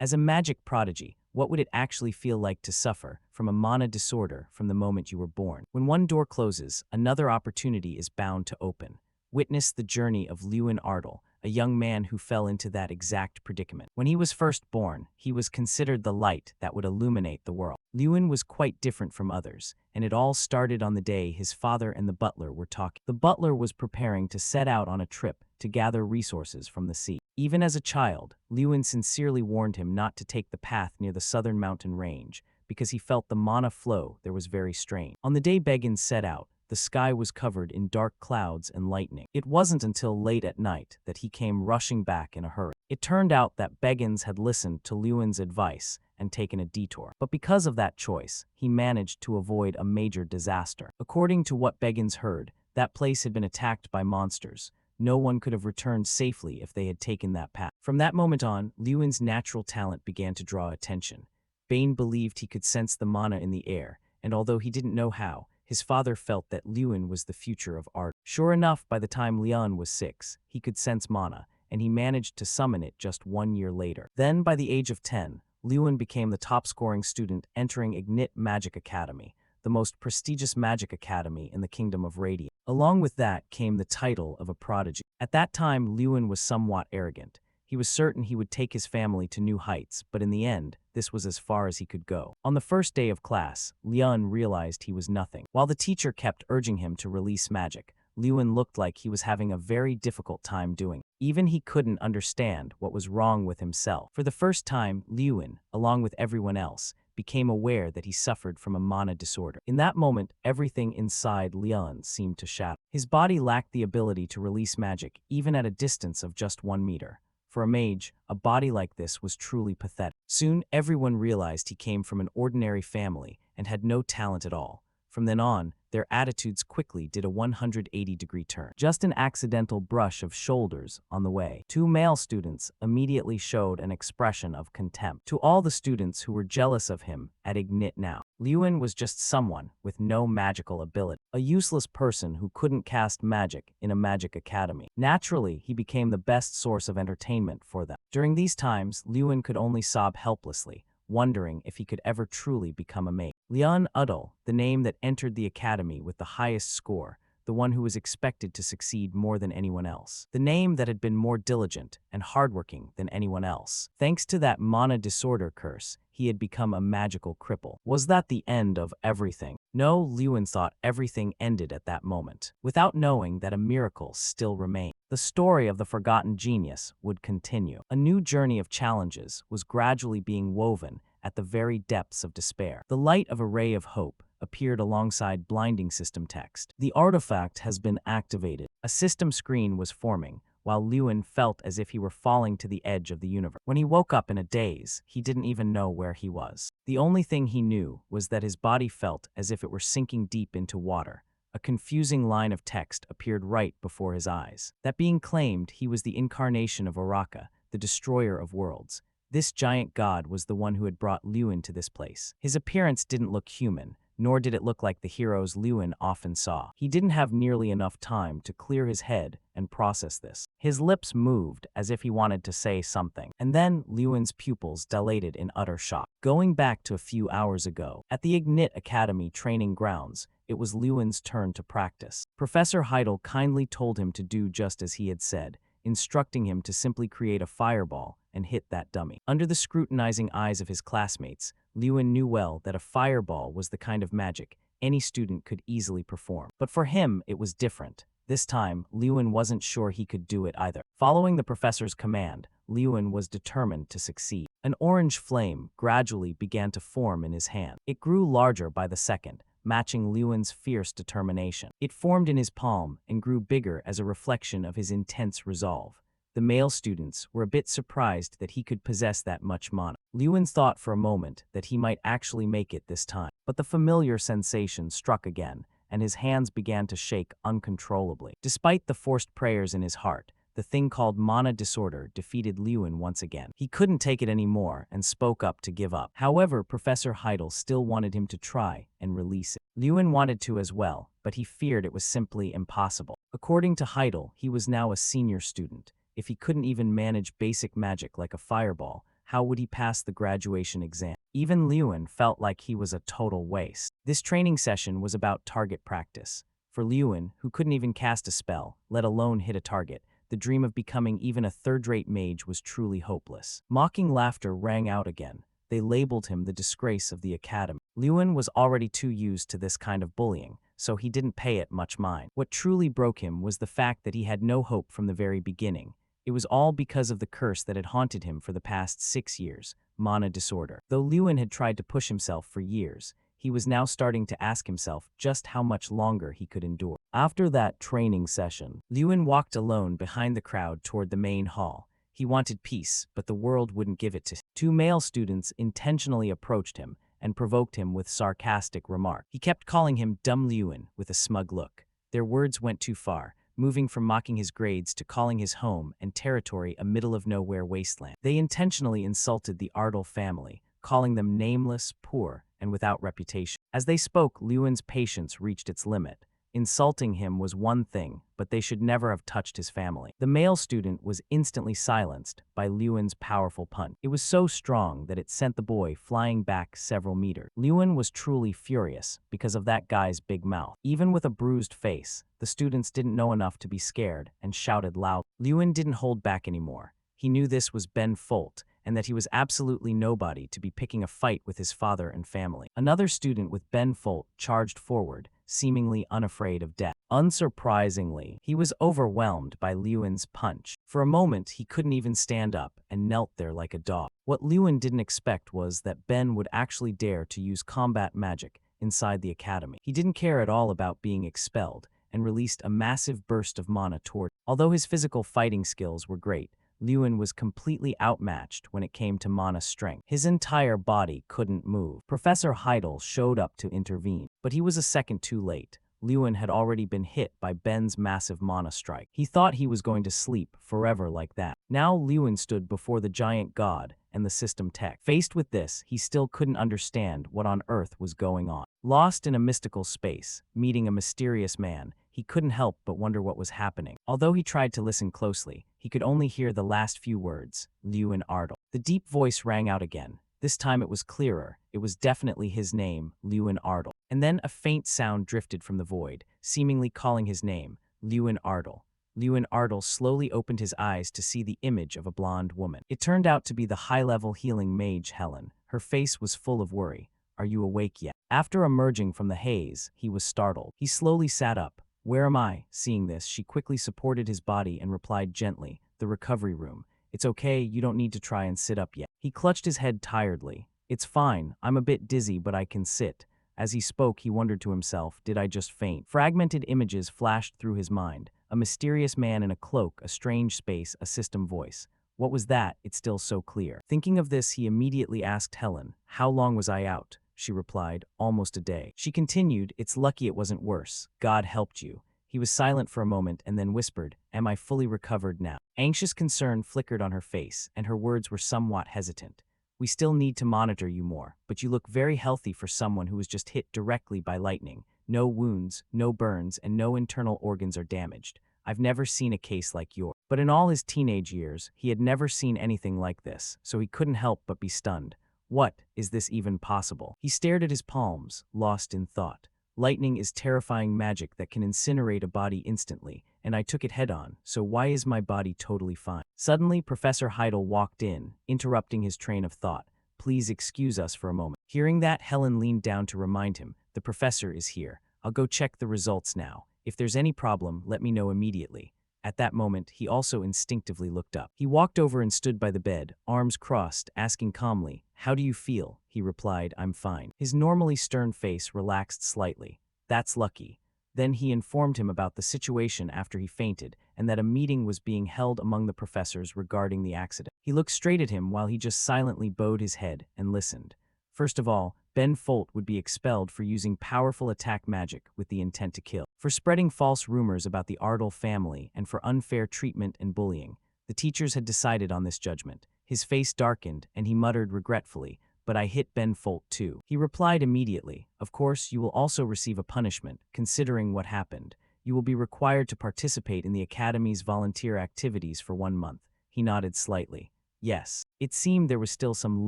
As a magic prodigy, what would it actually feel like to suffer from a mana disorder from the moment you were born? When one door closes, another opportunity is bound to open. Witness the journey of Lewin Ardell, a young man who fell into that exact predicament. When he was first born, he was considered the light that would illuminate the world. Lewin was quite different from others, and it all started on the day his father and the butler were talking. The butler was preparing to set out on a trip to gather resources from the sea. Even as a child, Lewin sincerely warned him not to take the path near the southern mountain range, because he felt the mana flow there was very strange. On the day Beggins set out, the sky was covered in dark clouds and lightning. It wasn't until late at night that he came rushing back in a hurry. It turned out that Beggins had listened to Lewin's advice and taken a detour. But because of that choice, he managed to avoid a major disaster. According to what Beggins heard, that place had been attacked by monsters. No one could have returned safely if they had taken that path. From that moment on, Lewin's natural talent began to draw attention. Bane believed he could sense the mana in the air, and although he didn't know how, his father felt that Lewin was the future of art. Sure enough, by the time Leon was 6, he could sense mana, and he managed to summon it just 1 year later. Then, by the age of 10, Lewin became the top-scoring student entering Ignite Magic Academy, the most prestigious magic academy in the Kingdom of Radiant. Along with that came the title of a prodigy. At that time, Lewin was somewhat arrogant. He was certain he would take his family to new heights, but in the end, this was as far as he could go. On the first day of class, Leon realized he was nothing. While the teacher kept urging him to release magic, Lewin looked like he was having a very difficult time doing it. Even he couldn't understand what was wrong with himself. For the first time, Lewin, along with everyone else, became aware that he suffered from a mana disorder. In that moment, everything inside Leon seemed to shatter. His body lacked the ability to release magic, even at a distance of just 1 meter. For a mage, a body like this was truly pathetic. Soon, everyone realized he came from an ordinary family and had no talent at all. From then on, their attitudes quickly did a 180-degree turn. Just an accidental brush of shoulders on the way. 2 male students immediately showed an expression of contempt to all the students who were jealous of him at Ignite now. Lewin was just someone with no magical ability, a useless person who couldn't cast magic in a magic academy. Naturally, he became the best source of entertainment for them. During these times, Lewin could only sob helplessly, wondering if he could ever truly become a mage. Leon Ardell, the name that entered the academy with the highest score, the one who was expected to succeed more than anyone else. The name that had been more diligent and hardworking than anyone else. Thanks to that mana disorder curse, he had become a magical cripple. Was that the end of everything? No, Lewin thought everything ended at that moment, without knowing that a miracle still remained. The story of the forgotten genius would continue. A new journey of challenges was gradually being woven at the very depths of despair. The light of a ray of hope appeared alongside blinding system text. The artifact has been activated. A system screen was forming, while Lewin felt as if he were falling to the edge of the universe. When he woke up in a daze, he didn't even know where he was. The only thing he knew was that his body felt as if it were sinking deep into water. A confusing line of text appeared right before his eyes. That being claimed, he was the incarnation of Oraka, the destroyer of worlds. This giant god was the one who had brought Lewin to this place. His appearance didn't look human, nor did it look like the heroes Lewin often saw. He didn't have nearly enough time to clear his head and process this. His lips moved as if he wanted to say something, and then Lewin's pupils dilated in utter shock. Going back to a few hours ago, at the Ignite Academy training grounds, it was Lewin's turn to practice. Professor Heidel kindly told him to do just as he had said, instructing him to simply create a fireball and hit that dummy. Under the scrutinizing eyes of his classmates, Lewin knew well that a fireball was the kind of magic any student could easily perform. But for him, it was different. This time, Lewin wasn't sure he could do it either. Following the professor's command, Lewin was determined to succeed. An orange flame gradually began to form in his hand. It grew larger by the second, matching Lewin's fierce determination. It formed in his palm and grew bigger as a reflection of his intense resolve. The male students were a bit surprised that he could possess that much mana. Lewin thought for a moment that he might actually make it this time. But the familiar sensation struck again, and his hands began to shake uncontrollably. Despite the forced prayers in his heart, the thing called mana disorder defeated Lewin once again. He couldn't take it anymore and spoke up to give up. However, Professor Heidel still wanted him to try and release it. Lewin wanted to as well, but he feared it was simply impossible. According to Heidel, he was now a senior student. If he couldn't even manage basic magic like a fireball, How would he pass the graduation exam? Even Lewin felt like he was a total waste. This training session was about target practice. For Lewin, who couldn't even cast a spell, let alone hit a target, the dream of becoming even a third-rate mage was truly hopeless. Mocking laughter rang out again. They labeled him the disgrace of the academy. Lewin was already too used to this kind of bullying, so he didn't pay it much mind. What truly broke him was the fact that he had no hope from the very beginning. It was all because of the curse that had haunted him for the past 6 years, mana disorder. Though Lewin had tried to push himself for years, he was now starting to ask himself just how much longer he could endure. After that training session, Lewin walked alone behind the crowd toward the main hall. He wanted peace, but the world wouldn't give it to him. 2 male students intentionally approached him and provoked him with sarcastic remarks. He kept calling him Dumb Lewin with a smug look. Their words went too far, moving from mocking his grades to calling his home and territory a middle-of-nowhere wasteland. They intentionally insulted the Ardle family, calling them nameless, poor, and without reputation. As they spoke, Lewin's patience reached its limit. Insulting him was one thing, but they should never have touched his family. The male student was instantly silenced by Lewin's powerful punch. It was so strong that it sent the boy flying back several meters. Lewin was truly furious because of that guy's big mouth. Even with a bruised face, the students didn't know enough to be scared and shouted loud. Lewin didn't hold back anymore. He knew this was Ben Folt, and that he was absolutely nobody to be picking a fight with his father and family. Another student with Ben Folt charged forward, seemingly unafraid of death. Unsurprisingly, he was overwhelmed by Lewin's punch. For a moment, he couldn't even stand up and knelt there like a dog. What Lewin didn't expect was that Ben would actually dare to use combat magic inside the academy. He didn't care at all about being expelled and released a massive burst of mana toward him. Although his physical fighting skills were great, Lewin was completely outmatched when it came to mana strength. His entire body couldn't move. Professor Heidel showed up to intervene, but he was a second too late. Lewin had already been hit by Ben's massive mana strike. He thought he was going to sleep forever like that. Now Lewin stood before the giant god and the system tech. Faced with this, he still couldn't understand what on earth was going on. Lost in a mystical space, meeting a mysterious man, he couldn't help but wonder what was happening. Although he tried to listen closely, he could only hear the last few words, Lewin Ardle. The deep voice rang out again. This time it was clearer. It was definitely his name, Lewin Ardle. And then a faint sound drifted from the void, seemingly calling his name, Lewin Ardle. Lewin Ardle slowly opened his eyes to see the image of a blonde woman. It turned out to be the high-level healing mage Helen. Her face was full of worry. "Are you awake yet?" After emerging from the haze, he was startled. He slowly sat up. "Where am I?" Seeing this, she quickly supported his body and replied gently, "The recovery room. It's okay, you don't need to try and sit up yet." He clutched his head tiredly. "It's fine, I'm a bit dizzy but I can sit." As he spoke, he wondered to himself, did I just faint? Fragmented images flashed through his mind. A mysterious man in a cloak, a strange space, a system voice. What was that? It's still so clear. Thinking of this, he immediately asked Helen, "How long was I out?" She replied, "Almost a day." She continued, "It's lucky it wasn't worse. God helped you." He was silent for a moment and then whispered, "Am I fully recovered now?" Anxious concern flickered on her face, and her words were somewhat hesitant. "We still need to monitor you more, but you look very healthy for someone who was just hit directly by lightning. No wounds, no burns, and no internal organs are damaged. I've never seen a case like yours." But in all his teenage years, he had never seen anything like this, so he couldn't help but be stunned. What? Is this even possible? He stared at his palms, lost in thought. Lightning is terrifying magic that can incinerate a body instantly, and I took it head-on, so why is my body totally fine? Suddenly, Professor Heidel walked in, interrupting his train of thought. "Please excuse us for a moment." Hearing that, Helen leaned down to remind him, "The professor is here. I'll go check the results now. If there's any problem, let me know immediately." At that moment, he also instinctively looked up. He walked over and stood by the bed, arms crossed, asking calmly, "How do you feel?" He replied, "I'm fine." His normally stern face relaxed slightly. "That's lucky." Then he informed him about the situation after he fainted, and that a meeting was being held among the professors regarding the accident. He looked straight at him while he just silently bowed his head and listened. First of all, Ben Folt would be expelled for using powerful attack magic with the intent to kill, for spreading false rumors about the Ardle family, and for unfair treatment and bullying. The teachers had decided on this judgment. His face darkened, and he muttered regretfully, "But I hit Ben Folt too." He replied immediately, "Of course, you will also receive a punishment, considering what happened. You will be required to participate in the Academy's volunteer activities for 1 month." He nodded slightly. Yes. It seemed there was still some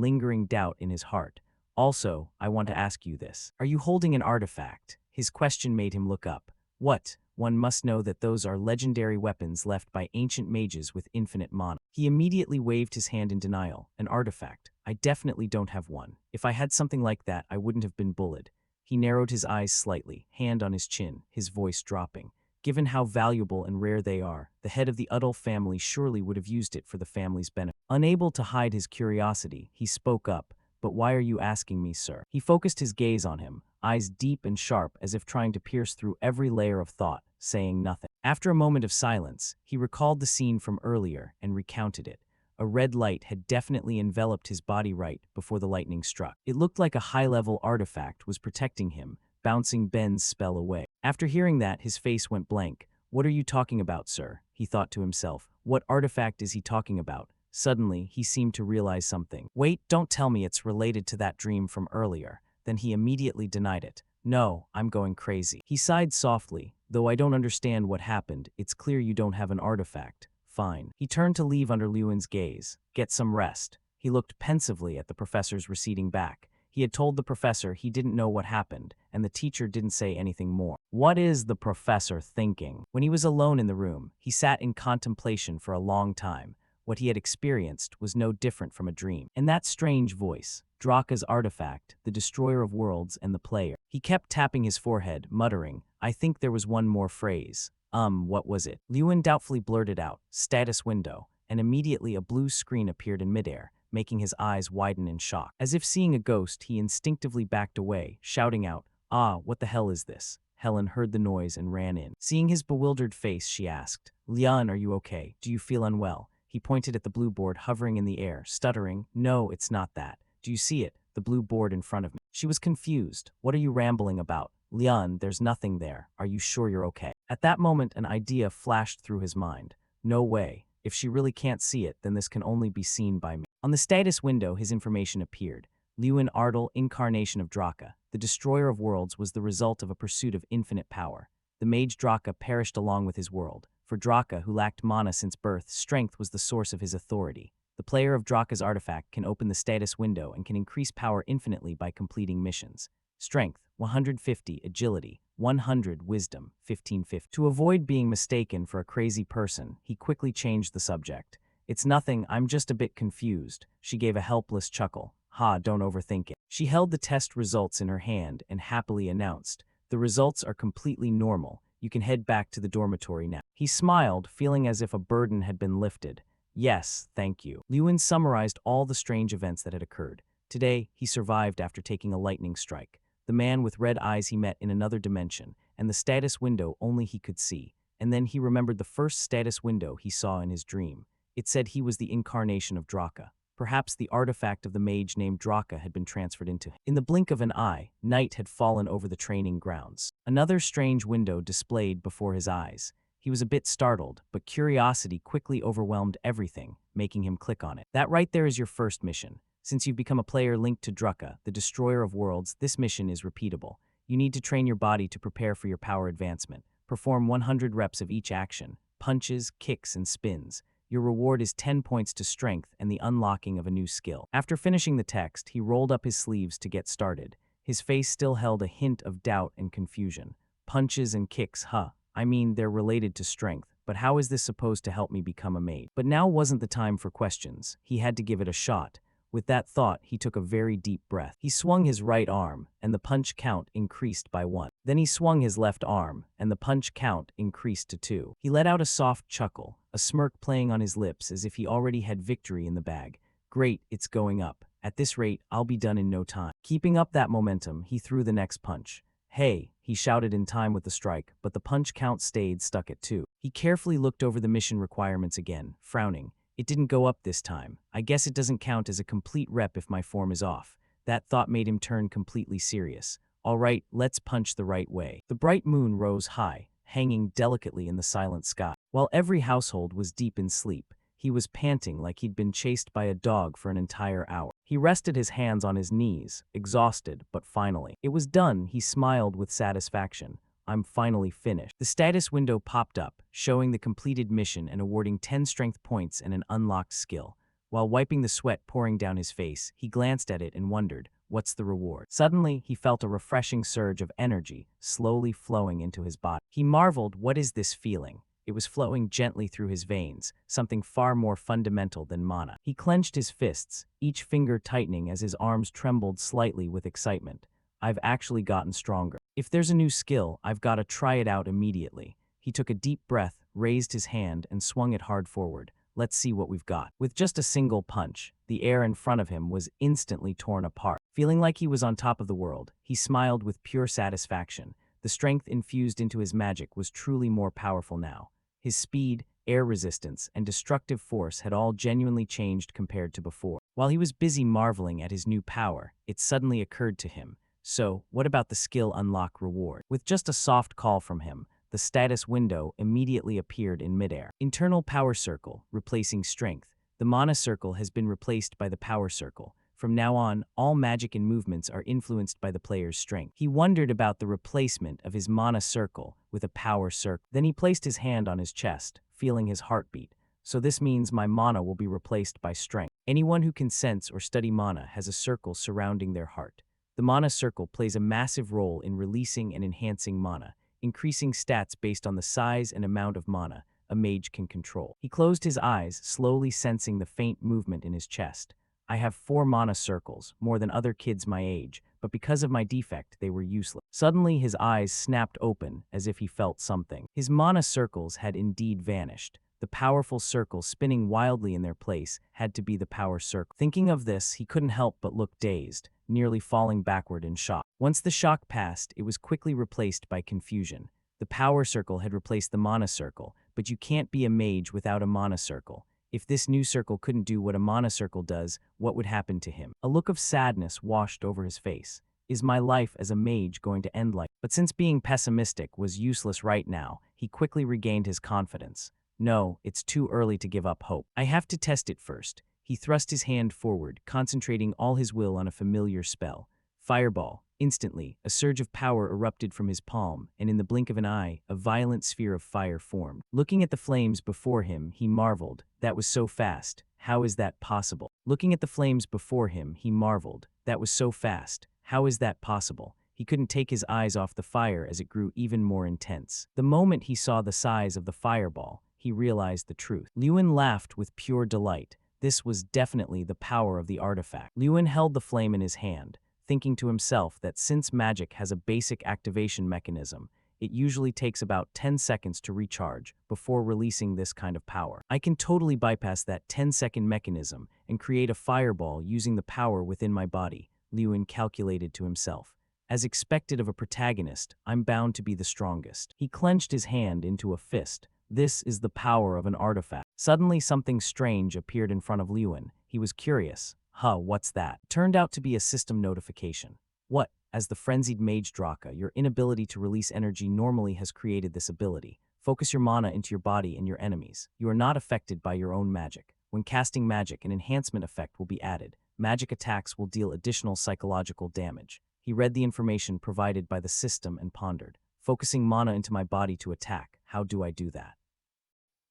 lingering doubt in his heart. Also, I want to ask you this. Are you holding an artifact? His question made him look up. What? One must know that those are legendary weapons left by ancient mages with infinite mana. He immediately waved his hand in denial. An artifact. I definitely don't have one. If I had something like that, I wouldn't have been bullied. He narrowed his eyes slightly, hand on his chin, his voice dropping. Given how valuable and rare they are, the head of the Udall family surely would have used it for the family's benefit. Unable to hide his curiosity, he spoke up. But why are you asking me, sir? He focused his gaze on him, eyes deep and sharp as if trying to pierce through every layer of thought, saying nothing. After a moment of silence, he recalled the scene from earlier and recounted it. A red light had definitely enveloped his body right before the lightning struck. It looked like a high-level artifact was protecting him, bouncing Ben's spell away. After hearing that, his face went blank. What are you talking about, sir? He thought to himself. What artifact is he talking about? Suddenly, he seemed to realize something. Wait, don't tell me it's related to that dream from earlier. Then he immediately denied it. No, I'm going crazy. He sighed softly. Though I don't understand what happened, it's clear you don't have an artifact. Fine. He turned to leave under Lewin's gaze. Get some rest. He looked pensively at the professor's receding back. He had told the professor he didn't know what happened, and the teacher didn't say anything more. What is the professor thinking? When he was alone in the room, he sat in contemplation for a long time. What he had experienced was no different from a dream. And that strange voice, Draka's artifact, the destroyer of worlds and the player. He kept tapping his forehead, muttering, I think there was one more phrase. What was it? Lewin doubtfully blurted out, status window, and immediately a blue screen appeared in midair, making his eyes widen in shock. As if seeing a ghost, he instinctively backed away, shouting out, what the hell is this? Helen heard the noise and ran in. Seeing his bewildered face, she asked, Leon, are you okay? Do you feel unwell? He pointed at the blue board hovering in the air, stuttering, No, it's not that. Do you see it? The blue board in front of me. She was confused. What are you rambling about? Leon, there's nothing there. Are you sure you're okay? At that moment, an idea flashed through his mind. No way. If she really can't see it, then this can only be seen by me. On the status window, his information appeared. Lewin Ardal, incarnation of Draka, the destroyer of worlds, was the result of a pursuit of infinite power. The mage Draka perished along with his world. For Draka, who lacked mana since birth, strength was the source of his authority. The player of Draka's artifact can open the status window and can increase power infinitely by completing missions. Strength, 150, agility, 100, wisdom, 1550. To avoid being mistaken for a crazy person, he quickly changed the subject. It's nothing, I'm just a bit confused. She gave a helpless chuckle. Don't overthink it. She held the test results in her hand and happily announced, The results are completely normal. You can head back to the dormitory now. He smiled, feeling as if a burden had been lifted. Yes, thank you. Lewin summarized all the strange events that had occurred. Today, he survived after taking a lightning strike. The man with red eyes he met in another dimension, and the status window only he could see. And then he remembered the first status window he saw in his dream. It said he was the incarnation of Draka. Perhaps the artifact of the mage named Draka had been transferred into him. In the blink of an eye, night had fallen over the training grounds. Another strange window displayed before his eyes. He was a bit startled, but curiosity quickly overwhelmed everything, making him click on it. That right there is your first mission. Since you've become a player linked to Draka, the destroyer of worlds, this mission is repeatable. You need to train your body to prepare for your power advancement. Perform 100 reps of each action, punches, kicks, and spins. Your reward is 10 points to strength and the unlocking of a new skill. After finishing the text, he rolled up his sleeves to get started. His face still held a hint of doubt and confusion. Punches and kicks, I mean, they're related to strength, but how is this supposed to help me become a mage? But now wasn't the time for questions. He had to give it a shot. With that thought, he took a very deep breath. He swung his right arm, and the punch count increased by 1. Then he swung his left arm, and the punch count increased to 2. He let out a soft chuckle, a smirk playing on his lips as if he already had victory in the bag. Great, it's going up. At this rate, I'll be done in no time. Keeping up that momentum, he threw the next punch. Hey, he shouted in time with the strike, but the punch count stayed stuck at 2. He carefully looked over the mission requirements again, frowning. It didn't go up this time. I guess it doesn't count as a complete rep if my form is off. That thought made him turn completely serious. All right, let's punch the right way. The bright moon rose high, hanging delicately in the silent sky. While every household was deep in sleep, he was panting like he'd been chased by a dog for an entire hour. He rested his hands on his knees, exhausted, but finally. It was done, he smiled with satisfaction. I'm finally finished. The status window popped up, showing the completed mission and awarding 10 strength points and an unlocked skill. While wiping the sweat pouring down his face, he glanced at it and wondered, what's the reward? Suddenly, he felt a refreshing surge of energy slowly flowing into his body. He marveled, what is this feeling? It was flowing gently through his veins, something far more fundamental than mana. He clenched his fists, each finger tightening as his arms trembled slightly with excitement. I've actually gotten stronger. If there's a new skill, I've got to try it out immediately. He took a deep breath, raised his hand, and swung it hard forward. Let's see what we've got. With just a single punch, the air in front of him was instantly torn apart. Feeling like he was on top of the world, he smiled with pure satisfaction. The strength infused into his magic was truly more powerful now. His speed, air resistance, and destructive force had all genuinely changed compared to before. While he was busy marveling at his new power, it suddenly occurred to him, so, what about the skill unlock reward? With just a soft call from him, the status window immediately appeared in midair. Internal power circle, replacing strength. The mana circle has been replaced by the power circle. From now on, all magic and movements are influenced by the player's strength. He wondered about the replacement of his mana circle with a power circle. Then he placed his hand on his chest, feeling his heartbeat. So this means my mana will be replaced by strength. Anyone who can sense or study mana has a circle surrounding their heart. The mana circle plays a massive role in releasing and enhancing mana, increasing stats based on the size and amount of mana a mage can control. He closed his eyes, slowly sensing the faint movement in his chest. I have 4 mana circles, more than other kids my age, but because of my defect, they were useless. Suddenly, his eyes snapped open as if he felt something. His mana circles had indeed vanished. The powerful circles spinning wildly in their place had to be the power circle. Thinking of this, he couldn't help but look dazed, nearly falling backward in shock. Once the shock passed, it was quickly replaced by confusion. The power circle had replaced the mana circle, but you can't be a mage without a mana circle. If this new circle couldn't do what a mana circle does, what would happen to him? A look of sadness washed over his face. Is my life as a mage going to end like? But since being pessimistic was useless right now, he quickly regained his confidence. No, it's too early to give up hope. I have to test it first. He thrust his hand forward, concentrating all his will on a familiar spell. Fireball. Instantly, a surge of power erupted from his palm, and in the blink of an eye, a violent sphere of fire formed. Looking at the flames before him, he marveled. That was so fast. How is that possible? Looking at the flames before him, he marveled. That was so fast. How is that possible? He couldn't take his eyes off the fire as it grew even more intense. The moment he saw the size of the fireball, he realized the truth. Lewin laughed with pure delight. This was definitely the power of the artifact. Lewin held the flame in his hand, thinking to himself that since magic has a basic activation mechanism, it usually takes about 10 seconds to recharge before releasing this kind of power. I can totally bypass that 10-second mechanism and create a fireball using the power within my body, Lewin calculated to himself. As expected of a protagonist, I'm bound to be the strongest. He clenched his hand into a fist. This is the power of an artifact. Suddenly, something strange appeared in front of Lewin. He was curious. What's that? Turned out to be a system notification. What? As the frenzied mage Draka, your inability to release energy normally has created this ability. Focus your mana into your body and your enemies. You are not affected by your own magic. When casting magic, an enhancement effect will be added. Magic attacks will deal additional psychological damage. He read the information provided by the system and pondered. Focusing mana into my body to attack. How do I do that?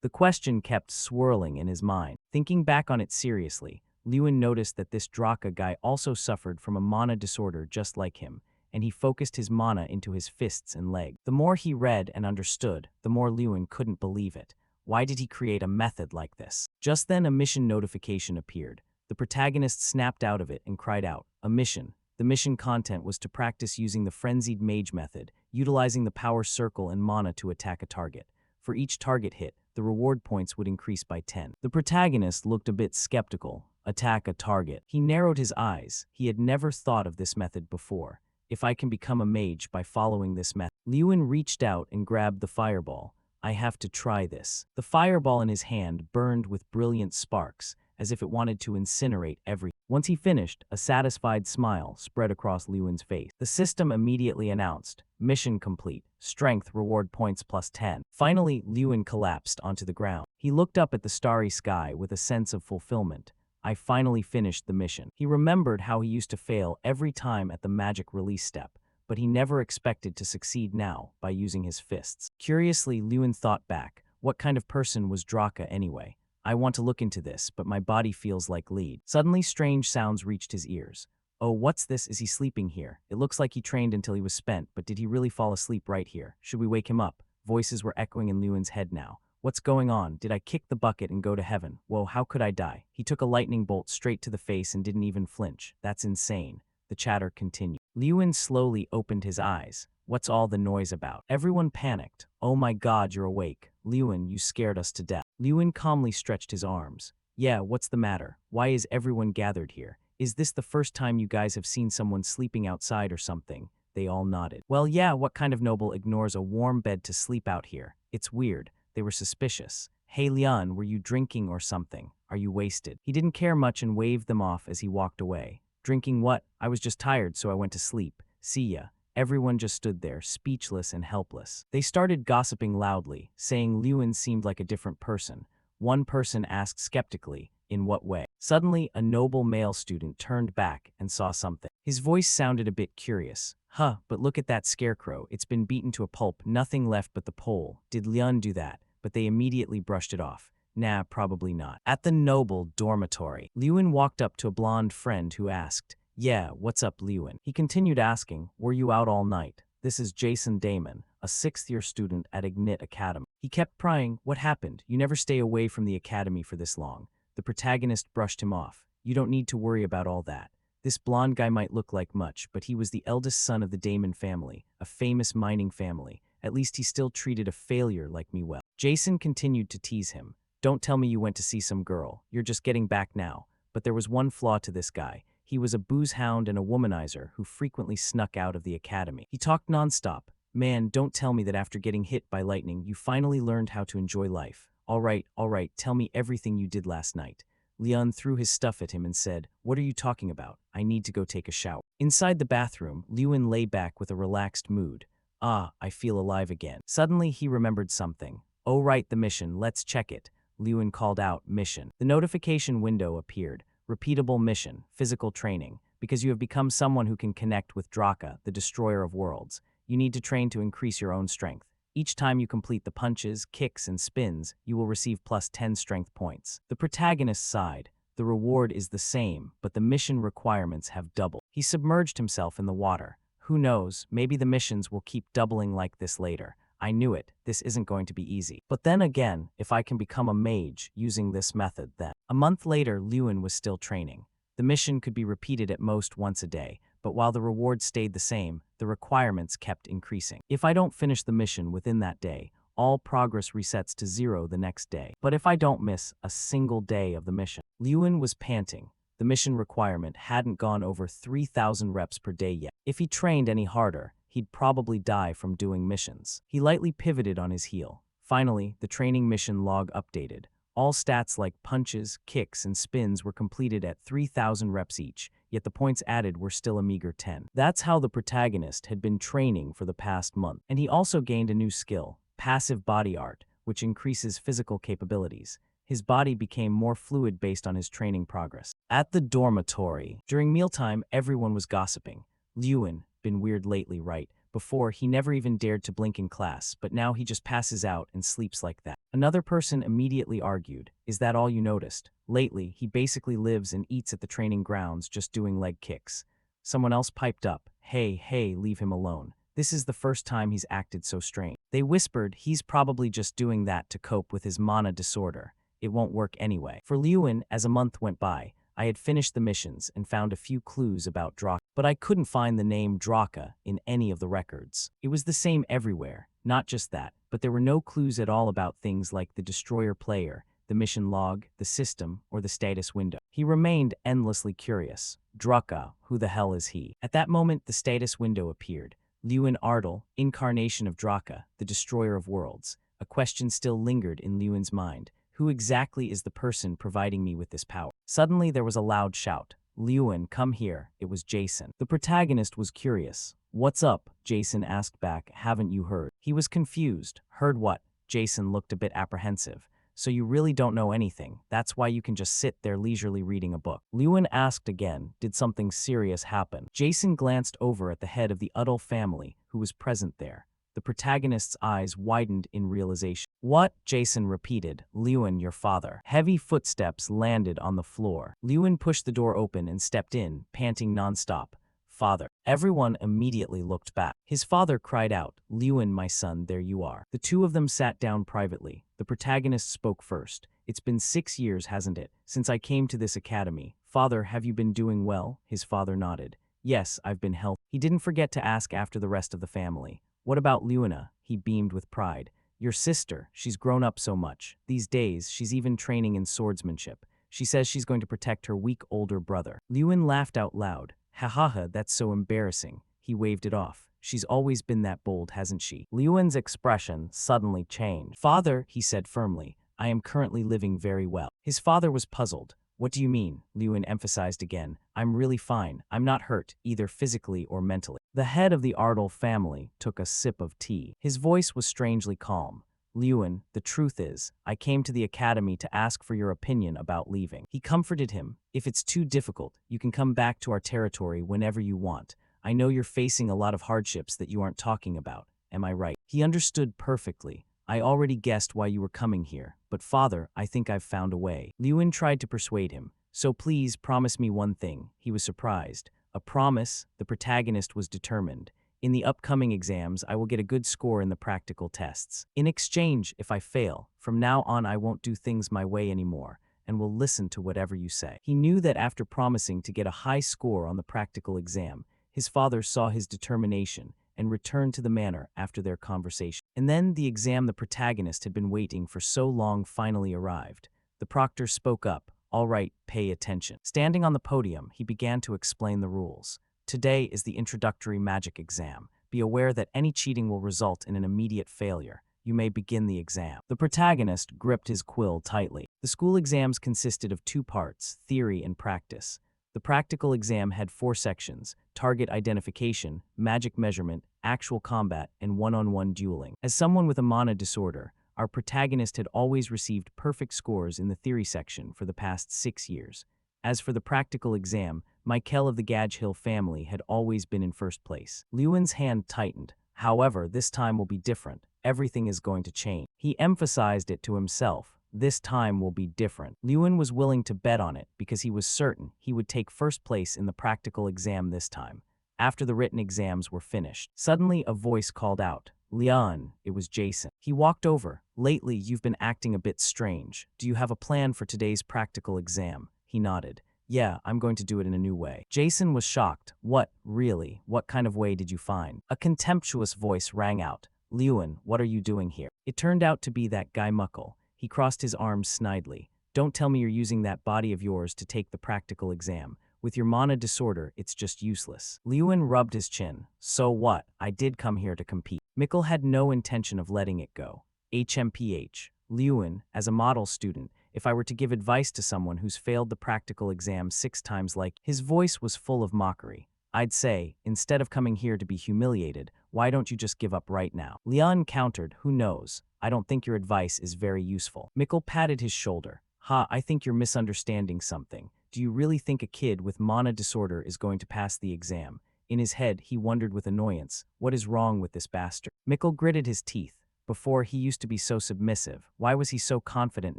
The question kept swirling in his mind. Thinking back on it seriously, Lewin noticed that this Draka guy also suffered from a mana disorder just like him, and he focused his mana into his fists and legs. The more he read and understood, the more Lewin couldn't believe it. Why did he create a method like this? Just then a mission notification appeared. The protagonist snapped out of it and cried out, "A mission." The mission content was to practice using the frenzied mage method, utilizing the power circle and mana to attack a target. For each target hit, the reward points would increase by 10. The protagonist looked a bit skeptical. Attack a target. He narrowed his eyes. He had never thought of this method before. If I can become a mage by following this method. Lewin reached out and grabbed the fireball. I have to try this. The fireball in his hand burned with brilliant sparks, as if it wanted to incinerate everything. Once he finished, a satisfied smile spread across Lewin's face. The system immediately announced, "Mission complete. Strength reward points plus 10. Finally, Lewin collapsed onto the ground. He looked up at the starry sky with a sense of fulfillment. I finally finished the mission. He remembered how he used to fail every time at the magic release step, but he never expected to succeed now by using his fists. Curiously, Lewin thought back. What kind of person was Draka anyway? I want to look into this, but my body feels like lead. Suddenly, strange sounds reached his ears. Oh, what's this? Is he sleeping here? It looks like he trained until he was spent, but did he really fall asleep right here? Should we wake him up? Voices were echoing in Lewin's head now. What's going on? Did I kick the bucket and go to heaven? Whoa, how could I die? He took a lightning bolt straight to the face and didn't even flinch. That's insane. The chatter continued. Lewin slowly opened his eyes. What's all the noise about? Everyone panicked. Oh my god, you're awake. Lewin, you scared us to death. Lewin calmly stretched his arms. Yeah, what's the matter? Why is everyone gathered here? Is this the first time you guys have seen someone sleeping outside or something? They all nodded. Well, yeah, what kind of noble ignores a warm bed to sleep out here? It's weird. They were suspicious. Hey Leon, were you drinking or something? Are you wasted? He didn't care much and waved them off as he walked away. Drinking what? I was just tired, so I went to sleep. See ya. Everyone just stood there, speechless and helpless. They started gossiping loudly, saying Lewin seemed like a different person. One person asked skeptically, in what way? Suddenly, a noble male student turned back and saw something. His voice sounded a bit curious. Huh, but look at that scarecrow. It's been beaten to a pulp, nothing left but the pole. Did Leon do that? But they immediately brushed it off. Nah, probably not. At the noble dormitory, Lewin walked up to a blonde friend who asked, yeah, what's up, Lewin? He continued asking, were you out all night? This is Jason Damon, a 6th-year student at Ignit Academy. He kept prying, what happened? You never stay away from the academy for this long. The protagonist brushed him off. You don't need to worry about all that. This blonde guy might look like much, but he was the eldest son of the Damon family, a famous mining family. At least he still treated a failure like me well. Jason continued to tease him. Don't tell me you went to see some girl. You're just getting back now. But there was one flaw to this guy. He was a booze hound and a womanizer who frequently snuck out of the academy. He talked nonstop. Man, don't tell me that after getting hit by lightning, you finally learned how to enjoy life. All right, tell me everything you did last night. Leon threw his stuff at him and said, what are you talking about? I need to go take a shower. Inside the bathroom, Lewin lay back with a relaxed mood. Ah, I feel alive again. Suddenly, he remembered something. Oh right, the mission, let's check it. Lewin called out, mission. The notification window appeared. Repeatable mission, physical training. Because you have become someone who can connect with Draka, the destroyer of worlds. You need to train to increase your own strength. Each time you complete the punches, kicks, and spins, you will receive plus 10 strength points. The protagonist sighed. The reward is the same, but the mission requirements have doubled. He submerged himself in the water. Who knows, maybe the missions will keep doubling like this later. I knew it, this isn't going to be easy. But then again, if I can become a mage using this method then. A month later, Lewin was still training. The mission could be repeated at most once a day, but while the reward stayed the same, the requirements kept increasing. If I don't finish the mission within that day, all progress resets to 0 the next day. But if I don't miss a single day of the mission, Lewin was panting. The mission requirement hadn't gone over 3,000 reps per day yet. If he trained any harder, he'd probably die from doing missions. He lightly pivoted on his heel. Finally, the training mission log updated. All stats like punches, kicks, and spins were completed at 3,000 reps each, yet the points added were still a meager 10. That's how the protagonist had been training for the past month. And he also gained a new skill, passive body art, which increases physical capabilities. His body became more fluid based on his training progress. At the dormitory, during mealtime, everyone was gossiping. Lewin, been weird lately, right? Before, he never even dared to blink in class, but now he just passes out and sleeps like that. Another person immediately argued, is that all you noticed? Lately, he basically lives and eats at the training grounds just doing leg kicks. Someone else piped up, hey, leave him alone. This is the first time he's acted so strange. They whispered, he's probably just doing that to cope with his mana disorder. It won't work anyway. For Lewin, as a month went by, I had finished the missions and found a few clues about Draka, but I couldn't find the name Draka in any of the records. It was the same everywhere, not just that, but there were no clues at all about things like the destroyer player, the mission log, the system, or the status window. He remained endlessly curious. Draka, who the hell is he? At that moment, the status window appeared. Lewin Ardal, incarnation of Draka, the destroyer of worlds. A question still lingered in Lewin's mind. Who exactly is the person providing me with this power? Suddenly, there was a loud shout. Lewin, come here. It was Jason. The protagonist was curious. What's up? Jason asked back. Haven't you heard? He was confused. Heard what? Jason looked a bit apprehensive. So you really don't know anything. That's why you can just sit there leisurely reading a book. Lewin asked again, did something serious happen? Jason glanced over at the head of the Udall family, who was present there. The protagonist's eyes widened in realization. What? Jason repeated. Lewin, your father. Heavy footsteps landed on the floor. Lewin pushed the door open and stepped in, panting nonstop. Father. Everyone immediately looked back. His father cried out, Lewin, my son, there you are. The two of them sat down privately. The protagonist spoke first. It's been 6 years, hasn't it, since I came to this academy. Father, have you been doing well? His father nodded. Yes, I've been healthy. He didn't forget to ask after the rest of the family. What about Lewina? He beamed with pride. Your sister, she's grown up so much. These days, she's even training in swordsmanship. She says she's going to protect her weak older brother. Lewin laughed out loud. Ha ha ha, that's so embarrassing. He waved it off. She's always been that bold, hasn't she? Lewin's expression suddenly changed. Father, he said firmly, I am currently living very well. His father was puzzled. What do you mean? Lewin emphasized again. I'm really fine. I'm not hurt, either physically or mentally. The head of the Ardell family took a sip of tea. His voice was strangely calm. Lewin, the truth is, I came to the academy to ask for your opinion about leaving. He comforted him. If it's too difficult, you can come back to our territory whenever you want. I know you're facing a lot of hardships that you aren't talking about. Am I right? He understood perfectly. I already guessed why you were coming here. But father, I think I've found a way. Lewin tried to persuade him. So please promise me one thing. He was surprised. A promise? The protagonist was determined. In the upcoming exams, I will get a good score in the practical tests. In exchange, if I fail, from now on I won't do things my way anymore, and will listen to whatever you say. He knew that after promising to get a high score on the practical exam, his father saw his determination and returned to the manor after their conversation. And then the exam the protagonist had been waiting for so long finally arrived. The proctor spoke up. All right, pay attention. Standing on the podium, he began to explain the rules. Today is the introductory magic exam. Be aware that any cheating will result in an immediate failure. You may begin the exam. The protagonist gripped his quill tightly. The school exams consisted of 2 parts, theory and practice. The practical exam had 4 sections: target identification, magic measurement, actual combat, and one-on-one dueling. As someone with a mana disorder, our protagonist had always received perfect scores in the theory section for the past 6 years. As for the practical exam, Michael of the Gage Hill family had always been in first place. Lewin's hand tightened. However, this time will be different. Everything is going to change. He emphasized it to himself. This time will be different. Lewin was willing to bet on it because he was certain he would take first place in the practical exam this time. After the written exams were finished, suddenly a voice called out, Leon. It was Jason. He walked over. Lately, you've been acting a bit strange. Do you have a plan for today's practical exam? He nodded. Yeah, I'm going to do it in a new way. Jason was shocked. What, really? What kind of way did you find? A contemptuous voice rang out. Lewin, what are you doing here? It turned out to be that guy Muckle. He crossed his arms snidely. Don't tell me you're using that body of yours to take the practical exam. With your mana disorder, it's just useless. Lewin rubbed his chin. So what? I did come here to compete. Mikkel had no intention of letting it go. HMPH. Lewin, as a model student, if I were to give advice to someone who's failed the practical exam 6 times like, his voice was full of mockery. I'd say, instead of coming here to be humiliated, why don't you just give up right now? Leon countered, who knows? I don't think your advice is very useful. Mikkel patted his shoulder. Ha, I think you're misunderstanding something. Do you really think a kid with mana disorder is going to pass the exam? In his head, he wondered with annoyance, what is wrong with this bastard? Mikkel gritted his teeth. Before, he used to be so submissive. Why was he so confident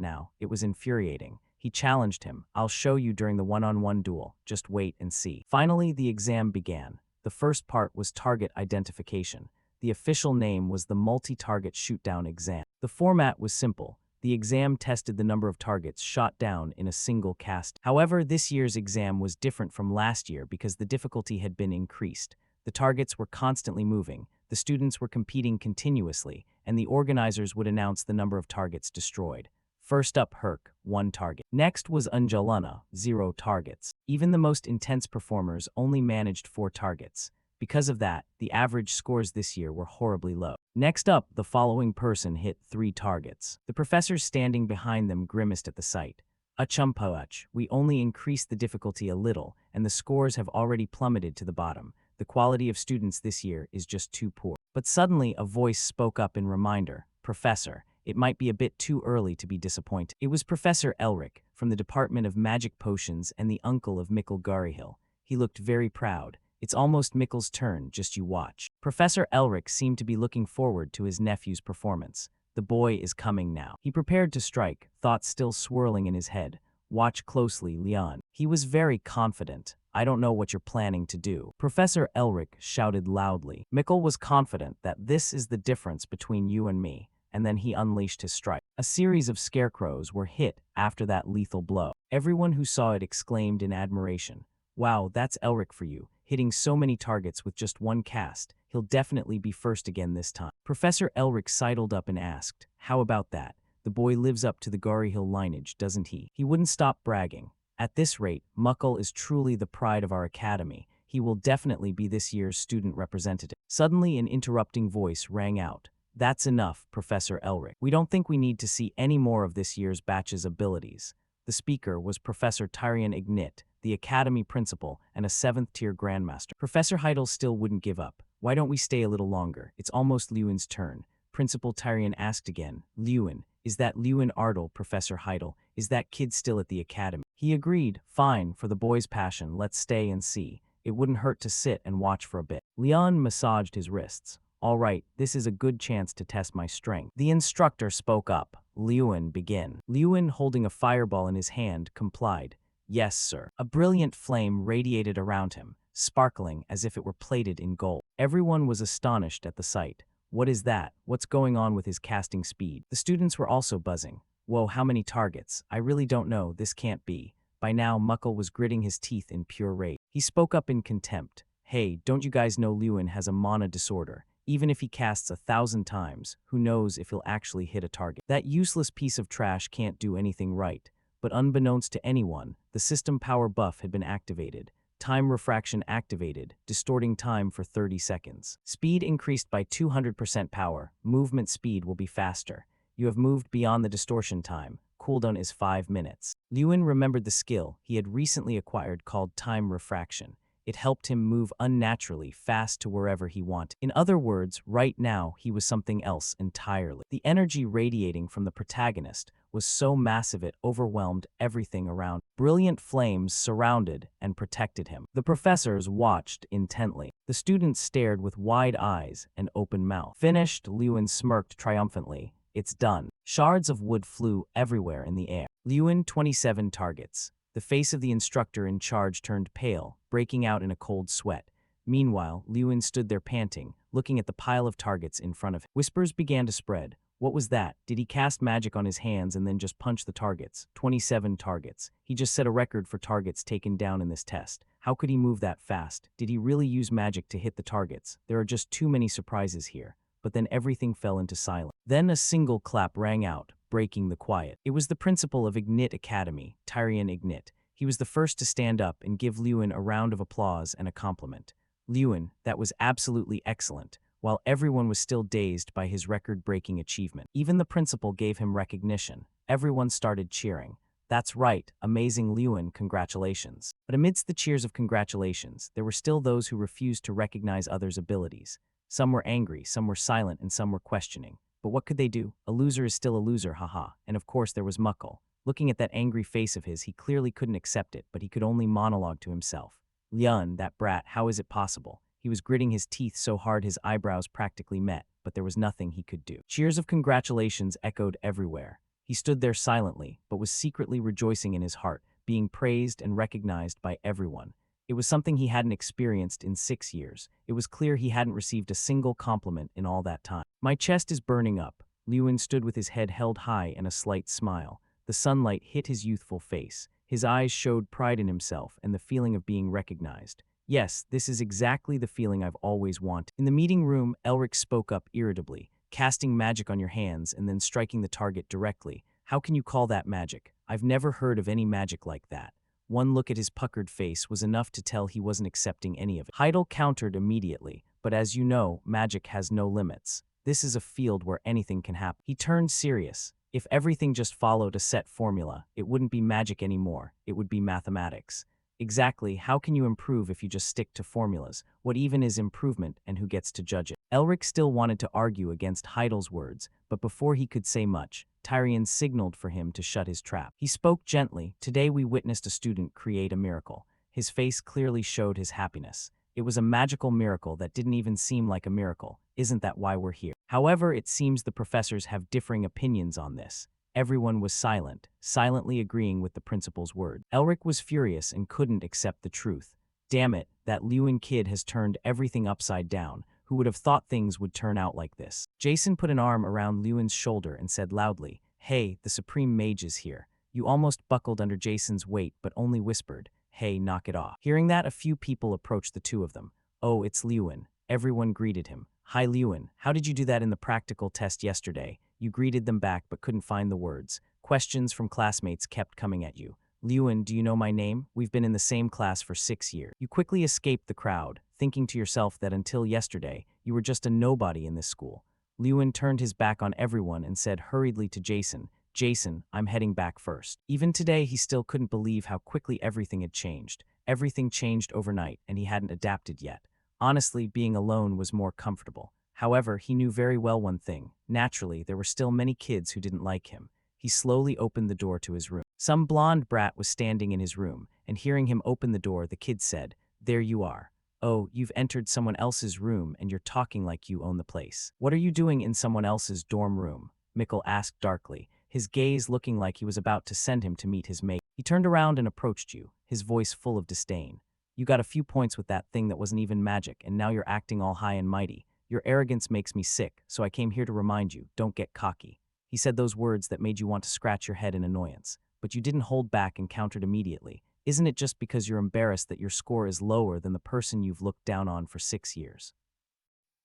now? It was infuriating. He challenged him. I'll show you during the one-on-one duel. Just wait and see. Finally, the exam began. The first part was target identification. The official name was the multi-target shoot-down exam. The format was simple. The exam tested the number of targets shot down in a single cast. However, this year's exam was different from last year because the difficulty had been increased. The targets were constantly moving. The students were competing continuously, and the organizers would announce the number of targets destroyed. First up, Herc, 1 target. Next was Angelina, 0 targets. Even the most intense performers only managed 4 targets. Because of that, the average scores this year were horribly low. Next up, the following person hit 3 targets. The professors standing behind them grimaced at the sight. Achumpoach, we only increased the difficulty a little, and the scores have already plummeted to the bottom. The quality of students this year is just too poor. But suddenly, a voice spoke up in reminder. Professor, it might be a bit too early to be disappointed. It was Professor Elric, from the Department of Magic Potions and the uncle of Mikkel Garihill. He looked very proud. It's almost Mikkel's turn, just you watch. Professor Elric seemed to be looking forward to his nephew's performance. The boy is coming now. He prepared to strike, thoughts still swirling in his head. Watch closely, Leon. He was very confident. I don't know what you're planning to do. Professor Elric shouted loudly. Mikkel was confident that this is the difference between you and me, and then he unleashed his strike. A series of scarecrows were hit after that lethal blow. Everyone who saw it exclaimed in admiration. Wow, that's Elric for you, hitting so many targets with just one cast. He'll definitely be first again this time. Professor Elric sidled up and asked, how about that? The boy lives up to the Gari Hill lineage, doesn't he? He wouldn't stop bragging. At this rate, Muckle is truly the pride of our academy. He will definitely be this year's student representative. Suddenly, an interrupting voice rang out. That's enough, Professor Elric. We don't think we need to see any more of this year's batch's abilities. The speaker was Professor Tyrion Ignit, the academy principal and a 7th-tier grandmaster. Professor Heidel still wouldn't give up. Why don't we stay a little longer? It's almost Lewin's turn. Principal Tyrion asked again. Lewin, is that Lewin Ardle, Professor Heidel? Is that kid still at the academy? He agreed. Fine, for the boy's passion, let's stay and see. It wouldn't hurt to sit and watch for a bit. Leon massaged his wrists. All right, this is a good chance to test my strength. The instructor spoke up. Lewin, begin. Lewin, holding a fireball in his hand, complied. Yes, sir. A brilliant flame radiated around him, sparkling as if it were plated in gold. Everyone was astonished at the sight. What is that? What's going on with his casting speed? The students were also buzzing. Whoa, how many targets? I really don't know, this can't be. By now, Muckle was gritting his teeth in pure rage. He spoke up in contempt. Hey, don't you guys know Lewin has a mana disorder? Even if he casts 1,000 times, who knows if he'll actually hit a target? That useless piece of trash can't do anything right. But unbeknownst to anyone, the system power buff had been activated. Time refraction activated, distorting time for 30 seconds. Speed increased by 200% power. Movement speed will be faster. You have moved beyond the distortion time. Cooldown is 5 minutes. Lewin remembered the skill he had recently acquired called time refraction. It helped him move unnaturally fast to wherever he wanted. In other words, right now, he was something else entirely. The energy radiating from the protagonist was so massive it overwhelmed everything around. Brilliant flames surrounded and protected him. The professors watched intently. The students stared with wide eyes and open mouth. Finished, Lewin smirked triumphantly. It's done. Shards of wood flew everywhere in the air. Lewin, 27 targets. The face of the instructor in charge turned pale, breaking out in a cold sweat. Meanwhile, Lewin stood there panting, looking at the pile of targets in front of him. Whispers began to spread. What was that? Did he cast magic on his hands and then just punch the targets? 27 targets. He just set a record for targets taken down in this test. How could he move that fast? Did he really use magic to hit the targets? There are just too many surprises here. But then everything fell into silence. Then a single clap rang out, breaking the quiet. It was the principal of Ignit Academy, Tyrion Ignit. He was the first to stand up and give Lewin a round of applause and a compliment. Lewin, that was absolutely excellent, while everyone was still dazed by his record-breaking achievement. Even the principal gave him recognition. Everyone started cheering. That's right, amazing Lewin, congratulations. But amidst the cheers of congratulations, there were still those who refused to recognize others' abilities. Some were angry, some were silent, and some were questioning. But what could they do? A loser is still a loser, haha. And of course there was Muckle. Looking at that angry face of his, he clearly couldn't accept it, but he could only monologue to himself. Leon, that brat, how is it possible? He was gritting his teeth so hard his eyebrows practically met, but there was nothing he could do. Cheers of congratulations echoed everywhere. He stood there silently, but was secretly rejoicing in his heart, being praised and recognized by everyone. It was something he hadn't experienced in 6 years. It was clear he hadn't received a single compliment in all that time. My chest is burning up. Lewin stood with his head held high and a slight smile. The sunlight hit his youthful face. His eyes showed pride in himself and the feeling of being recognized. Yes, this is exactly the feeling I've always wanted. In the meeting room, Elric spoke up irritably, casting magic on your hands and then striking the target directly. How can you call that magic? I've never heard of any magic like that. One look at his puckered face was enough to tell he wasn't accepting any of it. Heidel countered immediately, but as you know, magic has no limits. This is a field where anything can happen. He turned serious. If everything just followed a set formula, it wouldn't be magic anymore, it would be mathematics. Exactly, how can you improve if you just stick to formulas? What even is improvement and who gets to judge it? Elric still wanted to argue against Heidel's words, but before he could say much, Tyrion signaled for him to shut his trap. He spoke gently. Today we witnessed a student create a miracle. His face clearly showed his happiness. It was a magical miracle that didn't even seem like a miracle. Isn't that why we're here? However, it seems the professors have differing opinions on this. Everyone was silent, silently agreeing with the principal's word. Elric was furious and couldn't accept the truth. Damn it, that Lewin kid has turned everything upside down. Who would have thought things would turn out like this? Jason put an arm around Lewin's shoulder and said loudly, "Hey, the Supreme Mage is here." You almost buckled under Jason's weight but only whispered, "Hey, knock it off." Hearing that, a few people approached the two of them. "Oh, it's Lewin." Everyone greeted him. "Hi, Lewin. How did you do that in the practical test yesterday?" You greeted them back but couldn't find the words. Questions from classmates kept coming at you. "Lewin, do you know my name? We've been in the same class for 6 years." You quickly escaped the crowd, thinking to yourself that until yesterday, you were just a nobody in this school. Lewin turned his back on everyone and said hurriedly to Jason, "Jason, I'm heading back first." Even today, he still couldn't believe how quickly everything had changed. Everything changed overnight, and he hadn't adapted yet. Honestly, being alone was more comfortable. However, he knew very well one thing. Naturally, there were still many kids who didn't like him. He slowly opened the door to his room. Some blonde brat was standing in his room, and hearing him open the door, the kid said, "There you are. Oh, you've entered someone else's room and you're talking like you own the place. What are you doing in someone else's dorm room?" Mikkel asked darkly, his gaze looking like he was about to send him to meet his mate. He turned around and approached you, his voice full of disdain. "You got a few points with that thing that wasn't even magic, and now you're acting all high and mighty. Your arrogance makes me sick, so I came here to remind you, don't get cocky." He said those words that made you want to scratch your head in annoyance. But you didn't hold back and countered immediately. "Isn't it just because you're embarrassed that your score is lower than the person you've looked down on for 6 years?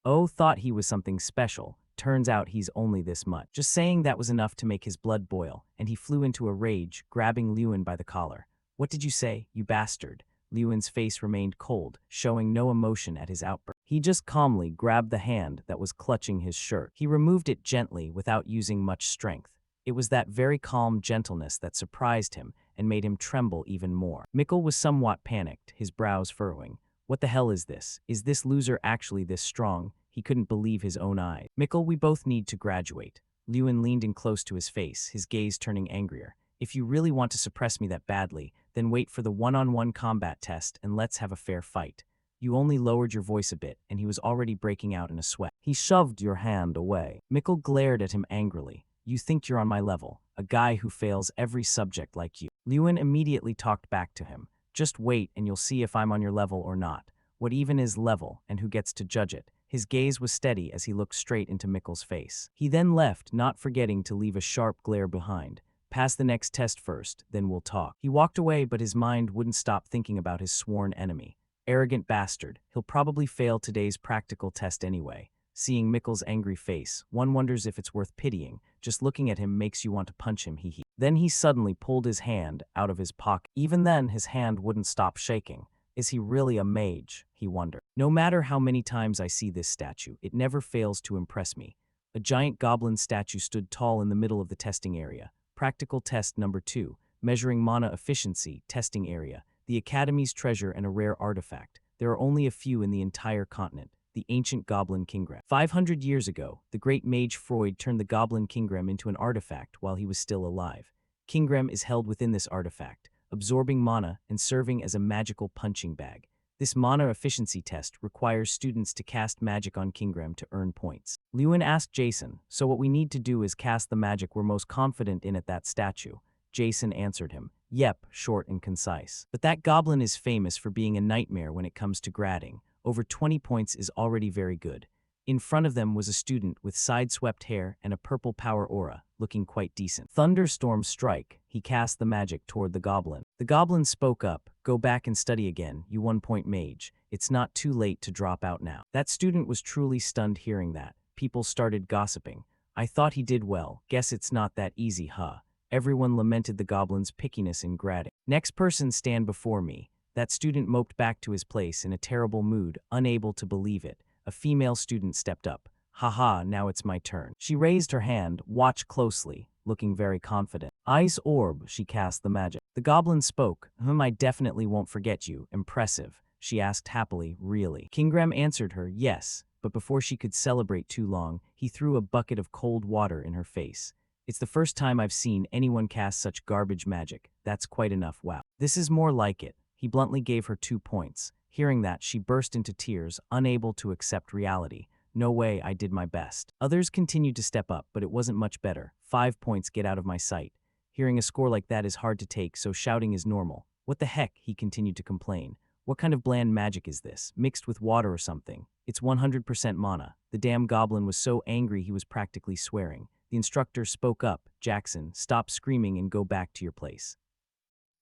Oh, thought he was something special. Turns out he's only this much." Just saying that was enough to make his blood boil, and he flew into a rage, grabbing Lewin by the collar. "What did you say, you bastard?" Lewin's face remained cold, showing no emotion at his outburst. He just calmly grabbed the hand that was clutching his shirt. He removed it gently without using much strength. It was that very calm gentleness that surprised him and made him tremble even more. Mikkel was somewhat panicked, his brows furrowing. What the hell is this? Is this loser actually this strong? He couldn't believe his own eyes. "Mikkel, we both need to graduate." Lewin leaned in close to his face, his gaze turning angrier. "If you really want to suppress me that badly, then wait for the one-on-one combat test and let's have a fair fight." You only lowered your voice a bit, and he was already breaking out in a sweat. He shoved your hand away. Mikkel glared at him angrily. "You think you're on my level, a guy who fails every subject like you." Lewin immediately talked back to him. "Just wait and you'll see if I'm on your level or not. What even is level, and who gets to judge it?" His gaze was steady as he looked straight into Mikkel's face. He then left, not forgetting to leave a sharp glare behind. "Pass the next test first, then we'll talk." He walked away, but his mind wouldn't stop thinking about his sworn enemy. Arrogant bastard, he'll probably fail today's practical test anyway. Seeing Mikkel's angry face, one wonders if it's worth pitying. Just looking at him makes you want to punch him, hee. Then he suddenly pulled his hand out of his pocket. Even then, his hand wouldn't stop shaking. Is he really a mage? He wondered. No matter how many times I see this statue, it never fails to impress me. A giant goblin statue stood tall in the middle of the testing area. Practical test number 2, measuring mana efficiency, testing area, the Academy's treasure and a rare artifact. There are only a few in the entire continent. The ancient goblin kingram. 500 years ago, the great mage Freud turned the goblin kingram into an artifact while he was still alive. Kingram is held within this artifact, absorbing mana and serving as a magical punching bag. This mana efficiency test requires students to cast magic on kingram to earn points. Lewin asked Jason, "So what we need to do is cast the magic we're most confident in at that statue?" Jason answered him, "Yep, short and concise. But that goblin is famous for being a nightmare when it comes to grading. Over 20 points is already very good." In front of them was a student with side-swept hair and a purple power aura, looking quite decent. "Thunderstorm strike." He cast the magic toward the goblin. The goblin spoke up, "Go back and study again, you 1-point mage. It's not too late to drop out now." That student was truly stunned hearing that. People started gossiping. "I thought he did well. Guess it's not that easy, huh?" Everyone lamented the goblin's pickiness in grading. "Next person stand before me." That student moped back to his place in a terrible mood, unable to believe it. A female student stepped up. "Haha, now it's my turn." She raised her hand, watched closely, looking very confident. "Ice orb," she cast the magic. The goblin spoke. "I definitely won't forget you. Impressive." She asked happily, "Really?" Kingram answered her, "Yes," but before she could celebrate too long, he threw a bucket of cold water in her face. "It's the first time I've seen anyone cast such garbage magic. That's quite enough, wow." "This is more like it." He bluntly gave her 2 points. Hearing that, she burst into tears, unable to accept reality. No way, I did my best. Others continued to step up, but it wasn't much better. 5 points, get out of my sight. Hearing a score like that is hard to take, so shouting is normal. What the heck, he continued to complain. What kind of bland magic is this? Mixed with water or something? It's 100% mana. The damn goblin was so angry he was practically swearing. The instructor spoke up. Jackson, stop screaming and go back to your place.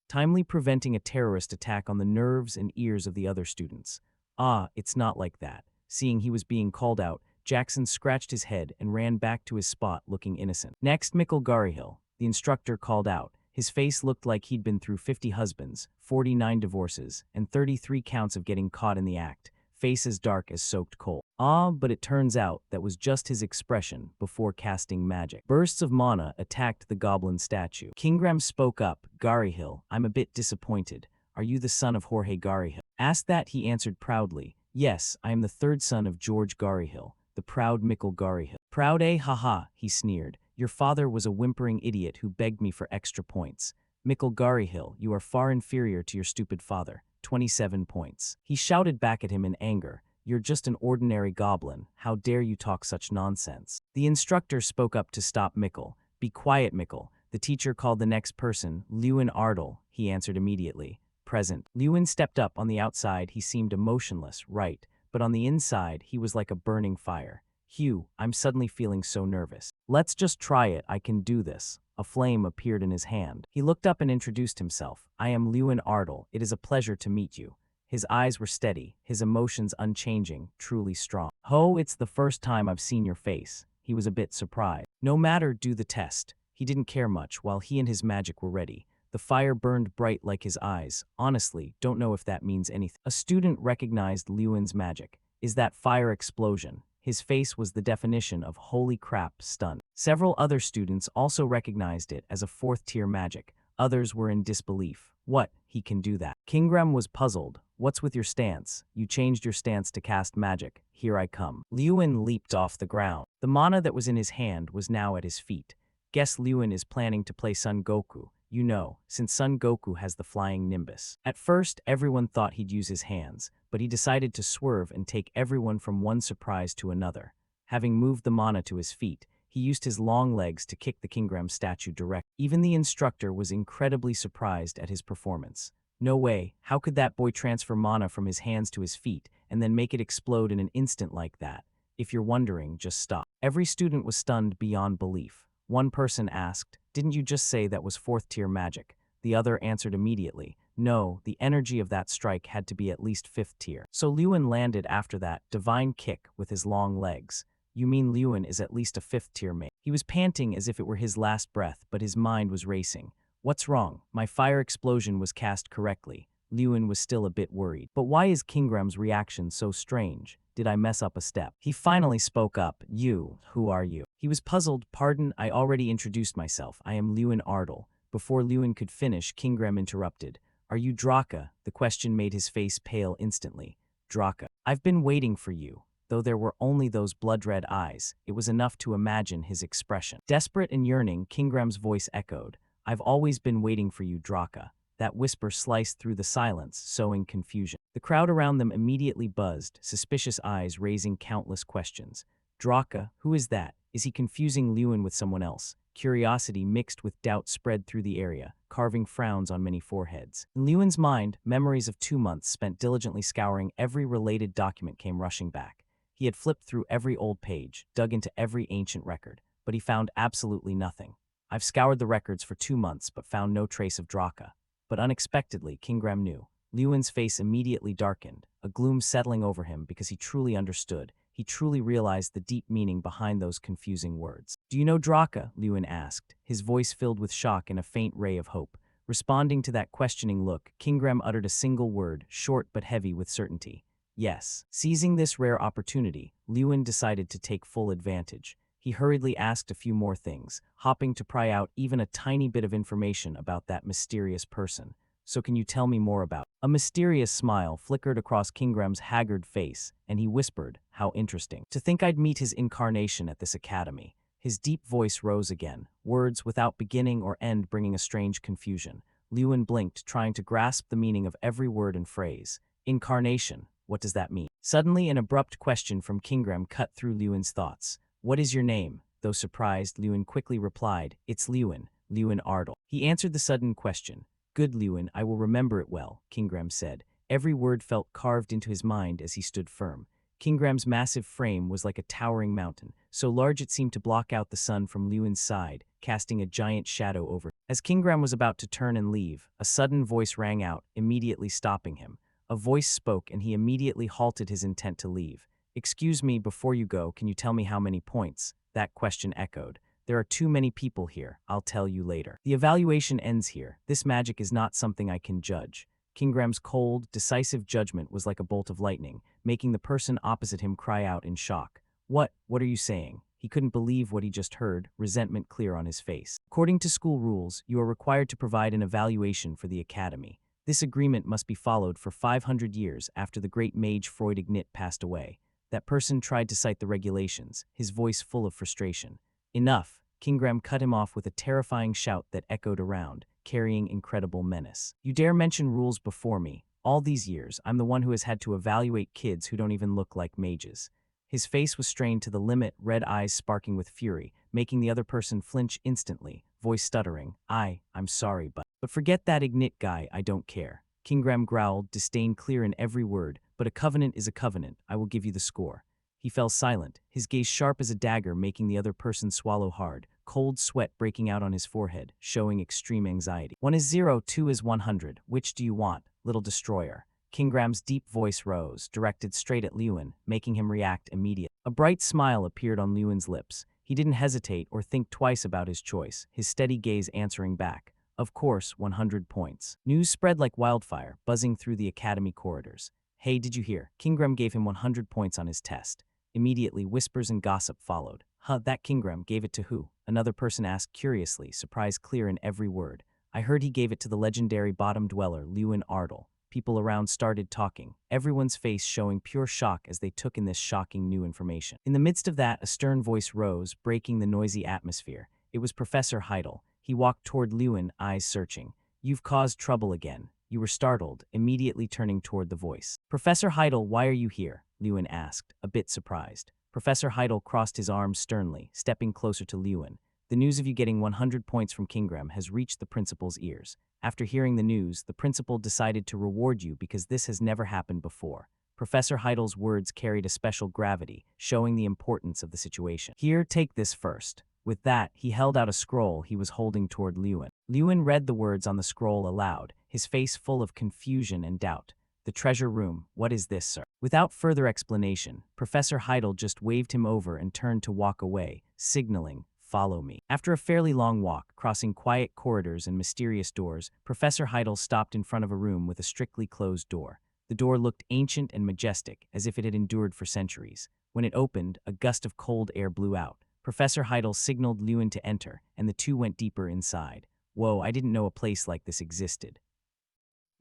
Timely preventing a terrorist attack on the nerves and ears of the other students. Ah, it's not like that. Seeing he was being called out, Jackson scratched his head and ran back to his spot looking innocent. Next, Mikkel Garihil, the instructor, called out. His face looked like he'd been through 50 husbands, 49 divorces, and 33 counts of getting caught in the act. Face as dark as soaked coal. Ah, but it turns out that was just his expression before casting magic. Bursts of mana attacked the goblin statue. Kingram spoke up. Garihil, I'm a bit disappointed. Are you the son of Jorge Garihil? Asked that, he answered proudly. Yes, I am the third son of George Garihil, the proud Mikkel Garihil. Proud, eh? Haha, he sneered. Your father was a whimpering idiot who begged me for extra points. Mikkel Garihil, you are far inferior to your stupid father. 27 points. He shouted back at him in anger. You're just an ordinary goblin. How dare you talk such nonsense? The instructor spoke up to stop Mikkel. Be quiet, Mikkel. The teacher called the next person. Lewin Ardle, he answered immediately. Present. Lewin stepped up. On the outside, he seemed emotionless, right, but on the inside, he was like a burning fire. Hugh, I'm suddenly feeling so nervous. Let's just try it. I can do this. A flame appeared in his hand. He looked up and introduced himself. I am Lewin Ardle. It is a pleasure to meet you. His eyes were steady, his emotions unchanging, truly strong. Ho, it's the first time I've seen your face. He was a bit surprised. No matter, do the test. He didn't care much while he and his magic were ready. The fire burned bright like his eyes. Honestly, don't know if that means anything. A student recognized Lewin's magic. Is that fire explosion? His face was the definition of holy crap, stunned. Several other students also recognized it as a fourth-tier magic. Others were in disbelief. What? He can do that. Kingram was puzzled. What's with your stance? You changed your stance to cast magic. Here I come. Lewin leaped off the ground. The mana that was in his hand was now at his feet. Guess Lewin is planning to play Son Goku. You know, since Son Goku has the flying nimbus. At first, everyone thought he'd use his hands, but he decided to swerve and take everyone from one surprise to another. Having moved the mana to his feet, he used his long legs to kick the Kingram statue direct. Even the instructor was incredibly surprised at his performance. No way, how could that boy transfer mana from his hands to his feet and then make it explode in an instant like that? If you're wondering, just stop. Every student was stunned beyond belief. One person asked, didn't you just say that was fourth-tier magic? The other answered immediately, no, the energy of that strike had to be at least fifth tier. So Lewin landed after that divine kick with his long legs. You mean Lewin is at least a fifth-tier mage? He was panting as if it were his last breath, but his mind was racing. What's wrong? My fire explosion was cast correctly. Lewin was still a bit worried. But why is Kingram's reaction so strange? Did I mess up a step? He finally spoke up. You, who are you? He was puzzled. Pardon, I already introduced myself. I am Lewin Ardle. Before Lewin could finish, Kingram interrupted. Are you Draka? The question made his face pale instantly. Draka. I've been waiting for you. Though there were only those blood-red eyes, it was enough to imagine his expression. Desperate and yearning, Kingram's voice echoed. I've always been waiting for you, Draka. That whisper sliced through the silence, sowing confusion. The crowd around them immediately buzzed, suspicious eyes raising countless questions. Draka, who is that? Is he confusing Lewin with someone else? Curiosity mixed with doubt spread through the area, carving frowns on many foreheads. In Lewin's mind, memories of 2 months spent diligently scouring every related document came rushing back. He had flipped through every old page, dug into every ancient record, but he found absolutely nothing. I've scoured the records for 2 months but found no trace of Draka. But unexpectedly, Kingram knew. Lewin's face immediately darkened, a gloom settling over him because he truly understood. He truly realized the deep meaning behind those confusing words. Do you know Draka? Lewin asked, his voice filled with shock and a faint ray of hope. Responding to that questioning look, Kingram uttered a single word, short but heavy with certainty. Yes. Seizing this rare opportunity, Lewin decided to take full advantage. He hurriedly asked a few more things, hoping to pry out even a tiny bit of information about that mysterious person. So can you tell me more about? A mysterious smile flickered across Kingram's haggard face, and he whispered, how interesting. To think I'd meet his incarnation at this academy. His deep voice rose again, words without beginning or end bringing a strange confusion. Lewin blinked, trying to grasp the meaning of every word and phrase. Incarnation. What does that mean? Suddenly, an abrupt question from Kingram cut through Lewin's thoughts. What is your name? Though surprised, Lewin quickly replied, It's Lewin, Lewin Ardle. He answered the sudden question. Good Lewin, I will remember it well, Kingram said. Every word felt carved into his mind as he stood firm. Kingram's massive frame was like a towering mountain, so large it seemed to block out the sun from Lewin's side, casting a giant shadow over. As Kingram was about to turn and leave, a sudden voice rang out, immediately stopping him. A voice spoke and he immediately halted his intent to leave. Excuse me, before you go, can you tell me how many points? That question echoed. There are too many people here, I'll tell you later. The evaluation ends here. This magic is not something I can judge. Kingram's cold, decisive judgment was like a bolt of lightning, making the person opposite him cry out in shock. What are you saying? He couldn't believe what he just heard, resentment clear on his face. According to school rules, you are required to provide an evaluation for the academy. This agreement must be followed for 500 years after the great mage Freudignit passed away. That person tried to cite the regulations, his voice full of frustration. Enough! Kingram cut him off with a terrifying shout that echoed around, carrying incredible menace. You dare mention rules before me. All these years, I'm the one who has had to evaluate kids who don't even look like mages. His face was strained to the limit, red eyes sparking with fury, making the other person flinch instantly, voice stuttering. I'm sorry, but forget that Ignit guy, I don't care. Kingram growled, disdain clear in every word, but a covenant is a covenant, I will give you the score. He fell silent, his gaze sharp as a dagger making the other person swallow hard, cold sweat breaking out on his forehead, showing extreme anxiety. 1 is 0, 2 is 100, which do you want, little destroyer? Kingram's deep voice rose, directed straight at Lewin, making him react immediately. A bright smile appeared on Lewin's lips. He didn't hesitate or think twice about his choice, his steady gaze answering back. Of course, 100 points. News spread like wildfire, buzzing through the academy corridors. Hey, did you hear? Kingram gave him 100 points on his test. Immediately, whispers and gossip followed. That Kingram gave it to who? Another person asked curiously, surprise clear in every word. I heard he gave it to the legendary bottom dweller, Lewin Ardle. People around started talking, everyone's face showing pure shock as they took in this shocking new information. In the midst of that, a stern voice rose, breaking the noisy atmosphere. It was Professor Heidel. He walked toward Lewin, eyes searching. You've caused trouble again. You were startled, immediately turning toward the voice. Professor Heidel, why are you here? Lewin asked, a bit surprised. Professor Heidel crossed his arms sternly, stepping closer to Lewin. The news of you getting 100 points from Kingram has reached the principal's ears. After hearing the news, the principal decided to reward you because this has never happened before. Professor Heidel's words carried a special gravity, showing the importance of the situation. Here, take this first. With that, he held out a scroll he was holding toward Lewin. Lewin read the words on the scroll aloud, his face full of confusion and doubt. The treasure room, what is this, sir? Without further explanation, Professor Heidel just waved him over and turned to walk away, signaling, follow me. After a fairly long walk, crossing quiet corridors and mysterious doors, Professor Heidel stopped in front of a room with a strictly closed door. The door looked ancient and majestic, as if it had endured for centuries. When it opened, a gust of cold air blew out. Professor Heidel signaled Lewin to enter, and the two went deeper inside. Whoa, I didn't know a place like this existed.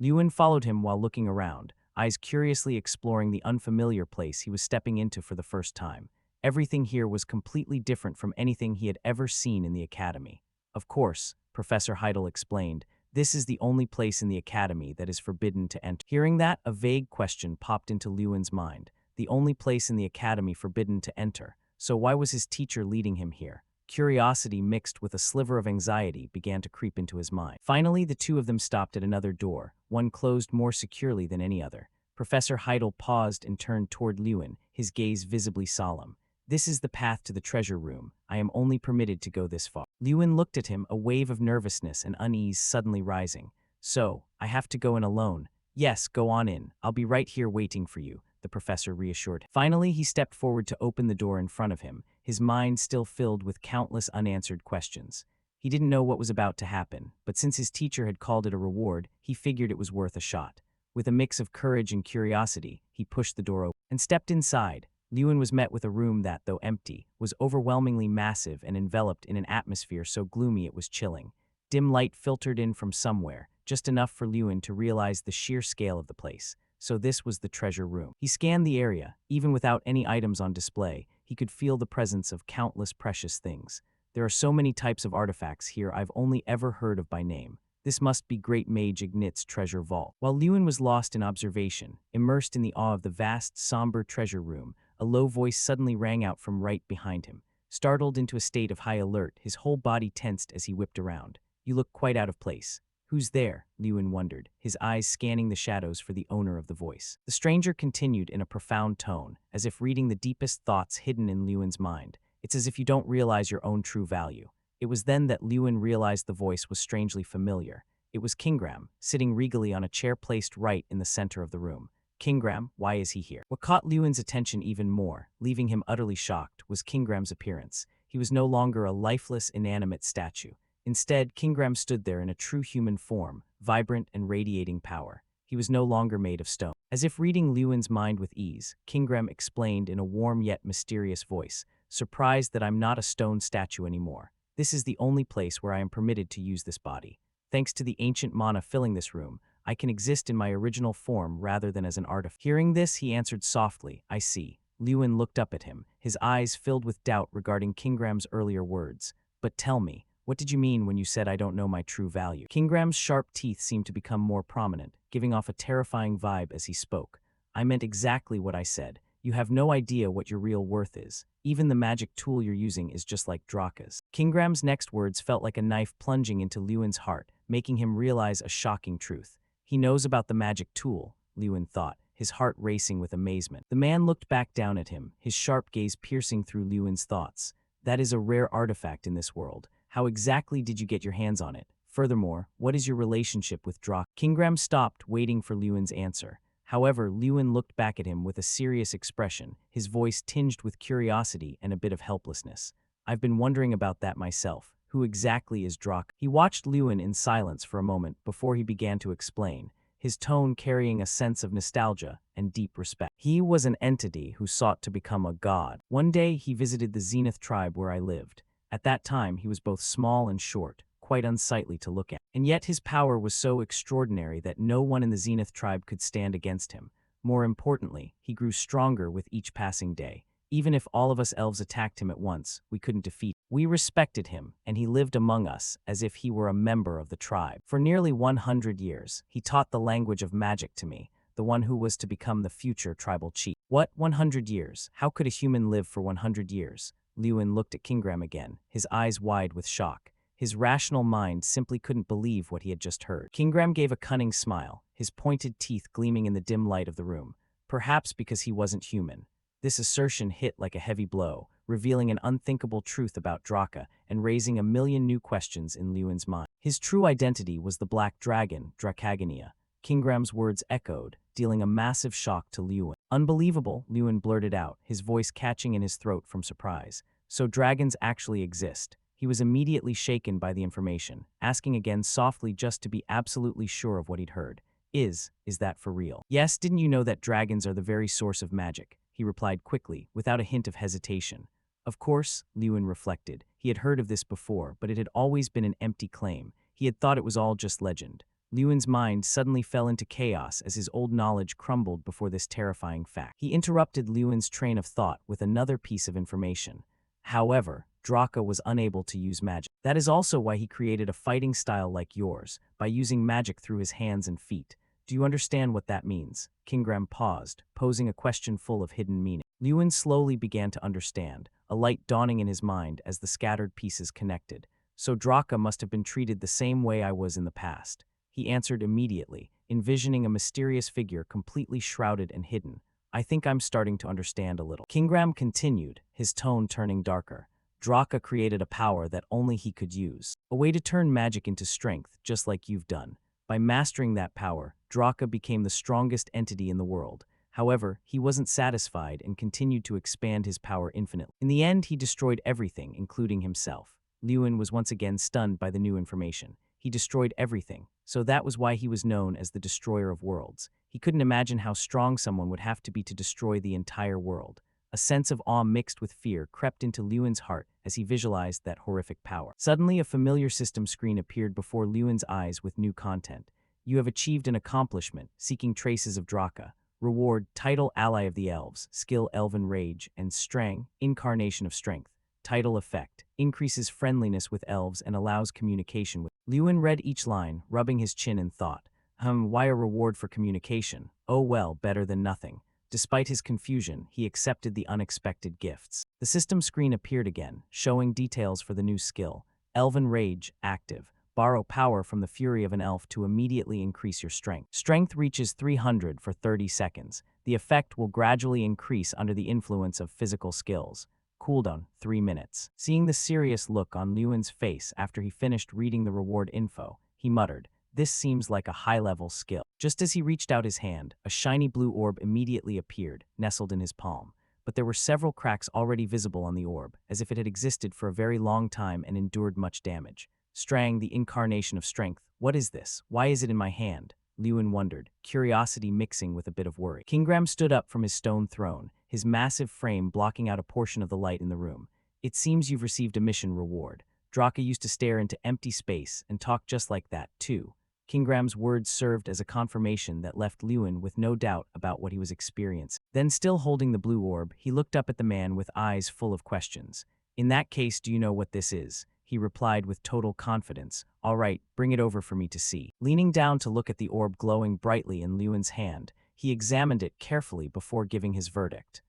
Lewin followed him while looking around, eyes curiously exploring the unfamiliar place he was stepping into for the first time. Everything here was completely different from anything he had ever seen in the academy. Of course, Professor Heidel explained, this is the only place in the academy that is forbidden to enter. Hearing that, a vague question popped into Lewin's mind. The only place in the academy forbidden to enter. So why was his teacher leading him here? Curiosity mixed with a sliver of anxiety began to creep into his mind. Finally, the two of them stopped at another door, one closed more securely than any other. Professor Heidel paused and turned toward Lewin, his gaze visibly solemn. This is the path to the treasure room. I am only permitted to go this far. Lewin looked at him, a wave of nervousness and unease suddenly rising. So, I have to go in alone. Yes, go on in. I'll be right here waiting for you, the professor reassured him. Finally, he stepped forward to open the door in front of him, his mind still filled with countless unanswered questions. He didn't know what was about to happen, but since his teacher had called it a reward, he figured it was worth a shot. With a mix of courage and curiosity, he pushed the door open and stepped inside. Lewin was met with a room that, though empty, was overwhelmingly massive and enveloped in an atmosphere so gloomy it was chilling. Dim light filtered in from somewhere, just enough for Lewin to realize the sheer scale of the place. So this was the treasure room. He scanned the area. Even without any items on display, he could feel the presence of countless precious things. There are so many types of artifacts here I've only ever heard of by name. This must be Great Mage Ignit's treasure vault. While Lewin was lost in observation, immersed in the awe of the vast, somber treasure room, a low voice suddenly rang out from right behind him. Startled into a state of high alert, his whole body tensed as he whipped around. "You look quite out of place." "Who's there?" Lewin wondered, his eyes scanning the shadows for the owner of the voice. The stranger continued in a profound tone, as if reading the deepest thoughts hidden in Lewin's mind. "It's as if you don't realize your own true value." It was then that Lewin realized the voice was strangely familiar. It was Kingram, sitting regally on a chair placed right in the center of the room. "Kingram, why is he here?" What caught Lewin's attention even more, leaving him utterly shocked, was Kingram's appearance. He was no longer a lifeless, inanimate statue. Instead, Kingram stood there in a true human form, vibrant and radiating power. He was no longer made of stone. As if reading Lewin's mind with ease, Kingram explained in a warm yet mysterious voice, "Surprised that I'm not a stone statue anymore. This is the only place where I am permitted to use this body. Thanks to the ancient mana filling this room, I can exist in my original form rather than as an artifact." Hearing this, he answered softly, "I see." Lewin looked up at him, his eyes filled with doubt regarding Kingram's earlier words. "But tell me, what did you mean when you said I don't know my true value?" Kingram's sharp teeth seemed to become more prominent, giving off a terrifying vibe as he spoke. "I meant exactly what I said. You have no idea what your real worth is. Even the magic tool you're using is just like Draka's." Kingram's next words felt like a knife plunging into Lewin's heart, making him realize a shocking truth. He knows about the magic tool, Lewin thought, his heart racing with amazement. The man looked back down at him, his sharp gaze piercing through Lewin's thoughts. "That is a rare artifact in this world. How exactly did you get your hands on it? Furthermore, what is your relationship with Draka?" Kingram stopped, waiting for Lewin's answer. However, Lewin looked back at him with a serious expression, his voice tinged with curiosity and a bit of helplessness. "I've been wondering about that myself. Who exactly is Draka?" He watched Lewin in silence for a moment before he began to explain, his tone carrying a sense of nostalgia and deep respect. "He was an entity who sought to become a god. One day he visited the Zenith tribe where I lived. At that time he was both small and short, quite unsightly to look at. And yet his power was so extraordinary that no one in the Zenith tribe could stand against him. More importantly, he grew stronger with each passing day. Even if all of us elves attacked him at once, we couldn't defeat him. We respected him, and he lived among us as if he were a member of the tribe. For nearly 100 years, he taught the language of magic to me, the one who was to become the future tribal chief." "What, 100 years? How could a human live for 100 years? Lewin looked at Kingram again, his eyes wide with shock. His rational mind simply couldn't believe what he had just heard. Kingram gave a cunning smile, his pointed teeth gleaming in the dim light of the room. Perhaps because he wasn't human. This assertion hit like a heavy blow, revealing an unthinkable truth about Draka and raising a million new questions in Lewin's mind. His true identity was the Black Dragon, Drakagania. Kingram's words echoed, dealing a massive shock to Lewin. "Unbelievable," Lewin blurted out, his voice catching in his throat from surprise. "So dragons actually exist." He was immediately shaken by the information, asking again softly just to be absolutely sure of what he'd heard. Is that for real?" "Yes, didn't you know that dragons are the very source of magic?" he replied quickly, without a hint of hesitation. Of course, Lewin reflected. He had heard of this before, but it had always been an empty claim. He had thought it was all just legend. Lewin's mind suddenly fell into chaos as his old knowledge crumbled before this terrifying fact. He interrupted Lewin's train of thought with another piece of information. However, Draka was unable to use magic. That is also why he created a fighting style like yours, by using magic through his hands and feet. Do you understand what that means? Kingram paused, posing a question full of hidden meaning. Lewin slowly began to understand, a light dawning in his mind as the scattered pieces connected. So Draka must have been treated the same way I was in the past. He answered immediately, envisioning a mysterious figure completely shrouded and hidden. I think I'm starting to understand a little. Kingram continued, his tone turning darker. Draka created a power that only he could use. A way to turn magic into strength, just like you've done. By mastering that power, Draka became the strongest entity in the world. However, he wasn't satisfied and continued to expand his power infinitely. In the end, he destroyed everything, including himself. Lewin was once again stunned by the new information. He destroyed everything, so that was why he was known as the Destroyer of Worlds. He couldn't imagine how strong someone would have to be to destroy the entire world. A sense of awe mixed with fear crept into Lewin's heart as he visualized that horrific power. Suddenly, a familiar system screen appeared before Lewin's eyes with new content. You have achieved an accomplishment, seeking traces of Draka. Reward, title Ally of the Elves, skill Elven Rage, and Strang, Incarnation of Strength. Title effect. Increases friendliness with elves and allows communication with. Lewin read each line, rubbing his chin and thought, why a reward for communication? Oh well, better than nothing. Despite his confusion, he accepted the unexpected gifts. The system screen appeared again, showing details for the new skill. Elven Rage, active. Borrow power from the fury of an elf to immediately increase your strength. Strength reaches 300 for 30 seconds. The effect will gradually increase under the influence of physical skills. Cooldown, 3 minutes. Seeing the serious look on Lewin's face after he finished reading the reward info, he muttered, "This seems like a high-level skill." Just as he reached out his hand, a shiny blue orb immediately appeared, nestled in his palm. But there were several cracks already visible on the orb, as if it had existed for a very long time and endured much damage. Strang, the incarnation of strength. What is this? Why is it in my hand? Lewin wondered, curiosity mixing with a bit of worry. Kingram stood up from his stone throne, his massive frame blocking out a portion of the light in the room. It seems you've received a mission reward. Draka used to stare into empty space and talk just like that, too. Kingram's words served as a confirmation that left Lewin with no doubt about what he was experiencing. Then, still holding the blue orb, he looked up at the man with eyes full of questions. "In that case, do you know what this is?" He replied with total confidence. "All right, bring it over for me to see." Leaning down to look at the orb glowing brightly in Lewin's hand, he examined it carefully before giving his verdict.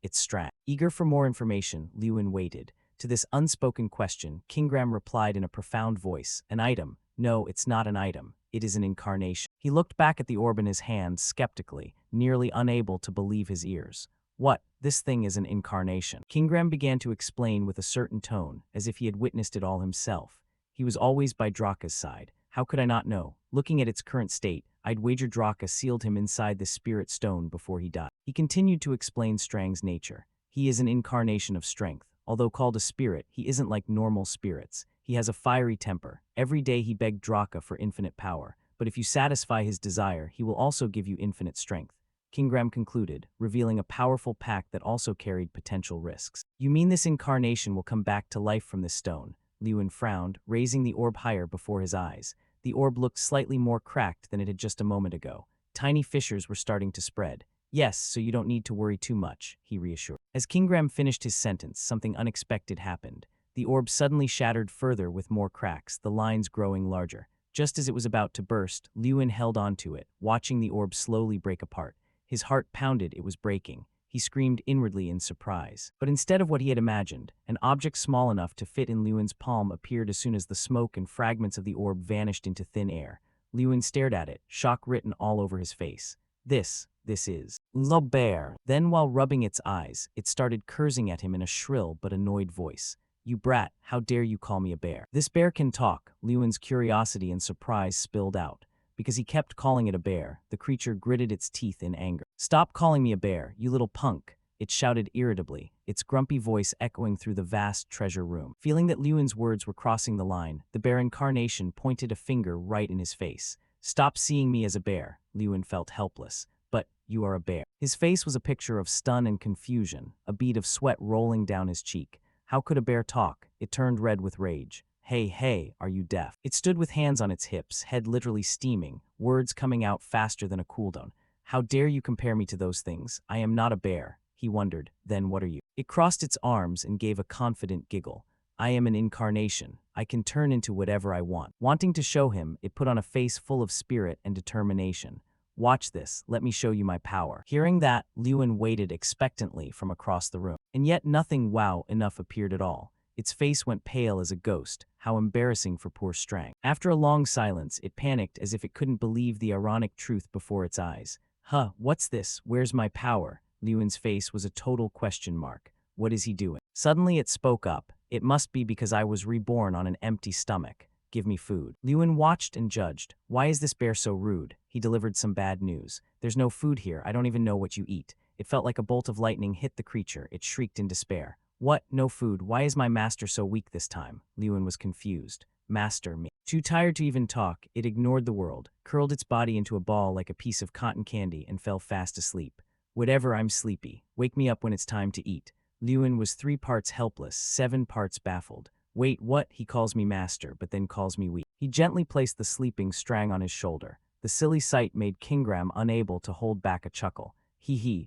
It's Strang." Eager for more information, Lewin waited. To this unspoken question, Kingram replied in a profound voice, "An item. No, it's not an item. It is an incarnation." He looked back at the orb in his hand skeptically, nearly unable to believe his ears. "What? This thing is an incarnation." Kingram began to explain with a certain tone, as if he had witnessed it all himself. "He was always by Draka's side. How could I not know? Looking at its current state, I'd wager Draka sealed him inside the spirit stone before he died." He continued to explain Strang's nature. "He is an incarnation of strength. Although called a spirit, he isn't like normal spirits. He has a fiery temper. Every day he begged Draka for infinite power, but if you satisfy his desire, he will also give you infinite strength." Kingram concluded, revealing a powerful pact that also carried potential risks. "You mean this incarnation will come back to life from this stone?" Lewin frowned, raising the orb higher before his eyes. The orb looked slightly more cracked than it had just a moment ago. Tiny fissures were starting to spread. "Yes, so you don't need to worry too much," he reassured. As Kingram finished his sentence, something unexpected happened. The orb suddenly shattered further with more cracks, the lines growing larger. Just as it was about to burst, Lewin held onto it, watching the orb slowly break apart. His heart pounded, it was breaking. He screamed inwardly in surprise. But instead of what he had imagined, an object small enough to fit in Lewin's palm appeared as soon as the smoke and fragments of the orb vanished into thin air. Lewin stared at it, shock written all over his face. This is the bear." Then, while rubbing its eyes, it started cursing at him in a shrill but annoyed voice. "You brat, how dare you call me a bear?" "This bear can talk," Lewin's curiosity and surprise spilled out. Because he kept calling it a bear, the creature gritted its teeth in anger. "Stop calling me a bear, you little punk," it shouted irritably, its grumpy voice echoing through the vast treasure room. Feeling that Lewin's words were crossing the line, the bear incarnation pointed a finger right in his face. "Stop seeing me as a bear." Lewin felt helpless. "But you are a bear." His face was a picture of stun and confusion, a bead of sweat rolling down his cheek. How could a bear talk? It turned red with rage. Hey, are you deaf?" It stood with hands on its hips, head literally steaming, words coming out faster than a cooldown. "How dare you compare me to those things? I am not a bear." He wondered, "Then what are you?" It crossed its arms and gave a confident giggle. "I am an incarnation. I can turn into whatever I want." Wanting to show him, it put on a face full of spirit and determination. "Watch this, let me show you my power." Hearing that, Lewin waited expectantly from across the room. And yet nothing wow enough appeared at all. Its face went pale as a ghost. How embarrassing for poor Strang. After a long silence, it panicked as if it couldn't believe the ironic truth before its eyes. What's this? Where's my power?" Lewin's face was a total question mark. What is he doing? Suddenly it spoke up. "It must be because I was reborn on an empty stomach. Give me food." Lewin watched and judged. Why is this bear so rude? He delivered some bad news. "There's no food here. I don't even know what you eat." It felt like a bolt of lightning hit the creature. It shrieked in despair. "What? No food? Why is my master so weak this time?" Lewin was confused. "Master, me." Too tired to even talk, it ignored the world, curled its body into a ball like a piece of cotton candy, and fell fast asleep. "Whatever, I'm sleepy. Wake me up when it's time to eat." Lewin was 3 parts helpless, 7 parts baffled. "Wait, what? He calls me master, but then calls me weak." He gently placed the sleeping Strang on his shoulder. The silly sight made Kingram unable to hold back a chuckle.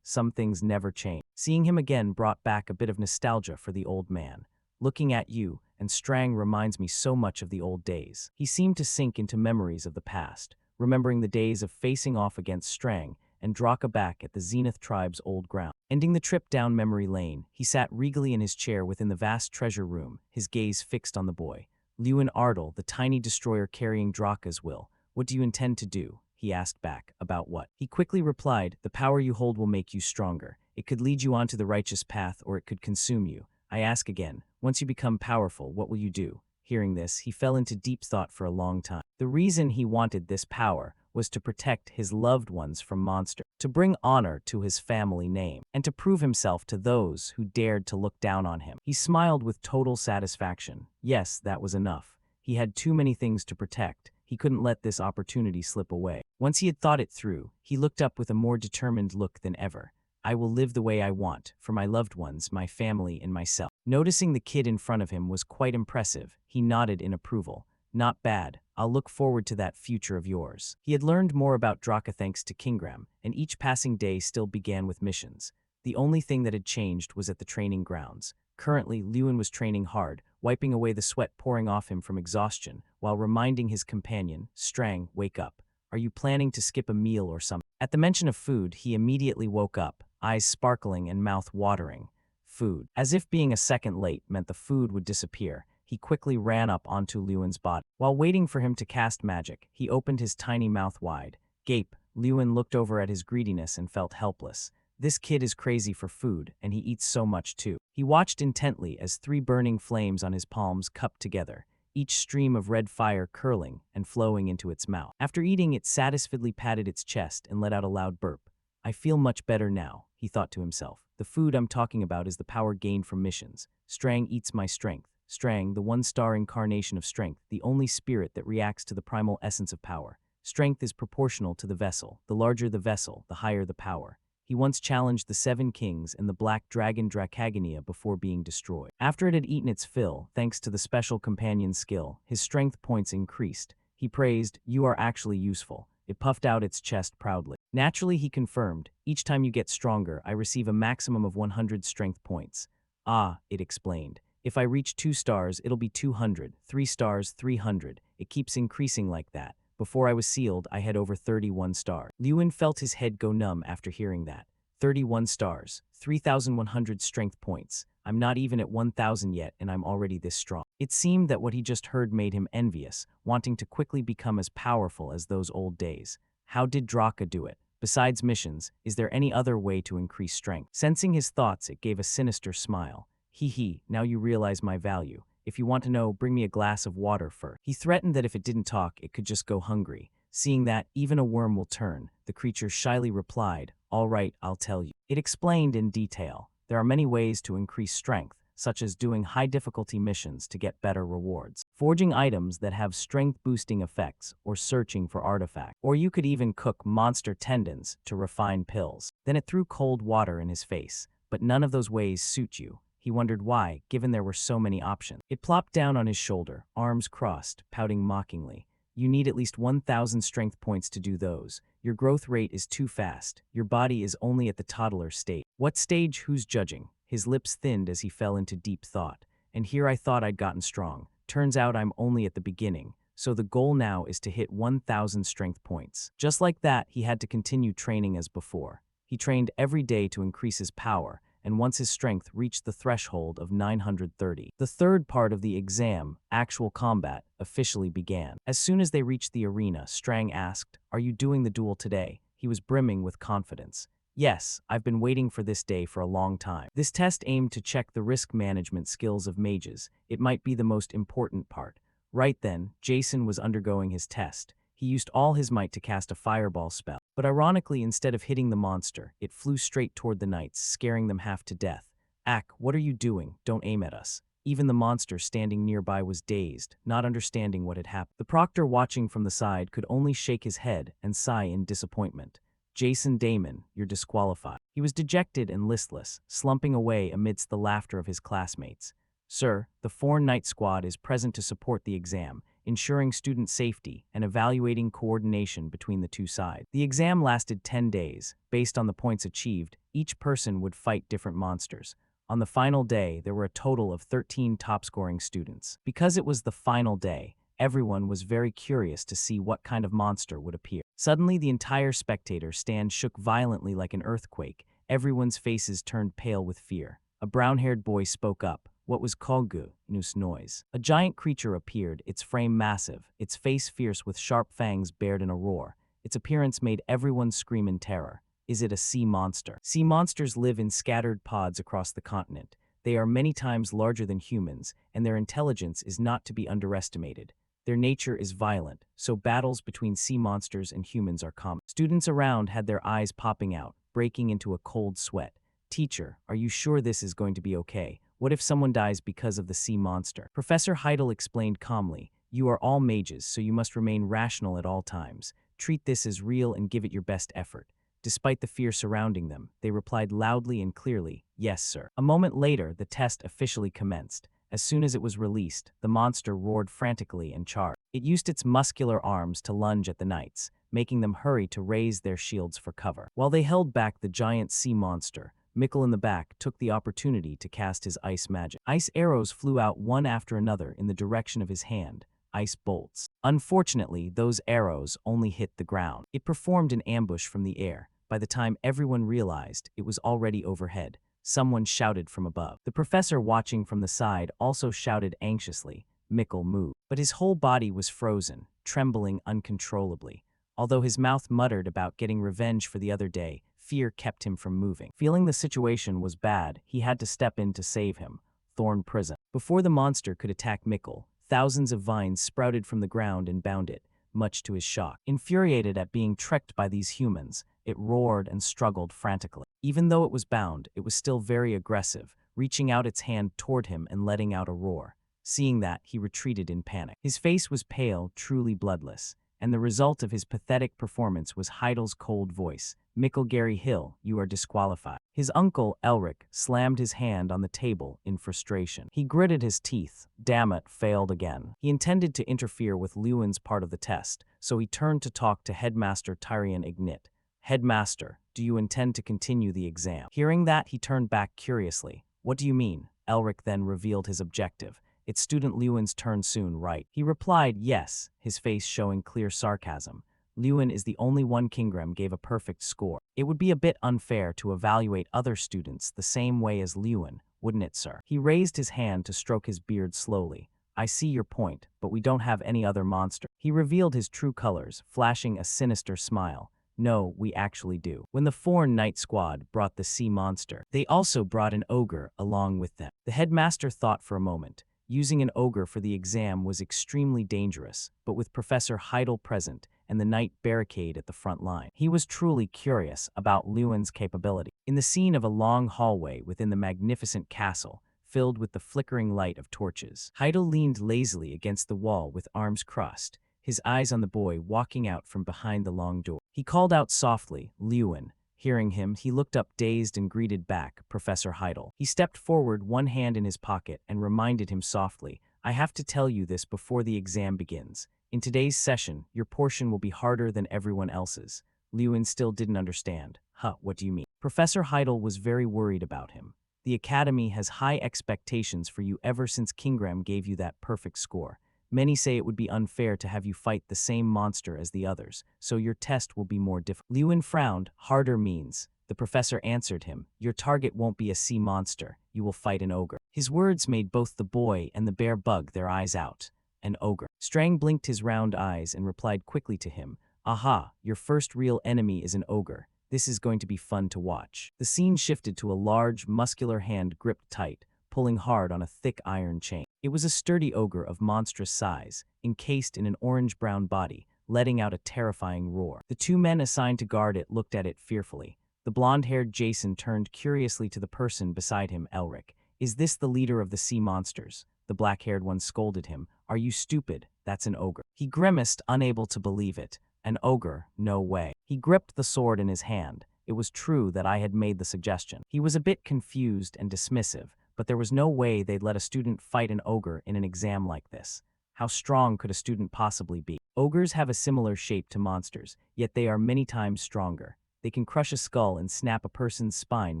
Some things never change." Seeing him again brought back a bit of nostalgia for the old man. Looking at you and Strang reminds me so much of the old days. He seemed to sink into memories of the past, remembering the days of facing off against Strang and Draka back at the Zenith tribe's old ground. Ending the trip down memory lane, he sat regally in his chair within the vast treasure room, his gaze fixed on the boy. Lewin Ardle, the tiny destroyer carrying Draka's will. What do you intend to do? He asked back. About what? He quickly replied, the power you hold will make you stronger. It could lead you onto the righteous path or it could consume you. I ask again, once you become powerful, what will you do? Hearing this, he fell into deep thought for a long time. The reason he wanted this power was to protect his loved ones from monsters, to bring honor to his family name, and to prove himself to those who dared to look down on him. He smiled with total satisfaction. Yes, that was enough. He had too many things to protect. He couldn't let this opportunity slip away. Once he had thought it through, he looked up with a more determined look than ever. I will live the way I want, for my loved ones, my family, and myself. Noticing the kid in front of him was quite impressive, he nodded in approval. Not bad. I'll look forward to that future of yours. He had learned more about Draka thanks to Kingram, and each passing day still began with missions. The only thing that had changed was at the training grounds. Currently, Lewin was training hard, wiping away the sweat pouring off him from exhaustion, while reminding his companion, Strang, wake up. Are you planning to skip a meal or something? At the mention of food, he immediately woke up, eyes sparkling and mouth watering. Food. As if being a second late meant the food would disappear, he quickly ran up onto Lewin's body. While waiting for him to cast magic, he opened his tiny mouth wide. Gape. Lewin looked over at his greediness and felt helpless. This kid is crazy for food, and he eats so much too. He watched intently as 3 burning flames on his palms cupped together, each stream of red fire curling and flowing into its mouth. After eating, it satisfiedly patted its chest and let out a loud burp. I feel much better now, he thought to himself. The food I'm talking about is the power gained from missions. Strang eats my strength. Strang, the 1-star incarnation of strength, the only spirit that reacts to the primal essence of power. Strength is proportional to the vessel. The larger the vessel, the higher the power. He once challenged the 7 kings and the black dragon Dracagania before being destroyed. After it had eaten its fill, thanks to the special companion's skill, his strength points increased. He praised, "You are actually useful." It puffed out its chest proudly. Naturally, he confirmed, "Each time you get stronger, I receive a maximum of 100 strength points." Ah, it explained. If I reach 2 stars, it'll be 200, 3 stars, 300. It keeps increasing like that. Before I was sealed, I had over 31 stars. Lewin felt his head go numb after hearing that. 31 stars, 3,100 strength points. I'm not even at 1,000 yet, and I'm already this strong. It seemed that what he just heard made him envious, wanting to quickly become as powerful as those old days. How did Draka do it? Besides missions, is there any other way to increase strength? Sensing his thoughts, it gave a sinister smile. Hee, now you realize my value. If you want to know, bring me a glass of water first. He threatened that if it didn't talk, it could just go hungry. Seeing that, even a worm will turn, the creature shyly replied, all right, I'll tell you. It explained in detail. There are many ways to increase strength, such as doing high-difficulty missions to get better rewards, forging items that have strength-boosting effects, or searching for artifacts. Or you could even cook monster tendons to refine pills. Then it threw cold water in his face. But none of those ways suit you. He wondered why, given there were so many options. It plopped down on his shoulder, arms crossed, pouting mockingly. You need at least 1,000 strength points to do those. Your growth rate is too fast. Your body is only at the toddler stage. What stage? Who's judging? His lips thinned as he fell into deep thought. And here I thought I'd gotten strong. Turns out I'm only at the beginning. So the goal now is to hit 1,000 strength points. Just like that, he had to continue training as before. He trained every day to increase his power, and once his strength reached the threshold of 930. The third part of the exam, actual combat, officially began. As soon as they reached the arena, Strang asked, "Are you doing the duel today?" He was brimming with confidence. "Yes, I've been waiting for this day for a long time." This test aimed to check the risk management skills of mages. It might be the most important part. Right then, Jason was undergoing his test. He used all his might to cast a fireball spell. But ironically, instead of hitting the monster, it flew straight toward the knights, scaring them half to death. "Ack, what are you doing? Don't aim at us." Even the monster standing nearby was dazed, not understanding what had happened. The proctor watching from the side could only shake his head and sigh in disappointment. "Jason Damon, you're disqualified." He was dejected and listless, slumping away amidst the laughter of his classmates. "Sir, the 4 Knight Squad is present to support the exam. ensuring student safety and evaluating coordination between the two sides. The exam lasted 10 days. Based on the points achieved, each person would fight different monsters. On the final day, there were a total of 13 top-scoring students. Because it was the final day, everyone was very curious to see what kind of monster would appear. Suddenly, the entire spectator stand shook violently like an earthquake. Everyone's faces turned pale with fear. A brown-haired boy spoke up. What was Kolgu? Noose noise. A giant creature appeared, its frame massive, its face fierce with sharp fangs bared in a roar. Its appearance made everyone scream in terror. Is it a sea monster? Sea monsters live in scattered pods across the continent. They are many times larger than humans, and their intelligence is not to be underestimated. Their nature is violent, so battles between sea monsters and humans are common. Students around had their eyes popping out, breaking into a cold sweat. Teacher, are you sure this is going to be okay? What if someone dies because of the sea monster? Professor Heidel explained calmly, you are all mages, so you must remain rational at all times. Treat this as real and give it your best effort. Despite the fear surrounding them, they replied loudly and clearly, yes, sir. A moment later, the test officially commenced. As soon as it was released, the monster roared frantically and charged. It used its muscular arms to lunge at the knights, making them hurry to raise their shields for cover. While they held back the giant sea monster, Mikkel in the back took the opportunity to cast his ice magic. Ice arrows flew out one after another in the direction of his hand, ice bolts. Unfortunately, those arrows only hit the ground. It performed an ambush from the air. By the time everyone realized, it was already overhead. Someone shouted from above. The professor watching from the side also shouted anxiously. Mikkel moved, but his whole body was frozen, trembling uncontrollably. Although his mouth muttered about getting revenge for the other day, fear kept him from moving. Feeling the situation was bad, he had to step in to save him. Thorn Prison. Before the monster could attack Mikkel, thousands of vines sprouted from the ground and bound it, much to his shock. Infuriated at being tricked by these humans, it roared and struggled frantically. Even though it was bound, it was still very aggressive, reaching out its hand toward him and letting out a roar. Seeing that, he retreated in panic. His face was pale, truly bloodless, and the result of his pathetic performance was Heidel's cold voice. Mikkel Gary Hill, you are disqualified. His uncle, Elric, slammed his hand on the table in frustration. He gritted his teeth. Damn it, failed again. He intended to interfere with Lewin's part of the test, so he turned to talk to Headmaster Tyrion Ignit. Headmaster, do you intend to continue the exam? Hearing that, he turned back curiously. What do you mean? Elric then revealed his objective. It's student Lewin's turn soon, right? He replied, yes, his face showing clear sarcasm. Lewin is the only one Kingram gave a perfect score. It would be a bit unfair to evaluate other students the same way as Lewin, wouldn't it, sir? He raised his hand to stroke his beard slowly. I see your point, but we don't have any other monster. He revealed his true colors, flashing a sinister smile. No, we actually do. When the foreign knight squad brought the sea monster, they also brought an ogre along with them. The headmaster thought for a moment. Using an ogre for the exam was extremely dangerous, but with Professor Heidel present and the knight barricade at the front line, he was truly curious about Lewin's capability. In the scene of a long hallway within the magnificent castle, filled with the flickering light of torches, Heidel leaned lazily against the wall with arms crossed, his eyes on the boy walking out from behind the long door. He called out softly, Lewin. Hearing him, he looked up dazed and greeted back, Professor Heidel. He stepped forward, one hand in his pocket, and reminded him softly, I have to tell you this before the exam begins. In today's session, your portion will be harder than everyone else's. Lewin still didn't understand. What do you mean? Professor Heidel was very worried about him. The Academy has high expectations for you ever since Kingram gave you that perfect score. Many say it would be unfair to have you fight the same monster as the others, so your test will be more difficult. Lewin frowned. Harder means. The professor answered him, your target won't be a sea monster, you will fight an ogre. His words made both the boy and the bear bug their eyes out. An ogre. Strang blinked his round eyes and replied quickly to him, aha, your first real enemy is an ogre. This is going to be fun to watch. The scene shifted to a large, muscular hand gripped tight, pulling hard on a thick iron chain. It was a sturdy ogre of monstrous size, encased in an orange-brown body, letting out a terrifying roar. The two men assigned to guard it looked at it fearfully. The blonde-haired Jason turned curiously to the person beside him, Elric. Is this the leader of the sea monsters? The black-haired one scolded him. Are you stupid? That's an ogre. He grimaced, unable to believe it. An ogre? No way. He gripped the sword in his hand. It was true that I had made the suggestion. He was a bit confused and dismissive, but there was no way they'd let a student fight an ogre in an exam like this. How strong could a student possibly be? Ogres have a similar shape to monsters, yet they are many times stronger. They can crush a skull and snap a person's spine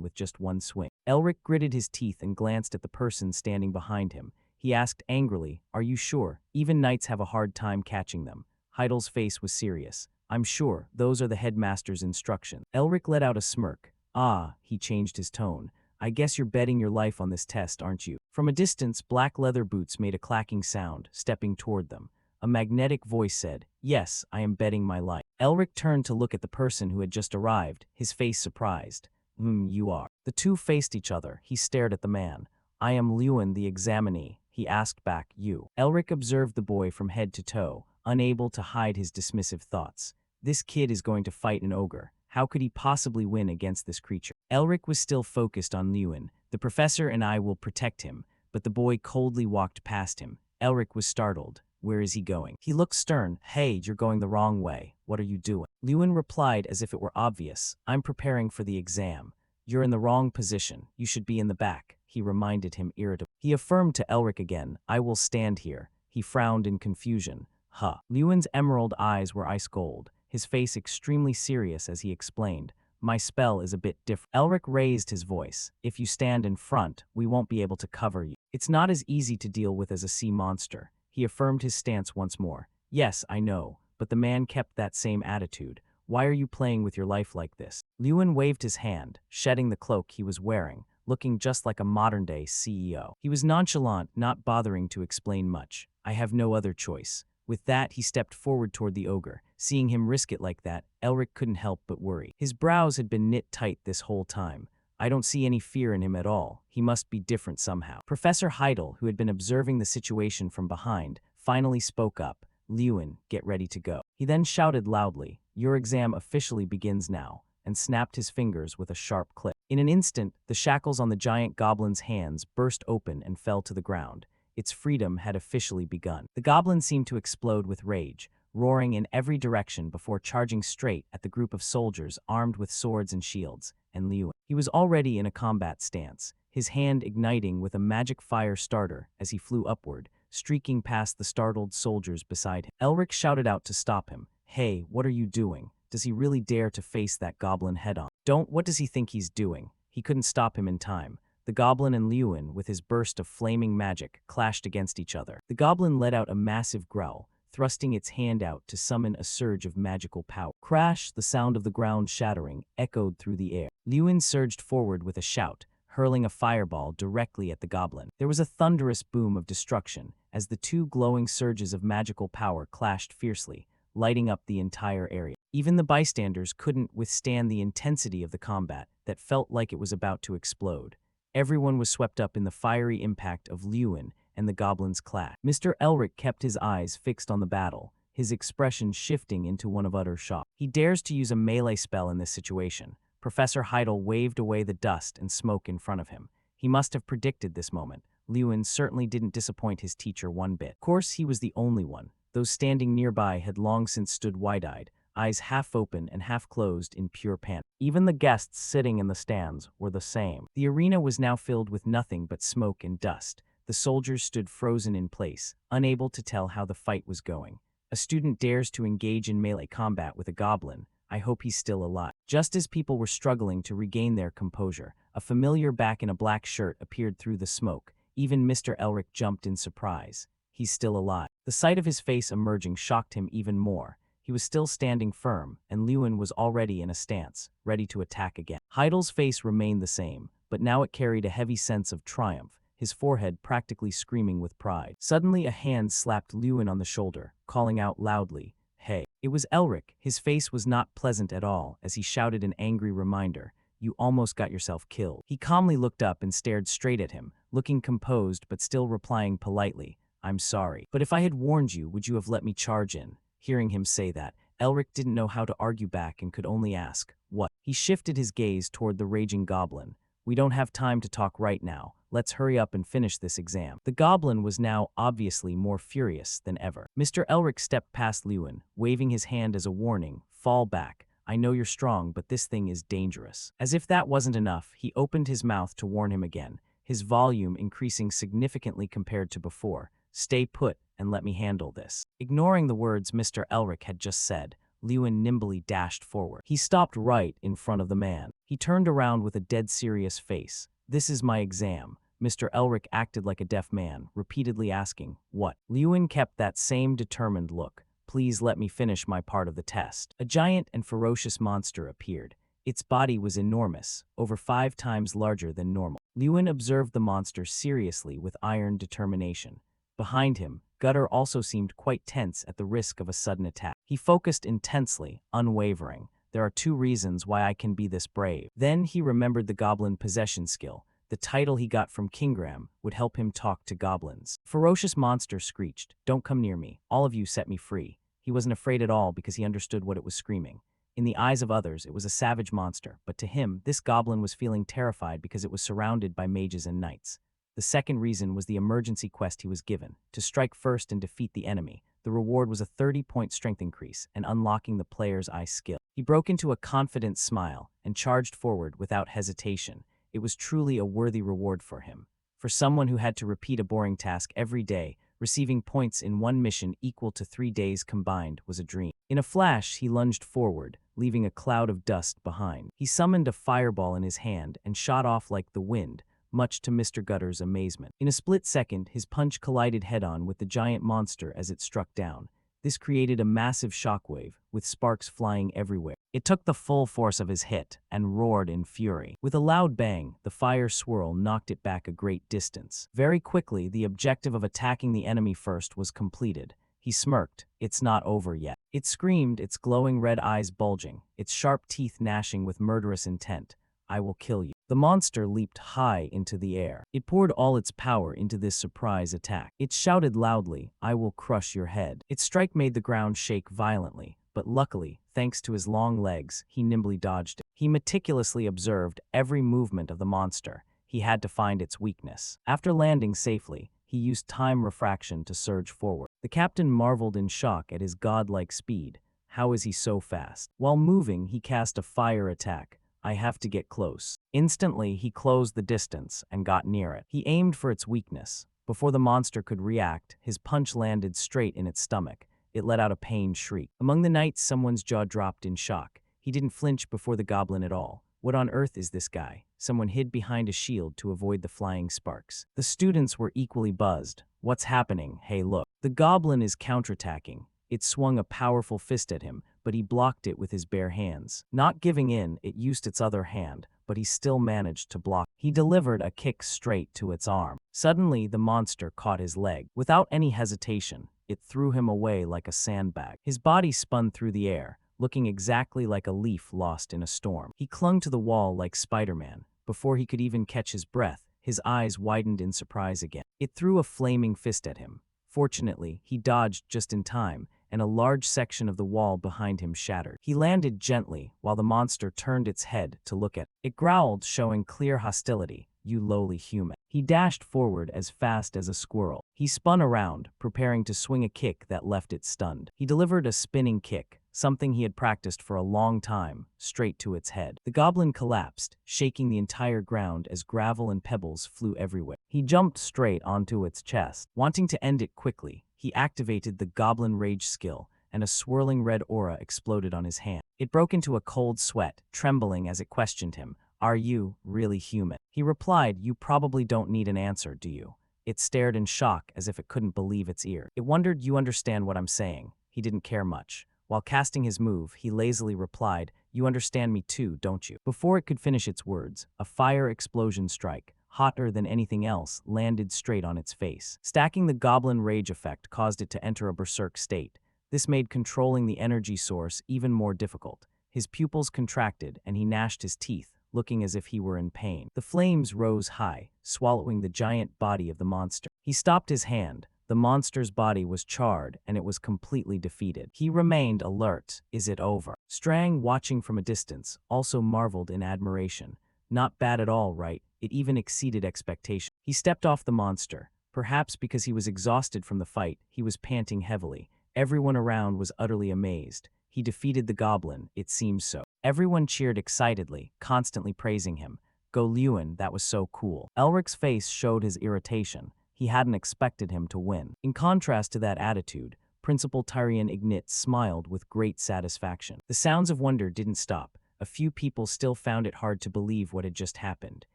with just one swing. Elric gritted his teeth and glanced at the person standing behind him. He asked angrily, "Are you sure? Even knights have a hard time catching them." Heidel's face was serious. "I'm sure, those are the headmaster's instructions." Elric let out a smirk. "Ah," he changed his tone. "I guess you're betting your life on this test, aren't you?" From a distance, black leather boots made a clacking sound, stepping toward them. A magnetic voice said, "Yes, I am betting my life." Elric turned to look at the person who had just arrived, his face surprised. You are." The two faced each other. He stared at the man. "I am Lewin the examinee." He asked back, "You." Elric observed the boy from head to toe, unable to hide his dismissive thoughts. This kid is going to fight an ogre. How could he possibly win against this creature? Elric was still focused on Lewin. "The professor and I will protect him," but the boy coldly walked past him. Elric was startled. Where is he going? He looked stern. "Hey, you're going the wrong way. What are you doing?" Lewin replied as if it were obvious. "I'm preparing for the exam." "You're in the wrong position. You should be in the back," he reminded him irritably. He affirmed to Elric again, "I will stand here." He frowned in confusion. Huh. Lewin's emerald eyes were ice gold, his face extremely serious as he explained, "My spell is a bit different." Elric raised his voice. "If you stand in front, we won't be able to cover you. It's not as easy to deal with as a sea monster." He affirmed his stance once more. "Yes, I know," but the man kept that same attitude. "Why are you playing with your life like this?" Lewin waved his hand, shedding the cloak he was wearing, looking just like a modern-day CEO. He was nonchalant, not bothering to explain much. "I have no other choice." With that, he stepped forward toward the ogre. Seeing him risk it like that, Elric couldn't help but worry. His brows had been knit tight this whole time. "I don't see any fear in him at all. He must be different somehow." Professor Heidel, who had been observing the situation from behind, finally spoke up. "Lewin, get ready to go." He then shouted loudly, "Your exam officially begins now," and snapped his fingers with a sharp click. In an instant, the shackles on the giant goblin's hands burst open and fell to the ground. Its freedom had officially begun. The goblin seemed to explode with rage, roaring in every direction before charging straight at the group of soldiers armed with swords and shields, and Lewin. He was already in a combat stance, his hand igniting with a magic fire starter as he flew upward, streaking past the startled soldiers beside him. Elric shouted out to stop him. "Hey, what are you doing? Does he really dare to face that goblin head-on?" "Don't, what does he think he's doing?" He couldn't stop him in time. The goblin and Lewin, with his burst of flaming magic, clashed against each other. The goblin let out a massive growl, thrusting its hand out to summon a surge of magical power. Crash, the sound of the ground shattering, echoed through the air. Lewin surged forward with a shout, hurling a fireball directly at the goblin. There was a thunderous boom of destruction as the two glowing surges of magical power clashed fiercely, lighting up the entire area. Even the bystanders couldn't withstand the intensity of the combat that felt like it was about to explode. Everyone was swept up in the fiery impact of Lewin and the goblin's clash. Mr. Elric kept his eyes fixed on the battle, his expression shifting into one of utter shock. He dares to use a melee spell in this situation. Professor Heidel waved away the dust and smoke in front of him. He must have predicted this moment. Lewin certainly didn't disappoint his teacher one bit. Of course, he was the only one. Those standing nearby had long since stood wide-eyed, eyes half open and half closed in pure panic. Even the guests sitting in the stands were the same. The arena was now filled with nothing but smoke and dust. The soldiers stood frozen in place, unable to tell how the fight was going. A student dares to engage in melee combat with a goblin. I hope he's still alive. Just as people were struggling to regain their composure, a familiar back in a black shirt appeared through the smoke. Even Mr. Elric jumped in surprise. He's still alive. The sight of his face emerging shocked him even more. He was still standing firm, and Lewin was already in a stance, ready to attack again. Heidel's face remained the same, but now it carried a heavy sense of triumph, his forehead practically screaming with pride. Suddenly a hand slapped Lewin on the shoulder, calling out loudly, "Hey." It was Elric. His face was not pleasant at all as he shouted an angry reminder, "You almost got yourself killed." He calmly looked up and stared straight at him, looking composed but still replying politely, "I'm sorry. But if I had warned you, would you have let me charge in?" Hearing him say that, Elric didn't know how to argue back and could only ask, "What?" He shifted his gaze toward the raging goblin. "We don't have time to talk right now. Let's hurry up and finish this exam." The goblin was now obviously more furious than ever. Mr. Elric stepped past Lewin, waving his hand as a warning, "Fall back. I know you're strong, but this thing is dangerous." As if that wasn't enough, he opened his mouth to warn him again, his volume increasing significantly compared to before. "Stay put," and let me handle this." Ignoring the words Mr. Elric had just said, Lewin nimbly dashed forward. He stopped right in front of the man. He turned around with a dead serious face. "This is my exam." Mr. Elric acted like a deaf man, repeatedly asking, "What?" Lewin kept that same determined look. "Please let me finish my part of the test." A giant and ferocious monster appeared. Its body was enormous, over 5 times larger than normal. Lewin observed the monster seriously with iron determination. Behind him, Gutter also seemed quite tense at the risk of a sudden attack. He focused intensely, unwavering. "There are 2 reasons why I can be this brave." Then he remembered the goblin possession skill. The title he got from Kingram would help him talk to goblins. Ferocious monster screeched, "Don't come near me. All of you set me free." He wasn't afraid at all because he understood what it was screaming. In the eyes of others, it was a savage monster, but to him, this goblin was feeling terrified because it was surrounded by mages and knights. The second reason was the emergency quest he was given, to strike first and defeat the enemy. The reward was a 30-point strength increase and unlocking the player's ice skill. He broke into a confident smile and charged forward without hesitation. It was truly a worthy reward for him. For someone who had to repeat a boring task every day, receiving points in one mission equal to 3 days combined was a dream. In a flash, he lunged forward, leaving a cloud of dust behind. He summoned a fireball in his hand and shot off like the wind, much to Mr. Gutter's amazement. In a split second, his punch collided head-on with the giant monster as it struck down. This created a massive shockwave, with sparks flying everywhere. It took the full force of his hit and roared in fury. With a loud bang, the fire swirl knocked it back a great distance. Very quickly, the objective of attacking the enemy first was completed. He smirked. "It's not over yet." It screamed, its glowing red eyes bulging, its sharp teeth gnashing with murderous intent. "I will kill you." The monster leaped high into the air. It poured all its power into this surprise attack. It shouted loudly, "I will crush your head." Its strike made the ground shake violently, but luckily, thanks to his long legs, he nimbly dodged it. He meticulously observed every movement of the monster. He had to find its weakness. After landing safely, he used time refraction to surge forward. The captain marveled in shock at his godlike speed. How is he so fast? While moving, he cast a fire attack. "I have to get close." Instantly, he closed the distance and got near it. He aimed for its weakness. Before the monster could react, his punch landed straight in its stomach. It let out a pained shriek. Among the knights, someone's jaw dropped in shock. He didn't flinch before the goblin at all. What on earth is this guy? Someone hid behind a shield to avoid the flying sparks. The students were equally buzzed. "What's happening? Hey, look." The goblin is counterattacking. It swung a powerful fist at him, but he blocked it with his bare hands. Not giving in, it used its other hand, but he still managed to block. He delivered a kick straight to its arm. Suddenly, the monster caught his leg. Without any hesitation, it threw him away like a sandbag. His body spun through the air, looking exactly like a leaf lost in a storm. He clung to the wall like Spider-Man. Before he could even catch his breath, his eyes widened in surprise again. It threw a flaming fist at him. Fortunately, he dodged just in time, and a large section of the wall behind him shattered. He landed gently while the monster turned its head to look at him. It growled, showing clear hostility. "You lowly human." He dashed forward as fast as a squirrel. He spun around, preparing to swing a kick that left it stunned. He delivered a spinning kick, something he had practiced for a long time, straight to its head. The goblin collapsed, shaking the entire ground as gravel and pebbles flew everywhere. He jumped straight onto its chest. Wanting to end it quickly, he activated the Goblin Rage skill, and a swirling red aura exploded on his hand. It broke into a cold sweat, trembling as it questioned him. "Are you really human?" He replied, "You probably don't need an answer, do you?" It stared in shock as if it couldn't believe its ear. It wondered, "You understand what I'm saying?" He didn't care much. While casting his move, he lazily replied, "You understand me too, don't you?" Before it could finish its words, a fire explosion strike, hotter than anything else, landed straight on its face. Stacking the goblin rage effect caused it to enter a berserk state. This made controlling the energy source even more difficult. His pupils contracted and he gnashed his teeth, looking as if he were in pain. The flames rose high, swallowing the giant body of the monster. He stopped his hand. The monster's body was charred and it was completely defeated. He remained alert. "Is it over?" Strang, watching from a distance, also marveled in admiration. "Not bad at all, right? It even exceeded expectation." He stepped off the monster. Perhaps because he was exhausted from the fight, he was panting heavily. Everyone around was utterly amazed. He defeated the goblin, it seems so. Everyone cheered excitedly, constantly praising him. "Go Lewin, that was so cool." Elric's face showed his irritation. He hadn't expected him to win. In contrast to that attitude, Principal Tyrion Ignit smiled with great satisfaction. The sounds of wonder didn't stop. A few people still found it hard to believe what had just happened.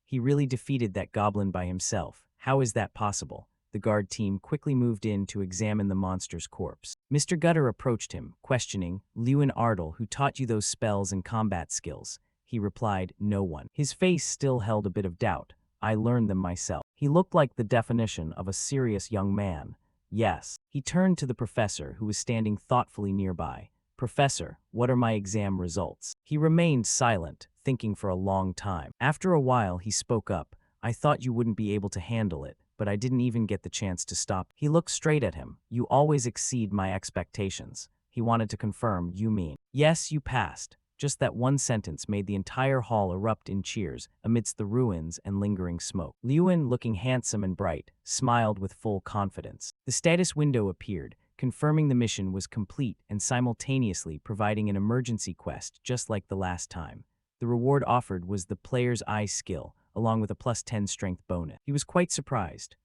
He really defeated that goblin by himself. How is that possible? The guard team quickly moved in to examine the monster's corpse. Mr. Gutter approached him, questioning, "Lewin Ardle, who taught you those spells and combat skills?" He replied, "No one." His face still held a bit of doubt. "I learned them myself." He looked like the definition of a serious young man. "Yes." He turned to the professor, who was standing thoughtfully nearby. "Professor, what are my exam results?" He remained silent, thinking for a long time. After a while, he spoke up. "I thought you wouldn't be able to handle it, but I didn't even get the chance to stop." He looked straight at him. "You always exceed my expectations." He wanted to confirm, "You mean?" "Yes, you passed." Just that one sentence made the entire hall erupt in cheers amidst the ruins and lingering smoke. Lewin, looking handsome and bright, smiled with full confidence. The status window appeared, confirming the mission was complete and simultaneously providing an emergency quest just like the last time. The reward offered was the player's eye skill, along with a +10 strength bonus. He was quite surprised.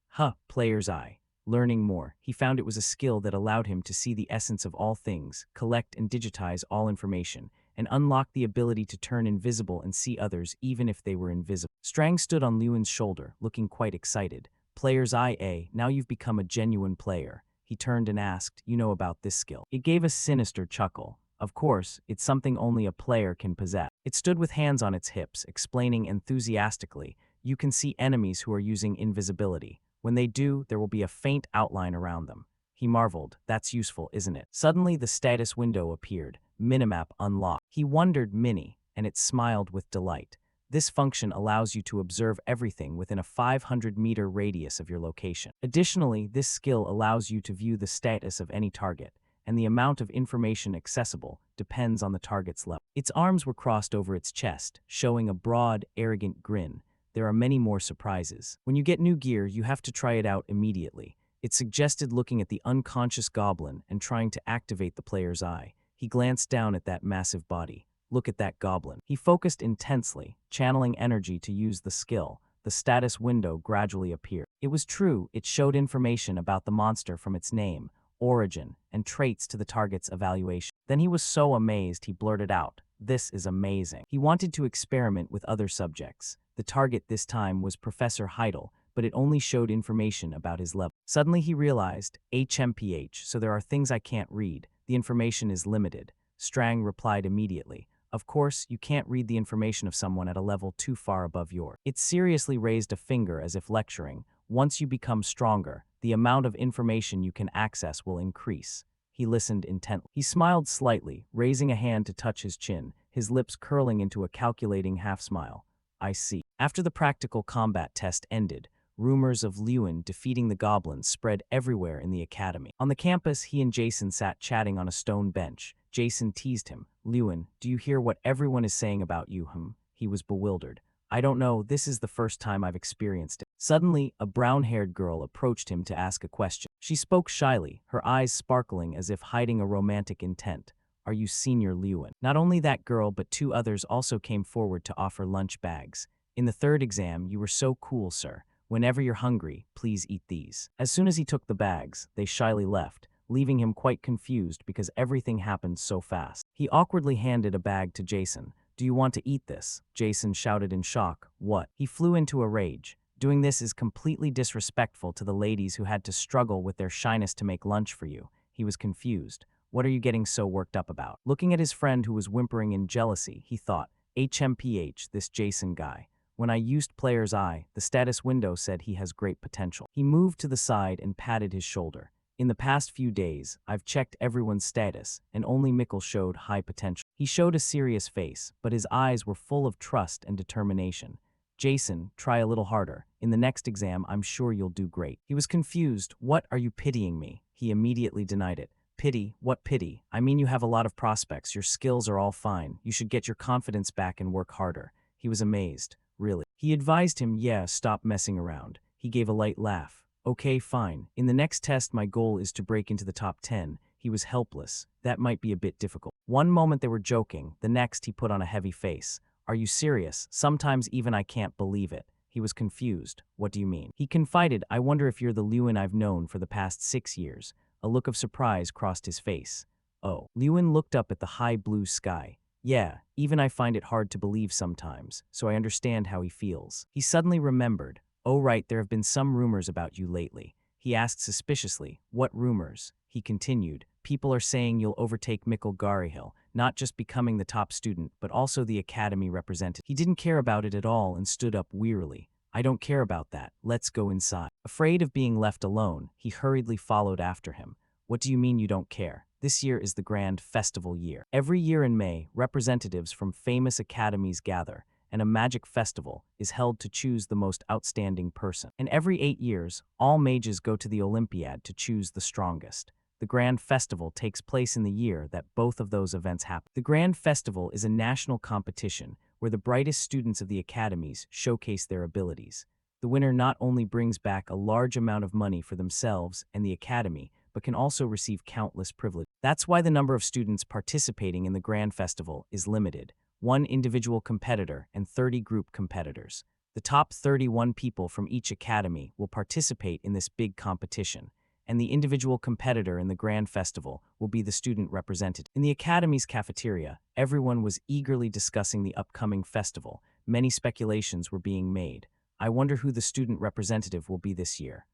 Player's eye. Learning more, he found it was a skill that allowed him to see the essence of all things, collect and digitize all information, and unlock the ability to turn invisible and see others even if they were invisible. Strang stood on Lewin's shoulder, looking quite excited. "Player's eye, eh? Now you've become a genuine player." He turned and asked, "You know about this skill?" It gave a sinister chuckle. "Of course, it's something only a player can possess." It stood with hands on its hips, explaining enthusiastically, "You can see enemies who are using invisibility. When they do, there will be a faint outline around them." He marveled, "That's useful, isn't it?" Suddenly, the status window appeared. Minimap unlocked. He wondered Mini, and it smiled with delight. This function allows you to observe everything within a 500-meter radius of your location. Additionally, this skill allows you to view the status of any target, and the amount of information accessible depends on the target's level. Its arms were crossed over its chest, showing a broad, arrogant grin. There are many more surprises. When you get new gear, you have to try it out immediately. It suggested looking at the unconscious goblin and trying to activate the player's eye. He glanced down at that massive body. "Look at that goblin." He focused intensely, channeling energy to use the skill. The status window gradually appeared. It was true, it showed information about the monster from its name, origin, and traits to the target's evaluation. Then he was so amazed he blurted out, "This is amazing." He wanted to experiment with other subjects. The target this time was Professor Heidel, but it only showed information about his level. Suddenly he realized, HMPH, so there are things I can't read. The information is limited. Strang replied immediately, "Of course, you can't read the information of someone at a level too far above yours." It seriously raised a finger as if lecturing, "Once you become stronger, the amount of information you can access will increase." He listened intently. He smiled slightly, raising a hand to touch his chin, his lips curling into a calculating half-smile. "I see." After the practical combat test ended, rumors of Lewin defeating the goblins spread everywhere in the academy. On the campus, he and Jason sat chatting on a stone bench. Jason teased him, "Lewin, do you hear what everyone is saying about you?" He was bewildered. "I don't know, this is the first time I've experienced it." Suddenly, a brown-haired girl approached him to ask a question. She spoke shyly, her eyes sparkling as if hiding a romantic intent. "Are you Senior Lewin?" Not only that girl, but two others also came forward to offer lunch bags. "In the third exam, you were so cool, sir. Whenever you're hungry, please eat these." As soon as he took the bags, they shyly left, leaving him quite confused because everything happened so fast. He awkwardly handed a bag to Jason. "Do you want to eat this?" Jason shouted in shock. "What?" He flew into a rage. "Doing this is completely disrespectful to the ladies who had to struggle with their shyness to make lunch for you." He was confused. "What are you getting so worked up about?" Looking at his friend who was whimpering in jealousy, he thought, HMPH, this Jason guy. When I used Player's Eye, the status window said he has great potential. He moved to the side and patted his shoulder. "In the past few days, I've checked everyone's status, and only Mikkel showed high potential." He showed a serious face, but his eyes were full of trust and determination. "Jason, try a little harder. In the next exam, I'm sure you'll do great." He was confused. "What, are you pitying me?" He immediately denied it. "Pity? What pity? I mean, you have a lot of prospects, your skills are all fine, you should get your confidence back and work harder." He was amazed. "Really?" He advised him, "Yeah, stop messing around." He gave a light laugh. "Okay, fine. In the next test, my goal is to break into the top 10. He was helpless. That might be a bit difficult. One moment they were joking, the next he put on a heavy face. "Are you serious? Sometimes even I can't believe it." He was confused. What do you mean? He confided, I wonder if you're the Lewin I've known for the past 6 years. A look of surprise crossed his face. Oh. Lewin looked up at the high blue sky. Yeah, even I find it hard to believe sometimes, so I understand how he feels. He suddenly remembered. Oh right, there have been some rumors about you lately. He asked suspiciously, what rumors? He continued, people are saying you'll overtake Mikkel Garihill, not just becoming the top student, but also the academy representative. He didn't care about it at all and stood up wearily. I don't care about that. Let's go inside. Afraid of being left alone, he hurriedly followed after him. What do you mean you don't care? This year is the grand festival year. Every year in May, representatives from famous academies gather, and a magic festival is held to choose the most outstanding person. And every 8 years, all mages go to the Olympiad to choose the strongest. The Grand Festival takes place in the year that both of those events happen. The Grand Festival is a national competition where the brightest students of the academies showcase their abilities. The winner not only brings back a large amount of money for themselves and the academy, but can also receive countless privileges. That's why the number of students participating in the Grand Festival is limited. 1 individual competitor and 30 group competitors. The top 31 people from each academy will participate in this big competition, and the individual competitor in the Grand Festival will be the student representative. In the academy's cafeteria, everyone was eagerly discussing the upcoming festival. Many speculations were being made. I wonder who the student representative will be this year.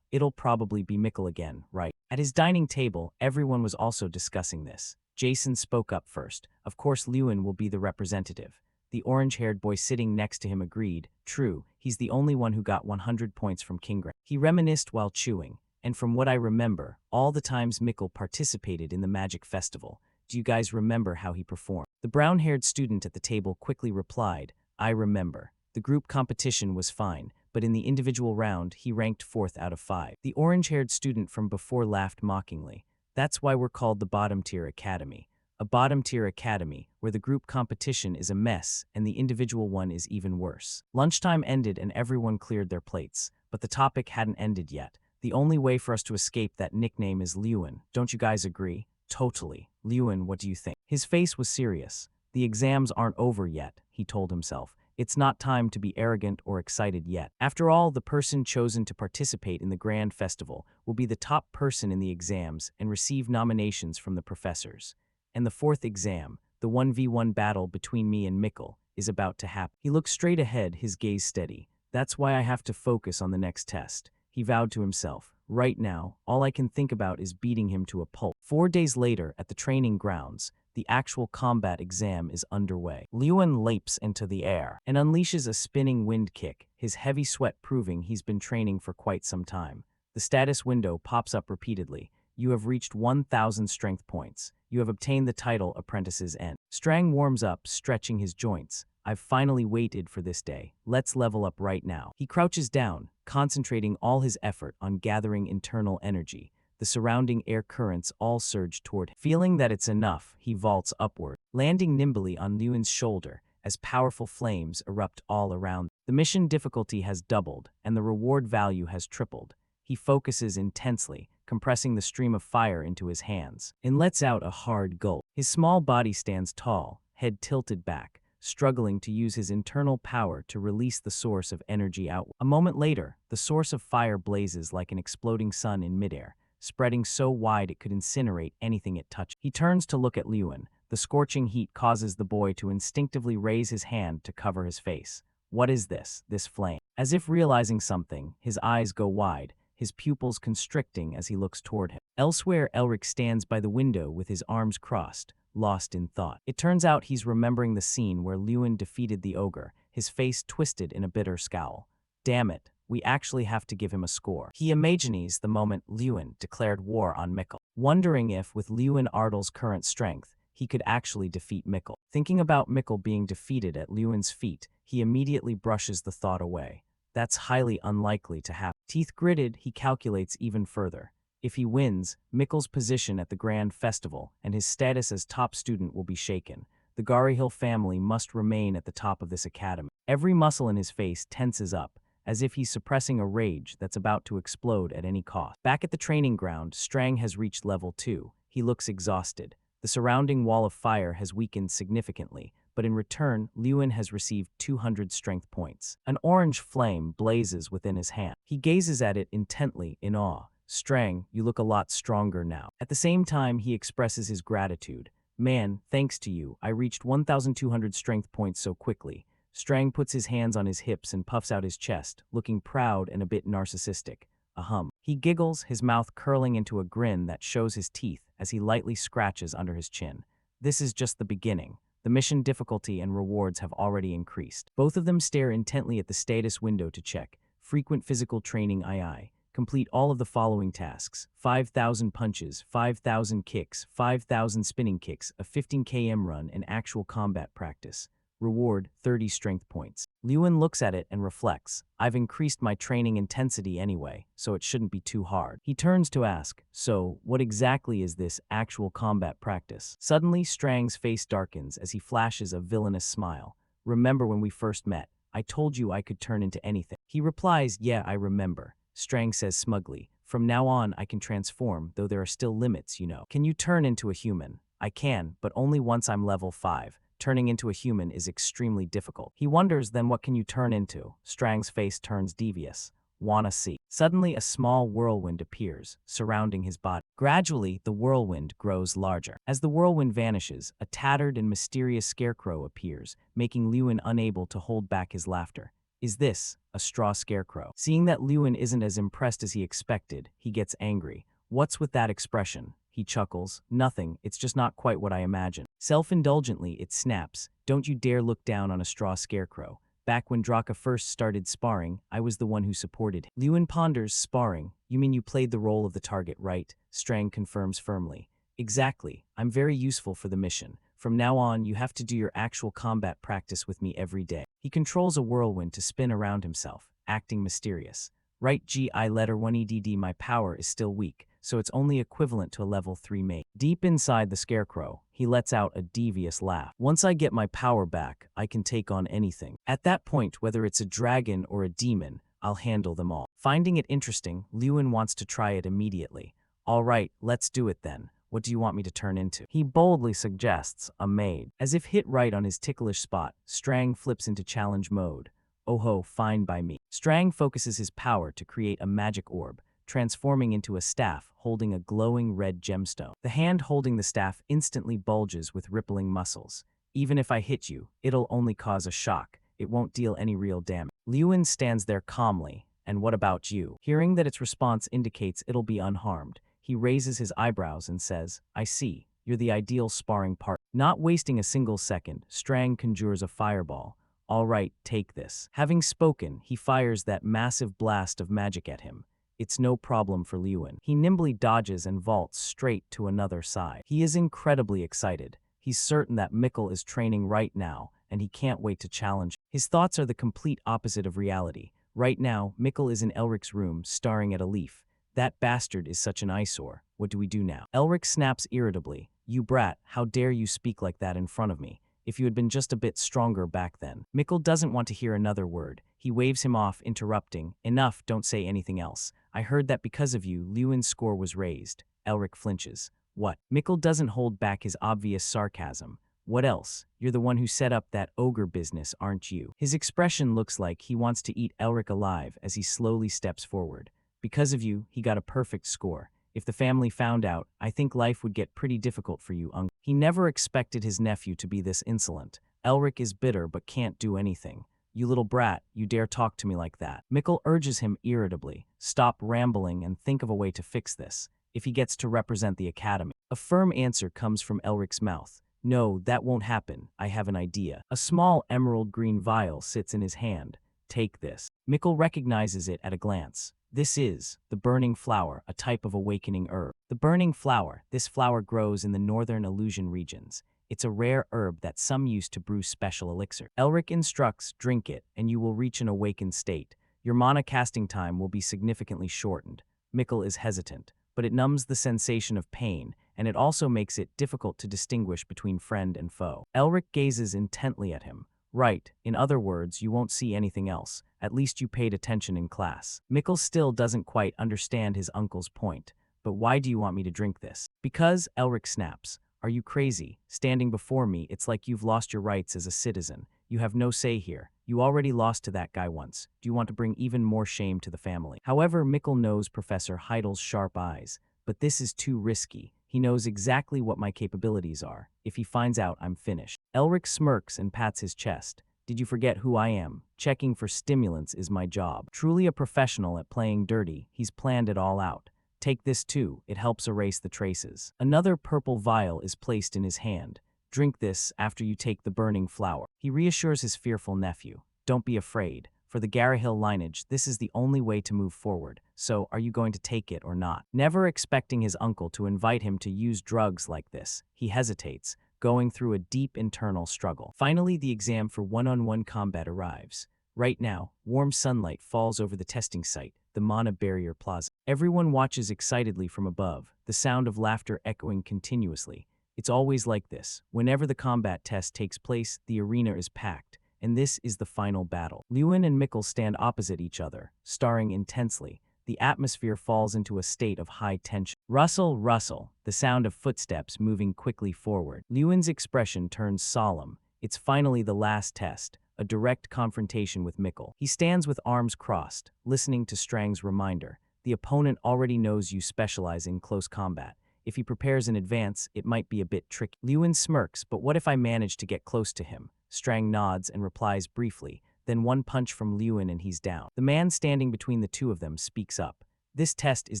It'll probably be Mikkel again, right? At his dining table, everyone was also discussing this. Jason spoke up first. Of course Lewin will be the representative. The orange-haired boy sitting next to him agreed. True, he's the only one who got 100 points from Kingra. He reminisced while chewing. And from what I remember, all the times Mikkel participated in the Magic Festival. Do you guys remember how he performed? The brown-haired student at the table quickly replied, I remember. The group competition was fine, but in the individual round, he ranked 4th out of 5. The orange-haired student from before laughed mockingly. That's why we're called the bottom-tier academy. A bottom-tier academy, where the group competition is a mess and the individual one is even worse. Lunchtime ended and everyone cleared their plates, but the topic hadn't ended yet. The only way for us to escape that nickname is Lewin. Don't you guys agree? Totally. Lewin, what do you think? His face was serious. The exams aren't over yet, he told himself. It's not time to be arrogant or excited yet. After all, the person chosen to participate in the Grand Festival will be the top person in the exams and receive nominations from the professors. And the 4th exam, the 1v1 battle between me and Mikkel, is about to happen. He looked straight ahead, his gaze steady. That's why I have to focus on the next test. He vowed to himself. Right now, all I can think about is beating him to a pulp. 4 days later, at the training grounds, the actual combat exam is underway. Lewin leaps into the air and unleashes a spinning wind kick, his heavy sweat proving he's been training for quite some time. The status window pops up repeatedly. You have reached 1,000 strength points. You have obtained the title Apprentice's End. Strang warms up, stretching his joints. I've finally waited for this day. Let's level up right now. He crouches down, concentrating all his effort on gathering internal energy. The surrounding air currents all surge toward him. Feeling that it's enough, he vaults upward, landing nimbly on Lewin's shoulder as powerful flames erupt all around. The mission difficulty has doubled, and the reward value has tripled. He focuses intensely, compressing the stream of fire into his hands, and lets out a hard gulp. His small body stands tall, head tilted back, struggling to use his internal power to release the source of energy outward. A moment later, the source of fire blazes like an exploding sun in midair, spreading so wide it could incinerate anything it touched. He turns to look at Lewin. The scorching heat causes the boy to instinctively raise his hand to cover his face. What is this flame? As if realizing something, his eyes go wide, his pupils constricting as he looks toward him. Elsewhere, Elric stands by the window with his arms crossed, lost in thought. It turns out he's remembering the scene where Lewin defeated the ogre, his face twisted in a bitter scowl. Damn it. We actually have to give him a score. He imagines the moment Lewin declared war on Mikkel, wondering if, with Lewin Ardal's current strength, he could actually defeat Mikkel. Thinking about Mikkel being defeated at Lewin's feet, he immediately brushes the thought away. That's highly unlikely to happen. Teeth gritted, he calculates even further. If he wins, Mikkel's position at the Grand Festival and his status as top student will be shaken. The Garihill family must remain at the top of this academy. Every muscle in his face tenses up, as if he's suppressing a rage that's about to explode at any cost. Back at the training ground, Strang has reached level 2. He looks exhausted. The surrounding wall of fire has weakened significantly, but in return, Lewin has received 200 strength points. An orange flame blazes within his hand. He gazes at it intently in awe. Strang, you look a lot stronger now. At the same time, he expresses his gratitude. Man, thanks to you, I reached 1,200 strength points so quickly. Strang puts his hands on his hips and puffs out his chest, looking proud and a bit narcissistic. Ahem. He giggles, his mouth curling into a grin that shows his teeth as he lightly scratches under his chin. This is just the beginning. The mission difficulty and rewards have already increased. Both of them stare intently at the status window to check. Frequent physical training II. Complete all of the following tasks: 5,000 punches, 5,000 kicks, 5,000 spinning kicks, a 15 km run, and actual combat practice. Reward, 30 strength points. Lewin looks at it and reflects. I've increased my training intensity anyway, so it shouldn't be too hard. He turns to ask, so what exactly is this actual combat practice? Suddenly, Strang's face darkens as he flashes a villainous smile. Remember when we first met? I told you I could turn into anything. He replies, yeah, I remember. Strang says smugly, from now on I can transform, though there are still limits, you know. Can you turn into a human? I can, but only once I'm level 5. Turning into a human is extremely difficult. He wonders, then what can you turn into? Strang's face turns devious. Wanna see. Suddenly a small whirlwind appears, surrounding his body. Gradually, the whirlwind grows larger. As the whirlwind vanishes, a tattered and mysterious scarecrow appears, making Lewin unable to hold back his laughter. Is this a straw scarecrow? Seeing that Lewin isn't as impressed as he expected, he gets angry. What's with that expression? He chuckles. Nothing, it's just not quite what I imagined. Self-indulgently, it snaps. Don't you dare look down on a straw scarecrow. Back when Draka first started sparring, I was the one who supported him. Lewin ponders. Sparring? You mean you played the role of the target, right? Strang confirms firmly. Exactly. I'm very useful for the mission. From now on, you have to do your actual combat practice with me every day. He controls a whirlwind to spin around himself, acting mysterious. Right, GI letter 1EDD, my power is still weak, so it's only equivalent to a level 3 mage. Deep inside the scarecrow, he lets out a devious laugh. Once I get my power back, I can take on anything. At that point, whether it's a dragon or a demon, I'll handle them all. Finding it interesting, Lewin wants to try it immediately. All right, let's do it then. What do you want me to turn into? He boldly suggests a mage. As if hit right on his ticklish spot, Strang flips into challenge mode. Oh ho, fine by me. Strang focuses his power to create a magic orb, transforming into a staff holding a glowing red gemstone. The hand holding the staff instantly bulges with rippling muscles. Even if I hit you, it'll only cause a shock. It won't deal any real damage. Lewin stands there calmly. And what about you? Hearing that its response indicates it'll be unharmed, he raises his eyebrows and says, I see, you're the ideal sparring partner. Not wasting a single second, Strang conjures a fireball. All right, take this. Having spoken, he fires that massive blast of magic at him. It's no problem for Lewin. He nimbly dodges and vaults straight to another side. He is incredibly excited. He's certain that Mikkel is training right now, and he can't wait to challenge. His thoughts are the complete opposite of reality. Right now, Mikkel is in Elric's room, staring at a leaf. That bastard is such an eyesore. What do we do now? Elric snaps irritably. You brat, how dare you speak like that in front of me? If you had been just a bit stronger back then. Mikkel doesn't want to hear another word. He waves him off, interrupting. Enough, don't say anything else. I heard that because of you, Lewin's score was raised. Elric flinches. What? Mikkel doesn't hold back his obvious sarcasm. What else? You're the one who set up that ogre business, aren't you? His expression looks like he wants to eat Elric alive as he slowly steps forward. Because of you, he got a perfect score. If the family found out, I think life would get pretty difficult for you, uncle. He never expected his nephew to be this insolent. Elric is bitter but can't do anything. You little brat, you dare talk to me like that. Mikkel urges him irritably. Stop rambling and think of a way to fix this. If he gets to represent the academy. A firm answer comes from Elric's mouth. No, that won't happen. I have an idea. A small emerald green vial sits in his hand. Take this. Mikkel recognizes it at a glance. This is the burning flower, a type of awakening herb. The burning flower, this flower grows in the northern Illusion regions. It's a rare herb that some use to brew special elixir. Elric instructs, drink it, and you will reach an awakened state. Your mana casting time will be significantly shortened. Mikkel is hesitant, but it numbs the sensation of pain, and it also makes it difficult to distinguish between friend and foe. Elric gazes intently at him. Right, in other words, you won't see anything else. At least you paid attention in class. Mikkel still doesn't quite understand his uncle's point. But why do you want me to drink this? Because, Elric snaps. Are you crazy? Standing before me, it's like you've lost your rights as a citizen. You have no say here. You already lost to that guy once. Do you want to bring even more shame to the family? However, Mikkel knows Professor Heidel's sharp eyes. But this is too risky. He knows exactly what my capabilities are. If he finds out, I'm finished. Elric smirks and pats his chest. Did you forget who I am? Checking for stimulants is my job. Truly a professional at playing dirty, he's planned it all out. Take this too, it helps erase the traces. Another purple vial is placed in his hand. Drink this after you take the burning flower. He reassures his fearful nephew. Don't be afraid. For the Garrahill lineage, this is the only way to move forward. So, are you going to take it or not? Never expecting his uncle to invite him to use drugs like this, he hesitates, going through a deep internal struggle. Finally, the exam for one-on-one combat arrives. Right now, warm sunlight falls over the testing site, the Mana Barrier Plaza. Everyone watches excitedly from above, the sound of laughter echoing continuously. It's always like this. Whenever the combat test takes place, the arena is packed, and this is the final battle. Lewin and Mikkel stand opposite each other, staring intensely. The atmosphere falls into a state of high tension. Rustle, rustle, the sound of footsteps moving quickly forward. Lewin's expression turns solemn. It's finally the last test, a direct confrontation with Mikkel. He stands with arms crossed, listening to Strang's reminder. The opponent already knows you specialize in close combat. If he prepares in advance, it might be a bit tricky. Lewin smirks, but what if I manage to get close to him? Strang nods and replies briefly, then one punch from Lewin and he's down. The man standing between the two of them speaks up. This test is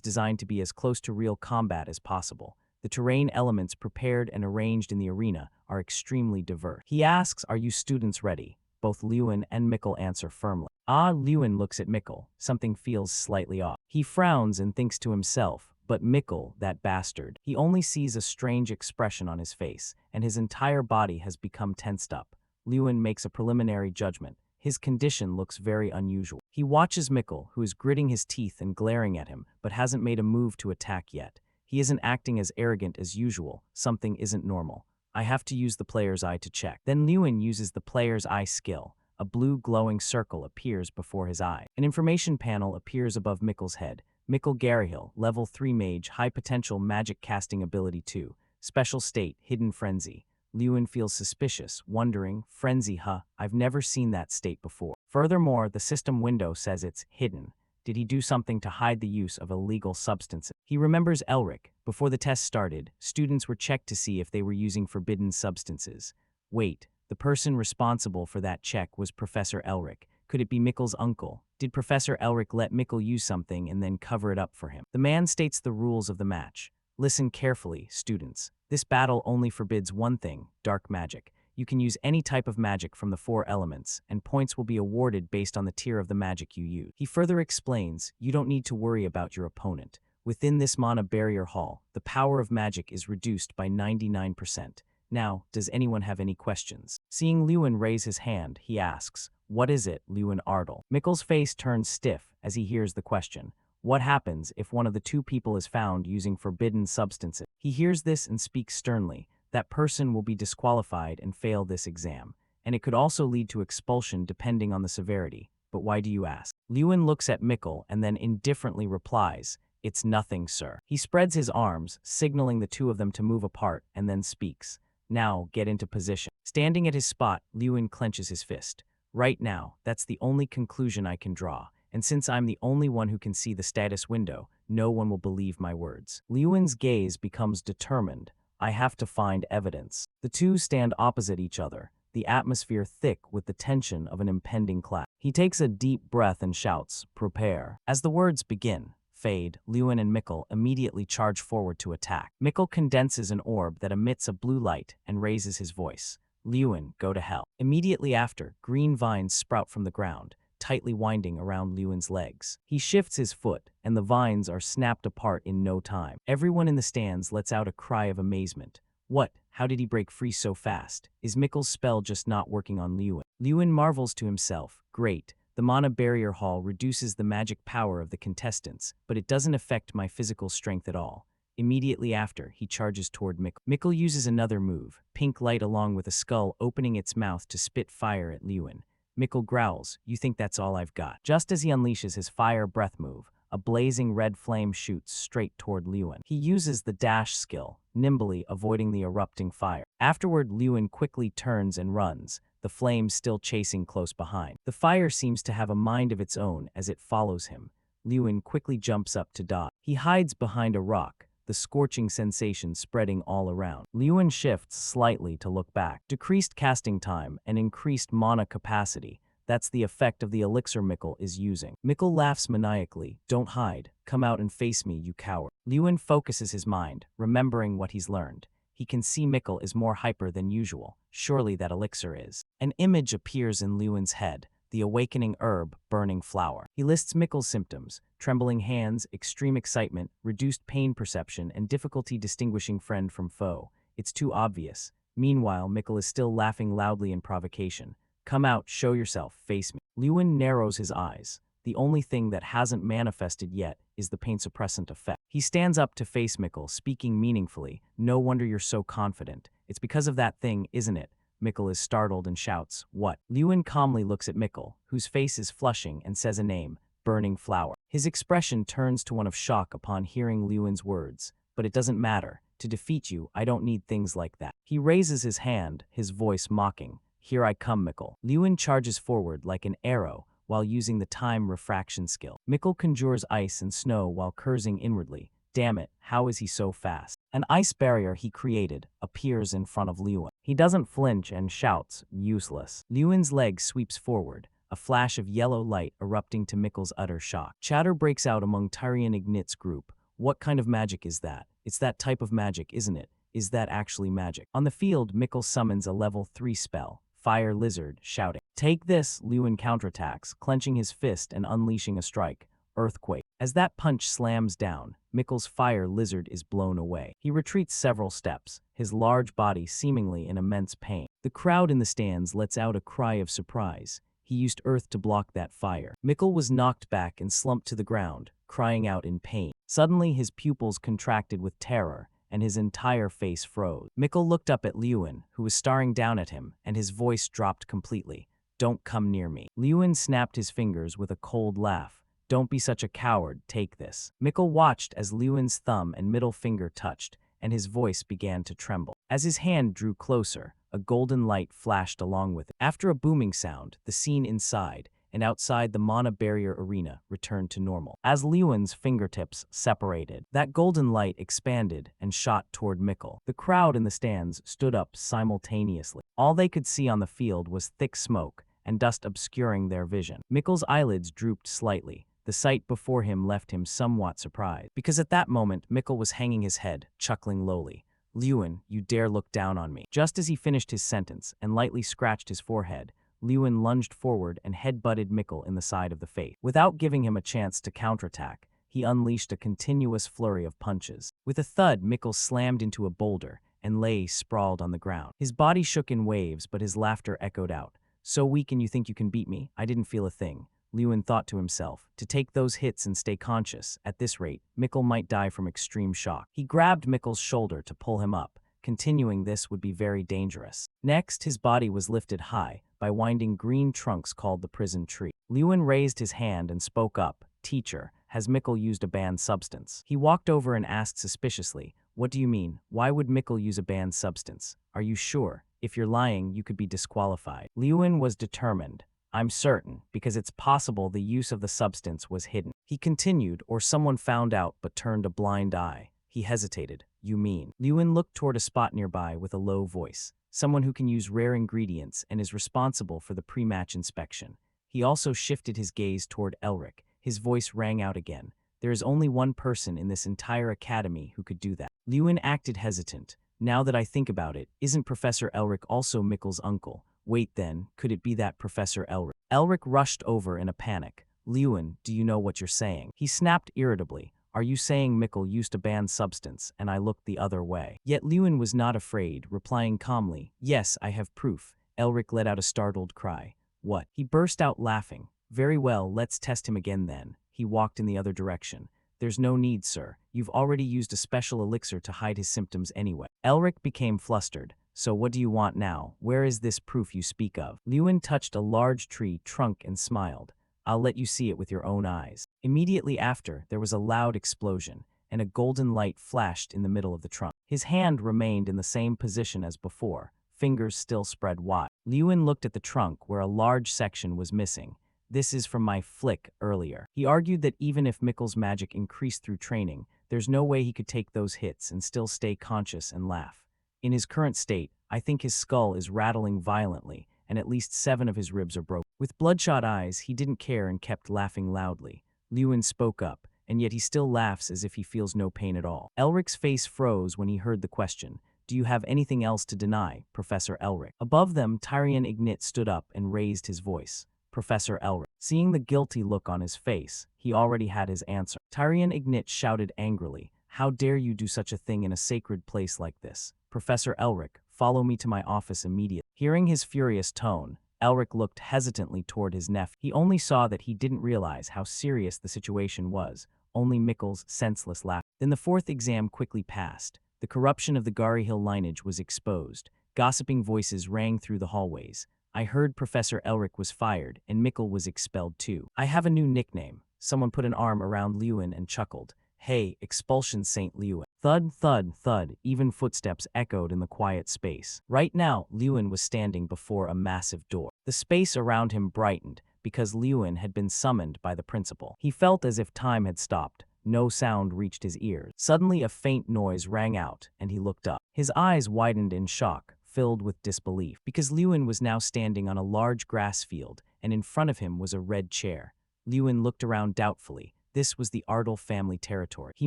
designed to be as close to real combat as possible. The terrain elements prepared and arranged in the arena are extremely diverse. He asks, are you students ready? Both Lewin and Mikkel answer firmly. Lewin looks at Mikkel. Something feels slightly off. He frowns and thinks to himself, but Mikkel, that bastard. He only sees a strange expression on his face, and his entire body has become tensed up. Lewin makes a preliminary judgment. His condition looks very unusual. He watches Mikkel, who is gritting his teeth and glaring at him, but hasn't made a move to attack yet. He isn't acting as arrogant as usual. Something isn't normal. I have to use the player's eye to check. Then Lewin uses the player's eye skill. A blue glowing circle appears before his eye. An information panel appears above Mikkel's head. Mikkel Garrahill, level 3 mage, high potential magic casting ability 2. Special state, hidden frenzy. Lewin feels suspicious, wondering, frenzy, I've never seen that state before. Furthermore, the system window says it's hidden. Did he do something to hide the use of illegal substances? He remembers Elric. Before the test started, students were checked to see if they were using forbidden substances. Wait, the person responsible for that check was Professor Elric. Could it be Mikkel's uncle? Did Professor Elric let Mikkel use something and then cover it up for him? The man states the rules of the match. Listen carefully, students. This battle only forbids one thing, dark magic. You can use any type of magic from the 4 elements, and points will be awarded based on the tier of the magic you use. He further explains, you don't need to worry about your opponent. Within this Mana Barrier Hall, the power of magic is reduced by 99%. Now, does anyone have any questions? Seeing Lewin raise his hand, he asks, what is it, Lewin Ardal? Mikkel's face turns stiff as he hears the question. What happens if one of the 2 people is found using forbidden substances? He hears this and speaks sternly. That person will be disqualified and fail this exam, and it could also lead to expulsion depending on the severity. But why do you ask? Lewin looks at Mikkel and then indifferently replies, it's nothing, sir. He spreads his arms, signaling the 2 of them to move apart, and then speaks. Now, get into position. Standing at his spot, Lewin clenches his fist. Right now, that's the only conclusion I can draw. And since I'm the only one who can see the status window, no one will believe my words. Lewin's gaze becomes determined. I have to find evidence. The 2 stand opposite each other, the atmosphere thick with the tension of an impending clash. He takes a deep breath and shouts, prepare. As the words begin, fade, Lewin and Mikkel immediately charge forward to attack. Mikkel condenses an orb that emits a blue light and raises his voice. Lewin, go to hell. Immediately after, green vines sprout from the ground, tightly winding around Lewin's legs. He shifts his foot, and the vines are snapped apart in no time. Everyone in the stands lets out a cry of amazement. What? How did he break free so fast? Is Mikkel's spell just not working on Lewin? Lewin marvels to himself. Great. The Mana Barrier Hall reduces the magic power of the contestants, but it doesn't affect my physical strength at all. Immediately after, he charges toward Mikkel. Mikkel uses another move, pink light along with a skull opening its mouth to spit fire at Lewin. Mikkel growls, you think that's all I've got? Just as he unleashes his fire breath move, A blazing red flame shoots straight toward Lewin. He uses the dash skill, nimbly avoiding the erupting fire. Afterward, Lewin quickly turns and runs, the flames still chasing close behind. The fire seems to have a mind of its own as it follows him. Lewin quickly jumps up to dodge. He hides behind a rock, the scorching sensation spreading all around. Lewin shifts slightly to look back. Decreased casting time and increased mana capacity. That's the effect of the elixir Mikkel is using. Mikkel laughs maniacally. Don't hide. Come out and face me, you coward. Lewin focuses his mind, remembering what he's learned. He can see Mikkel is more hyper than usual. Surely that elixir is. An image appears in Lewin's head. The awakening herb, burning flower. He lists Mikkel's symptoms: trembling hands, extreme excitement, reduced pain perception, and difficulty distinguishing friend from foe. It's too obvious. Meanwhile, Mikkel is still laughing loudly in provocation. Come out, show yourself, face me. Lewin narrows his eyes. The only thing that hasn't manifested yet is the pain suppressant effect. He stands up to face Mikkel, speaking meaningfully. No wonder you're so confident. It's because of that thing, isn't it? Mikkel is startled and shouts, "What?" Lewin calmly looks at Mikkel, whose face is flushing, and says a name, Burning Flower. His expression turns to one of shock upon hearing Lewin's words. But it doesn't matter. To defeat you, I don't need things like that. He raises his hand, his voice mocking. Here I come, Mikkel. Lewin charges forward like an arrow while using the time refraction skill. Mikkel conjures ice and snow while cursing inwardly. Damn it, how is he so fast? An ice barrier he created appears in front of Lewin. He doesn't flinch and shouts, useless. Lewin's leg sweeps forward, a flash of yellow light erupting to Mikkel's utter shock. Chatter breaks out among Tyrion Ignit's group. What kind of magic is that? It's that type of magic, isn't it? Is that actually magic? On the field, Mikkel summons a level 3 spell, Fire Lizard, shouting. Take this, Lewin counterattacks, clenching his fist and unleashing a strike. Earthquake. As that punch slams down, Mikkel's Fire Lizard is blown away. He retreats several steps, his large body seemingly in immense pain. The crowd in the stands lets out a cry of surprise. He used earth to block that fire. Mikkel was knocked back and slumped to the ground, crying out in pain. Suddenly his pupils contracted with terror, and his entire face froze. Mikkel looked up at Lewin, who was staring down at him, and his voice dropped completely. Don't come near me. Lewin snapped his fingers with a cold laugh. Don't be such a coward, take this. Mikkel watched as Lewin's thumb and middle finger touched, and his voice began to tremble. As his hand drew closer, a golden light flashed along with it. After a booming sound, the scene inside and outside the mana barrier arena returned to normal. As Lewin's fingertips separated, that golden light expanded and shot toward Mikkel. The crowd in the stands stood up simultaneously. All they could see on the field was thick smoke and dust obscuring their vision. Mikkel's eyelids drooped slightly. The sight before him left him somewhat surprised, because at that moment Mikkel was hanging his head, chuckling lowly. Lewin, you dare look down on me. Just as he finished his sentence and lightly scratched his forehead, Lewin lunged forward and head-butted Mikkel in the side of the face. Without giving him a chance to counterattack, he unleashed a continuous flurry of punches. With a thud, Mikkel slammed into a boulder and lay sprawled on the ground. His body shook in waves, but his laughter echoed out. So weak and you think you can beat me? I didn't feel a thing. Lewin thought to himself, to take those hits and stay conscious. At this rate, Mikkel might die from extreme shock. He grabbed Mikkel's shoulder to pull him up. Continuing this would be very dangerous. Next, his body was lifted high by winding green trunks called the prison tree. Lewin raised his hand and spoke up. Teacher, has Mikkel used a banned substance? He walked over and asked suspiciously, what do you mean? Why would Mikkel use a banned substance? Are you sure? If you're lying, you could be disqualified. Lewin was determined. I'm certain, because it's possible the use of the substance was hidden. He continued, or someone found out but turned a blind eye. He hesitated. You mean? Lewin looked toward a spot nearby with a low voice. Someone who can use rare ingredients and is responsible for the pre-match inspection. He also shifted his gaze toward Elric. His voice rang out again. There is only one person in this entire academy who could do that. Lewin acted hesitant. Now that I think about it, isn't Professor Elric also Mikkel's uncle? Wait then, could it be that Professor Elric? Elric rushed over in a panic. Lewin, do you know what you're saying? He snapped irritably. Are you saying Mikkel used a banned substance? And I looked the other way. Yet Lewin was not afraid, replying calmly, yes, I have proof. Elric let out a startled cry. What? He burst out laughing. Very well, let's test him again then. He walked in the other direction. There's no need, sir. You've already used a special elixir to hide his symptoms anyway. Elric became flustered. So what do you want now? Where is this proof you speak of? Lewin touched a large tree trunk and smiled. I'll let you see it with your own eyes. Immediately after, there was a loud explosion, and a golden light flashed in the middle of the trunk. His hand remained in the same position as before, fingers still spread wide. Lewin looked at the trunk where a large section was missing. This is from my flick earlier. He argued that even if Mikkel's magic increased through training, there's no way he could take those hits and still stay conscious and laugh. In his current state, I think his skull is rattling violently, and at least 7 of his ribs are broken. With bloodshot eyes, he didn't care and kept laughing loudly. Lewin spoke up, and yet he still laughs as if he feels no pain at all. Elric's face froze when he heard the question. Do you have anything else to deny, Professor Elric? Above them, Tyrion Ignit stood up and raised his voice. Professor Elric. Seeing the guilty look on his face, he already had his answer. Tyrion Ignit shouted angrily, "How dare you do such a thing in a sacred place like this? Professor Elric, follow me to my office immediately." Hearing his furious tone, Elric looked hesitantly toward his nephew. He only saw that he didn't realize how serious the situation was, only Mikkel's senseless laugh. Then the 4th exam quickly passed. The corruption of the Hill lineage was exposed. Gossiping voices rang through the hallways. I heard Professor Elric was fired, and Mikkel was expelled too. I have a new nickname. Someone put an arm around Lewin and chuckled. Hey, Expulsion Saint Lewin. Thud, thud, thud, even footsteps echoed in the quiet space. Right now, Lewin was standing before a massive door. The space around him brightened, because Lewin had been summoned by the principal. He felt as if time had stopped. No sound reached his ears. Suddenly a faint noise rang out, and he looked up. His eyes widened in shock, filled with disbelief, because Lewin was now standing on a large grass field, and in front of him was a red chair. Lewin looked around doubtfully. This was the Ardle family territory. He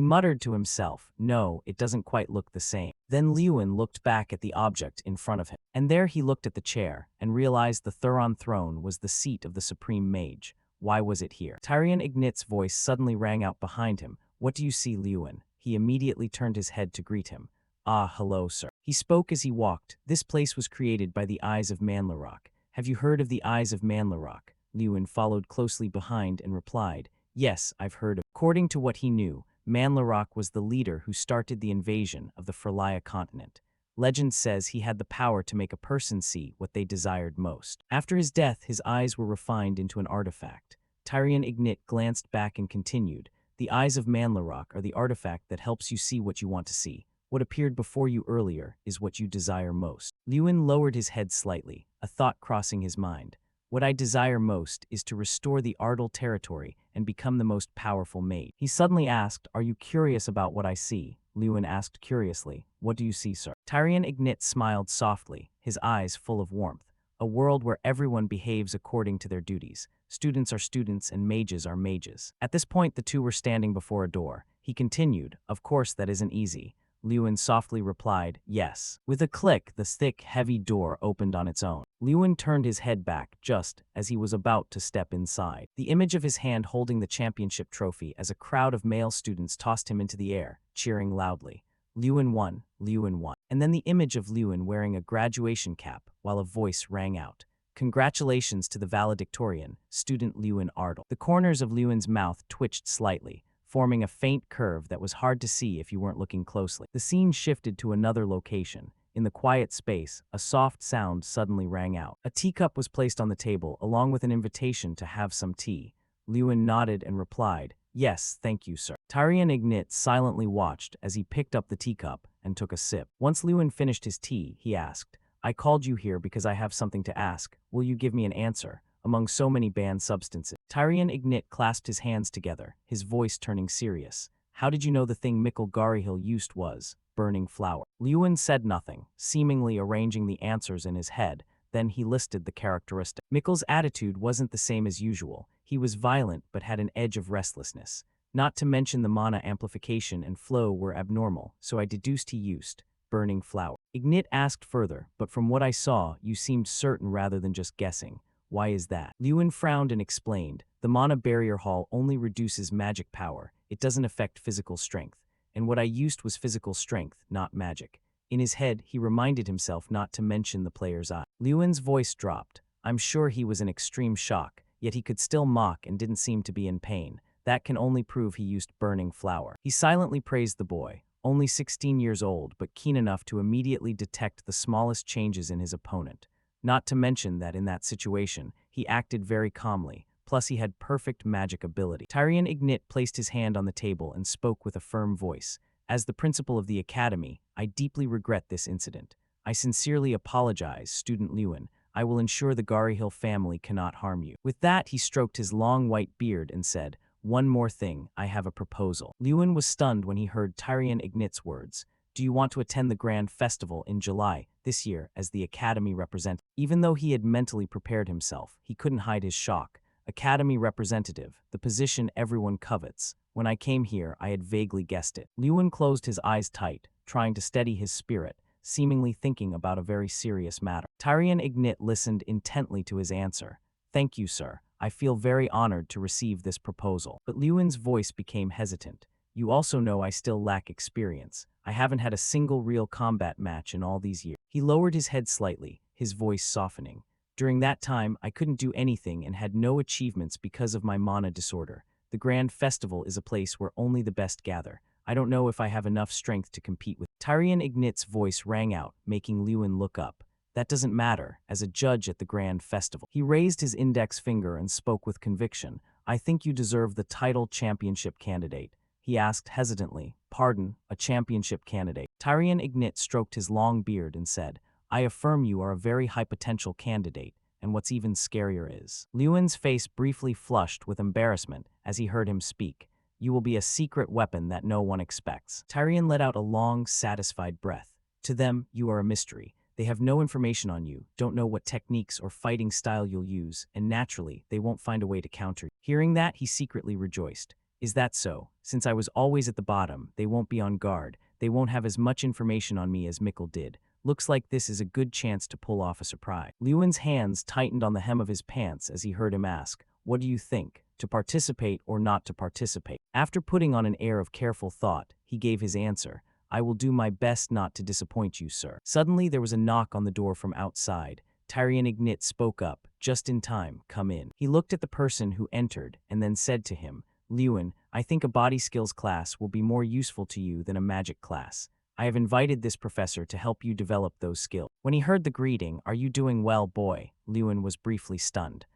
muttered to himself, no, it doesn't quite look the same. Then Lewin looked back at the object in front of him. And there he looked at the chair, and realized the Thuron throne was the seat of the Supreme Mage. Why was it here? Tyrion Ignit's voice suddenly rang out behind him. What do you see, Lewin? He immediately turned his head to greet him. Ah, hello, sir. He spoke as he walked. This place was created by the Eyes of Manlarok. Have you heard of the Eyes of Manlarok? Lewin followed closely behind and replied, yes, I've heard of. According to what he knew, Manlarok was the leader who started the invasion of the Frelaya continent. Legend says he had the power to make a person see what they desired most. After his death, his eyes were refined into an artifact. Tyrion Ignit glanced back and continued, the Eyes of Manlarok are the artifact that helps you see what you want to see. What appeared before you earlier is what you desire most. Lewin lowered his head slightly, a thought crossing his mind. What I desire most is to restore the Ardle territory and become the most powerful mage. He suddenly asked, are you curious about what I see? Lewin asked curiously, what do you see, sir? Tyrion Ignit smiled softly, his eyes full of warmth. A world where everyone behaves according to their duties. Students are students and mages are mages. At this point, the two were standing before a door. He continued, of course that isn't easy. Lewin softly replied, yes. With a click, the thick, heavy door opened on its own. Lewin turned his head back just as he was about to step inside. The image of his hand holding the championship trophy as a crowd of male students tossed him into the air, cheering loudly. Lewin won, Lewin won. And then the image of Lewin wearing a graduation cap while a voice rang out. Congratulations to the valedictorian, student Lewin Ardle. The corners of Lewin's mouth twitched slightly, forming a faint curve that was hard to see if you weren't looking closely. The scene shifted to another location. In the quiet space, a soft sound suddenly rang out. A teacup was placed on the table, along with an invitation to have some tea. Lewin nodded and replied, yes, thank you, sir. Tyrion Ignit silently watched as he picked up the teacup and took a sip. Once Lewin finished his tea, he asked, I called you here because I have something to ask. Will you give me an answer? Among so many banned substances. Tyrion Ignit clasped his hands together, his voice turning serious. How did you know the thing Mikkel Garihil used was burning flower? Lewin said nothing, seemingly arranging the answers in his head. Then he listed the characteristics. Mikkel's attitude wasn't the same as usual. He was violent but had an edge of restlessness. Not to mention the mana amplification and flow were abnormal, so I deduced he used burning flower. Ignit asked further, but from what I saw, you seemed certain rather than just guessing. Why is that? Lewin frowned and explained, the mana barrier hall only reduces magic power. It doesn't affect physical strength. And what I used was physical strength, not magic. In his head, he reminded himself not to mention the player's eye. Lewin's voice dropped. I'm sure he was in extreme shock, yet he could still mock and didn't seem to be in pain. That can only prove he used burning flower. He silently praised the boy, only 16 years old, but keen enough to immediately detect the smallest changes in his opponent. Not to mention that in that situation, he acted very calmly, plus he had perfect magic ability. Tyrion Ignit placed his hand on the table and spoke with a firm voice. As the principal of the academy, I deeply regret this incident. I sincerely apologize, Student Lewin. I will ensure the Hill family cannot harm you. With that, he stroked his long white beard and said, one more thing, I have a proposal. Lewin was stunned when he heard Tyrion Ignit's words. Do you want to attend the Grand Festival in July this year as the Academy representative? Even though he had mentally prepared himself, he couldn't hide his shock. Academy representative, the position everyone covets. When I came here, I had vaguely guessed it. Lewin closed his eyes tight, trying to steady his spirit, seemingly thinking about a very serious matter. Tyrion Ignit listened intently to his answer. Thank you, sir. I feel very honored to receive this proposal. But Lewin's voice became hesitant. You also know I still lack experience. I haven't had a single real combat match in all these years. He lowered his head slightly, his voice softening. During that time, I couldn't do anything and had no achievements because of my mana disorder. The Grand Festival is a place where only the best gather. I don't know if I have enough strength to compete with. Tyrion Ignit's voice rang out, making Lewin look up. That doesn't matter, as a judge at the Grand Festival. He raised his index finger and spoke with conviction. I think you deserve the title championship candidate. He asked hesitantly, pardon, a championship candidate. Tyrion Ignit stroked his long beard and said, I affirm you are a very high potential candidate, and what's even scarier is. Lewin's face briefly flushed with embarrassment as he heard him speak. You will be a secret weapon that no one expects. Tyrion let out a long, satisfied breath. To them, you are a mystery. They have no information on you, don't know what techniques or fighting style you'll use, and naturally, they won't find a way to counter you. Hearing that, he secretly rejoiced. Is that so? Since I was always at the bottom, they won't be on guard. They won't have as much information on me as Mikkel did. Looks like this is a good chance to pull off a surprise. Lewin's hands tightened on the hem of his pants as he heard him ask, what do you think? To participate or not to participate? After putting on an air of careful thought, he gave his answer. I will do my best not to disappoint you, sir. Suddenly, there was a knock on the door from outside. Tyrion Ignit spoke up, just in time, come in. He looked at the person who entered and then said to him, Lewin, I think a body skills class will be more useful to you than a magic class. I have invited this professor to help you develop those skills. When he heard the greeting, are you doing well, boy? Lewin was briefly stunned.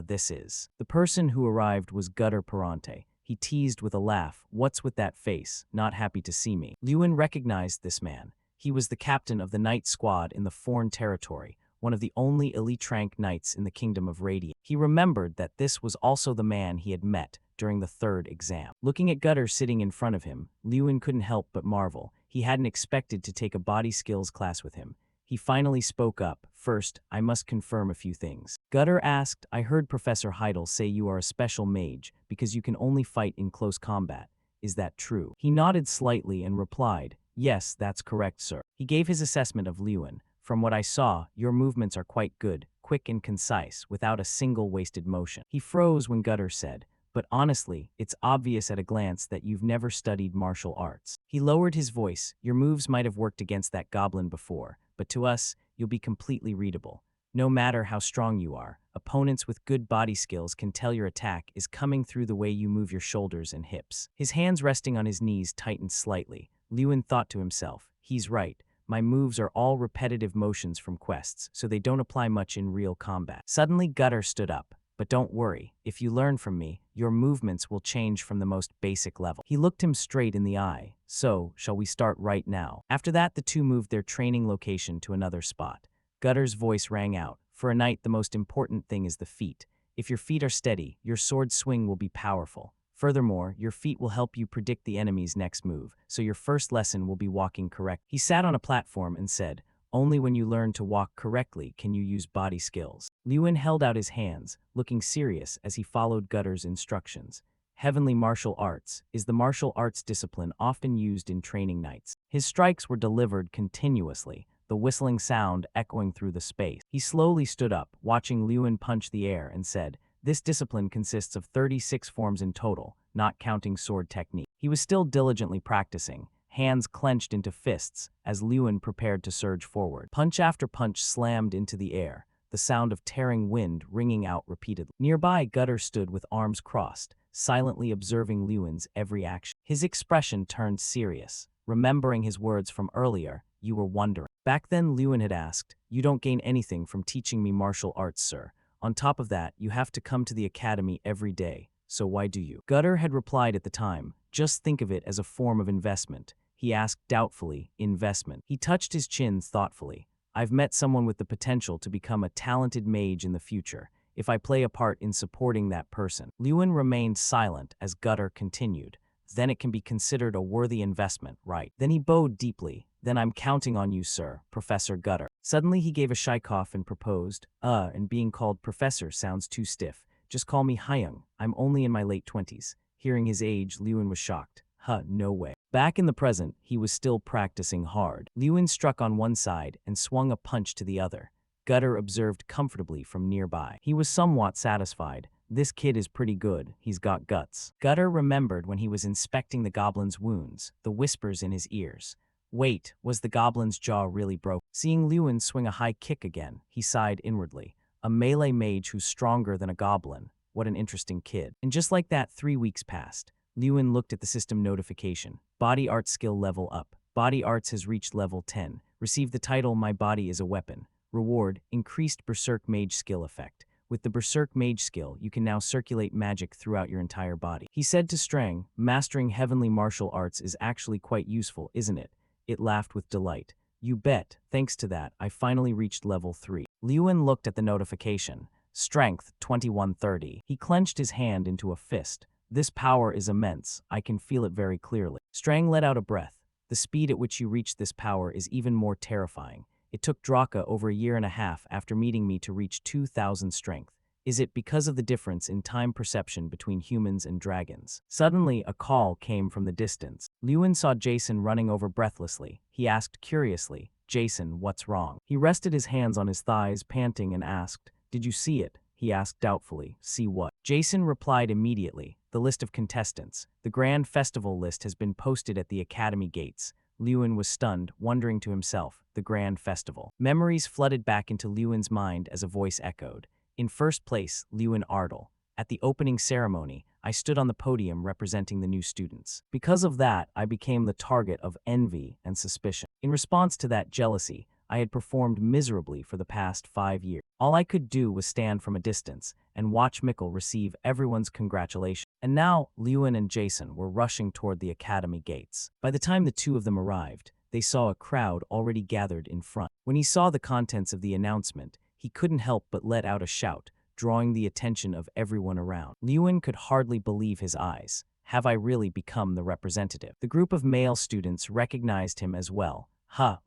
This is. The person who arrived was Gutter Perante. He teased with a laugh, what's with that face, not happy to see me? Lewin recognized this man. He was the captain of the Knight Squad in the Foreign Territory, one of the only elite rank knights in the Kingdom of Radiant. He remembered that this was also the man he had met during the third exam. Looking at Gutter sitting in front of him, Lewin couldn't help but marvel. He hadn't expected to take a body skills class with him. He finally spoke up. First, I must confirm a few things. Gutter asked, I heard Professor Heidel say you are a special mage because you can only fight in close combat. Is that true? He nodded slightly and replied, yes, that's correct, sir. He gave his assessment of Lewin. From what I saw, your movements are quite good, quick and concise, without a single wasted motion. He froze when Gutter said, but honestly, it's obvious at a glance that you've never studied martial arts. He lowered his voice. Your moves might have worked against that goblin before, but to us, you'll be completely readable. No matter how strong you are, opponents with good body skills can tell your attack is coming through the way you move your shoulders and hips. His hands resting on his knees tightened slightly. Lewin thought to himself, he's right. My moves are all repetitive motions from quests, so they don't apply much in real combat. Suddenly, Gutter stood up. But don't worry, if you learn from me, your movements will change from the most basic level. He looked him straight in the eye. So, shall we start right now? After that, the two moved their training location to another spot. Gutter's voice rang out. For a knight, the most important thing is the feet. If your feet are steady, your sword swing will be powerful. Furthermore, your feet will help you predict the enemy's next move, so your first lesson will be walking correct. He sat on a platform and said, only when you learn to walk correctly can you use body skills. Lewin held out his hands, looking serious as he followed Gutter's instructions. Heavenly martial arts is the martial arts discipline often used in training knights. His strikes were delivered continuously, the whistling sound echoing through the space. He slowly stood up, watching Lewin punch the air, and said, this discipline consists of 36 forms in total, not counting sword technique. He was still diligently practicing, hands clenched into fists as Lewin prepared to surge forward. Punch after punch slammed into the air, the sound of tearing wind ringing out repeatedly. Nearby, Gutter stood with arms crossed, silently observing Lewin's every action. His expression turned serious. Remembering his words from earlier, you were wondering. Back then, Lewin had asked, you don't gain anything from teaching me martial arts, sir. On top of that, you have to come to the academy every day. So why do you? Gutter had replied at the time, just think of it as a form of investment. He asked doubtfully, investment. He touched his chin thoughtfully. I've met someone with the potential to become a talented mage in the future, if I play a part in supporting that person. Lewin remained silent as Gutter continued. Then it can be considered a worthy investment, right? Then he bowed deeply. Then I'm counting on you, sir, Professor Gutter. Suddenly he gave a shy cough and proposed, and being called professor sounds too stiff. Just call me Hyung. I'm only in my late 20s. Hearing his age, Lewin was shocked. No way. Back in the present, he was still practicing hard. Lewin struck on one side and swung a punch to the other. Gutter observed comfortably from nearby. He was somewhat satisfied. This kid is pretty good. He's got guts. Gutter remembered when he was inspecting the goblin's wounds, the whispers in his ears. Wait, was the goblin's jaw really broke? Seeing Lewin swing a high kick again, he sighed inwardly. A melee mage who's stronger than a goblin. What an interesting kid. And just like that, 3 weeks passed. Lewin looked at the system notification. Body art skill level up. Body arts has reached level 10. Received the title My Body is a Weapon. Reward, increased Berserk Mage skill effect. With the Berserk Mage skill, you can now circulate magic throughout your entire body. He said to Strang, mastering heavenly martial arts is actually quite useful, isn't it? It laughed with delight. You bet. Thanks to that, I finally reached level 3. Lewin looked at the notification. Strength, 2130. He clenched his hand into a fist. This power is immense. I can feel it very clearly. Strang let out a breath. The speed at which you reach this power is even more terrifying. It took Draka over a year and a half after meeting me to reach 2000 strength. Is it because of the difference in time perception between humans and dragons? Suddenly, a call came from the distance. Lewin saw Jason running over breathlessly. He asked curiously, Jason, what's wrong? He rested his hands on his thighs, panting, and asked, Did you see it? He asked doubtfully. See what? Jason replied immediately. The list of contestants. The grand festival list has been posted at the academy gates. Lewin was stunned, wondering to himself, the grand festival. Memories flooded back into Lewin's mind as a voice echoed. In first place, Lewin Ardle. At the opening ceremony, I stood on the podium representing the new students. Because of that, I became the target of envy and suspicion. In response to that jealousy, I had performed miserably for the past 5 years. All I could do was stand from a distance and watch Mikkel receive everyone's congratulations. And now, Lewin and Jason were rushing toward the academy gates. By the time the two of them arrived, they saw a crowd already gathered in front. When he saw the contents of the announcement, he couldn't help but let out a shout, drawing the attention of everyone around. Lewin could hardly believe his eyes. Have I really become the representative? The group of male students recognized him as well.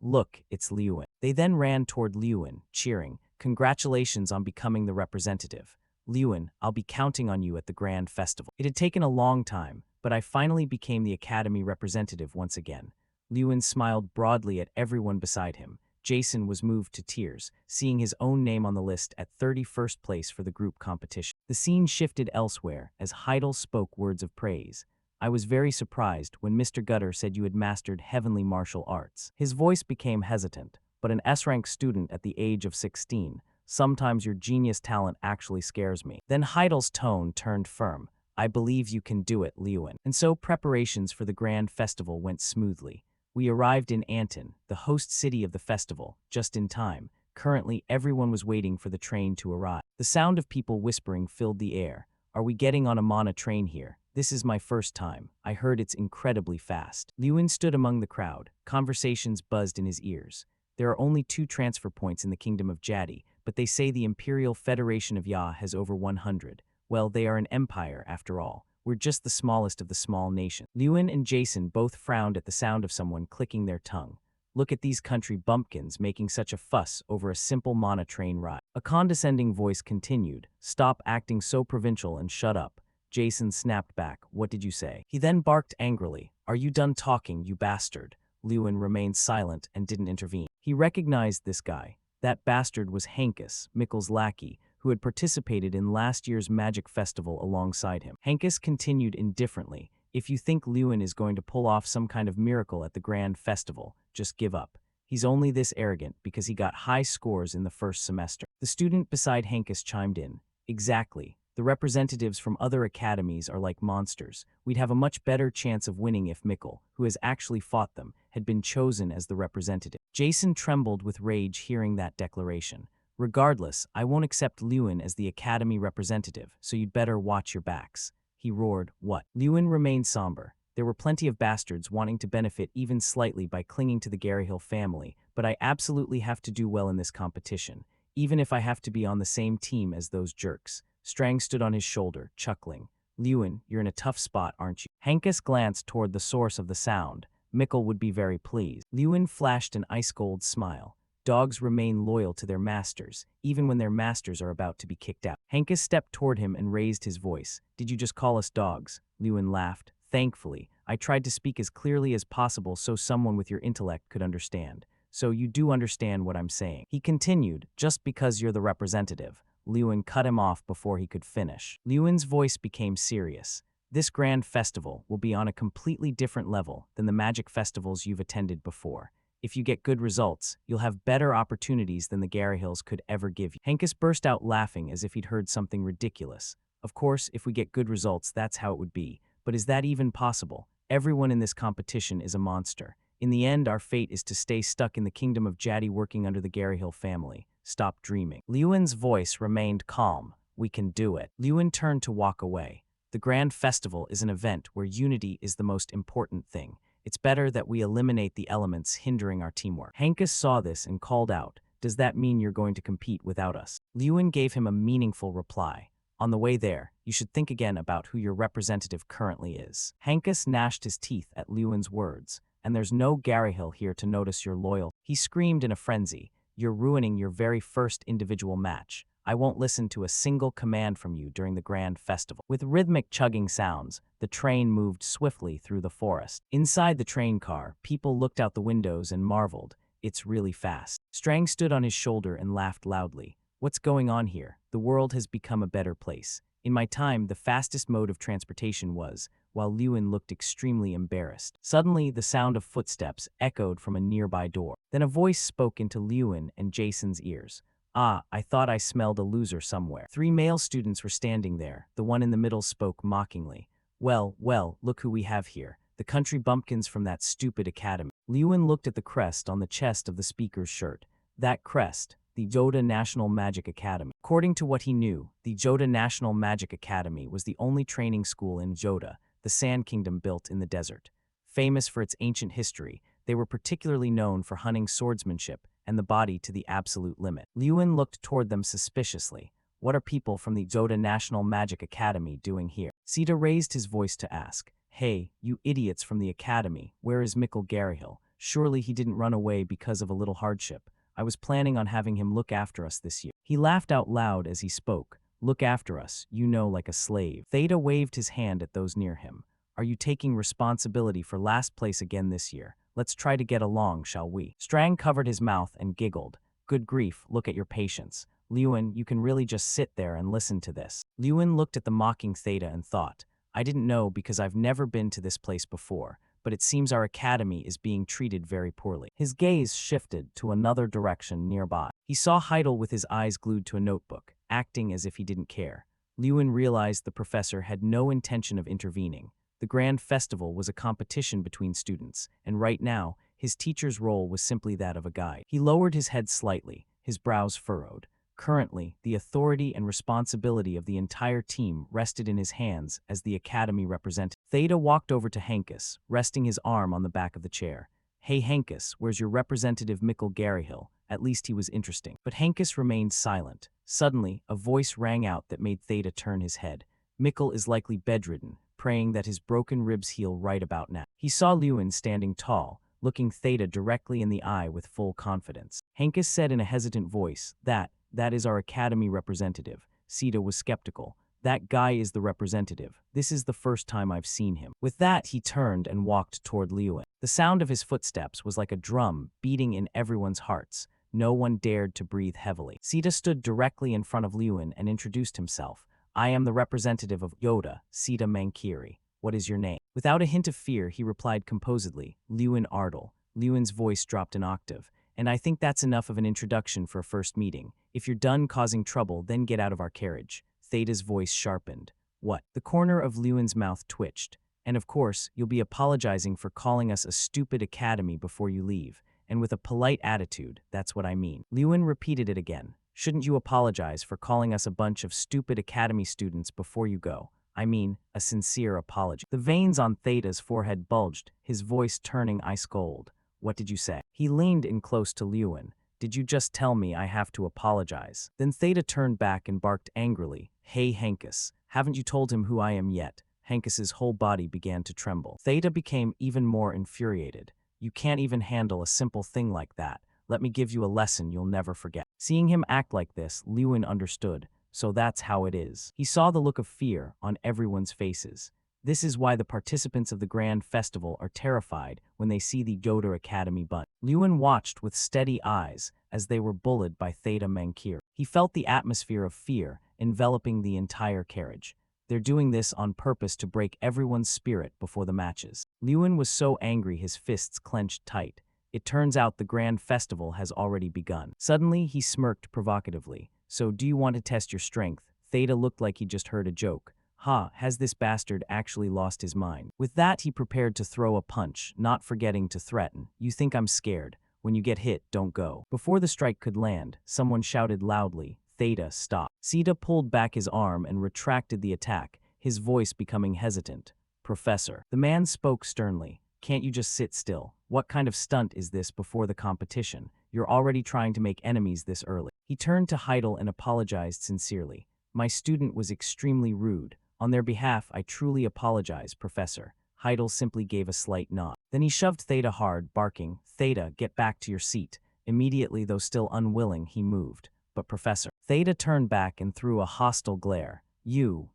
Look, it's Lewin. They then ran toward Lewin, cheering, Congratulations on becoming the representative. Lewin, I'll be counting on you at the grand festival. It had taken a long time, but I finally became the academy representative once again. Lewin smiled broadly at everyone beside him. Jason was moved to tears, seeing his own name on the list at 31st place for the group competition. The scene shifted elsewhere as Heidel spoke words of praise. I was very surprised when Mr. Gutter said you had mastered heavenly martial arts. His voice became hesitant, but an S-rank student at the age of 16, sometimes your genius talent actually scares me. Then Heidel's tone turned firm. I believe you can do it, Lewin. And so preparations for the grand festival went smoothly. We arrived in Anton, the host city of the festival, just in time. Currently, everyone was waiting for the train to arrive. The sound of people whispering filled the air. Are we getting on a mana train here? This is my first time. I heard it's incredibly fast. Lewin stood among the crowd. Conversations buzzed in his ears. There are only 2 transfer points in the kingdom of Jadi, but they say the Imperial Federation of Ya has over 100. Well, they are an empire, after all. We're just the smallest of the small nations. Lewin and Jason both frowned at the sound of someone clicking their tongue. Look at these country bumpkins making such a fuss over a simple mana train ride. A condescending voice continued, Stop acting so provincial and shut up. Jason snapped back, What did you say? He then barked angrily, Are you done talking, you bastard? Lewin remained silent and didn't intervene. He recognized this guy. That bastard was Hankus, Mikkel's lackey, who had participated in last year's magic festival alongside him. Hankus continued indifferently, If you think Lewin is going to pull off some kind of miracle at the grand festival, just give up. He's only this arrogant because he got high scores in the first semester. The student beside Hankus chimed in, Exactly. The representatives from other academies are like monsters. We'd have a much better chance of winning if Mikkel, who has actually fought them, had been chosen as the representative. Jason trembled with rage hearing that declaration. Regardless, I won't accept Lewin as the academy representative, so you'd better watch your backs. He roared, what? Lewin remained somber. There were plenty of bastards wanting to benefit even slightly by clinging to the Garyhill family, but I absolutely have to do well in this competition, even if I have to be on the same team as those jerks. Strang stood on his shoulder, chuckling. Lewin, you're in a tough spot, aren't you? Hankus glanced toward the source of the sound. Mikkel would be very pleased. Lewin flashed an ice-cold smile. Dogs remain loyal to their masters, even when their masters are about to be kicked out. Hankus stepped toward him and raised his voice. Did you just call us dogs? Lewin laughed. Thankfully, I tried to speak as clearly as possible so someone with your intellect could understand. So you do understand what I'm saying. He continued, just because you're the representative. Lewin cut him off before he could finish. Lewin's voice became serious. This grand festival will be on a completely different level than the magic festivals you've attended before. If you get good results, you'll have better opportunities than the Garyhills could ever give you. Hankus burst out laughing as if he'd heard something ridiculous. Of course, if we get good results, that's how it would be. But is that even possible? Everyone in this competition is a monster. In the end, our fate is to stay stuck in the kingdom of Jaddy working under the Garyhill family. Stop dreaming. Lewin's voice remained calm. We can do it. Lewin turned to walk away. The Grand Festival is an event where unity is the most important thing. It's better that we eliminate the elements hindering our teamwork. Hankus saw this and called out, does that mean you're going to compete without us? Lewin gave him a meaningful reply. On the way there, you should think again about who your representative currently is. Hankus gnashed his teeth at Lewin's words, and there's no Garyhill here to notice your loyalty. He screamed in a frenzy, you're ruining your very first individual match. I won't listen to a single command from you during the Grand Festival. With rhythmic chugging sounds, the train moved swiftly through the forest. Inside the train car, people looked out the windows and marveled. It's really fast. Strang stood on his shoulder and laughed loudly. What's going on here? The world has become a better place. In my time, the fastest mode of transportation was, while Lewin looked extremely embarrassed. Suddenly, the sound of footsteps echoed from a nearby door. Then a voice spoke into Lewin and Jason's ears. Ah, I thought I smelled a loser somewhere. 3 male students were standing there. The one in the middle spoke mockingly. Well, look who we have here. The country bumpkins from that stupid academy. Lewin looked at the crest on the chest of the speaker's shirt. That crest, the Joda National Magic Academy. According to what he knew, the Joda National Magic Academy was the only training school in Joda, the Sand Kingdom built in the desert. Famous for its ancient history, they were particularly known for hunting swordsmanship and the body to the absolute limit. Lewin looked toward them suspiciously. What are people from the Joda National Magic Academy doing here? Sita raised his voice to ask, hey, you idiots from the academy, where is Mikkel Garyhill? Surely he didn't run away because of a little hardship. I was planning on having him look after us this year. He laughed out loud as he spoke. Look after us, you know, like a slave. Theta waved his hand at those near him. Are you taking responsibility for last place again this year? Let's try to get along, shall we? Strang covered his mouth and giggled. Good grief, look at your patience. Lewin, you can really just sit there and listen to this. Lewin looked at the mocking Theta and thought, I didn't know because I've never been to this place before, but it seems our academy is being treated very poorly. His gaze shifted to another direction nearby. He saw Heidel with his eyes glued to a notebook, acting as if he didn't care. Lewin realized the professor had no intention of intervening. The Grand Festival was a competition between students, and right now, his teacher's role was simply that of a guide. He lowered his head slightly, his brows furrowed. Currently, the authority and responsibility of the entire team rested in his hands as the academy representative. Theta walked over to Hankus, resting his arm on the back of the chair. Hey Hankus, where's your representative Mikkel Garyhill? At least he was interesting. But Hankus remained silent. Suddenly, a voice rang out that made Theta turn his head. Mikkel is likely bedridden, praying that his broken ribs heal right about now. He saw Lewin standing tall, looking Theta directly in the eye with full confidence. Hankus said in a hesitant voice, That is our academy representative. Sita was skeptical. That guy is the representative. This is the first time I've seen him. With that, he turned and walked toward Lewin. The sound of his footsteps was like a drum beating in everyone's hearts. No one dared to breathe heavily. Sita stood directly in front of Lewin and introduced himself. I am the representative of Yoda, Sita Mankiri. What is your name? Without a hint of fear, he replied composedly, Lewin Ardle. Lewin's voice dropped an octave. And I think that's enough of an introduction for a first meeting. If you're done causing trouble, then get out of our carriage. Theta's voice sharpened. What? The corner of Lewin's mouth twitched. And of course, you'll be apologizing for calling us a stupid academy before you leave. And with a polite attitude, that's what I mean. Lewin repeated it again. Shouldn't you apologize for calling us a bunch of stupid academy students before you go? I mean, a sincere apology. The veins on Theta's forehead bulged, his voice turning ice cold. What did you say? He leaned in close to Lewin. Did you just tell me I have to apologize? Then Theta turned back and barked angrily. Hey Hankus, haven't you told him who I am yet? Hankus's whole body began to tremble. Theta became even more infuriated. You can't even handle a simple thing like that. Let me give you a lesson you'll never forget. Seeing him act like this, Lewin understood. So that's how it is. He saw the look of fear on everyone's faces. This is why the participants of the Grand Festival are terrified when they see the Yoder Academy bunch. Lewin watched with steady eyes as they were bullied by Theta Mankir. He felt the atmosphere of fear enveloping the entire carriage. They're doing this on purpose to break everyone's spirit before the matches. Lewin was so angry his fists clenched tight. It turns out the Grand Festival has already begun. Suddenly, he smirked provocatively. So do you want to test your strength? Theta looked like he just heard a joke. Ha, has this bastard actually lost his mind? With that, he prepared to throw a punch, not forgetting to threaten. You think I'm scared? When you get hit, don't go. Before the strike could land, someone shouted loudly, Theta, stop. Sita pulled back his arm and retracted the attack, his voice becoming hesitant. Professor. The man spoke sternly. Can't you just sit still? What kind of stunt is this before the competition? You're already trying to make enemies this early. He turned to Heidel and apologized sincerely. My student was extremely rude. On their behalf, I truly apologize, Professor. Heidel simply gave a slight nod. Then he shoved Theta hard, barking, Theta, get back to your seat. Immediately, though still unwilling, he moved. But Professor. Theta turned back and threw a hostile glare.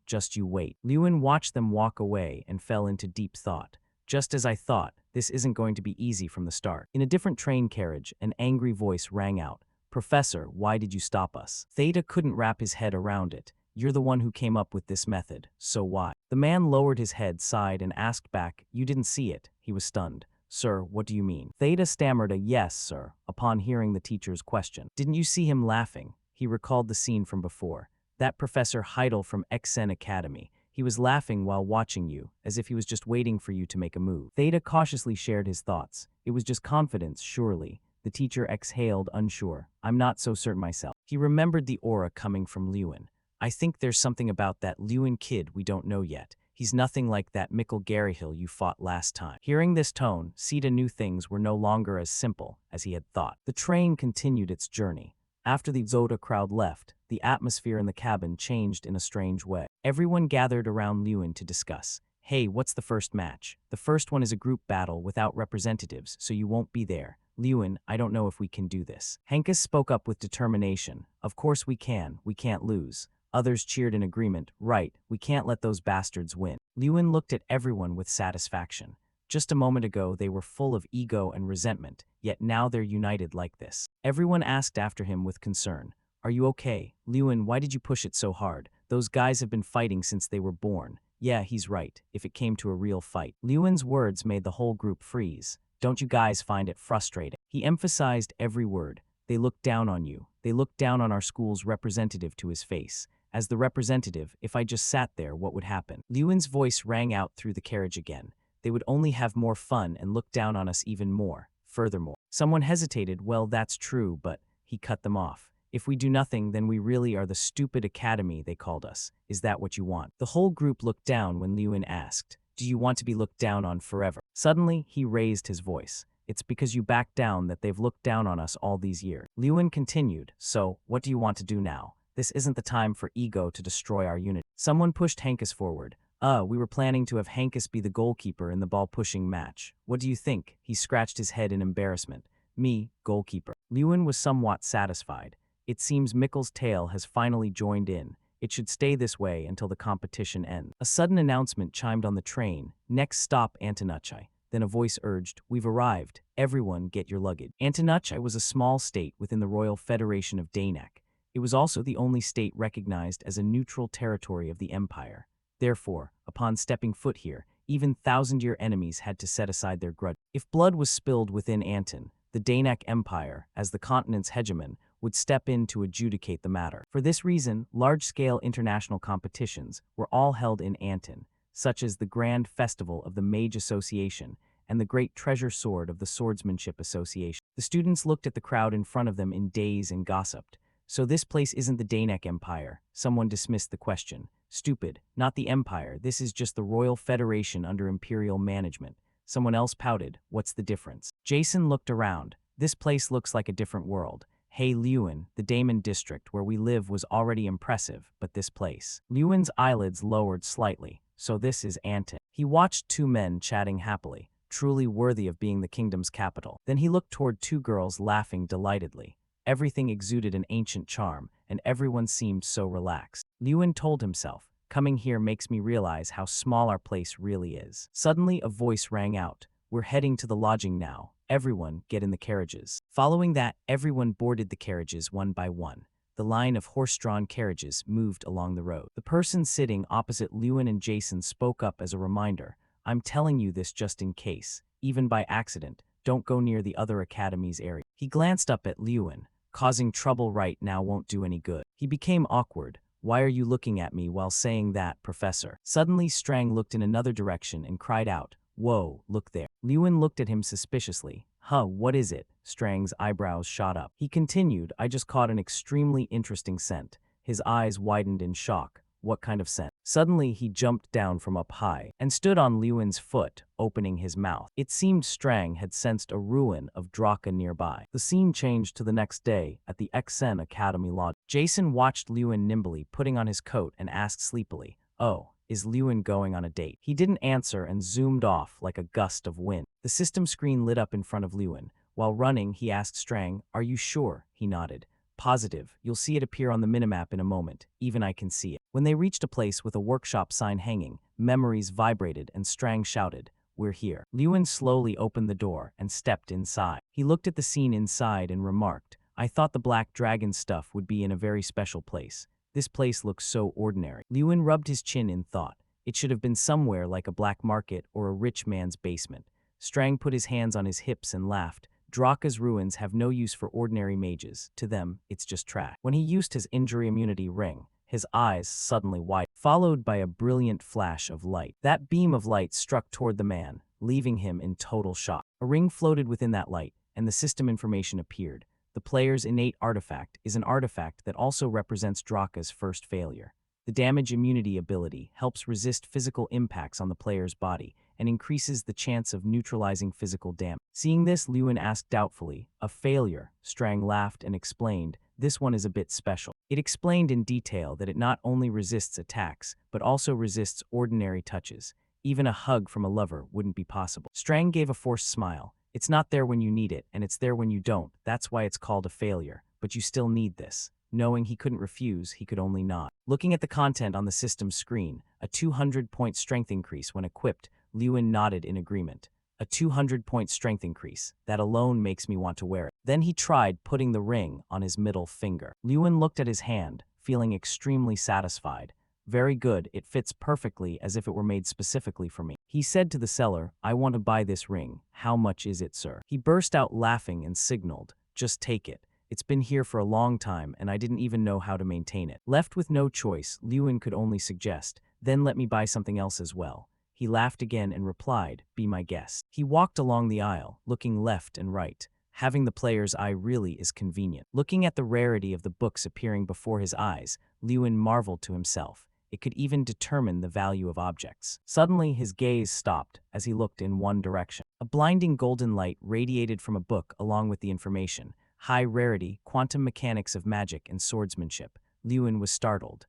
Just you wait. Lewin watched them walk away and fell into deep thought. Just as I thought, this isn't going to be easy from the start. In a different train carriage, an angry voice rang out. Professor, why did you stop us? Theta couldn't wrap his head around it. You're the one who came up with this method, so why? The man lowered his head, sighed, and asked back, You didn't see it. He was stunned. Sir, what do you mean? Theta stammered a yes, sir, upon hearing the teacher's question. Didn't you see him laughing? He recalled the scene from before. That Professor Heidel from Xen Academy. He was laughing while watching you, as if he was just waiting for you to make a move. Theta cautiously shared his thoughts. It was just confidence, surely. The teacher exhaled, unsure. I'm not so certain myself. He remembered the aura coming from Lewin. I think there's something about that Lewin kid we don't know yet. He's nothing like that Mikkel Garyhill you fought last time. Hearing this tone, Sita knew things were no longer as simple as he had thought. The train continued its journey. After the Zoda crowd left, the atmosphere in the cabin changed in a strange way. Everyone gathered around Lewin to discuss. Hey, what's the first match? The first one is a group battle without representatives, so you won't be there. Lewin, I don't know if we can do this. Hankus spoke up with determination. Of course we can. We can't lose. Others cheered in agreement. Right, we can't let those bastards win. Lewin looked at everyone with satisfaction. Just a moment ago, they were full of ego and resentment, yet now they're united like this. Everyone asked after him with concern. Are you okay? Lewin, why did you push it so hard? Those guys have been fighting since they were born. Yeah, he's right, if it came to a real fight. Lewin's words made the whole group freeze. Don't you guys find it frustrating? He emphasized every word. They look down on you. They look down on our school's representative to his face. As the representative, if I just sat there, what would happen? Lewin's voice rang out through the carriage again. They would only have more fun and look down on us even more. Furthermore, someone hesitated. Well, that's true, but he cut them off. If we do nothing, then we really are the stupid academy they called us. Is that what you want? The whole group looked down when Lewin asked, Do you want to be looked down on forever? Suddenly, he raised his voice. It's because you backed down that they've looked down on us all these years. Lewin continued, So, what do you want to do now? This isn't the time for ego to destroy our unity. Someone pushed Hankus forward. We were planning to have Hankus be the goalkeeper in the ball-pushing match. What do you think? He scratched his head in embarrassment. Me, goalkeeper. Lewin was somewhat satisfied. It seems Mikkel's tail has finally joined in. It should stay this way until the competition ends. A sudden announcement chimed on the train. Next stop, Antonucci. Then a voice urged, We've arrived. Everyone get your luggage. Antonucci was a small state within the Royal Federation of Danak. It was also the only state recognized as a neutral territory of the Empire. Therefore, upon stepping foot here, even thousand-year enemies had to set aside their grudge. If blood was spilled within Anton, the Danak Empire, as the continent's hegemon, would step in to adjudicate the matter. For this reason, large-scale international competitions were all held in Anton, such as the Grand Festival of the Mage Association and the Great Treasure Sword of the Swordsmanship Association. The students looked at the crowd in front of them in daze and gossiped. So this place isn't the Danek Empire. Someone dismissed the question. Stupid, not the Empire. This is just the Royal Federation under Imperial management. Someone else pouted. What's the difference? Jason looked around. This place looks like a different world. Hey Lewin, the Damon district where we live was already impressive, but this place. Lewin's eyelids lowered slightly. So this is Antin. He watched two men chatting happily, truly worthy of being the kingdom's capital. Then he looked toward two girls laughing delightedly. Everything exuded an ancient charm, and everyone seemed so relaxed. Lewin told himself, coming here makes me realize how small our place really is. Suddenly a voice rang out. We're heading to the lodging now. Everyone, get in the carriages. Following that, everyone boarded the carriages one by one. The line of horse-drawn carriages moved along the road. The person sitting opposite Lewin and Jason spoke up as a reminder. I'm telling you this just in case. Even by accident, don't go near the other academy's area. He glanced up at Lewin. Causing trouble right now won't do any good. He became awkward. Why are you looking at me while saying that, Professor? Suddenly Strang looked in another direction and cried out, Whoa, look there. Lewin looked at him suspiciously. What is it? Strang's eyebrows shot up. He continued, I just caught an extremely interesting scent. His eyes widened in shock. What kind of scent? Suddenly he jumped down from up high and stood on Lewin's foot, opening his mouth. It seemed Strang had sensed a ruin of Draka nearby. The scene changed to the next day at the Xen Academy Lodge. Jason watched Lewin nimbly putting on his coat and asked sleepily, Oh, is Lewin going on a date? He didn't answer and zoomed off like a gust of wind. The system screen lit up in front of Lewin. While running, he asked Strang, Are you sure? He nodded. Positive. You'll see it appear on the minimap in a moment. Even I can see it. When they reached a place with a workshop sign hanging, memories vibrated and Strang shouted, We're here. Lewin slowly opened the door and stepped inside. He looked at the scene inside and remarked, I thought the black dragon stuff would be in a very special place. This place looks so ordinary. Lewin rubbed his chin in thought. It should have been somewhere like a black market or a rich man's basement. Strang put his hands on his hips and laughed. Draka's ruins have no use for ordinary mages. To them, it's just trash. When he used his injury immunity ring, his eyes suddenly widened, followed by a brilliant flash of light. That beam of light struck toward the man, leaving him in total shock. A ring floated within that light, and the system information appeared. The player's innate artifact is an artifact that also represents Draka's first failure. The damage immunity ability helps resist physical impacts on the player's body and increases the chance of neutralizing physical damage. Seeing this, Lewin asked doubtfully, A failure? Strang laughed and explained, This one is a bit special. It explained in detail that it not only resists attacks, but also resists ordinary touches. Even a hug from a lover wouldn't be possible. Strang gave a forced smile. It's not there when you need it, and it's there when you don't. That's why it's called a failure. But you still need this. Knowing he couldn't refuse, he could only nod. Looking at the content on the system screen, a 200-point strength increase when equipped, Lewin nodded in agreement. A 200-point strength increase. That alone makes me want to wear it. Then he tried putting the ring on his middle finger. Lewin looked at his hand, feeling extremely satisfied. Very good, it fits perfectly as if it were made specifically for me. He said to the seller, I want to buy this ring. How much is it, sir? He burst out laughing and signaled, Just take it. It's been here for a long time, and I didn't even know how to maintain it. Left with no choice, Lewin could only suggest, Then let me buy something else as well. He laughed again and replied, Be my guest. He walked along the aisle, looking left and right. Having the player's eye really is convenient. Looking at the rarity of the books appearing before his eyes, Lewin marveled to himself. It could even determine the value of objects. Suddenly, his gaze stopped as he looked in one direction. A blinding golden light radiated from a book along with the information. High rarity, quantum mechanics of magic and swordsmanship. Lewin was startled.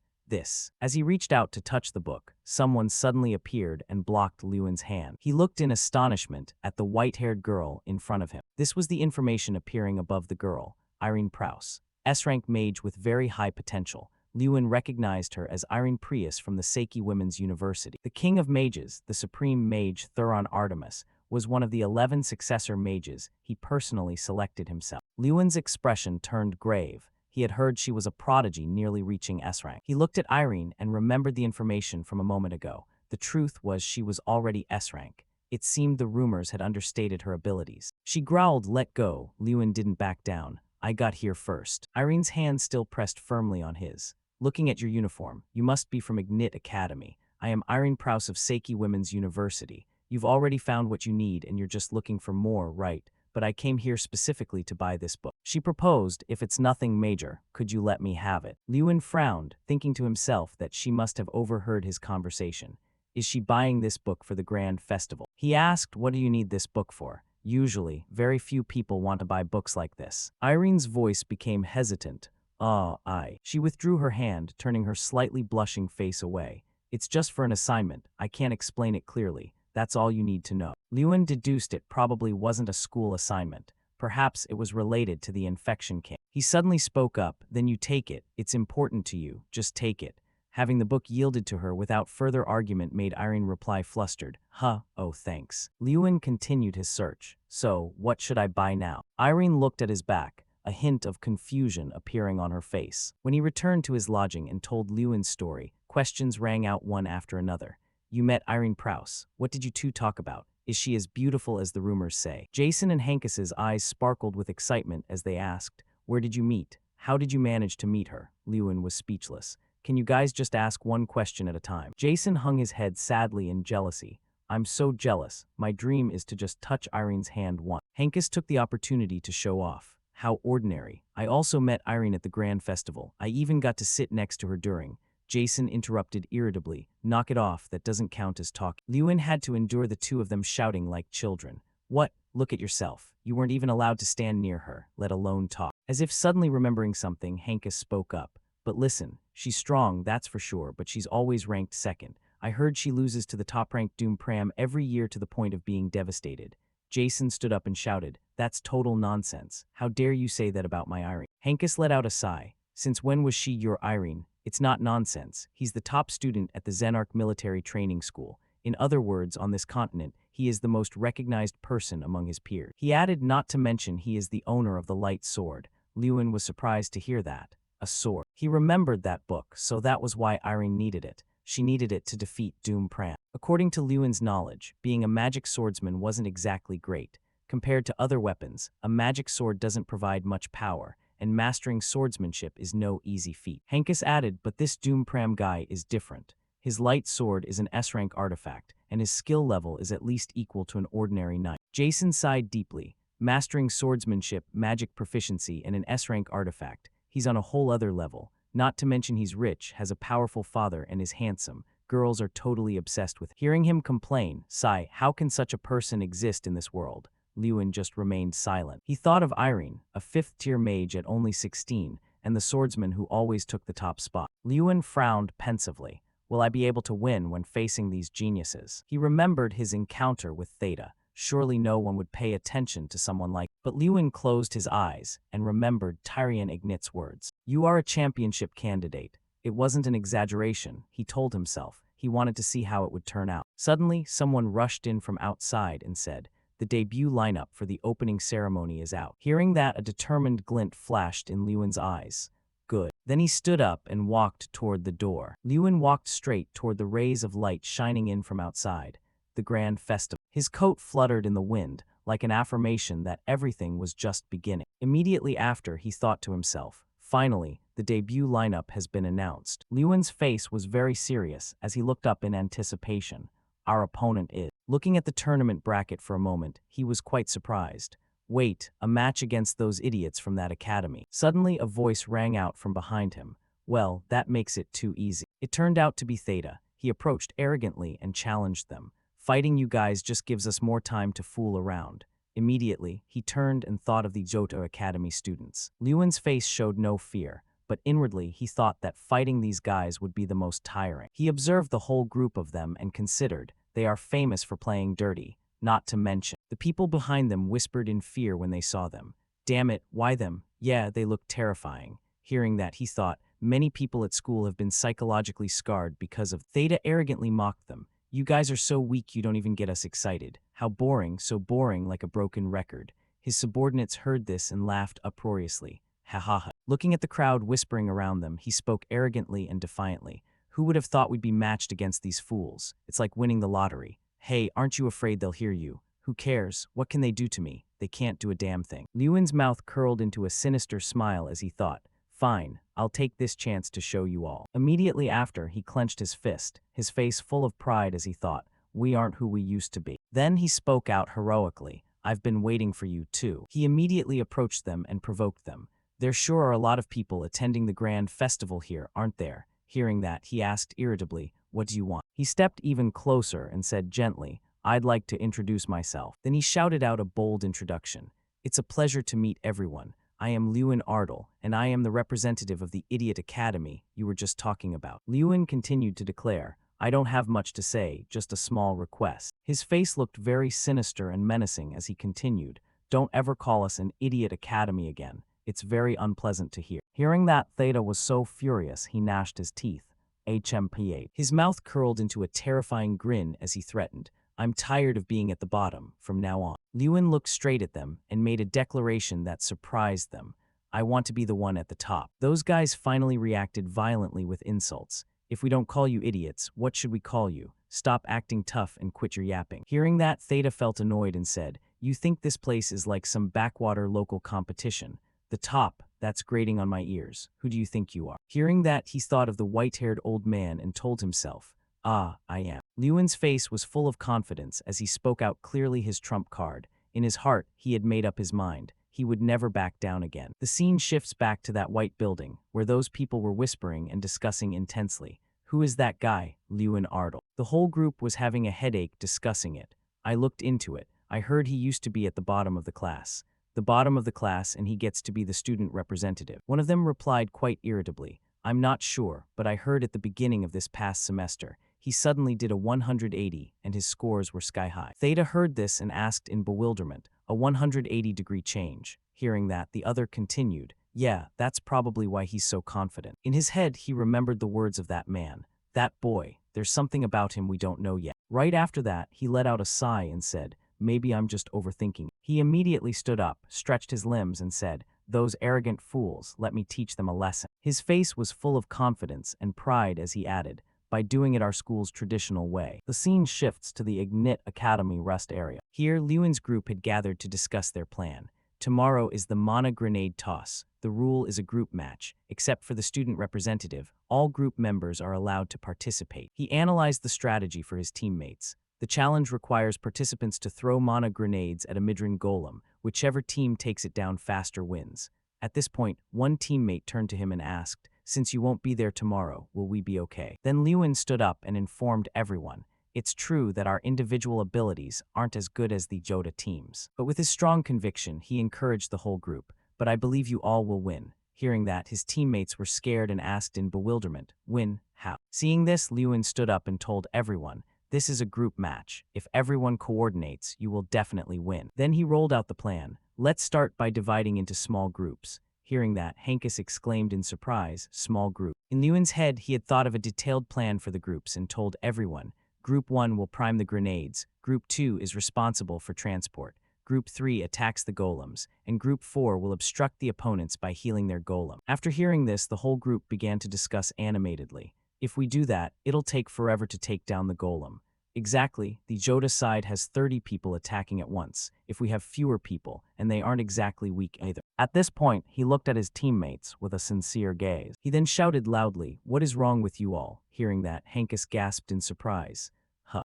As he reached out to touch the book, someone suddenly appeared and blocked Lewin's hand. He looked in astonishment at the white-haired girl in front of him. This was the information appearing above the girl, Irene Prouse, S-rank mage with very high potential. Lewin recognized her as Irene Prius from the Seiki Women's University. The king of mages, the supreme mage Thuron Artemis, was one of the 11 successor mages he personally selected himself. Lewin's expression turned grave. He had heard she was a prodigy nearly reaching S-rank. He looked at Irene and remembered the information from a moment ago. The truth was she was already S-rank. It seemed the rumors had understated her abilities. She growled, Let go. Lewin didn't back down. I got here first. Irene's hand still pressed firmly on his. Looking at your uniform, you must be from Ignit Academy. I am Irene Prouse of Seiki Women's University. You've already found what you need and you're just looking for more, right? But I came here specifically to buy this book. She proposed, if it's nothing major, could you let me have it? Lewin frowned, thinking to himself that she must have overheard his conversation. Is she buying this book for the grand festival? He asked, what do you need this book for? Usually, very few people want to buy books like this. Irene's voice became hesitant. I. She withdrew her hand, turning her slightly blushing face away. It's just for an assignment. I can't explain it clearly. That's all you need to know. Lewin deduced it probably wasn't a school assignment. Perhaps it was related to the infection camp. He suddenly spoke up, then you take it. It's important to you. Just take it. Having the book yielded to her without further argument made Irene reply flustered. Oh thanks. Lewin continued his search. So, what should I buy now? Irene looked at his back, a hint of confusion appearing on her face. When he returned to his lodging and told Lewin's story, questions rang out one after another. You met Irene Prouse. What did you two talk about? Is she as beautiful as the rumors say? Jason and Hankas's eyes sparkled with excitement as they asked, where did you meet? How did you manage to meet her? Lewin was speechless. Can you guys just ask one question at a time? Jason hung his head sadly in jealousy. I'm so jealous. My dream is to just touch Irene's hand once. Hankus took the opportunity to show off. How ordinary. I also met Irene at the Grand Festival. I even got to sit next to her during. Jason interrupted irritably. Knock it off, that doesn't count as talk. Lewin had to endure the two of them shouting like children. What? Look at yourself. You weren't even allowed to stand near her, let alone talk. As if suddenly remembering something, Hankus spoke up. But listen, she's strong, that's for sure, but she's always ranked second. I heard she loses to the top-ranked Doom Pram every year to the point of being devastated. Jason stood up and shouted, that's total nonsense. How dare you say that about my Irene? Hankus let out a sigh. Since when was she your Irene? It's not nonsense. He's the top student at the Xenarch Military Training School. In other words, on this continent, he is the most recognized person among his peers. He added not to mention he is the owner of the light sword. Lewin was surprised to hear that. A sword. He remembered that book, so that was why Irene needed it. She needed it to defeat Doom Pram. According to Lewin's knowledge, being a magic swordsman wasn't exactly great. Compared to other weapons, a magic sword doesn't provide much power, and mastering swordsmanship is no easy feat. Hankus added, but this Doom Pram guy is different. His light sword is an S-rank artifact, and his skill level is at least equal to an ordinary knight. Jason sighed deeply. Mastering swordsmanship, magic proficiency, and an S-rank artifact. He's on a whole other level. Not to mention he's rich, has a powerful father, and is handsome. Girls are totally obsessed with him. Hearing him complain, sigh, how can such a person exist in this world? Lewin just remained silent. He thought of Irene, a fifth-tier mage at only 16, and the swordsman who always took the top spot. Lewin frowned pensively. Will I be able to win when facing these geniuses? He remembered his encounter with Theta. Surely no one would pay attention to someone like. But Lewin closed his eyes and remembered Tyrion Ignit's words. You are a championship candidate. It wasn't an exaggeration, he told himself. He wanted to see how it would turn out. Suddenly, someone rushed in from outside and said, the debut lineup for the opening ceremony is out. Hearing that, a determined glint flashed in Lewin's eyes. Good. Then he stood up and walked toward the door. Lewin walked straight toward the rays of light shining in from outside. The grand festival. His coat fluttered in the wind, like an affirmation that everything was just beginning. Immediately after, he thought to himself, finally, the debut lineup has been announced. Lewin's face was very serious as he looked up in anticipation. Our opponent is. Looking at the tournament bracket for a moment, he was quite surprised. Wait, a match against those idiots from that academy. Suddenly, a voice rang out from behind him. Well, that makes it too easy. It turned out to be Theta. He approached arrogantly and challenged them. Fighting you guys just gives us more time to fool around. Immediately, he turned and thought of the Johto Academy students. Lewin's face showed no fear, but inwardly he thought that fighting these guys would be the most tiring. He observed the whole group of them and considered, they are famous for playing dirty, not to mention. The people behind them whispered in fear when they saw them. Damn it, why them? Yeah, they look terrifying. Hearing that, he thought, many people at school have been psychologically scarred because of. Theta arrogantly mocked them. You guys are so weak you don't even get us excited. How boring, so boring like a broken record. His subordinates heard this and laughed uproariously. Ha ha ha. Looking at the crowd whispering around them, he spoke arrogantly and defiantly. Who would have thought we'd be matched against these fools? It's like winning the lottery. Hey, aren't you afraid they'll hear you? Who cares? What can they do to me? They can't do a damn thing. Lewin's mouth curled into a sinister smile as he thought, fine, I'll take this chance to show you all. Immediately after, he clenched his fist, his face full of pride as he thought, we aren't who we used to be. Then he spoke out heroically. I've been waiting for you too. He immediately approached them and provoked them. There sure are a lot of people attending the grand festival here, aren't there? Hearing that, he asked irritably, what do you want? He stepped even closer and said gently, I'd like to introduce myself. Then he shouted out a bold introduction. It's a pleasure to meet everyone. I am Lewin Ardle, and I am the representative of the Idiot Academy you were just talking about. Lewin continued to declare, I don't have much to say, just a small request. His face looked very sinister and menacing as he continued, don't ever call us an Idiot Academy again. It's very unpleasant to hear. Hearing that, Theta was so furious he gnashed his teeth. HMP8. His mouth curled into a terrifying grin as he threatened, I'm tired of being at the bottom from now on. Lewin looked straight at them and made a declaration that surprised them. I want to be the one at the top. Those guys finally reacted violently with insults. If we don't call you idiots, what should we call you? Stop acting tough and quit your yapping. Hearing that, Theta felt annoyed and said, you think this place is like some backwater local competition. The top, that's grating on my ears. Who do you think you are? Hearing that, he thought of the white-haired old man and told himself, I am. Lewin's face was full of confidence as he spoke out clearly his trump card. In his heart, he had made up his mind. He would never back down again. The scene shifts back to that white building, where those people were whispering and discussing intensely. Who is that guy? Lewin Ardle. The whole group was having a headache discussing it. I looked into it. I heard he used to be at the bottom of the class. The bottom of the class, and he gets to be the student representative. One of them replied quite irritably, I'm not sure, but I heard at the beginning of this past semester, he suddenly did a 180 and his scores were sky high. Theta heard this and asked in bewilderment, a 180-degree change. Hearing that, the other continued, yeah, that's probably why he's so confident. In his head, he remembered the words of that man. That boy, there's something about him we don't know yet. Right after that, he let out a sigh and said, maybe I'm just overthinking. He immediately stood up, stretched his limbs and said, those arrogant fools, let me teach them a lesson. His face was full of confidence and pride as he added, by doing it our school's traditional way. The scene shifts to the Ignit Academy rest area. Here, Lewin's group had gathered to discuss their plan. Tomorrow is the Mana Grenade Toss. The rule is a group match. Except for the student representative, all group members are allowed to participate. He analyzed the strategy for his teammates. The challenge requires participants to throw mana grenades at a Midran golem. Whichever team takes it down faster wins. At this point, one teammate turned to him and asked, since you won't be there tomorrow, will we be okay? Then Lewin stood up and informed everyone, it's true that our individual abilities aren't as good as the Joda team's. But with his strong conviction, he encouraged the whole group, but I believe you all will win. Hearing that, his teammates were scared and asked in bewilderment, win, how? Seeing this, Lewin stood up and told everyone, this is a group match. If everyone coordinates, you will definitely win. Then he rolled out the plan. Let's start by dividing into small groups. Hearing that, Hankus exclaimed in surprise, small group. In Lewin's head, he had thought of a detailed plan for the groups and told everyone, Group 1 will prime the grenades, Group 2 is responsible for transport, Group 3 attacks the golems, and Group 4 will obstruct the opponents by healing their golem. After hearing this, the whole group began to discuss animatedly. If we do that, it'll take forever to take down the golem. Exactly, the Joda side has 30 people attacking at once, if we have fewer people, and they aren't exactly weak either. At this point, he looked at his teammates with a sincere gaze. He then shouted loudly, what is wrong with you all? Hearing that, Hankus gasped in surprise.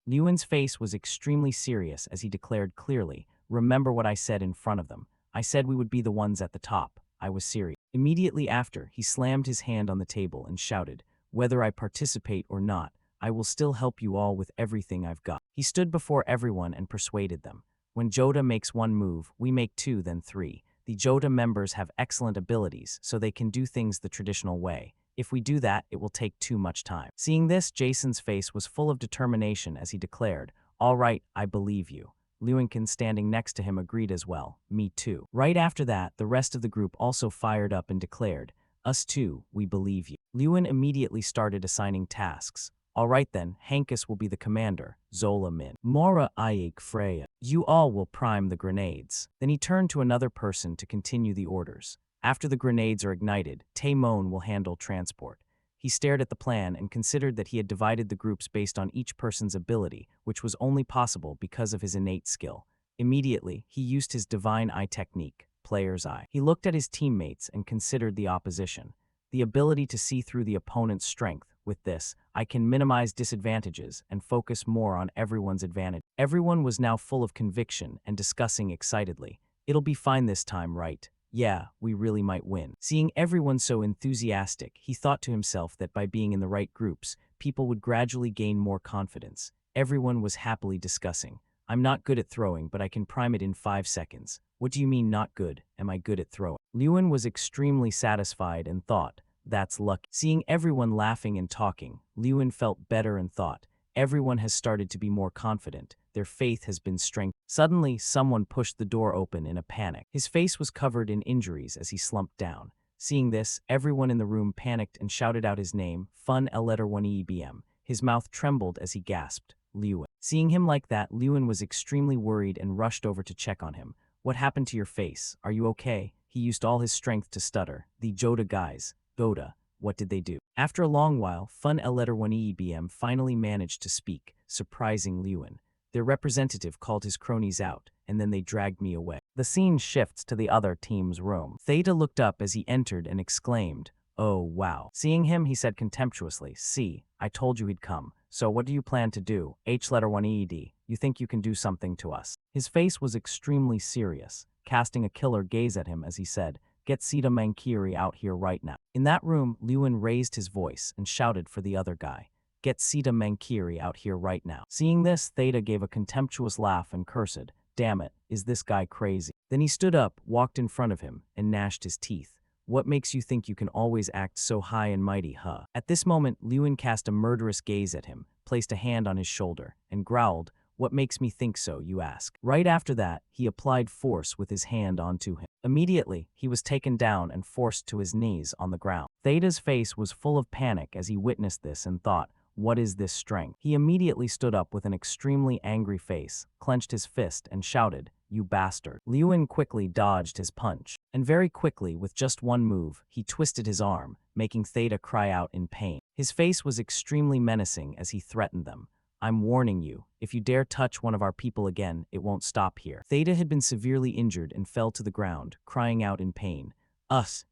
Lewin's face was extremely serious as he declared clearly, remember what I said in front of them. I said we would be the ones at the top. I was serious. Immediately after, he slammed his hand on the table and shouted, whether I participate or not, I will still help you all with everything I've got. He stood before everyone and persuaded them. When Joda makes one move, we make two, then three. The Joda members have excellent abilities, so they can do things the traditional way. If we do that, it will take too much time. Seeing this, Jason's face was full of determination as he declared, all right, I believe you. Lewinkin standing next to him agreed as well, me too. Right after that, the rest of the group also fired up and declared, us too, we believe you. Lewin immediately started assigning tasks. All right then, Hankus will be the commander, Zola Min. Mora Ayik Freya. You all will prime the grenades. Then he turned to another person to continue the orders. After the grenades are ignited, Taemon will handle transport. He stared at the plan and considered that he had divided the groups based on each person's ability, which was only possible because of his innate skill. Immediately, he used his divine eye technique, player's eye. He looked at his teammates and considered the opposition. The ability to see through the opponent's strength. With this, I can minimize disadvantages and focus more on everyone's advantage. Everyone was now full of conviction and discussing excitedly. It'll be fine this time, right? Yeah, we really might win. Seeing everyone so enthusiastic, he thought to himself that by being in the right groups, people would gradually gain more confidence. Everyone was happily discussing. I'm not good at throwing, but I can prime it in 5 seconds. What do you mean not good? Am I good at throwing? Lewin was extremely satisfied and thought, that's lucky. Seeing everyone laughing and talking, Lewin felt better and thought, everyone has started to be more confident. Their faith has been strengthened. Suddenly, someone pushed the door open in a panic. His face was covered in injuries as he slumped down. Seeing this, everyone in the room panicked and shouted out his name, Fun L letter 1 EBM. His mouth trembled as he gasped, Lewin. Seeing him like that, Lewin was extremely worried and rushed over to check on him. What happened to your face? Are you okay? He used all his strength to stutter. The Joda guys. Goda. What did they do? After a long while, Fun L letter 1 EBM finally managed to speak, surprising Lewin. Their representative called his cronies out, and then they dragged me away. The scene shifts to the other team's room. Theta looked up as he entered and exclaimed, oh, wow. Seeing him, he said contemptuously, see, I told you he'd come. So what do you plan to do? H letter 1 EED. You think you can do something to us? His face was extremely serious, casting a killer gaze at him as he said, get Sita Mankiri out here right now. In that room, Lewin raised his voice and shouted for the other guy. Get Sita Mankiri out here right now. Seeing this, Theta gave a contemptuous laugh and cursed, damn it, is this guy crazy? Then he stood up, walked in front of him, and gnashed his teeth. What makes you think you can always act so high and mighty, huh? At this moment, Lewin cast a murderous gaze at him, placed a hand on his shoulder, and growled, what makes me think so, you ask? Right after that, he applied force with his hand onto him. Immediately, he was taken down and forced to his knees on the ground. Theta's face was full of panic as he witnessed this and thought, what is this strength? He immediately stood up with an extremely angry face, clenched his fist, and shouted, you bastard. Lewin quickly dodged his punch, and very quickly, with just one move, he twisted his arm, making Theta cry out in pain. His face was extremely menacing as he threatened them. I'm warning you, if you dare touch one of our people again, it won't stop here. Theta had been severely injured and fell to the ground, crying out in pain.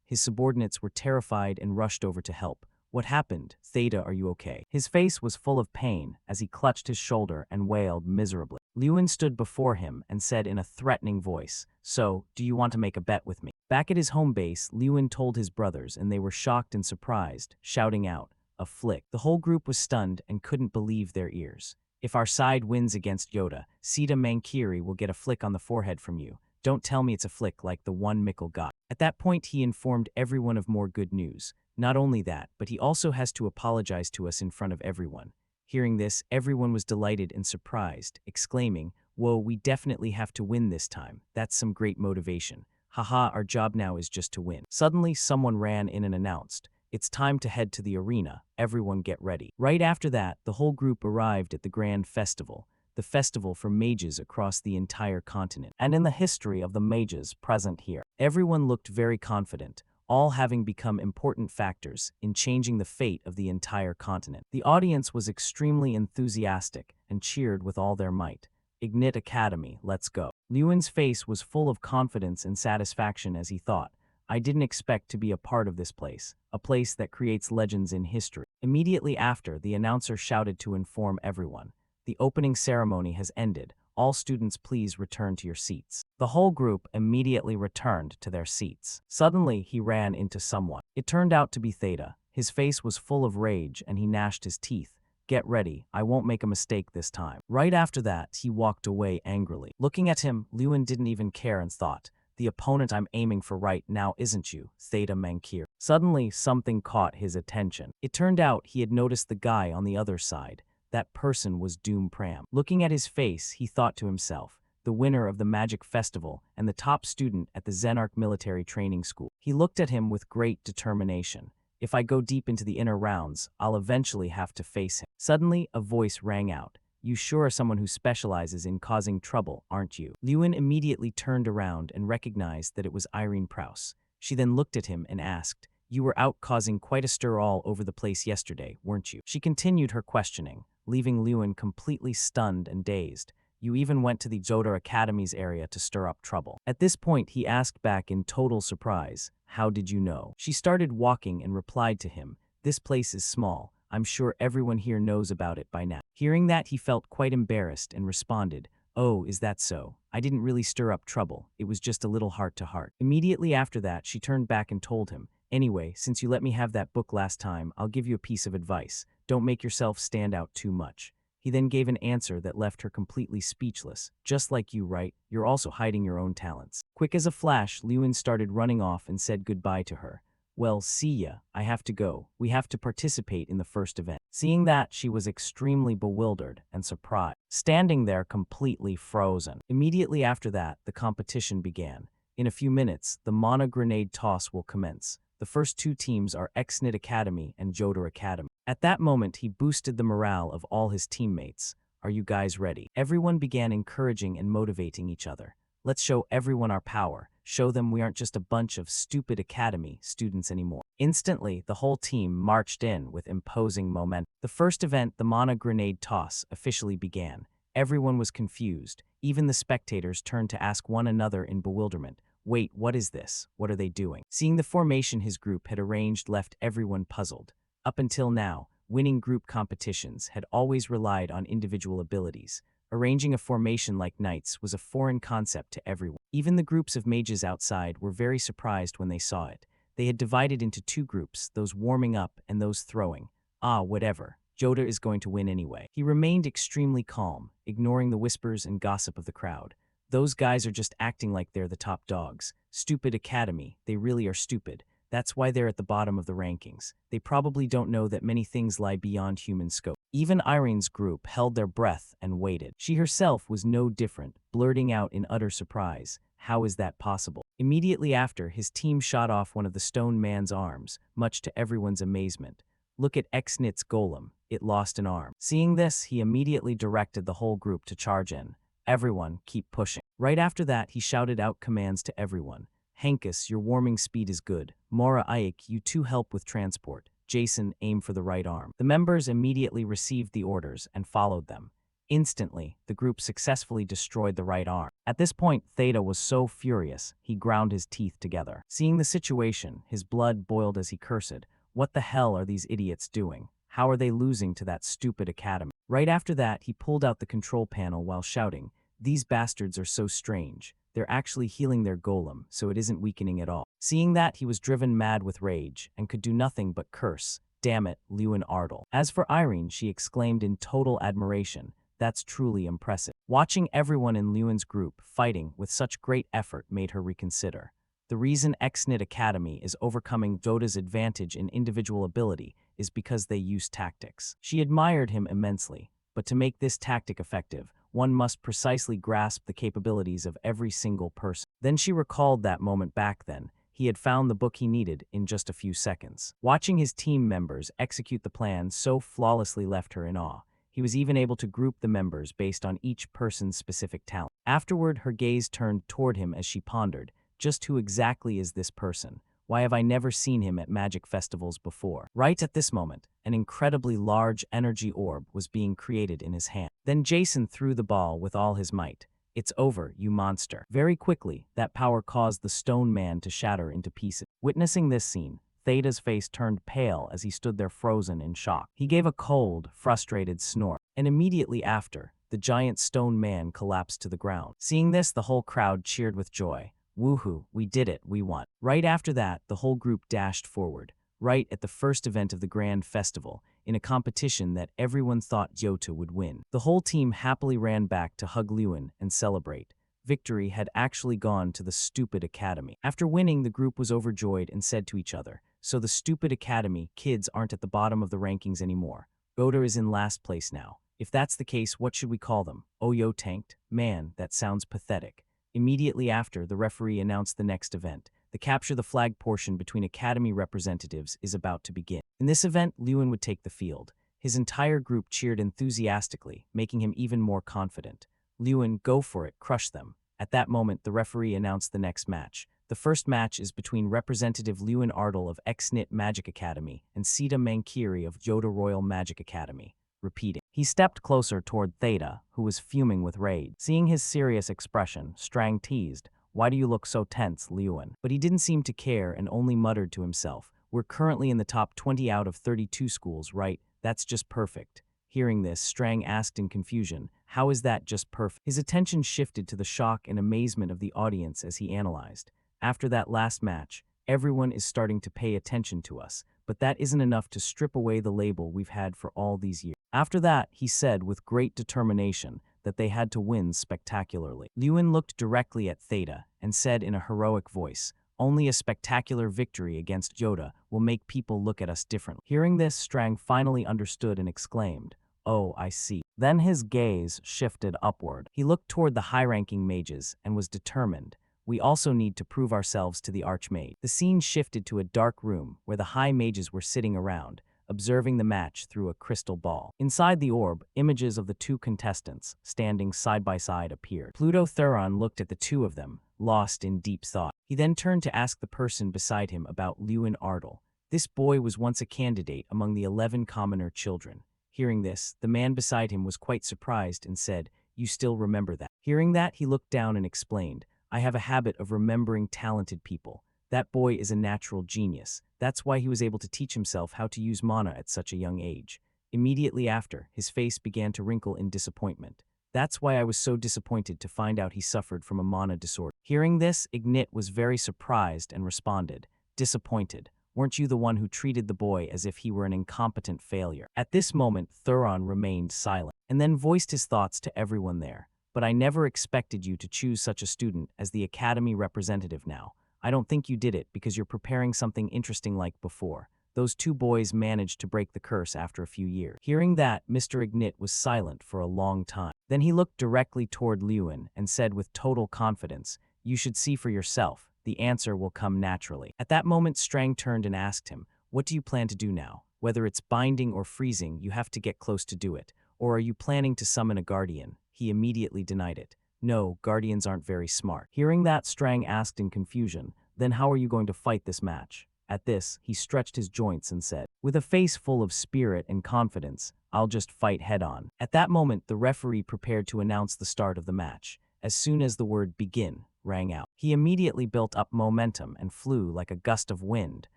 His subordinates were terrified and rushed over to help. What happened? Theta, are you okay? His face was full of pain as he clutched his shoulder and wailed miserably. Lewin stood before him and said in a threatening voice, so, do you want to make a bet with me? Back at his home base, Lewin told his brothers and they were shocked and surprised, shouting out, a flick. The whole group was stunned and couldn't believe their ears. If our side wins against Yoda, Sita Mankiri will get a flick on the forehead from you. Don't tell me it's a flick like the one Mikkel got. At that point, he informed everyone of more good news. Not only that, but he also has to apologize to us in front of everyone. Hearing this, everyone was delighted and surprised, exclaiming, whoa, we definitely have to win this time. That's some great motivation. Haha, our job now is just to win. Suddenly, someone ran in and announced, it's time to head to the arena. Everyone get ready. Right after that, the whole group arrived at the Grand Festival, the festival for mages across the entire continent, and in the history of the mages present here. Everyone looked very confident, all having become important factors in changing the fate of the entire continent. The audience was extremely enthusiastic and cheered with all their might. Ignite Academy, let's go. Lewin's face was full of confidence and satisfaction as he thought, I didn't expect to be a part of this place, a place that creates legends in history. Immediately after, the announcer shouted to inform everyone, the opening ceremony has ended. All students please return to your seats. The whole group immediately returned to their seats. Suddenly, he ran into someone. It turned out to be Theta. His face was full of rage and he gnashed his teeth. Get ready, I won't make a mistake this time. Right after that, he walked away angrily. Looking at him, Lewin didn't even care and thought, the opponent I'm aiming for right now isn't you, Theta Mankir. Suddenly, something caught his attention. It turned out he had noticed the guy on the other side. That person was Doom Pram. Looking at his face, he thought to himself, the winner of the Magic Festival and the top student at the Zenarch Military Training School. He looked at him with great determination. If I go deep into the inner rounds, I'll eventually have to face him. Suddenly, a voice rang out. You sure are someone who specializes in causing trouble, aren't you? Lewin immediately turned around and recognized that it was Irene Prouse. She then looked at him and asked, you were out causing quite a stir all over the place yesterday, weren't you? She continued her questioning, leaving Lewin completely stunned and dazed. You even went to the Zodar Academy's area to stir up trouble. At this point, he asked back in total surprise, how did you know? She started walking and replied to him, this place is small. I'm sure everyone here knows about it by now. Hearing that, he felt quite embarrassed and responded, "Oh, is that so? I didn't really stir up trouble. It was just a little heart-to-heart." Immediately after that, she turned back and told him, "Anyway, since you let me have that book last time, I'll give you a piece of advice. Don't make yourself stand out too much." He then gave an answer that left her completely speechless. "Just like you, right? You're also hiding your own talents." Quick as a flash, Lewin started running off and said goodbye to her. "Well, see ya. I have to go. We have to participate in the first event." Seeing that, she was extremely bewildered and surprised, standing there completely frozen. Immediately after that, the competition began. In a few minutes, the Mana grenade toss will commence. The first two teams are X-Knit Academy and Joder Academy. At that moment, he boosted the morale of all his teammates. "Are you guys ready?" Everyone began encouraging and motivating each other. "Let's show everyone our power. Show them we aren't just a bunch of stupid academy students anymore." Instantly, the whole team marched in with imposing momentum. The first event, the Mana grenade toss, officially began. Everyone was confused. Even the spectators turned to ask one another in bewilderment. "Wait, what is this? What are they doing?" Seeing the formation his group had arranged left everyone puzzled. Up until now, winning group competitions had always relied on individual abilities. Arranging a formation like knights was a foreign concept to everyone. Even the groups of mages outside were very surprised when they saw it. They had divided into two groups, those warming up and those throwing. "Ah, whatever. Joda is going to win anyway." He remained extremely calm, ignoring the whispers and gossip of the crowd. "Those guys are just acting like they're the top dogs. Stupid academy, they really are stupid. That's why they're at the bottom of the rankings. They probably don't know that many things lie beyond human scope." Even Irene's group held their breath and waited. She herself was no different, blurting out in utter surprise, "How is that possible?" Immediately after, his team shot off one of the stone man's arms, much to everyone's amazement. "Look at X-Knit's golem. It lost an arm." Seeing this, he immediately directed the whole group to charge in. "Everyone, keep pushing." Right after that, he shouted out commands to everyone. "Hankus, your warming speed is good. Mora Ike, you two help with transport. Jason, aim for the right arm." The members immediately received the orders and followed them. Instantly, the group successfully destroyed the right arm. At this point, Theta was so furious, he ground his teeth together. Seeing the situation, his blood boiled as he cursed. "What the hell are these idiots doing? How are they losing to that stupid academy?" Right after that, he pulled out the control panel while shouting, "These bastards are so strange. They're actually healing their golem, so it isn't weakening at all." Seeing that, he was driven mad with rage and could do nothing but curse. "Damn it, Lewin Ardle." As for Irene, she exclaimed in total admiration, "That's truly impressive." Watching everyone in Lewin's group fighting with such great effort made her reconsider. The reason X-Knit Academy is overcoming Dota's advantage in individual ability is because they use tactics. She admired him immensely, but to make this tactic effective, one must precisely grasp the capabilities of every single person. Then she recalled that moment back then. He had found the book he needed in just a few seconds. Watching his team members execute the plan so flawlessly left her in awe. He was even able to group the members based on each person's specific talent. Afterward, her gaze turned toward him as she pondered, "Just who exactly is this person? Why have I never seen him at magic festivals before?" Right at this moment, an incredibly large energy orb was being created in his hand. Then Jason threw the ball with all his might. "It's over, you monster." Very quickly, that power caused the stone man to shatter into pieces. Witnessing this scene, Theta's face turned pale as he stood there frozen in shock. He gave a cold, frustrated snort, and immediately after, the giant stone man collapsed to the ground. Seeing this, the whole crowd cheered with joy. "Woohoo, we did it, we won." Right after that, the whole group dashed forward, right at the first event of the Grand Festival, in a competition that everyone thought Jota would win. The whole team happily ran back to hug Lewin and celebrate. Victory had actually gone to the stupid academy. After winning, the group was overjoyed and said to each other, "So the stupid academy kids aren't at the bottom of the rankings anymore. Jota is in last place now. If that's the case, what should we call them? Oyo tanked? Man, that sounds pathetic." Immediately after, the referee announced the next event. The capture the flag portion between academy representatives is about to begin. In this event, Lewin would take the field. His entire group cheered enthusiastically, making him even more confident. "Lewin, go for it, crush them." At that moment, the referee announced the next match. The first match is between Representative Lewin Ardle of X-Knit Magic Academy and Sita Mankiri of Joda Royal Magic Academy. Repeating. He stepped closer toward Theta, who was fuming with rage. Seeing his serious expression, Strang teased, "Why do you look so tense, Lewin?" But he didn't seem to care and only muttered to himself, "We're currently in the top 20 out of 32 schools, right? That's just perfect. Hearing this, Strang asked in confusion, how is that just perfect? His attention shifted to the shock and amazement of the audience as he analyzed. After that last match, everyone is starting to pay attention to us, but that isn't enough to strip away the label we've had for all these years. After that, he said with great determination that they had to win spectacularly. Lewin looked directly at Theta and said in a heroic voice, only a spectacular victory against Yoda will make people look at us differently. Hearing this, Strang finally understood and exclaimed, oh, I see. Then his gaze shifted upward. He looked toward the high-ranking mages and was determined. We also need to prove ourselves to the Archmage. The scene shifted to a dark room where the high mages were sitting around, observing the match through a crystal ball. Inside the orb, images of the two contestants, standing side by side, appeared. Pluto Thuron looked at the two of them, lost in deep thought. He then turned to ask the person beside him about Lewin Ardell. This boy was once a candidate among the 11 commoner children. Hearing this, the man beside him was quite surprised and said, you still remember that? Hearing that, he looked down and explained, I have a habit of remembering talented people. That boy is a natural genius. That's why he was able to teach himself how to use mana at such a young age. Immediately after, his face began to wrinkle in disappointment. That's why I was so disappointed to find out he suffered from a mana disorder. Hearing this, Ignit was very surprised and responded, disappointed. Weren't you the one who treated the boy as if he were an incompetent failure? At this moment, Thuron remained silent, and then voiced his thoughts to everyone there. But I never expected you to choose such a student as the Academy representative now. I don't think you did it because you're preparing something interesting like before. Those two boys managed to break the curse after a few years. Hearing that, Mr. Ignit was silent for a long time. Then he looked directly toward Lewin and said with total confidence, you should see for yourself. The answer will come naturally. At that moment, Strang turned and asked him, what do you plan to do now? Whether it's binding or freezing, you have to get close to do it. Or are you planning to summon a guardian? He immediately denied it. No, guardians aren't very smart. Hearing that, Strang asked in confusion, then how are you going to fight this match? At this, he stretched his joints and said, with a face full of spirit and confidence, I'll just fight head-on. At that moment, the referee prepared to announce the start of the match. As soon as the word begin rang out, he immediately built up momentum and flew like a gust of wind,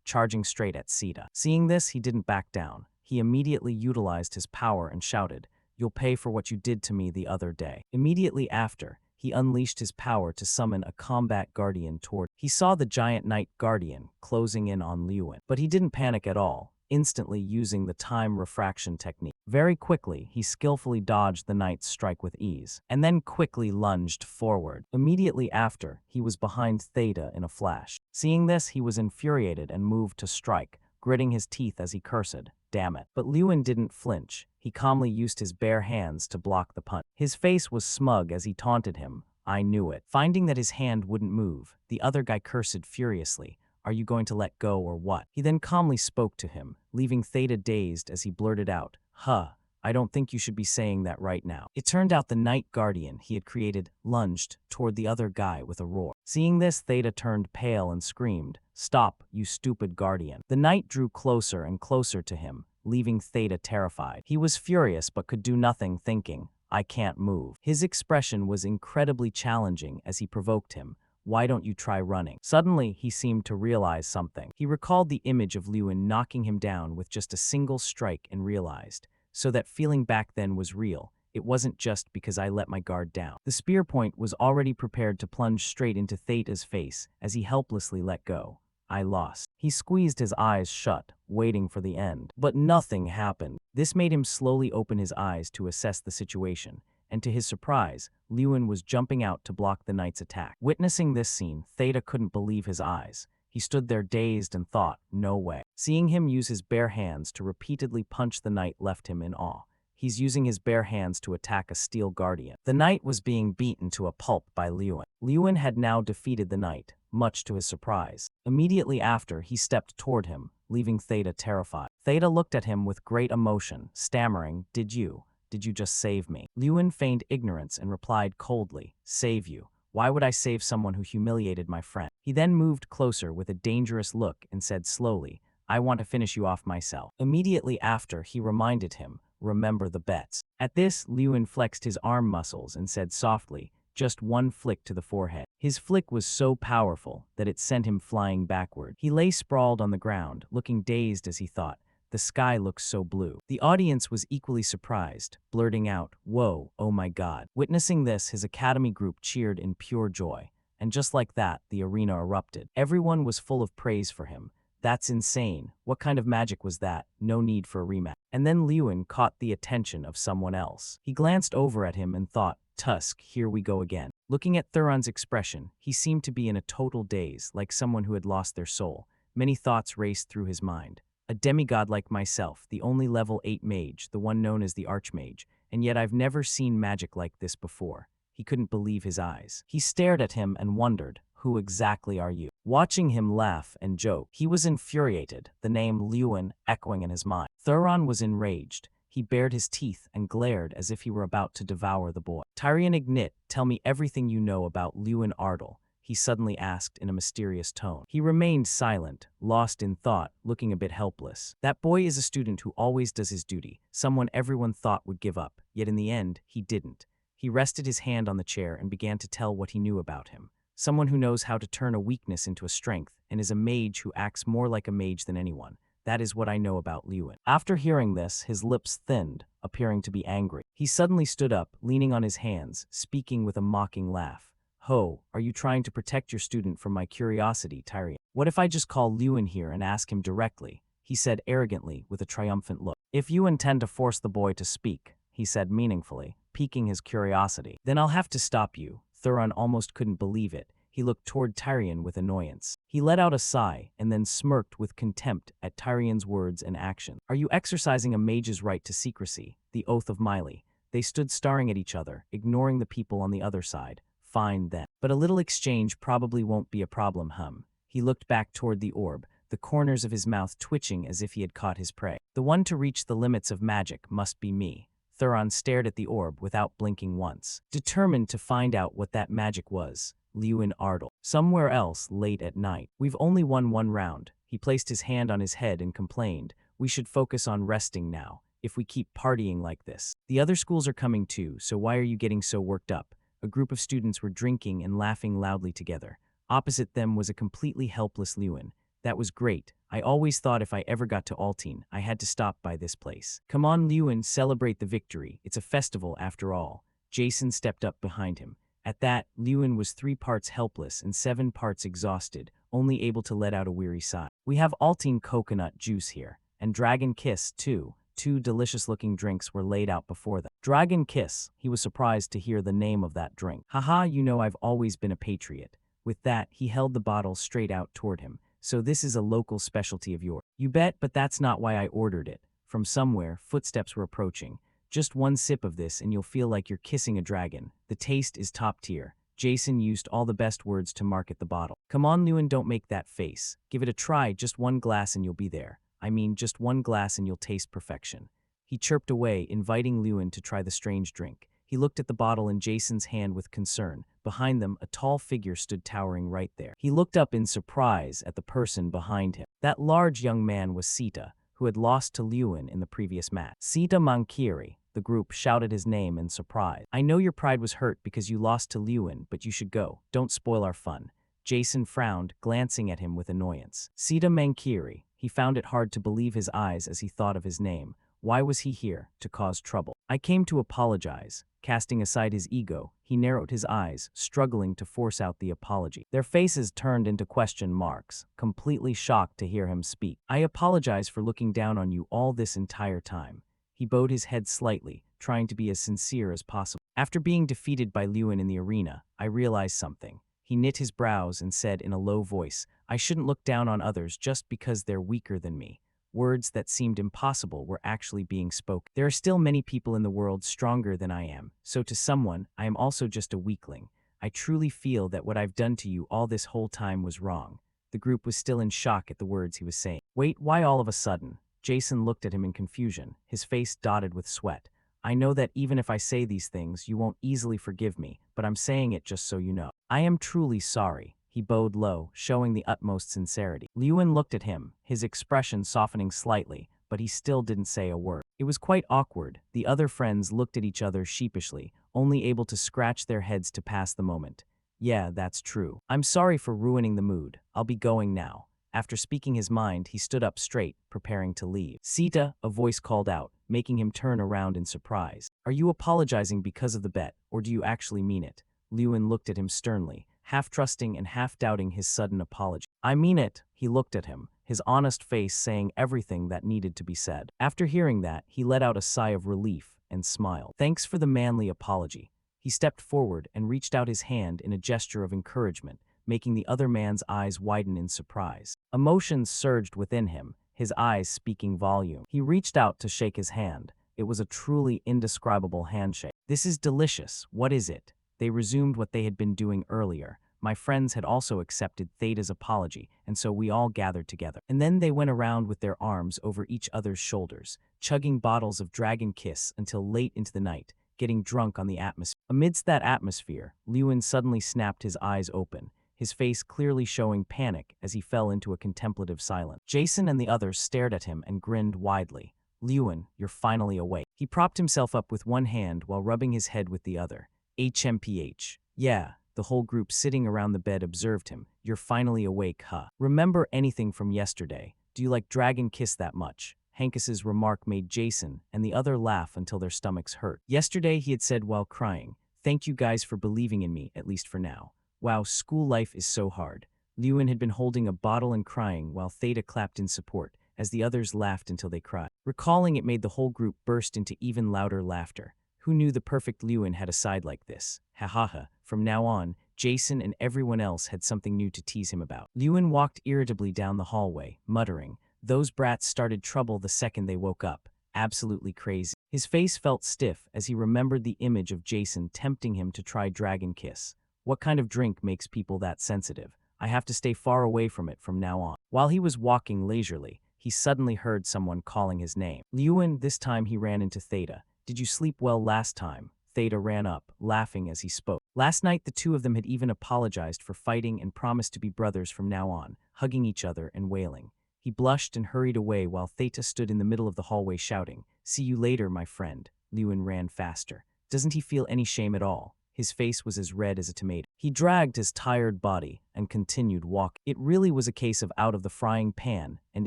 charging straight at Sita. Seeing this, he didn't back down. He immediately utilized his power and shouted, you'll pay for what you did to me the other day. Immediately after, he unleashed his power to summon a combat guardian toward. He saw the giant knight guardian closing in on Lewin, but he didn't panic at all, instantly using the time refraction technique. Very quickly, he skillfully dodged the knight's strike with ease, and then quickly lunged forward. Immediately after, he was behind Theta in a flash. Seeing this, he was infuriated and moved to strike, gritting his teeth as he cursed, damn it. But Lewin didn't flinch. He calmly used his bare hands to block the punch. His face was smug as he taunted him, I knew it. Finding that his hand wouldn't move, the other guy cursed furiously, are you going to let go or what? He then calmly spoke to him, leaving Theta dazed as he blurted out, I don't think you should be saying that right now. It turned out the Night Guardian he had created lunged toward the other guy with a roar. Seeing this, Theta turned pale and screamed, stop, you stupid Guardian. The Knight drew closer and closer to him, leaving Theta terrified. He was furious but could do nothing, thinking, I can't move. His expression was incredibly challenging as he provoked him. Why don't you try running? Suddenly, he seemed to realize something. He recalled the image of Lewin knocking him down with just a single strike and realized, so that feeling back then was real. It wasn't just because I let my guard down. The spear point was already prepared to plunge straight into Theta's face as he helplessly let go. I lost. He squeezed his eyes shut, waiting for the end. But nothing happened. This made him slowly open his eyes to assess the situation. And to his surprise, Lewin was jumping out to block the knight's attack. Witnessing this scene, Theta couldn't believe his eyes. He stood there dazed and thought, no way. Seeing him use his bare hands to repeatedly punch the knight left him in awe. He's using his bare hands to attack a steel guardian. The knight was being beaten to a pulp by Lewin. Lewin had now defeated the knight, much to his surprise. Immediately after, he stepped toward him, leaving Theta terrified. Theta looked at him with great emotion, stammering, Did you just save me? Lewin feigned ignorance and replied coldly, save you? Why would I save someone who humiliated my friend? He then moved closer with a dangerous look and said slowly, I want to finish you off myself. Immediately after, he reminded him, remember the bets. At this, Lewin flexed his arm muscles and said softly, just one flick to the forehead. His flick was so powerful that it sent him flying backward. He lay sprawled on the ground, looking dazed as he thought, The sky looks so blue. The audience was equally surprised, blurting out, "Whoa, oh my god." Witnessing this, his academy group cheered in pure joy. And just like that, the arena erupted. Everyone was full of praise for him. "That's insane. What kind of magic was that? No need for a rematch." And then Lewin caught the attention of someone else. He glanced over at him and thought, "Tusk, here we go again." Looking at Thuron's expression, he seemed to be in a total daze, like someone who had lost their soul. Many thoughts raced through his mind. A demigod like myself, the only level 8 mage, the one known as the Archmage, and yet I've never seen magic like this before. He couldn't believe his eyes. He stared at him and wondered, "Who exactly are you?" Watching him laugh and joke, he was infuriated, the name Lewin echoing in his mind. Thuron was enraged. He bared his teeth and glared as if he were about to devour the boy. "Tyrion Ignit, tell me everything you know about Lewin Ardle," he suddenly asked in a mysterious tone. He remained silent, lost in thought, looking a bit helpless. That boy is a student who always does his duty, someone everyone thought would give up, yet in the end, he didn't. He rested his hand on the chair and began to tell what he knew about him. Someone who knows how to turn a weakness into a strength, and is a mage who acts more like a mage than anyone. That is what I know about Lewin. After hearing this, his lips thinned, appearing to be angry. He suddenly stood up, leaning on his hands, speaking with a mocking laugh. "Ho, are you trying to protect your student from my curiosity, Tyrion? What if I just call Lewin here and ask him directly?" he said arrogantly with a triumphant look. "If you intend to force the boy to speak," he said meaningfully, piquing his curiosity, "then I'll have to stop you." Thuron almost couldn't believe it. He looked toward Tyrion with annoyance. He let out a sigh and then smirked with contempt at Tyrion's words and actions. "Are you exercising a mage's right to secrecy? The oath of Miley?" They stood staring at each other, ignoring the people on the other side. "Fine then. But a little exchange probably won't be a problem, hum." He looked back toward the orb, the corners of his mouth twitching as if he had caught his prey. "The one to reach the limits of magic must be me." Thuron stared at the orb without blinking once, determined to find out what that magic was. Lewin Ardle. Somewhere else, late at night. "We've only won one round." He placed his hand on his head and complained, "We should focus on resting now. If we keep partying like this. The other schools are coming too, so why are you getting so worked up?" A group of students were drinking and laughing loudly together. Opposite them was a completely helpless Lewin. "That was great. I always thought if I ever got to Altine, I had to stop by this place." "Come on, Lewin, celebrate the victory. It's a festival after all." Jason stepped up behind him. At that, Lewin was 3 parts helpless and 7 parts exhausted, only able to let out a weary sigh. "We have Altine coconut juice here, and Dragon Kiss, too." 2 delicious-looking drinks were laid out before them. Dragon Kiss, he was surprised to hear the name of that drink. "Haha, you know I've always been a patriot." With that, he held the bottle straight out toward him. "So this is a local specialty of yours?" "You bet, but that's not why I ordered it." From somewhere, footsteps were approaching. "Just one sip of this and you'll feel like you're kissing a dragon. The taste is top tier." Jason used all the best words to market the bottle. "Come on, Lewin, don't make that face. Give it a try, just 1 glass and you'll be there. I mean, just 1 glass and you'll taste perfection." He chirped away, inviting Lewin to try the strange drink. He looked at the bottle in Jason's hand with concern. Behind them, a tall figure stood towering right there. He looked up in surprise at the person behind him. That large young man was Sita, who had lost to Lewin in the previous match. "Sita Mankiri." The group shouted his name in surprise. "I know your pride was hurt because you lost to Lewin, but you should go. Don't spoil our fun." Jason frowned, glancing at him with annoyance. Sita Mankiri. He found it hard to believe his eyes as he thought of his name. Why was he here? To cause trouble. "I came to apologize." Casting aside his ego, he narrowed his eyes, struggling to force out the apology. Their faces turned into question marks, completely shocked to hear him speak. "I apologize for looking down on you all this entire time." He bowed his head slightly, trying to be as sincere as possible. "After being defeated by Lewin in the arena, I realized something." He knit his brows and said in a low voice, "I shouldn't look down on others just because they're weaker than me." Words that seemed impossible were actually being spoken. "There are still many people in the world stronger than I am, so to someone, I am also just a weakling. I truly feel that what I've done to you all this whole time was wrong." The group was still in shock at the words he was saying. "Wait, why all of a sudden?" Jason looked at him in confusion, his face dotted with sweat. "I know that even if I say these things, you won't easily forgive me, but I'm saying it just so you know. I am truly sorry." He bowed low, showing the utmost sincerity. Lewin looked at him, his expression softening slightly, but he still didn't say a word. It was quite awkward. The other friends looked at each other sheepishly, only able to scratch their heads to pass the moment. "Yeah, that's true. I'm sorry for ruining the mood. I'll be going now." After speaking his mind, he stood up straight, preparing to leave. Sita, a voice called out, making him turn around in surprise. Are you apologizing because of the bet, or do you actually mean it? Lewin looked at him sternly, half trusting and half doubting his sudden apology. I mean it, he looked at him, his honest face saying everything that needed to be said. After hearing that, he let out a sigh of relief and smiled. Thanks for the manly apology. He stepped forward and reached out his hand in a gesture of encouragement, making the other man's eyes widen in surprise. Emotions surged within him, his eyes speaking volume. He reached out to shake his hand. It was a truly indescribable handshake. This is delicious. What is it? They resumed what they had been doing earlier. My friends had also accepted Theta's apology, and so we all gathered together. And then they went around with their arms over each other's shoulders, chugging bottles of Dragon Kiss until late into the night, getting drunk on the atmosphere. Amidst that atmosphere, Lewin suddenly snapped his eyes open, his face clearly showing panic as he fell into a contemplative silence. Jason and the others stared at him and grinned widely. Lewin, you're finally awake. He propped himself up with one hand while rubbing his head with the other. HMPH. Yeah, the whole group sitting around the bed observed him. You're finally awake, huh? Remember anything from yesterday? Do you like Dragon Kiss that much? Hankus's remark made Jason and the other laugh until their stomachs hurt. Yesterday, he had said while crying, thank you guys for believing in me, at least for now. Wow, school life is so hard. Lewin had been holding a bottle and crying while Theta clapped in support, as the others laughed until they cried. Recalling it made the whole group burst into even louder laughter. Who knew the perfect Lewin had a side like this? Ha ha ha. From now on, Jason and everyone else had something new to tease him about. Lewin walked irritably down the hallway, muttering, those brats started trouble the second they woke up. Absolutely crazy. His face felt stiff as he remembered the image of Jason tempting him to try Dragon Kiss. What kind of drink makes people that sensitive? I have to stay far away from it from now on. While he was walking leisurely, he suddenly heard someone calling his name. Lewin, this time he ran into Theta. Did you sleep well last time? Theta ran up, laughing as he spoke. Last night, the two of them had even apologized for fighting and promised to be brothers from now on, hugging each other and wailing. He blushed and hurried away while Theta stood in the middle of the hallway shouting, see you later, my friend. Lewin ran faster. Doesn't he feel any shame at all? His face was as red as a tomato. He dragged his tired body and continued walking. It really was a case of out of the frying pan and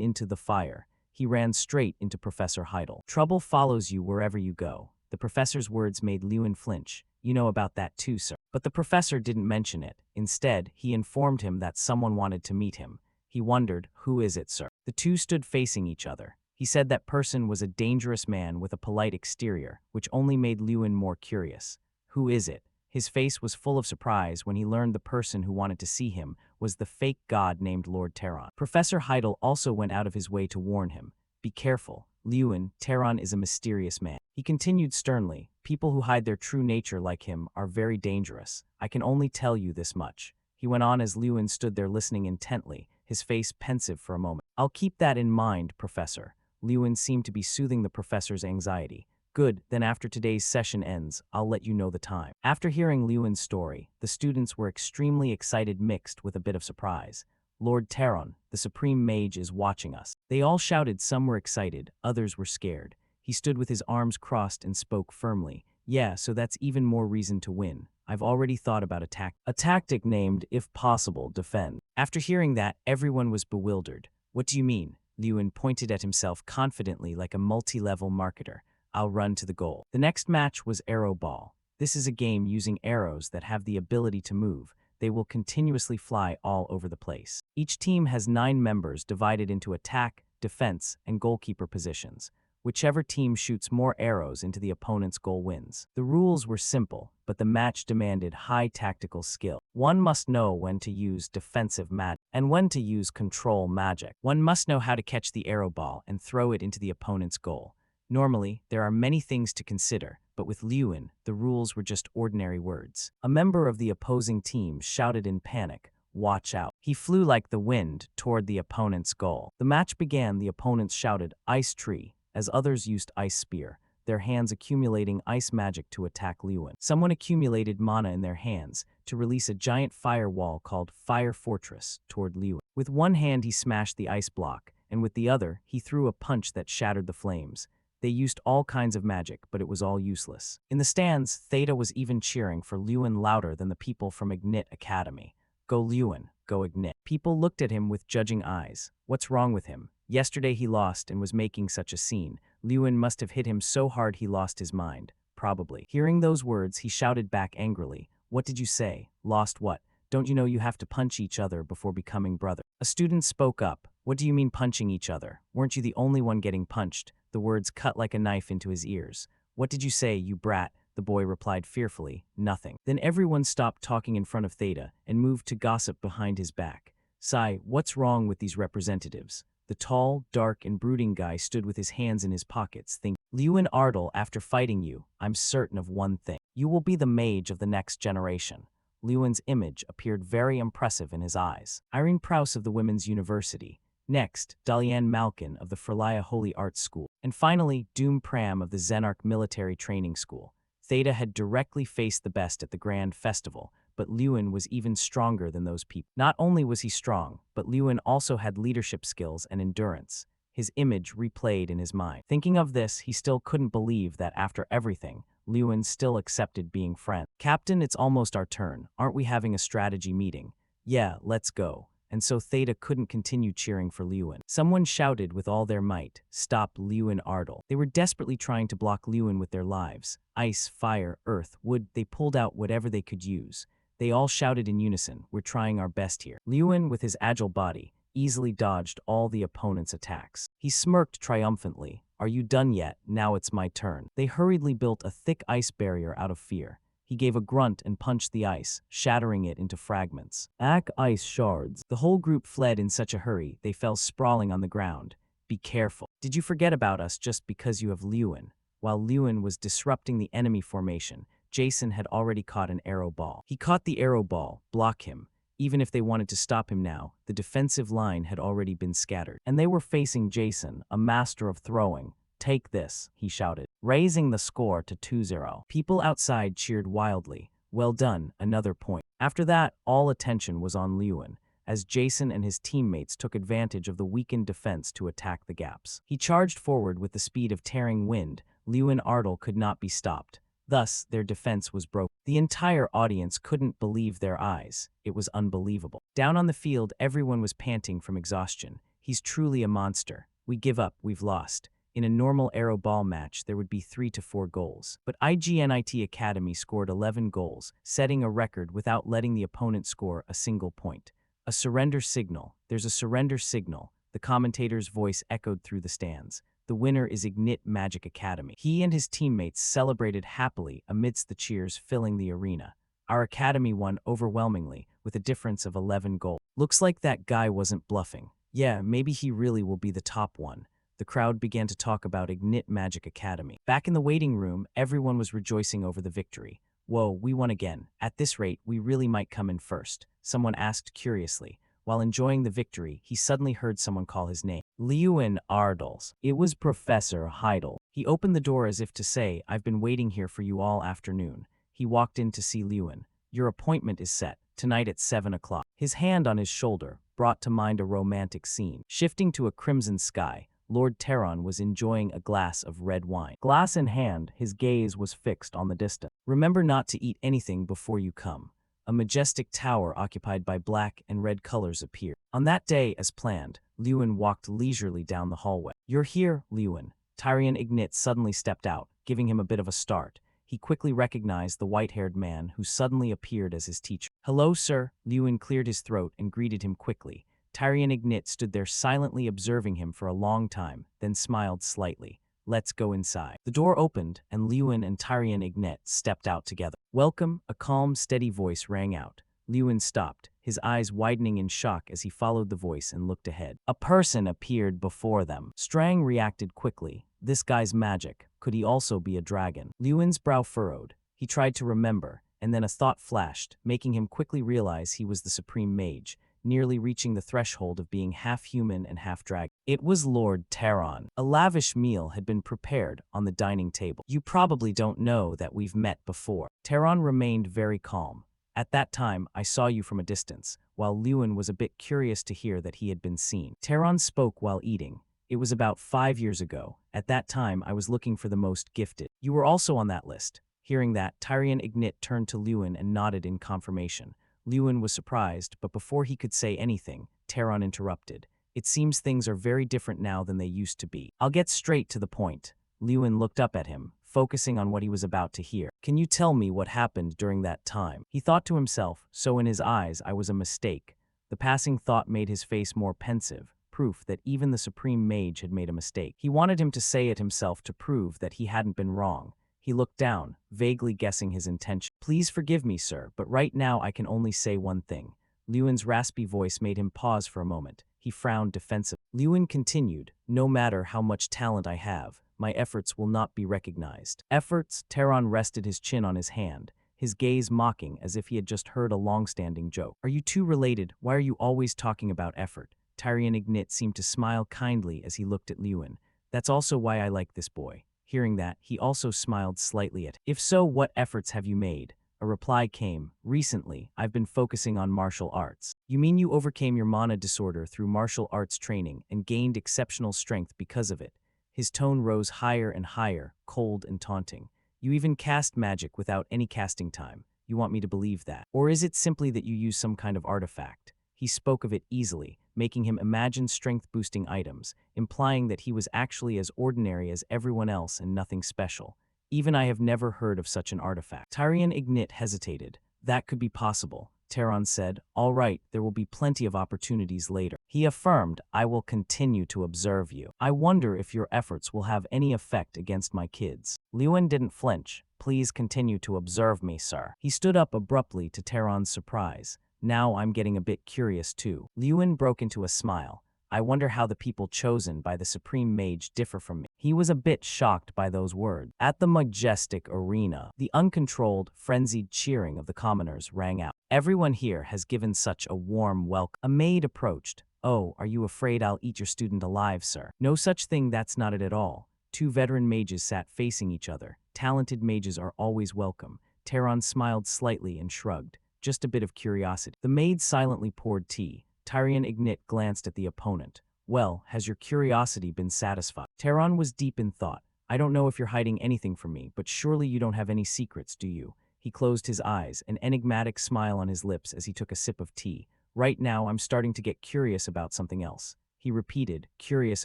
into the fire. He ran straight into Professor Heidel. Trouble follows you wherever you go. The professor's words made Lewin flinch. You know about that too, sir. But the professor didn't mention it. Instead, he informed him that someone wanted to meet him. He wondered, who is it, sir? The two stood facing each other. He said that person was a dangerous man with a polite exterior, which only made Lewin more curious. Who is it? His face was full of surprise when he learned the person who wanted to see him was the fake god named Lord Terran. Professor Heidel also went out of his way to warn him. Be careful, Lewin, Terran is a mysterious man. He continued sternly, people who hide their true nature like him are very dangerous. I can only tell you this much. He went on as Lewin stood there listening intently, his face pensive for a moment. I'll keep that in mind, Professor. Lewin seemed to be soothing the professor's anxiety. Good, then after today's session ends, I'll let you know the time. After hearing Lewin's story, the students were extremely excited mixed with a bit of surprise. Lord Terran, the supreme mage, is watching us. They all shouted, some were excited, others were scared. He stood with his arms crossed and spoke firmly. Yeah, so that's even more reason to win. I've already thought about a tactic named, if possible, defend. After hearing that, everyone was bewildered. What do you mean? Lewin pointed at himself confidently like a multi-level marketer. I'll run to the goal. The next match was Arrow Ball. This is a game using arrows that have the ability to move. They will continuously fly all over the place. Each team has 9 members divided into attack, defense, and goalkeeper positions. Whichever team shoots more arrows into the opponent's goal wins. The rules were simple, but the match demanded high tactical skill. One must know when to use defensive magic and when to use control magic. One must know how to catch the arrow ball and throw it into the opponent's goal. Normally, there are many things to consider, but with Lewin, the rules were just ordinary words. A member of the opposing team shouted in panic, watch out. He flew like the wind toward the opponent's goal. The match began, the opponents shouted, ice tree, as others used ice spear, their hands accumulating ice magic to attack Lewin. Someone accumulated mana in their hands to release a giant firewall called Fire Fortress toward Lewin. With one hand he smashed the ice block, and with the other he threw a punch that shattered the flames. They used all kinds of magic, but it was all useless. In the stands, Theta was even cheering for Lewin louder than the people from Ignit Academy. Go Lewin, go Ignit. People looked at him with judging eyes. What's wrong with him? Yesterday he lost and was making such a scene. Lewin must have hit him so hard he lost his mind. Probably. Hearing those words, he shouted back angrily. What did you say? Lost what? Don't you know you have to punch each other before becoming brother? A student spoke up. What do you mean punching each other? Weren't you the only one getting punched? The words cut like a knife into his ears. What did you say, you brat? The boy replied fearfully, nothing. Then everyone stopped talking in front of Theta and moved to gossip behind his back. Sigh, what's wrong with these representatives? The tall, dark, and brooding guy stood with his hands in his pockets, thinking, Lewin Ardell, after fighting you, I'm certain of one thing. You will be the mage of the next generation. Lewin's image appeared very impressive in his eyes. Irene Prouse of the Women's University. Next, Dalian Malkin of the Frelaya Holy Arts School. And finally, Doom Pram of the Zenarch Military Training School. Theta had directly faced the best at the Grand Festival, but Lewin was even stronger than those people. Not only was he strong, but Lewin also had leadership skills and endurance. His image replayed in his mind. Thinking of this, he still couldn't believe that after everything, Lewin still accepted being friends. Captain, it's almost our turn. Aren't we having a strategy meeting? Yeah, let's go. And so Theta couldn't continue cheering for Lewin. Someone shouted with all their might, stop Lewin Ardell. They were desperately trying to block Lewin with their lives. Ice, fire, earth, wood, they pulled out whatever they could use. They all shouted in unison, we're trying our best here. Lewin, with his agile body, easily dodged all the opponent's attacks. He smirked triumphantly. Are you done yet? Now it's my turn. They hurriedly built a thick ice barrier out of fear. He gave a grunt and punched the ice, shattering it into fragments. Ice shards. The whole group fled in such a hurry, they fell sprawling on the ground. Be careful. Did you forget about us just because you have Lewin? While Lewin was disrupting the enemy formation, Jason had already caught an arrow ball. He caught the arrow ball, block him. Even if they wanted to stop him now, the defensive line had already been scattered. And they were facing Jason, a master of throwing. Take this, he shouted, raising the score to 2-0. People outside cheered wildly. Well done, another point. After that, all attention was on Lewin, as Jason and his teammates took advantage of the weakened defense to attack the gaps. He charged forward with the speed of tearing wind. Lewin Ardell could not be stopped. Thus, their defense was broken. The entire audience couldn't believe their eyes. It was unbelievable. Down on the field, everyone was panting from exhaustion. He's truly a monster. We give up, we've lost. In a normal arrow ball match, there would be 3 to 4 goals. But IGNIT Academy scored 11 goals, setting a record without letting the opponent score a single point. A surrender signal. There's a surrender signal. The commentator's voice echoed through the stands. The winner is Ignit Magic Academy. He and his teammates celebrated happily amidst the cheers filling the arena. Our academy won overwhelmingly, with a difference of 11 goals. Looks like that guy wasn't bluffing. Yeah, maybe he really will be the top one. The crowd began to talk about Ignit Magic Academy. Back in the waiting room, everyone was rejoicing over the victory. Whoa, we won again. At this rate, we really might come in first, someone asked curiously. While enjoying the victory, he suddenly heard someone call his name. Lewin Ardell. It was Professor Heidel. He opened the door as if to say, I've been waiting here for you all afternoon. He walked in to see Lewin. Your appointment is set, tonight at 7 o'clock. His hand on his shoulder brought to mind a romantic scene. Shifting to a crimson sky, Lord Terron was enjoying a glass of red wine. Glass in hand, his gaze was fixed on the distance. Remember not to eat anything before you come. A majestic tower occupied by black and red colors appeared. On that day, as planned, Lewin walked leisurely down the hallway. You're here, Lewin. Tyrion Ignit suddenly stepped out, giving him a bit of a start. He quickly recognized the white-haired man who suddenly appeared as his teacher. Hello, sir. Lewin cleared his throat and greeted him quickly. Tyrion Ignit stood there silently observing him for a long time, then smiled slightly. Let's go inside. The door opened, and Lewin and Tyrion Ignit stepped out together. Welcome, a calm, steady voice rang out. Lewin stopped, his eyes widening in shock as he followed the voice and looked ahead. A person appeared before them. Strang reacted quickly. This guy's magic. Could he also be a dragon? Lewin's brow furrowed. He tried to remember, and then a thought flashed, making him quickly realize he was the supreme mage, nearly reaching the threshold of being half human and half dragon. It was Lord Terron. A lavish meal had been prepared on the dining table. You probably don't know that we've met before. Terron remained very calm. At that time, I saw you from a distance, while Lewin was a bit curious to hear that he had been seen. Terron spoke while eating. It was about 5 years ago. At that time, I was looking for the most gifted. You were also on that list. Hearing that, Tyrion Ignit turned to Lewin and nodded in confirmation. Lewin was surprised, but before he could say anything, Taron interrupted. It seems things are very different now than they used to be. I'll get straight to the point. Lewin looked up at him, focusing on what he was about to hear. Can you tell me what happened during that time? He thought to himself, so in his eyes I was a mistake. The passing thought made his face more pensive, proof that even the supreme mage had made a mistake. He wanted him to say it himself to prove that he hadn't been wrong. He looked down, vaguely guessing his intention. Please forgive me, sir, but right now I can only say one thing. Lewin's raspy voice made him pause for a moment. He frowned defensively. Lewin continued, no matter how much talent I have, my efforts will not be recognized. Efforts? Taron rested his chin on his hand, his gaze mocking as if he had just heard a long-standing joke. Are you two related? Why are you always talking about effort? Tyrion Ignit seemed to smile kindly as he looked at Lewin. That's also why I like this boy. Hearing that, he also smiled slightly at him. If so, what efforts have you made? A reply came. Recently, I've been focusing on martial arts. You mean you overcame your mana disorder through martial arts training and gained exceptional strength because of it? His tone rose higher and higher, cold and taunting. You even cast magic without any casting time. You want me to believe that? Or is it simply that you use some kind of artifact? He spoke of it easily, making him imagine strength-boosting items, implying that he was actually as ordinary as everyone else and nothing special. Even I have never heard of such an artifact. Tyrion Ignit hesitated. That could be possible. Taron said, all right, there will be plenty of opportunities later. He affirmed, I will continue to observe you. I wonder if your efforts will have any effect against my kids. Lewin didn't flinch. Please continue to observe me, sir. He stood up abruptly to Taron's surprise. Now I'm getting a bit curious too. Lewin broke into a smile. I wonder how the people chosen by the Supreme Mage differ from me. He was a bit shocked by those words. At the majestic arena, the uncontrolled, frenzied cheering of the commoners rang out. Everyone here has given such a warm welcome. A maid approached. Oh, are you afraid I'll eat your student alive, sir? No such thing, that's not it at all. Two veteran mages sat facing each other. Talented mages are always welcome. Taron smiled slightly and shrugged. Just a bit of curiosity. The maid silently poured tea. Tyrion Ignit glanced at the opponent. Well, has your curiosity been satisfied? Taron was deep in thought. I don't know if you're hiding anything from me, but surely you don't have any secrets, do you? He closed his eyes, an enigmatic smile on his lips as he took a sip of tea. Right now, I'm starting to get curious about something else. He repeated, curious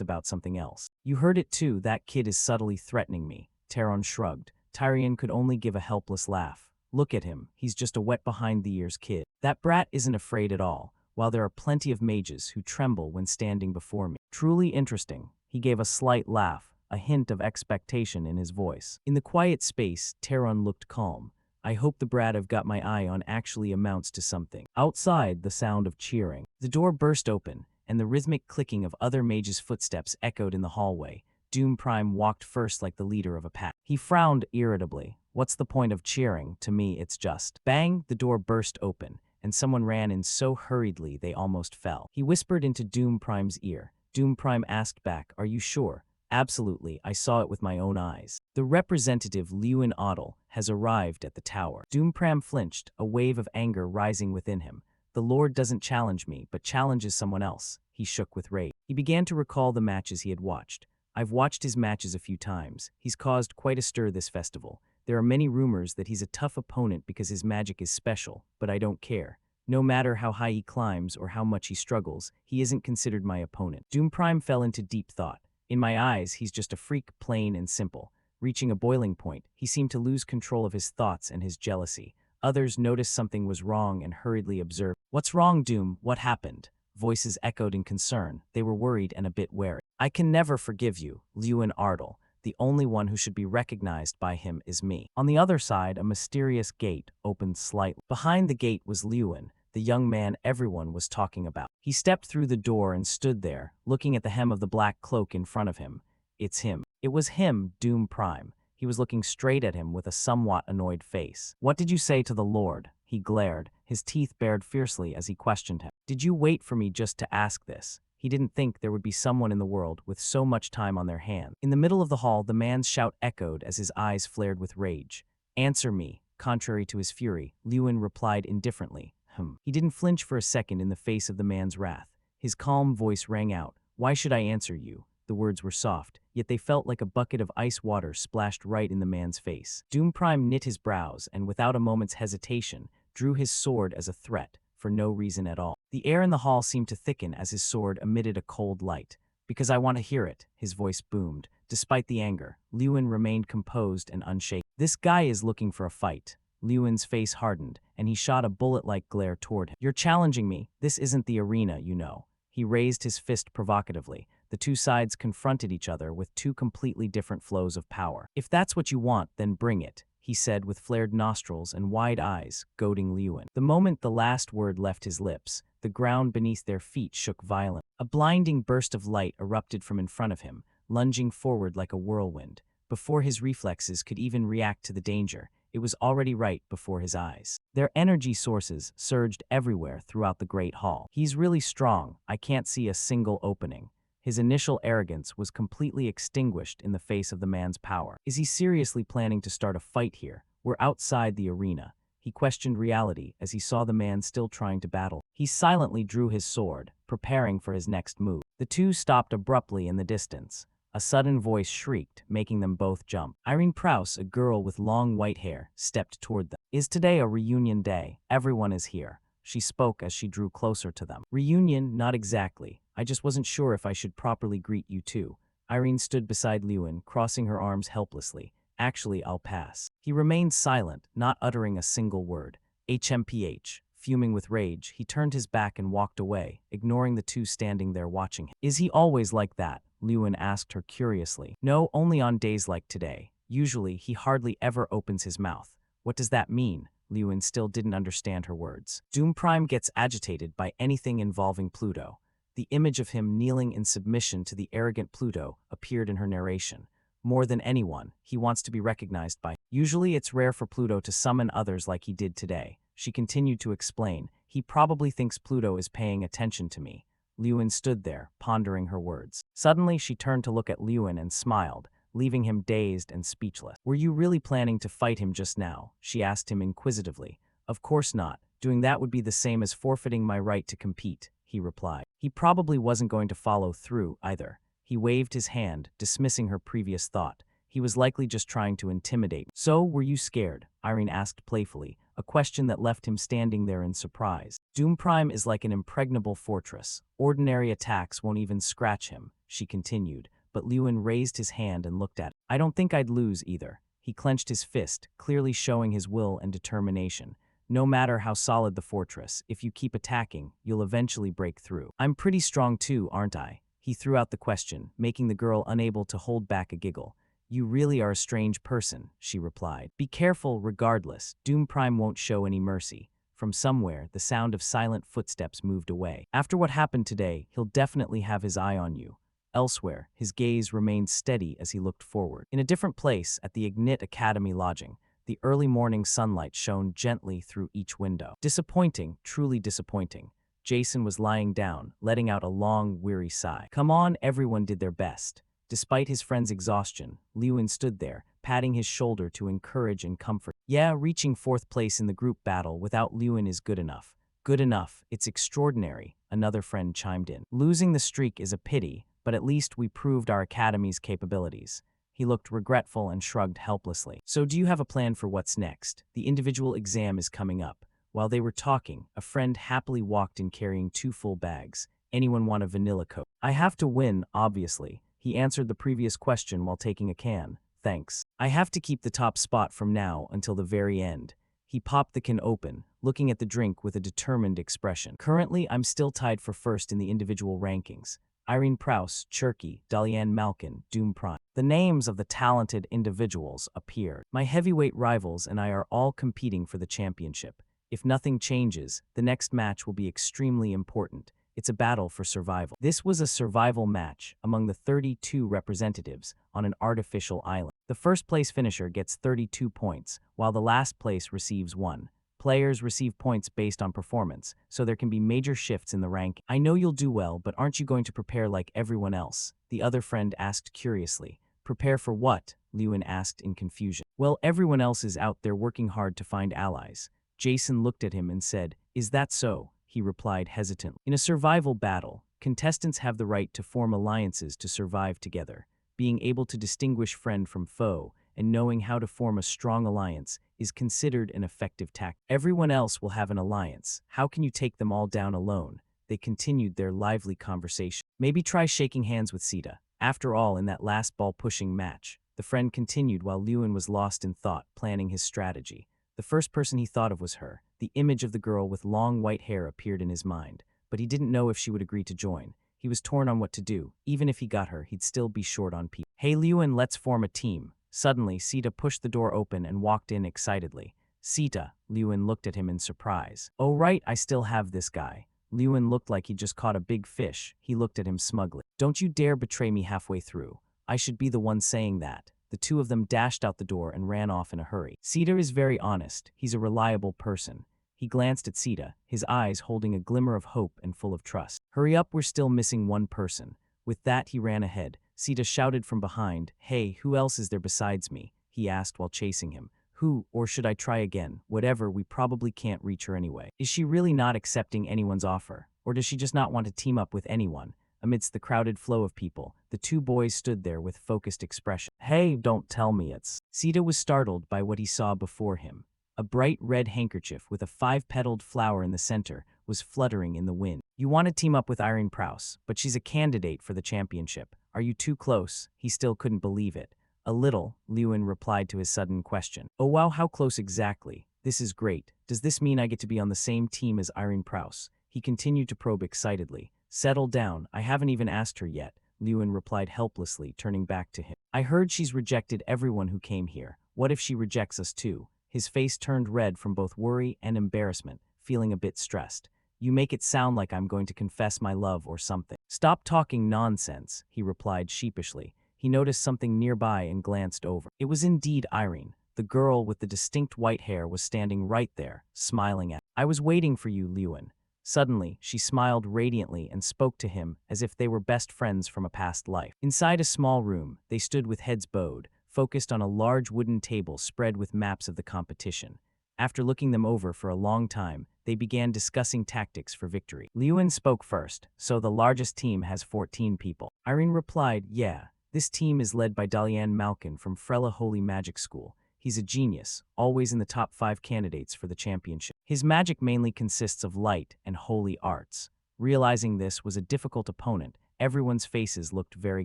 about something else. You heard it too, that kid is subtly threatening me. Taron shrugged. Tyrion could only give a helpless laugh. Look at him, he's just a wet-behind-the-ears kid. That brat isn't afraid at all, while there are plenty of mages who tremble when standing before me. Truly interesting. He gave a slight laugh, a hint of expectation in his voice. In the quiet space, Taron looked calm. I hope the brat I've got my eye on actually amounts to something. Outside, the sound of cheering. The door burst open, and the rhythmic clicking of other mages' footsteps echoed in the hallway. Doom Prime walked first like the leader of a pack. He frowned irritably. What's the point of cheering? To me, it's just. Bang! The door burst open, and someone ran in so hurriedly they almost fell. He whispered into Doom Prime's ear. Doom Prime asked back, are you sure? Absolutely, I saw it with my own eyes. The representative Lewin Ottle has arrived at the tower. Doom Prime flinched, a wave of anger rising within him. The Lord doesn't challenge me, but challenges someone else. He shook with rage. He began to recall the matches he had watched. I've watched his matches a few times. He's caused quite a stir this festival. There are many rumors that he's a tough opponent because his magic is special, but I don't care. No matter how high he climbs or how much he struggles, he isn't considered my opponent. Doom Prime fell into deep thought. In my eyes, he's just a freak, plain and simple. Reaching a boiling point, he seemed to lose control of his thoughts and his jealousy. Others noticed something was wrong and hurriedly observed. What's wrong, Doom? What happened? Voices echoed in concern. They were worried and a bit wary. I can never forgive you, Lewin Ardle. The only one who should be recognized by him is me. On the other side, a mysterious gate opened slightly. Behind the gate was Lewin, the young man everyone was talking about. He stepped through the door and stood there, looking at the hem of the black cloak in front of him. It's him. It was him, Doom Prime. He was looking straight at him with a somewhat annoyed face. What did you say to the Lord? He glared, his teeth bared fiercely as he questioned him. Did you wait for me just to ask this? He didn't think there would be someone in the world with so much time on their hands. In the middle of the hall, the man's shout echoed as his eyes flared with rage. Answer me. Contrary to his fury, Lewin replied indifferently. He didn't flinch for a second in the face of the man's wrath. His calm voice rang out. Why should I answer you? The words were soft, yet they felt like a bucket of ice water splashed right in the man's face. Doom Prime knit his brows, and without a moment's hesitation, drew his sword as a threat, for no reason at all. The air in the hall seemed to thicken as his sword emitted a cold light. Because I want to hear it, his voice boomed. Despite the anger, Lewin remained composed and unshaken. This guy is looking for a fight. Lewin's face hardened, and he shot a bullet-like glare toward him. You're challenging me. This isn't the arena, you know. He raised his fist provocatively. The two sides confronted each other with two completely different flows of power. If that's what you want, then bring it, he said with flared nostrils and wide eyes, goading Lewin. The moment the last word left his lips, the ground beneath their feet shook violently. A blinding burst of light erupted from in front of him, lunging forward like a whirlwind. Before his reflexes could even react to the danger, it was already right before his eyes. Their energy sources surged everywhere throughout the great hall. He's really strong. I can't see a single opening. His initial arrogance was completely extinguished in the face of the man's power. Is he seriously planning to start a fight here? We're outside the arena. He questioned reality as he saw the man still trying to battle. He silently drew his sword, preparing for his next move. The two stopped abruptly in the distance. A sudden voice shrieked, making them both jump. Irene Prouse, a girl with long white hair, stepped toward them. Is today a reunion day? Everyone is here. She spoke as she drew closer to them. Reunion? Not exactly. I just wasn't sure if I should properly greet you too. Irene stood beside Lewin, crossing her arms helplessly. Actually, I'll pass. He remained silent, not uttering a single word. HMPH. Fuming with rage, he turned his back and walked away, ignoring the two standing there watching him. Is he always like that? Lewin asked her curiously. No, only on days like today. Usually, he hardly ever opens his mouth. What does that mean? Lewin still didn't understand her words. Doom Prime gets agitated by anything involving Pluto. The image of him kneeling in submission to the arrogant Pluto appeared in her narration. More than anyone, he wants to be recognized by. Usually it's rare for Pluto to summon others like he did today. She continued to explain. He probably thinks Pluto is paying attention to me. Lewin stood there, pondering her words. Suddenly, she turned to look at Lewin and smiled, leaving him dazed and speechless. Were you really planning to fight him just now? She asked him inquisitively. Of course not. Doing that would be the same as forfeiting my right to compete, he replied. He probably wasn't going to follow through, either. He waved his hand, dismissing her previous thought. He was likely just trying to intimidate. So, were you scared? Irene asked playfully, a question that left him standing there in surprise. Doom Prime is like an impregnable fortress. Ordinary attacks won't even scratch him, she continued, but Lewin raised his hand and looked at it. I don't think I'd lose either. He clenched his fist, clearly showing his will and determination. No matter how solid the fortress, if you keep attacking, you'll eventually break through. I'm pretty strong too, aren't I? He threw out the question, making the girl unable to hold back a giggle. You really are a strange person, she replied. Be careful regardless. Doom Prime won't show any mercy. From somewhere, the sound of silent footsteps moved away. After what happened today, he'll definitely have his eye on you. Elsewhere, his gaze remained steady as he looked forward. In a different place, at the Ignit Academy lodging, the early morning sunlight shone gently through each window. Disappointing, truly disappointing. Jason was lying down, letting out a long, weary sigh. Come on, everyone did their best. Despite his friend's exhaustion, Lewin stood there, patting his shoulder to encourage and comfort. Yeah, reaching fourth place in the group battle without Lewin is good enough. Good enough, it's extraordinary, another friend chimed in. Losing the streak is a pity, but at least we proved our academy's capabilities. He looked regretful and shrugged helplessly. So do you have a plan for what's next? The individual exam is coming up. While they were talking, a friend happily walked in carrying 2 full bags. Anyone want a vanilla Coke? I have to win, obviously. He answered the previous question while taking a can. Thanks. I have to keep the top spot from now until the very end. He popped the can open, looking at the drink with a determined expression. Currently, I'm still tied for first in the individual rankings. Irene Prouse, Cherky, Dalian Malkin, Doom Prime. The names of the talented individuals appeared. My heavyweight rivals and I are all competing for the championship. If nothing changes, the next match will be extremely important. It's a battle for survival. This was a survival match among the 32 representatives on an artificial island. The first place finisher gets 32 points, while the last place receives 1. Players receive points based on performance, so there can be major shifts in the rank. I know you'll do well, but aren't you going to prepare like everyone else? The other friend asked curiously. Prepare for what? Lewin asked in confusion. Well, everyone else is out there working hard to find allies. Jason looked at him and said, Is that so? He replied hesitantly. In a survival battle, contestants have the right to form alliances to survive together. Being able to distinguish friend from foe and knowing how to form a strong alliance is considered an effective tactic. Everyone else will have an alliance. How can you take them all down alone? They continued their lively conversation. Maybe try shaking hands with Sita. After all, in that last ball-pushing match, the friend continued while Lewin was lost in thought, planning his strategy. The first person he thought of was her. The image of the girl with long white hair appeared in his mind, but he didn't know if she would agree to join. He was torn on what to do. Even if he got her, he'd still be short on people. Hey Lewin, let's form a team. Suddenly, Sita pushed the door open and walked in excitedly. Sita, Lewin looked at him in surprise. Oh right, I still have this guy. Lewin looked like he'd just caught a big fish. He looked at him smugly. Don't you dare betray me halfway through. I should be the one saying that. The two of them dashed out the door and ran off in a hurry. Sita is very honest. He's a reliable person. He glanced at Sita, his eyes holding a glimmer of hope and full of trust. Hurry up, we're still missing one person. With that, he ran ahead. Sita shouted from behind, Hey, who else is there besides me? He asked while chasing him. Who, or should I try again? Whatever, we probably can't reach her anyway. Is she really not accepting anyone's offer? Or does she just not want to team up with anyone? Amidst the crowded flow of people, the two boys stood there with focused expression. Hey, don't tell me it's... Sita was startled by what he saw before him. A bright red handkerchief with a 5-petaled flower in the center was fluttering in the wind. You want to team up with Irene Prouse, but she's a candidate for the championship. Are you too close? He still couldn't believe it. A little, Lewin replied to his sudden question. Oh wow, how close exactly? This is great. Does this mean I get to be on the same team as Irene Prouse? He continued to probe excitedly. Settle down, I haven't even asked her yet, Lewin replied helplessly, turning back to him. I heard she's rejected everyone who came here. What if she rejects us too? His face turned red from both worry and embarrassment, feeling a bit stressed. You make it sound like I'm going to confess my love or something. Stop talking nonsense, he replied sheepishly. He noticed something nearby and glanced over. It was indeed Irene. The girl with the distinct white hair was standing right there, smiling at him. I was waiting for you, Lewin. Suddenly, she smiled radiantly and spoke to him as if they were best friends from a past life. Inside a small room, they stood with heads bowed, focused on a large wooden table spread with maps of the competition. After looking them over for a long time, they began discussing tactics for victory. Lewin spoke first. So the largest team has 14 people. Irene replied, yeah. This team is led by Dalian Malkin from Frela Holy Magic School. He's a genius, always in the top 5 candidates for the championship. His magic mainly consists of light and holy arts. Realizing this was a difficult opponent, everyone's faces looked very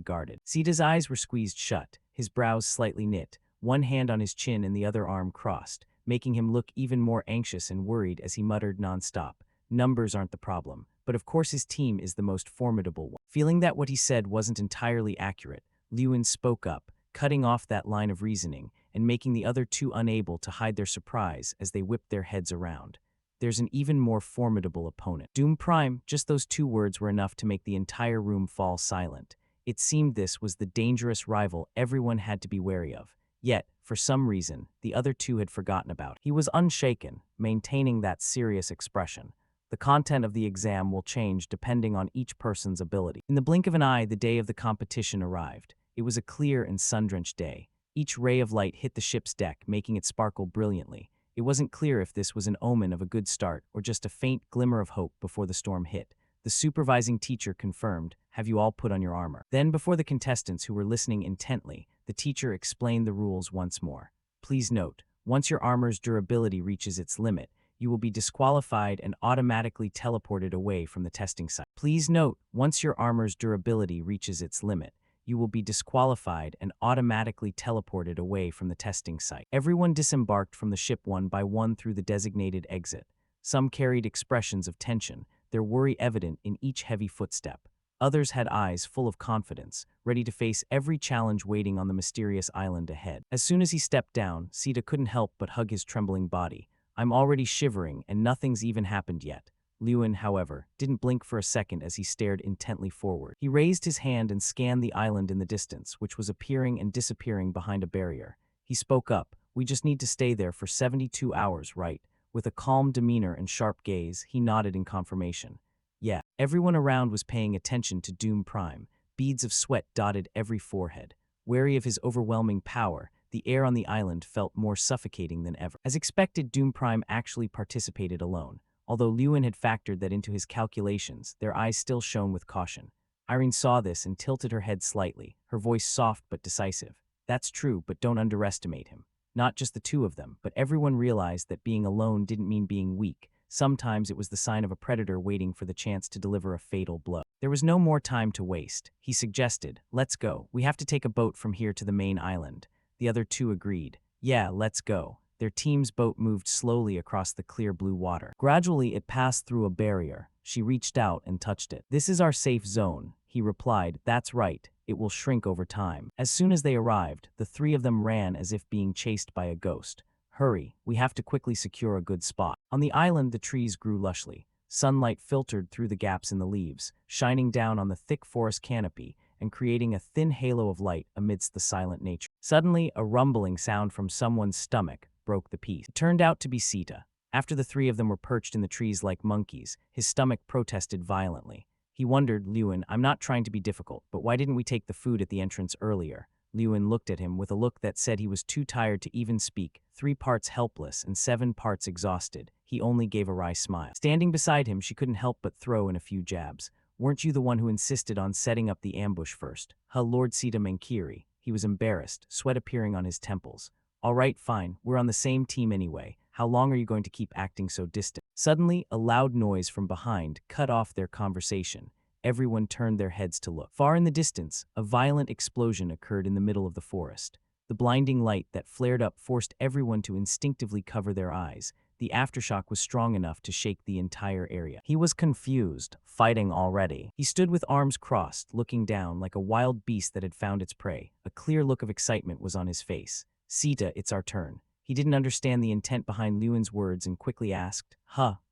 guarded. Sita's eyes were squeezed shut, his brows slightly knit, one hand on his chin and the other arm crossed, making him look even more anxious and worried as he muttered nonstop. Numbers aren't the problem, but of course his team is the most formidable one. Feeling that what he said wasn't entirely accurate, Lewin spoke up, cutting off that line of reasoning and making the other two unable to hide their surprise as they whipped their heads around. There's an even more formidable opponent. Doom Prime, just those 2 words were enough to make the entire room fall silent. It seemed this was the dangerous rival everyone had to be wary of. Yet, for some reason, the other two had forgotten about him. He was unshaken, maintaining that serious expression. The content of the exam will change depending on each person's ability. In the blink of an eye, the day of the competition arrived. It was a clear and sun-drenched day. Each ray of light hit the ship's deck, making it sparkle brilliantly. It wasn't clear if this was an omen of a good start or just a faint glimmer of hope before the storm hit. The supervising teacher confirmed, "Have you all put on your armor?" Then, before the contestants who were listening intently, the teacher explained the rules once more. Please note, once your armor's durability reaches its limit, you will be disqualified and automatically teleported away from the testing site. Please note, once your armor's durability reaches its limit, you will be disqualified and automatically teleported away from the testing site. Everyone disembarked from the ship one by one through the designated exit. Some carried expressions of tension, their worry evident in each heavy footstep. Others had eyes full of confidence, ready to face every challenge waiting on the mysterious island ahead. As soon as he stepped down, Sita couldn't help but hug his trembling body. I'm already shivering and nothing's even happened yet. Lewin, however, didn't blink for a second as he stared intently forward. He raised his hand and scanned the island in the distance, which was appearing and disappearing behind a barrier. He spoke up, "We just need to stay there for 72 hours, right?" With a calm demeanor and sharp gaze, he nodded in confirmation. Yeah, everyone around was paying attention to Doom Prime. Beads of sweat dotted every forehead. Wary of his overwhelming power, the air on the island felt more suffocating than ever. As expected, Doom Prime actually participated alone. Although Lewin had factored that into his calculations, their eyes still shone with caution. Irene saw this and tilted her head slightly, her voice soft but decisive. That's true, but don't underestimate him. Not just the two of them, but everyone realized that being alone didn't mean being weak. Sometimes it was the sign of a predator waiting for the chance to deliver a fatal blow. There was no more time to waste. He suggested, "Let's go. We have to take a boat from here to the main island." The other two agreed. "Yeah, let's go." Their team's boat moved slowly across the clear blue water. Gradually, it passed through a barrier. She reached out and touched it. "This is our safe zone," he replied. "That's right. It will shrink over time." As soon as they arrived, the three of them ran as if being chased by a ghost. "Hurry, we have to quickly secure a good spot." On the island, the trees grew lushly. Sunlight filtered through the gaps in the leaves, shining down on the thick forest canopy and creating a thin halo of light amidst the silent nature. Suddenly, a rumbling sound from someone's stomach broke the peace. It turned out to be Sita. After the three of them were perched in the trees like monkeys, his stomach protested violently. He wondered, "Lewin, I'm not trying to be difficult, but why didn't we take the food at the entrance earlier?" Lewin looked at him with a look that said he was too tired to even speak, 3 parts helpless and 7 parts exhausted. He only gave a wry smile. Standing beside him, she couldn't help but throw in a few jabs. "Weren't you the one who insisted on setting up the ambush first?" Lord Sita Mankiri. He was embarrassed, sweat appearing on his temples. "All right, fine, we're on the same team anyway. How long are you going to keep acting so distant?" Suddenly, a loud noise from behind cut off their conversation. Everyone turned their heads to look. Far in the distance, a violent explosion occurred in the middle of the forest. The blinding light that flared up forced everyone to instinctively cover their eyes. The aftershock was strong enough to shake the entire area. He was confused, fighting already. He stood with arms crossed, looking down like a wild beast that had found its prey. A clear look of excitement was on his face. "Sita, it's our turn." He didn't understand the intent behind Lewin's words and quickly asked,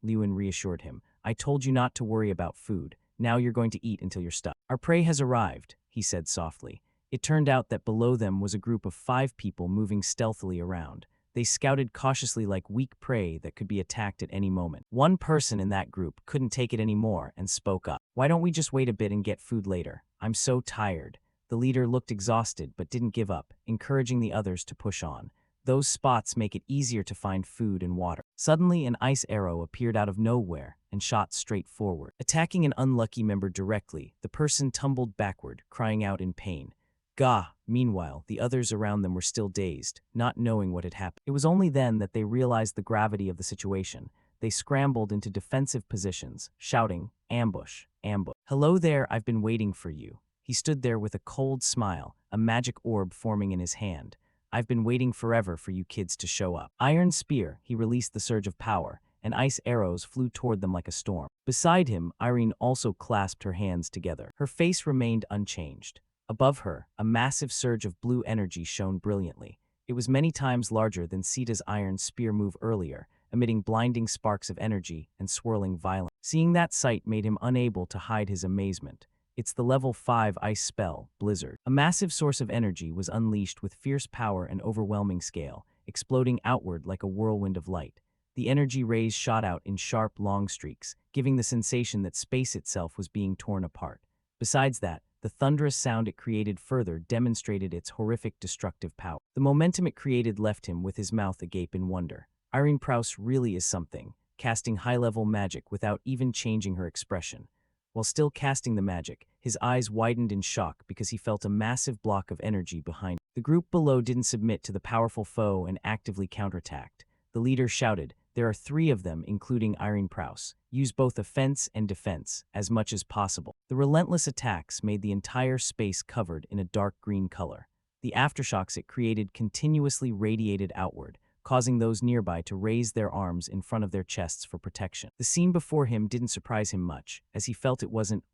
Lewin reassured him. "I told you not to worry about food. Now you're going to eat until you're stuffed." "Our prey has arrived," he said softly. It turned out that below them was a group of 5 people moving stealthily around. They scouted cautiously like weak prey that could be attacked at any moment. One person in that group couldn't take it anymore and spoke up. "Why don't we just wait a bit and get food later? I'm so tired." The leader looked exhausted but didn't give up, encouraging the others to push on. "Those spots make it easier to find food and water." Suddenly, an ice arrow appeared out of nowhere and shot straight forward. Attacking an unlucky member directly, the person tumbled backward, crying out in pain. Gah! Meanwhile, the others around them were still dazed, not knowing what had happened. It was only then that they realized the gravity of the situation. They scrambled into defensive positions, shouting, "Ambush! Ambush!" "Hello there, I've been waiting for you." He stood there with a cold smile, a magic orb forming in his hand. "I've been waiting forever for you kids to show up." Iron Spear, he released the surge of power, and ice arrows flew toward them like a storm. Beside him, Irene also clasped her hands together. Her face remained unchanged. Above her, a massive surge of blue energy shone brilliantly. It was many times larger than Sita's iron spear move earlier, emitting blinding sparks of energy and swirling violence. Seeing that sight made him unable to hide his amazement. It's the level 5 ice spell, Blizzard. A massive source of energy was unleashed with fierce power and overwhelming scale, exploding outward like a whirlwind of light. The energy rays shot out in sharp, long streaks, giving the sensation that space itself was being torn apart. Besides that, the thunderous sound it created further demonstrated its horrific destructive power. The momentum it created left him with his mouth agape in wonder. Irene Prouse really is something, casting high-level magic without even changing her expression. While still casting the magic, his eyes widened in shock because he felt a massive block of energy behind him. The group below didn't submit to the powerful foe and actively counterattacked. The leader shouted, "There are 3 of them, including Irene Prouse. Use both offense and defense, as much as possible." The relentless attacks made the entire space covered in a dark green color. The aftershocks it created continuously radiated outward, causing those nearby to raise their arms in front of their chests for protection. The scene before him didn't surprise him much, as he felt it wasn't,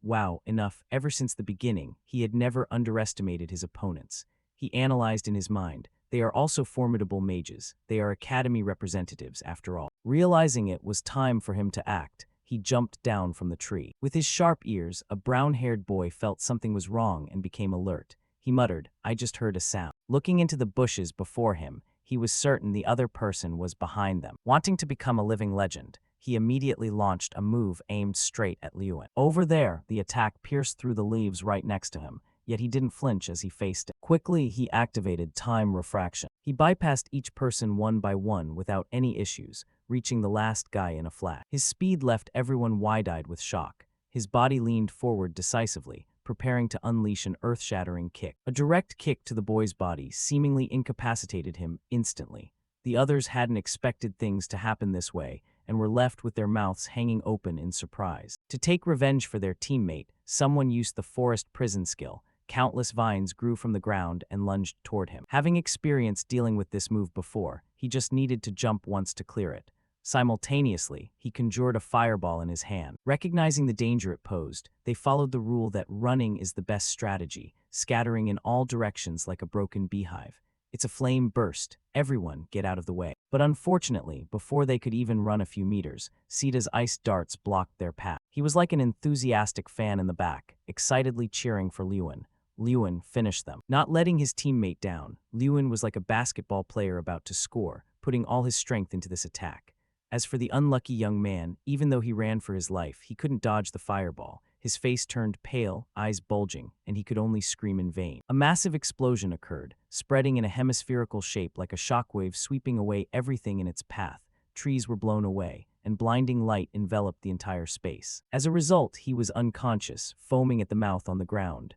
enough. Ever since the beginning, he had never underestimated his opponents. He analyzed in his mind, they are also formidable mages. They are academy representatives, after all. Realizing it was time for him to act, he jumped down from the tree. With his sharp ears, a brown-haired boy felt something was wrong and became alert. He muttered, "I just heard a sound." Looking into the bushes before him, he was certain the other person was behind them. Wanting to become a living legend, he immediately launched a move aimed straight at Lewin. Over there, the attack pierced through the leaves right next to him, yet he didn't flinch as he faced it. Quickly, he activated time refraction. He bypassed each person one by one without any issues, reaching the last guy in a flash. His speed left everyone wide-eyed with shock. His body leaned forward decisively, preparing to unleash an earth-shattering kick. A direct kick to the boy's body seemingly incapacitated him instantly. The others hadn't expected things to happen this way and were left with their mouths hanging open in surprise. To take revenge for their teammate, someone used the forest prison skill. Countless vines grew from the ground and lunged toward him. Having experience dealing with this move before, he just needed to jump once to clear it. Simultaneously, he conjured a fireball in his hand. Recognizing the danger it posed, they followed the rule that running is the best strategy, scattering in all directions like a broken beehive. It's a flame burst. Everyone, get out of the way. But unfortunately, before they could even run a few meters, Sita's ice darts blocked their path. He was like an enthusiastic fan in the back, excitedly cheering for Lewin. Lewin finished them. Not letting his teammate down, Lewin was like a basketball player about to score, putting all his strength into this attack. As for the unlucky young man, even though he ran for his life, he couldn't dodge the fireball. His face turned pale, eyes bulging, and he could only scream in vain. A massive explosion occurred, spreading in a hemispherical shape like a shockwave sweeping away everything in its path. Trees were blown away, and blinding light enveloped the entire space. As a result, he was unconscious, foaming at the mouth on the ground.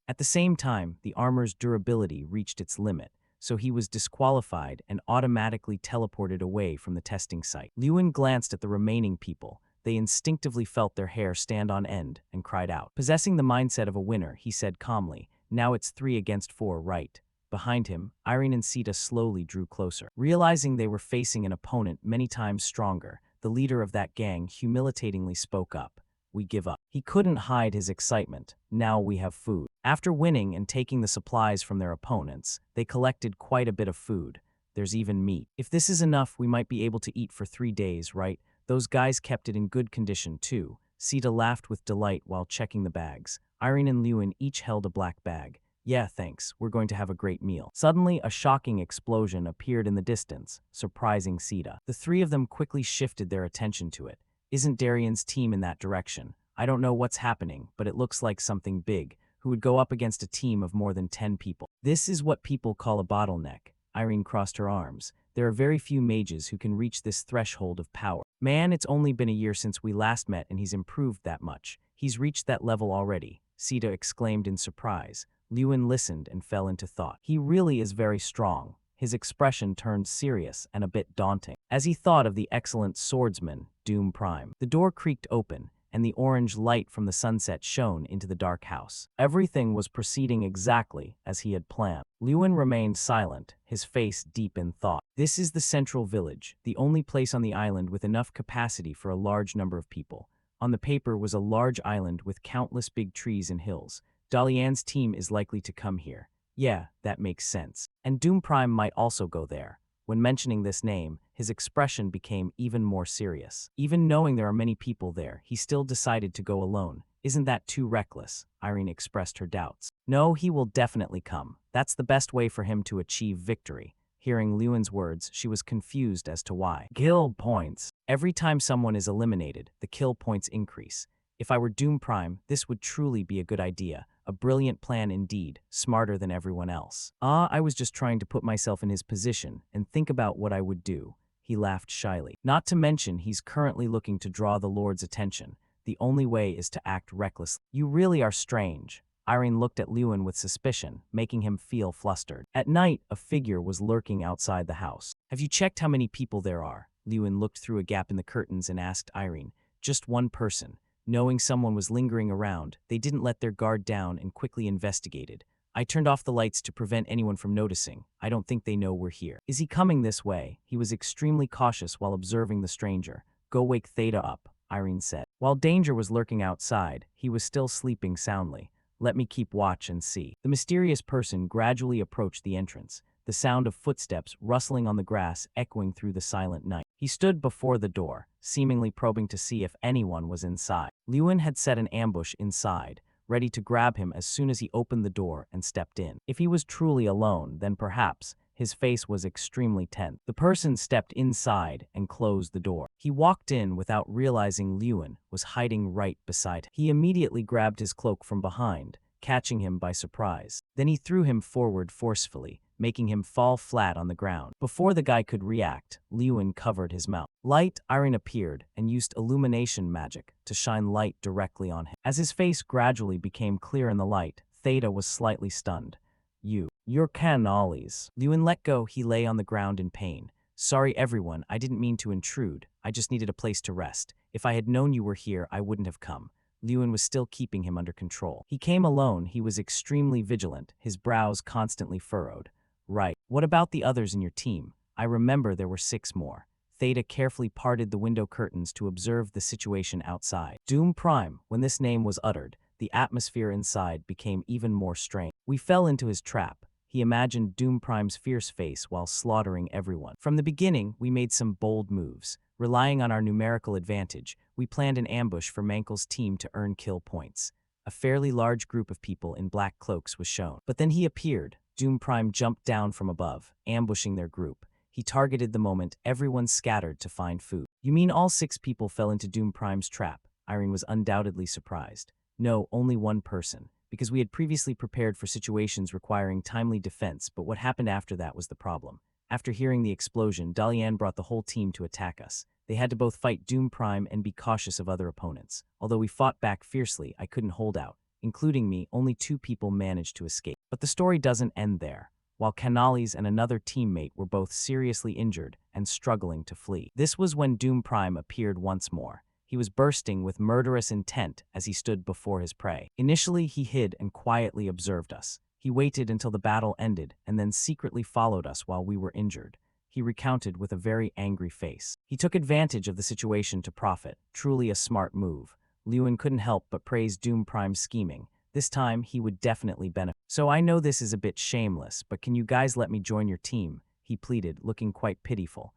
At the same time, the armor's durability reached its limit, so he was disqualified and automatically teleported away from the testing site. Lewin glanced at the remaining people. They instinctively felt their hair stand on end and cried out. Possessing the mindset of a winner, he said calmly, "Now it's 3 against 4, right?" Behind him, Irene and Sita slowly drew closer. Realizing they were facing an opponent many times stronger, the leader of that gang humiliatingly spoke up. "We give up." He couldn't hide his excitement. "Now we have food." After winning and taking the supplies from their opponents, they collected quite a bit of food. There's even meat. "If this is enough, we might be able to eat for 3 days, right? Those guys kept it in good condition, too." Sita laughed with delight while checking the bags. Irene and Lewin each held a black bag. "Yeah, thanks. We're going to have a great meal." Suddenly, a shocking explosion appeared in the distance, surprising Sita. The three of them quickly shifted their attention to it. "Isn't Darian's team in that direction? I don't know what's happening, but it looks like something big. Who would go up against a team of more than 10 people? This is what people call a bottleneck." Irene crossed her arms. "There are very few mages who can reach this threshold of power." "Man, it's only been a year since we last met and he's improved that much. He's reached that level already," Sita exclaimed in surprise. Lewin listened and fell into thought. "He really is very strong." His expression turned serious and a bit daunting, as he thought of the excellent swordsman, Doom Prime. The door creaked open, and the orange light from the sunset shone into the dark house. Everything was proceeding exactly as he had planned. Lewin remained silent, his face deep in thought. This is the central village, the only place on the island with enough capacity for a large number of people. On the paper was a large island with countless big trees and hills. Dalian's team is likely to come here. Yeah, that makes sense. And Doom Prime might also go there. When mentioning this name, his expression became even more serious. Even knowing there are many people there, he still decided to go alone. "Isn't that too reckless?" Irene expressed her doubts. "No, he will definitely come. That's the best way for him to achieve victory." Hearing Lewin's words, she was confused as to why. Kill points. Every time someone is eliminated, the kill points increase. If I were Doom Prime, this would truly be a good idea. A brilliant plan indeed, smarter than everyone else. I was just trying to put myself in his position and think about what I would do." He laughed shyly. "Not to mention he's currently looking to draw the Lord's attention. The only way is to act recklessly." "You really are strange." Irene looked at Lewin with suspicion, making him feel flustered. At night, a figure was lurking outside the house. "Have you checked how many people there are?" Lewin looked through a gap in the curtains and asked Irene. "Just one person." Knowing someone was lingering around, they didn't let their guard down and quickly investigated. "I turned off the lights to prevent anyone from noticing. I don't think they know we're here." "Is he coming this way?" He was extremely cautious while observing the stranger. "Go wake Theta up," Irene said. While danger was lurking outside, he was still sleeping soundly. "Let me keep watch and see." The mysterious person gradually approached the entrance, the sound of footsteps rustling on the grass echoing through the silent night. He stood before the door, seemingly probing to see if anyone was inside. Lewin had set an ambush inside, ready to grab him as soon as he opened the door and stepped in. If he was truly alone, then perhaps. His face was extremely tense. The person stepped inside and closed the door. He walked in without realizing Lewin was hiding right beside him. He immediately grabbed his cloak from behind, catching him by surprise. Then he threw him forward forcefully, making him fall flat on the ground. Before the guy could react, Lewin covered his mouth. Light, Irene appeared and used illumination magic to shine light directly on him. As his face gradually became clear in the light, Theta was slightly stunned. You're Canales. Lewin let go. He lay on the ground in pain. Sorry everyone, I didn't mean to intrude. I just needed a place to rest. If I had known you were here, I wouldn't have come. Lewin was still keeping him under control. He came alone. He was extremely vigilant, his brows constantly furrowed. Right. What about the others in your team? I remember there were 6 more. Theta carefully parted the window curtains to observe the situation outside. Doom Prime. When this name was uttered, the atmosphere inside became even more strained. We fell into his trap. He imagined Doom Prime's fierce face while slaughtering everyone. From the beginning, we made some bold moves. Relying on our numerical advantage, we planned an ambush for Mankel's team to earn kill points. A fairly large group of people in black cloaks was shown. But then he appeared. Doom Prime jumped down from above, ambushing their group. He targeted the moment everyone scattered to find food. You mean all 6 people fell into Doom Prime's trap? Irene was undoubtedly surprised. No, only one person, because we had previously prepared for situations requiring timely defense, but what happened after that was the problem. After hearing the explosion, Dalian brought the whole team to attack us. They had to both fight Doom Prime and be cautious of other opponents. Although we fought back fiercely, I couldn't hold out. Including me, only 2 people managed to escape. But the story doesn't end there. While Canales and another teammate were both seriously injured and struggling to flee. This was when Doom Prime appeared once more. He was bursting with murderous intent as he stood before his prey. Initially, he hid and quietly observed us. He waited until the battle ended and then secretly followed us while we were injured. He recounted with a very angry face. He took advantage of the situation to profit, truly a smart move. Lewin couldn't help but praise Doom Prime's scheming. This time, he would definitely benefit. So I know this is a bit shameless, but can you guys let me join your team? He pleaded, looking quite pitiful.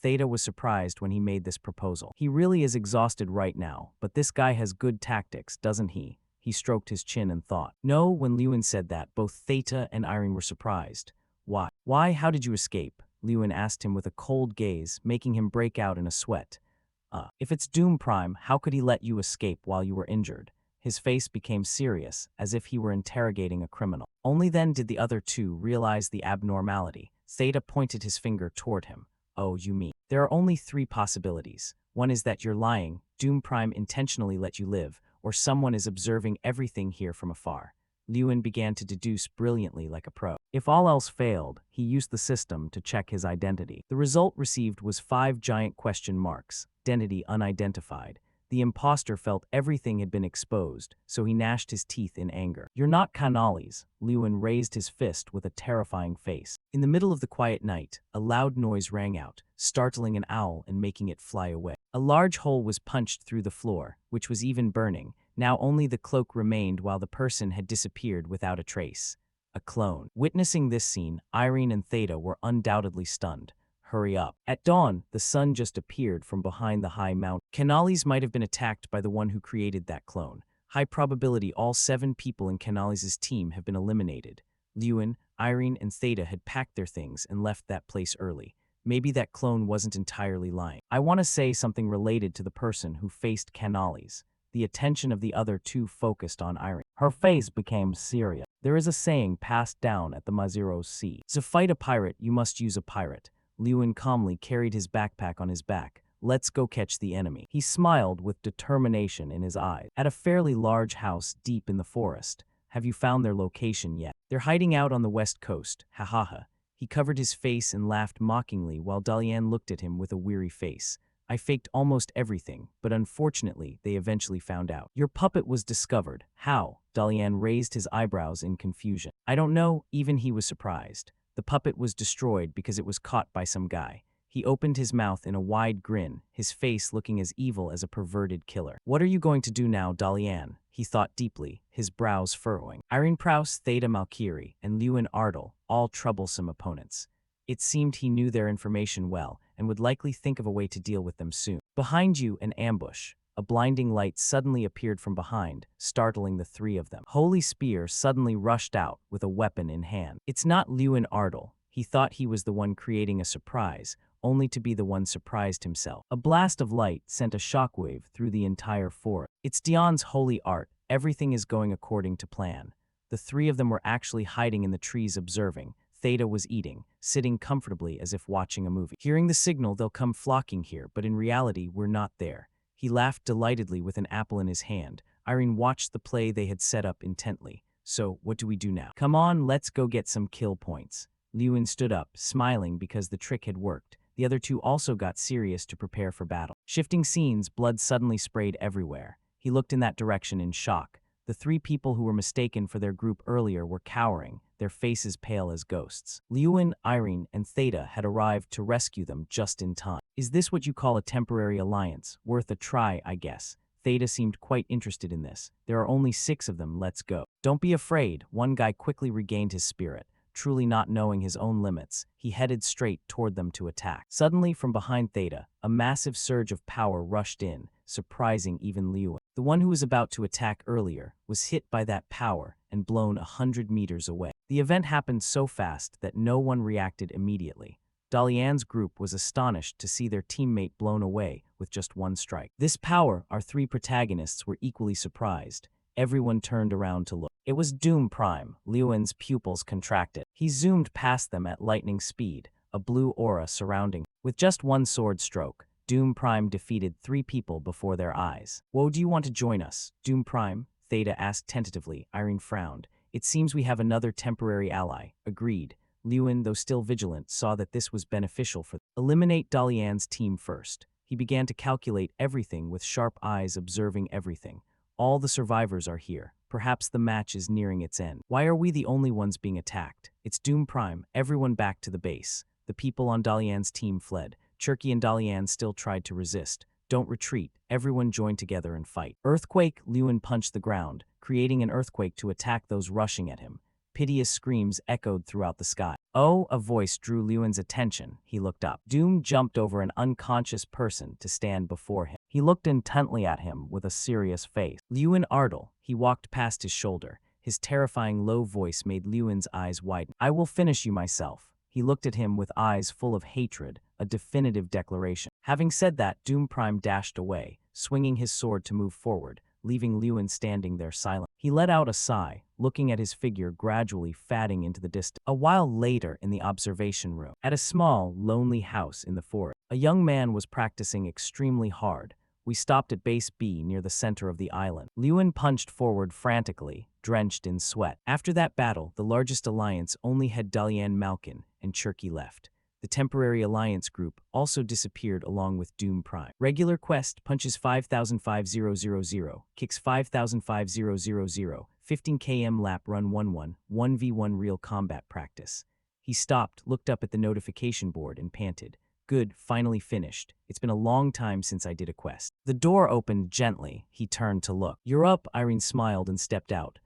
Theta was surprised when he made this proposal. He really is exhausted right now, but this guy has good tactics, doesn't he? He stroked his chin and thought. No, when Lewin said that, both Theta and Irene were surprised. Why? How did you escape? Lewin asked him with a cold gaze, making him break out in a sweat. If it's Doom Prime, how could he let you escape while you were injured? His face became serious, as if he were interrogating a criminal. Only then did the other 2 realize the abnormality. Theta pointed his finger toward him. Oh, you mean. There are only 3 possibilities. One is that you're lying, Doom Prime intentionally let you live, or someone is observing everything here from afar. Lewin began to deduce brilliantly like a pro. If all else failed, he used the system to check his identity. The result received was 5 giant question marks, identity unidentified. The imposter felt everything had been exposed, so he gnashed his teeth in anger. You're not Canales. Lewin raised his fist with a terrifying face. In the middle of the quiet night, a loud noise rang out, startling an owl and making it fly away. A large hole was punched through the floor, which was even burning. Now only the cloak remained while the person had disappeared without a trace. A clone. Witnessing this scene, Irene and Theta were undoubtedly stunned. Hurry up. At dawn, the sun just appeared from behind the high mountain. Canales might have been attacked by the one who created that clone. High probability all 7 people in Canales' team have been eliminated. Lewin, Irene, and Theta had packed their things and left that place early. Maybe that clone wasn't entirely lying. I want to say something related to the person who faced Canales. The attention of the other 2 focused on Irene. Her face became serious. There is a saying passed down at the Mazero's Sea. To fight a pirate, you must use a pirate. Lewin calmly carried his backpack on his back. Let's go catch the enemy. He smiled with determination in his eyes. At a fairly large house deep in the forest. Have you found their location yet? They're hiding out on the west coast. Ha ha ha. He covered his face and laughed mockingly while Dalian looked at him with a weary face. I faked almost everything, but unfortunately, they eventually found out. Your puppet was discovered. How? Dalian raised his eyebrows in confusion. I don't know, even he was surprised. The puppet was destroyed because it was caught by some guy. He opened his mouth in a wide grin, his face looking as evil as a perverted killer. What are you going to do now, Dalian? He thought deeply, his brows furrowing. Irene Prouse, Theta Malkiri, and Lewin Ardal, all troublesome opponents. It seemed he knew their information well and would likely think of a way to deal with them soon. Behind you, an ambush. A blinding light suddenly appeared from behind, startling the 3 of them. Holy Spear suddenly rushed out with a weapon in hand. It's not Lewin Ardal. He thought he was the one creating a surprise, only to be the one surprised himself. A blast of light sent a shockwave through the entire forest. It's Dion's holy art. Everything is going according to plan. The 3 of them were actually hiding in the trees observing. Theta was eating, sitting comfortably as if watching a movie. Hearing the signal, they'll come flocking here, but in reality, we're not there. He laughed delightedly with an apple in his hand. Irene watched the play they had set up intently. So, what do we do now? Come on, let's go get some kill points. Lewin stood up, smiling because the trick had worked. The other two also got serious to prepare for battle. Shifting scenes, blood suddenly sprayed everywhere. He looked in that direction in shock. The three people who were mistaken for their group earlier were cowering, their faces pale as ghosts. Lewin, Irene, and Theta had arrived to rescue them just in time. Is this what you call a temporary alliance? Worth a try, I guess. Theta seemed quite interested in this. There are only 6 of them, let's go. Don't be afraid, one guy quickly regained his spirit. Truly not knowing his own limits, he headed straight toward them to attack. Suddenly, from behind Theta, a massive surge of power rushed in, surprising even Lewin. The one who was about to attack earlier was hit by that power and blown 100 meters away. The event happened so fast that no one reacted immediately. Dalian's group was astonished to see their teammate blown away with just one strike. This power, our 3 protagonists were equally surprised. Everyone turned around to look. It was Doom Prime. Lewin's pupils contracted. He zoomed past them at lightning speed, a blue aura surrounding him. With just one sword stroke, Doom Prime defeated 3 people before their eyes. Whoa, do you want to join us, Doom Prime? Theta asked tentatively. Irene frowned. It seems we have another temporary ally. Agreed. Lewin, though still vigilant, saw that this was beneficial for them. Eliminate Dalian's team first. He began to calculate everything with sharp eyes observing everything. All the survivors are here. Perhaps the match is nearing its end. Why are we the only ones being attacked? It's Doom Prime. Everyone back to the base. The people on Dalian's team fled. Cherky and Dalian still tried to resist. Don't retreat. Everyone join together and fight. Earthquake. Lewin punched the ground, creating an earthquake to attack those rushing at him. Piteous screams echoed throughout the sky. Oh, a voice drew Lewin's attention. He looked up. Doom jumped over an unconscious person to stand before him. He looked intently at him with a serious face. Lewin Ardle. He walked past his shoulder. His terrifying low voice made Lewin's eyes widen. I will finish you myself. He looked at him with eyes full of hatred, a definitive declaration. Having said that, Doom Prime dashed away, swinging his sword to move forward, leaving Lewin standing there silent. He let out a sigh, looking at his figure gradually fading into the distance. A while later in the observation room, at a small, lonely house in the forest, a young man was practicing extremely hard. We stopped at base B near the center of the island. Lewin punched forward frantically, drenched in sweat. After that battle, the largest alliance only had Dalian Malkin and Cherky left. The temporary alliance group also disappeared along with Doom Prime. Regular quest punches 505000, kicks 505000, 15 km lap run 11, 1v1 real combat practice. He stopped, looked up at the notification board and panted. Good, finally finished. It's been a long time since I did a quest. The door opened gently. He turned to look. You're up, Irene smiled and stepped out.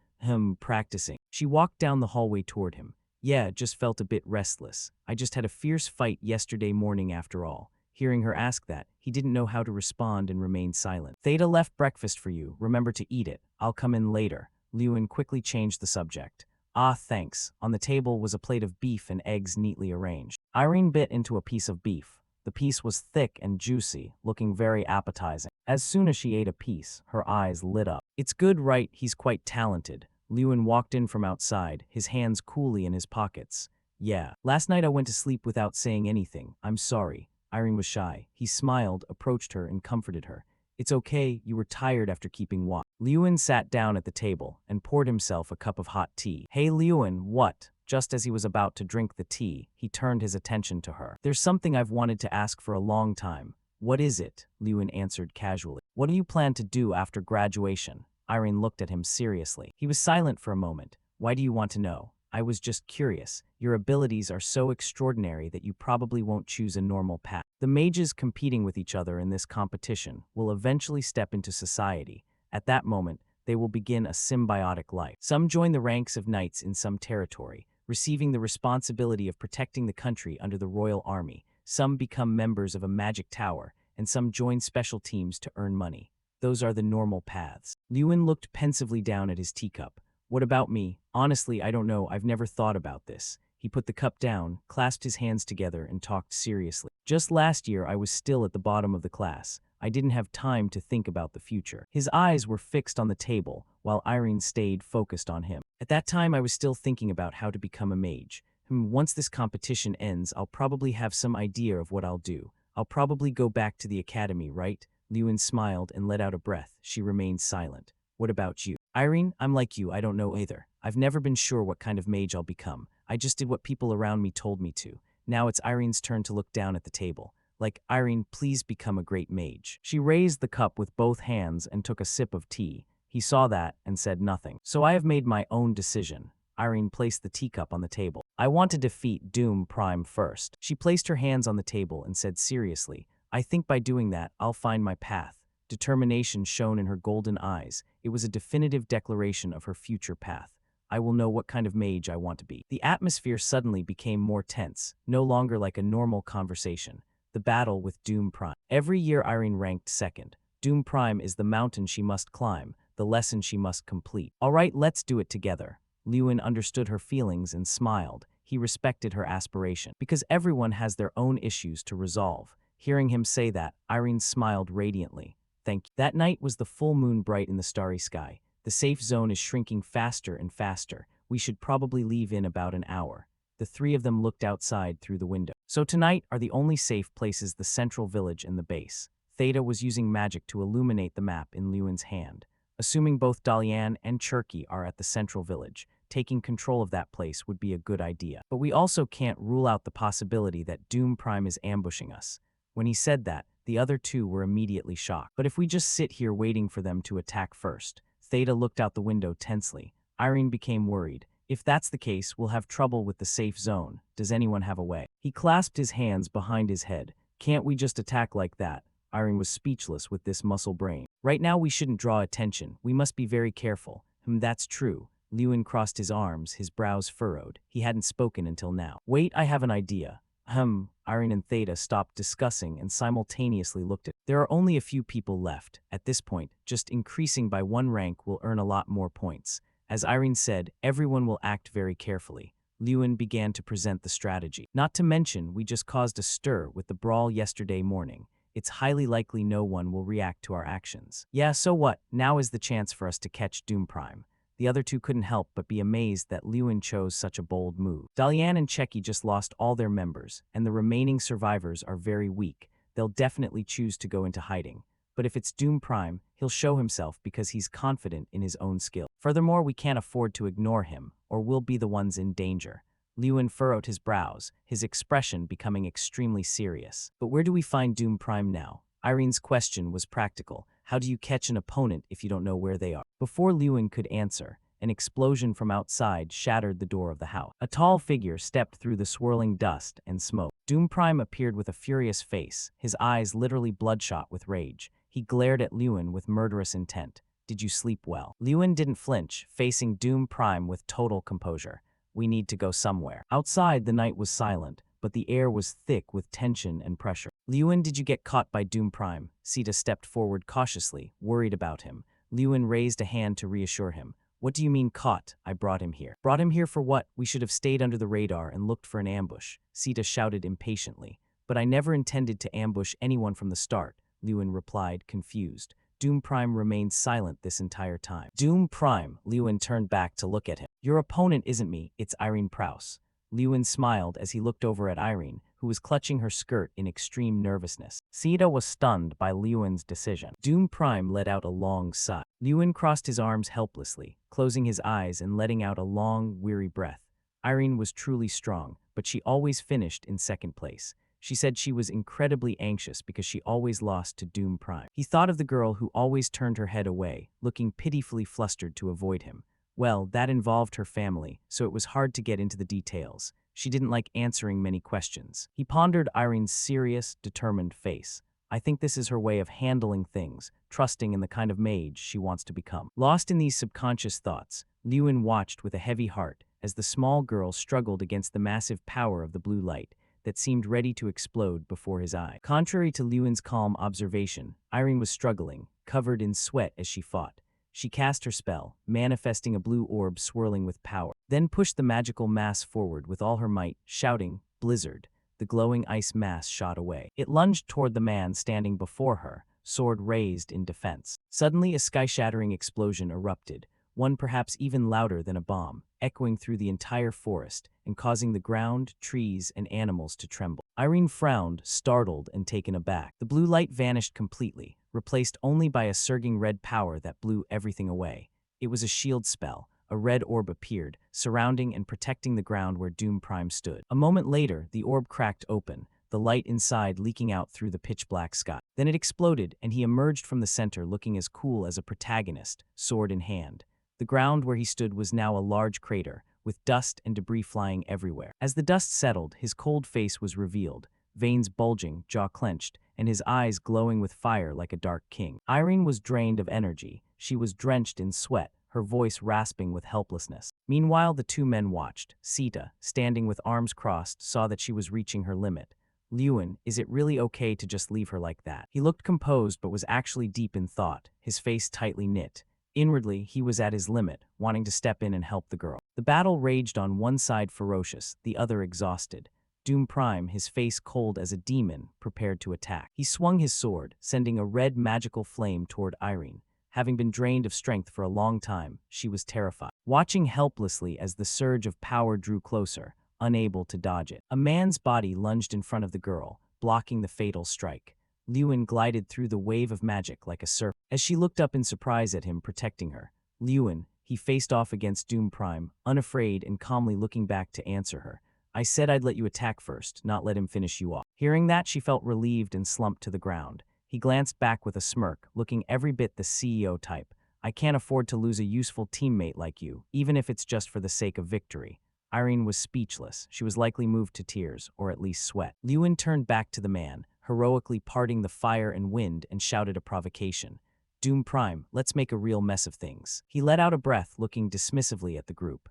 Practicing. She walked down the hallway toward him. Yeah, just felt a bit restless. I just had a fierce fight yesterday morning after all. Hearing her ask that, he didn't know how to respond and remained silent. Theta left breakfast for you. Remember to eat it. I'll come in later. Lewin quickly changed the subject. Ah, thanks. On the table was a plate of beef and eggs neatly arranged. Irene bit into a piece of beef. The piece was thick and juicy, looking very appetizing. As soon as she ate a piece, her eyes lit up. It's good, right? He's quite talented. Lewin walked in from outside, his hands coolly in his pockets. Yeah. Last night I went to sleep without saying anything. I'm sorry. Irene was shy. He smiled, approached her, and comforted her. It's okay, you were tired after keeping watch. Lewin sat down at the table and poured himself a cup of hot tea. Hey Lewin, what? Just as he was about to drink the tea, he turned his attention to her. There's something I've wanted to ask for a long time. What is it? Lewin answered casually. What do you plan to do after graduation? Irene looked at him seriously. He was silent for a moment. Why do you want to know? I was just curious. Your abilities are so extraordinary that you probably won't choose a normal path. The mages competing with each other in this competition will eventually step into society. At that moment, they will begin a symbiotic life. Some join the ranks of knights in some territory, receiving the responsibility of protecting the country under the royal army. Some become members of a magic tower, and some join special teams to earn money. Those are the normal paths. Lewin looked pensively down at his teacup. What about me? Honestly, I don't know. I've never thought about this. He put the cup down, clasped his hands together, and talked seriously. Just last year, I was still at the bottom of the class. I didn't have time to think about the future. His eyes were fixed on the table, while Irene stayed focused on him. At that time, I was still thinking about how to become a mage. Once this competition ends, I'll probably have some idea of what I'll do. I'll probably go back to the academy, right? Lewin smiled and let out a breath. She remained silent. What about you? Irene, I'm like you, I don't know either. I've never been sure what kind of mage I'll become. I just did what people around me told me to. Now it's Irene's turn to look down at the table. Like, Irene, please become a great mage. She raised the cup with both hands and took a sip of tea. He saw that and said nothing. So I have made my own decision. Irene placed the teacup on the table. I want to defeat Doom Prime first. She placed her hands on the table and said seriously, I think by doing that, I'll find my path. Determination shone in her golden eyes. It was a definitive declaration of her future path. I will know what kind of mage I want to be. The atmosphere suddenly became more tense, no longer like a normal conversation. The battle with Doom Prime. Every year Irene ranked second. Doom Prime is the mountain she must climb, the lesson she must complete. All right, let's do it together. Lewin understood her feelings and smiled. He respected her aspiration. Because everyone has their own issues to resolve. Hearing him say that, Irene smiled radiantly. Thank you. That night was the full moon bright in the starry sky. The safe zone is shrinking faster and faster. We should probably leave in about an hour. The three of them looked outside through the window. So tonight are the only safe places: the central village and the base. Theta was using magic to illuminate the map in Lewin's hand. Assuming both Dalian and Cherky are at the central village, taking control of that place would be a good idea. But we also can't rule out the possibility that Doom Prime is ambushing us. When he said that, the other two were immediately shocked. But if we just sit here waiting for them to attack first? Theta looked out the window tensely. Irene became worried. If that's the case, we'll have trouble with the safe zone. Does anyone have a way? He clasped his hands behind his head. Can't we just attack like that? Irene was speechless with this muscle brain. Right now we shouldn't draw attention. We must be very careful. That's true. Lewin crossed his arms, his brows furrowed. He hadn't spoken until now. Wait, I have an idea. Irene and Theta stopped discussing and simultaneously looked at. There are only a few people left. At this point, just increasing by one rank will earn a lot more points. As Irene said, everyone will act very carefully. Lewin began to present the strategy. Not to mention, we just caused a stir with the brawl yesterday morning. It's highly likely no one will react to our actions. Yeah, so what? Now is the chance for us to catch Doom Prime. The other two couldn't help but be amazed that Lewin chose such a bold move. Dalian and Cherky just lost all their members, and the remaining survivors are very weak. They'll definitely choose to go into hiding. But if it's Doom Prime, he'll show himself because he's confident in his own skill. Furthermore, we can't afford to ignore him, or we'll be the ones in danger. Lewin furrowed his brows, his expression becoming extremely serious. But where do we find Doom Prime now? Irene's question was practical. How do you catch an opponent if you don't know where they are? Before Lewin could answer, an explosion from outside shattered the door of the house. A tall figure stepped through the swirling dust and smoke. Doom Prime appeared with a furious face, his eyes literally bloodshot with rage. He glared at Lewin with murderous intent. Did you sleep well? Lewin didn't flinch, facing Doom Prime with total composure. We need to go somewhere. Outside, the night was silent, but the air was thick with tension and pressure. Lewin, did you get caught by Doom Prime? Sita stepped forward cautiously, worried about him. Lewin raised a hand to reassure him. What do you mean caught? I brought him here. Brought him here for what? We should have stayed under the radar and looked for an ambush. Sita shouted impatiently. But I never intended to ambush anyone from the start, Lewin replied, confused. Doom Prime remained silent this entire time. Doom Prime, Lewin turned back to look at him. Your opponent isn't me, it's Irene Prouse. Lewin smiled as he looked over at Irene, who was clutching her skirt in extreme nervousness. Sita was stunned by Lewin's decision. Doom Prime let out a long sigh. Lewin crossed his arms helplessly, closing his eyes and letting out a long, weary breath. Irene was truly strong, but she always finished in second place. She said she was incredibly anxious because she always lost to Doom Prime. He thought of the girl who always turned her head away, looking pitifully flustered to avoid him. Well, that involved her family, so it was hard to get into the details. She didn't like answering many questions. He pondered Irene's serious, determined face. I think this is her way of handling things, trusting in the kind of mage she wants to become. Lost in these subconscious thoughts, Lewin watched with a heavy heart as the small girl struggled against the massive power of the blue light that seemed ready to explode before his eye. Contrary to Lewin's calm observation, Irene was struggling, covered in sweat as she fought. She cast her spell, manifesting a blue orb swirling with power, then pushed the magical mass forward with all her might, shouting, "Blizzard!" The glowing ice mass shot away. It lunged toward the man standing before her, sword raised in defense. Suddenly, a sky-shattering explosion erupted. one perhaps even louder than a bomb, echoing through the entire forest and causing the ground, trees, and animals to tremble. Irene frowned, startled and taken aback. The blue light vanished completely, replaced only by a surging red power that blew everything away. It was a shield spell. A red orb appeared, surrounding and protecting the ground where Doom Prime stood. A moment later, the orb cracked open, the light inside leaking out through the pitch-black sky. Then it exploded, and he emerged from the center looking as cool as a protagonist, sword in hand. The ground where he stood was now a large crater, with dust and debris flying everywhere. As the dust settled, his cold face was revealed, veins bulging, jaw clenched, and his eyes glowing with fire like a dark king. Irene was drained of energy. She was drenched in sweat, her voice rasping with helplessness. Meanwhile, the two men watched. Sita, standing with arms crossed, saw that she was reaching her limit. Lewin, is it really okay to just leave her like that? He looked composed but was actually deep in thought, his face tightly knit. Inwardly, he was at his limit, wanting to step in and help the girl. The battle raged on one side ferocious, the other exhausted. Doom Prime, his face cold as a demon, prepared to attack. He swung his sword, sending a red magical flame toward Irene. Having been drained of strength for a long time, she was terrified, watching helplessly as the surge of power drew closer, unable to dodge it. A man's body lunged in front of the girl, blocking the fatal strike. Lewin glided through the wave of magic like a serpent. As she looked up in surprise at him protecting her, Lewin, he faced off against Doom Prime, unafraid and calmly looking back to answer her. I said I'd let you attack first, not let him finish you off. Hearing that, she felt relieved and slumped to the ground. He glanced back with a smirk, looking every bit the CEO type. I can't afford to lose a useful teammate like you, even if it's just for the sake of victory. Irene was speechless. She was likely moved to tears, or at least sweat. Lewin turned back to the man, heroically parting the fire and wind, and shouted a provocation. Doom Prime, let's make a real mess of things. He let out a breath, looking dismissively at the group.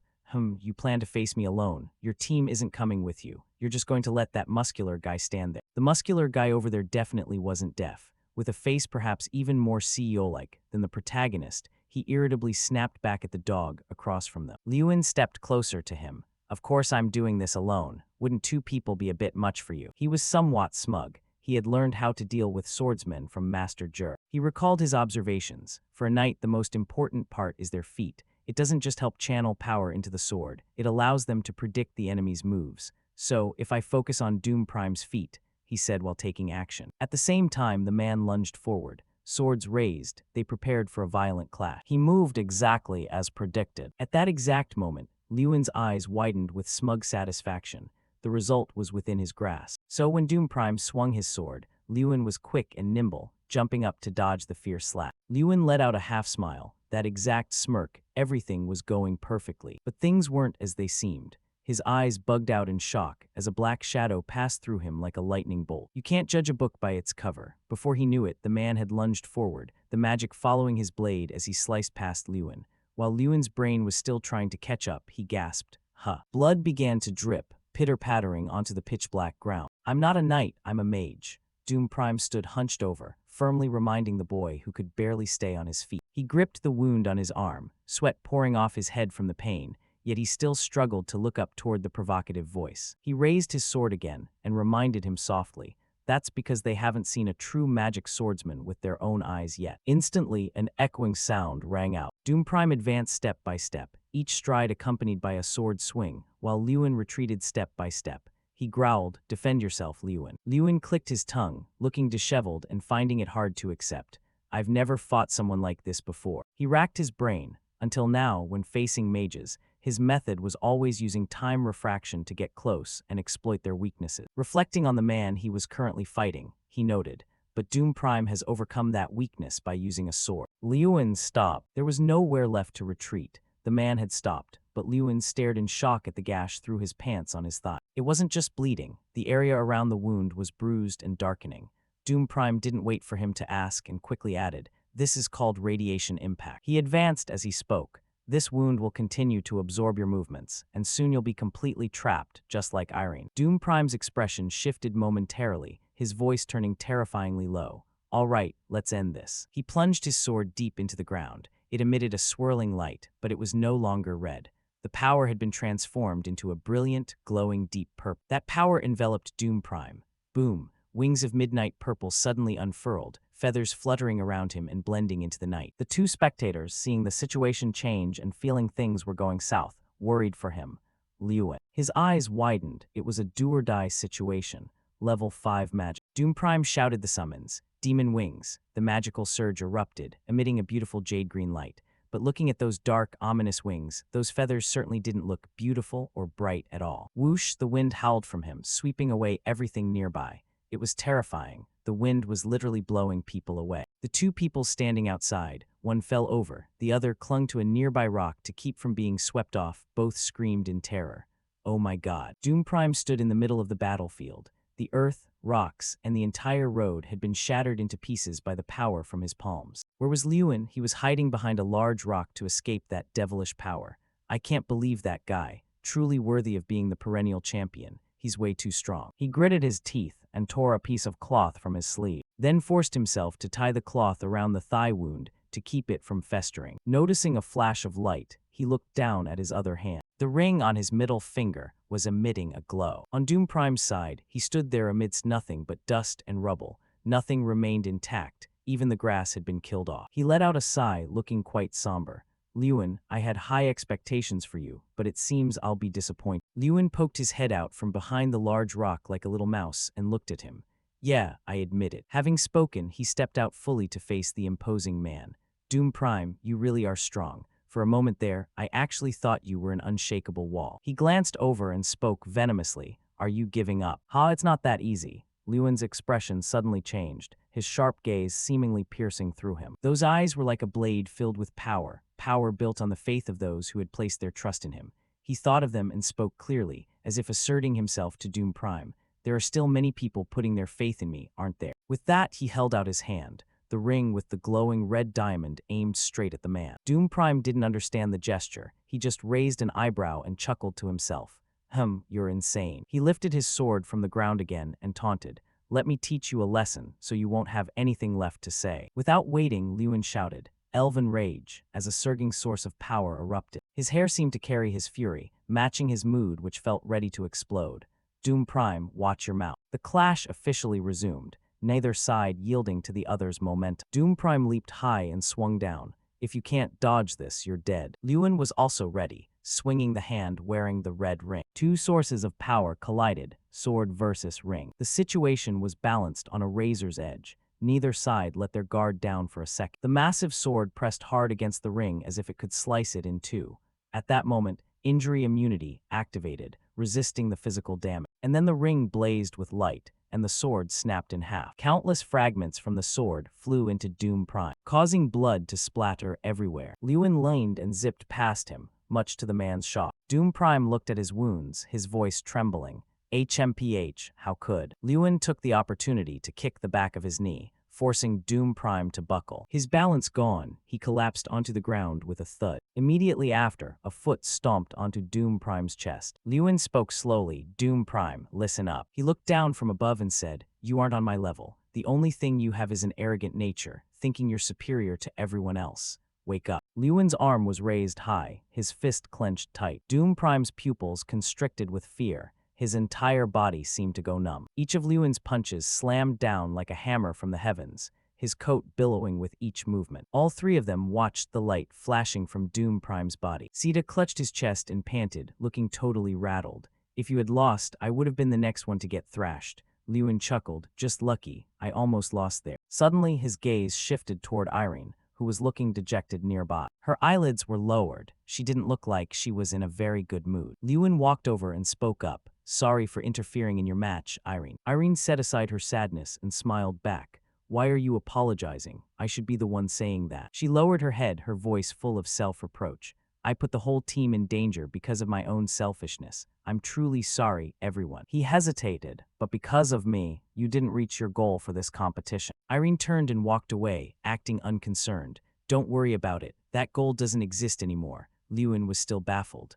You plan to face me alone. Your team isn't coming with you. You're just going to let that muscular guy stand there. The muscular guy over there definitely wasn't deaf. With a face perhaps even more CEO-like than the protagonist, he irritably snapped back at the dog across from them. Lewin stepped closer to him. Of course I'm doing this alone. Wouldn't two people be a bit much for you? He was somewhat smug. He had learned how to deal with swordsmen from Master Jur. He recalled his observations. For a knight, the most important part is their feet. It doesn't just help channel power into the sword. It allows them to predict the enemy's moves. So, if I focus on Doom Prime's feet, he said while taking action. At the same time, the man lunged forward. Swords raised, they prepared for a violent clash. He moved exactly as predicted. At that exact moment, Lewin's eyes widened with smug satisfaction. The result was within his grasp. So when Doom Prime swung his sword, Lewin was quick and nimble, jumping up to dodge the fierce slap. Lewin let out a half-smile, that exact smirk. Everything was going perfectly. But things weren't as they seemed. His eyes bugged out in shock as a black shadow passed through him like a lightning bolt. You can't judge a book by its cover. Before he knew it, the man had lunged forward, the magic following his blade as he sliced past Lewin. While Lewin's brain was still trying to catch up, he gasped, "Huh." Blood began to drip, pitter-pattering onto the pitch-black ground. I'm not a knight, I'm a mage. Doom Prime stood hunched over, firmly reminding the boy who could barely stay on his feet. He gripped the wound on his arm, sweat pouring off his head from the pain, yet he still struggled to look up toward the provocative voice. He raised his sword again and reminded him softly, that's because they haven't seen a true magic swordsman with their own eyes yet. Instantly, an echoing sound rang out. Doom Prime advanced step by step, each stride accompanied by a sword swing, while Lewin retreated step by step. He growled, "Defend yourself, Lewin." Lewin clicked his tongue, looking disheveled and finding it hard to accept. I've never fought someone like this before. He racked his brain, until now, when facing mages, his method was always using time refraction to get close and exploit their weaknesses. Reflecting on the man he was currently fighting, he noted, but Doom Prime has overcome that weakness by using a sword. Lewin stopped. There was nowhere left to retreat. The man had stopped, but Lewin stared in shock at the gash through his pants on his thigh. It wasn't just bleeding. The area around the wound was bruised and darkening. Doom Prime didn't wait for him to ask and quickly added, "This is called radiation impact." He advanced as he spoke. This wound will continue to absorb your movements, and soon you'll be completely trapped, just like Irene. Doom Prime's expression shifted momentarily, his voice turning terrifyingly low. All right, let's end this. He plunged his sword deep into the ground. It emitted a swirling light, but it was no longer red. The power had been transformed into a brilliant, glowing deep purple. That power enveloped Doom Prime. Boom. Wings of midnight purple suddenly unfurled, feathers fluttering around him and blending into the night. The two spectators, seeing the situation change and feeling things were going south, worried for him. Liyuan. His eyes widened. It was a do-or-die situation. Level 5 magic. Doom Prime shouted the summons. Demon wings. The magical surge erupted, emitting a beautiful jade-green light. But looking at those dark, ominous wings, those feathers certainly didn't look beautiful or bright at all. Whoosh, the wind howled from him, sweeping away everything nearby. It was terrifying. The wind was literally blowing people away. The two people standing outside, one fell over, the other clung to a nearby rock to keep from being swept off. Both screamed in terror. Oh my God. Doom Prime stood in the middle of the battlefield. The earth, rocks, and the entire road had been shattered into pieces by the power from his palms. Where was Liyuan? He was hiding behind a large rock to escape that devilish power. I can't believe that guy. Truly worthy of being the perennial champion. He's way too strong. He gritted his teeth and tore a piece of cloth from his sleeve, then forced himself to tie the cloth around the thigh wound to keep it from festering. Noticing a flash of light, he looked down at his other hand. The ring on his middle finger was emitting a glow. On Doom Prime's side, he stood there amidst nothing but dust and rubble. Nothing remained intact. Even the grass had been killed off. He let out a sigh, looking quite somber. Liyuan, I had high expectations for you, but it seems I'll be disappointed. Liyuan poked his head out from behind the large rock like a little mouse and looked at him. Yeah, I admit it. Having spoken, he stepped out fully to face the imposing man. Doom Prime, you really are strong. For a moment there, I actually thought you were an unshakable wall. He glanced over and spoke venomously. Are you giving up? Ha, it's not that easy. Liyuan's expression suddenly changed, his sharp gaze seemingly piercing through him. Those eyes were like a blade filled with power built on the faith of those who had placed their trust in him. He thought of them and spoke clearly, as if asserting himself to Doom Prime. There are still many people putting their faith in me, aren't there? With that, he held out his hand. The ring with the glowing red diamond aimed straight at the man. Doom Prime didn't understand the gesture. He just raised an eyebrow and chuckled to himself. You're insane. He lifted his sword from the ground again and taunted. Let me teach you a lesson, so you won't have anything left to say. Without waiting, Liyuan shouted. Elven rage, as a surging source of power erupted. His hair seemed to carry his fury, matching his mood which felt ready to explode. Doom Prime, watch your mouth. The clash officially resumed, neither side yielding to the other's momentum. Doom Prime leaped high and swung down. If you can't dodge this, you're dead. Liyuan was also ready, swinging the hand wearing the red ring. Two sources of power collided, sword versus ring. The situation was balanced on a razor's edge. Neither side let their guard down for a second. The massive sword pressed hard against the ring as if it could slice it in two. At that moment, injury immunity activated, resisting the physical damage. And then the ring blazed with light, and the sword snapped in half. Countless fragments from the sword flew into Doom Prime, causing blood to splatter everywhere. Liyuan leaned and zipped past him, much to the man's shock. Doom Prime looked at his wounds, his voice trembling. HMPH, how could? Liyuan took the opportunity to kick the back of his knee, forcing Doom Prime to buckle. His balance gone, he collapsed onto the ground with a thud. Immediately after, a foot stomped onto Doom Prime's chest. Liyuan spoke slowly. Doom Prime, listen up. He looked down from above and said, you aren't on my level. The only thing you have is an arrogant nature, thinking you're superior to everyone else. Wake up. Liyuan's arm was raised high, his fist clenched tight. Doom Prime's pupils constricted with fear. His entire body seemed to go numb. Each of Liyuan's punches slammed down like a hammer from the heavens, his coat billowing with each movement. All three of them watched the light flashing from Doom Prime's body. Sita clutched his chest and panted, looking totally rattled. If you had lost, I would have been the next one to get thrashed. Liyuan chuckled. Just lucky, I almost lost there. Suddenly, his gaze shifted toward Irene, who was looking dejected nearby. Her eyelids were lowered. She didn't look like she was in a very good mood. Liyuan walked over and spoke up. Sorry for interfering in your match, Irene. Irene set aside her sadness and smiled back. Why are you apologizing? I should be the one saying that. She lowered her head, her voice full of self-reproach. I put the whole team in danger because of my own selfishness. I'm truly sorry, everyone. He hesitated, but because of me, you didn't reach your goal for this competition. Irene turned and walked away, acting unconcerned. Don't worry about it. That goal doesn't exist anymore. Liyuan was still baffled.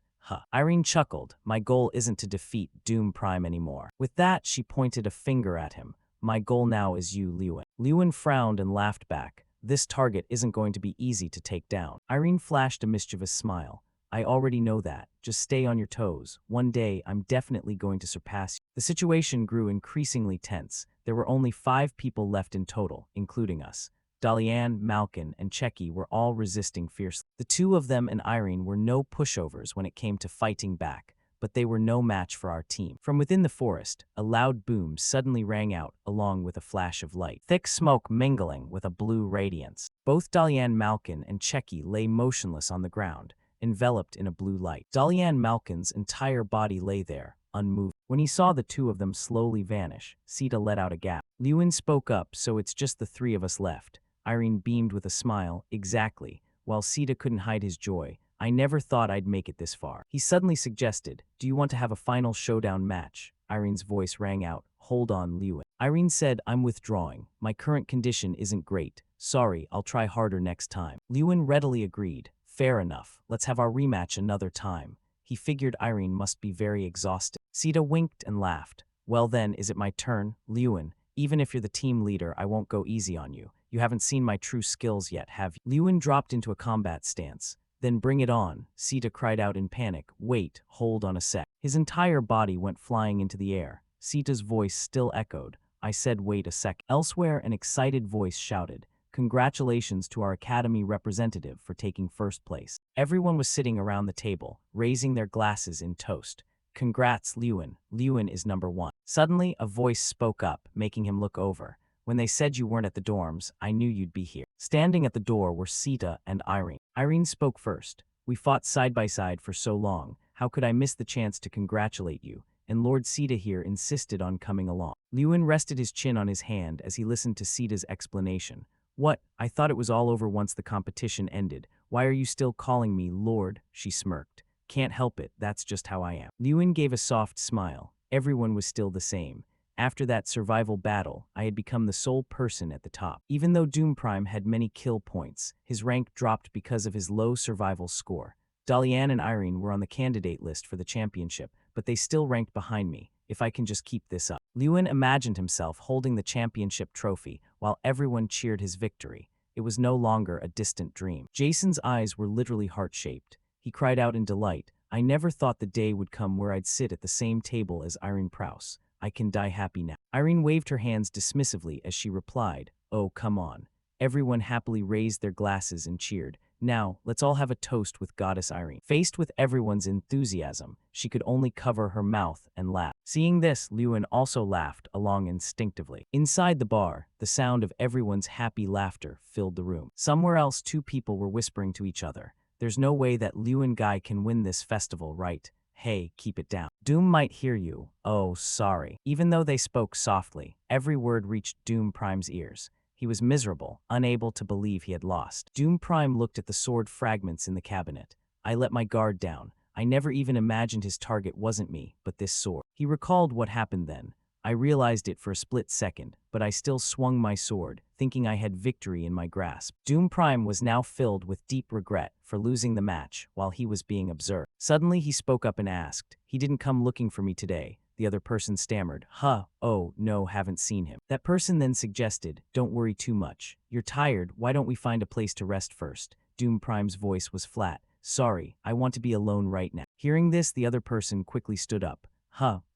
Irene chuckled. My goal isn't to defeat Doom Prime anymore. With that, she pointed a finger at him. My goal now is you, Liyuan. Liyuan frowned and laughed back. This target isn't going to be easy to take down. Irene flashed a mischievous smile. I already know that. Just stay on your toes. One day, I'm definitely going to surpass you. The situation grew increasingly tense. There were only 5 people left in total, including us. Dalian, Malkin, and Checky were all resisting fiercely. The two of them and Irene were no pushovers when it came to fighting back, but they were no match for our team. From within the forest, a loud boom suddenly rang out, along with a flash of light. Thick smoke mingling with a blue radiance. Both Dalian Malkin and Checky lay motionless on the ground, enveloped in a blue light. Dalian Malkin's entire body lay there, unmoved. When he saw the two of them slowly vanish, Sita let out a gasp. Lewin spoke up, so it's just the 3 of us left. Irene beamed with a smile. Exactly. While Sita couldn't hide his joy. I never thought I'd make it this far. He suddenly suggested, do you want to have a final showdown match? Irene's voice rang out. Hold on, Lewin. Irene said, I'm withdrawing. My current condition isn't great. Sorry, I'll try harder next time. Lewin readily agreed. Fair enough. Let's have our rematch another time. He figured Irene must be very exhausted. Sita winked and laughed. Well then, is it my turn? Lewin, even if you're the team leader, I won't go easy on you. You haven't seen my true skills yet, have you? Lewin dropped into a combat stance. Then bring it on, Sita cried out in panic. Wait, hold on a sec. His entire body went flying into the air. Sita's voice still echoed. I said wait a sec. Elsewhere, an excited voice shouted, congratulations to our Academy representative for taking first place. Everyone was sitting around the table, raising their glasses in toast. Congrats, Lewin. Lewin is number 1. Suddenly, a voice spoke up, making him look over. When they said you weren't at the dorms, I knew you'd be here. Standing at the door were Sita and Irene. Irene spoke first. We fought side by side for so long. How could I miss the chance to congratulate you? And Lord Sita here insisted on coming along. Lewin rested his chin on his hand as he listened to Sita's explanation. What? I thought it was all over once the competition ended. Why are you still calling me Lord? She smirked. Can't help it, that's just how I am. Lewin gave a soft smile. Everyone was still the same. After that survival battle, I had become the sole person at the top. Even though Doom Prime had many kill points, his rank dropped because of his low survival score. Dalian and Irene were on the candidate list for the championship, but they still ranked behind me. If I can just keep this up. Lewin imagined himself holding the championship trophy while everyone cheered his victory. It was no longer a distant dream. Jason's eyes were literally heart-shaped. He cried out in delight. I never thought the day would come where I'd sit at the same table as Irene Prouse. I can die happy now. Irene waved her hands dismissively as she replied, oh, come on. Everyone happily raised their glasses and cheered. Now, let's all have a toast with Goddess Irene. Faced with everyone's enthusiasm, she could only cover her mouth and laugh. Seeing this, Lewin also laughed along instinctively. Inside the bar, the sound of everyone's happy laughter filled the room. Somewhere else, 2 people were whispering to each other. There's no way that Lewin guy can win this festival, right? Hey, keep it down. Doom might hear you. Oh, sorry. Even though they spoke softly, every word reached Doom Prime's ears. He was miserable, unable to believe he had lost. Doom Prime looked at the sword fragments in the cabinet. I let my guard down. I never even imagined his target wasn't me, but this sword. He recalled what happened then. I realized it for a split second, but I still swung my sword, thinking I had victory in my grasp. Doom Prime was now filled with deep regret for losing the match while he was being observed. Suddenly he spoke up and asked, he didn't come looking for me today. The other person stammered, oh, no, haven't seen him. That person then suggested, don't worry too much. You're tired, why don't we find a place to rest first? Doom Prime's voice was flat. Sorry, I want to be alone right now. Hearing this, the other person quickly stood up.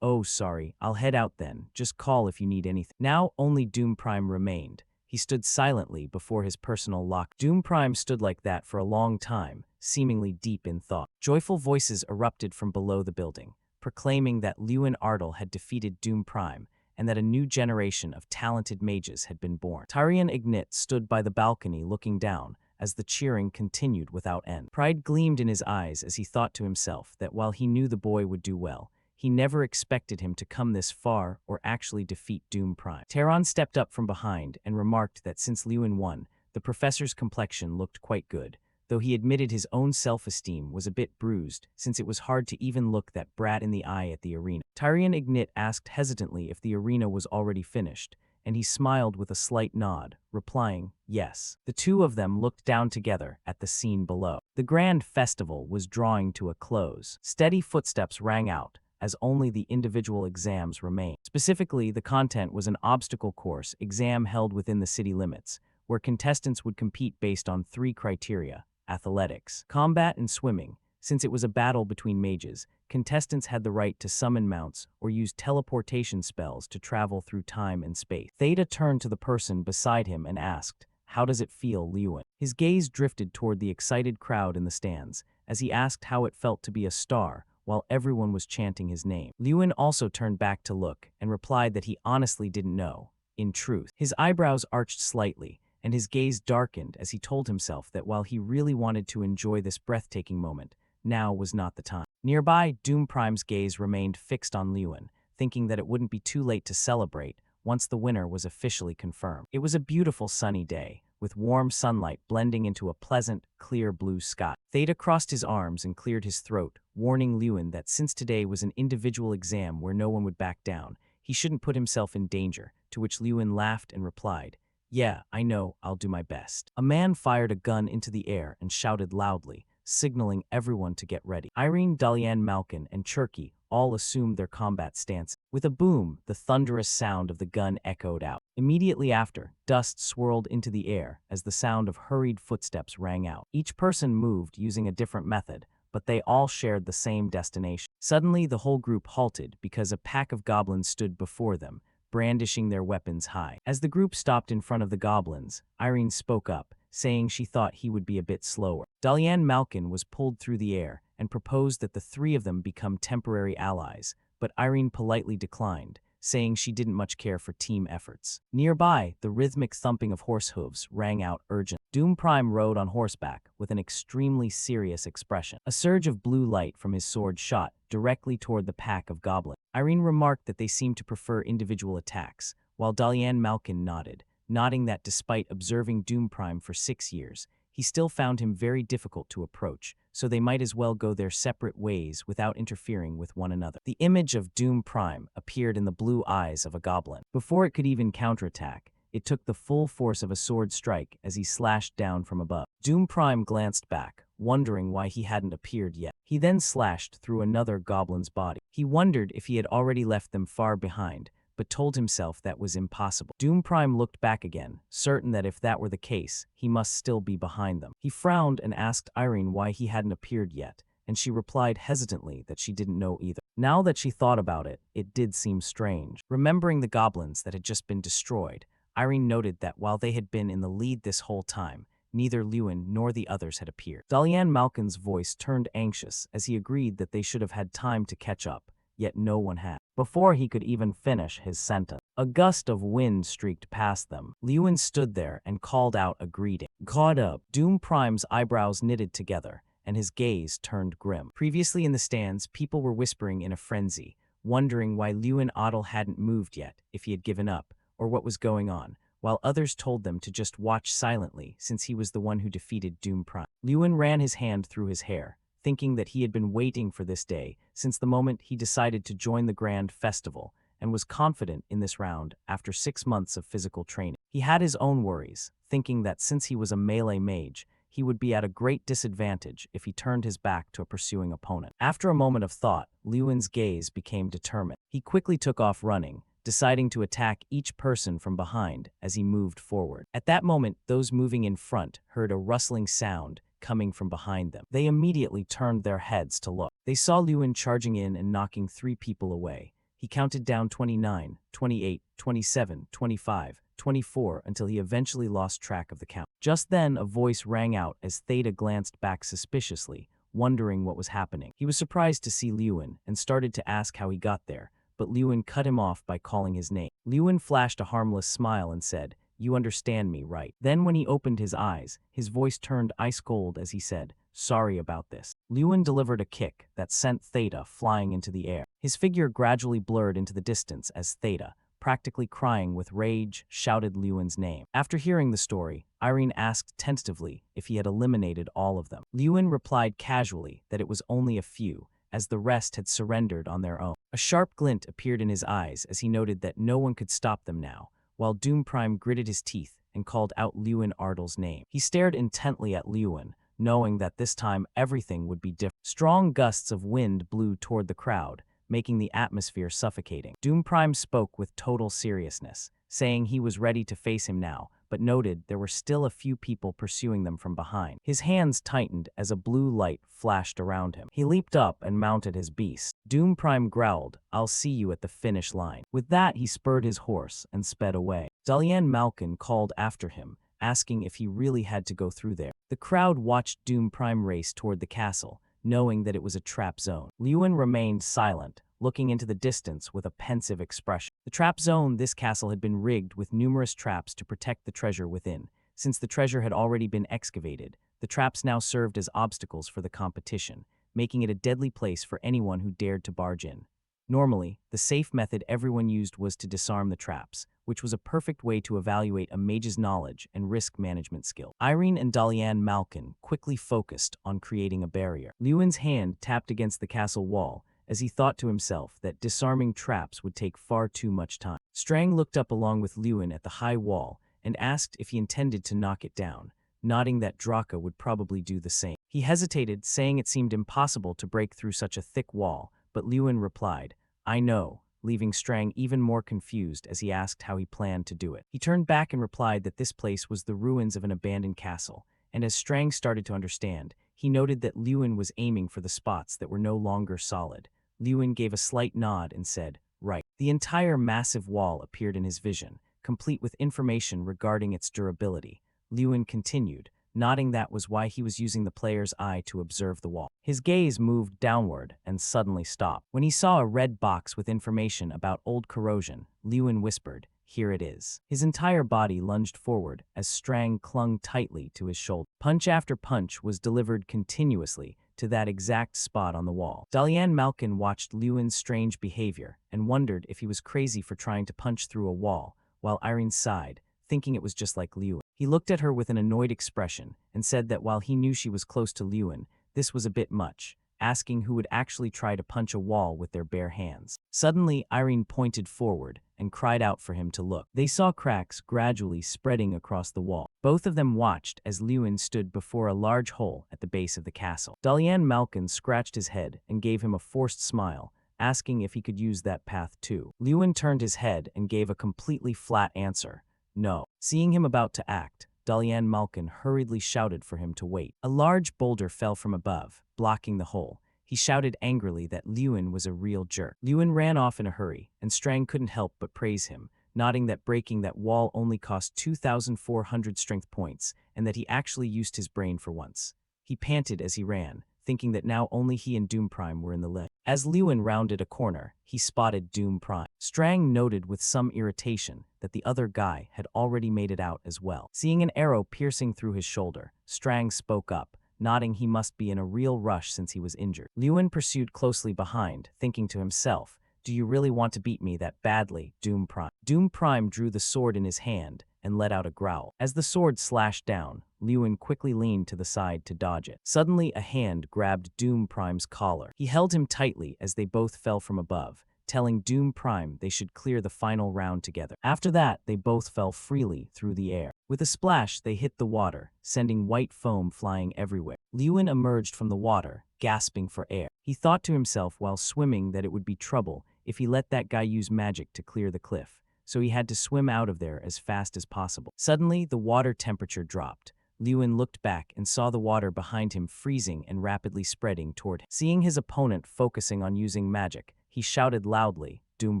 Oh, sorry, I'll head out then. Just call if you need anything. Now, only Doom Prime remained. He stood silently before his personal lock. Doom Prime stood like that for a long time, seemingly deep in thought. Joyful voices erupted from below the building, proclaiming that Lewin Ardle had defeated Doom Prime and that a new generation of talented mages had been born. Tyrion Ignit stood by the balcony looking down as the cheering continued without end. Pride gleamed in his eyes as he thought to himself that while he knew the boy would do well, he never expected him to come this far or actually defeat Doom Prime. Terran stepped up from behind and remarked that since Lewin won, the professor's complexion looked quite good, though he admitted his own self-esteem was a bit bruised since it was hard to even look that brat in the eye at the arena. Tyrion Ignit asked hesitantly if the arena was already finished, and he smiled with a slight nod, replying, yes. The two of them looked down together at the scene below. The grand festival was drawing to a close. Steady footsteps rang out, as only the individual exams remained. Specifically, the content was an obstacle course exam held within the city limits, where contestants would compete based on 3 criteria: athletics, combat, and swimming. Since it was a battle between mages, contestants had the right to summon mounts or use teleportation spells to travel through time and space. Theta turned to the person beside him and asked, "How does it feel, Lewin?" His gaze drifted toward the excited crowd in the stands, as he asked how it felt to be a star, while everyone was chanting his name. Lewin also turned back to look and replied that he honestly didn't know. In truth, his eyebrows arched slightly, and his gaze darkened as he told himself that while he really wanted to enjoy this breathtaking moment, now was not the time. Nearby, Doom Prime's gaze remained fixed on Lewin, thinking that it wouldn't be too late to celebrate once the winner was officially confirmed. It was a beautiful sunny day, with warm sunlight blending into a pleasant, clear blue sky. Theta crossed his arms and cleared his throat, warning Lewin that since today was an individual exam where no one would back down, he shouldn't put himself in danger, to which Lewin laughed and replied, "Yeah, I know, I'll do my best." A man fired a gun into the air and shouted loudly, signaling everyone to get ready. Irene, Dalian, Malkin, and Cherky all assumed their combat stance. With a boom, the thunderous sound of the gun echoed out. Immediately after, dust swirled into the air as the sound of hurried footsteps rang out. Each person moved using a different method, but they all shared the same destination. Suddenly, the whole group halted because a pack of goblins stood before them, brandishing their weapons high. As the group stopped in front of the goblins, Irene spoke up, saying she thought he would be a bit slower. Dalian Malkin was pulled through the air and proposed that the three of them become temporary allies, but Irene politely declined, saying she didn't much care for team efforts. Nearby, the rhythmic thumping of horse hooves rang out urgent. Doom Prime rode on horseback with an extremely serious expression. A surge of blue light from his sword shot directly toward the pack of goblins. Irene remarked that they seemed to prefer individual attacks, while Dalian Malkin nodded, nodding that despite observing Doom Prime for 6 years, he still found him very difficult to approach, so they might as well go their separate ways without interfering with one another. The image of Doom Prime appeared in the blue eyes of a goblin. Before it could even counterattack, it took the full force of a sword strike as he slashed down from above. Doom Prime glanced back, wondering why he hadn't appeared yet. He then slashed through another goblin's body. He wondered if he had already left them far behind, but told himself that was impossible. Doom Prime looked back again, certain that if that were the case, he must still be behind them. He frowned and asked Irene why he hadn't appeared yet, and she replied hesitantly that she didn't know either. Now that she thought about it, it did seem strange. Remembering the goblins that had just been destroyed, Irene noted that while they had been in the lead this whole time, neither Lewin nor the others had appeared. Dalian Malkin's voice turned anxious as he agreed that they should have had time to catch up, yet no one had. Before he could even finish his sentence, a gust of wind streaked past them. Lewin stood there and called out a greeting. "Caught up." Doom Prime's eyebrows knitted together, and his gaze turned grim. Previously in the stands, people were whispering in a frenzy, wondering why Lewin Otto hadn't moved yet, if he had given up, or what was going on, while others told them to just watch silently since he was the one who defeated Doom Prime. Lewin ran his hand through his hair, thinking that he had been waiting for this day since the moment he decided to join the grand festival, and was confident in this round after 6 months of physical training. He had his own worries, thinking that since he was a melee mage, he would be at a great disadvantage if he turned his back to a pursuing opponent. After a moment of thought, Lewin's gaze became determined. He quickly took off running, deciding to attack each person from behind as he moved forward. At that moment, those moving in front heard a rustling sound coming from behind them. They immediately turned their heads to look. They saw Lewin charging in and knocking 3 people away. He counted down 29, 28, 27, 25, 24 until he eventually lost track of the count. Just then, a voice rang out as Theta glanced back suspiciously, wondering what was happening. He was surprised to see Lewin and started to ask how he got there, but Lewin cut him off by calling his name. Lewin flashed a harmless smile and said, "You understand me, right?" Then when he opened his eyes, his voice turned ice cold as he said, "Sorry about this." Lewin delivered a kick that sent Theta flying into the air. His figure gradually blurred into the distance as Theta, practically crying with rage, shouted Lewin's name. After hearing the story, Irene asked tentatively if he had eliminated all of them. Lewin replied casually that it was only a few, as the rest had surrendered on their own. A sharp glint appeared in his eyes as he noted that no one could stop them now, while Doom Prime gritted his teeth and called out Lewin Ardle's name. He stared intently at Lewin, knowing that this time everything would be different. Strong gusts of wind blew toward the crowd, making the atmosphere suffocating. Doom Prime spoke with total seriousness, saying he was ready to face him now, but noted there were still a few people pursuing them from behind. His hands tightened as a blue light flashed around him. He leaped up and mounted his beast. Doom Prime growled, "I'll see you at the finish line." With that, he spurred his horse and sped away. Dalian Malkin called after him, asking if he really had to go through there. The crowd watched Doom Prime race toward the castle, knowing that it was a trap zone. Lewin remained silent, looking into the distance with a pensive expression. The trap zone, this castle had been rigged with numerous traps to protect the treasure within. Since the treasure had already been excavated, the traps now served as obstacles for the competition, making it a deadly place for anyone who dared to barge in. Normally, the safe method everyone used was to disarm the traps, which was a perfect way to evaluate a mage's knowledge and risk management skill. Irene and Dalian Malkin quickly focused on creating a barrier. Lewin's hand tapped against the castle wall, as he thought to himself that disarming traps would take far too much time. Strang looked up along with Lewin at the high wall and asked if he intended to knock it down, nodding that Draka would probably do the same. He hesitated, saying it seemed impossible to break through such a thick wall, but Lewin replied, "I know," leaving Strang even more confused as he asked how he planned to do it. He turned back and replied that this place was the ruins of an abandoned castle, and as Strang started to understand, he noted that Lewin was aiming for the spots that were no longer solid. Lewin gave a slight nod and said, "Right." The entire massive wall appeared in his vision, complete with information regarding its durability. Lewin continued, nodding that was why he was using the player's eye to observe the wall. His gaze moved downward and suddenly stopped. When he saw a red box with information about old corrosion, Lewin whispered, "Here it is." His entire body lunged forward as Strang clung tightly to his shoulder. Punch after punch was delivered continuously to that exact spot on the wall. Dalian Malkin watched Lewin's strange behavior and wondered if he was crazy for trying to punch through a wall, while Irene sighed, thinking it was just like Lewin. He looked at her with an annoyed expression and said that while he knew she was close to Lewin, this was a bit much, asking who would actually try to punch a wall with their bare hands. Suddenly, Irene pointed forward and cried out for him to look. They saw cracks gradually spreading across the wall. Both of them watched as Lewin stood before a large hole at the base of the castle. Dalian Malkin scratched his head and gave him a forced smile, asking if he could use that path too. Lewin turned his head and gave a completely flat answer, "No." Seeing him about to act, Dalian Malkin hurriedly shouted for him to wait. A large boulder fell from above, blocking the hole. He shouted angrily that Lewin was a real jerk. Lewin ran off in a hurry, and Strang couldn't help but praise him, nodding that breaking that wall only cost 2,400 strength points, and that he actually used his brain for once. He panted as he ran, thinking that now only he and Doom Prime were in the lead. As Lewin rounded a corner, he spotted Doom Prime. Strang noted with some irritation that the other guy had already made it out as well. Seeing an arrow piercing through his shoulder, Strang spoke up, nodding he must be in a real rush since he was injured. Lewin pursued closely behind, thinking to himself, "Do you really want to beat me that badly, Doom Prime?" Doom Prime drew the sword in his hand and let out a growl. As the sword slashed down, Lewin quickly leaned to the side to dodge it. Suddenly, a hand grabbed Doom Prime's collar. He held him tightly as they both fell from above, telling Doom Prime they should clear the final round together. After that, they both fell freely through the air. With a splash, they hit the water, sending white foam flying everywhere. Lewin emerged from the water, gasping for air. He thought to himself while swimming that it would be trouble if he let that guy use magic to clear the cliff, so he had to swim out of there as fast as possible. Suddenly, the water temperature dropped. Lewin looked back and saw the water behind him freezing and rapidly spreading toward him. Seeing his opponent focusing on using magic, he shouted loudly, "Doom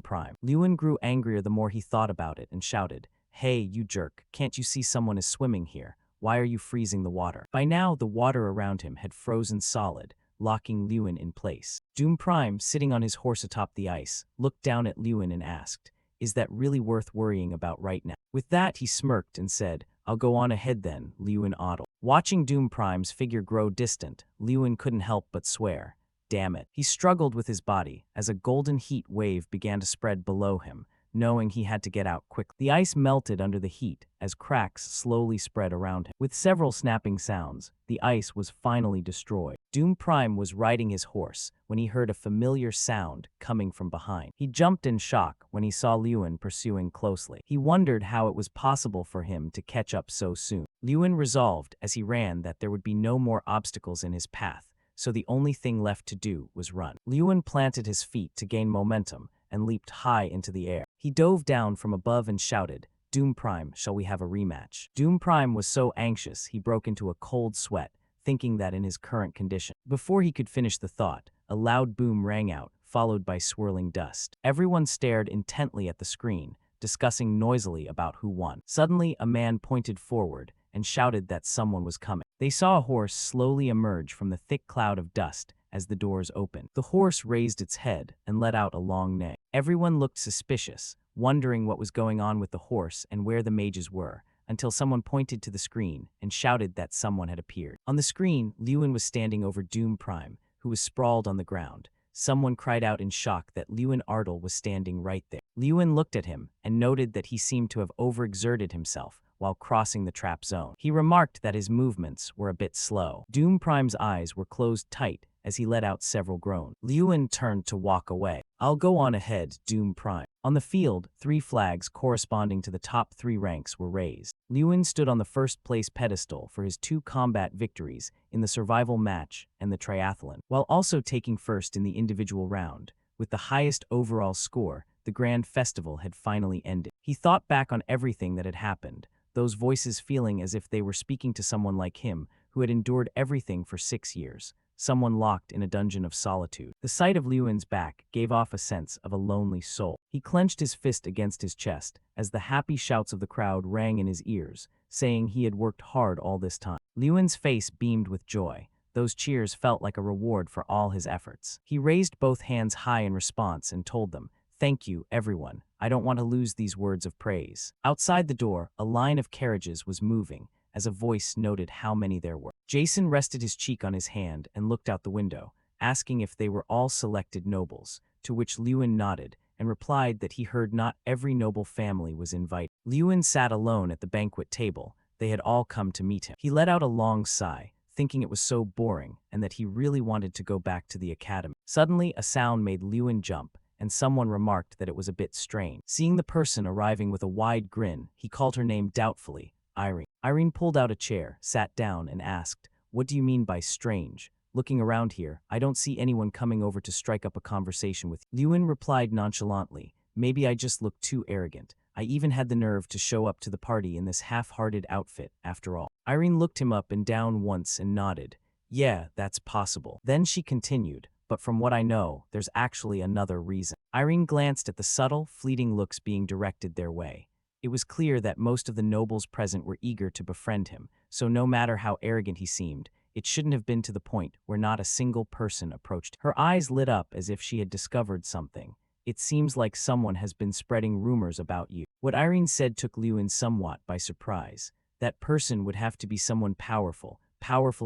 Prime." Lewin grew angrier the more he thought about it and shouted, "Hey, you jerk, can't you see someone is swimming here? Why are you freezing the water?" By now, the water around him had frozen solid, locking Lewin in place. Doom Prime, sitting on his horse atop the ice, looked down at Lewin and asked, "Is that really worth worrying about right now?" With that, he smirked and said, "I'll go on ahead then," Lewin awdled. Watching Doom Prime's figure grow distant, Lewin couldn't help but swear, "Damn it." He struggled with his body as a golden heat wave began to spread below him, knowing he had to get out quickly. The ice melted under the heat as cracks slowly spread around him. With several snapping sounds, the ice was finally destroyed. Doom Prime was riding his horse when he heard a familiar sound coming from behind. He jumped in shock when he saw Lewin pursuing closely. He wondered how it was possible for him to catch up so soon. Lewin resolved as he ran that there would be no more obstacles in his path, so the only thing left to do was run. Lewin planted his feet to gain momentum and leaped high into the air. He dove down from above and shouted, "Doom Prime, shall we have a rematch?" Doom Prime was so anxious he broke into a cold sweat, thinking that in his current condition. Before he could finish the thought, a loud boom rang out, followed by swirling dust. Everyone stared intently at the screen, discussing noisily about who won. Suddenly, a man pointed forward and shouted that someone was coming. They saw a horse slowly emerge from the thick cloud of dust as the doors opened. The horse raised its head and let out a long neigh. Everyone looked suspicious, wondering what was going on with the horse and where the mages were, until someone pointed to the screen and shouted that someone had appeared. On the screen, Lewin was standing over Doom Prime, who was sprawled on the ground. Someone cried out in shock that Lewin Ardle was standing right there. Lewin looked at him and noted that he seemed to have overexerted himself while crossing the trap zone. He remarked that his movements were a bit slow. Doom Prime's eyes were closed tight as he let out several groans. Lewin turned to walk away. "I'll go on ahead, Doom Prime." On the field, 3 flags corresponding to the top 3 ranks were raised. Lewin stood on the first-place pedestal for his 2 combat victories in the survival match and the triathlon, while also taking first in the individual round. With the highest overall score, the grand festival had finally ended. He thought back on everything that had happened, those voices feeling as if they were speaking to someone like him who had endured everything for 6 years. Someone locked in a dungeon of solitude. The sight of Lewin's back gave off a sense of a lonely soul. He clenched his fist against his chest as the happy shouts of the crowd rang in his ears, saying he had worked hard all this time. Lewin's face beamed with joy. Those cheers felt like a reward for all his efforts. He raised both hands high in response and told them, "Thank you, everyone. I don't want to lose these words of praise." Outside the door, a line of carriages was moving, as a voice noted how many there were. Jason rested his cheek on his hand and looked out the window, asking if they were all selected nobles, to which Lewin nodded and replied that he heard not every noble family was invited. Lewin sat alone at the banquet table. They had all come to meet him. He let out a long sigh, thinking it was so boring and that he really wanted to go back to the academy. Suddenly, a sound made Lewin jump, and someone remarked that it was a bit strange. Seeing the person arriving with a wide grin, he called her name doubtfully, Irene. Irene pulled out a chair, sat down, and asked, "What do you mean by strange? Looking around here, I don't see anyone coming over to strike up a conversation with you." Lewin replied nonchalantly, "Maybe I just look too arrogant. I even had the nerve to show up to the party in this half-hearted outfit, after all." Irene looked him up and down once and nodded. "Yeah, that's possible." Then she continued, "But from what I know, there's actually another reason." Irene glanced at the subtle, fleeting looks being directed their way. It was clear that most of the nobles present were eager to befriend him, so no matter how arrogant he seemed, it shouldn't have been to the point where not a single person approached him. Her eyes lit up as if she had discovered something. "It seems like someone has been spreading rumors about you." What Irene said took Lewin somewhat by surprise. That person would have to be someone powerful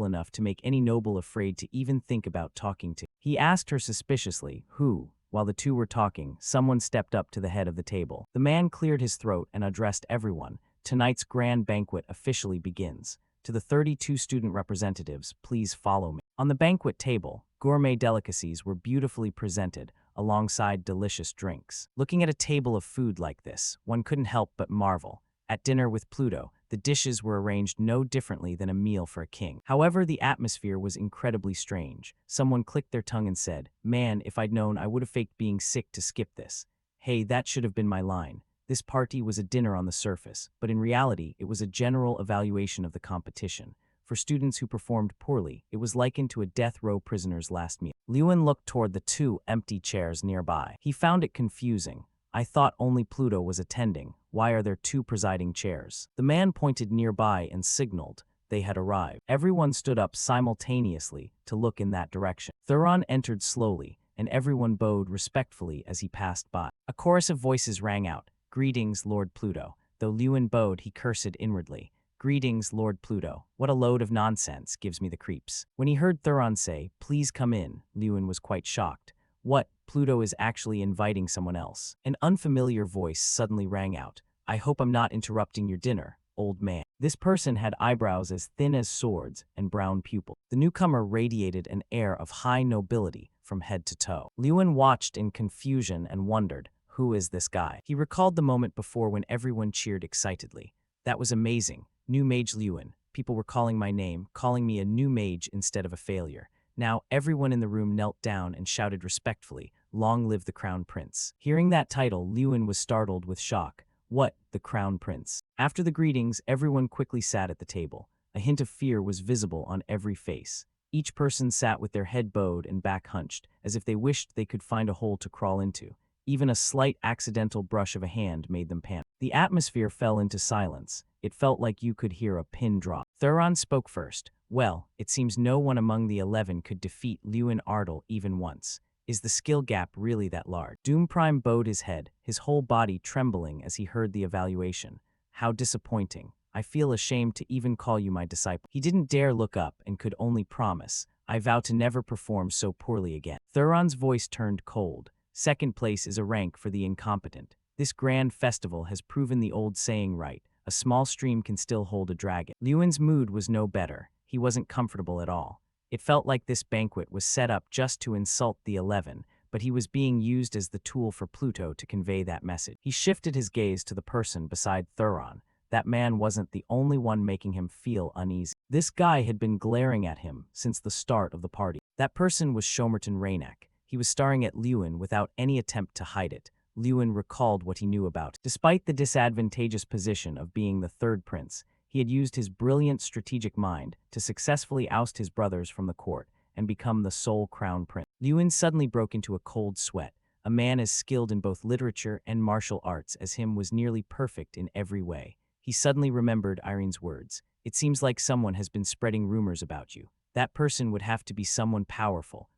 enough to make any noble afraid to even think about talking to. He asked her suspiciously, "Who?" While the two were talking, someone stepped up to the head of the table. The man cleared his throat and addressed everyone. "Tonight's grand banquet officially begins. To the 32 student representatives, please follow me." On the banquet table, gourmet delicacies were beautifully presented, alongside delicious drinks. Looking at a table of food like this, one couldn't help but marvel. At dinner with Pluto, the dishes were arranged no differently than a meal for a king. However, the atmosphere was incredibly strange. Someone clicked their tongue and said, "Man, if I'd known, I would have faked being sick to skip this." Hey, that should have been my line. This party was a dinner on the surface, but in reality, it was a general evaluation of the competition. For students who performed poorly, it was likened to a death row prisoner's last meal. Lewin looked toward the 2 empty chairs nearby. He found it confusing. "I thought only Pluto was attending. Why are there 2 presiding chairs?" The man pointed nearby and signaled they had arrived. Everyone stood up simultaneously to look in that direction. Thuron entered slowly, and everyone bowed respectfully as he passed by. A chorus of voices rang out, "Greetings, Lord Pluto." Though Lewin bowed, he cursed inwardly. "Greetings, Lord Pluto. What a load of nonsense, gives me the creeps." When he heard Thuron say, "Please come in," Lewin was quite shocked. What? Pluto is actually inviting someone else. An unfamiliar voice suddenly rang out. "I hope I'm not interrupting your dinner, old man." This person had eyebrows as thin as swords and brown pupils. The newcomer radiated an air of high nobility from head to toe. Lewin watched in confusion and wondered, who is this guy? He recalled the moment before when everyone cheered excitedly. That was amazing. New Mage Lewin. People were calling my name, calling me a new mage instead of a failure. Now, everyone in the room knelt down and shouted respectfully, Long Live the Crown Prince. Hearing that title, Lewin was startled with shock. What, the Crown Prince? After the greetings, everyone quickly sat at the table. A hint of fear was visible on every face. Each person sat with their head bowed and back hunched, as if they wished they could find a hole to crawl into. Even a slight accidental brush of a hand made them panic. The atmosphere fell into silence. It felt like you could hear a pin drop. Thuron spoke first. Well, it seems no one among the 11 could defeat Lewin Ardle even once. Is the skill gap really that large? Doom Prime bowed his head, his whole body trembling as he heard the evaluation. How disappointing. I feel ashamed to even call you my disciple. He didn't dare look up and could only promise. I vow to never perform so poorly again. Thuron's voice turned cold. Second place is a rank for the incompetent. This grand festival has proven the old saying right. A small stream can still hold a dragon. Lewin's mood was no better. He wasn't comfortable at all. It felt like this banquet was set up just to insult the 11, but he was being used as the tool for Pluto to convey that message. He shifted his gaze to the person beside Thuron. That man wasn't the only one making him feel uneasy. This guy had been glaring at him since the start of the party. That person was Shomerton Raynak. He was staring at Lewin without any attempt to hide it. Lewin recalled what he knew about it. Despite the disadvantageous position of being the third prince, he had used his brilliant strategic mind to successfully oust his brothers from the court and become the sole crown prince. Lewin suddenly broke into a cold sweat. A man as skilled in both literature and martial arts as him was nearly perfect in every way. He suddenly remembered Irene's words. It seems like someone has been spreading rumors about you. That person would have to be someone powerful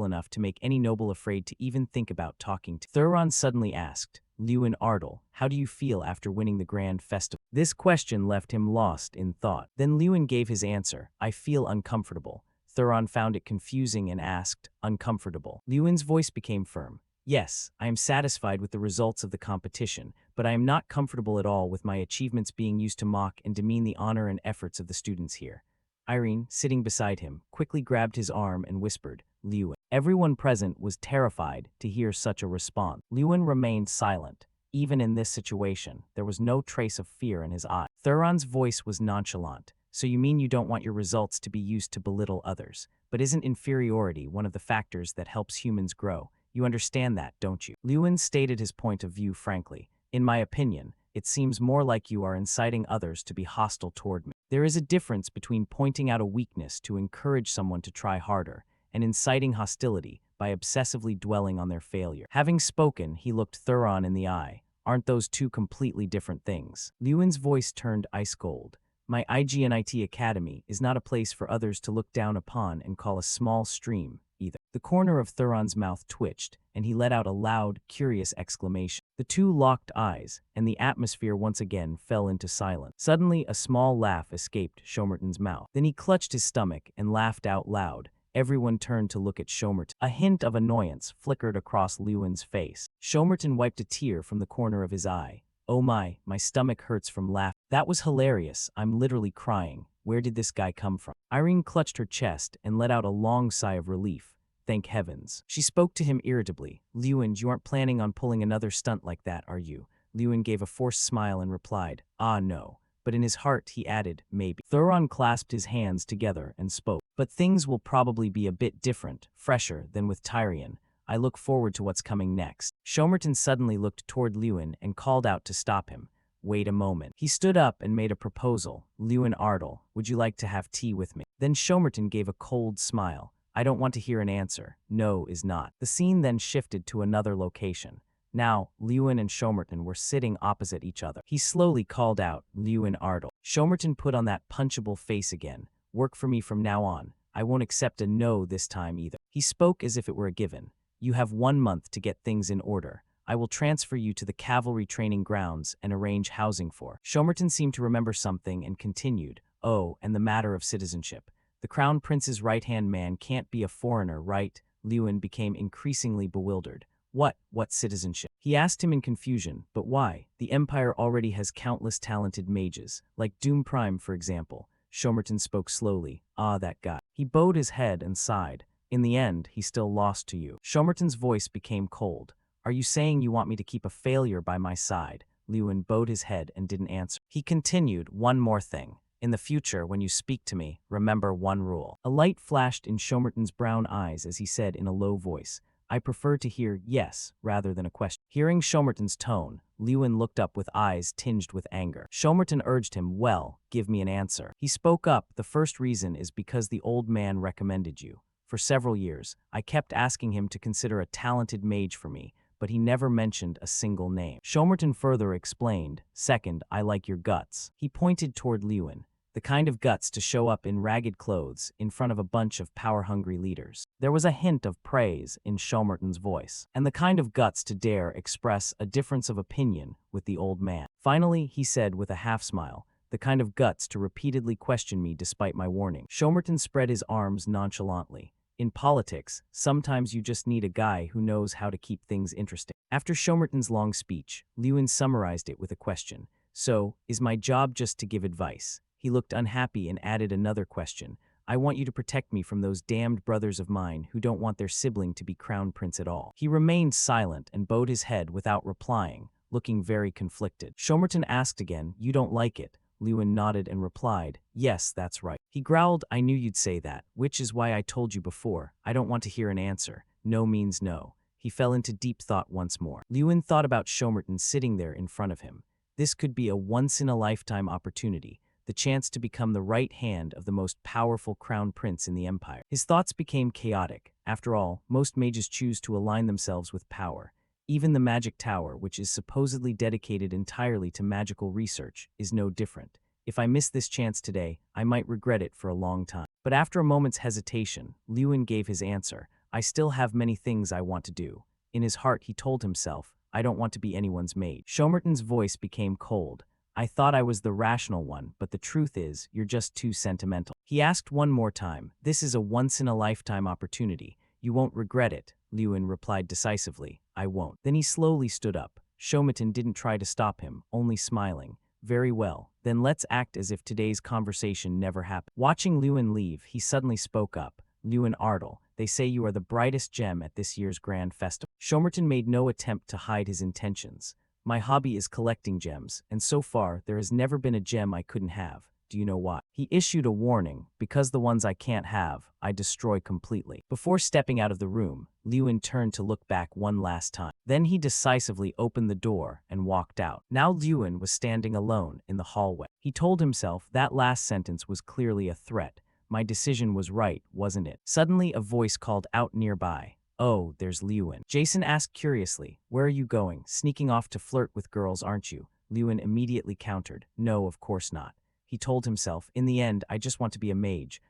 enough to make any noble afraid to even think about talking to. Thuron suddenly asked, Lewin Ardle, how do you feel after winning the grand festival? This question left him lost in thought. Then Lewin gave his answer, I feel uncomfortable. Thuron found it confusing and asked, uncomfortable. Lewin's voice became firm. Yes, I am satisfied with the results of the competition, but I am not comfortable at all with my achievements being used to mock and demean the honor and efforts of the students here. Irene, sitting beside him, quickly grabbed his arm and whispered, Lewin. Everyone present was terrified to hear such a response. Lewin remained silent. Even in this situation, there was no trace of fear in his eye. Thuron's voice was nonchalant. So you mean you don't want your results to be used to belittle others? But isn't inferiority one of the factors that helps humans grow? You understand that, don't you? Lewin stated his point of view frankly. In my opinion, it seems more like you are inciting others to be hostile toward me. There is a difference between pointing out a weakness to encourage someone to try harder and inciting hostility by obsessively dwelling on their failure. Having spoken, he looked Thuron in the eye. Aren't those two completely different things? Lewin's voice turned ice cold. My IGNIT Academy is not a place for others to look down upon and call a small stream, either. The corner of Thuron's mouth twitched, and he let out a loud, curious exclamation. The two locked eyes, and the atmosphere once again fell into silence. Suddenly, a small laugh escaped Shomerton's mouth. Then he clutched his stomach and laughed out loud. Everyone turned to look at Shomerton. A hint of annoyance flickered across Lewin's face. Shomerton wiped a tear from the corner of his eye. Oh my stomach hurts from laughter. That was hilarious. I'm literally crying. Where did this guy come from? Irene clutched her chest and let out a long sigh of relief. Thank heavens. She spoke to him irritably. Lewin, you aren't planning on pulling another stunt like that, are you? Lewin gave a forced smile and replied, ah no. But in his heart he added, maybe. Thuron clasped his hands together and spoke. But things will probably be a bit different, fresher than with Tyrion. I look forward to what's coming next. Shomerton suddenly looked toward Lewin and called out to stop him. Wait a moment. He stood up and made a proposal. Lewin Ardle, would you like to have tea with me? Then Shomerton gave a cold smile. I don't want to hear an answer. No is not. The scene then shifted to another location. Now, Lewin and Shomerton were sitting opposite each other. He slowly called out, Lewin Ardle. Shomerton put on that punchable face again. Work for me from now on. I won't accept a no this time either. He spoke as if it were a given. You have 1 month to get things in order. I will transfer you to the cavalry training grounds and arrange housing for. Shomerton seemed to remember something and continued. Oh, and the matter of citizenship. The crown prince's right-hand man can't be a foreigner, right? Lewin became increasingly bewildered. What citizenship? He asked him in confusion, but why? The Empire already has countless talented mages, like Doom Prime, for example. Shomerton spoke slowly. Ah, that guy. He bowed his head and sighed. In the end, he still lost to you. Shomerton's voice became cold. Are you saying you want me to keep a failure by my side? Lewin bowed his head and didn't answer. He continued, one more thing. In the future, when you speak to me, remember one rule. A light flashed in Shomerton's brown eyes as he said in a low voice, I prefer to hear yes rather than a question. Hearing Shomerton's tone, Lewin looked up with eyes tinged with anger. Shomerton urged him, well, give me an answer. He spoke up, the first reason is because the old man recommended you. For several years, I kept asking him to consider a talented mage for me, but he never mentioned a single name. Shomerton further explained, second, I like your guts. He pointed toward Lewin, the kind of guts to show up in ragged clothes in front of a bunch of power-hungry leaders. There was a hint of praise in Shomerton's voice, and the kind of guts to dare express a difference of opinion with the old man. Finally, he said with a half-smile, the kind of guts to repeatedly question me despite my warning. Shomerton spread his arms nonchalantly. In politics, sometimes you just need a guy who knows how to keep things interesting. After Shomerton's long speech, Lewin summarized it with a question. So, is my job just to give advice? He looked unhappy and added another question. I want you to protect me from those damned brothers of mine who don't want their sibling to be crown prince at all. He remained silent and bowed his head without replying, looking very conflicted. Shomerton asked again, you don't like it? Lewin nodded and replied, yes, that's right. He growled, I knew you'd say that, which is why I told you before. I don't want to hear an answer. No means no. He fell into deep thought once more. Lewin thought about Shomerton sitting there in front of him. This could be a once-in-a-lifetime opportunity, the chance to become the right hand of the most powerful crown prince in the empire. His thoughts became chaotic. After all, most mages choose to align themselves with power. Even the Magic Tower, which is supposedly dedicated entirely to magical research, is no different. If I miss this chance today, I might regret it for a long time. But after a moment's hesitation, Lewin gave his answer. I still have many things I want to do. In his heart, he told himself, I don't want to be anyone's mage. Shomerton's voice became cold. I thought I was the rational one, but the truth is, you're just too sentimental. He asked one more time, this is a once-in-a-lifetime opportunity. You won't regret it, Lewin replied decisively. I won't. Then he slowly stood up. Shomerton didn't try to stop him, only smiling. Very well, then let's act as if today's conversation never happened. Watching Lewin leave, he suddenly spoke up. Lewin Ardle, they say you are the brightest gem at this year's grand festival. Shomerton made no attempt to hide his intentions. My hobby is collecting gems, and so far, there has never been a gem I couldn't have. Do you know why? He issued a warning, because the ones I can't have, I destroy completely. Before stepping out of the room, Lewin turned to look back one last time. Then he decisively opened the door and walked out. Now Lewin was standing alone in the hallway. He told himself that last sentence was clearly a threat. My decision was right, wasn't it? Suddenly a voice called out nearby. Oh, there's Lewin. Jason asked curiously, where are you going? Sneaking off to flirt with girls, aren't you? Lewin immediately countered, no, of course not. He told himself, in the end, I just want to be a mage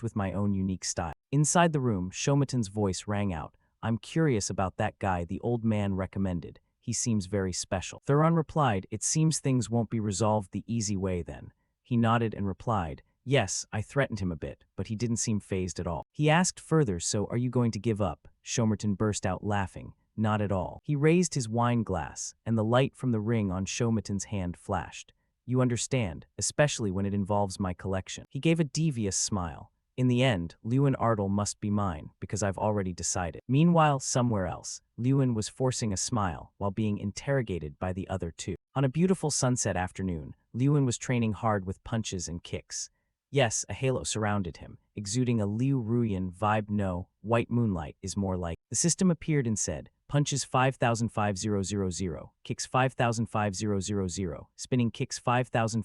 with my own unique style. Inside the room, Shomerton's voice rang out, I'm curious about that guy the old man recommended. He seems very special. Thuron replied, it seems things won't be resolved the easy way then. He nodded and replied, yes, I threatened him a bit, but he didn't seem fazed at all. He asked further, so are you going to give up? Shomerton burst out laughing. Not at all. He raised his wine glass, and the light from the ring on Shomerton's hand flashed. You understand, especially when it involves my collection. He gave a devious smile. In the end, Lewin Ardle must be mine, because I've already decided. Meanwhile, somewhere else, Lewin was forcing a smile while being interrogated by the other two. On a beautiful sunset afternoon, Lewin was training hard with punches and kicks. Yes, a halo surrounded him, exuding a Liu Ruyan vibe. No, white moonlight is more like. The system appeared and said, punches 505000, kicks 505000, spinning kicks 505000,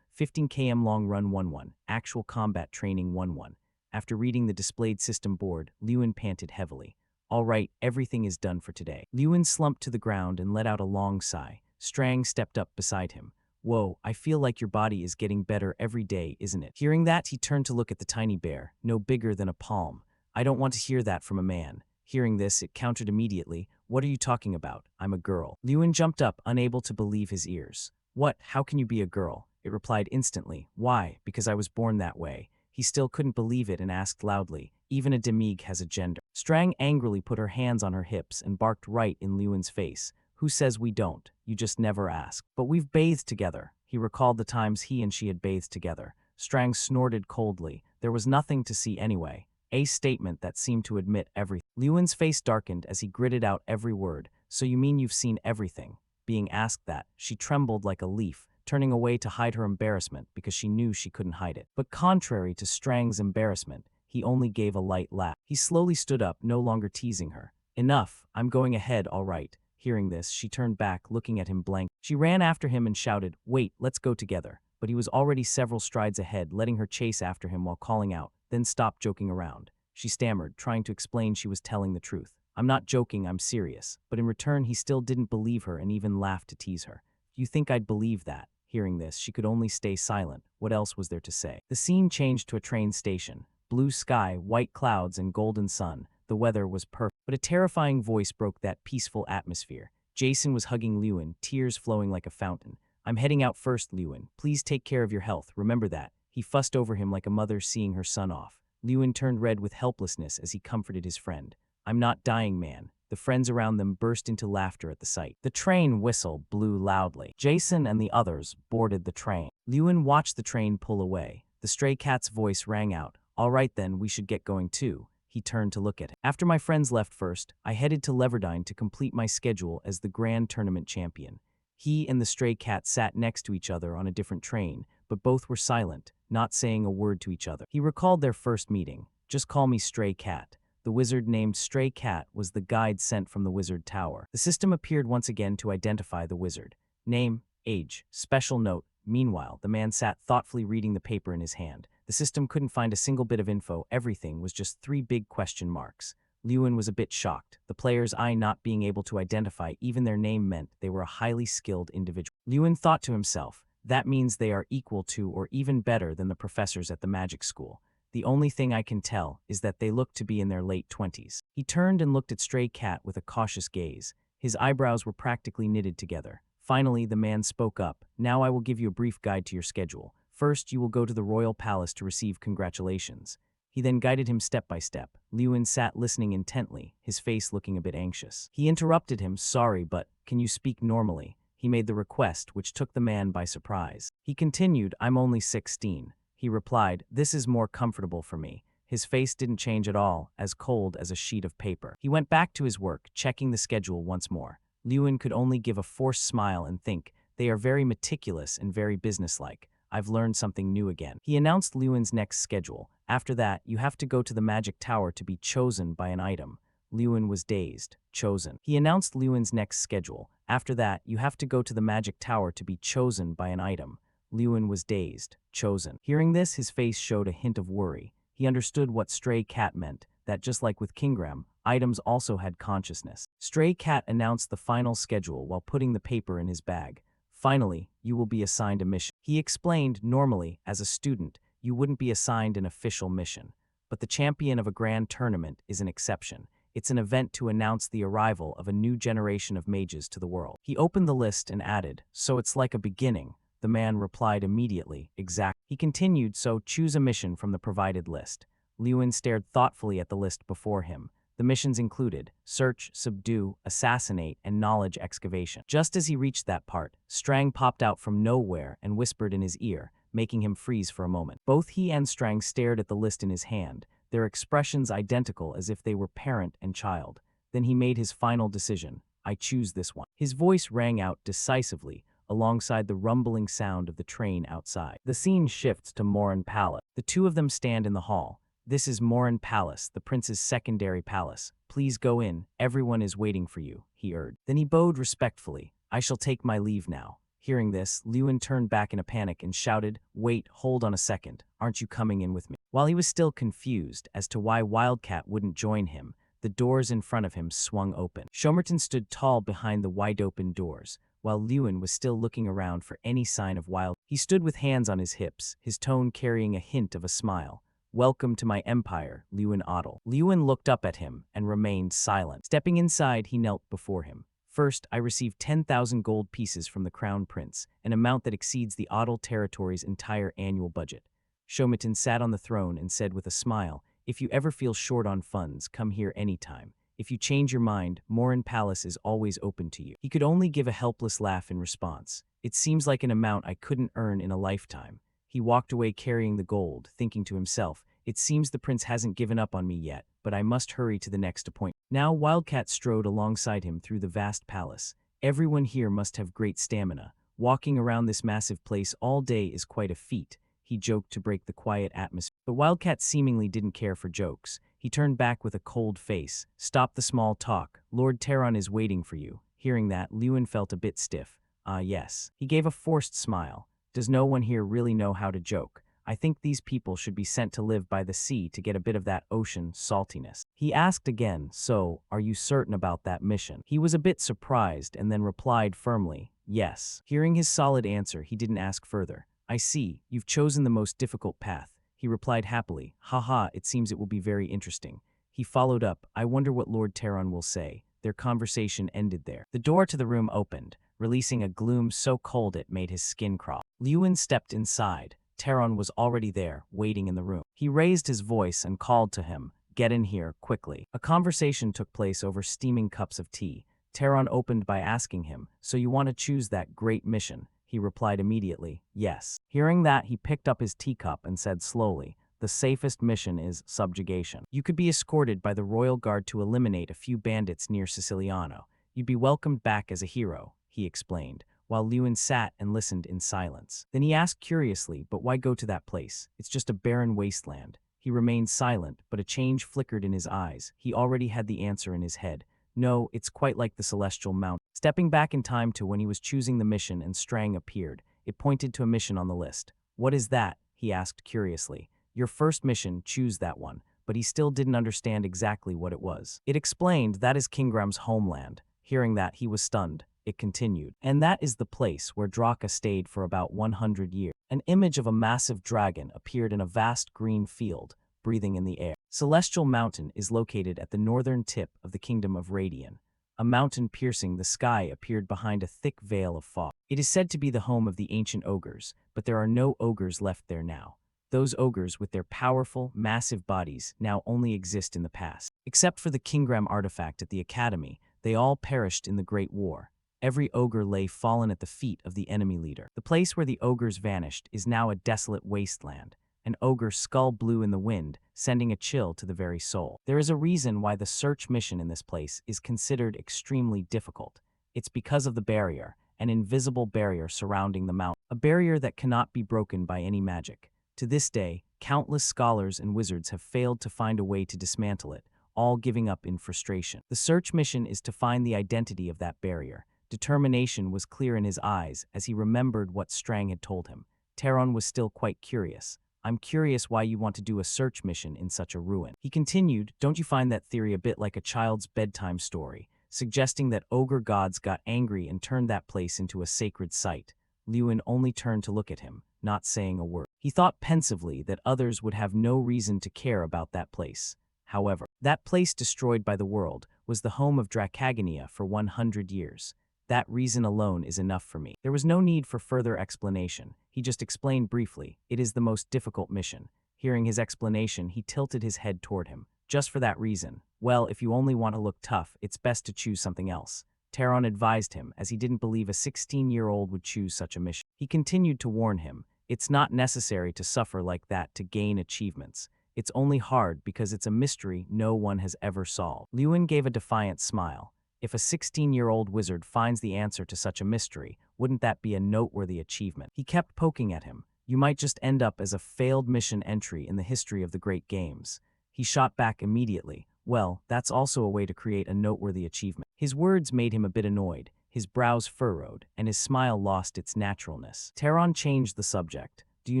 15 km long run 1-1, actual combat training 1-1. After reading the displayed system board, Lewin panted heavily. All right, everything is done for today. Lewin slumped to the ground and let out a long sigh. Strang stepped up beside him. Whoa, I feel like your body is getting better every day, isn't it? Hearing that, he turned to look at the tiny bear, no bigger than a palm. I don't want to hear that from a man. Hearing this, it countered immediately. What are you talking about? I'm a girl. Lewin jumped up, unable to believe his ears. What? How can you be a girl? It replied instantly. Why? Because I was born that way. He still couldn't believe it and asked loudly. Even a demig has a gender. Strang angrily put her hands on her hips and barked right in Lewin's face. Who says we don't? You just never ask. But we've bathed together. He recalled the times he and she had bathed together. Strang snorted coldly. There was nothing to see anyway. A statement that seemed to admit everything. Lewin's face darkened as he gritted out every word. So you mean you've seen everything? Being asked that, she trembled like a leaf, turning away to hide her embarrassment because she knew she couldn't hide it. But contrary to Strang's embarrassment, he only gave a light laugh. He slowly stood up, no longer teasing her. Enough, I'm going ahead, all right. Hearing this, she turned back, looking at him blank. She ran after him and shouted, wait, let's go together. But he was already several strides ahead, letting her chase after him while calling out, then stopped joking around. She stammered, trying to explain she was telling the truth. I'm not joking, I'm serious. But in return, he still didn't believe her and even laughed to tease her. You think I'd believe that? Hearing this, she could only stay silent. What else was there to say? The scene changed to a train station. Blue sky, white clouds, and golden sun. The weather was perfect. But a terrifying voice broke that peaceful atmosphere. Jason was hugging Lewin, tears flowing like a fountain. I'm heading out first, Lewin. Please take care of your health, remember that. He fussed over him like a mother seeing her son off. Lewin turned red with helplessness as he comforted his friend. I'm not dying, man. The friends around them burst into laughter at the sight. The train whistle blew loudly. Jason and the others boarded the train. Lewin watched the train pull away. The stray cat's voice rang out. All right then, we should get going too. He turned to look at him. After my friends left first, I headed to Leverdine to complete my schedule as the Grand Tournament champion. He and the stray cat sat next to each other on a different train, but both were silent, not saying a word to each other. He recalled their first meeting. Just call me Stray Cat. The wizard named Stray Cat was the guide sent from the wizard tower. The system appeared once again to identify the wizard. Name, age, special note. Meanwhile, the man sat thoughtfully reading the paper in his hand. The system couldn't find a single bit of info. Everything was just 3 big question marks. Lewin was a bit shocked. The player's eye not being able to identify even their name meant they were a highly skilled individual. Lewin thought to himself, that means they are equal to or even better than the professors at the magic school. The only thing I can tell is that they look to be in their late 20s. He turned and looked at Stray Cat with a cautious gaze. His eyebrows were practically knitted together. Finally, the man spoke up. Now I will give you a brief guide to your schedule. First, you will go to the royal palace to receive congratulations. He then guided him step by step. Lewin sat listening intently, his face looking a bit anxious. He interrupted him, sorry, but can you speak normally? He made the request, which took the man by surprise. He continued, I'm only 16. He replied, this is more comfortable for me. His face didn't change at all, as cold as a sheet of paper. He went back to his work, checking the schedule once more. Lewin could only give a forced smile and think, they are very meticulous and very businesslike. I've learned something new again. He announced Lewin's next schedule. After that, you have to go to the magic tower to be chosen by an item. Lewin was dazed. Chosen. He announced Lewin's next schedule. After that, you have to go to the magic tower to be chosen by an item. Lewin was dazed. Chosen. Hearing this, his face showed a hint of worry. He understood what Stray Cat meant, that just like with Kingram, items also had consciousness. Stray Cat announced the final schedule while putting the paper in his bag. Finally, you will be assigned a mission. He explained, normally, as a student, you wouldn't be assigned an official mission. But the champion of a grand tournament is an exception. It's an event to announce the arrival of a new generation of mages to the world. He opened the list and added, so it's like a beginning. The man replied immediately, exact. He continued, so choose a mission from the provided list. Lewin stared thoughtfully at the list before him. The missions included search, subdue, assassinate, and knowledge excavation. Just as he reached that part, Strang popped out from nowhere and whispered in his ear, making him freeze for a moment. Both he and Strang stared at the list in his hand, their expressions identical as if they were parent and child. Then he made his final decision. I choose this one. His voice rang out decisively, alongside the rumbling sound of the train outside. The scene shifts to Morin Palace. The two of them stand in the hall. This is Morin Palace, the prince's secondary palace. Please go in, everyone is waiting for you, he urged. Then he bowed respectfully. I shall take my leave now. Hearing this, Lewin turned back in a panic and shouted, wait, hold on a second, aren't you coming in with me? While he was still confused as to why Wildcat wouldn't join him, the doors in front of him swung open. Shomerton stood tall behind the wide-open doors, while Lewin was still looking around for any sign of Wild. He stood with hands on his hips, his tone carrying a hint of a smile. Welcome to my empire, Lewin Ottle. Lewin looked up at him and remained silent. Stepping inside, he knelt before him. First, I received 10,000 gold pieces from the Crown Prince, an amount that exceeds the Ottle territory's entire annual budget. Shomerton sat on the throne and said with a smile, if you ever feel short on funds, come here anytime. If you change your mind, Morin Palace is always open to you. He could only give a helpless laugh in response. It seems like an amount I couldn't earn in a lifetime. He walked away carrying the gold, thinking to himself, it seems the prince hasn't given up on me yet, but I must hurry to the next appointment. Now Wildcat strode alongside him through the vast palace. Everyone here must have great stamina. Walking around this massive place all day is quite a feat, he joked to break the quiet atmosphere. But Wildcat seemingly didn't care for jokes. He turned back with a cold face. "Stop the small talk. Lord Terran is waiting for you." Hearing that, Lewin felt a bit stiff. "Ah, yes." He gave a forced smile. "Does no one here really know how to joke? I think these people should be sent to live by the sea to get a bit of that ocean saltiness." He asked again, "So, are you certain about that mission?" He was a bit surprised and then replied firmly, "Yes." Hearing his solid answer, he didn't ask further. "I see, you've chosen the most difficult path." He replied happily, "Haha, it seems it will be very interesting." He followed up, "I wonder what Lord Terran will say." Their conversation ended there. The door to the room opened, releasing a gloom so cold it made his skin crawl. Lewin stepped inside. Terran was already there, waiting in the room. He raised his voice and called to him, "Get in here, quickly." A conversation took place over steaming cups of tea. Terran opened by asking him, "So you want to choose that great mission?" He replied immediately, "Yes." Hearing that, he picked up his teacup and said slowly, "The safest mission is subjugation. You could be escorted by the royal guard to eliminate a few bandits near Siciliano. You'd be welcomed back as a hero," he explained, while Lewin sat and listened in silence. Then he asked curiously, "But why go to that place? It's just a barren wasteland." He remained silent, but a change flickered in his eyes. He already had the answer in his head. "No, it's quite like the Celestial Mountain." Stepping back in time to when he was choosing the mission and Strang appeared, it pointed to a mission on the list. "What is that?" he asked curiously. "Your first mission, choose that one." But he still didn't understand exactly what it was. It explained that is Kingram's homeland. Hearing that, he was stunned. It continued, "And that is the place where Draka stayed for about 100 years. An image of a massive dragon appeared in a vast green field, breathing in the air. Celestial Mountain is located at the northern tip of the Kingdom of Radian. A mountain piercing the sky appeared behind a thick veil of fog. It is said to be the home of the ancient ogres, but there are no ogres left there now. Those ogres with their powerful, massive bodies now only exist in the past. Except for the Kingram artifact at the Academy, they all perished in the Great War. Every ogre lay fallen at the feet of the enemy leader. The place where the ogres vanished is now a desolate wasteland. An ogre's skull blew in the wind, sending a chill to the very soul. There is a reason why the search mission in this place is considered extremely difficult. It's because of the barrier, an invisible barrier surrounding the mountain, a barrier that cannot be broken by any magic. To this day, countless scholars and wizards have failed to find a way to dismantle it, all giving up in frustration. The search mission is to find the identity of that barrier. Determination was clear in his eyes as he remembered what Strang had told him. Terran was still quite curious. "I'm curious why you want to do a search mission in such a ruin." He continued, "Don't you find that theory a bit like a child's bedtime story, suggesting that ogre gods got angry and turned that place into a sacred site?" Lewin only turned to look at him, not saying a word. He thought pensively that others would have no reason to care about that place. However, that place destroyed by the world was the home of Dracagania for 100 years. That reason alone is enough for me. There was no need for further explanation. He just explained briefly, "It is the most difficult mission." Hearing his explanation, he tilted his head toward him. "Just for that reason. Well, if you only want to look tough, it's best to choose something else." Terran advised him, as he didn't believe a 16-year-old would choose such a mission. He continued to warn him, "It's not necessary to suffer like that to gain achievements. It's only hard because it's a mystery no one has ever solved." Lewin gave a defiant smile. If a 16-year-old wizard finds the answer to such a mystery, wouldn't that be a noteworthy achievement? He kept poking at him. "You might just end up as a failed mission entry in the history of the great games." He shot back immediately. "Well, that's also a way to create a noteworthy achievement." His words made him a bit annoyed. His brows furrowed, and his smile lost its naturalness. Terran changed the subject. "Do you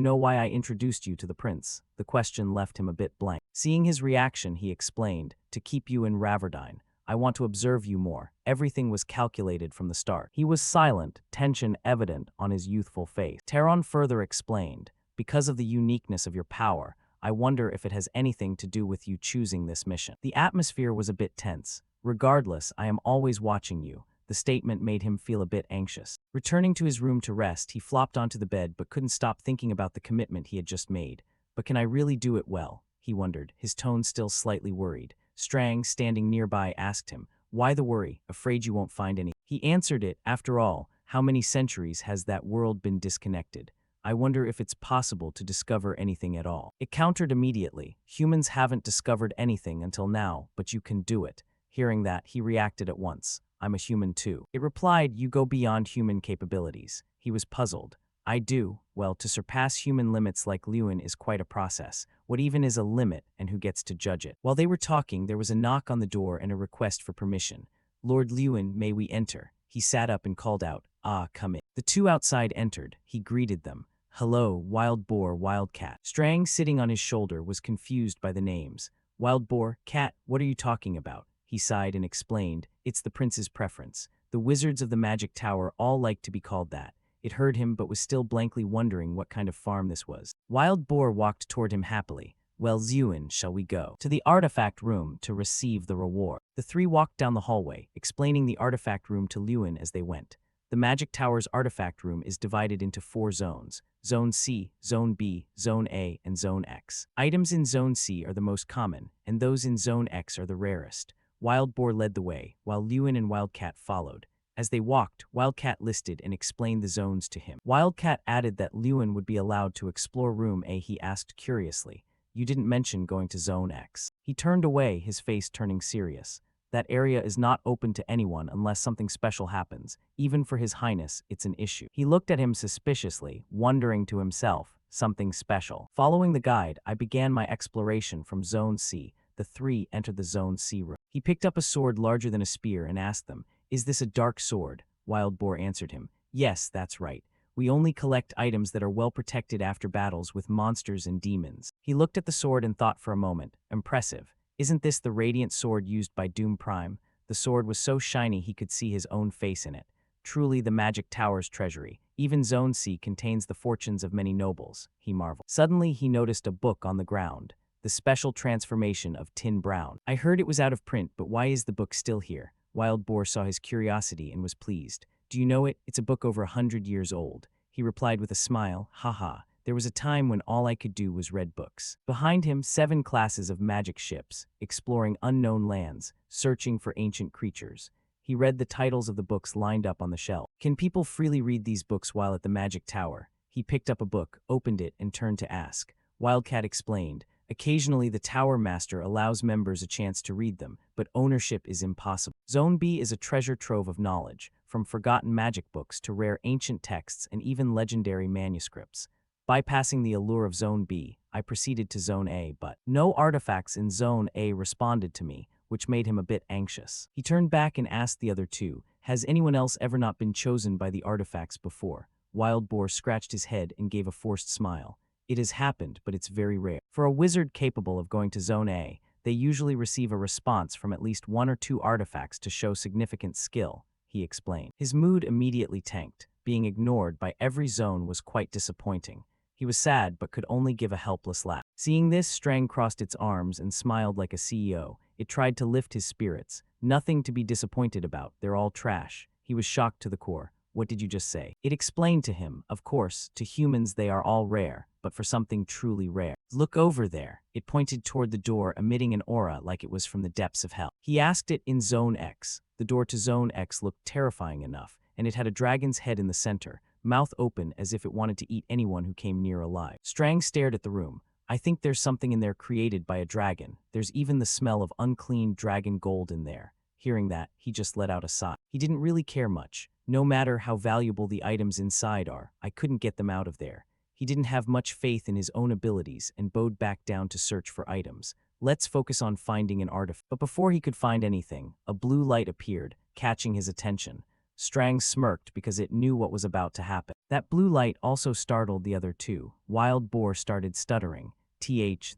know why I introduced you to the prince?" The question left him a bit blank. Seeing his reaction, he explained, "To keep you in Ravardine. I want to observe you more." Everything was calculated from the start. He was silent, tension evident on his youthful face. Terran further explained, "Because of the uniqueness of your power, I wonder if it has anything to do with you choosing this mission." The atmosphere was a bit tense. "Regardless, I am always watching you." The statement made him feel a bit anxious. Returning to his room to rest, he flopped onto the bed but couldn't stop thinking about the commitment he had just made. "But can I really do it well?" he wondered, his tone still slightly worried. Strang, standing nearby, asked him, "Why the worry? Afraid you won't find any?" He answered it, "After all, how many centuries has that world been disconnected? I wonder if it's possible to discover anything at all." It countered immediately. "Humans haven't discovered anything until now, but you can do it." Hearing that, he reacted at once. "I'm a human too." It replied, "You go beyond human capabilities." He was puzzled. I do. Well, to surpass human limits like Lewin is quite a process. What even is a limit, and who gets to judge it? While they were talking, there was a knock on the door and a request for permission. Lord Lewin, may we enter? He sat up and called out, ah, come in. The two outside entered. He greeted them. Hello, Wild Boar, Wildcat. Strang, sitting on his shoulder, was confused by the names. Wild Boar, Cat, what are you talking about? He sighed and explained, it's the prince's preference. The wizards of the magic tower all like to be called that. It hurt him but was still blankly wondering what kind of farm this was. Wild Boar walked toward him happily. Well, Zewin, shall we go to the artifact room to receive the reward? The three walked down the hallway, explaining the artifact room to Lewin as they went. The Magic Tower's artifact room is divided into 4 zones: Zone C, Zone B, Zone A, and Zone X. Items in Zone C are the most common, and those in Zone X are the rarest. Wild Boar led the way, while Lewin and Wildcat followed. As they walked, Wildcat listed and explained the zones to him. Wildcat added that Lewin would be allowed to explore Room A. He asked curiously, you didn't mention going to Zone X. He turned away, his face turning serious. That area is not open to anyone unless something special happens. Even for His Highness, it's an issue. He looked at him suspiciously, wondering to himself, something special. Following the guide, I began my exploration from Zone C. The three entered the Zone C room. He picked up a sword larger than a spear and asked them, is this a dark sword? Wild Boar answered him, yes, that's right. We only collect items that are well protected after battles with monsters and demons. He looked at the sword and thought for a moment. Impressive. Isn't this the radiant sword used by Doom Prime? The sword was so shiny he could see his own face in it. Truly the Magic Tower's treasury. Even Zone C contains the fortunes of many nobles, he marveled. Suddenly he noticed a book on the ground. The Special Transformation of Tin Brown. I heard it was out of print, but why is the book still here? Wild Boar saw his curiosity and was pleased. Do you know it? It's a book over 100 years old. He replied with a smile, haha. There was a time when all I could do was read books. Behind him, 7 classes of magic ships, exploring unknown lands, searching for ancient creatures. He read the titles of the books lined up on the shelf. Can people freely read these books while at the Magic Tower? He picked up a book, opened it, and turned to ask. Wildcat explained, occasionally the Tower Master allows members a chance to read them, but ownership is impossible. Zone B is a treasure trove of knowledge, from forgotten magic books to rare ancient texts and even legendary manuscripts. Bypassing the allure of Zone B, I proceeded to Zone A, but no artifacts in Zone A responded to me, which made him a bit anxious. He turned back and asked the other two, has anyone else ever not been chosen by the artifacts before? Wild Boar scratched his head and gave a forced smile. It has happened, but it's very rare. For a wizard capable of going to Zone A, they usually receive a response from at least 1 or 2 artifacts to show significant skill, he explained. His mood immediately tanked. Being ignored by every zone was quite disappointing. He was sad but could only give a helpless laugh. Seeing this, Strang crossed its arms and smiled like a CEO. It tried to lift his spirits. Nothing to be disappointed about, they're all trash. He was shocked to the core. What did you just say? It explained to him, of course, to humans they are all rare, but for something truly rare. Look over there. It pointed toward the door, emitting an aura like it was from the depths of hell. He asked it in Zone X. The door to Zone X looked terrifying enough, and it had a dragon's head in the center, mouth open as if it wanted to eat anyone who came near alive. Strang stared at the room. I think there's something in there created by a dragon. There's even the smell of unclean dragon gold in there. Hearing that, he just let out a sigh. He didn't really care much. No matter how valuable the items inside are, I couldn't get them out of there. He didn't have much faith in his own abilities and bowed back down to search for items. Let's focus on finding an artifact. But before he could find anything, a blue light appeared, catching his attention. Strang smirked because it knew what was about to happen. That blue light also startled the other two. Wild Boar started stuttering.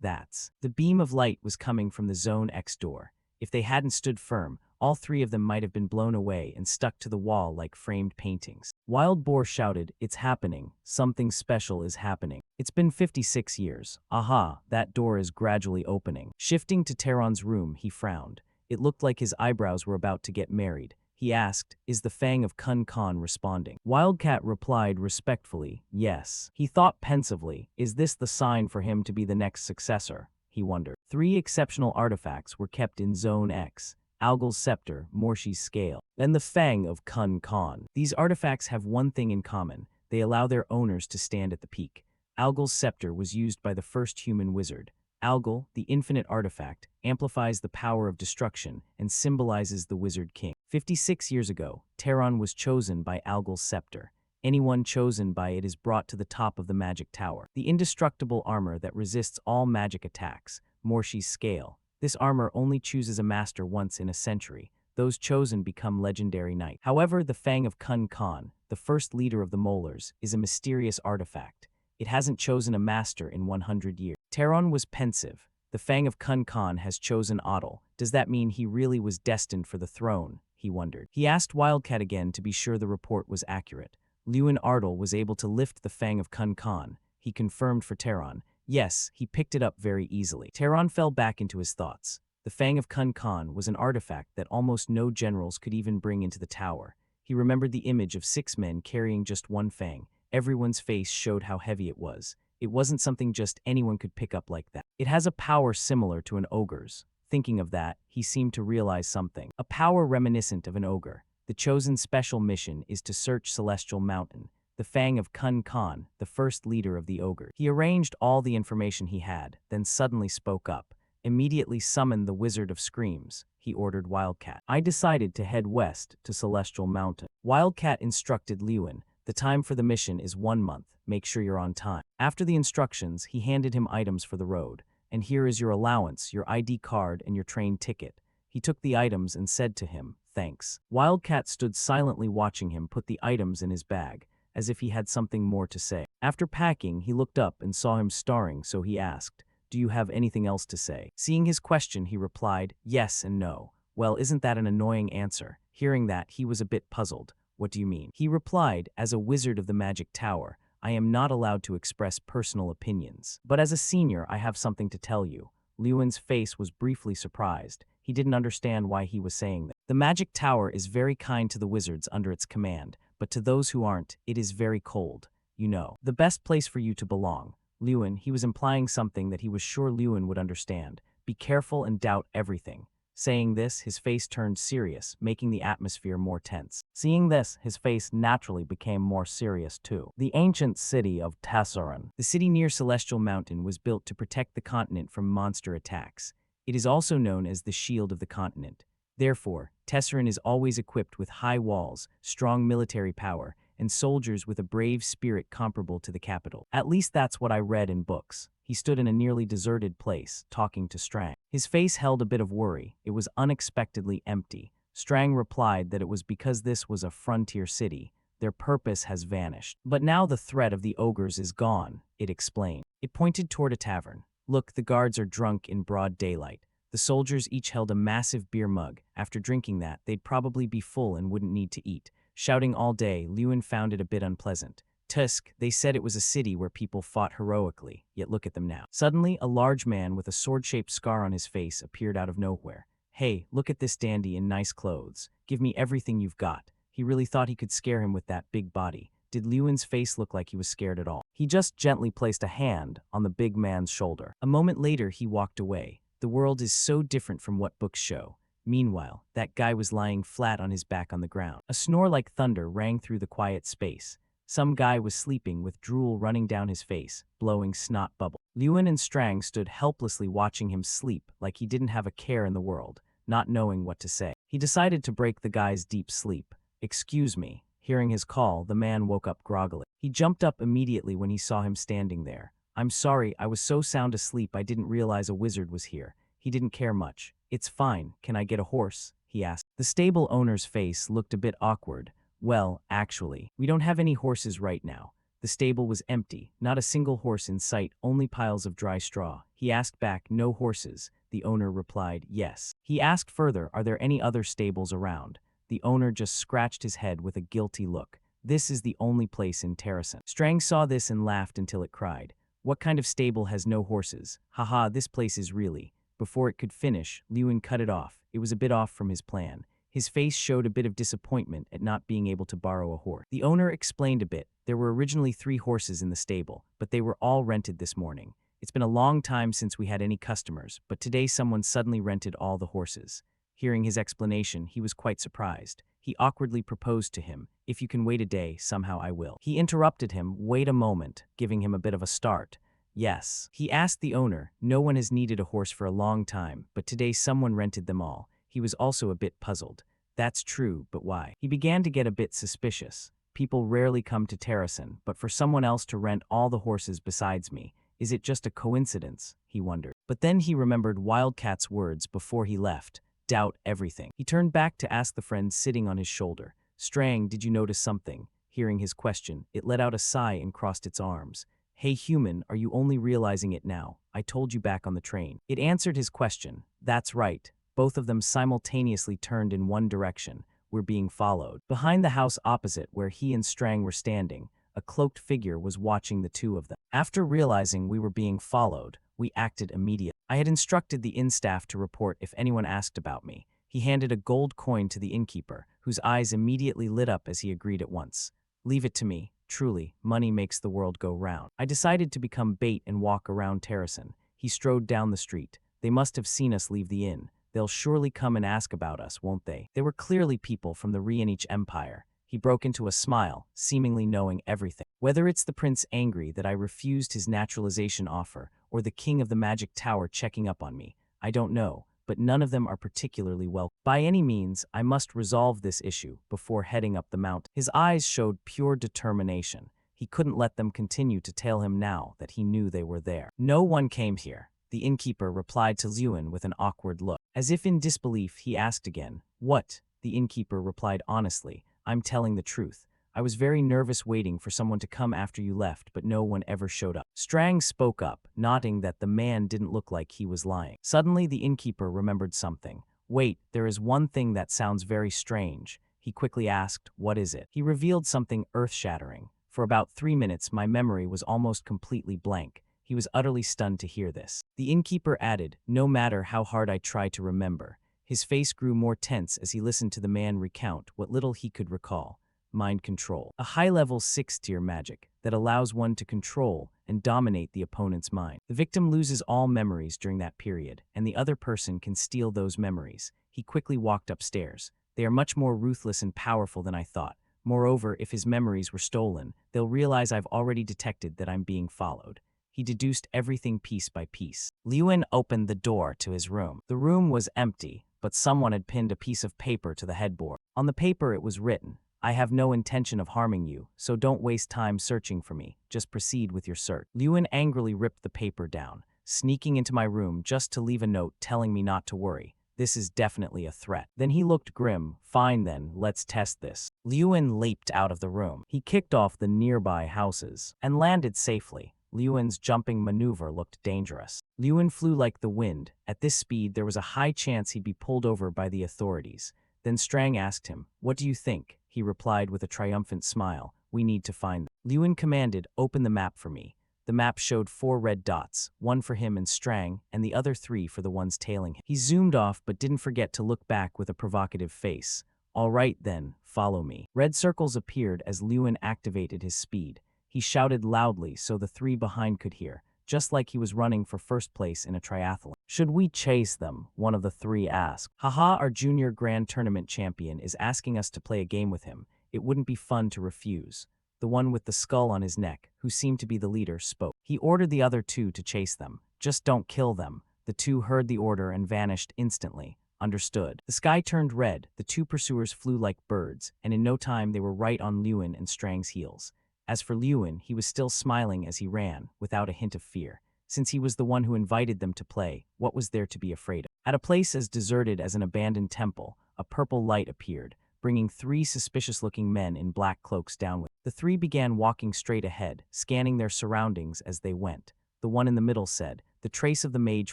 That's. The beam of light was coming from the Zone X door. If they hadn't stood firm, all 3 of them might have been blown away and stuck to the wall like framed paintings. Wild Boar shouted, it's happening. Something special is happening. It's been 56 years. Aha, that door is gradually opening. Shifting to Terron's room, he frowned. It looked like his eyebrows were about to get married. He asked, is the Fang of Kun Khan responding? Wildcat replied respectfully, yes. He thought pensively, is this the sign for him to be the next successor? He wondered. 3 exceptional artifacts were kept in Zone X. Algal's Scepter, Morshi's Scale, and the Fang of Kun Khan. These artifacts have one thing in common. They allow their owners to stand at the peak. Algal's Scepter was used by the first human wizard. Algal, the infinite artifact, amplifies the power of destruction and symbolizes the Wizard King. 56 years ago, Terron was chosen by Algal's Scepter. Anyone chosen by it is brought to the top of the magic tower. The indestructible armor that resists all magic attacks, Morshi's scale. This armor only chooses a master once in a century. Those chosen become legendary knights. However, the Fang of Kun Khan, the first leader of the Molars, is a mysterious artifact. It hasn't chosen a master in 100 years. Taron was pensive. The Fang of Kun Khan has chosen Otto. Does that mean he really was destined for the throne? He wondered. He asked Wildcat again to be sure the report was accurate. Lewin Ardle was able to lift the Fang of Kun Khan. He confirmed for Taron. Yes, he picked it up very easily. Taron fell back into his thoughts. The Fang of Kun Khan was an artifact that almost no generals could even bring into the tower. He remembered the image of 6 men carrying just one fang. Everyone's face showed how heavy it was. It wasn't something just anyone could pick up like that. It has a power similar to an ogre's. Thinking of that, he seemed to realize something. A power reminiscent of an ogre. The chosen special mission is to search Celestial Mountain. The Fang of Kun Khan, the first leader of the ogre. He arranged all the information he had, then suddenly spoke up. Immediately summoned the Wizard of Screams. He ordered Wildcat. I decided to head west to Celestial Mountain. Wildcat instructed Lewin. The time for the mission is 1 month. Make sure you're on time. After the instructions, he handed him items for the road. And here is your allowance, your ID card, and your train ticket. He took the items and said to him, thanks. Wildcat stood silently watching him put the items in his bag, as if he had something more to say. After packing, he looked up and saw him staring, so he asked, do you have anything else to say? Seeing his question, he replied, yes and no. Well, isn't that an annoying answer? Hearing that, he was a bit puzzled. What do you mean? He replied, as a wizard of the magic tower, I am not allowed to express personal opinions. But as a senior, I have something to tell you. Lewin's face was briefly surprised. He didn't understand why he was saying that. The magic tower is very kind to the wizards under its command, but to those who aren't, it is very cold. You know, the best place for you to belong. Lewin, he was implying something that he was sure Lewin would understand. Be careful and doubt everything. Saying this, his face turned serious, making the atmosphere more tense. Seeing this, his face naturally became more serious too. The ancient city of Tesseran. The city near Celestial Mountain was built to protect the continent from monster attacks. It is also known as the Shield of the Continent. Therefore, Tesseran is always equipped with high walls, strong military power, and soldiers with a brave spirit comparable to the capital. At least that's what I read in books. He stood in a nearly deserted place, talking to Strang. His face held a bit of worry. It was unexpectedly empty. Strang replied that it was because this was a frontier city. Their purpose has vanished. But now the threat of the ogres is gone, it explained. It pointed toward a tavern. Look, the guards are drunk in broad daylight. The soldiers each held a massive beer mug. After drinking that, they'd probably be full and wouldn't need to eat. Shouting all day, Lewin found it a bit unpleasant. Tusk, they said it was a city where people fought heroically, yet look at them now. Suddenly, a large man with a sword-shaped scar on his face appeared out of nowhere. Hey, look at this dandy in nice clothes. Give me everything you've got. He really thought he could scare him with that big body. Did Lewin's face look like he was scared at all? He just gently placed a hand on the big man's shoulder. A moment later, he walked away. The world is so different from what books show. Meanwhile, that guy was lying flat on his back on the ground. A snore like thunder rang through the quiet space. Some guy was sleeping with drool running down his face, blowing snot bubbles. Lewin and Strang stood helplessly watching him sleep like he didn't have a care in the world, not knowing what to say. He decided to break the guy's deep sleep. Excuse me. Hearing his call, the man woke up groggily. He jumped up immediately when he saw him standing there. I'm sorry, I was so sound asleep I didn't realize a wizard was here. He didn't care much. It's fine, can I get a horse? He asked. The stable owner's face looked a bit awkward. Well, actually, we don't have any horses right now. The stable was empty, not a single horse in sight, only piles of dry straw. He asked back, no horses. The owner replied, yes. He asked further, are there any other stables around? The owner just scratched his head with a guilty look. This is the only place in Terrasen. Strang saw this and laughed until it cried. What kind of stable has no horses? Haha, this place is really. Before it could finish, Lewin cut it off. It was a bit off from his plan. His face showed a bit of disappointment at not being able to borrow a horse. The owner explained a bit. There were originally 3 horses in the stable, but they were all rented this morning. It's been a long time since we had any customers, but today someone suddenly rented all the horses. Hearing his explanation, he was quite surprised. He awkwardly proposed to him, if you can wait a day, somehow I will. He interrupted him, wait a moment, giving him a bit of a start. Yes. He asked the owner, no one has needed a horse for a long time, but today someone rented them all. He was also a bit puzzled. That's true, but why? He began to get a bit suspicious. People rarely come to Terrason, but for someone else to rent all the horses besides me, is it just a coincidence? He wondered. But then he remembered Wildcat's words before he left. Doubt everything. He turned back to ask the friend sitting on his shoulder. Strang, did you notice something? Hearing his question, it let out a sigh and crossed its arms. Hey human, are you only realizing it now? I told you back on the train. It answered his question. That's right. Both of them simultaneously turned in one direction. We're being followed. Behind the house opposite where he and Strang were standing, a cloaked figure was watching the two of them. After realizing we were being followed, we acted immediately. I had instructed the inn staff to report if anyone asked about me. He handed a gold coin to the innkeeper, whose eyes immediately lit up as he agreed at once. Leave it to me. Truly, money makes the world go round. I decided to become bait and walk around Terrason. He strode down the street. They must have seen us leave the inn. They'll surely come and ask about us, won't they? They were clearly people from the Rienich Empire. He broke into a smile, seemingly knowing everything. Whether it's the prince angry that I refused his naturalization offer, or the king of the magic tower checking up on me, I don't know, but none of them are particularly welcome. By any means, I must resolve this issue before heading up the mountain. His eyes showed pure determination. He couldn't let them continue to tell him now that he knew they were there. No one came here. The innkeeper replied to Lewin with an awkward look. As if in disbelief, he asked again, What? The innkeeper replied honestly, I'm telling the truth. I was very nervous waiting for someone to come after you left, but no one ever showed up. Strang spoke up, noting that the man didn't look like he was lying. Suddenly, the innkeeper remembered something. Wait, there is one thing that sounds very strange. He quickly asked, What is it? He revealed something earth-shattering. For about 3 minutes, my memory was almost completely blank. He was utterly stunned to hear this. The innkeeper added, No matter how hard I try to remember. His face grew more tense as he listened to the man recount what little he could recall. Mind control. A high-level 6-tier magic that allows one to control and dominate the opponent's mind. The victim loses all memories during that period, and the other person can steal those memories. He quickly walked upstairs. They are much more ruthless and powerful than I thought. Moreover, if his memories were stolen, they'll realize I've already detected that I'm being followed. He deduced everything piece by piece. Lewin opened the door to his room. The room was empty, but someone had pinned a piece of paper to the headboard. On the paper it was written, I have no intention of harming you, so don't waste time searching for me. Just proceed with your search. Lewin angrily ripped the paper down, sneaking into my room just to leave a note telling me not to worry. This is definitely a threat. Then he looked grim. Fine then, let's test this. Lewin leaped out of the room. He kicked off the nearby houses and landed safely. Lewin's jumping maneuver looked dangerous. Lewin flew like the wind. At this speed, there was a high chance he'd be pulled over by the authorities. Then Strang asked him, What do you think? He replied with a triumphant smile, We need to find them. Lewin commanded, Open the map for me. The map showed 4 red dots, one for him and Strang, and the other 3 for the ones tailing him. He zoomed off but didn't forget to look back with a provocative face. All right then, follow me. Red circles appeared as Lewin activated his speed. He shouted loudly so the 3 behind could hear, just like he was running for first place in a triathlon. Should we chase them? One of the 3 asked. Haha, our junior grand tournament champion is asking us to play a game with him. It wouldn't be fun to refuse. The one with the skull on his neck, who seemed to be the leader, spoke. He ordered the other 2 to chase them. Just don't kill them. The 2 heard the order and vanished instantly. Understood. The sky turned red, the 2 pursuers flew like birds, and in no time they were right on Lewin and Strang's heels. As for Lewin, he was still smiling as he ran, without a hint of fear. Since he was the one who invited them to play, what was there to be afraid of? At a place as deserted as an abandoned temple, a purple light appeared, bringing 3 suspicious-looking men in black cloaks down with. The 3 began walking straight ahead, scanning their surroundings as they went. The one in the middle said, The trace of the mage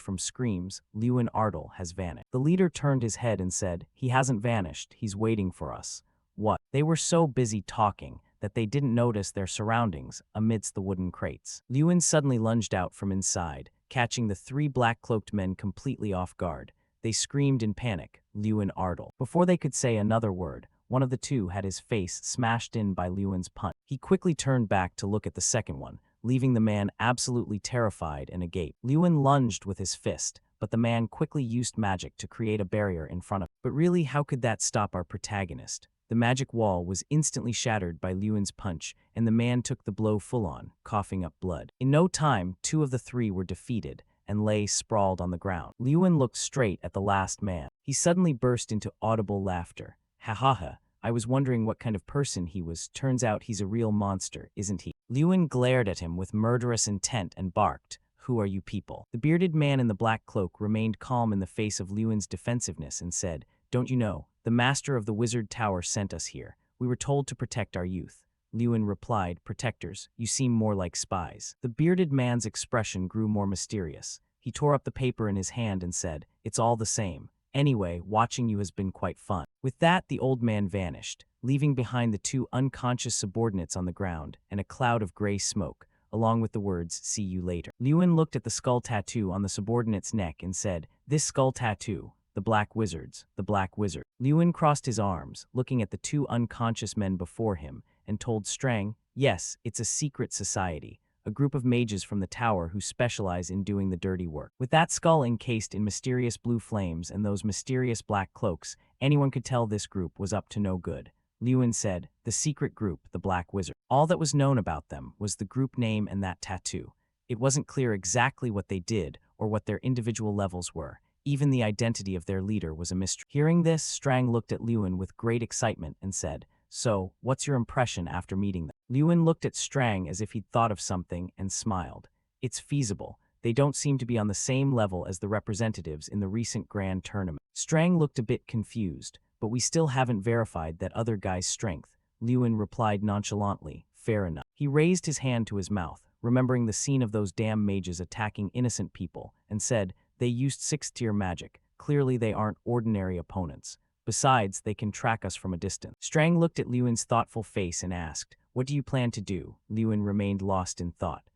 from Scream's, Lewin Ardle, has vanished. The leader turned his head and said, He hasn't vanished, he's waiting for us. What? They were so busy talking that they didn't notice their surroundings amidst the wooden crates. Lewin suddenly lunged out from inside, catching the 3 black-cloaked men completely off guard. They screamed in panic, Lewin Ardle. Before they could say another word, one of the 2 had his face smashed in by Lewin's punch. He quickly turned back to look at the second one, leaving the man absolutely terrified and agape. Lewin lunged with his fist, but the man quickly used magic to create a barrier in front of him. But really, how could that stop our protagonist? The magic wall was instantly shattered by Lewin's punch, and the man took the blow full-on, coughing up blood. In no time, 2 of the 3 were defeated and lay sprawled on the ground. Lewin looked straight at the last man. He suddenly burst into audible laughter. Ha ha ha, I was wondering what kind of person he was. Turns out he's a real monster, isn't he? Lewin glared at him with murderous intent and barked, "Who are you people?" The bearded man in the black cloak remained calm in the face of Lewin's defensiveness and said, "Don't you know, the master of the wizard tower sent us here. We were told to protect our youth." Lewin replied, "Protectors, you seem more like spies." The bearded man's expression grew more mysterious. He tore up the paper in his hand and said, "It's all the same. Anyway, watching you has been quite fun." With that, the old man vanished, leaving behind the two unconscious subordinates on the ground and a cloud of gray smoke, along with the words, "See you later." Lewin looked at the skull tattoo on the subordinate's neck and said, "This skull tattoo, the Black Wizards, the Black Wizard." Lewin crossed his arms, looking at the two unconscious men before him, and told Strang, "Yes, it's a secret society, a group of mages from the tower who specialize in doing the dirty work." With that skull encased in mysterious blue flames and those mysterious black cloaks, anyone could tell this group was up to no good. Lewin said, "The secret group, the Black Wizard." All that was known about them was the group name and that tattoo. It wasn't clear exactly what they did or what their individual levels were. Even the identity of their leader was a mystery. Hearing this, Strang looked at Lewin with great excitement and said, "So, what's your impression after meeting them?" Lewin looked at Strang as if he'd thought of something and smiled. "It's feasible. They don't seem to be on the same level as the representatives in the recent grand tournament." Strang looked a bit confused, "But we still haven't verified that other guy's strength." Lewin replied nonchalantly, "Fair enough." He raised his hand to his mouth, remembering the scene of those damn mages attacking innocent people, and said, "They used 6th-tier magic. Clearly they aren't ordinary opponents. Besides, they can track us from a distance." Strang looked at Lewin's thoughtful face and asked, "What do you plan to do?" Lewin remained lost in thought.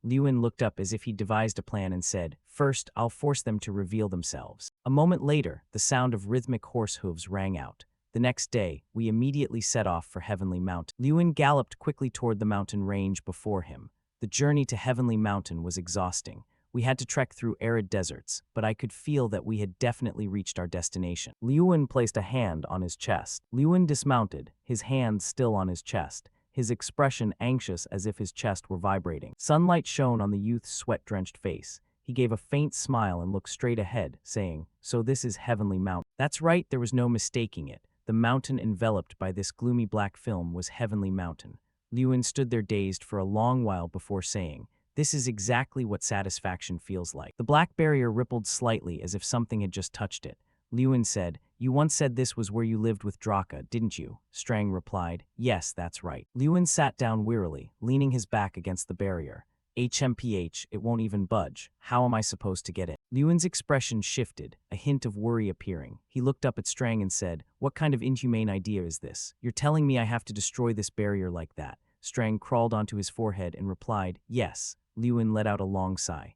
Lewin looked up as if he'd devised a plan and said, "First, I'll force them to reveal themselves." A moment later, the sound of rhythmic horse hooves rang out. The next day, we immediately set off for Heavenly Mountain. Lewin galloped quickly toward the mountain range before him. The journey to Heavenly Mountain was exhausting. We had to trek through arid deserts, but I could feel that we had definitely reached our destination. Lewin placed a hand on his chest. Lewin dismounted, his hand still on his chest, his expression anxious as if his chest were vibrating. Sunlight shone on the youth's sweat-drenched face. He gave a faint smile and looked straight ahead, saying, "So this is Heavenly Mountain." That's right, there was no mistaking it. The mountain enveloped by this gloomy black film was Heavenly Mountain. Lewin stood there dazed for a long while before saying, "This is exactly what satisfaction feels like." The black barrier rippled slightly as if something had just touched it. Lewin said, "You once said this was where you lived with Draka, didn't you?" Strang replied, "Yes, that's right." Lewin sat down wearily, leaning his back against the barrier. "HMPH, it won't even budge. How am I supposed to get in?" Lewin's expression shifted, a hint of worry appearing. He looked up at Strang and said, "What kind of inhumane idea is this? You're telling me I have to destroy this barrier like that?" Strang crawled onto his forehead and replied, "Yes." Lewin let out a long sigh.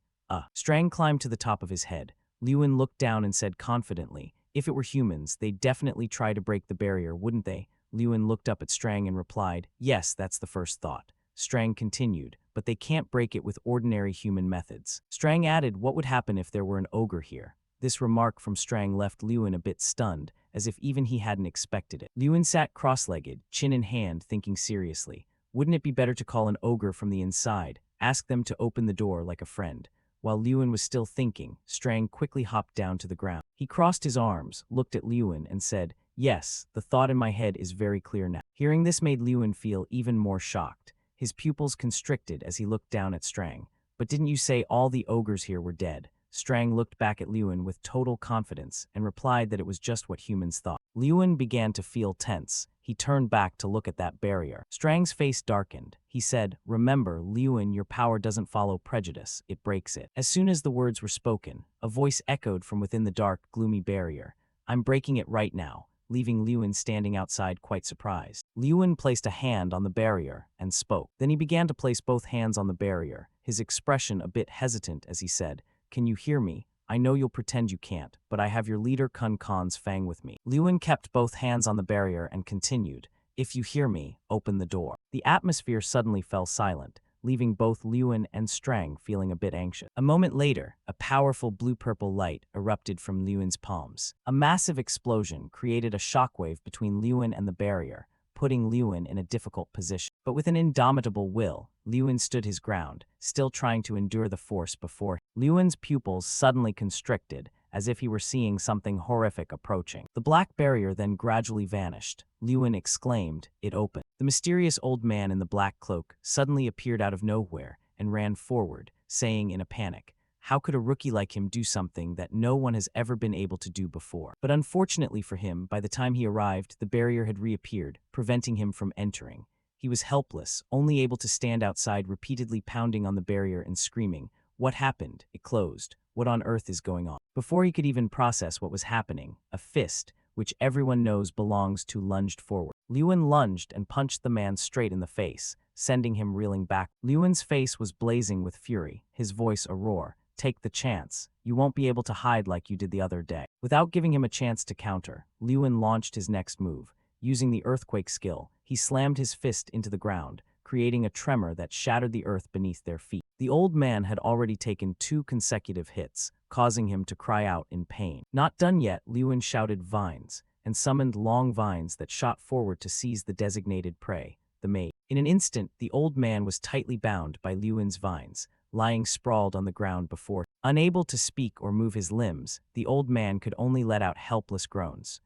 Strang climbed to the top of his head. Lewin looked down and said confidently, "If it were humans, they'd definitely try to break the barrier, wouldn't they?" Lewin looked up at Strang and replied, "Yes, that's the first thought." Strang continued, "But they can't break it with ordinary human methods." Strang added, "What would happen if there were an ogre here?" This remark from Strang left Lewin a bit stunned, as if even he hadn't expected it. Lewin sat cross-legged, chin in hand, thinking seriously. Wouldn't it be better to call an ogre from the inside, ask them to open the door like a friend? While Lewin was still thinking, Strang quickly hopped down to the ground. He crossed his arms, looked at Lewin, and said, "Yes, the thought in my head is very clear now." Hearing this made Lewin feel even more shocked. His pupils constricted as he looked down at Strang. "But didn't you say all the ogres here were dead?" Strang looked back at Lewin with total confidence and replied that it was just what humans thought. Lewin began to feel tense. He turned back to look at that barrier. Strang's face darkened. He said, "Remember, Lewin, your power doesn't follow prejudice, it breaks it." As soon as the words were spoken, a voice echoed from within the dark, gloomy barrier. "I'm breaking it right now," leaving Lewin standing outside quite surprised. Lewin placed a hand on the barrier and spoke. Then he began to place both hands on the barrier, his expression a bit hesitant as he said, "Can you hear me? I know you'll pretend you can't, but I have your leader Kun Khan's fang with me." Lewin kept both hands on the barrier and continued, "If you hear me, open the door." The atmosphere suddenly fell silent, leaving both Lewin and Strang feeling a bit anxious. A moment later, a powerful blue-purple light erupted from Lewin's palms. A massive explosion created a shockwave between Lewin and the barrier, putting Lewin in a difficult position. But with an indomitable will, Lewin stood his ground, still trying to endure the force before him. Lewin's pupils suddenly constricted, as if he were seeing something horrific approaching. The black barrier then gradually vanished. Lewin exclaimed, "It opened." The mysterious old man in the black cloak suddenly appeared out of nowhere and ran forward, saying in a panic, "How could a rookie like him do something that no one has ever been able to do before?" But unfortunately for him, by the time he arrived, the barrier had reappeared, preventing him from entering. He was helpless, only able to stand outside, repeatedly pounding on the barrier and screaming, "What happened? It closed. What on earth is going on?" Before he could even process what was happening, a fist, which everyone knows belongs to, lunged forward. Lewin lunged and punched the man straight in the face, sending him reeling back. Lewin's face was blazing with fury, his voice a roar. "Take the chance. You won't be able to hide like you did the other day." Without giving him a chance to counter, Lewin launched his next move. Using the earthquake skill, he slammed his fist into the ground, creating a tremor that shattered the earth beneath their feet. The old man had already taken 2 consecutive hits, causing him to cry out in pain. Not done yet, Lewin shouted "Vines," and summoned long vines that shot forward to seize the designated prey, the mage. In an instant, the old man was tightly bound by Lewin's vines, lying sprawled on the ground before him. Unable to speak or move his limbs, the old man could only let out helpless groans.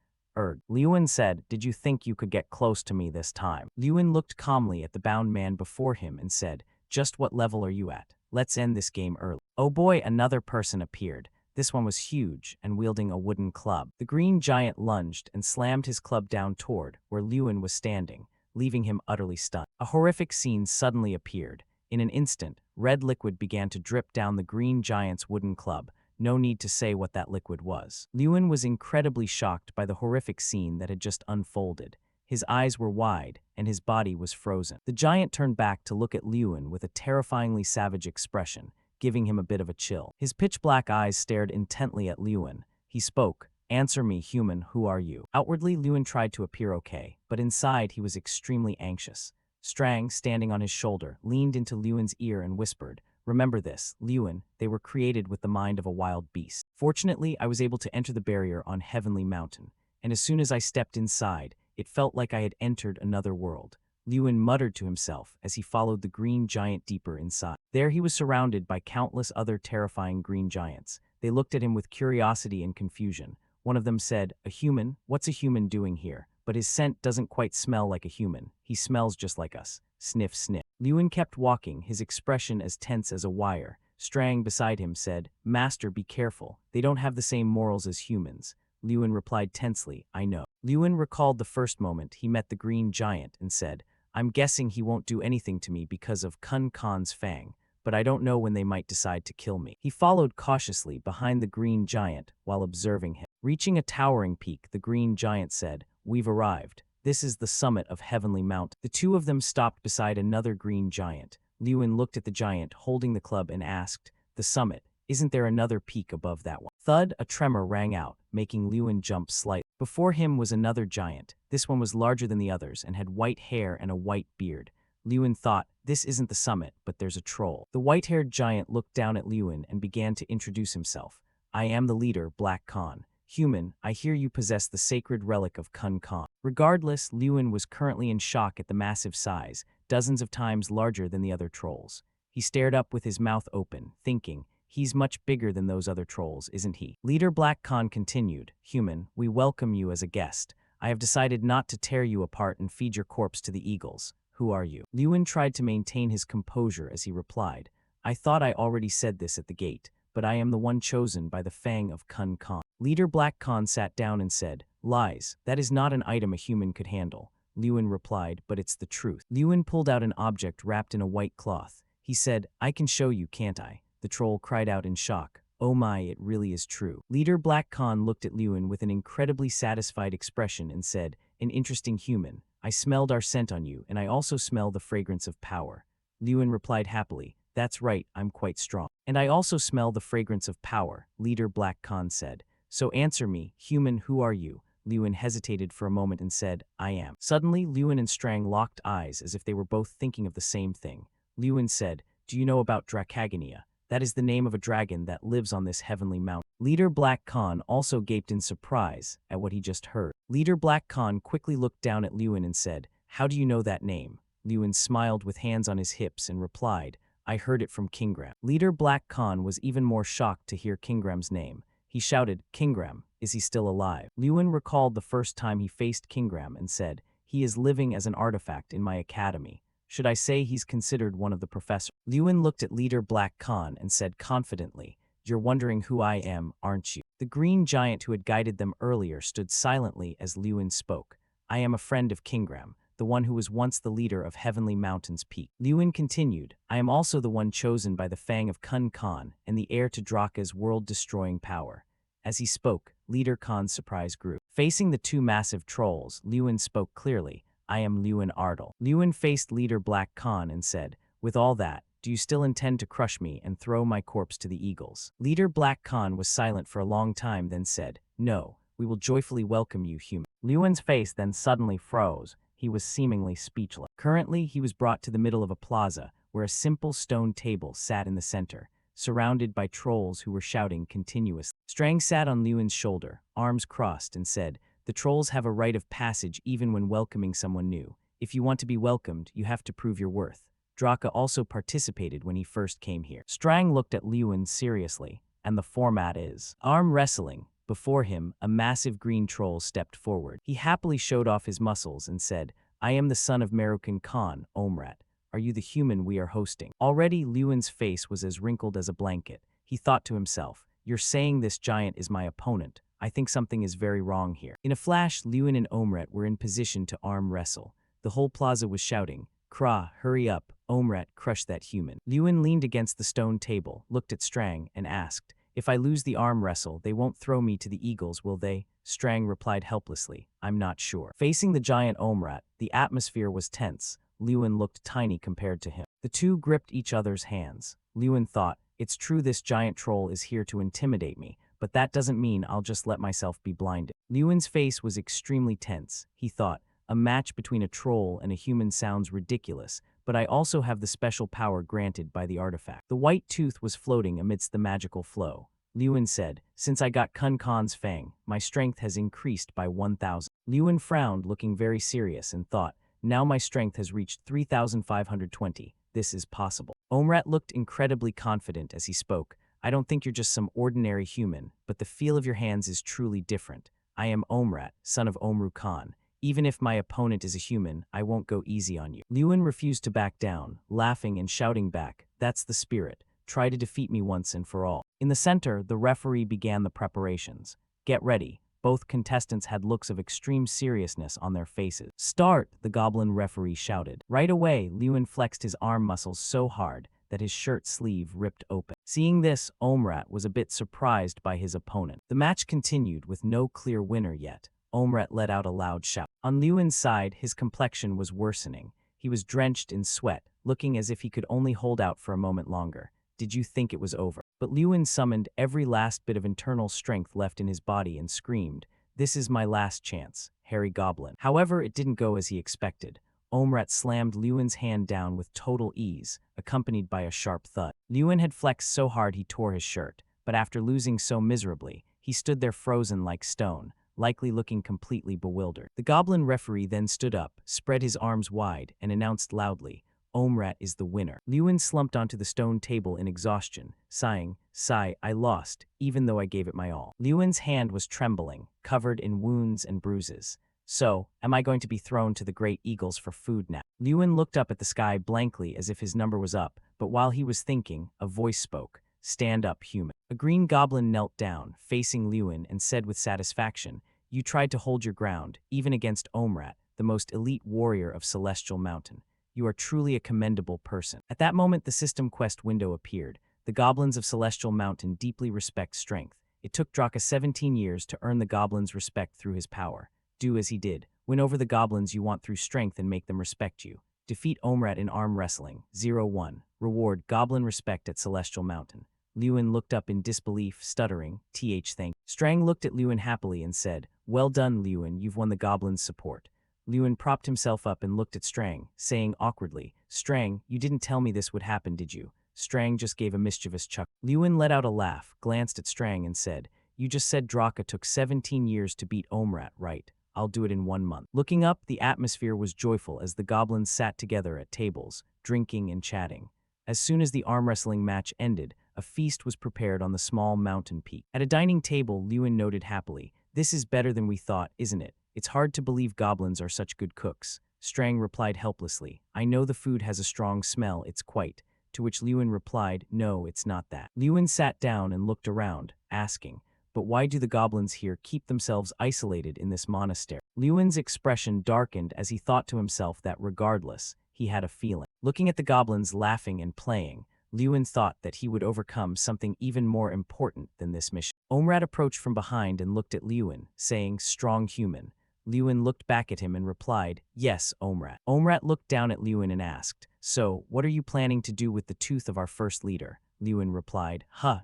Lewin said, "Did you think you could get close to me this time?" Lewin looked calmly at the bound man before him and said, "Just what level are you at? Let's end this game early." Oh boy, another person appeared. This one was huge and wielding a wooden club. The green giant lunged and slammed his club down toward where Lewin was standing, leaving him utterly stunned. A horrific scene suddenly appeared. In an instant, red liquid began to drip down the green giant's wooden club. No need to say what that liquid was. Lewin was incredibly shocked by the horrific scene that had just unfolded. His eyes were wide, and his body was frozen. The giant turned back to look at Lewin with a terrifyingly savage expression, giving him a bit of a chill. His pitch-black eyes stared intently at Lewin. He spoke, "Answer me, human, who are you?" Outwardly, Lewin tried to appear okay, but inside he was extremely anxious. Strang, standing on his shoulder, leaned into Lewin's ear and whispered, "Remember this, Lewin, they were created with the mind of a wild beast. Fortunately, I was able to enter the barrier on Heavenly Mountain, and as soon as I stepped inside, it felt like I had entered another world." Lewin muttered to himself as he followed the green giant deeper inside. There he was surrounded by countless other terrifying green giants. They looked at him with curiosity and confusion. One of them said, "A human? What's a human doing here? But his scent doesn't quite smell like a human. He smells just like us." Sniff, sniff. Lewin kept walking, his expression as tense as a wire. Strang beside him said, "Master, be careful. They don't have the same morals as humans." Lewin replied tensely, "I know." Lewin recalled the first moment he met the green giant and said, "I'm guessing he won't do anything to me because of Kun Khan's fang, but I don't know when they might decide to kill me." He followed cautiously behind the green giant while observing him. Reaching a towering peak, the green giant said, "We've arrived. This is the summit of Heavenly Mountain." The two of them stopped beside another green giant. Lewin looked at the giant holding the club and asked, "The summit, isn't there another peak above that one?" Thud, a tremor rang out, making Lewin jump slightly. Before him was another giant. This one was larger than the others and had white hair and a white beard. Lewin thought, "This isn't the summit, but there's a troll." The white-haired giant looked down at Lewin and began to introduce himself. "I am the leader, Black Khan. Human, I hear you possess the sacred relic of Kun Khan." Regardless, Lewin was currently in shock at the massive size, dozens of times larger than the other trolls. He stared up with his mouth open, thinking, "He's much bigger than those other trolls, isn't he?" Leader Black Khan continued, "Human, we welcome you as a guest. I have decided not to tear you apart and feed your corpse to the eagles. Who are you?" Lewin tried to maintain his composure as he replied, "I thought I already said this at the gate, but I am the one chosen by the fang of Kun Khan." Leader Black Khan sat down and said, "Lies, that is not an item a human could handle." Lewin replied, "But it's the truth." Lewin pulled out an object wrapped in a white cloth. He said, "I can show you, can't I?" The troll cried out in shock, "Oh my, it really is true." Leader Black Khan looked at Lewin with an incredibly satisfied expression and said, "An interesting human. I smelled our scent on you, and I also smell the fragrance of power." Lewin replied happily, "That's right, I'm quite strong." "And I also smell the fragrance of power," Leader Black Khan said. "So answer me, human, who are you?" Lewin hesitated for a moment and said, "I am." Suddenly, Lewin and Strang locked eyes as if they were both thinking of the same thing. Lewin said, "Do you know about Dracagania? That is the name of a dragon that lives on this heavenly mountain." Leader Black Khan also gaped in surprise at what he just heard. Leader Black Khan quickly looked down at Lewin and said, "How do you know that name?" Lewin smiled with hands on his hips and replied, "I heard it from Kingram." Leader Black Khan was even more shocked to hear Kingram's name. He shouted, Kingram, is he still alive? Lewin recalled the first time he faced Kingram and said, he is living as an artifact in my academy. Should I say he's considered one of the professors? Lewin looked at leader Black Khan and said confidently, you're wondering who I am, aren't you? The green giant who had guided them earlier stood silently as Lewin spoke. I am a friend of Kingram, the one who was once the leader of Heavenly Mountain's peak. Lewin continued, I am also the one chosen by the Fang of Kun Khan and the heir to Draka's world-destroying power. As he spoke, Leader Khan's surprise grew. Facing the two massive trolls, Lewin spoke clearly, I am Lewin Ardal. Lewin faced Leader Black Khan and said, with all that, do you still intend to crush me and throw my corpse to the eagles? Leader Black Khan was silent for a long time, then said, no, we will joyfully welcome you, human. Lewin's face then suddenly froze. He was seemingly speechless. Currently, he was brought to the middle of a plaza, where a simple stone table sat in the center, surrounded by trolls who were shouting continuously. Strang sat on Lewin's shoulder, arms crossed, and said, the trolls have a rite of passage even when welcoming someone new. If you want to be welcomed, you have to prove your worth. Draka also participated when he first came here. Strang looked at Lewin seriously, and the format is arm wrestling. Before him, a massive green troll stepped forward. He happily showed off his muscles and said, I am the son of Merukan Khan, Omrat. Are you the human we are hosting? Already, Lewin's face was as wrinkled as a blanket. He thought to himself, you're saying this giant is my opponent. I think something is very wrong here. In a flash, Lewin and Omrat were in position to arm wrestle. The whole plaza was shouting, Kra, hurry up, Omrat, crush that human. Lewin leaned against the stone table, looked at Strang, and asked, if I lose the arm wrestle, they won't throw me to the eagles, will they? Strang replied helplessly, I'm not sure. Facing the giant Omrat, the atmosphere was tense. Lewin looked tiny compared to him. The two gripped each other's hands. Lewin thought, it's true this giant troll is here to intimidate me, but that doesn't mean I'll just let myself be blinded. Lewin's face was extremely tense. He thought, a match between a troll and a human sounds ridiculous, but I also have the special power granted by the artifact. The white tooth was floating amidst the magical flow. Lewin said, since I got Kun Khan's fang, my strength has increased by 1,000. Lewin frowned, looking very serious, and thought, now my strength has reached 3,520. This is possible. Omrat looked incredibly confident as he spoke. I don't think you're just some ordinary human, but the feel of your hands is truly different. I am Omrat, son of Omru Khan. Even if my opponent is a human, I won't go easy on you. Lewin refused to back down, laughing and shouting back, that's the spirit. Try to defeat me once and for all. In the center, the referee began the preparations. Get ready. Both contestants had looks of extreme seriousness on their faces. Start, the goblin referee shouted. Right away, Lewin flexed his arm muscles so hard that his shirt sleeve ripped open. Seeing this, Omrat was a bit surprised by his opponent. The match continued with no clear winner yet. Omrat let out a loud shout. On Lewin's side, his complexion was worsening. He was drenched in sweat, looking as if he could only hold out for a moment longer. Did you think it was over? But Lewin summoned every last bit of internal strength left in his body and screamed, this is my last chance, Hairy Goblin. However, it didn't go as he expected. Omrat slammed Lewin's hand down with total ease, accompanied by a sharp thud. Lewin had flexed so hard he tore his shirt, but after losing so miserably, he stood there frozen like stone, likely looking completely bewildered. The goblin referee then stood up, spread his arms wide, and announced loudly, Omrat is the winner. Lewin slumped onto the stone table in exhaustion, sighing, sigh, I lost, even though I gave it my all. Lewin's hand was trembling, covered in wounds and bruises. So, am I going to be thrown to the great eagles for food now? Lewin looked up at the sky blankly as if his number was up, but while he was thinking, a voice spoke, stand up, human. A green goblin knelt down, facing Lewin, and said with satisfaction, you tried to hold your ground, even against Omrat, the most elite warrior of Celestial Mountain. You are truly a commendable person. At that moment, the system quest window appeared. The goblins of Celestial Mountain deeply respect strength. It took Draka 17 years to earn the goblins' respect through his power. Do as he did. Win over the goblins you want through strength and make them respect you. Defeat Omrat in arm wrestling. 0-1. Reward goblin respect at Celestial Mountain. Lewin looked up in disbelief, stuttering, thank. Strang looked at Lewin happily and said, well done, Lewin, you've won the goblins' support. Lewin propped himself up and looked at Strang, saying awkwardly, Strang, you didn't tell me this would happen, did you? Strang just gave a mischievous chuckle. Lewin let out a laugh, glanced at Strang and said, you just said Draka took 17 years to beat Omrat, right? I'll do it in 1 month. Looking up, the atmosphere was joyful as the goblins sat together at tables, drinking and chatting. As soon as the arm wrestling match ended, a a feast was prepared on the small mountain peak. At a dining table, Lewin noted happily, "This is better than we thought, isn't it? It's hard to believe goblins are such good cooks." Strang replied helplessly, "I know the food has a strong smell, it's quite." To which Lewin replied, "No, it's not that." Lewin sat down and looked around, asking, "But why do the goblins here keep themselves isolated in this monastery?" Lewin's expression darkened as he thought to himself that regardless, he had a feeling. Looking at the goblins laughing and playing, Lewin thought that he would overcome something even more important than this mission. Omrat approached from behind and looked at Lewin, saying, "Strong human." Lewin looked back at him and replied, "Yes, Omrat." Omrat looked down at Lewin and asked, "So, what are you planning to do with the tooth of our first leader?" Lewin replied,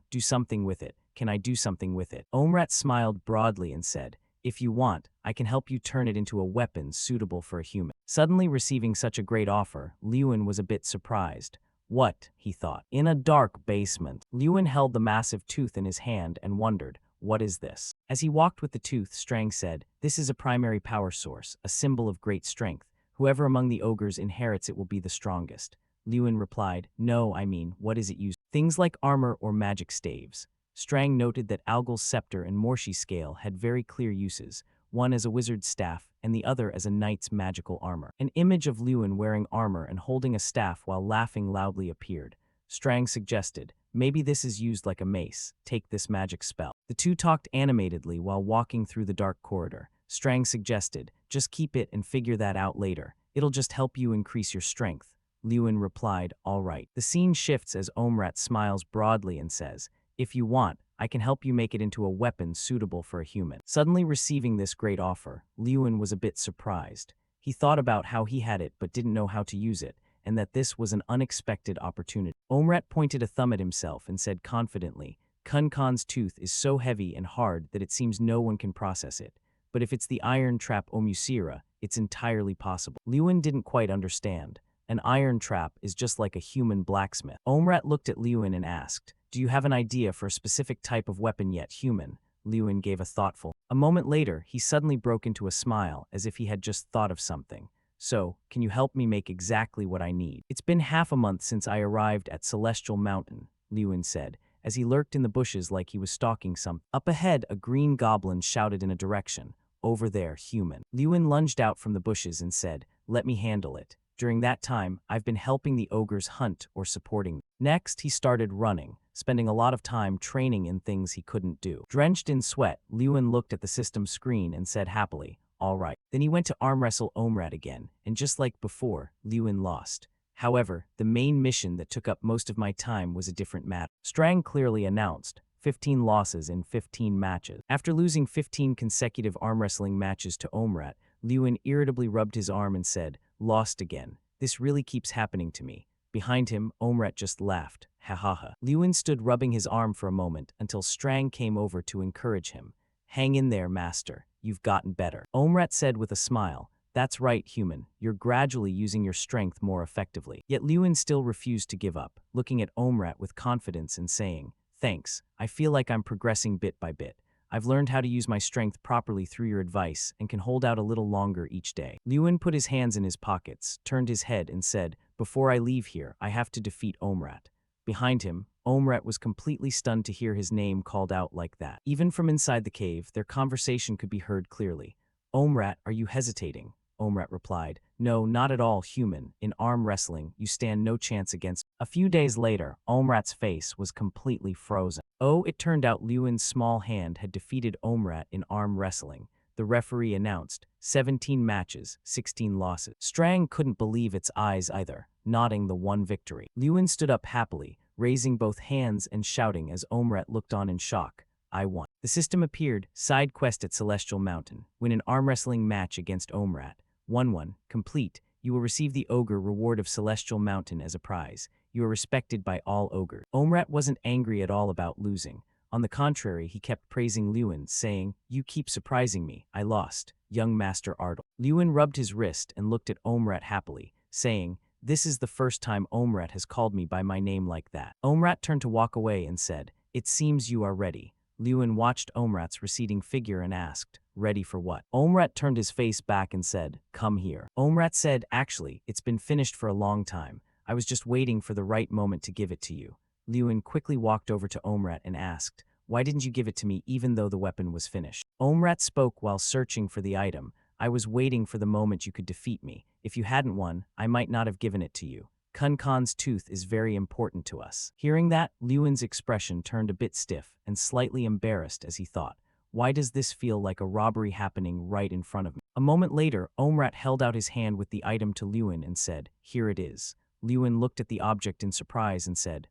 Do something with it. Can I do something with it?" Omrat smiled broadly and said, "If you want, I can help you turn it into a weapon suitable for a human." Suddenly receiving such a great offer, Lewin was a bit surprised. What, he thought, in a dark basement? Lewin held the massive tooth in his hand and wondered, what is this? As he walked with the tooth, Strang said, "This is a primary power source, a symbol of great strength. Whoever among the ogres inherits it will be the strongest." Lewin replied, "No, I mean, what is it used? Things like armor or magic staves." Strang noted that Algal's scepter and Morshi's scale had very clear uses, one as a wizard's staff and the other as a knight's magical armor. An image of Lewin wearing armor and holding a staff while laughing loudly appeared. Strang suggested, "Maybe this is used like a mace. Take this magic spell." The two talked animatedly while walking through the dark corridor. Strang suggested, "Just keep it and figure that out later. It'll just help you increase your strength." Lewin replied, "All right." The scene shifts as Omrat smiles broadly and says, "If you want, I can help you make it into a weapon suitable for a human." Suddenly receiving this great offer, Lewin was a bit surprised. He thought about how he had it but didn't know how to use it, and that this was an unexpected opportunity. Omrat pointed a thumb at himself and said confidently, "Kun Khan's tooth is so heavy and hard that it seems no one can process it. But if it's the iron trap Omusira, it's entirely possible." Lewin didn't quite understand. An iron trap is just like a human blacksmith. Omrat looked at Lewin and asked, "Do you have an idea for a specific type of weapon yet, human?" Lewin gave a thoughtful. A moment later, he suddenly broke into a smile, as if he had just thought of something. "So, can you help me make exactly what I need?" "It's been half a month since I arrived at Celestial Mountain," Lewin said, as he lurked in the bushes like he was stalking something. Up ahead, a green goblin shouted in a direction, "Over there, human." Lewin lunged out from the bushes and said, "Let me handle it. During that time, I've been helping the ogres hunt or supporting them." Next, he started running, spending a lot of time training in things he couldn't do. Drenched in sweat, Lewin looked at the system screen and said happily, "All right." Then he went to arm wrestle Omrat again, and just like before, Lewin lost. However, the main mission that took up most of my time was a different matter. Strang clearly announced, 15 losses in 15 matches. After losing 15 consecutive arm wrestling matches to Omrat, Lewin irritably rubbed his arm and said, "Lost again. This really keeps happening to me." Behind him, Omrat just laughed. "Ha ha ha." Lewin stood rubbing his arm for a moment until Strang came over to encourage him. "Hang in there, master. You've gotten better." Omrat said with a smile, "That's right, human. You're gradually using your strength more effectively." Yet Lewin still refused to give up, looking at Omrat with confidence and saying, "Thanks. I feel like I'm progressing bit by bit. I've learned how to use my strength properly through your advice and can hold out a little longer each day." Lewin put his hands in his pockets, turned his head and said, "Before I leave here, I have to defeat Omrat." Behind him, Omrat was completely stunned to hear his name called out like that. Even from inside the cave, their conversation could be heard clearly. "Omrat, are you hesitating?" Omrat replied, "No, not at all, human. In arm wrestling, you stand no chance against." A few days later, Omrat's face was completely frozen. Oh, it turned out Lewin's small hand had defeated Omrat in arm wrestling. The referee announced, 17 matches, 16 losses. Strang couldn't believe its eyes either, nodding the one victory. Lewin stood up happily, raising both hands and shouting as Omrat looked on in shock, "I won." The system appeared, side quest at Celestial Mountain. Win an arm wrestling match against Omrat. 1-1, complete. You will receive the ogre reward of Celestial Mountain as a prize. You are respected by all ogres. Omrat wasn't angry at all about losing. On the contrary, he kept praising Lewin, saying, "You keep surprising me. I lost, young Master Ardle." Lewin rubbed his wrist and looked at Omrat happily, saying, "This is the first time Omrat has called me by my name like that." Omrat turned to walk away and said, "It seems you are ready." Lewin watched Omrat's receding figure and asked, "Ready for what?" Omrat turned his face back and said, "Come here." Omrat said, "Actually, it's been finished for a long time. I was just waiting for the right moment to give it to you." Lewin quickly walked over to Omrat and asked, "Why didn't you give it to me even though the weapon was finished?" Omrat spoke while searching for the item. "I was waiting for the moment you could defeat me. If you hadn't won, I might not have given it to you. Kun Khan's tooth is very important to us." Hearing that, Lewin's expression turned a bit stiff and slightly embarrassed as he thought, "Why does this feel like a robbery happening right in front of me?" A moment later, Omrat held out his hand with the item to Lewin and said, "Here it is." Lewin looked at the object in surprise and said,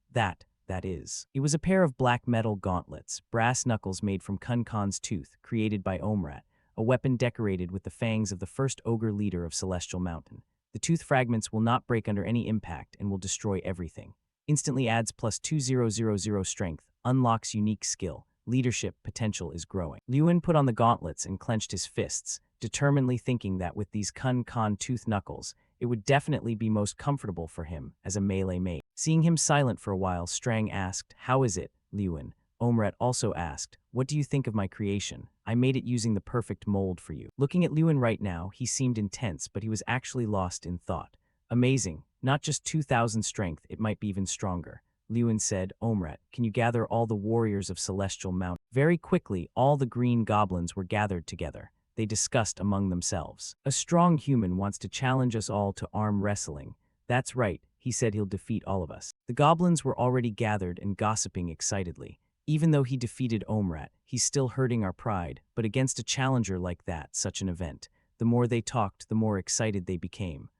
That is." It was a pair of black metal gauntlets, brass knuckles made from Kun Khan's tooth, created by Omrat, a weapon decorated with the fangs of the first ogre leader of Celestial Mountain. The tooth fragments will not break under any impact and will destroy everything. Instantly adds plus 2000 strength, unlocks unique skill. Leadership potential is growing. Lewin put on the gauntlets and clenched his fists, determinedly thinking that with these Kun Khan tooth knuckles, it would definitely be most comfortable for him as a melee mate. Seeing him silent for a while, Strang asked, "How is it, Lewin?" Omrat also asked, "What do you think of my creation? I made it using the perfect mold for you." Looking at Lewin right now, he seemed intense, but he was actually lost in thought. "Amazing. Not just 2000 strength, it might be even stronger." Lewin said, "Omrat, can you gather all the warriors of Celestial Mountain?" Very quickly, all the green goblins were gathered together. They discussed among themselves. "A strong human wants to challenge us all to arm wrestling. That's right, he said he'll defeat all of us." The goblins were already gathered and gossiping excitedly. "Even though he defeated Omrat, he's still hurting our pride, but against a challenger like that, such an event." The more they talked, the more excited they became.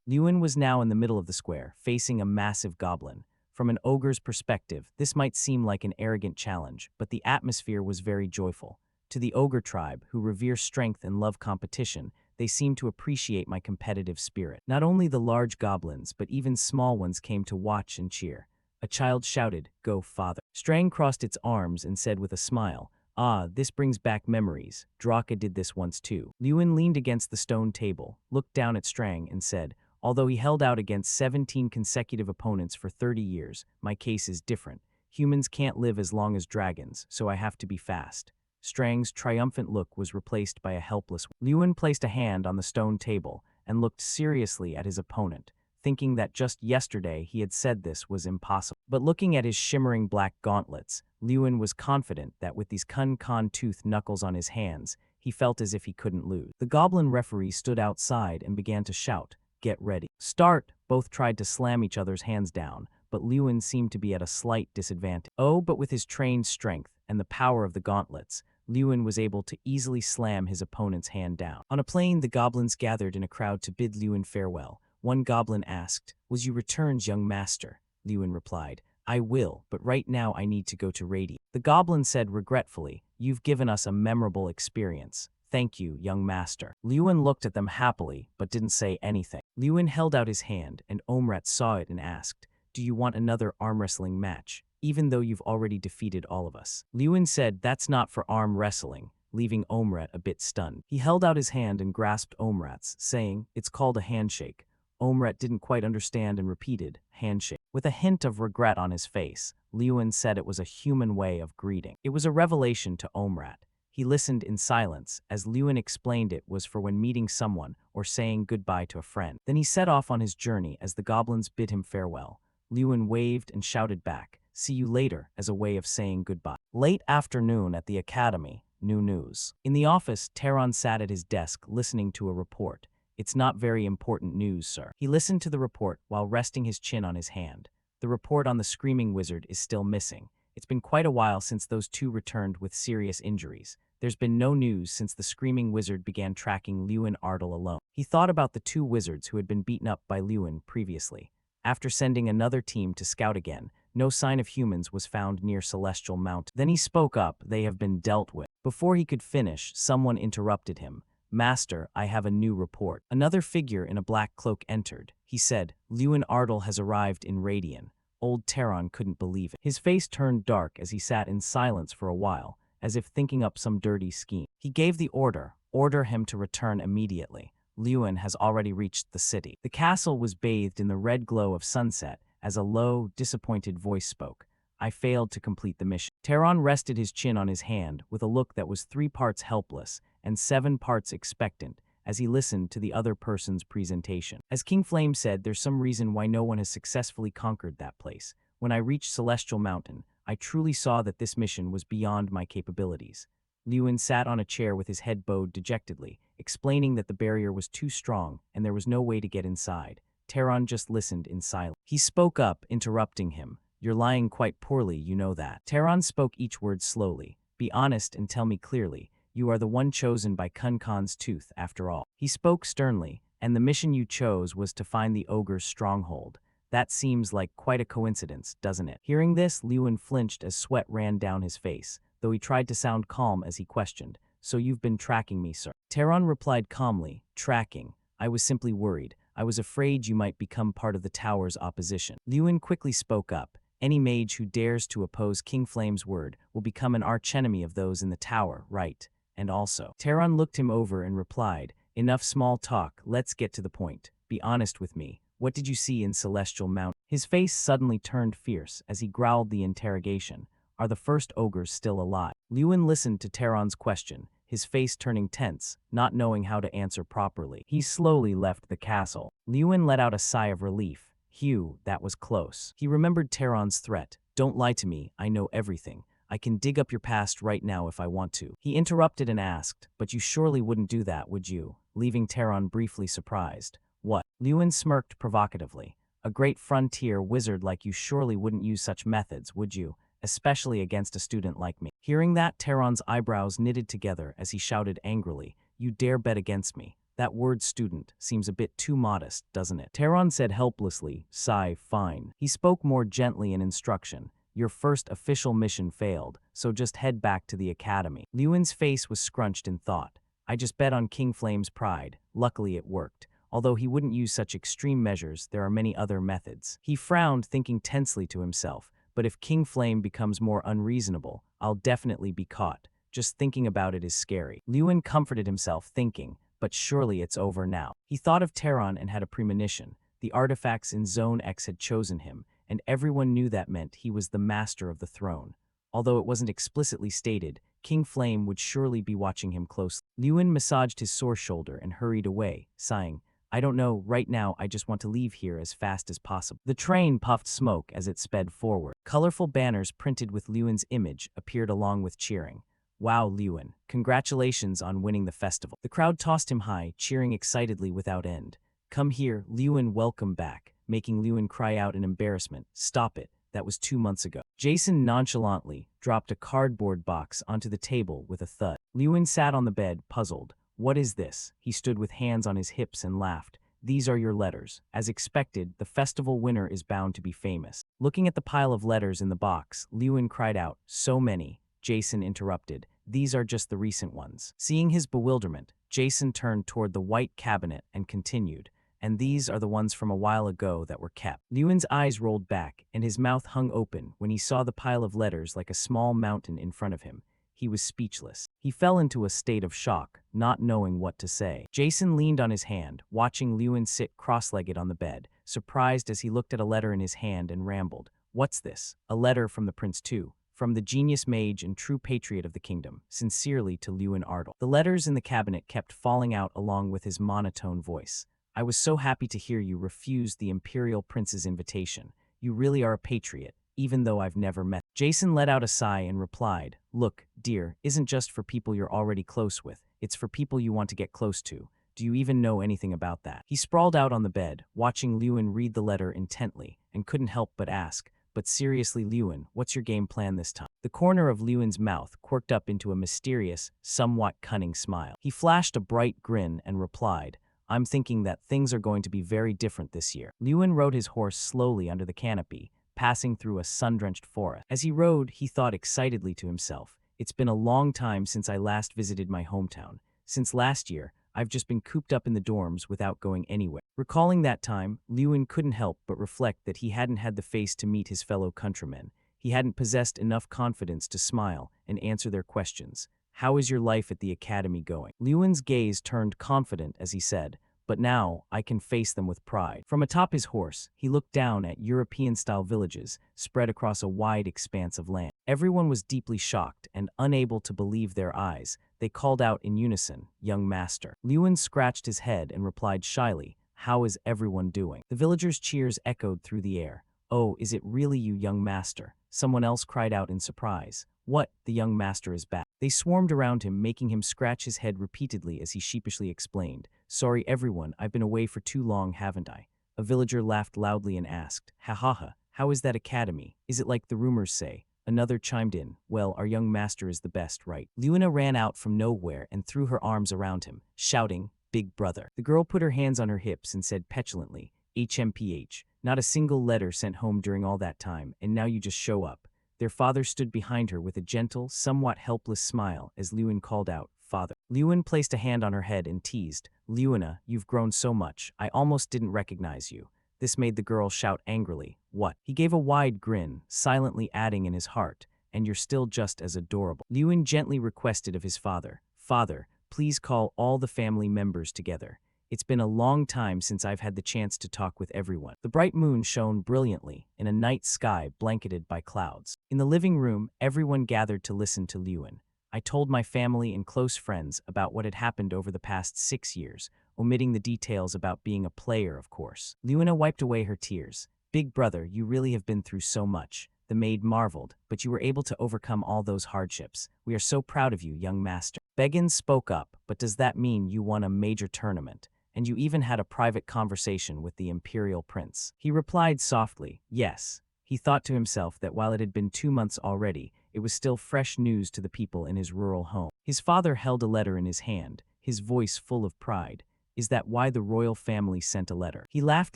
Lewin was now in the middle of the square, facing a massive goblin. From an ogre's perspective, this might seem like an arrogant challenge, but the atmosphere was very joyful. To the ogre tribe, who revere strength and love competition, they seemed to appreciate my competitive spirit. Not only the large goblins, but even small ones came to watch and cheer. A child shouted, "Go, father." Strang crossed its arms and said with a smile, "Ah, this brings back memories. Draka did this once too." Lewin leaned against the stone table, looked down at Strang and said, "Although he held out against 17 consecutive opponents for 30 years, my case is different. Humans can't live as long as dragons, so I have to be fast." Strang's triumphant look was replaced by a helpless one. Lewin placed a hand on the stone table and looked seriously at his opponent, thinking that just yesterday he had said this was impossible. But looking at his shimmering black gauntlets, Lewin was confident that with these Kun Khan tooth knuckles on his hands, he felt as if he couldn't lose. The goblin referee stood outside and began to shout, "Get ready. Start!" Both tried to slam each other's hands down, but Lewin seemed to be at a slight disadvantage. Oh, but with his trained strength and the power of the gauntlets, Lewin was able to easily slam his opponent's hand down. On a plain, the goblins gathered in a crowd to bid Lewin farewell. One goblin asked, "Was you returned, young master?" Lewin replied, "I will, but right now I need to go to Radiant." The goblin said regretfully, "You've given us a memorable experience. Thank you, young master." Lewin looked at them happily, but didn't say anything. Lewin held out his hand, and Omrat saw it and asked, "Do you want another arm wrestling match, even though you've already defeated all of us?" Lewin said, "That's not for arm wrestling," leaving Omrat a bit stunned. He held out his hand and grasped Omrat's, saying, "It's called a handshake." Omrat didn't quite understand and repeated, "Handshake." With a hint of regret on his face, Lewin said it was a human way of greeting. It was a revelation to Omrat. He listened in silence as Lewin explained it was for when meeting someone or saying goodbye to a friend. Then he set off on his journey as the goblins bid him farewell. Lewin waved and shouted back, "See you later," as a way of saying goodbye. Late afternoon at the academy, new news. In the office, Taron sat at his desk listening to a report. "It's not very important news, sir." He listened to the report while resting his chin on his hand. The report on the Screaming Wizard is still missing. It's been quite a while since those two returned with serious injuries. There's been no news since the Screaming Wizard began tracking Lewin Ardle alone. He thought about the two wizards who had been beaten up by Lewin previously. After sending another team to scout again, no sign of humans was found near Celestial Mountain. Then he spoke up, "They have been dealt with." Before he could finish, someone interrupted him. "Master, I have a new report." Another figure in a black cloak entered. He said, "Lewin Ardle has arrived in Radian." Old Taron couldn't believe it. His face turned dark as he sat in silence for a while, as if thinking up some dirty scheme. He gave the order him to return immediately. Lewin has already reached the city. The castle was bathed in the red glow of sunset as a low, disappointed voice spoke. "I failed to complete the mission." Taron rested his chin on his hand with a look that was 3 parts helpless and 7 parts expectant as he listened to the other person's presentation. As King Flame said, there's some reason why no one has successfully conquered that place. When I reached Celestial Mountain, I truly saw that this mission was beyond my capabilities. Lewin sat on a chair with his head bowed dejectedly, explaining that the barrier was too strong and there was no way to get inside. Taron just listened in silence. He spoke up, interrupting him. You're lying quite poorly, you know that. Taron spoke each word slowly. Be honest and tell me clearly. You are the one chosen by Kun Khan's tooth, after all. He spoke sternly, and the mission you chose was to find the ogre's stronghold. That seems like quite a coincidence, doesn't it? Hearing this, Lewin flinched as sweat ran down his face, though he tried to sound calm as he questioned. So you've been tracking me, sir? Taron replied calmly, tracking. I was simply worried. I was afraid you might become part of the tower's opposition. Lewin quickly spoke up. Any mage who dares to oppose King Flame's word will become an archenemy of those in the tower, right? And also. Taron looked him over and replied, enough small talk, let's get to the point. Be honest with me. What did you see in Celestial Mountain? His face suddenly turned fierce as he growled the interrogation. Are the first ogres still alive? Lewin listened to Taron's question, his face turning tense, not knowing how to answer properly. He slowly left the castle. Lewin let out a sigh of relief. Phew, that was close. He remembered Taron's threat. Don't lie to me, I know everything. I can dig up your past right now if I want to. He interrupted and asked, but you surely wouldn't do that, would you? Leaving Taron briefly surprised. What? Lewin smirked provocatively. A great frontier wizard like you surely wouldn't use such methods, would you? Especially against a student like me. Hearing that, Taron's eyebrows knitted together as he shouted angrily, you dare bet against me. That word student seems a bit too modest, doesn't it? Taron said helplessly, sigh, fine. He spoke more gently in instruction. Your first official mission failed, so just head back to the academy. Lewin's face was scrunched in thought. I just bet on King Flame's pride. Luckily it worked. Although he wouldn't use such extreme measures, there are many other methods. He frowned, thinking tensely to himself. But if King Flame becomes more unreasonable, I'll definitely be caught. Just thinking about it is scary. Lewin comforted himself, thinking, but surely it's over now. He thought of Taron and had a premonition. The artifacts in Zone X had chosen him, and everyone knew that meant he was the master of the throne. Although it wasn't explicitly stated, King Flame would surely be watching him closely. Lewin massaged his sore shoulder and hurried away, sighing, I don't know, right now I just want to leave here as fast as possible. The train puffed smoke as it sped forward. Colorful banners printed with Lewin's image appeared along with cheering. Wow, Lewin, congratulations on winning the festival. The crowd tossed him high, cheering excitedly without end. Come here, Lewin, welcome back, making Lewin cry out in embarrassment. Stop it, that was 2 months ago. Jason nonchalantly dropped a cardboard box onto the table with a thud. Lewin sat on the bed, puzzled. What is this? He stood with hands on his hips and laughed. These are your letters. As expected, the festival winner is bound to be famous. Looking at the pile of letters in the box, Lewin cried out, so many. Jason interrupted. These are just the recent ones. Seeing his bewilderment, Jason turned toward the white cabinet and continued. And these are the ones from a while ago that were kept. Lewin's eyes rolled back, and his mouth hung open when he saw the pile of letters like a small mountain in front of him. He was speechless. He fell into a state of shock, not knowing what to say. Jason leaned on his hand, watching Lewin sit cross-legged on the bed, surprised as he looked at a letter in his hand and rambled. What's this? A letter from the prince too. From the genius mage and true patriot of the kingdom, sincerely to Lewin Ardle. The letters in the cabinet kept falling out along with his monotone voice. I was so happy to hear you refuse the imperial prince's invitation. You really are a patriot, even though I've never met. Jason let out a sigh and replied, look, dear, isn't just for people you're already close with, it's for people you want to get close to. Do you even know anything about that? He sprawled out on the bed, watching Lewin read the letter intently, and couldn't help but ask, but seriously, Lewin, what's your game plan this time? The corner of Lewin's mouth quirked up into a mysterious, somewhat cunning smile. He flashed a bright grin and replied, I'm thinking that things are going to be very different this year. Lewin rode his horse slowly under the canopy, passing through a sun-drenched forest. As he rode, he thought excitedly to himself, it's been a long time since I last visited my hometown. Since last year, I've just been cooped up in the dorms without going anywhere. Recalling that time, Lewin couldn't help but reflect that he hadn't had the face to meet his fellow countrymen. He hadn't possessed enough confidence to smile and answer their questions. How is your life at the academy going? Lewin's gaze turned confident as he said, but now I can face them with pride. From atop his horse, he looked down at European-style villages spread across a wide expanse of land. Everyone was deeply shocked and unable to believe their eyes. They called out in unison, young master. Lewin scratched his head and replied shyly, how is everyone doing? The villagers' cheers echoed through the air. "Oh, is it really you, young master?" Someone else cried out in surprise. "What? The young master is back." They swarmed around him, making him scratch his head repeatedly as he sheepishly explained, "Sorry everyone, I've been away for too long, haven't I?" A villager laughed loudly and asked, "Ha ha ha, how is that academy? Is it like the rumors say?" Another chimed in, "Well, our young master is the best, right?" Luna ran out from nowhere and threw her arms around him, shouting, "Big brother." The girl put her hands on her hips and said petulantly, "HMPH, not a single letter sent home during all that time, and now you just show up." Their father stood behind her with a gentle, somewhat helpless smile as Lewin called out, "Father." Lewin placed a hand on her head and teased, "Lewina, you've grown so much, I almost didn't recognize you." This made the girl shout angrily, "What?" He gave a wide grin, silently adding in his heart, "And you're still just as adorable." Lewin gently requested of his father, "Father, please call all the family members together. It's been a long time since I've had the chance to talk with everyone." The bright moon shone brilliantly in a night sky blanketed by clouds. In the living room, everyone gathered to listen to Lewin. "I told my family and close friends about what had happened over the past 6 years, omitting the details about being a player, of course." Luna wiped away her tears. "Big brother, you really have been through so much." The maid marveled, "But you were able to overcome all those hardships. We are so proud of you, young master." Beggins spoke up, "But does that mean you won a major tournament? And you even had a private conversation with the imperial prince?" He replied softly, "Yes." He thought to himself that while it had been 2 months already, it was still fresh news to the people in his rural home. His father held a letter in his hand, his voice full of pride. "Is that why the royal family sent a letter?" He laughed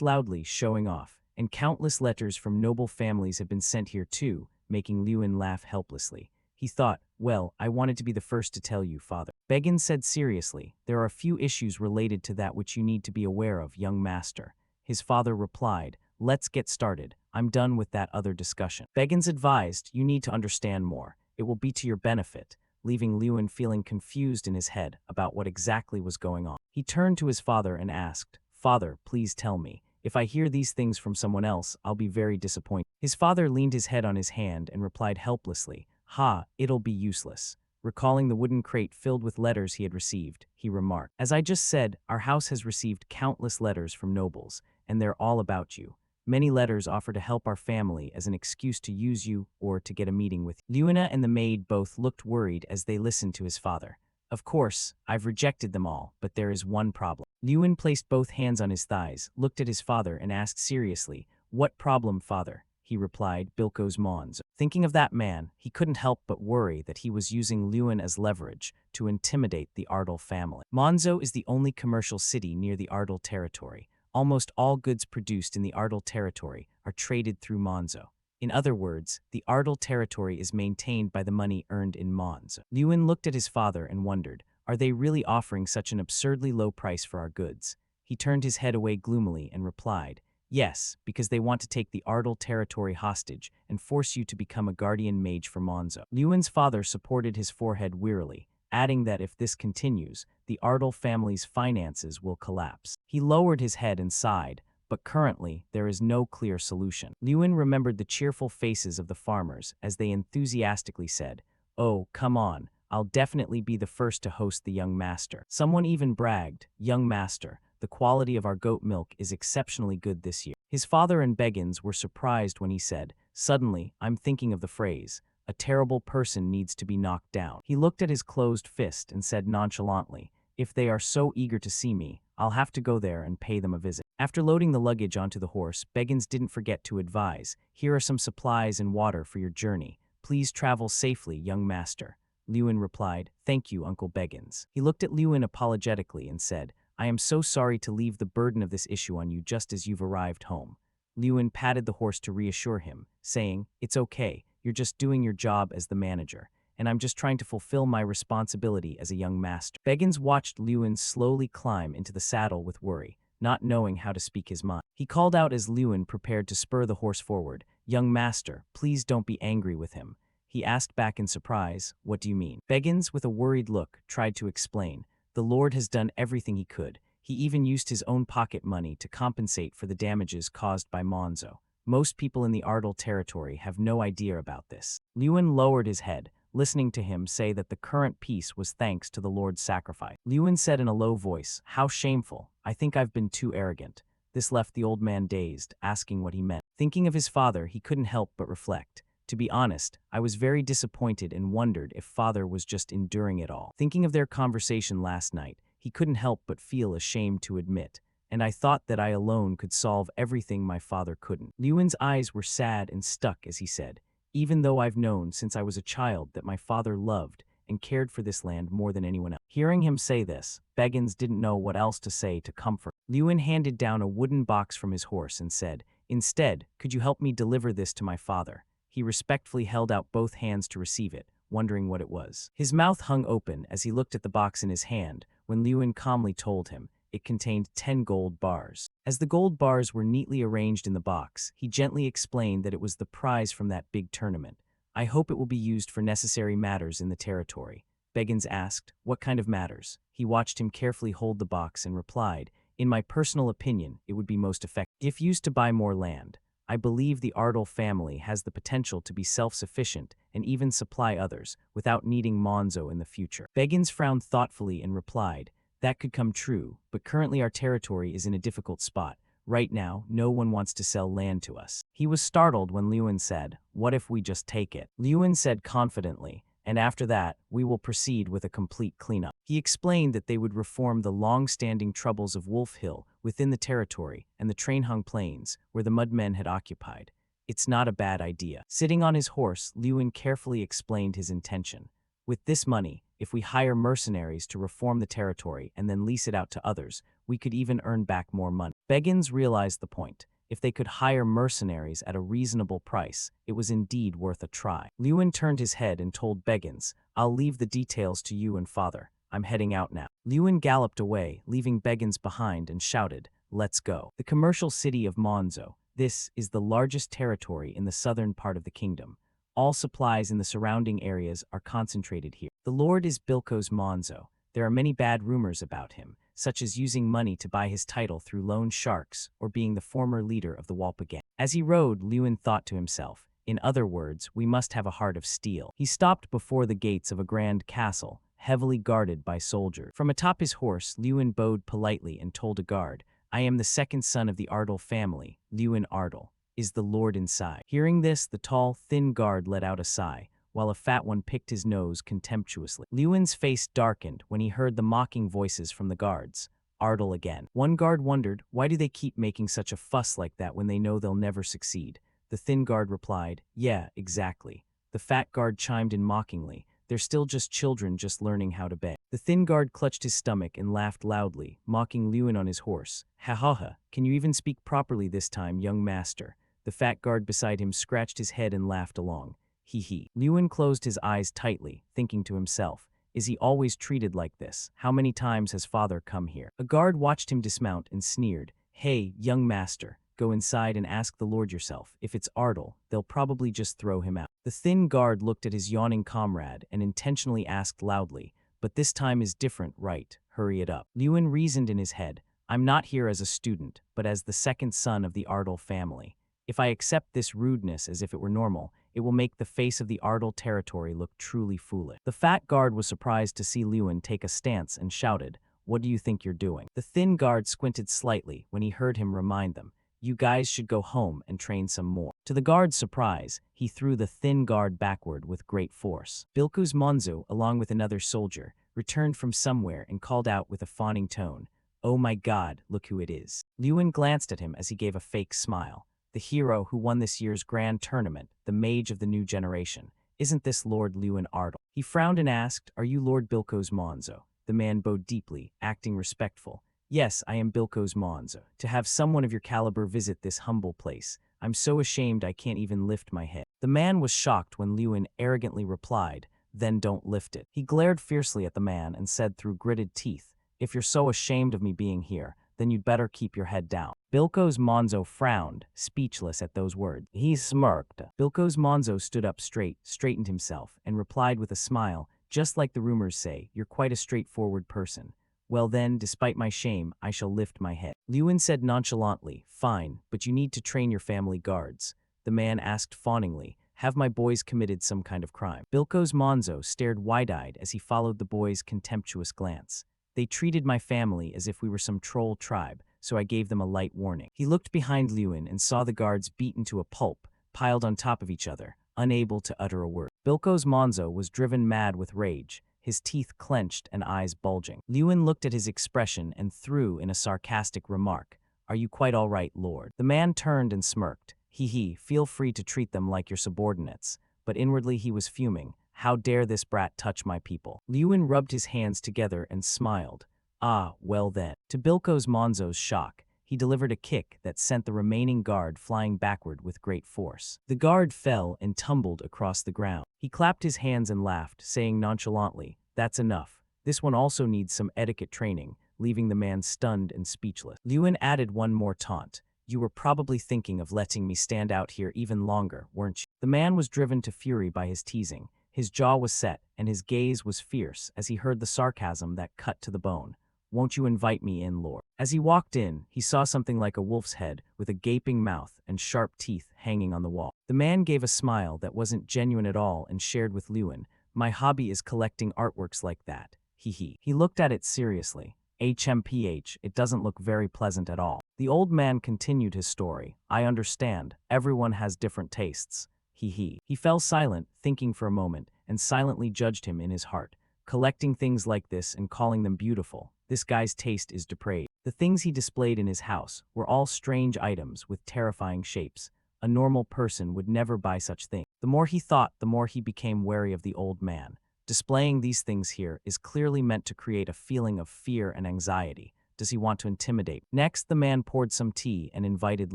loudly, showing off, "And countless letters from noble families have been sent here too," making Lewin laugh helplessly. He thought, "Well, I wanted to be the first to tell you, father." Beggins said seriously, "There are a few issues related to that which you need to be aware of, young master." His father replied, "Let's get started. I'm done with that other discussion." Beggins advised, "You need to understand more. It will be to your benefit," leaving Lewin feeling confused in his head about what exactly was going on. He turned to his father and asked, "Father, please tell me. If I hear these things from someone else, I'll be very disappointed." His father leaned his head on his hand and replied helplessly, "Ha, it'll be useless." Recalling the wooden crate filled with letters he had received, he remarked, "As I just said, our house has received countless letters from nobles, and they're all about you. Many letters offer to help our family as an excuse to use you or to get a meeting with you." Luna and the maid both looked worried as they listened to his father. "Of course, I've rejected them all, but there is one problem." Lewin placed both hands on his thighs, looked at his father, and asked seriously, "What problem, father?" He replied, "Bilko's Mons." Thinking of that man, he couldn't help but worry that he was using Lewin as leverage to intimidate the Ardal family. Monzo is the only commercial city near the Ardal territory. Almost all goods produced in the Ardal territory are traded through Monzo. In other words, the Ardal territory is maintained by the money earned in Mons. Lewin looked at his father and wondered, are they really offering such an absurdly low price for our goods? He turned his head away gloomily and replied, "Yes, because they want to take the Ardal territory hostage and force you to become a guardian mage for Monzo." Lewin's father supported his forehead wearily, adding that if this continues, the Ardal family's finances will collapse. He lowered his head and sighed, but currently there is no clear solution. Lewin remembered the cheerful faces of the farmers as they enthusiastically said, "Oh, come on, I'll definitely be the first to host the young master." Someone even bragged, "Young master, the quality of our goat milk is exceptionally good this year." His father and Beggins were surprised when he said, "Suddenly, I'm thinking of the phrase, 'A terrible person needs to be knocked down.'" He looked at his closed fist and said nonchalantly, "If they are so eager to see me, I'll have to go there and pay them a visit." After loading the luggage onto the horse, Beggins didn't forget to advise, "Here are some supplies and water for your journey. Please travel safely, young master." Lewin replied, "Thank you, Uncle Beggins." He looked at Lewin apologetically and said, "I am so sorry to leave the burden of this issue on you just as you've arrived home." Lewin patted the horse to reassure him, saying, "It's okay, you're just doing your job as the manager, and I'm just trying to fulfill my responsibility as a young master." Beggins watched Lewin slowly climb into the saddle with worry, not knowing how to speak his mind. He called out as Lewin prepared to spur the horse forward, "Young master, please don't be angry with him." He asked back in surprise, "What do you mean?" Beggins, with a worried look, tried to explain, "The Lord has done everything he could. He even used his own pocket money to compensate for the damages caused by Monzo. Most people in the Ardal territory have no idea about this." Lewin lowered his head, listening to him say that the current peace was thanks to the Lord's sacrifice. Lewin said in a low voice, "How shameful. I think I've been too arrogant." This left the old man dazed, asking what he meant. Thinking of his father, he couldn't help but reflect. To be honest, I was very disappointed and wondered if father was just enduring it all. Thinking of their conversation last night, he couldn't help but feel ashamed to admit, and I thought that I alone could solve everything my father couldn't. Lewin's eyes were sad and stuck as he said, even though I've known since I was a child that my father loved and cared for this land more than anyone else. Hearing him say this, Beggins didn't know what else to say to comfort. Lewin handed down a wooden box from his horse and said, "Instead, could you help me deliver this to my father?" He respectfully held out both hands to receive it, wondering what it was. His mouth hung open as he looked at the box in his hand, when Lewin calmly told him it contained 10 gold bars. As the gold bars were neatly arranged in the box, he gently explained that it was the prize from that big tournament. "I hope it will be used for necessary matters in the territory." Beggins asked, "What kind of matters?" He watched him carefully hold the box and replied, "In my personal opinion, it would be most effective if used to buy more land. I believe the Ardle family has the potential to be self-sufficient and even supply others without needing Monzo in the future." Beggins frowned thoughtfully and replied, "That could come true, but currently our territory is in a difficult spot. Right now, no one wants to sell land to us." He was startled when Lewin said, "What if we just take it?" Lewin said confidently, "And after that, we will proceed with a complete cleanup." He explained that they would reform the long-standing troubles of Wolf Hill within the territory and the Trainhung Plains, where the Mudmen had occupied. "It's not a bad idea." Sitting on his horse, Lewin carefully explained his intention. "With this money, if we hire mercenaries to reform the territory and then lease it out to others, we could even earn back more money." Beggins realized the point. If they could hire mercenaries at a reasonable price, it was indeed worth a try. Lewin turned his head and told Beggins, "I'll leave the details to you and father. I'm heading out now." Lewin galloped away, leaving Beggins behind, and shouted, "Let's go." The commercial city of Monzo. This is the largest territory in the southern part of the kingdom. All supplies in the surrounding areas are concentrated here. The lord is Bilko's Monzo. There are many bad rumors about him, such as using money to buy his title through loan sharks or being the former leader of the Walpa gang. As he rode, Lewin thought to himself, "In other words, we must have a heart of steel." He stopped before the gates of a grand castle, heavily guarded by soldiers. From atop his horse, Lewin bowed politely and told a guard, "I am the second son of the Ardle family, Lewin Ardle. Is the lord inside?" Hearing this, the tall, thin guard let out a sigh, while a fat one picked his nose contemptuously. Lewin's face darkened when he heard the mocking voices from the guards. Ardle again. One guard wondered, why do they keep making such a fuss like that when they know they'll never succeed? The thin guard replied, "Yeah, exactly." The fat guard chimed in mockingly, "They're still just children just learning how to beg." The thin guard clutched his stomach and laughed loudly, mocking Lewin on his horse. "Ha ha ha, can you even speak properly this time, young master?" The fat guard beside him scratched his head and laughed along. He he. Lewin closed his eyes tightly, thinking to himself, "Is he always treated like this? How many times has father come here?" A guard watched him dismount and sneered, "Hey, young master, go inside and ask the lord yourself. If it's Ardle, they'll probably just throw him out." The thin guard looked at his yawning comrade and intentionally asked loudly, "But this time is different, right? Hurry it up." Lewin reasoned in his head, "I'm not here as a student, but as the second son of the Ardle family. If I accept this rudeness as if it were normal, it will make the face of the Ardle territory look truly foolish." The fat guard was surprised to see Lewin take a stance and shouted, "What do you think you're doing?" The thin guard squinted slightly when he heard him remind them, "You guys should go home and train some more." To the guard's surprise, he threw the thin guard backward with great force. Bilku's Monzo, along with another soldier, returned from somewhere and called out with a fawning tone, "Oh my god, look who it is." Lewin glanced at him as he gave a fake smile. "The hero who won this year's grand tournament, the mage of the new generation. Isn't this Lord Lewin Ardle?" He frowned and asked, "Are you Lord Bilko's Monzo?" The man bowed deeply, acting respectful. "Yes, I am Bilko's Monzo. To have someone of your caliber visit this humble place, I'm so ashamed I can't even lift my head." The man was shocked when Lewin arrogantly replied, "Then don't lift it." He glared fiercely at the man and said through gritted teeth, "If you're so ashamed of me being here, then you'd better keep your head down." Bilko's Monzo frowned, speechless at those words. He smirked. Bilko's Monzo stood up straight, straightened himself, and replied with a smile, "Just like the rumors say, you're quite a straightforward person. Well then, despite my shame, I shall lift my head." Lewin said nonchalantly, "Fine, but you need to train your family guards." The man asked fawningly, "Have my boys committed some kind of crime?" Bilko's Monzo stared wide-eyed as he followed the boy's contemptuous glance. "They treated my family as if we were some troll tribe. so I gave them a light warning. He looked behind Lewin and saw the guards beaten to a pulp, piled on top of each other, unable to utter a word. Bilko's Monzo was driven mad with rage, his teeth clenched and eyes bulging. Lewin looked at his expression and threw in a sarcastic remark. "Are you quite all right, Lord?" The man turned and smirked. "He, feel free to treat them like your subordinates." But inwardly he was fuming. How dare this brat touch my people? Lewin rubbed his hands together and smiled. Ah, well then. To Bilko's Monzo's shock, he delivered a kick that sent the remaining guard flying backward with great force. The guard fell and tumbled across the ground. He clapped his hands and laughed, saying nonchalantly, "That's enough. This one also needs some etiquette training," leaving the man stunned and speechless. Lewin added one more taunt. "You were probably thinking of letting me stand out here even longer, weren't you?" The man was driven to fury by his teasing. His jaw was set, and his gaze was fierce as he heard the sarcasm that cut to the bone. "Won't you invite me in, Lord?" As he walked in, he saw something like a wolf's head with a gaping mouth and sharp teeth hanging on the wall. The man gave a smile that wasn't genuine at all and shared with Lewin, "My hobby is collecting artworks like that. He looked at it seriously. "HMPH, it doesn't look very pleasant at all." The old man continued his story. "I understand. Everyone has different tastes. He fell silent, thinking for a moment, and silently judged him in his heart. Collecting things like this and calling them beautiful. This guy's taste is depraved. The things he displayed in his house were all strange items with terrifying shapes. A normal person would never buy such things. The more he thought, the more he became wary of the old man. Displaying these things here is clearly meant to create a feeling of fear and anxiety. Does he want to intimidate? Next, the man poured some tea and invited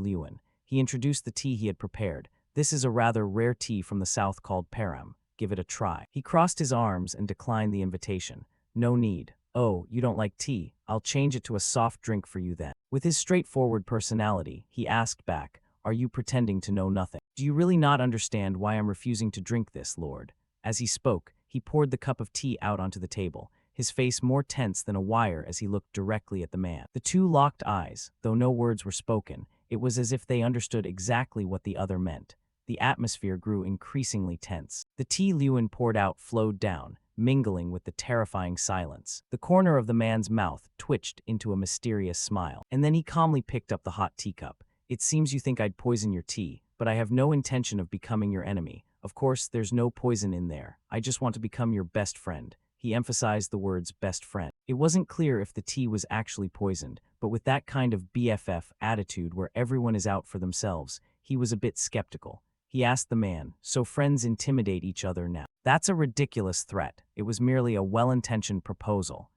Lewin. He introduced the tea he had prepared. "This is a rather rare tea from the south called Param. Give it a try." He crossed his arms and declined the invitation. "No need. Oh, you don't like tea? I'll change it to a soft drink for you then." With his straightforward personality, he asked back, "Are you pretending to know nothing? Do you really not understand why I'm refusing to drink this, Lord?" As he spoke, he poured the cup of tea out onto the table, his face more tense than a wire as he looked directly at the man. The two locked eyes, though no words were spoken. It was as if they understood exactly what the other meant. The atmosphere grew increasingly tense. The tea Lewin poured out flowed down, mingling with the terrifying silence. The corner of the man's mouth twitched into a mysterious smile, and then he calmly picked up the hot teacup. "It seems you think I'd poison your tea, but I have no intention of becoming your enemy. Of course, there's no poison in there. I just want to become your best friend." He emphasized the words best friend. It wasn't clear if the tea was actually poisoned, but with that kind of BFF attitude where everyone is out for themselves, he was a bit skeptical. He asked the man, "So friends intimidate each other now?" "That's a ridiculous threat. It was merely a well-intentioned proposal."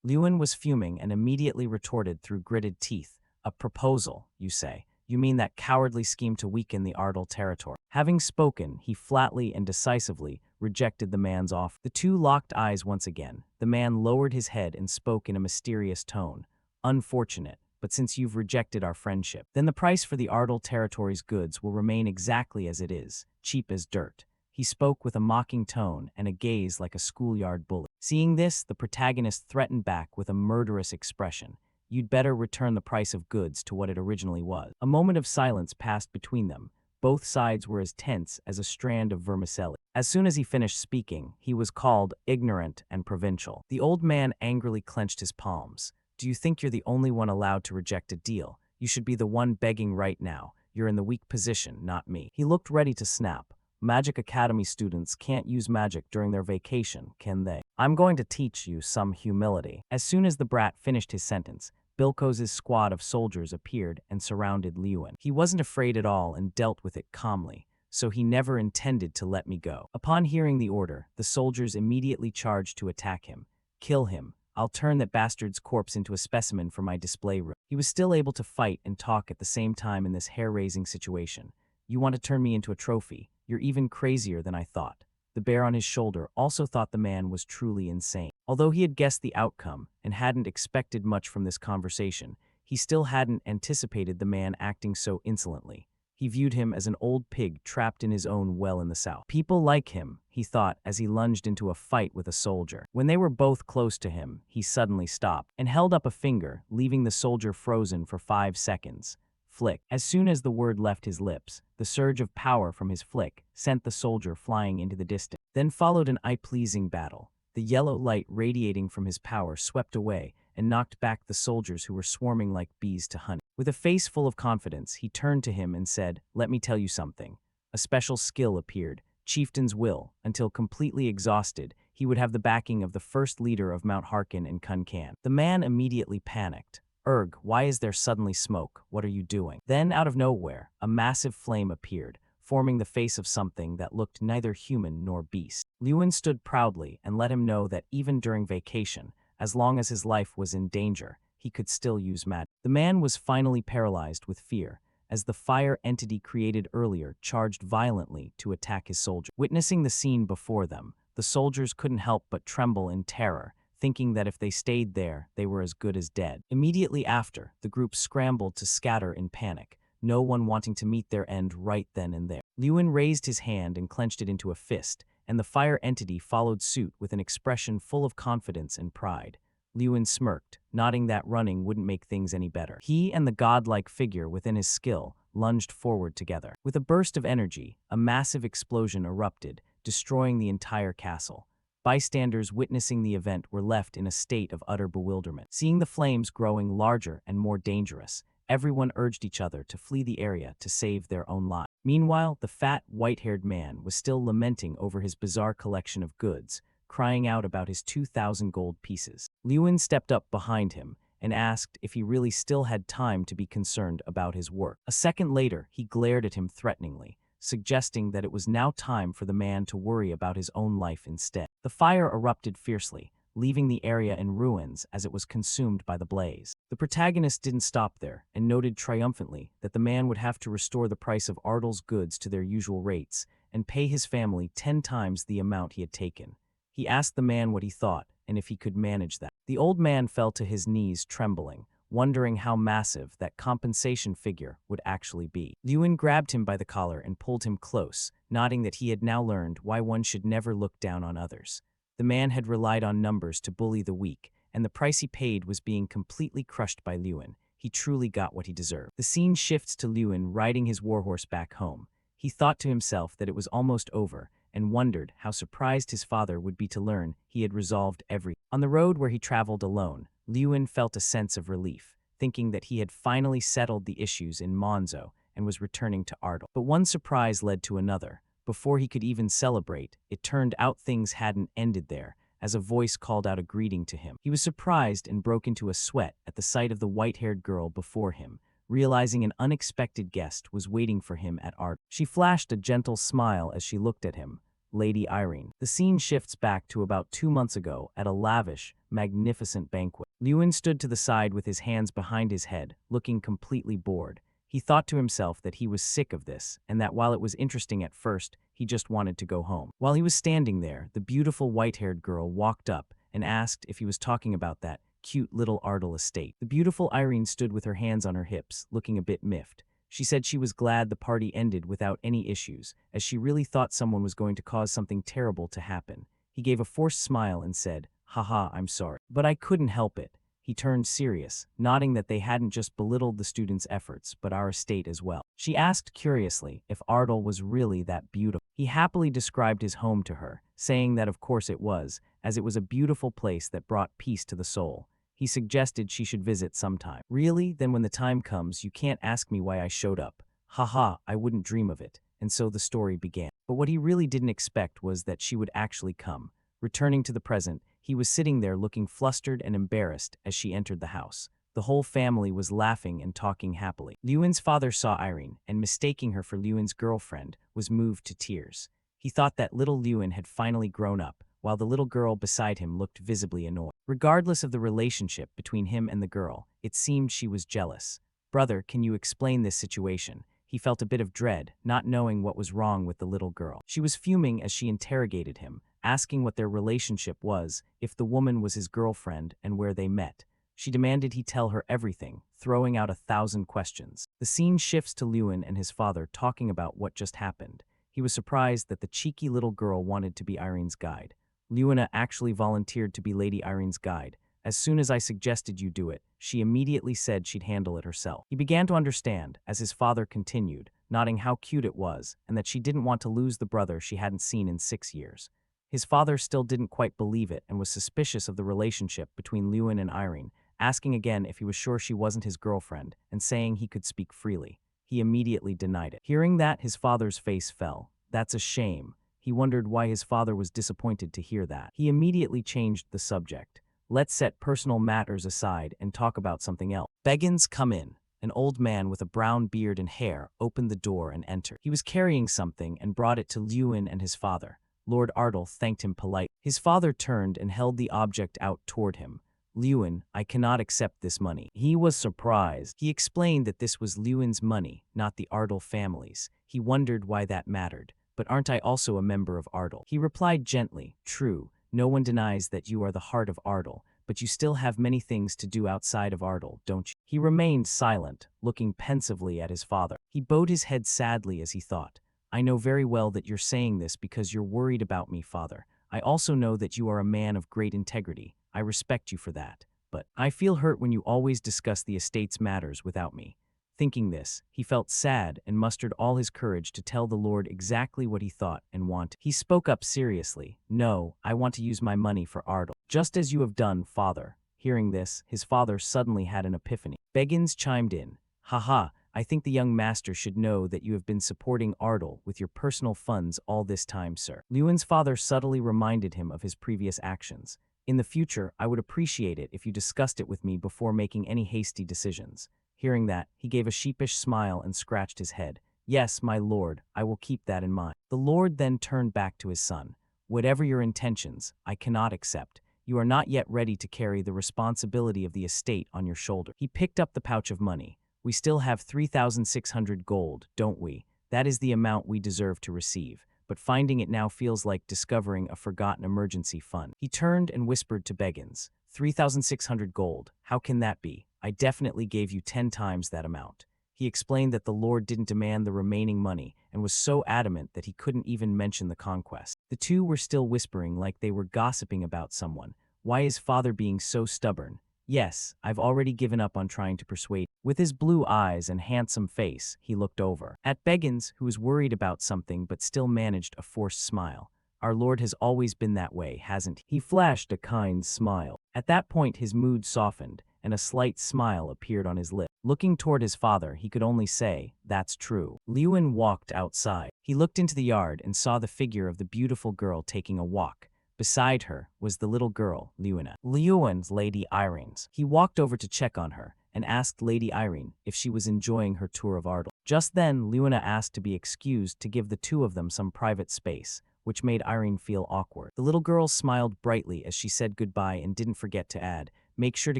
Lewin was fuming and immediately retorted through gritted teeth. "A proposal, you say? You mean that cowardly scheme to weaken the Ardal territory?" Having spoken, he flatly and decisively rejected the man's offer. The two locked eyes once again. The man lowered his head and spoke in a mysterious tone. "Unfortunate. But since you've rejected our friendship, then the price for the Ardal territory's goods will remain exactly as it is, cheap as dirt." He spoke with a mocking tone and a gaze like a schoolyard bully. Seeing this, the protagonist threatened back with a murderous expression. "You'd better return the price of goods to what it originally was." A moment of silence passed between them. Both sides were as tense as a strand of vermicelli. As soon as he finished speaking, he was called ignorant and provincial. The old man angrily clenched his palms. "Do you think you're the only one allowed to reject a deal? You should be the one begging right now. You're in the weak position, not me." He looked ready to snap. "Magic Academy students can't use magic during their vacation, can they? I'm going to teach you some humility." As soon as the brat finished his sentence, Bilko's squad of soldiers appeared and surrounded Lewin. He wasn't afraid at all and dealt with it calmly, so he never intended to let me go. Upon hearing the order, the soldiers immediately charged to attack him. "Kill him. I'll turn that bastard's corpse into a specimen for my display room." He was still able to fight and talk at the same time in this hair-raising situation. "You want to turn me into a trophy? You're even crazier than I thought." The bear on his shoulder also thought the man was truly insane. Although he had guessed the outcome and hadn't expected much from this conversation, he still hadn't anticipated the man acting so insolently. He viewed him as an old pig trapped in his own well in the south. People like him, he thought as he lunged into a fight with a soldier. When they were both close to him, he suddenly stopped and held up a finger, leaving the soldier frozen for 5 seconds. Flick. As soon as the word left his lips, the surge of power from his flick sent the soldier flying into the distance. Then followed an eye-pleasing battle. The yellow light radiating from his power swept away and knocked back the soldiers who were swarming like bees to honey. With a face full of confidence, he turned to him and said, "Let me tell you something." A special skill appeared, Chieftain's Will. Until completely exhausted, he would have the backing of the first leader of Mount Harkin and Kun Kan. The man immediately panicked. "Erg, why is there suddenly smoke? What are you doing?" Then, out of nowhere, a massive flame appeared, forming the face of something that looked neither human nor beast. Lewin stood proudly and let him know that even during vacation, as long as his life was in danger, he could still use magic. The man was finally paralyzed with fear, as the fire entity created earlier charged violently to attack his soldier. Witnessing the scene before them, the soldiers couldn't help but tremble in terror, thinking that if they stayed there, they were as good as dead. Immediately after, the group scrambled to scatter in panic, no one wanting to meet their end right then and there. Lewin raised his hand and clenched it into a fist, and the fire entity followed suit with an expression full of confidence and pride. Lewin smirked, nodding that running wouldn't make things any better. He and the godlike figure within his skill lunged forward together. With a burst of energy, a massive explosion erupted, destroying the entire castle. Bystanders witnessing the event were left in a state of utter bewilderment. Seeing the flames growing larger and more dangerous, everyone urged each other to flee the area to save their own lives. Meanwhile, the fat, white-haired man was still lamenting over his bizarre collection of goods, crying out about his 2,000 gold pieces. Lewin stepped up behind him and asked if he really still had time to be concerned about his work. A second later, he glared at him threateningly, suggesting that it was now time for the man to worry about his own life instead. The fire erupted fiercely, leaving the area in ruins as it was consumed by the blaze. The protagonist didn't stop there and noted triumphantly that the man would have to restore the price of Ardal's goods to their usual rates and pay his family 10 times the amount he had taken. He asked the man what he thought and if he could manage that. The old man fell to his knees trembling, wondering how massive that compensation figure would actually be. Lewin grabbed him by the collar and pulled him close, nodding that he had now learned why one should never look down on others. The man had relied on numbers to bully the weak, and the price he paid was being completely crushed by Lewin. He truly got what he deserved. The scene shifts to Lewin riding his warhorse back home. He thought to himself that it was almost over, and wondered how surprised his father would be to learn he had resolved everything. On the road where he traveled alone, Lewin felt a sense of relief, thinking that he had finally settled the issues in Monzo and was returning to Ardal. But one surprise led to another. Before he could even celebrate, it turned out things hadn't ended there, as a voice called out a greeting to him. He was surprised and broke into a sweat at the sight of the white-haired girl before him, realizing an unexpected guest was waiting for him at Ardal. She flashed a gentle smile as she looked at him. Lady Irene. The scene shifts back to about 2 months ago at a lavish, magnificent banquet. Lewin stood to the side with his hands behind his head, looking completely bored. He thought to himself that he was sick of this, and that while it was interesting at first, he just wanted to go home. While he was standing there, the beautiful white-haired girl walked up and asked if he was talking about that cute little Ardal estate. The beautiful Irene stood with her hands on her hips, looking a bit miffed. She said she was glad the party ended without any issues, as she really thought someone was going to cause something terrible to happen. He gave a forced smile and said, "Haha, I'm sorry. But I couldn't help it." He turned serious, nodding that they hadn't just belittled the students' efforts, but our estate as well. She asked curiously if Ardal was really that beautiful. He happily described his home to her, saying that of course it was, as it was a beautiful place that brought peace to the soul. He suggested she should visit sometime. "Really? Then when the time comes, you can't ask me why I showed up." "Haha, I wouldn't dream of it." And so the story began. But what he really didn't expect was that she would actually come. Returning to the present, he was sitting there looking flustered and embarrassed as she entered the house. The whole family was laughing and talking happily. Lewin's father saw Irene, and mistaking her for Lewin's girlfriend, was moved to tears. He thought that little Lewin had finally grown up, while the little girl beside him looked visibly annoyed. Regardless of the relationship between him and the girl, it seemed she was jealous. "Brother, can you explain this situation?" He felt a bit of dread, not knowing what was wrong with the little girl. She was fuming as she interrogated him, asking what their relationship was, if the woman was his girlfriend, and where they met. She demanded he tell her everything, throwing out 1,000 questions. The scene shifts to Lewin and his father talking about what just happened. He was surprised that the cheeky little girl wanted to be Irene's guide. "Lewina actually volunteered to be Lady Irene's guide. As soon as I suggested you do it, she immediately said she'd handle it herself." He began to understand, as his father continued, nodding how cute it was, and that she didn't want to lose the brother she hadn't seen in 6 years. His father still didn't quite believe it and was suspicious of the relationship between Lewin and Irene, asking again if he was sure she wasn't his girlfriend and saying he could speak freely. He immediately denied it. Hearing that, his father's face fell. That's a shame. He wondered why his father was disappointed to hear that. He immediately changed the subject. Let's set personal matters aside and talk about something else. Beggins, come in. An old man with a brown beard and hair opened the door and entered. He was carrying something and brought it to Lewin and his father. Lord Ardle thanked him politely. His father turned and held the object out toward him. Lewin, I cannot accept this money. He was surprised. He explained that this was Lewin's money, not the Ardle family's. He wondered why that mattered. But aren't I also a member of Ardle? He replied gently, true, no one denies that you are the heart of Ardle, but you still have many things to do outside of Ardle, don't you? He remained silent, looking pensively at his father. He bowed his head sadly as he thought, I know very well that you're saying this because you're worried about me, father. I also know that you are a man of great integrity. I respect you for that. But I feel hurt when you always discuss the estate's matters without me. Thinking this, he felt sad and mustered all his courage to tell the Lord exactly what he thought and wanted. He spoke up seriously. No, I want to use my money for Ardle. Just as you have done, father. Hearing this, his father suddenly had an epiphany. Beggins chimed in. Haha, I think the young master should know that you have been supporting Ardle with your personal funds all this time, sir. Lewin's father subtly reminded him of his previous actions. In the future, I would appreciate it if you discussed it with me before making any hasty decisions. Hearing that, he gave a sheepish smile and scratched his head. Yes, my lord, I will keep that in mind. The lord then turned back to his son. Whatever your intentions, I cannot accept. You are not yet ready to carry the responsibility of the estate on your shoulder. He picked up the pouch of money. We still have 3,600 gold, don't we? That is the amount we deserve to receive. But finding it now feels like discovering a forgotten emergency fund. He turned and whispered to Beggins, 3,600 gold, how can that be? I definitely gave you 10 times that amount. He explained that the Lord didn't demand the remaining money and was so adamant that he couldn't even mention the conquest. The two were still whispering like they were gossiping about someone. Why is father being so stubborn? Yes, I've already given up on trying to persuade. With his blue eyes and handsome face, he looked over at Beggins, who was worried about something but still managed a forced smile. Our Lord has always been that way, hasn't he? He flashed a kind smile. At that point, his mood softened, and a slight smile appeared on his lips. Looking toward his father, he could only say, that's true. Lewin walked outside. He looked into the yard and saw the figure of the beautiful girl taking a walk. Beside her was the little girl, Lewin's Lady Irene's. He walked over to check on her and asked Lady Irene if she was enjoying her tour of Ardle. Just then, Lewin asked to be excused to give the two of them some private space, which made Irene feel awkward. The little girl smiled brightly as she said goodbye and didn't forget to add, make sure to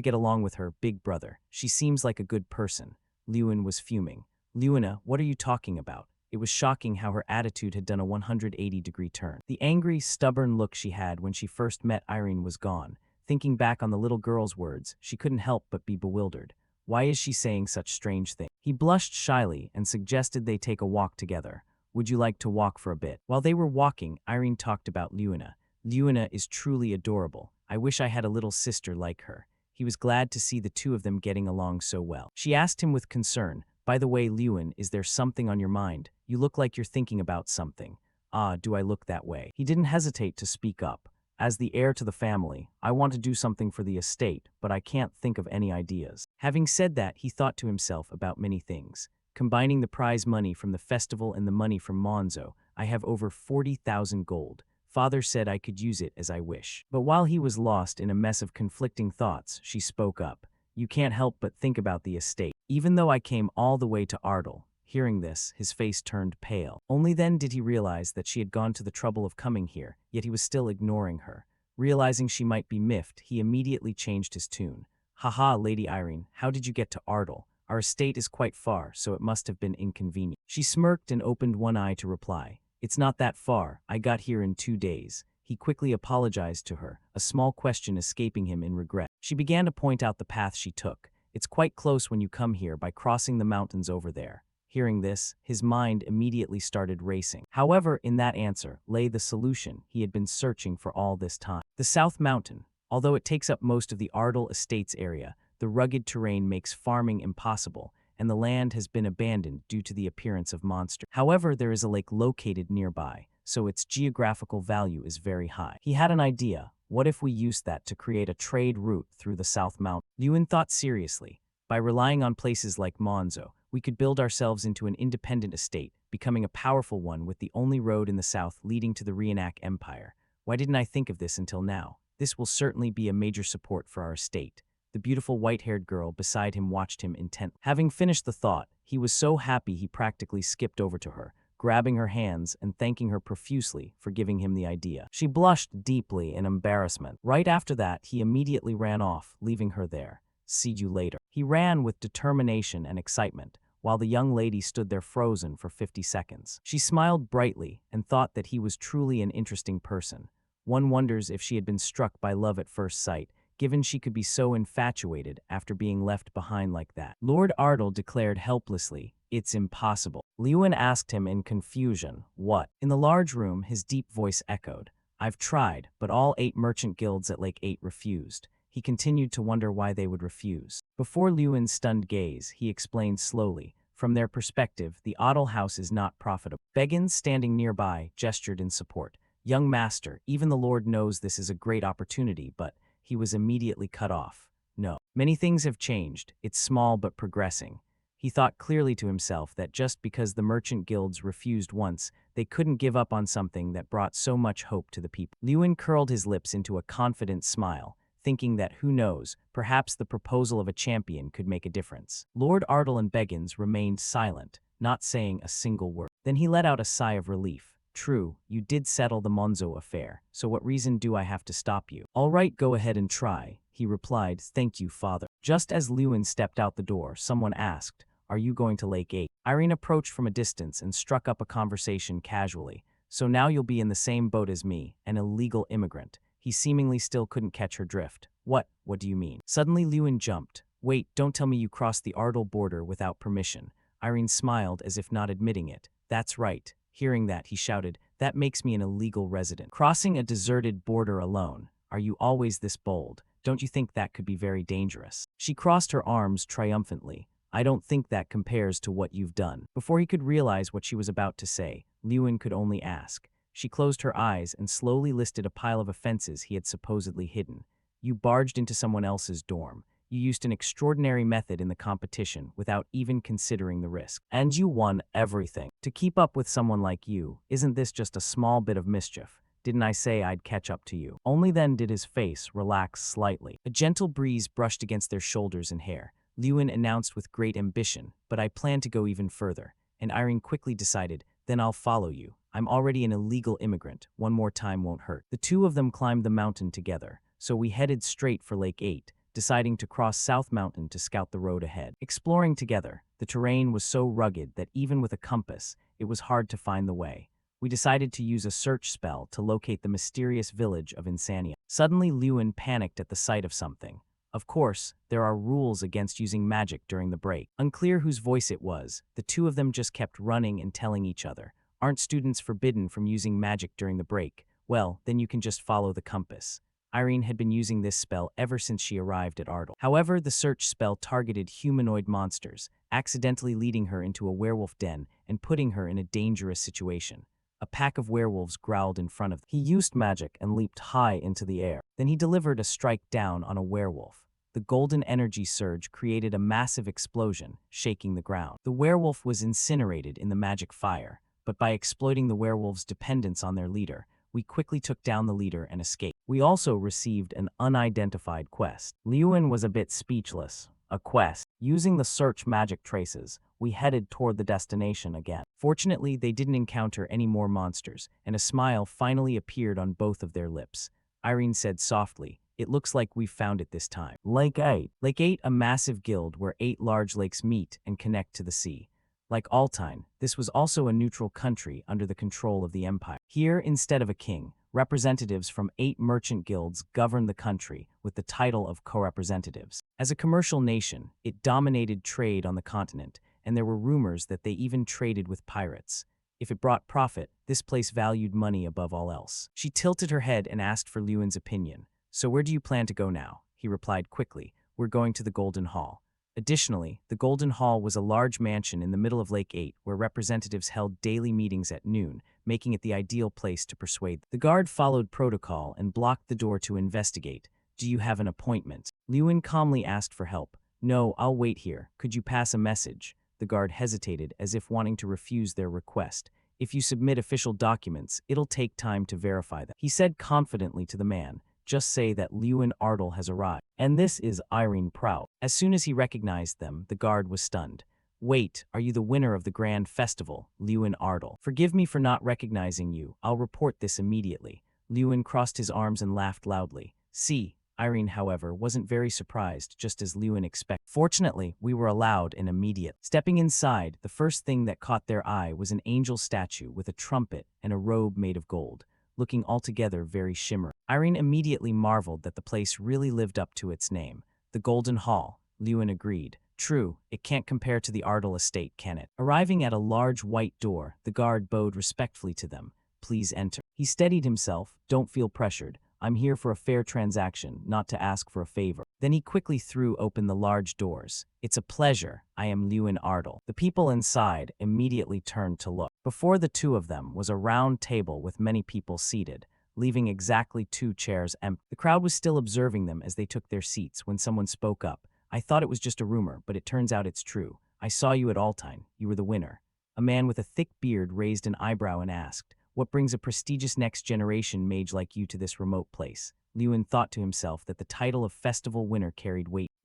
get along with her, big brother. She seems like a good person. Lewin was fuming. Lewina, what are you talking about? It was shocking how her attitude had done a 180-degree turn. The angry, stubborn look she had when she first met Irene was gone. Thinking back on the little girl's words, she couldn't help but be bewildered. Why is she saying such strange things? He blushed shyly and suggested they take a walk together. Would you like to walk for a bit? While they were walking, Irene talked about Lewina. Lewina is truly adorable. I wish I had a little sister like her. He was glad to see the two of them getting along so well. She asked him with concern, by the way, Lewin, is there something on your mind? You look like you're thinking about something. Ah, do I look that way? He didn't hesitate to speak up. As the heir to the family, I want to do something for the estate, but I can't think of any ideas. Having said that, he thought to himself about many things. Combining the prize money from the festival and the money from Monzo, I have over 40,000 gold. Father said I could use it as I wish. But while he was lost in a mess of conflicting thoughts, she spoke up. You can't help but think about the estate. Even though I came all the way to Ardle. Hearing this, his face turned pale. Only then did he realize that she had gone to the trouble of coming here, yet he was still ignoring her. Realizing she might be miffed, he immediately changed his tune. Haha, Lady Irene, how did you get to Ardle? Our estate is quite far, so it must have been inconvenient. She smirked and opened one eye to reply. It's not that far. I got here in 2 days. He quickly apologized to her, a small question escaping him in regret. She began to point out the path she took. It's quite close when you come here by crossing the mountains over there. Hearing this, his mind immediately started racing. However, in that answer lay the solution he had been searching for all this time. The South Mountain. Although it takes up most of the Ardle Estates area, the rugged terrain makes farming impossible, and the land has been abandoned due to the appearance of monsters. However, there is a lake located nearby. so its geographical value is very high. He had an idea. What if we used that to create a trade route through the South Mountain? Lewin thought seriously. By relying on places like Monzo, we could build ourselves into an independent estate, becoming a powerful one with the only road in the south leading to the Reenac Empire. Why didn't I think of this until now? This will certainly be a major support for our estate. The beautiful white-haired girl beside him watched him intently. Having finished the thought, he was so happy he practically skipped over to her, grabbing her hands and thanking her profusely for giving him the idea. She blushed deeply in embarrassment. Right after that, he immediately ran off, leaving her there. See you later. He ran with determination and excitement, while the young lady stood there frozen for 50 seconds. She smiled brightly and thought that he was truly an interesting person. One wonders if she had been struck by love at first sight, given she could be so infatuated after being left behind like that. Lord Ardle declared helplessly, "It's impossible." Lewin asked him in confusion, "What?" In the large room, his deep voice echoed, "I've tried, but all 8 merchant guilds at Lake 8 refused." He continued to wonder why they would refuse. Before Lewin's stunned gaze, he explained slowly, "From their perspective, the Ardle house is not profitable." Beggins, standing nearby, gestured in support. "Young master, even the Lord knows this is a great opportunity, but..." He was immediately cut off. "No. Many things have changed. It's small but progressing." He thought clearly to himself that just because the merchant guilds refused once, they couldn't give up on something that brought so much hope to the people. Lewin curled his lips into a confident smile, thinking that, who knows, perhaps the proposal of a champion could make a difference. Lord Ardle and Beggins remained silent, not saying a single word. Then he let out a sigh of relief. "True, you did settle the Monzo affair, so what reason do I have to stop you?" "All right, go ahead and try," he replied. "Thank you, father." Just as Lewin stepped out the door, someone asked, "Are you going to Lake 8? Irene approached from a distance and struck up a conversation casually. "So now you'll be in the same boat as me, an illegal immigrant." He seemingly still couldn't catch her drift. What do you mean?" Suddenly Lewin jumped. "Wait, don't tell me you crossed the Ardle border without permission." Irene smiled as if not admitting it. "That's right." Hearing that, he shouted, "That makes me an illegal resident. Crossing a deserted border alone. Are you always this bold? Don't you think that could be very dangerous?" She crossed her arms triumphantly. "I don't think that compares to what you've done." Before he could realize what she was about to say, Lewin could only ask. She closed her eyes and slowly listed a pile of offenses he had supposedly hidden. "You barged into someone else's dorm. You used an extraordinary method in the competition without even considering the risk. And you won everything. To keep up with someone like you, isn't this just a small bit of mischief? Didn't I say I'd catch up to you?" Only then did his face relax slightly. A gentle breeze brushed against their shoulders and hair. Lewin announced with great ambition, "But I plan to go even further." And Irene quickly decided, "Then I'll follow you. I'm already an illegal immigrant. One more time won't hurt." The two of them climbed the mountain together, so we headed straight for Lake 8. Deciding to cross South Mountain to scout the road ahead. Exploring together, the terrain was so rugged that even with a compass, it was hard to find the way. We decided to use a search spell to locate the mysterious village of Insania. Suddenly, Lewin panicked at the sight of something. Of course, there are rules against using magic during the break. Unclear whose voice it was, the two of them just kept running and telling each other, "Aren't students forbidden from using magic during the break? Well, then you can just follow the compass." Irene had been using this spell ever since she arrived at Ardle. However, the search spell targeted humanoid monsters, accidentally leading her into a werewolf den and putting her in a dangerous situation. A pack of werewolves growled in front of them. He used magic and leaped high into the air. Then he delivered a strike down on a werewolf. The golden energy surge created a massive explosion, shaking the ground. The werewolf was incinerated in the magic fire, but by exploiting the werewolf's dependence on their leader, we quickly took down the leader and escaped. We also received an unidentified quest. Lewin was a bit speechless. A quest. Using the search magic traces, we headed toward the destination again. Fortunately, they didn't encounter any more monsters, and a smile finally appeared on both of their lips. Irene said softly, "It looks like we've found it this time." Lake 8. Lake 8, a massive guild where 8 large lakes meet and connect to the sea. Like Altine, this was also a neutral country under the control of the empire. Here, instead of a king, representatives from 8 merchant guilds governed the country with the title of co-representatives. As a commercial nation, it dominated trade on the continent, and there were rumors that they even traded with pirates. If it brought profit, this place valued money above all else. She tilted her head and asked for Lewin's opinion. "So where do you plan to go now?" He replied quickly, "We're going to the Golden Hall." Additionally, the Golden Hall was a large mansion in the middle of Lake 8 where representatives held daily meetings at noon, making it the ideal place to persuade them. The guard followed protocol and blocked the door to investigate. Do you have an appointment? Lewin calmly asked for help. No, I'll wait here. Could you pass a message? The guard hesitated, as if wanting to refuse their request. If you submit official documents, it'll take time to verify them. He said confidently to the man, just say that Lewin Ardle has arrived. And this is Irene Prout. As soon as he recognized them, the guard was stunned. Wait, are you the winner of the grand festival, Lewin Ardle? Forgive me for not recognizing you. I'll report this immediately. Lewin crossed his arms and laughed loudly. See, Irene, however, wasn't very surprised, just as Lewin expected. Fortunately, we were allowed an immediate. Stepping inside, the first thing that caught their eye was an angel statue with a trumpet and a robe made of gold, looking altogether very shimmering. Irene immediately marveled that the place really lived up to its name. The Golden Hall, Lewin agreed. True, it can't compare to the Ardle estate, can it? Arriving at a large white door, the guard bowed respectfully to them. Please enter. He steadied himself. Don't feel pressured. I'm here for a fair transaction, not to ask for a favor. Then he quickly threw open the large doors. It's a pleasure. I am Lewin Ardle. The people inside immediately turned to look. Before the two of them was a round table with many people seated, leaving exactly 2 chairs empty. The crowd was still observing them as they took their seats when someone spoke up. I thought it was just a rumor, but it turns out it's true. I saw you at Altine. You were the winner. A man with a thick beard raised an eyebrow and asked, what brings a prestigious next-generation mage like you to this remote place? Lewin thought to himself that the title of festival winner carried weight.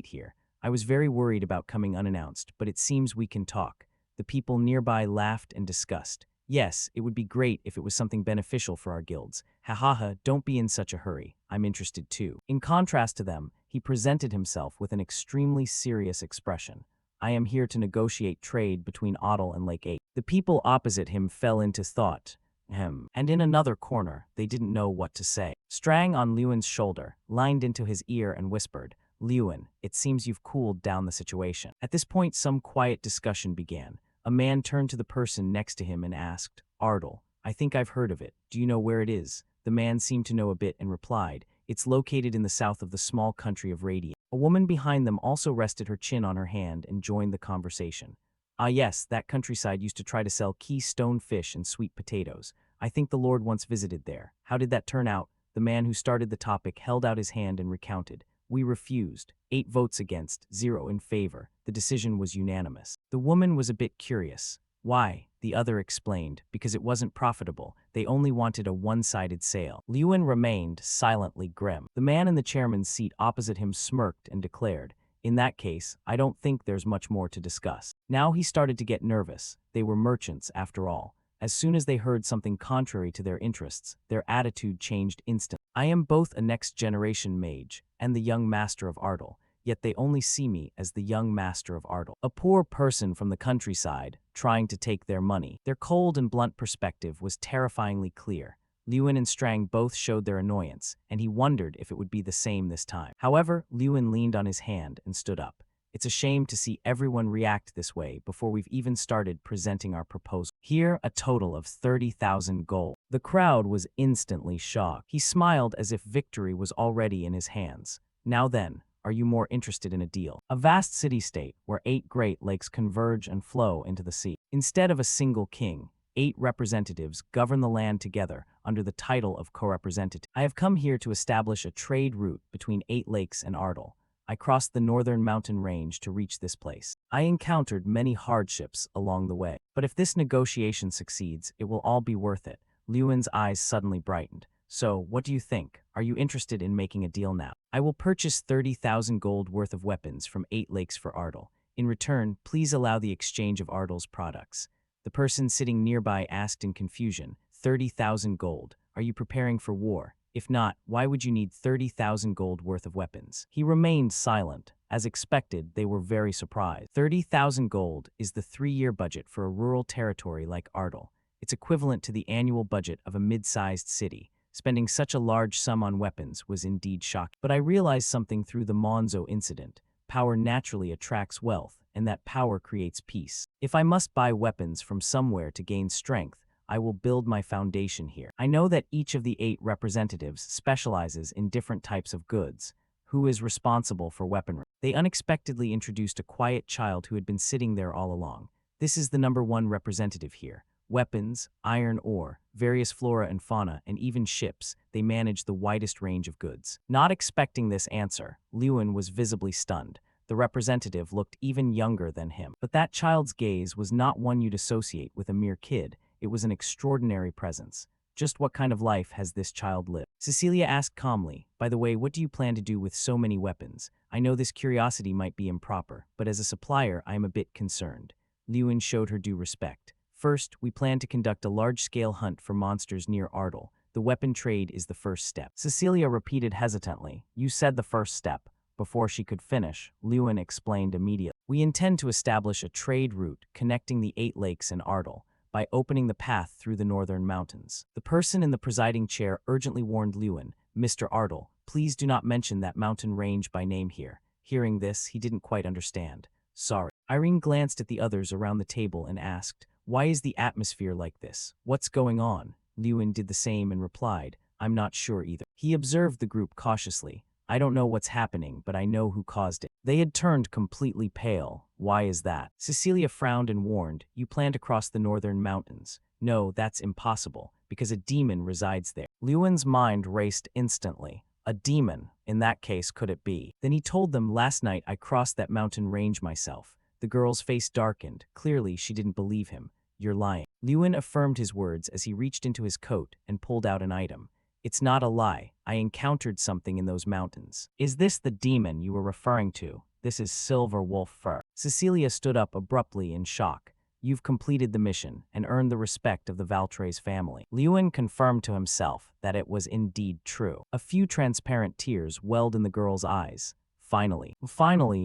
Here. I was very worried about coming unannounced, but it seems we can talk. The people nearby laughed and discussed. Yes, it would be great if it was something beneficial for our guilds. Ha ha ha, don't be in such a hurry. I'm interested too. In contrast to them, he presented himself with an extremely serious expression. I am here to negotiate trade between Ardle and Lake 8. The people opposite him fell into thought. And in another corner, they didn't know what to say. Strang on Lewin's shoulder, leaned into his ear and whispered, Lewin, it seems you've cooled down the situation. At this point, some quiet discussion began. A man turned to the person next to him and asked, Ardle, I think I've heard of it. Do you know where it is? The man seemed to know a bit and replied, it's located in the south of the small country of Radiant. A woman behind them also rested her chin on her hand and joined the conversation. Ah yes, that countryside used to try to sell keystone fish and sweet potatoes. I think the Lord once visited there. How did that turn out? The man who started the topic held out his hand and recounted. We refused. 8 votes against, 0 in favor. The decision was unanimous. The woman was a bit curious. Why? The other explained, because it wasn't profitable. They only wanted a one-sided sale. Lewin remained silently grim. The man in the chairman's seat opposite him smirked and declared, in that case, I don't think there's much more to discuss. Now he started to get nervous. They were merchants, after all. As soon as they heard something contrary to their interests, their attitude changed instantly. I am both a next-generation mage and the young master of Ardle, yet they only see me as the young master of Ardle. A poor person from the countryside, trying to take their money. Their cold and blunt perspective was terrifyingly clear. Lewin and Strang both showed their annoyance, and he wondered if it would be the same this time. However, Lewin leaned on his hand and stood up. It's a shame to see everyone react this way before we've even started presenting our proposal. Here, a total of 30,000 gold. The crowd was instantly shocked. He smiled as if victory was already in his hands. Now then, are you more interested in a deal? A vast city-state where 8 great lakes converge and flow into the sea. Instead of a single king, 8 representatives govern the land together under the title of co-representative. I have come here to establish a trade route between 8 lakes and Ardle. I crossed the northern mountain range to reach this place. I encountered many hardships along the way. But if this negotiation succeeds, it will all be worth it. Lewin's eyes suddenly brightened. So, what do you think? Are you interested in making a deal now? I will purchase 30,000 gold worth of weapons from 8 lakes for Ardle. In return, please allow the exchange of Ardle's products. The person sitting nearby asked in confusion, 30,000 gold. Are you preparing for war? If not, why would you need 30,000 gold worth of weapons? He remained silent. As expected, they were very surprised. 30,000 gold is the 3-year budget for a rural territory like Ardle. It's equivalent to the annual budget of a mid-sized city. Spending such a large sum on weapons was indeed shocking. But I realized something through the Monzo incident. Power naturally attracts wealth, and that power creates peace. If I must buy weapons from somewhere to gain strength, I will build my foundation here. I know that each of the 8 representatives specializes in different types of goods. Who is responsible for weaponry? They unexpectedly introduced a quiet child who had been sitting there all along. This is the #1 representative here. Weapons, iron ore, various flora and fauna, and even ships, they manage the widest range of goods. Not expecting this answer, Lewin was visibly stunned. The representative looked even younger than him. But that child's gaze was not one you'd associate with a mere kid. It was an extraordinary presence. Just what kind of life has this child lived? Cecilia asked calmly, by the way, what do you plan to do with so many weapons? I know this curiosity might be improper, but as a supplier, I am a bit concerned. Lewin showed her due respect. First, we plan to conduct a large-scale hunt for monsters near Ardal. The weapon trade is the first step. Cecilia repeated hesitantly, you said the first step. Before she could finish, Lewin explained immediately. We intend to establish a trade route connecting the 8 lakes and Ardal by opening the path through the northern mountains. The person in the presiding chair urgently warned Lewin, Mr. Ardal, please do not mention that mountain range by name here. Hearing this, he didn't quite understand. Sorry. Irene glanced at the others around the table and asked, why is the atmosphere like this? What's going on? Lewin did the same and replied, I'm not sure either. He observed the group cautiously. I don't know what's happening, but I know who caused it. They had turned completely pale. Why is that? Cecilia frowned and warned, you plan to cross the northern mountains. No, that's impossible, because a demon resides there. Lewin's mind raced instantly. A demon? In that case, could it be? Then he told them, last night I crossed that mountain range myself. The girl's face darkened. Clearly, she didn't believe him. You're lying. Lewin affirmed his words as he reached into his coat and pulled out an item. It's not a lie. I encountered something in those mountains. Is this the demon you were referring to? This is silver wolf fur. Cecilia stood up abruptly in shock. You've completed the mission and earned the respect of the Valtres family. Lewin confirmed to himself that it was indeed true. A few transparent tears welled in the girl's eyes. Finally,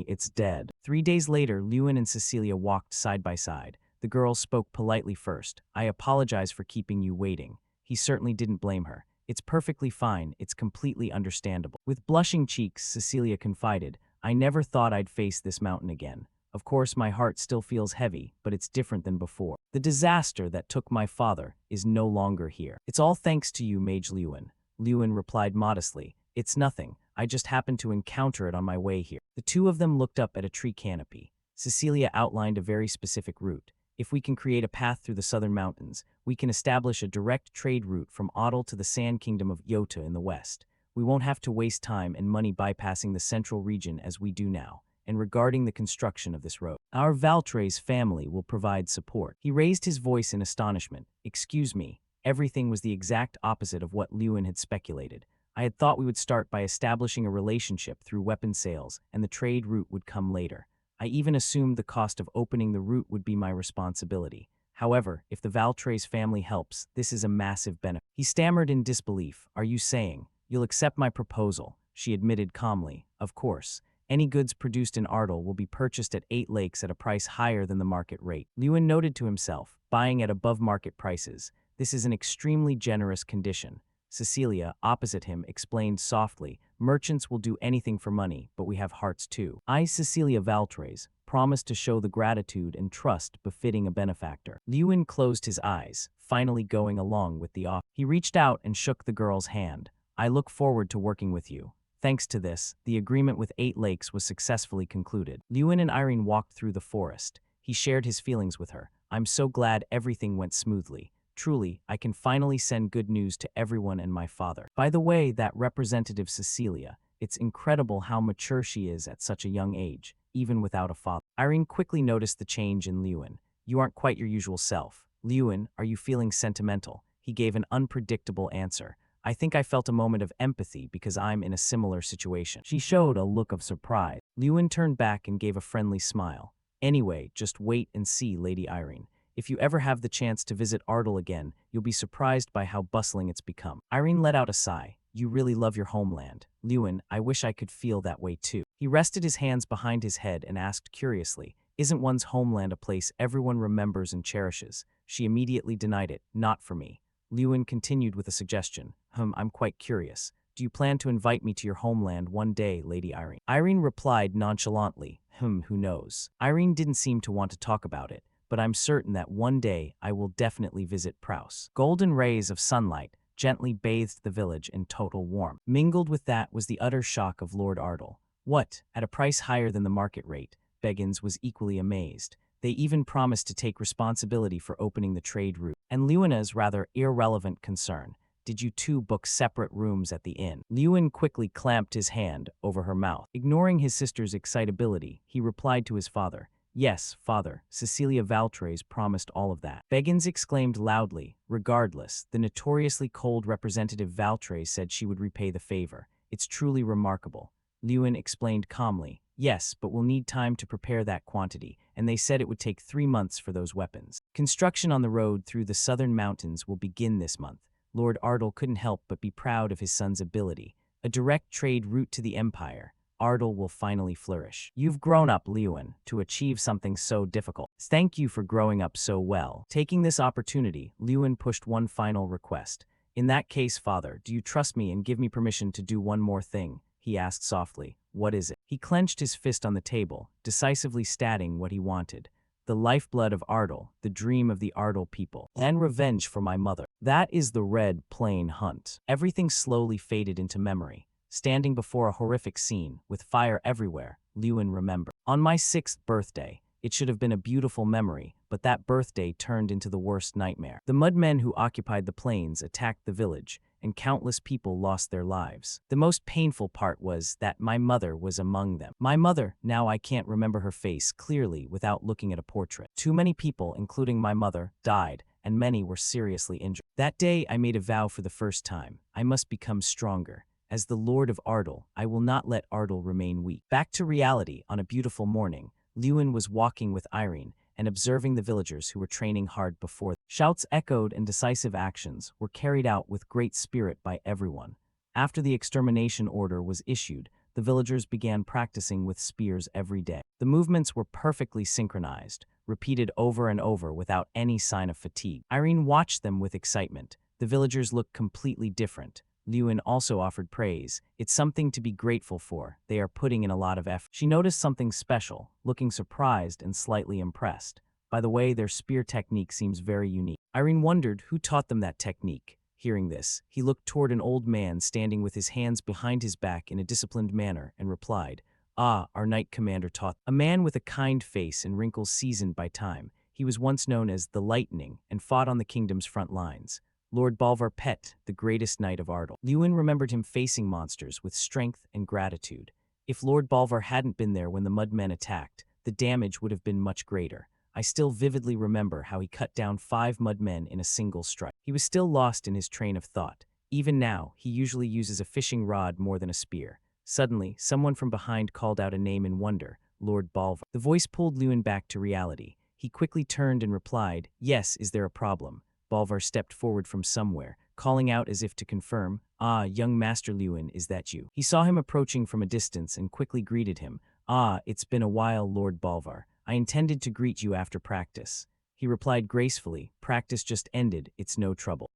it's dead. 3 days later, Lewin and Cecilia walked side by side. The girl spoke politely first. I apologize for keeping you waiting. He certainly didn't blame her. It's perfectly fine. It's completely understandable. With blushing cheeks, Cecilia confided, I never thought I'd face this mountain again. Of course, my heart still feels heavy, but it's different than before. The disaster that took my father is no longer here. It's all thanks to you, Mage Lewin. Lewin replied modestly, it's nothing. I just happened to encounter it on my way here. The two of them looked up at a tree canopy. Cecilia outlined a very specific route. If we can create a path through the southern mountains, we can establish a direct trade route from Ardal to the Sand Kingdom of Yota in the west. We won't have to waste time and money bypassing the central region as we do now. And regarding the construction of this road, our Valtres family will provide support. He raised his voice in astonishment. Excuse me, everything was the exact opposite of what Lewin had speculated. I had thought we would start by establishing a relationship through weapon sales, and the trade route would come later. I even assumed the cost of opening the route would be my responsibility. However, if the Valtres family helps, this is a massive benefit. He stammered in disbelief. Are you saying, you'll accept my proposal? She admitted calmly. Of course. Any goods produced in Ardal will be purchased at 8 lakes at a price higher than the market rate. Lewin noted to himself, buying at above market prices. This is an extremely generous condition. Cecilia, opposite him, explained softly, merchants will do anything for money, but we have hearts too. I, Cecilia Valtres, promised to show the gratitude and trust befitting a benefactor. Lewin closed his eyes, finally going along with the offer. He reached out and shook the girl's hand. I look forward to working with you. Thanks to this, the agreement with 8 lakes was successfully concluded. Lewin and Irene walked through the forest. He shared his feelings with her. I'm so glad everything went smoothly. Truly, I can finally send good news to everyone and my father. By the way, that representative Cecilia, it's incredible how mature she is at such a young age, even without a father. Irene quickly noticed the change in Lewin. You aren't quite your usual self. Lewin, are you feeling sentimental? He gave an unpredictable answer. I think I felt a moment of empathy because I'm in a similar situation. She showed a look of surprise. Lewin turned back and gave a friendly smile. Anyway, just wait and see, Lady Irene. If you ever have the chance to visit Ardal again, you'll be surprised by how bustling it's become. Irene let out a sigh. You really love your homeland. Lewin, I wish I could feel that way too. He rested his hands behind his head and asked curiously, isn't one's homeland a place everyone remembers and cherishes? She immediately denied it. Not for me. Lewin continued with a suggestion. I'm quite curious. Do you plan to invite me to your homeland one day, Lady Irene? Irene replied nonchalantly. Who knows? Irene didn't seem to want to talk about it, but I'm certain that one day I will definitely visit Praus. Golden rays of sunlight gently bathed the village in total warmth. Mingled with that was the utter shock of Lord Ardal. What? At a price higher than the market rate? Beggins was equally amazed. They even promised to take responsibility for opening the trade route. And Luina's rather irrelevant concern, did you two book separate rooms at the inn? Lewin quickly clamped his hand over her mouth. Ignoring his sister's excitability, he replied to his father, yes, father, Cecilia Valtres promised all of that. Beggins exclaimed loudly. Regardless, the notoriously cold Representative Valtres said she would repay the favor. It's truly remarkable. Lewin explained calmly, yes, but we'll need time to prepare that quantity, and they said it would take 3 months for those weapons. Construction on the road through the southern mountains will begin this month. Lord Ardle couldn't help but be proud of his son's ability. A direct trade route to the Empire. Ardle will finally flourish. You've grown up, Lewin, to achieve something so difficult. Thank you for growing up so well. Taking this opportunity, Lewin pushed one final request. In that case, father, do you trust me and give me permission to do one more thing? He asked softly. What is it? He clenched his fist on the table, decisively stating what he wanted. The lifeblood of Ardle, the dream of the Ardle people, and revenge for my mother. That is the Red Plain Hunt. Everything slowly faded into memory. Standing before a horrific scene, with fire everywhere, Lewin remembered. On my 6th birthday, it should have been a beautiful memory, but that birthday turned into the worst nightmare. The mudmen who occupied the plains attacked the village, and countless people lost their lives. The most painful part was that my mother was among them. My mother, now I can't remember her face clearly without looking at a portrait. Too many people, including my mother, died, and many were seriously injured. That day I made a vow for the first time. I must become stronger. As the Lord of Ardle, I will not let Ardle remain weak. Back to reality, on a beautiful morning, Lewin was walking with Irene and observing the villagers who were training hard before them. Shouts echoed and decisive actions were carried out with great spirit by everyone. After the extermination order was issued, the villagers began practicing with spears every day. The movements were perfectly synchronized, repeated over and over without any sign of fatigue. Irene watched them with excitement. The villagers looked completely different. Lewin also offered praise. It's something to be grateful for. They are putting in a lot of effort. She noticed something special, looking surprised and slightly impressed. By the way, their spear technique seems very unique. Irene wondered who taught them that technique. Hearing this, he looked toward an old man standing with his hands behind his back in a disciplined manner and replied, ah, our knight commander taught. A man with a kind face and wrinkles seasoned by time. He was once known as the Lightning and fought on the kingdom's front lines. Lord Bolvar Pett, the greatest knight of Ardle. Lewin remembered him facing monsters with strength and gratitude. If Lord Bolvar hadn't been there when the mudmen attacked, the damage would have been much greater. I still vividly remember how he cut down 5 mudmen in a single strike. He was still lost in his train of thought. Even now, he usually uses a fishing rod more than a spear. Suddenly, someone from behind called out a name in wonder, Lord Bolvar. The voice pulled Lewin back to reality. He quickly turned and replied, yes, is there a problem? Bolvar stepped forward from somewhere, calling out as if to confirm, ah, young Master Lewin, is that you? He saw him approaching from a distance and quickly greeted him. Ah, it's been a while, Lord Bolvar. I intended to greet you after practice. He replied gracefully, practice just ended, it's no trouble.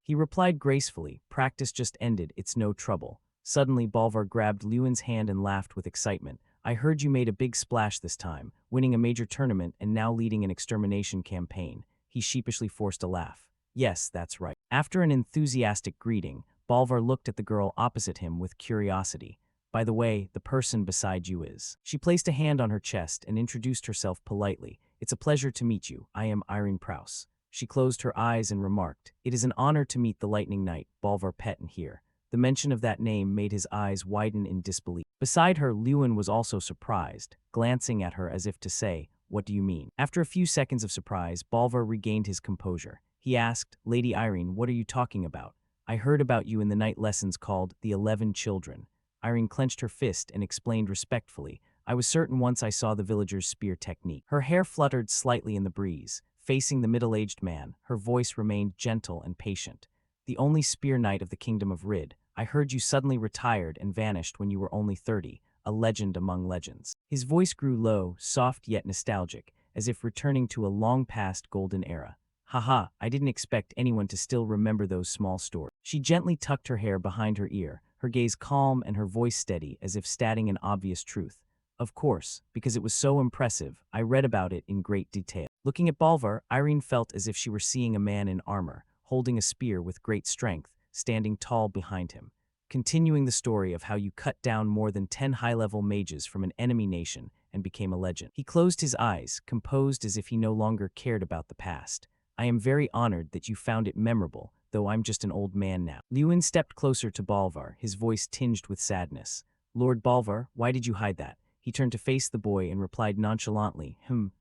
Suddenly, Bolvar grabbed Lewin's hand and laughed with excitement. I heard you made a big splash this time, winning a major tournament and now leading an extermination campaign. He sheepishly forced a laugh. Yes, that's right. After an enthusiastic greeting, Bolvar looked at the girl opposite him with curiosity. By the way, the person beside you is. She placed a hand on her chest and introduced herself politely. It's a pleasure to meet you. I am Irene Prouse. She closed her eyes and remarked, it is an honor to meet the Lightning Knight, Bolvar Pettin here. The mention of that name made his eyes widen in disbelief. Beside her, Lewin was also surprised, glancing at her as if to say, what do you mean? After a few seconds of surprise, Bolvar regained his composure. He asked, Lady Irene, what are you talking about? I heard about you in the night lessons called The 11 Children. Irene clenched her fist and explained respectfully, I was certain once I saw the villagers' spear technique. Her hair fluttered slightly in the breeze. Facing the middle-aged man, her voice remained gentle and patient. The only spear knight of the kingdom of Rid, I heard you suddenly retired and vanished when you were only 30, a legend among legends. His voice grew low, soft yet nostalgic, as if returning to a long-past golden era. Haha, I didn't expect anyone to still remember those small stories. She gently tucked her hair behind her ear, her gaze calm and her voice steady as if stating an obvious truth. Of course, because it was so impressive, I read about it in great detail. Looking at Bolvar, Irene felt as if she were seeing a man in armor, holding a spear with great strength, standing tall behind him. continuing the story of how you cut down more than 10 high-level mages from an enemy nation and became a legend. He closed his eyes, composed as if he no longer cared about the past. I am very honored that you found it memorable, though I'm just an old man now. Lewin stepped closer to Bolvar, his voice tinged with sadness. Lord Bolvar, why did you hide that? He turned to face the boy and replied nonchalantly,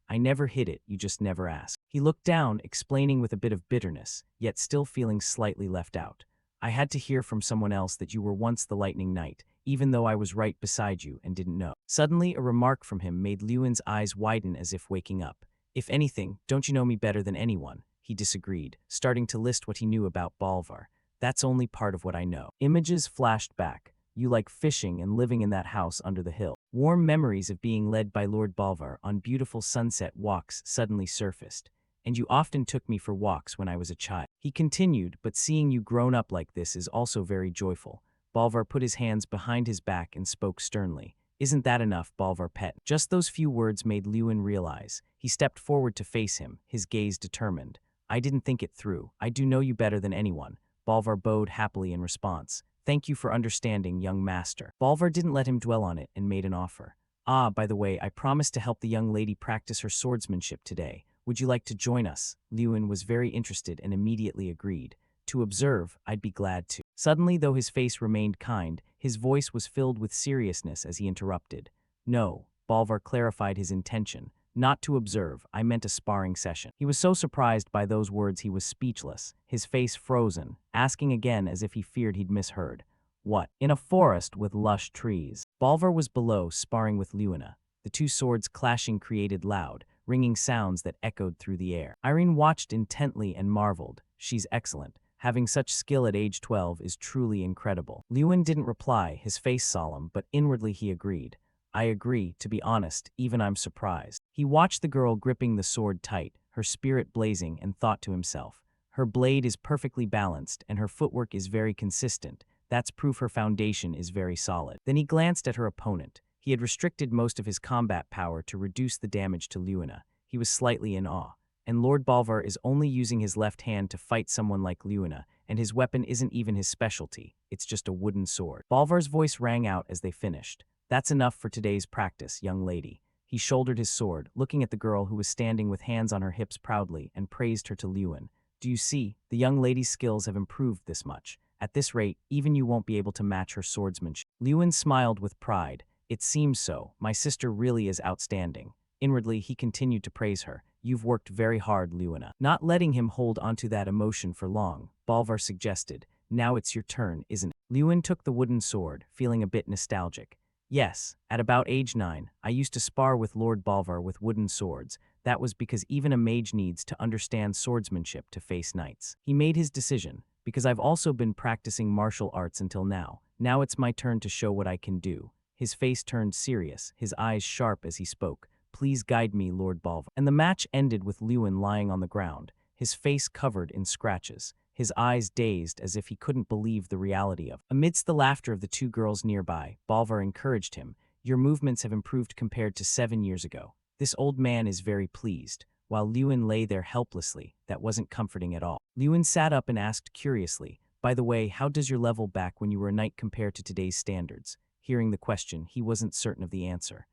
I never hid it, you just never asked. He looked down, explaining with a bit of bitterness, yet still feeling slightly left out. I had to hear from someone else that you were once the Lightning Knight, even though I was right beside you and didn't know. Suddenly, a remark from him made Lewin's eyes widen as if waking up. If anything, don't you know me better than anyone? He disagreed, starting to list what he knew about Bolvar. That's only part of what I know. Images flashed back. You like fishing and living in that house under the hill. Warm memories of being led by Lord Bolvar on beautiful sunset walks suddenly surfaced. And you often took me for walks when I was a child. He continued, but seeing you grown up like this is also very joyful. Bolvar put his hands behind his back and spoke sternly. Isn't that enough, Bolvar pet? Just those few words made Lewin realize. He stepped forward to face him, his gaze determined. I didn't think it through. I do know you better than anyone. Bolvar bowed happily in response. Thank you for understanding, young master. Bolvar didn't let him dwell on it and made an offer. Ah, by the way, I promised to help the young lady practice her swordsmanship today. Would you like to join us? Lewin was very interested and immediately agreed. To observe, I'd be glad to. Suddenly, though his face remained kind, his voice was filled with seriousness as he interrupted. No, Bolvar clarified his intention. Not to observe, I meant a sparring session. He was so surprised by those words he was speechless, his face frozen, asking again as if he feared he'd misheard. What? In a forest with lush trees. Bolvar was below, sparring with Lewina. The two swords clashing created loud, ringing sounds that echoed through the air. Irene watched intently and marveled. She's excellent. Having such skill at age 12 is truly incredible. Lewin didn't reply, his face solemn, but inwardly he agreed. I agree, to be honest, even I'm surprised. He watched the girl gripping the sword tight, her spirit blazing, and thought to himself, her blade is perfectly balanced and her footwork is very consistent. That's proof her foundation is very solid. Then he glanced at her opponent. He had restricted most of his combat power to reduce the damage to Lewina. He was slightly in awe. And Lord Bolvar is only using his left hand to fight someone like Lewina, and his weapon isn't even his specialty. It's just a wooden sword. Bolvar's voice rang out as they finished. That's enough for today's practice, young lady. He shouldered his sword, looking at the girl who was standing with hands on her hips proudly, and praised her to Lewin. Do you see, the young lady's skills have improved this much. At this rate, even you won't be able to match her swordsmanship. Lewin smiled with pride. It seems so. My sister really is outstanding. Inwardly, he continued to praise her. You've worked very hard, Lewina. Not letting him hold onto that emotion for long, Bolvar suggested, now it's your turn, isn't it? Lewin took the wooden sword, feeling a bit nostalgic. Yes, at about age 9, I used to spar with Lord Bolvar with wooden swords. That was because even a mage needs to understand swordsmanship to face knights. He made his decision, because I've also been practicing martial arts until now. Now it's my turn to show what I can do. His face turned serious, his eyes sharp as he spoke. Please guide me, Lord Bolvar. And the match ended with Lewin lying on the ground, his face covered in scratches, his eyes dazed as if he couldn't believe the reality of it. Amidst the laughter of the two girls nearby, Bolvar encouraged him. Your movements have improved compared to 7 years ago. This old man is very pleased. While Lewin lay there helplessly, that wasn't comforting at all. Lewin sat up and asked curiously, by the way, how does your level back when you were a knight compare to today's standards? Hearing the question, he wasn't certain of the answer.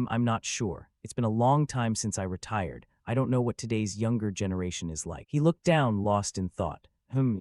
I'm not sure. It's been a long time since I retired. I don't know what today's younger generation is like. He looked down, lost in thought.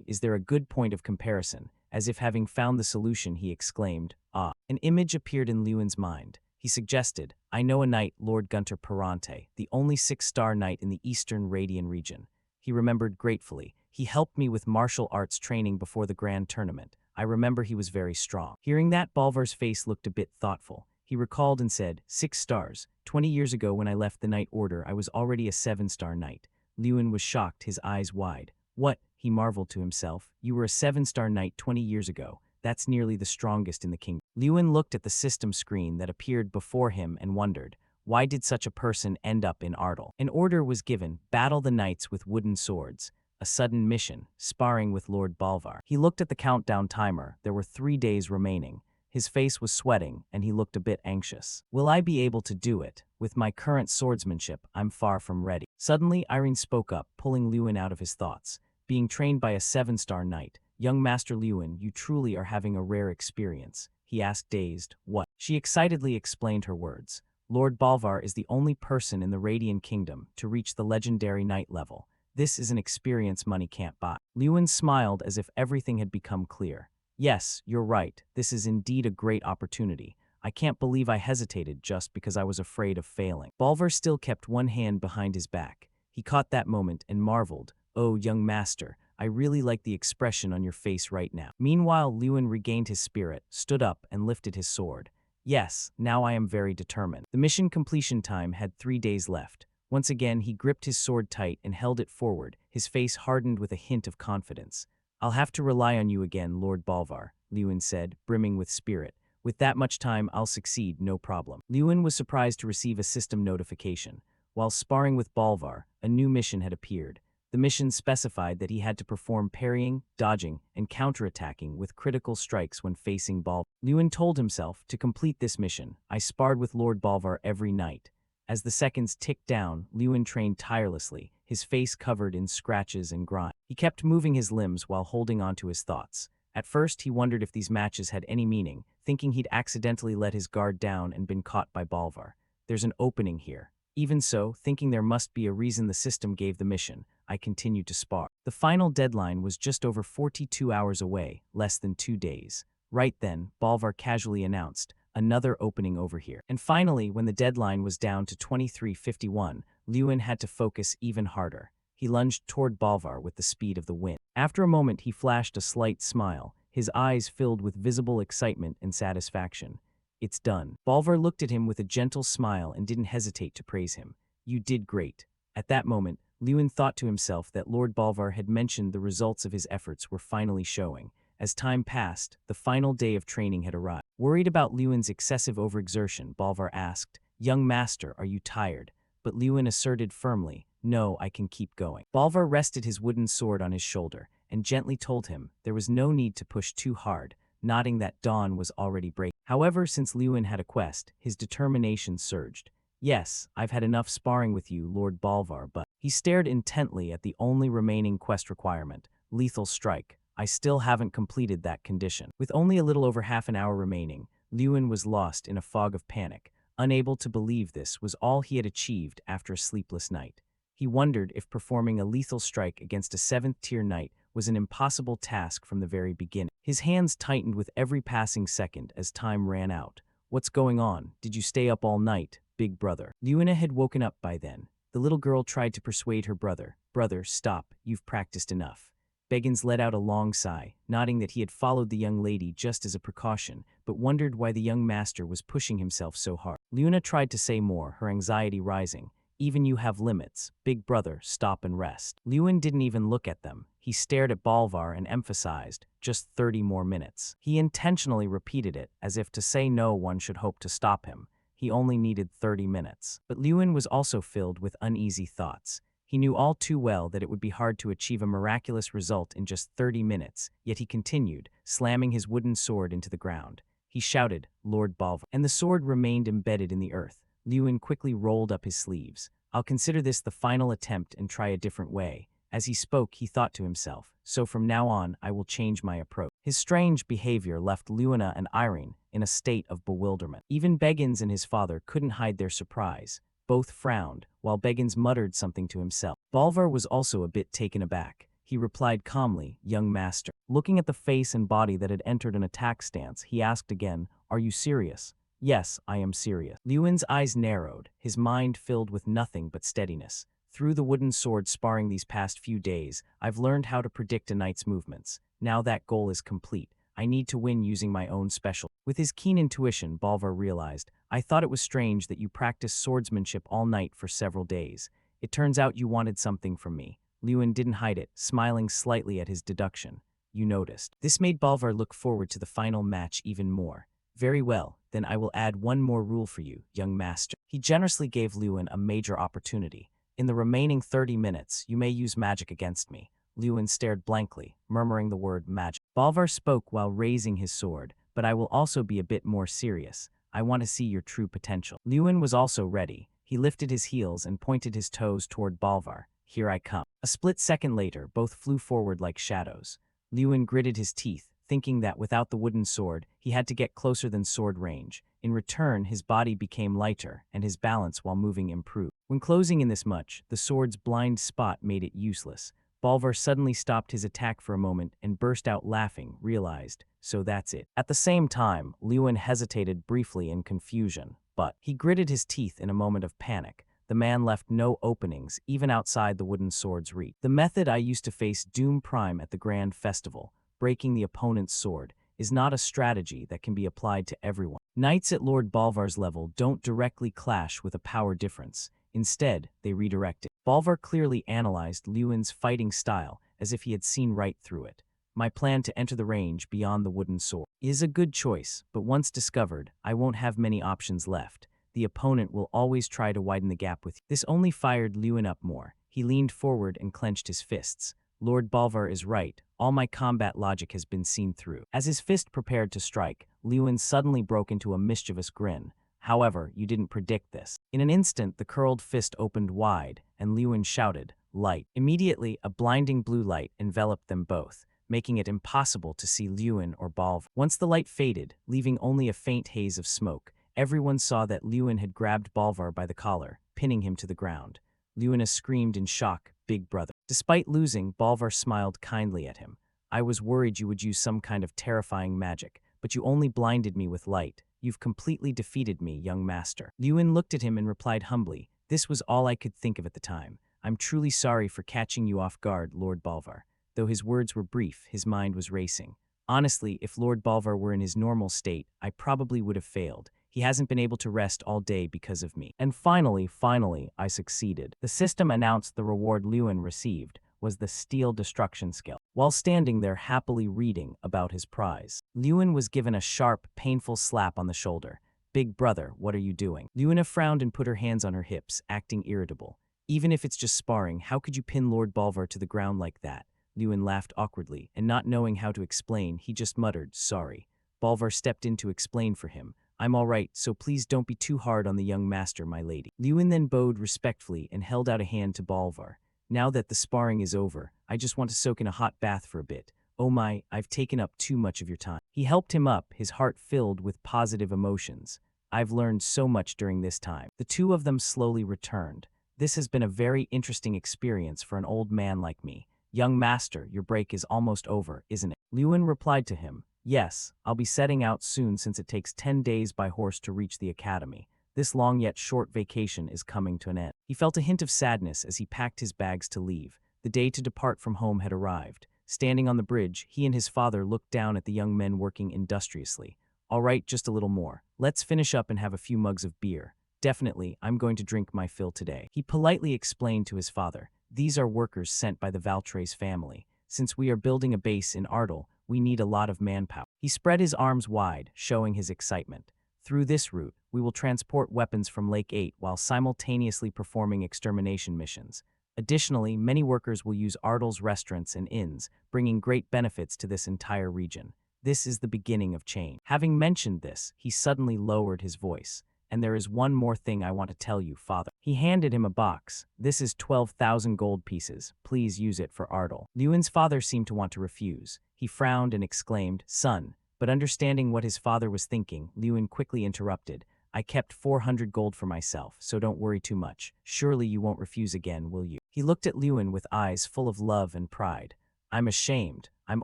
Is there a good point of comparison? As if having found the solution, he exclaimed, Ah. An image appeared in Lewin's mind. He suggested, I know a knight, Lord Gunter Perante, the only 6-star knight in the Eastern Radian region. He remembered gratefully. He helped me with martial arts training before the grand tournament. I remember he was very strong. Hearing that, Bolvar's face looked a bit thoughtful. He recalled and said, 6 stars. 20 years ago when I left the Knight Order, I was already a 7-star knight. Lewin was shocked, his eyes wide. What? He marveled to himself. You were a 7-star knight 20 years ago. That's nearly the strongest in the kingdom. Lewin looked at the system screen that appeared before him and wondered, why did such a person end up in Ardal? An order was given, battle the knights with wooden swords. A sudden mission, sparring with Lord Bolvar. He looked at the countdown timer. There were 3 days remaining. His face was sweating, and he looked a bit anxious. Will I be able to do it? With my current swordsmanship, I'm far from ready. Suddenly, Irene spoke up, pulling Lewin out of his thoughts. Being trained by a 7-star knight, Young Master Lewin, you truly are having a rare experience, he asked dazed. What? She excitedly explained her words. Lord Bolvar is the only person in the Radiant Kingdom to reach the legendary knight level. This is an experience money can't buy. Lewin smiled as if everything had become clear. Yes, you're right. This is indeed a great opportunity. I can't believe I hesitated just because I was afraid of failing. Bolvar still kept one hand behind his back. He caught that moment and marveled. Oh, young master, I really like the expression on your face right now. Meanwhile, Lewin regained his spirit, stood up, and lifted his sword. Yes, now I am very determined. The mission completion time had 3 days left. Once again, he gripped his sword tight and held it forward, his face hardened with a hint of confidence. I'll have to rely on you again, Lord Bolvar, Lewin said, brimming with spirit. With that much time, I'll succeed, no problem. Lewin was surprised to receive a system notification. While sparring with Bolvar, a new mission had appeared. The mission specified that he had to perform parrying, dodging, and counterattacking with critical strikes when facing Bolvar. Lewin told himself, to complete this mission, I sparred with Lord Bolvar every night. As the seconds ticked down, Lewin trained tirelessly, his face covered in scratches and grime. He kept moving his limbs while holding on to his thoughts. At first, he wondered if these matches had any meaning, thinking he'd accidentally let his guard down and been caught by Bolvar. There's an opening here. Even so, thinking there must be a reason the system gave the mission, I continued to spar. The final deadline was just over 42 hours away, less than 2 days. Right then, Bolvar casually announced, another opening over here. And finally, when the deadline was down to 23:51, Lewin had to focus even harder. He lunged toward Bolvar with the speed of the wind. After a moment, he flashed a slight smile, his eyes filled with visible excitement and satisfaction. It's done. Bolvar looked at him with a gentle smile and didn't hesitate to praise him. You did great. At that moment, Lewin thought to himself that Lord Bolvar had mentioned the results of his efforts were finally showing. As time passed, the final day of training had arrived. Worried about Lewin's excessive overexertion, Bolvar asked, Young master, are you tired? But Lewin asserted firmly, No, I can keep going. Bolvar rested his wooden sword on his shoulder and gently told him there was no need to push too hard, nodding that dawn was already breaking. However, since Lewin had a quest, his determination surged. Yes, I've had enough sparring with you, Lord Bolvar, but he stared intently at the only remaining quest requirement, lethal strike. I still haven't completed that condition. With only a little over half an hour remaining, Lewin was lost in a fog of panic, unable to believe this was all he had achieved after a sleepless night. He wondered if performing a lethal strike against a 7th-tier knight was an impossible task from the very beginning. His hands tightened with every passing second as time ran out. What's going on? Did you stay up all night, big brother? Lewina had woken up by then. The little girl tried to persuade her brother. Brother, stop, you've practiced enough. Beggins let out a long sigh, nodding that he had followed the young lady just as a precaution, but wondered why the young master was pushing himself so hard. Luna tried to say more, her anxiety rising. Even you have limits. Big brother, stop and rest. Lewin didn't even look at them. He stared at Bolvar and emphasized, just 30 more minutes. He intentionally repeated it, as if to say no one should hope to stop him. He only needed 30 minutes. But Lewin was also filled with uneasy thoughts. He knew all too well that it would be hard to achieve a miraculous result in just 30 minutes, yet he continued, slamming his wooden sword into the ground. He shouted, Lord Bolvar, and the sword remained embedded in the earth. Lewin quickly rolled up his sleeves. I'll consider this the final attempt and try a different way. As he spoke, he thought to himself, so from now on, I will change my approach. His strange behavior left Lewina and Irene in a state of bewilderment. Even Beggins and his father couldn't hide their surprise. Both frowned, while Beggins muttered something to himself. Bolvar was also a bit taken aback. He replied calmly, Young master. Looking at the face and body that had entered an attack stance, he asked again, Are you serious? Yes, I am serious. Lewin's eyes narrowed, his mind filled with nothing but steadiness. Through the wooden sword sparring these past few days, I've learned how to predict a knight's movements. Now that goal is complete. I need to win using my own special. With his keen intuition, Bolvar realized, I thought it was strange that you practiced swordsmanship all night for several days. It turns out you wanted something from me. Lewin didn't hide it, smiling slightly at his deduction. You noticed. This made Bolvar look forward to the final match even more. Very well, then I will add one more rule for you, young master. He generously gave Lewin a major opportunity. In the remaining 30 minutes, you may use magic against me. Lewin stared blankly, murmuring the word magic. Bolvar spoke while raising his sword, but I will also be a bit more serious. I want to see your true potential. Lewin was also ready. He lifted his heels and pointed his toes toward Bolvar. Here I come. A split second later, both flew forward like shadows. Lewin gritted his teeth, thinking that without the wooden sword, he had to get closer than sword range. In return, his body became lighter, and his balance while moving improved. When closing in this much, the sword's blind spot made it useless. Bolvar suddenly stopped his attack for a moment and burst out laughing, realized, so that's it. At the same time, Lewin hesitated briefly in confusion, but he gritted his teeth in a moment of panic. The man left no openings, even outside the wooden sword's reach. The method I used to face Doom Prime at the Grand Festival, breaking the opponent's sword, is not a strategy that can be applied to everyone. Knights at Lord Bolvar's level don't directly clash with a power difference. Instead, they redirect it. Bolvar clearly analyzed Lewin's fighting style as if he had seen right through it. My plan to enter the range beyond the wooden sword is a good choice, but once discovered, I won't have many options left. The opponent will always try to widen the gap with you. This only fired Lewin up more. He leaned forward and clenched his fists. Lord Bolvar is right. All my combat logic has been seen through. As his fist prepared to strike, Lewin suddenly broke into a mischievous grin. However, you didn't predict this. In an instant, the curled fist opened wide, and Lewin shouted, "Light." Immediately, a blinding blue light enveloped them both, making it impossible to see Lewin or Bolvar. Once the light faded, leaving only a faint haze of smoke, everyone saw that Lewin had grabbed Bolvar by the collar, pinning him to the ground. Lewin screamed in shock, "Big brother." Despite losing, Bolvar smiled kindly at him. "I was worried you would use some kind of terrifying magic, but you only blinded me with light. You've completely defeated me, young master." Lewin looked at him and replied humbly, "This was all I could think of at the time. I'm truly sorry for catching you off guard, Lord Bolvar." Though his words were brief, his mind was racing. Honestly, if Lord Bolvar were in his normal state, I probably would have failed. He hasn't been able to rest all day because of me. And finally, I succeeded. The system announced the reward Lewin received was the Steel Destruction skill. While standing there happily reading about his prize, Lewin was given a sharp, painful slap on the shoulder. "Big brother, what are you doing?" Lewin frowned and put her hands on her hips, acting irritable. "Even if it's just sparring, how could you pin Lord Bolvar to the ground like that?" Lewin laughed awkwardly, and not knowing how to explain, he just muttered, "Sorry." Bolvar stepped in to explain for him. "I'm all right, so please don't be too hard on the young master, my lady." Lewin then bowed respectfully and held out a hand to Bolvar. "Now that the sparring is over, I just want to soak in a hot bath for a bit. Oh my, I've taken up too much of your time." He helped him up, his heart filled with positive emotions. "I've learned so much during this time." The two of them slowly returned. "This has been a very interesting experience for an old man like me. Young master, your break is almost over, isn't it?" Lewin replied to him, "Yes, I'll be setting out soon since it takes 10 days by horse to reach the academy. This long yet short vacation is coming to an end." He felt a hint of sadness as he packed his bags to leave. The day to depart from home had arrived. Standing on the bridge, he and his father looked down at the young men working industriously. "All right, just a little more. Let's finish up and have a few mugs of beer. Definitely, I'm going to drink my fill today." He politely explained to his father, "These are workers sent by the Valtres family. Since we are building a base in Ardal, we need a lot of manpower." He spread his arms wide, showing his excitement. "Through this route, we will transport weapons from Lake 8 while simultaneously performing extermination missions. Additionally, many workers will use Ardal's restaurants and inns, bringing great benefits to this entire region. This is the beginning of change." Having mentioned this, he suddenly lowered his voice. "And there is one more thing I want to tell you, father." He handed him a box. "This is 12,000 gold pieces. Please use it for Ardal." Lewin's father seemed to want to refuse. He frowned and exclaimed, "Son." But understanding what his father was thinking, Lewin quickly interrupted, "I kept 400 gold for myself, so don't worry too much. Surely you won't refuse again, will you?" He looked at Lewin with eyes full of love and pride. "I'm ashamed. I'm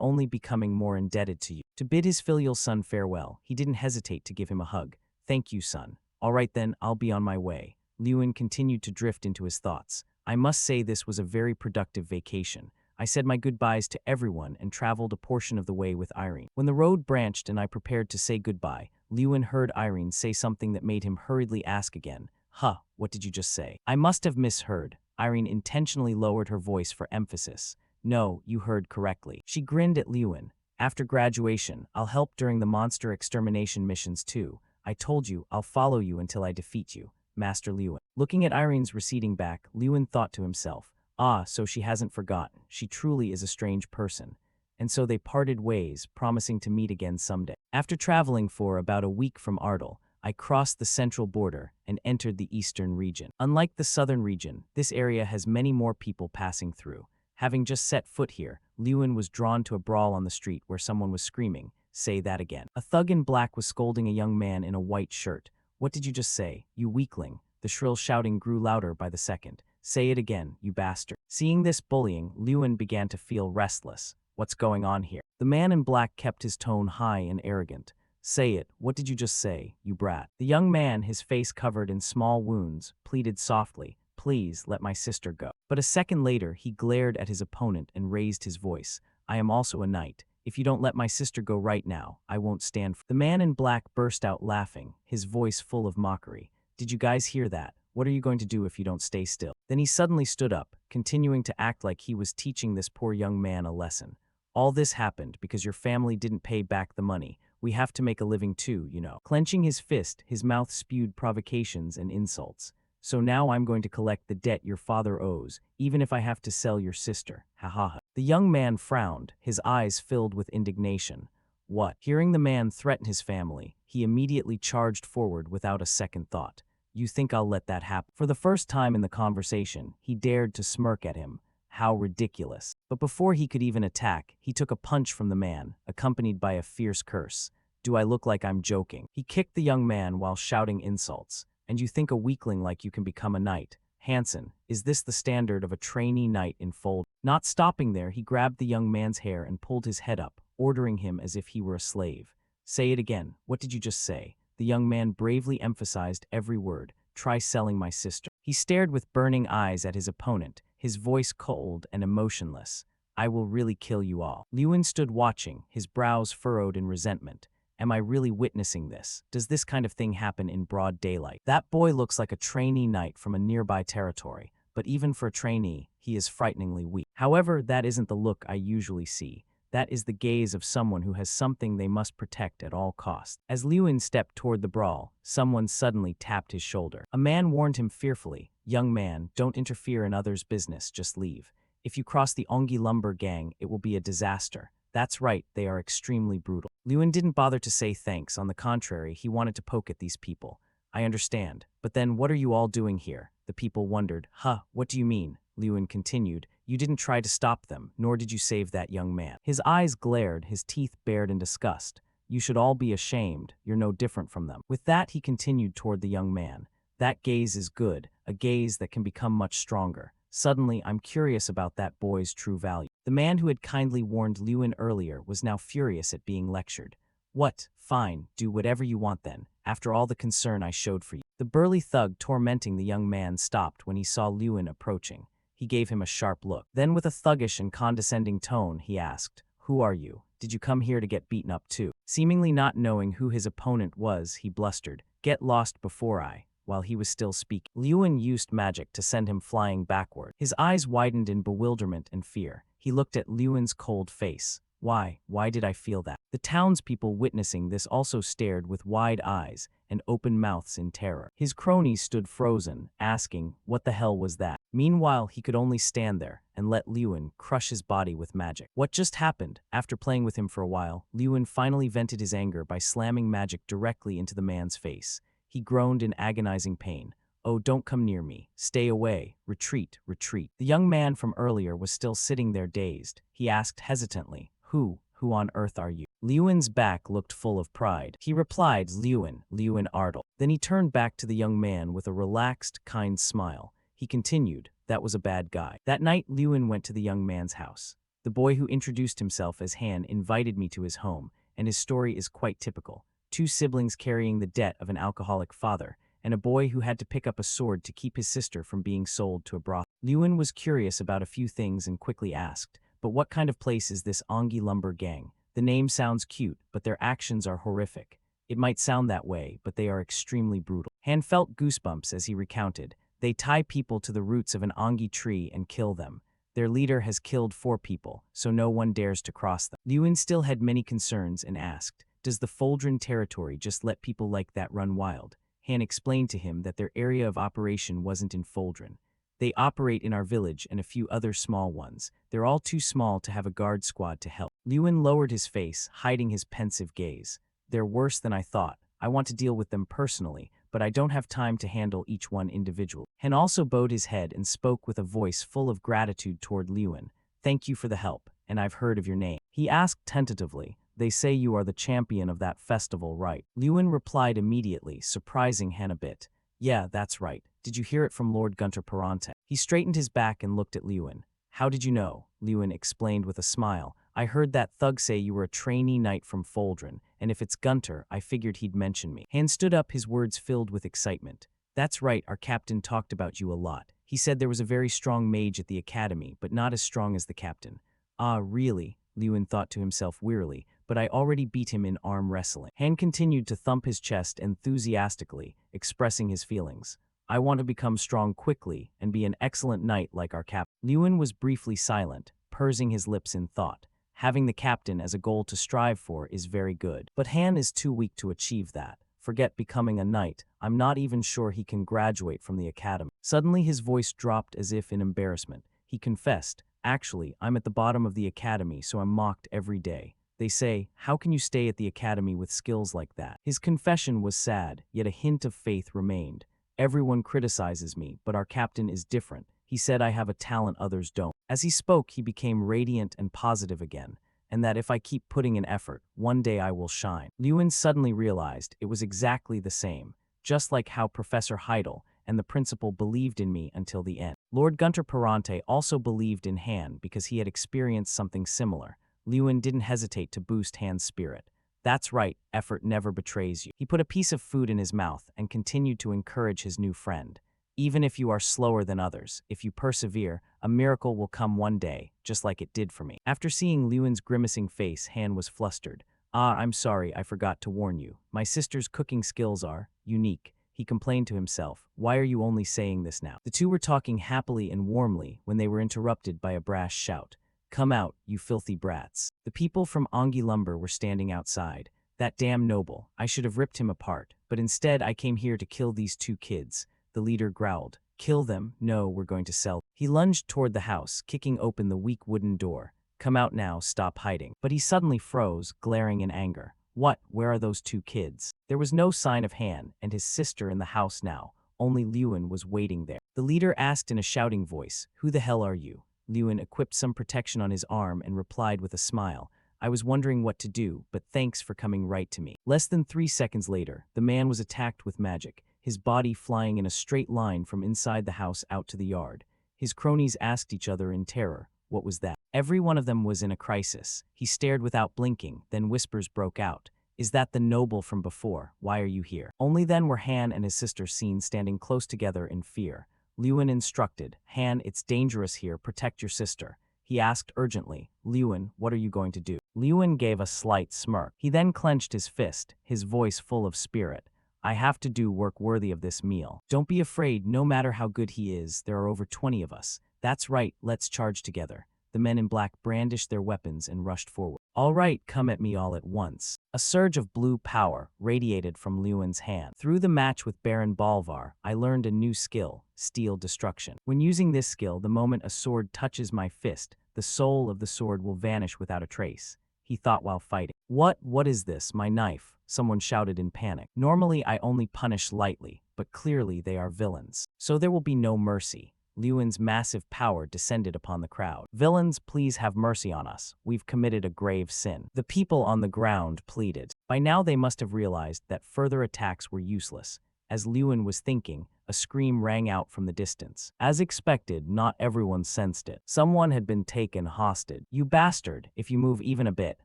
only becoming more indebted to you." To bid his filial son farewell, he didn't hesitate to give him a hug. "Thank you, son. All right then, I'll be on my way." Lewin continued to drift into his thoughts. "I must say this was a very productive vacation. I said my goodbyes to everyone and traveled a portion of the way with Irene." When the road branched and I prepared to say goodbye, Lewin heard Irene say something that made him hurriedly ask again, "Huh, what did you just say?" "I must have misheard." Irene intentionally lowered her voice for emphasis. "No, you heard correctly." She grinned at Lewin. "After graduation, I'll help during the monster extermination missions too. I told you, I'll follow you until I defeat you, Master Lewin." Looking at Irene's receding back, Lewin thought to himself, "Ah, so she hasn't forgotten. She truly is a strange person." And so they parted ways, promising to meet again someday. After traveling for about a week from Ardal, I crossed the central border and entered the eastern region. Unlike the southern region, this area has many more people passing through. Having just set foot here, Lewin was drawn to a brawl on the street where someone was screaming, "Say that again." A thug in black was scolding a young man in a white shirt. "What did you just say, you weakling?" The shrill shouting grew louder by the second. "Say it again, you bastard." Seeing this bullying, Lewin began to feel restless. What's going on here? The man in black kept his tone high and arrogant. "Say it, what did you just say, you brat?" The young man, his face covered in small wounds, pleaded softly, "Please, let my sister go." But a second later, he glared at his opponent and raised his voice. "I am also a knight. If you don't let my sister go right now, I won't stand for." The man in black burst out laughing, his voice full of mockery. "Did you guys hear that? What are you going to do if you don't stay still?" Then he suddenly stood up, continuing to act like he was teaching this poor young man a lesson. "All this happened because your family didn't pay back the money. We have to make a living too, you know." Clenching his fist, his mouth spewed provocations and insults. "So now I'm going to collect the debt your father owes, even if I have to sell your sister. Ha ha ha." The young man frowned, his eyes filled with indignation. What? Hearing the man threaten his family, he immediately charged forward without a second thought. "You think I'll let that happen?" For the first time in the conversation, he dared to smirk at him. How ridiculous. But before he could even attack, he took a punch from the man, accompanied by a fierce curse. "Do I look like I'm joking?" He kicked the young man while shouting insults. "And you think a weakling like you can become a knight? Hanson, is this the standard of a trainee knight in fold?" Not stopping there, he grabbed the young man's hair and pulled his head up, ordering him as if he were a slave. "Say it again. What did you just say?" The young man bravely emphasized every word. "Try selling my sister." He stared with burning eyes at his opponent, his voice cold and emotionless. "I will really kill you all." Lewin stood watching, his brows furrowed in resentment. Am I really witnessing this? Does this kind of thing happen in broad daylight? That boy looks like a trainee knight from a nearby territory, but even for a trainee, he is frighteningly weak. However, that isn't the look I usually see. That is the gaze of someone who has something they must protect at all costs. As Lewin stepped toward the brawl, someone suddenly tapped his shoulder. A man warned him fearfully, "Young man, don't interfere in others' business, just leave. If you cross the Ongi lumber gang, it will be a disaster." That's right, they are extremely brutal. Lewin didn't bother to say thanks. On the contrary, he wanted to poke at these people. "I understand, but then what are you all doing here?" The people wondered. "Huh, what do you mean?" Lewin continued. "You didn't try to stop them, nor did you save that young man." His eyes glared, his teeth bared in disgust. "You should all be ashamed. You're no different from them." With that, he continued toward the young man. "That gaze is good, a gaze that can become much stronger. Suddenly, I'm curious about that boy's true value." The man who had kindly warned Lewin earlier was now furious at being lectured. "What? Fine, do whatever you want then, after all the concern I showed for you." The burly thug tormenting the young man stopped when he saw Lewin approaching. He gave him a sharp look. Then with a thuggish and condescending tone, he asked, "Who are you? Did you come here to get beaten up too?" Seemingly not knowing who his opponent was, he blustered, "Get lost before I." While he was still speaking, Lewin used magic to send him flying backward. His eyes widened in bewilderment and fear. He looked at Lewin's cold face. Why did I feel that?" The townspeople witnessing this also stared with wide eyes and open mouths in terror. His cronies stood frozen, asking, "What the hell was that?" Meanwhile, he could only stand there and let Lewin crush his body with magic. What just happened? After playing with him for a while, Lewin finally vented his anger by slamming magic directly into the man's face. He groaned in agonizing pain. "Oh, don't come near me. Stay away. Retreat, retreat." The young man from earlier was still sitting there dazed. He asked hesitantly, Who on earth are you?" Lewin's back looked full of pride. He replied, Lewin Ardle." Then he turned back to the young man with a relaxed, kind smile. He continued, "That was a bad guy." That night, Lewin went to the young man's house. The boy who introduced himself as Han invited me to his home, and his story is quite typical. Two siblings carrying the debt of an alcoholic father, and a boy who had to pick up a sword to keep his sister from being sold to a brothel. Lewin was curious about a few things and quickly asked, "But what kind of place is this Ongi lumber gang? The name sounds cute, but their actions are horrific." "It might sound that way, but they are extremely brutal." Han felt goosebumps as he recounted. "They tie people to the roots of an Ongi tree and kill them. Their leader has killed 4 people, so no one dares to cross them." Lewin still had many concerns and asked, "Does the Foldren territory just let people like that run wild?" Han explained to him that their area of operation wasn't in Foldren. "They operate in our village and a few other small ones. They're all too small to have a guard squad to help." Lewin lowered his face, hiding his pensive gaze. "They're worse than I thought. I want to deal with them personally, but I don't have time to handle each one individually." Han also bowed his head and spoke with a voice full of gratitude toward Lewin. "Thank you for the help, and I've heard of your name. He asked tentatively. They say you are the champion of that festival, right? Lewin replied immediately, surprising Han a bit. Yeah, that's right. Did you hear it from Lord Gunter Perante? He straightened his back and looked at Lewin. How did you know? Lewin explained with a smile. I heard that thug say you were a trainee knight from Foldren, and if it's Gunter, I figured he'd mention me. Han stood up, his words filled with excitement. That's right, our captain talked about you a lot. He said there was a very strong mage at the academy, but not as strong as the captain. Ah, really? Lewin thought to himself wearily, but I already beat him in arm wrestling. Han continued to thump his chest enthusiastically, expressing his feelings. I want to become strong quickly and be an excellent knight like our captain. Lewin was briefly silent, pursing his lips in thought. Having the captain as a goal to strive for is very good. But Han is too weak to achieve that. Forget becoming a knight, I'm not even sure he can graduate from the academy. Suddenly his voice dropped as if in embarrassment. He confessed, actually, I'm at the bottom of the academy, so I'm mocked every day. They say, how can you stay at the academy with skills like that? His confession was sad, yet a hint of faith remained. Everyone criticizes me, but our captain is different. He said I have a talent others don't. As he spoke, he became radiant and positive again, and that if I keep putting in effort, one day I will shine. Lewin suddenly realized it was exactly the same, just like how Professor Heidel and the principal believed in me until the end. Lord Gunter Perante also believed in Han because he had experienced something similar. Lewin didn't hesitate to boost Han's spirit. That's right, effort never betrays you. He put a piece of food in his mouth and continued to encourage his new friend. Even if you are slower than others, if you persevere, a miracle will come one day, just like it did for me. After seeing Lewin's grimacing face, Han was flustered. Ah, I'm sorry, I forgot to warn you. My sister's cooking skills are unique. He complained to himself. Why are you only saying this now? The two were talking happily and warmly when they were interrupted by a brash shout. Come out, you filthy brats. The people from Ongi Lumber were standing outside. That damn noble. I should have ripped him apart, but instead I came here to kill these two kids. The leader growled. Kill them? No, we're going to sell. He lunged toward the house, kicking open the weak wooden door. Come out now, stop hiding. But he suddenly froze, glaring in anger. What? Where are those two kids? There was no sign of Han and his sister in the house now. Only Lewin was waiting there. The leader asked in a shouting voice, Who the hell are you? Lewin equipped some protection on his arm and replied with a smile. I was wondering what to do, but thanks for coming right to me. Less than 3 seconds later, the man was attacked with magic, his body flying in a straight line from inside the house out to the yard. His cronies asked each other in terror, what was that? Every one of them was in a crisis. He stared without blinking, then whispers broke out. Is that the noble from before? Why are you here? Only then were Han and his sister seen standing close together in fear. Lewin instructed, Han, it's dangerous here, protect your sister. He asked urgently, Lewin, what are you going to do? Lewin gave a slight smirk. He then clenched his fist, his voice full of spirit. I have to do work worthy of this meal. Don't be afraid, no matter how good he is, there are over 20 of us. That's right, let's charge together. The men in black brandished their weapons and rushed forward. All right, come at me all at once. A surge of blue power radiated from Lewin's hand. Through the match with Baron Bolvar, I learned a new skill, Steel Destruction. When using this skill, the moment a sword touches my fist, the soul of the sword will vanish without a trace. He thought while fighting. What is this, my knife? Someone shouted in panic. Normally I only punish lightly, but clearly they are villains. So there will be no mercy. Lewin's massive power descended upon the crowd. Villains, please have mercy on us. We've committed a grave sin. The people on the ground pleaded. By now they must have realized that further attacks were useless. As Lewin was thinking, a scream rang out from the distance. As expected, not everyone sensed it. Someone had been taken hostage. You bastard, if you move even a bit,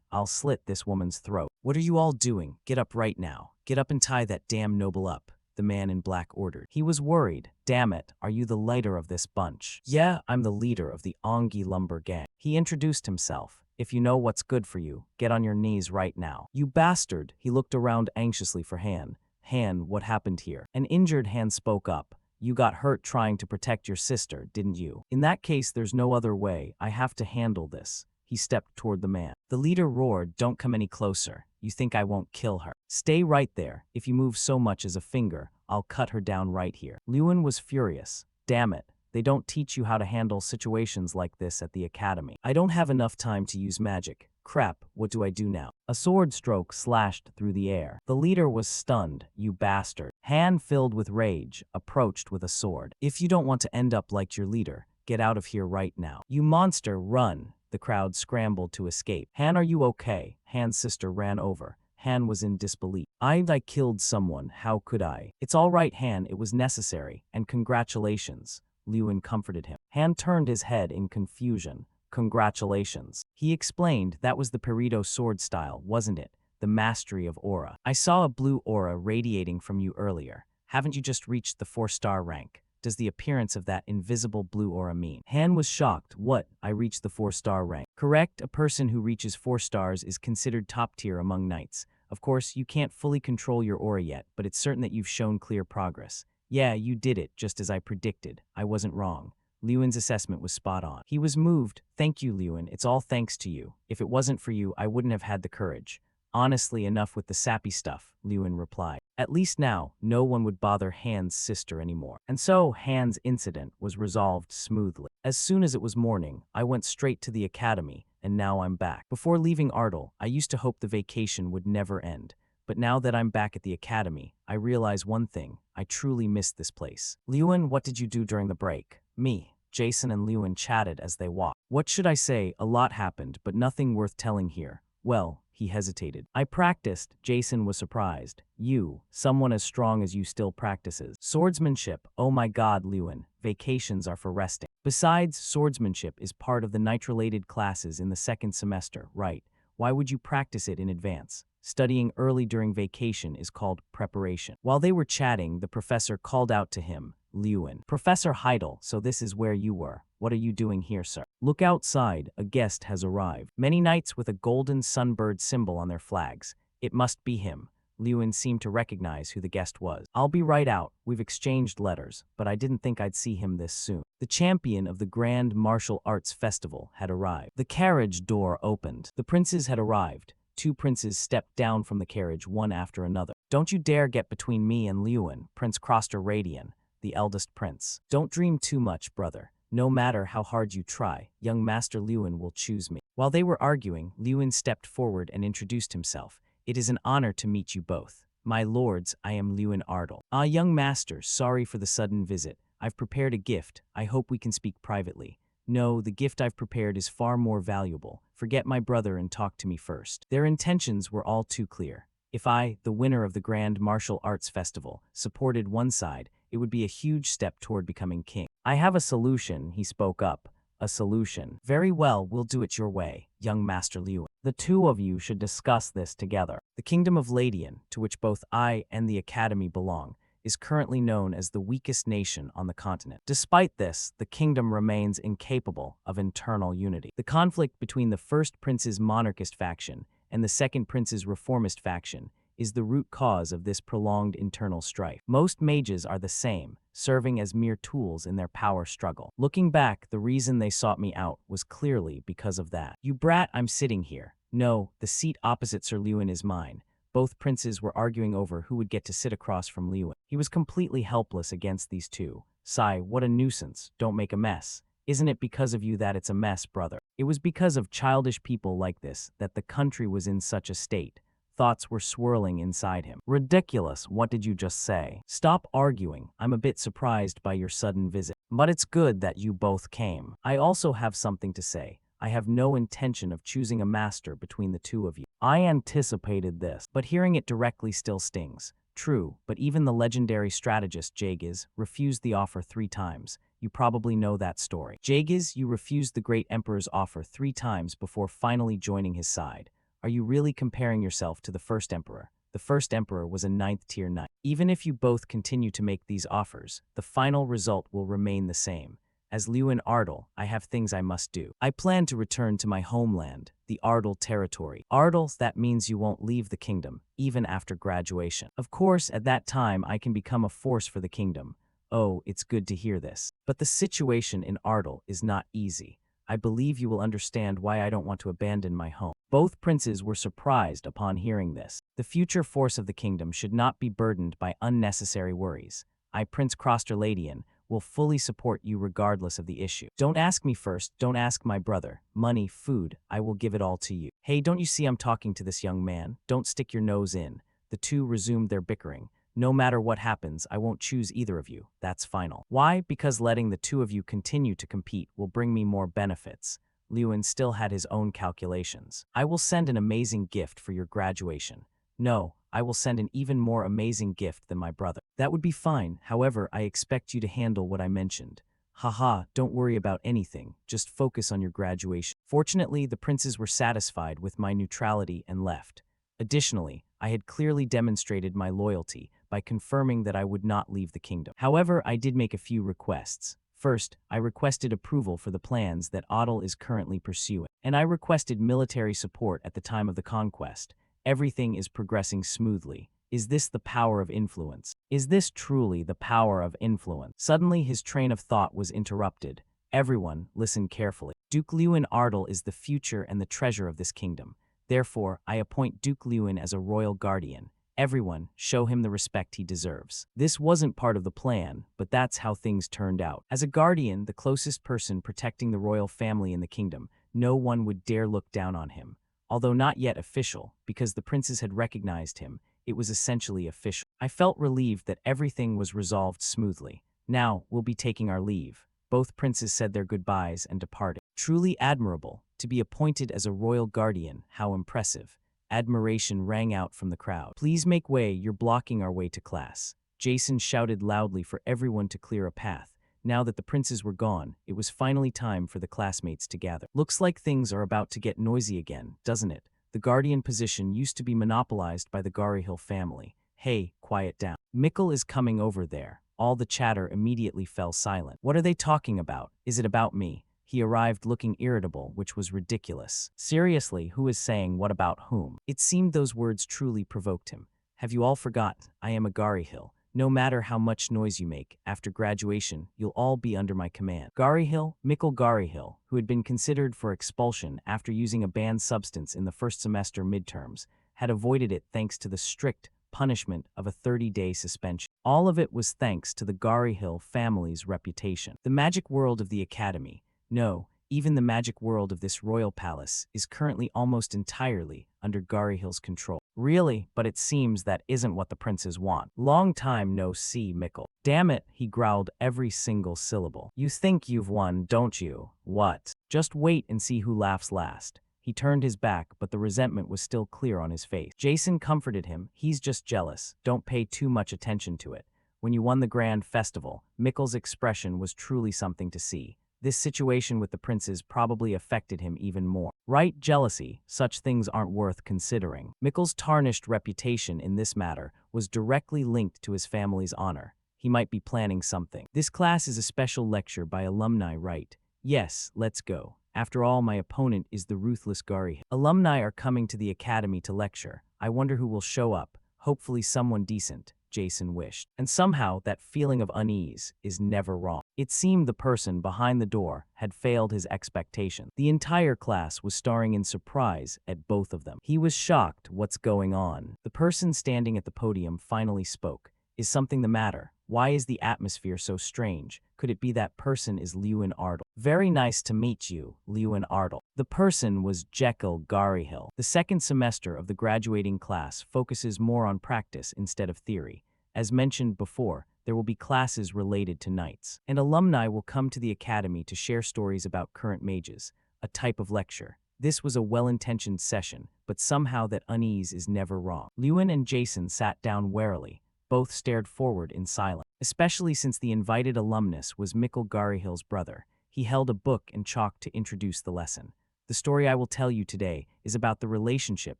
I'll slit this woman's throat. What are you all doing? Get up right now. Get up and tie that damn noble up. The man in black ordered. He was worried. Damn it, are you the leader of this bunch? Yeah, I'm the leader of the Ongi Lumber gang. He introduced himself. If you know what's good for you, get on your knees right now. You bastard! He looked around anxiously for Han. Han, what happened here? An injured Han spoke up. You got hurt trying to protect your sister, didn't you? In that case, there's no other way. I have to handle this. He stepped toward the man. The leader roared, don't come any closer. You think I won't kill her? Stay right there. If you move so much as a finger, I'll cut her down right here. Lewin was furious. Damn it. They don't teach you how to handle situations like this at the academy. I don't have enough time to use magic. Crap, what do I do now? A sword stroke slashed through the air. The leader was stunned. You bastard. Han, filled with rage, approached with a sword. If you don't want to end up like your leader, get out of here right now. You monster, run. The crowd scrambled to escape. Han, are you okay? Han's sister ran over. Han was in disbelief. I killed someone, how could I? It's all right, Han, it was necessary, and congratulations. Lewin comforted him. Han turned his head in confusion. Congratulations. He explained that was the Peridot sword style, wasn't it? The mastery of aura. I saw a blue aura radiating from you earlier. Haven't you just reached the 4-star rank? Does the appearance of that invisible blue aura mean? Han was shocked. What? I reached the 4-star rank. Correct, a person who reaches 4 stars is considered top tier among knights. Of course, you can't fully control your aura yet, but it's certain that you've shown clear progress. Yeah, you did it, just as I predicted. I wasn't wrong. Lewin's assessment was spot on. He was moved. Thank you, Lewin. It's all thanks to you. If it wasn't for you, I wouldn't have had the courage. Honestly, enough with the sappy stuff, Lewin replied. At least now, no one would bother Han's sister anymore. And so, Han's incident was resolved smoothly. As soon as it was morning, I went straight to the academy, and now I'm back. Before leaving Ardal, I used to hope the vacation would never end. But now that I'm back at the academy, I realize one thing. I truly missed this place. Lewin, what did you do during the break? Me. Jason and Lewin chatted as they walked. What should I say? A lot happened, but nothing worth telling here. Well, he hesitated. I practiced. Jason was surprised. You, someone as strong as you, still practices swordsmanship. Oh my god, Lewin. Vacations are for resting. Besides, swordsmanship is part of the nitrolated classes in the 2nd semester, right? Why would you practice it in advance? Studying early during vacation is called preparation. While they were chatting, the professor called out to him, Lewin. Professor Heidel, so this is where you were. What are you doing here, sir? Look outside, a guest has arrived. Many knights with a golden sunbird symbol on their flags. It must be him. Lewin seemed to recognize who the guest was. I'll be right out. We've exchanged letters, but I didn't think I'd see him this soon. The champion of the Grand Martial Arts Festival had arrived. The carriage door opened. The princes had arrived. 2 princes stepped down from the carriage, one after another. Don't you dare get between me and Lewin, Prince Kroster Radian, the eldest prince. Don't dream too much, brother. No matter how hard you try, young Master Lewin will choose me. While they were arguing, Lewin stepped forward and introduced himself. It is an honor to meet you both. My lords, I am Lewin Ardal. Ah, young master, sorry for the sudden visit. I've prepared a gift. I hope we can speak privately. No, the gift I've prepared is far more valuable. Forget my brother and talk to me first. Their intentions were all too clear. If I, the winner of the Grand Martial Arts Festival, supported one side, it would be a huge step toward becoming king. I have a solution, he spoke up. A solution. Very well, we'll do it your way, young Master Lewin. The 2 of you should discuss this together. The Kingdom of Ladian, to which both I and the Academy belong, is currently known as the weakest nation on the continent. Despite this, the kingdom remains incapable of internal unity. The conflict between the 1st Prince's monarchist faction and the 2nd Prince's reformist faction is the root cause of this prolonged internal strife. Most mages are the same, serving as mere tools in their power struggle. Looking back, the reason they sought me out was clearly because of that. You brat, I'm sitting here. No, the seat opposite Sir Lewin is mine. Both princes were arguing over who would get to sit across from Lewin. He was completely helpless against these 2. Sigh, what a nuisance. Don't make a mess. Isn't it because of you that it's a mess, brother? It was because of childish people like this that the country was in such a state. Thoughts were swirling inside him. Ridiculous, what did you just say? Stop arguing. I'm a bit surprised by your sudden visit. But it's good that you both came. I also have something to say. I have no intention of choosing a master between the 2 of you. I anticipated this, but hearing it directly still stings. True, but even the legendary strategist Jagiz refused the offer 3 times. You probably know that story. Jagiz, you refused the great emperor's offer 3 times before finally joining his side. Are you really comparing yourself to the 1st emperor? The 1st emperor was a 9th tier knight. Even if you both continue to make these offers, the final result will remain the same. As Lewin Ardal, I have things I must do. I plan to return to my homeland, the Ardal territory. Ardal, that means you won't leave the kingdom, even after graduation. Of course, at that time I can become a force for the kingdom. Oh, it's good to hear this. But the situation in Ardal is not easy. I believe you will understand why I don't want to abandon my home. Both princes were surprised upon hearing this. The future force of the kingdom should not be burdened by unnecessary worries. I, Prince Kroster Ladian, will fully support you regardless of the issue. Don't ask me first, don't ask my brother. Money, food, I will give it all to you. Hey, don't you see I'm talking to this young man? Don't stick your nose in. The 2 resumed their bickering. No matter what happens, I won't choose either of you. That's final. Why? Because letting the 2 of you continue to compete will bring me more benefits. Lewin still had his own calculations. I will send an amazing gift for your graduation. No, I will send an even more amazing gift than my brother. That would be fine, however, I expect you to handle what I mentioned. Haha, don't worry about anything, just focus on your graduation. Fortunately, the princes were satisfied with my neutrality and left. Additionally, I had clearly demonstrated my loyalty by confirming that I would not leave the kingdom. However, I did make a few requests. First, I requested approval for the plans that Adel is currently pursuing, and I requested military support at the time of the conquest. Everything is progressing smoothly. Is this the power of influence? Is this truly the power of influence? Suddenly, his train of thought was interrupted. Everyone, listen carefully. Duke Lewin Ardel is the future and the treasure of this kingdom. Therefore, I appoint Duke Lewin as a royal guardian. Everyone, show him the respect he deserves. This wasn't part of the plan, but that's how things turned out. As a guardian, the closest person protecting the royal family in the kingdom, no one would dare look down on him. Although not yet official, because the princes had recognized him, it was essentially official. I felt relieved that everything was resolved smoothly. Now, we'll be taking our leave. Both princes said their goodbyes and departed. Truly admirable. To be appointed as a royal guardian, how impressive. Admiration rang out from the crowd. Please make way, you're blocking our way to class. Jason shouted loudly for everyone to clear a path. Now that the princes were gone, it was finally time for the classmates to gather. Looks like things are about to get noisy again, doesn't it? The guardian position used to be monopolized by the Garihill family. Hey, quiet down. Mikkel is coming over there. All the chatter immediately fell silent. What are they talking about? Is it about me? He arrived looking irritable, which was ridiculous. Seriously, who is saying what about whom? It seemed those words truly provoked him. Have you all forgot? I am a Garihill. No matter how much noise you make, after graduation, you'll all be under my command. Garihill, Mikkel Garihill, who had been considered for expulsion after using a banned substance in the first semester midterms, had avoided it thanks to the strict punishment of a 30-day suspension. All of it was thanks to the Garihill family's reputation. The magic world of the academy, no, even the magic world of this royal palace, is currently almost entirely under Garihill's control. Really, but it seems that isn't what the princes want. Long time no see, Mikkel. Damn it, he growled every single syllable. You think you've won, don't you? What? Just wait and see who laughs last. He turned his back, but the resentment was still clear on his face. Jason comforted him. He's just jealous. Don't pay too much attention to it. When you won the grand festival, Mikkel's expression was truly something to see. This situation with the princes probably affected him even more. Right, jealousy, such things aren't worth considering. Mikkel's tarnished reputation in this matter was directly linked to his family's honor. He might be planning something. This class is a special lecture by alumni, right? Yes, let's go. After all, my opponent is the ruthless Gari. Alumni are coming to the academy to lecture. I wonder who will show up. Hopefully someone decent, Jason wished. And somehow, that feeling of unease is never wrong. It seemed the person behind the door had failed his expectation. The entire class was staring in surprise at both of them. He was shocked. What's going on? The person standing at the podium finally spoke. Is something the matter? Why is the atmosphere so strange? Could it be that person is Lewin Ardel? Very nice to meet you, Lewin Ardel. The person was Jekyll Garihill. The second semester of the graduating class focuses more on practice instead of theory. As mentioned before, there will be classes related to knights, and alumni will come to the academy to share stories about current mages, a type of lecture. This was a well-intentioned session, but somehow that unease is never wrong. Lewin and Jason sat down warily. Both stared forward in silence, especially since the invited alumnus was Mikkel Garihill's brother. He held a book and chalk to introduce the lesson. The story I will tell you today is about the relationship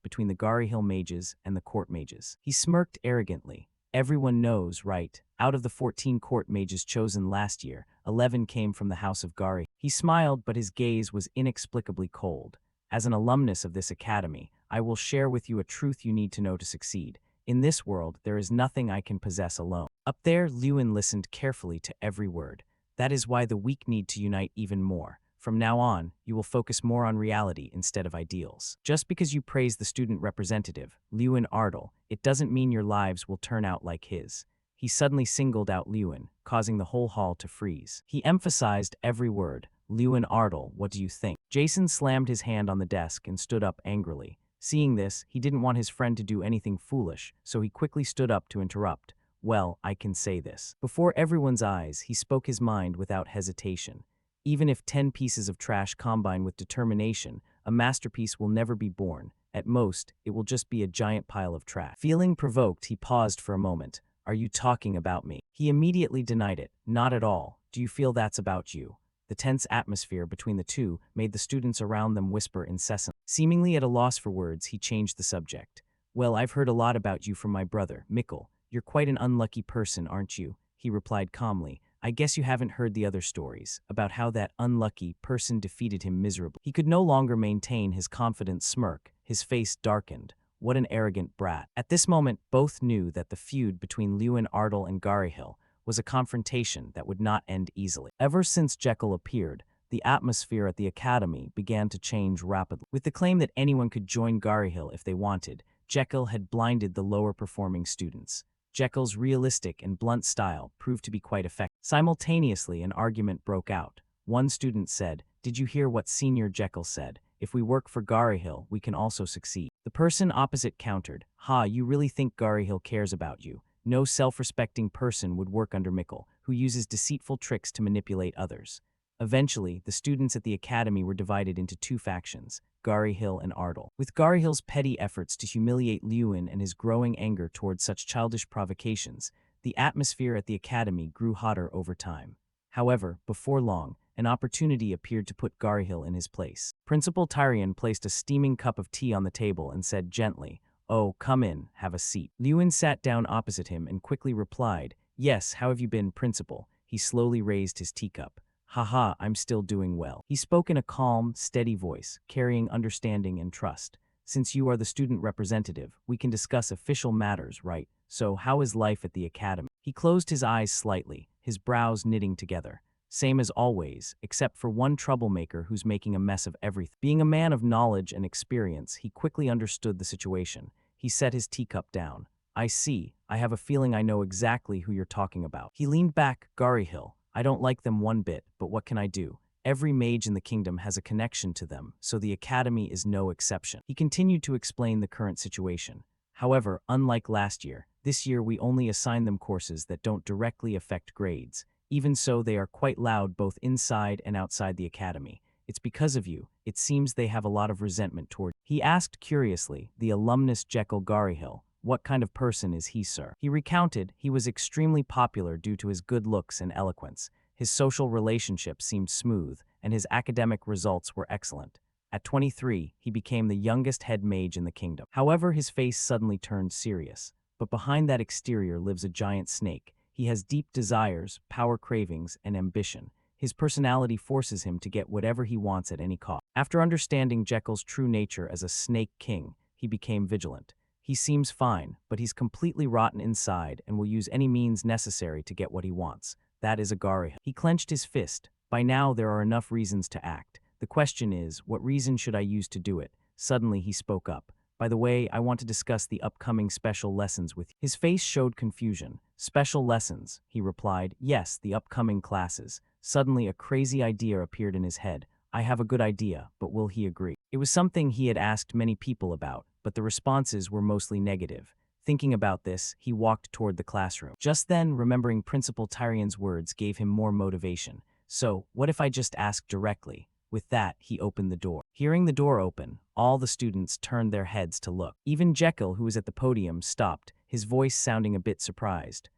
between the Garihill mages and the court mages. He smirked arrogantly. Everyone knows, right? Out of the 14 court mages chosen last year, 11 came from the House of Gari. He smiled, but his gaze was inexplicably cold. As an alumnus of this academy, I will share with you a truth you need to know to succeed. In this world, there is nothing I can possess alone. Up there, Lewin listened carefully to every word. That is why the weak need to unite even more. From now on, you will focus more on reality instead of ideals. Just because you praise the student representative, Lewin Ardel, it doesn't mean your lives will turn out like his. He suddenly singled out Lewin, causing the whole hall to freeze. He emphasized every word. Lewin Ardel, what do you think? Jason slammed his hand on the desk and stood up angrily. Seeing this, he didn't want his friend to do anything foolish, so he quickly stood up to interrupt. Well, I can say this. Before everyone's eyes, he spoke his mind without hesitation. Even if 10 pieces of trash combine with determination, a masterpiece will never be born. At most, it will just be a giant pile of trash. Feeling provoked, he paused for a moment. Are you talking about me? He immediately denied it. Not at all. Do you feel that's about you? The tense atmosphere between the two made the students around them whisper incessantly. Seemingly at a loss for words, he changed the subject. Well, I've heard a lot about you from my brother, Mikkel. You're quite an unlucky person, aren't you? He replied calmly. I guess you haven't heard the other stories, about how that unlucky person defeated him miserably. He could no longer maintain his confident smirk. His face darkened. What an arrogant brat. At this moment, both knew that the feud between Lewin Ardal and Garihil was a confrontation that would not end easily. Ever since Jekyll appeared, the atmosphere at the academy began to change rapidly. With the claim that anyone could join Garihil if they wanted, Jekyll had blinded the lower-performing students. Jekyll's realistic and blunt style proved to be quite effective. Simultaneously, an argument broke out. One student said, "Did you hear what Senior Jekyll said? If we work for Garihil, we can also succeed." The person opposite countered, "Ha, you really think Garihil cares about you? No self-respecting person would work under Mikkel, who uses deceitful tricks to manipulate others." Eventually, the students at the academy were divided into two factions, Garihil and Ardal. With Garihil's petty efforts to humiliate Lewin and his growing anger towards such childish provocations, the atmosphere at the academy grew hotter over time. However, before long, an opportunity appeared to put Garihil in his place. Principal Tyrion placed a steaming cup of tea on the table and said gently, "Oh, come in, have a seat." Lewin sat down opposite him and quickly replied, "Yes, how have you been, Principal?" He slowly raised his teacup. "Haha, I'm still doing well." He spoke in a calm, steady voice, carrying understanding and trust. "Since you are the student representative, we can discuss official matters, right? So, how is life at the academy?" He closed his eyes slightly, his brows knitting together. "Same as always, except for one troublemaker who's making a mess of everything." Being a man of knowledge and experience, he quickly understood the situation. He set his teacup down. "I see. I have a feeling I know exactly who you're talking about." He leaned back. "Garihil. I don't like them one bit, but what can I do? Every mage in the kingdom has a connection to them, so the academy is no exception." He continued to explain the current situation. "However, unlike last year, this year we only assign them courses that don't directly affect grades. Even so, they are quite loud both inside and outside the academy. It's because of you. It seems they have a lot of resentment toward." He asked curiously, the alumnus Jekyll Garihil, "What kind of person is he, sir?" He recounted he was extremely popular due to his good looks and eloquence. His social relationships seemed smooth, and his academic results were excellent. At 23, he became the youngest head mage in the kingdom. However, his face suddenly turned serious. But behind that exterior lives a giant snake. He has deep desires, power cravings, and ambition. His personality forces him to get whatever he wants at any cost. After understanding Jekyll's true nature as a snake king, he became vigilant. He seems fine, but he's completely rotten inside and will use any means necessary to get what he wants. That is a Garihil. He clenched his fist. By now, there are enough reasons to act. The question is, what reason should I use to do it? Suddenly, he spoke up. "By the way, I want to discuss the upcoming special lessons with you." His face showed confusion. "Special lessons," he replied. "Yes, the upcoming classes." Suddenly, a crazy idea appeared in his head. "I have a good idea, but will he agree?" It was something he had asked many people about, but the responses were mostly negative. Thinking about this, he walked toward the classroom. Just then, remembering Principal Tyrion's words gave him more motivation. "So, what if I just ask directly?" With that, he opened the door. Hearing the door open, all the students turned their heads to look. Even Jekyll, who was at the podium, stopped, his voice sounding a bit surprised.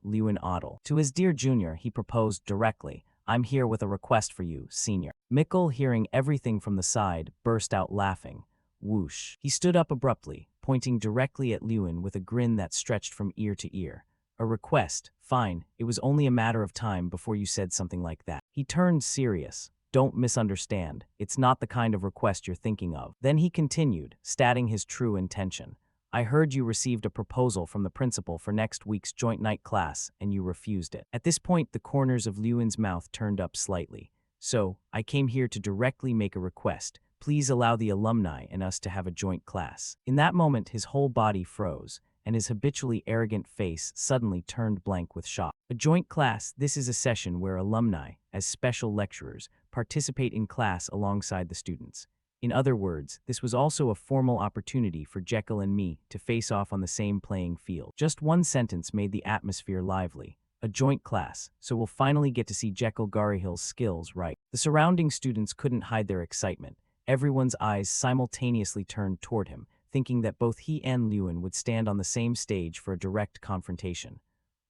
Lewin Ardal." To his dear junior, he proposed directly, "I'm here with a request for you, senior." Mikkel, hearing everything from the side, burst out laughing. Whoosh. He stood up abruptly, pointing directly at Lewin with a grin that stretched from ear to ear. "A request? Fine, it was only a matter of time before you said something like that." He turned serious. "Don't misunderstand. It's not the kind of request you're thinking of." Then he continued, stating his true intention. "I heard you received a proposal from the principal for next week's joint night class, and you refused it." At this point, the corners of Lewin's mouth turned up slightly. "So, I came here to directly make a request. Please allow the alumni and us to have a joint class." In that moment, his whole body froze, and his habitually arrogant face suddenly turned blank with shock. A joint class, this is a session where alumni, as special lecturers, participate in class alongside the students. In other words, this was also a formal opportunity for Jekyll and me to face off on the same playing field. Just one sentence made the atmosphere lively. a joint class, so we'll finally get to see Jekyll Garihill's skills right. The surrounding students couldn't hide their excitement. Everyone's eyes simultaneously turned toward him, thinking that both he and Lewin would stand on the same stage for a direct confrontation.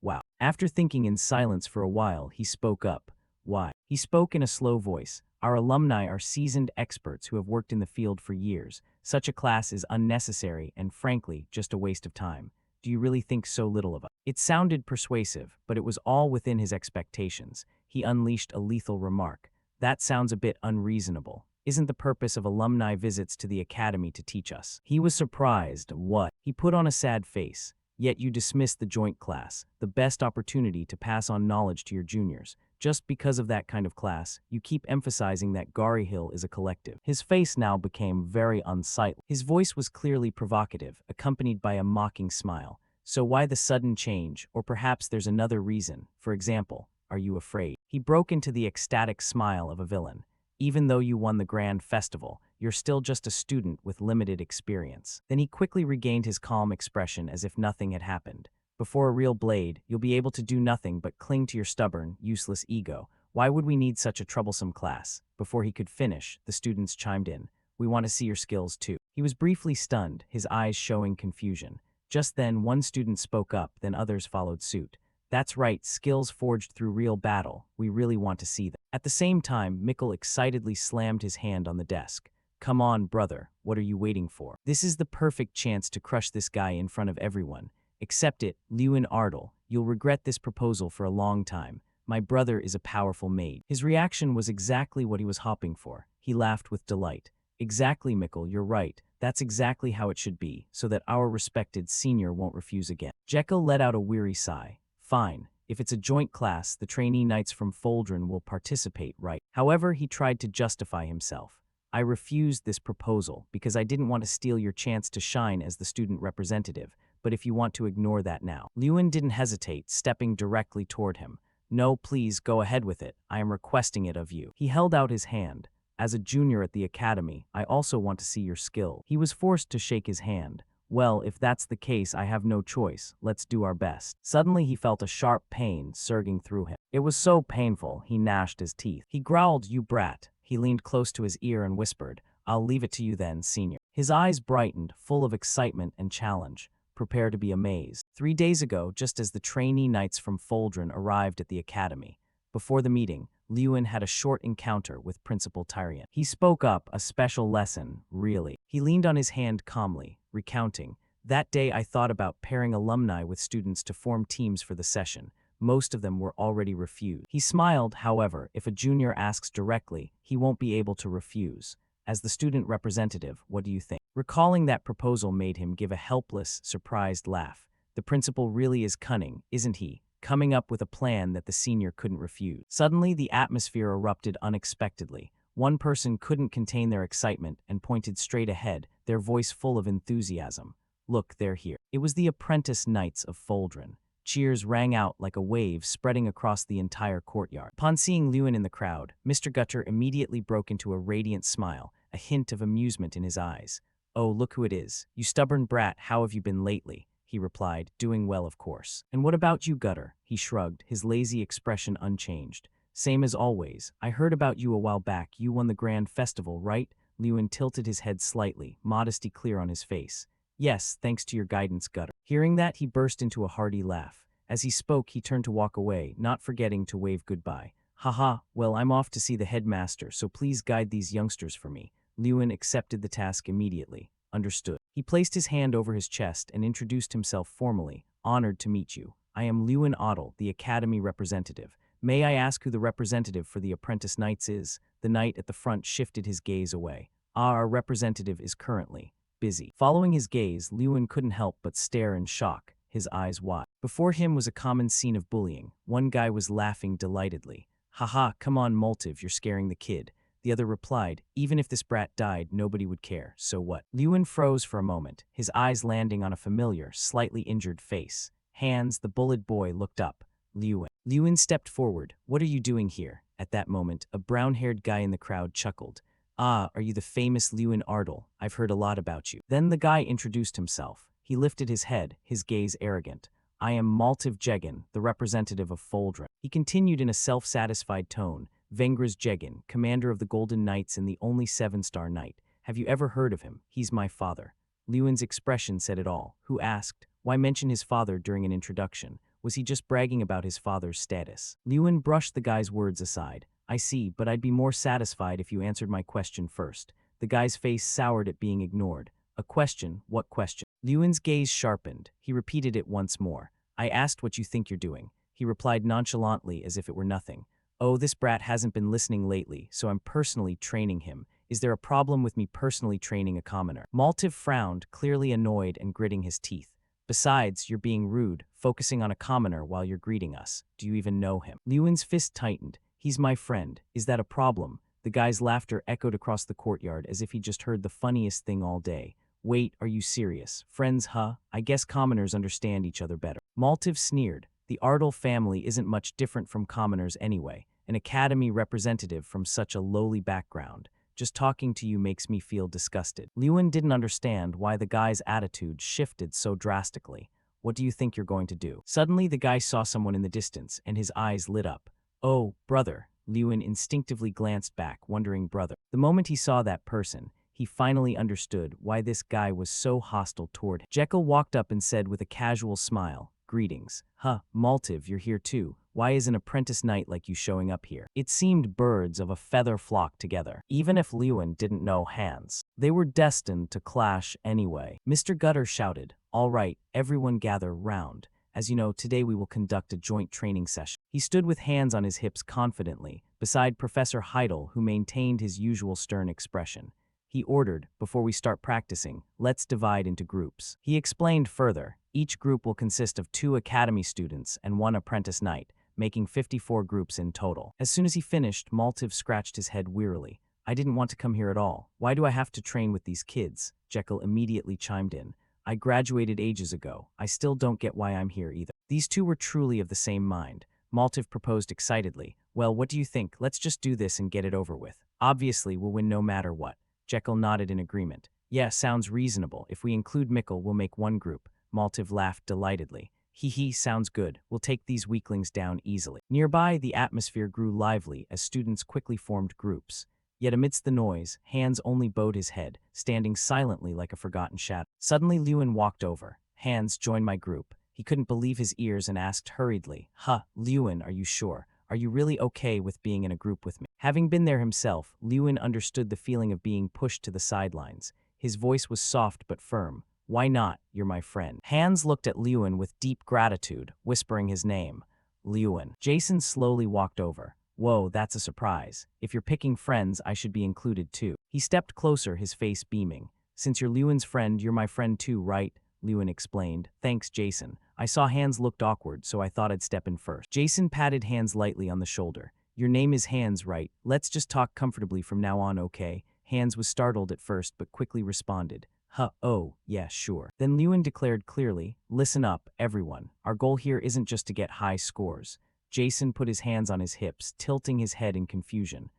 Wow. After thinking in silence for a while, he spoke up. Why? He spoke in a slow voice. Our alumni are seasoned experts who have worked in the field for years. Such a class is unnecessary and, frankly, just a waste of time. Do you really think so little of us? It sounded persuasive, but it was all within his expectations. He unleashed a lethal remark. That sounds a bit unreasonable. Isn't the purpose of alumni visits to the academy to teach us? He was surprised. What? He put on a sad face. Yet you dismissed the joint class, the best opportunity to pass on knowledge to your juniors. Just because of that kind of class, you keep emphasizing that Garihill is a collective. His face now became very unsightly. His voice was clearly provocative, accompanied by a mocking smile. So why the sudden change? Or perhaps there's another reason. For example, are you afraid? He broke into the ecstatic smile of a villain. Even though you won the grand festival, you're still just a student with limited experience. Then he quickly regained his calm expression as if nothing had happened. Before a real blade, you'll be able to do nothing but cling to your stubborn, useless ego. Why would we need such a troublesome class? Before he could finish, the students chimed in. We want to see your skills too. He was briefly stunned, his eyes showing confusion. Just then, one student spoke up, then others followed suit. That's right, skills forged through real battle. We really want to see them. At the same time, Mikkel excitedly slammed his hand on the desk. Come on, brother, what are you waiting for? This is the perfect chance to crush this guy in front of everyone. Accept it, Lewin Ardle. You'll regret this proposal for a long time. My brother is a powerful mage. His reaction was exactly what he was hoping for. He laughed with delight. Exactly, Mikkel, you're right. That's exactly how it should be, so that our respected senior won't refuse again. Jekyll let out a weary sigh. Fine. If it's a joint class, the trainee knights from Foldren will participate, right? However, he tried to justify himself. I refused this proposal because I didn't want to steal your chance to shine as the student representative, but if you want to ignore that now. Lewin didn't hesitate, stepping directly toward him. No, please, go ahead with it. I am requesting it of you. He held out his hand. As a junior at the academy, I also want to see your skill. He was forced to shake his hand. Well, if that's the case, I have no choice. Let's do our best. Suddenly, he felt a sharp pain surging through him. It was so painful, he gnashed his teeth. He growled, you brat. He leaned close to his ear and whispered, I'll leave it to you then, senior. His eyes brightened, full of excitement and challenge. Prepare to be amazed. 3 days ago, just as the trainee knights from Foldren arrived at the academy. Before the meeting, Lewin had a short encounter with Principal Tyrion. He spoke up, a special lesson, really. He leaned on his hand calmly, recounting, that day I thought about pairing alumni with students to form teams for the session. Most of them were already refused. He smiled, however, if a junior asks directly, he won't be able to refuse. As the student representative, what do you think? Recalling that proposal made him give a helpless, surprised laugh. The principal really is cunning, isn't he? Coming up with a plan that the senior couldn't refuse. Suddenly, the atmosphere erupted unexpectedly. One person couldn't contain their excitement and pointed straight ahead, their voice full of enthusiasm. Look, they're here. It was the apprentice knights of Foldren. Cheers rang out like a wave spreading across the entire courtyard. Upon seeing Lewin in the crowd, Mr. Gutter immediately broke into a radiant smile, a hint of amusement in his eyes. Oh, look who it is. You stubborn brat, how have you been lately? He replied, doing well, of course. And what about you, Gutter? He shrugged, his lazy expression unchanged. Same as always. I heard about you a while back. You won the grand festival, right? Lewin tilted his head slightly, modesty clear on his face. Yes, thanks to your guidance, Gutter. Hearing that, he burst into a hearty laugh. As he spoke, he turned to walk away, not forgetting to wave goodbye. Haha, well, I'm off to see the headmaster, so please guide these youngsters for me. Lewin accepted the task immediately. Understood. He placed his hand over his chest and introduced himself formally. Honored to meet you. I am Lewin Ottle, the academy representative. May I ask who the representative for the apprentice knights is? The knight at the front shifted his gaze away. Our representative is currently busy. Following his gaze, Lewin couldn't help but stare in shock, his eyes wide. Before him was a common scene of bullying. One guy was laughing delightedly. Haha, come on, Moltiv, you're scaring the kid. The other replied, even if this brat died, nobody would care, so what? Lewin froze for a moment, his eyes landing on a familiar, slightly injured face. Hans, the bullied boy, looked up. Lewin. Lewin stepped forward. What are you doing here? At that moment, a brown-haired guy in the crowd chuckled. Ah, are you the famous Lewin Ardle? I've heard a lot about you. Then the guy introduced himself. He lifted his head, his gaze arrogant. I am Maltiv Jegan, the representative of Foldra. He continued in a self-satisfied tone, Vengras Jegan, commander of the Golden Knights and the only seven-star knight. Have you ever heard of him? He's my father. Lewin's expression said it all. Who asked, why mention his father during an introduction? Was he just bragging about his father's status? Lewin brushed the guy's words aside. I see, but I'd be more satisfied if you answered my question first. The guy's face soured at being ignored. A question? What question? Lewin's gaze sharpened. He repeated it once more. I asked what you think you're doing. He replied nonchalantly as if it were nothing. Oh, this brat hasn't been listening lately, so I'm personally training him. Is there a problem with me personally training a commoner? Maltiv frowned, clearly annoyed and gritting his teeth. Besides, you're being rude, focusing on a commoner while you're greeting us. Do you even know him? Lewin's fist tightened. He's my friend. Is that a problem? The guy's laughter echoed across the courtyard as if he just heard the funniest thing all day. Wait, are you serious? Friends, huh? I guess commoners understand each other better. Maltiv sneered. The Ardell family isn't much different from commoners anyway. An academy representative from such a lowly background. Just talking to you makes me feel disgusted. Lewin didn't understand why the guy's attitude shifted so drastically. What do you think you're going to do? Suddenly, the guy saw someone in the distance, and his eyes lit up. Oh, brother. Lewin instinctively glanced back, wondering brother. The moment he saw that person, he finally understood why this guy was so hostile toward him. Jekyll walked up and said with a casual smile, Greetings. Huh, Maltiv, you're here too. Why is an apprentice knight like you showing up here? It seemed birds of a feather flocked together. Even if Lewin didn't know Hans, they were destined to clash anyway. Mr. Gutter shouted, All right, everyone gather round. As you know, today we will conduct a joint training session. He stood with hands on his hips confidently, beside Professor Heidel, who maintained his usual stern expression. He ordered, before we start practicing, let's divide into groups. He explained further, each group will consist of 2 academy students and 1 apprentice knight, making 54 groups in total. As soon as he finished, Maltiv scratched his head wearily. I didn't want to come here at all. Why do I have to train with these kids? Jekyll immediately chimed in. I graduated ages ago. I still don't get why I'm here either. These two were truly of the same mind. Maltiv proposed excitedly. Well, what do you think? Let's just do this and get it over with. Obviously, we'll win no matter what. Jekyll nodded in agreement. Yeah, sounds reasonable. If we include Mikkel, we'll make one group. Maltiv laughed delightedly. Hee, sounds good. We'll take these weaklings down easily. Nearby, the atmosphere grew lively as students quickly formed groups. Yet amidst the noise, Hans only bowed his head, standing silently like a forgotten shadow. Suddenly Lewin walked over. Hans, join my group. He couldn't believe his ears and asked hurriedly, Lewin, are you sure? Are you really okay with being in a group with me? Having been there himself, Lewin understood the feeling of being pushed to the sidelines. His voice was soft but firm. Why not? You're my friend. Hans looked at Lewin with deep gratitude, whispering his name. Lewin. Jason slowly walked over. Whoa, that's a surprise. If you're picking friends, I should be included too. He stepped closer, his face beaming. Since you're Lewin's friend, you're my friend too, right? Lewin explained. Thanks, Jason. I saw Hans looked awkward, so I thought I'd step in first. Jason patted Hans lightly on the shoulder. Your name is Hans, right? Let's just talk comfortably from now on, okay? Hans was startled at first, but quickly responded. Oh, yeah, sure. Then Lewin declared clearly, listen up, everyone. Our goal here isn't just to get high scores. Jason put his hands on his hips, tilting his head in confusion.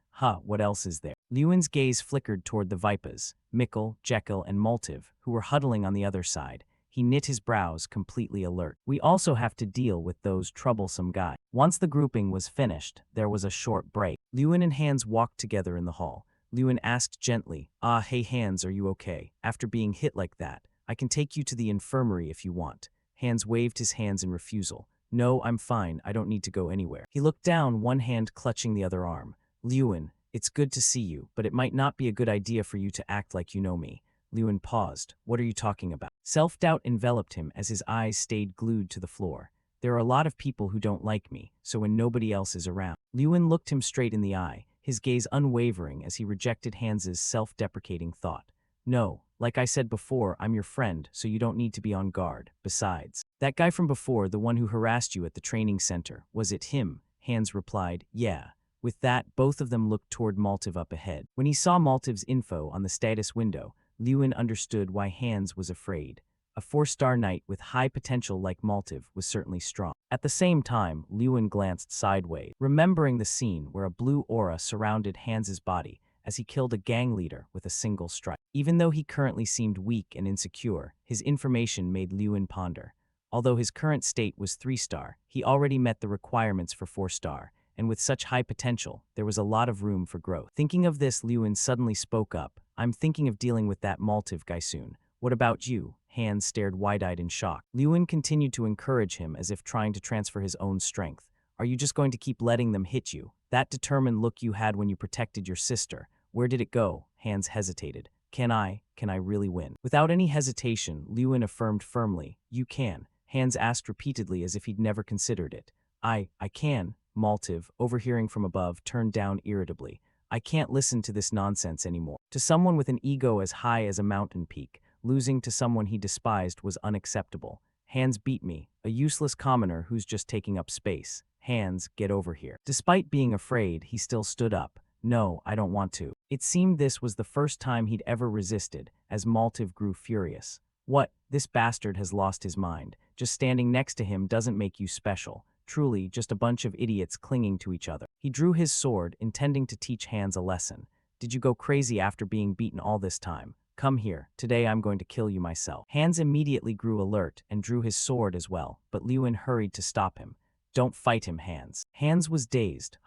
What else is there? Lewin's gaze flickered toward the Vipas, Mikkel, Jekyll, and Maltiv, who were huddling on the other side. He knit his brows, completely alert. We also have to deal with those troublesome guys. Once the grouping was finished, there was a short break. Lewin and Hans walked together in the hall. Lewin asked gently, hey Hans, are you okay? After being hit like that, I can take you to the infirmary if you want. Hans waved his hands in refusal. No, I'm fine. I don't need to go anywhere. He looked down, one hand clutching the other arm. Lewin, it's good to see you, but it might not be a good idea for you to act like you know me. Lewin paused. What are you talking about? Self-doubt enveloped him as his eyes stayed glued to the floor. There are a lot of people who don't like me, so when nobody else is around. Lewin looked him straight in the eye, his gaze unwavering as he rejected Hans's self-deprecating thought. No, like I said before, I'm your friend, so you don't need to be on guard. Besides, that guy from before, the one who harassed you at the training center, was it him? Hans replied, yeah. With that, both of them looked toward Maltiv up ahead. When he saw Maltiv's info on the status window, Lewin understood why Hans was afraid. A 4-star knight with high potential like Maltiv was certainly strong. At the same time, Lewin glanced sideways, remembering the scene where a blue aura surrounded Hans's body as he killed a gang leader with a single strike. Even though he currently seemed weak and insecure, his information made Lewin ponder. Although his current state was 3-star, he already met the requirements for 4-star, and with such high potential, there was a lot of room for growth. Thinking of this, Lewin suddenly spoke up. I'm thinking of dealing with that Maltiv guy soon. What about you? Hans stared wide-eyed in shock. Lewin continued to encourage him as if trying to transfer his own strength. Are you just going to keep letting them hit you? That determined look you had when you protected your sister. Where did it go? Hans hesitated. Can I really win? Without any hesitation, Lewin affirmed firmly. You can. Hans asked repeatedly as if he'd never considered it. I can. Maltiv, overhearing from above, turned down irritably. I can't listen to this nonsense anymore. To someone with an ego as high as a mountain peak, losing to someone he despised was unacceptable. Hans beat me, a useless commoner who's just taking up space. Hans, get over here. Despite being afraid, he still stood up. No, I don't want to. It seemed this was the first time he'd ever resisted, as Maltiv grew furious. What? This bastard has lost his mind. Just standing next to him doesn't make you special. Truly, just a bunch of idiots clinging to each other. He drew his sword, intending to teach Hans a lesson. Did you go crazy after being beaten all this time? Come here, today I'm going to kill you myself. Hans immediately grew alert and drew his sword as well, but Lewin hurried to stop him. Don't fight him, Hans. Hans was dazed.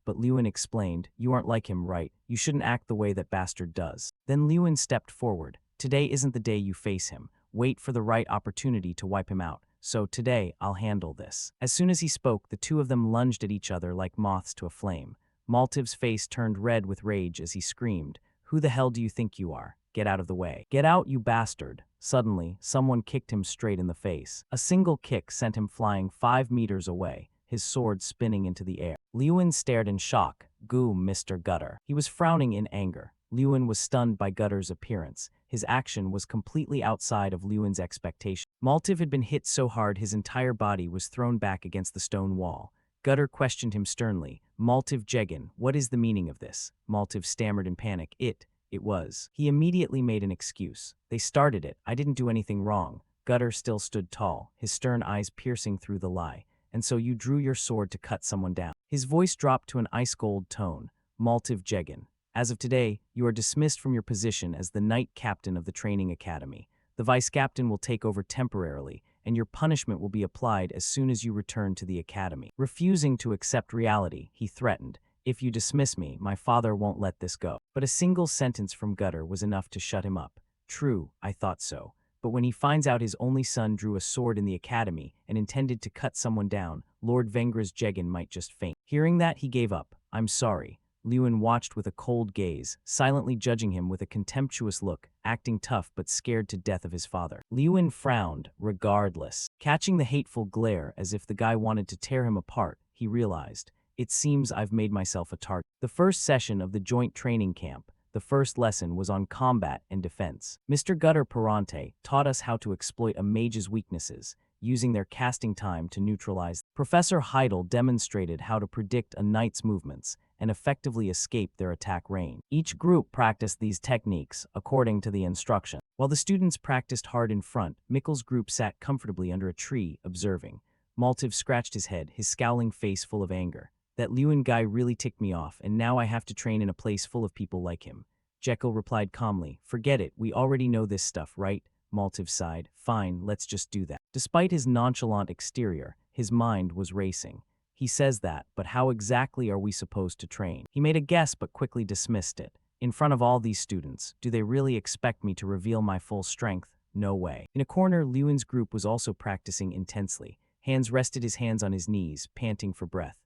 But Lewin explained, you aren't like him, right? You shouldn't act the way that bastard does. Then Lewin stepped forward. Today isn't the day you face him. Wait for the right opportunity to wipe him out. So today, I'll handle this. As soon as he spoke, the two of them lunged at each other like moths to a flame. Maltiv's face turned red with rage as he screamed, Who the hell do you think you are? Get out of the way. Get out, you bastard. Suddenly, someone kicked him straight in the face. A single kick sent him flying 5 meters away, his sword spinning into the air. Lewin stared in shock. Goo, Mr. Gutter. He was frowning in anger. Lewin was stunned by Gutter's appearance. His action was completely outside of Lewin's expectation. Maltiv had been hit so hard his entire body was thrown back against the stone wall. Gutter questioned him sternly. Maltiv Jegan, what is the meaning of this? Maltiv stammered in panic. It was. He immediately made an excuse. They started it. I didn't do anything wrong. Gutter still stood tall, his stern eyes piercing through the lie. And so you drew your sword to cut someone down. His voice dropped to an ice-cold tone. Maltiv Jegan. As of today, you are dismissed from your position as the Knight Captain of the Training Academy. The Vice Captain will take over temporarily, and your punishment will be applied as soon as you return to the Academy. Refusing to accept reality, he threatened, If you dismiss me, my father won't let this go. But a single sentence from Gutter was enough to shut him up. True, I thought so. But when he finds out his only son drew a sword in the Academy and intended to cut someone down, Lord Vengra's Jegan might just faint. Hearing that, he gave up. I'm sorry. Lewin watched with a cold gaze, silently judging him with a contemptuous look, acting tough but scared to death of his father. Lewin frowned, regardless. Catching the hateful glare as if the guy wanted to tear him apart, he realized, it seems I've made myself a target. The first session of the joint training camp, the first lesson was on combat and defense. Mr. Gutter Perante taught us how to exploit a mage's weaknesses, using their casting time to neutralize. Professor Heidel demonstrated how to predict a knight's movements and effectively escape their attack range. Each group practiced these techniques according to the instruction. While the students practiced hard in front, Mikkel's group sat comfortably under a tree, observing. Maltiv scratched his head, his scowling face full of anger. That Lewin guy really ticked me off, and now I have to train in a place full of people like him. Jekyll replied calmly, Forget it, we already know this stuff, right? Maltiv sighed. Fine, let's just do that. Despite his nonchalant exterior, his mind was racing. He says that, but how exactly are we supposed to train? He made a guess but quickly dismissed it. In front of all these students, do they really expect me to reveal my full strength? No way. In a corner, Lewin's group was also practicing intensely. Hans rested his hands on his knees, panting for breath.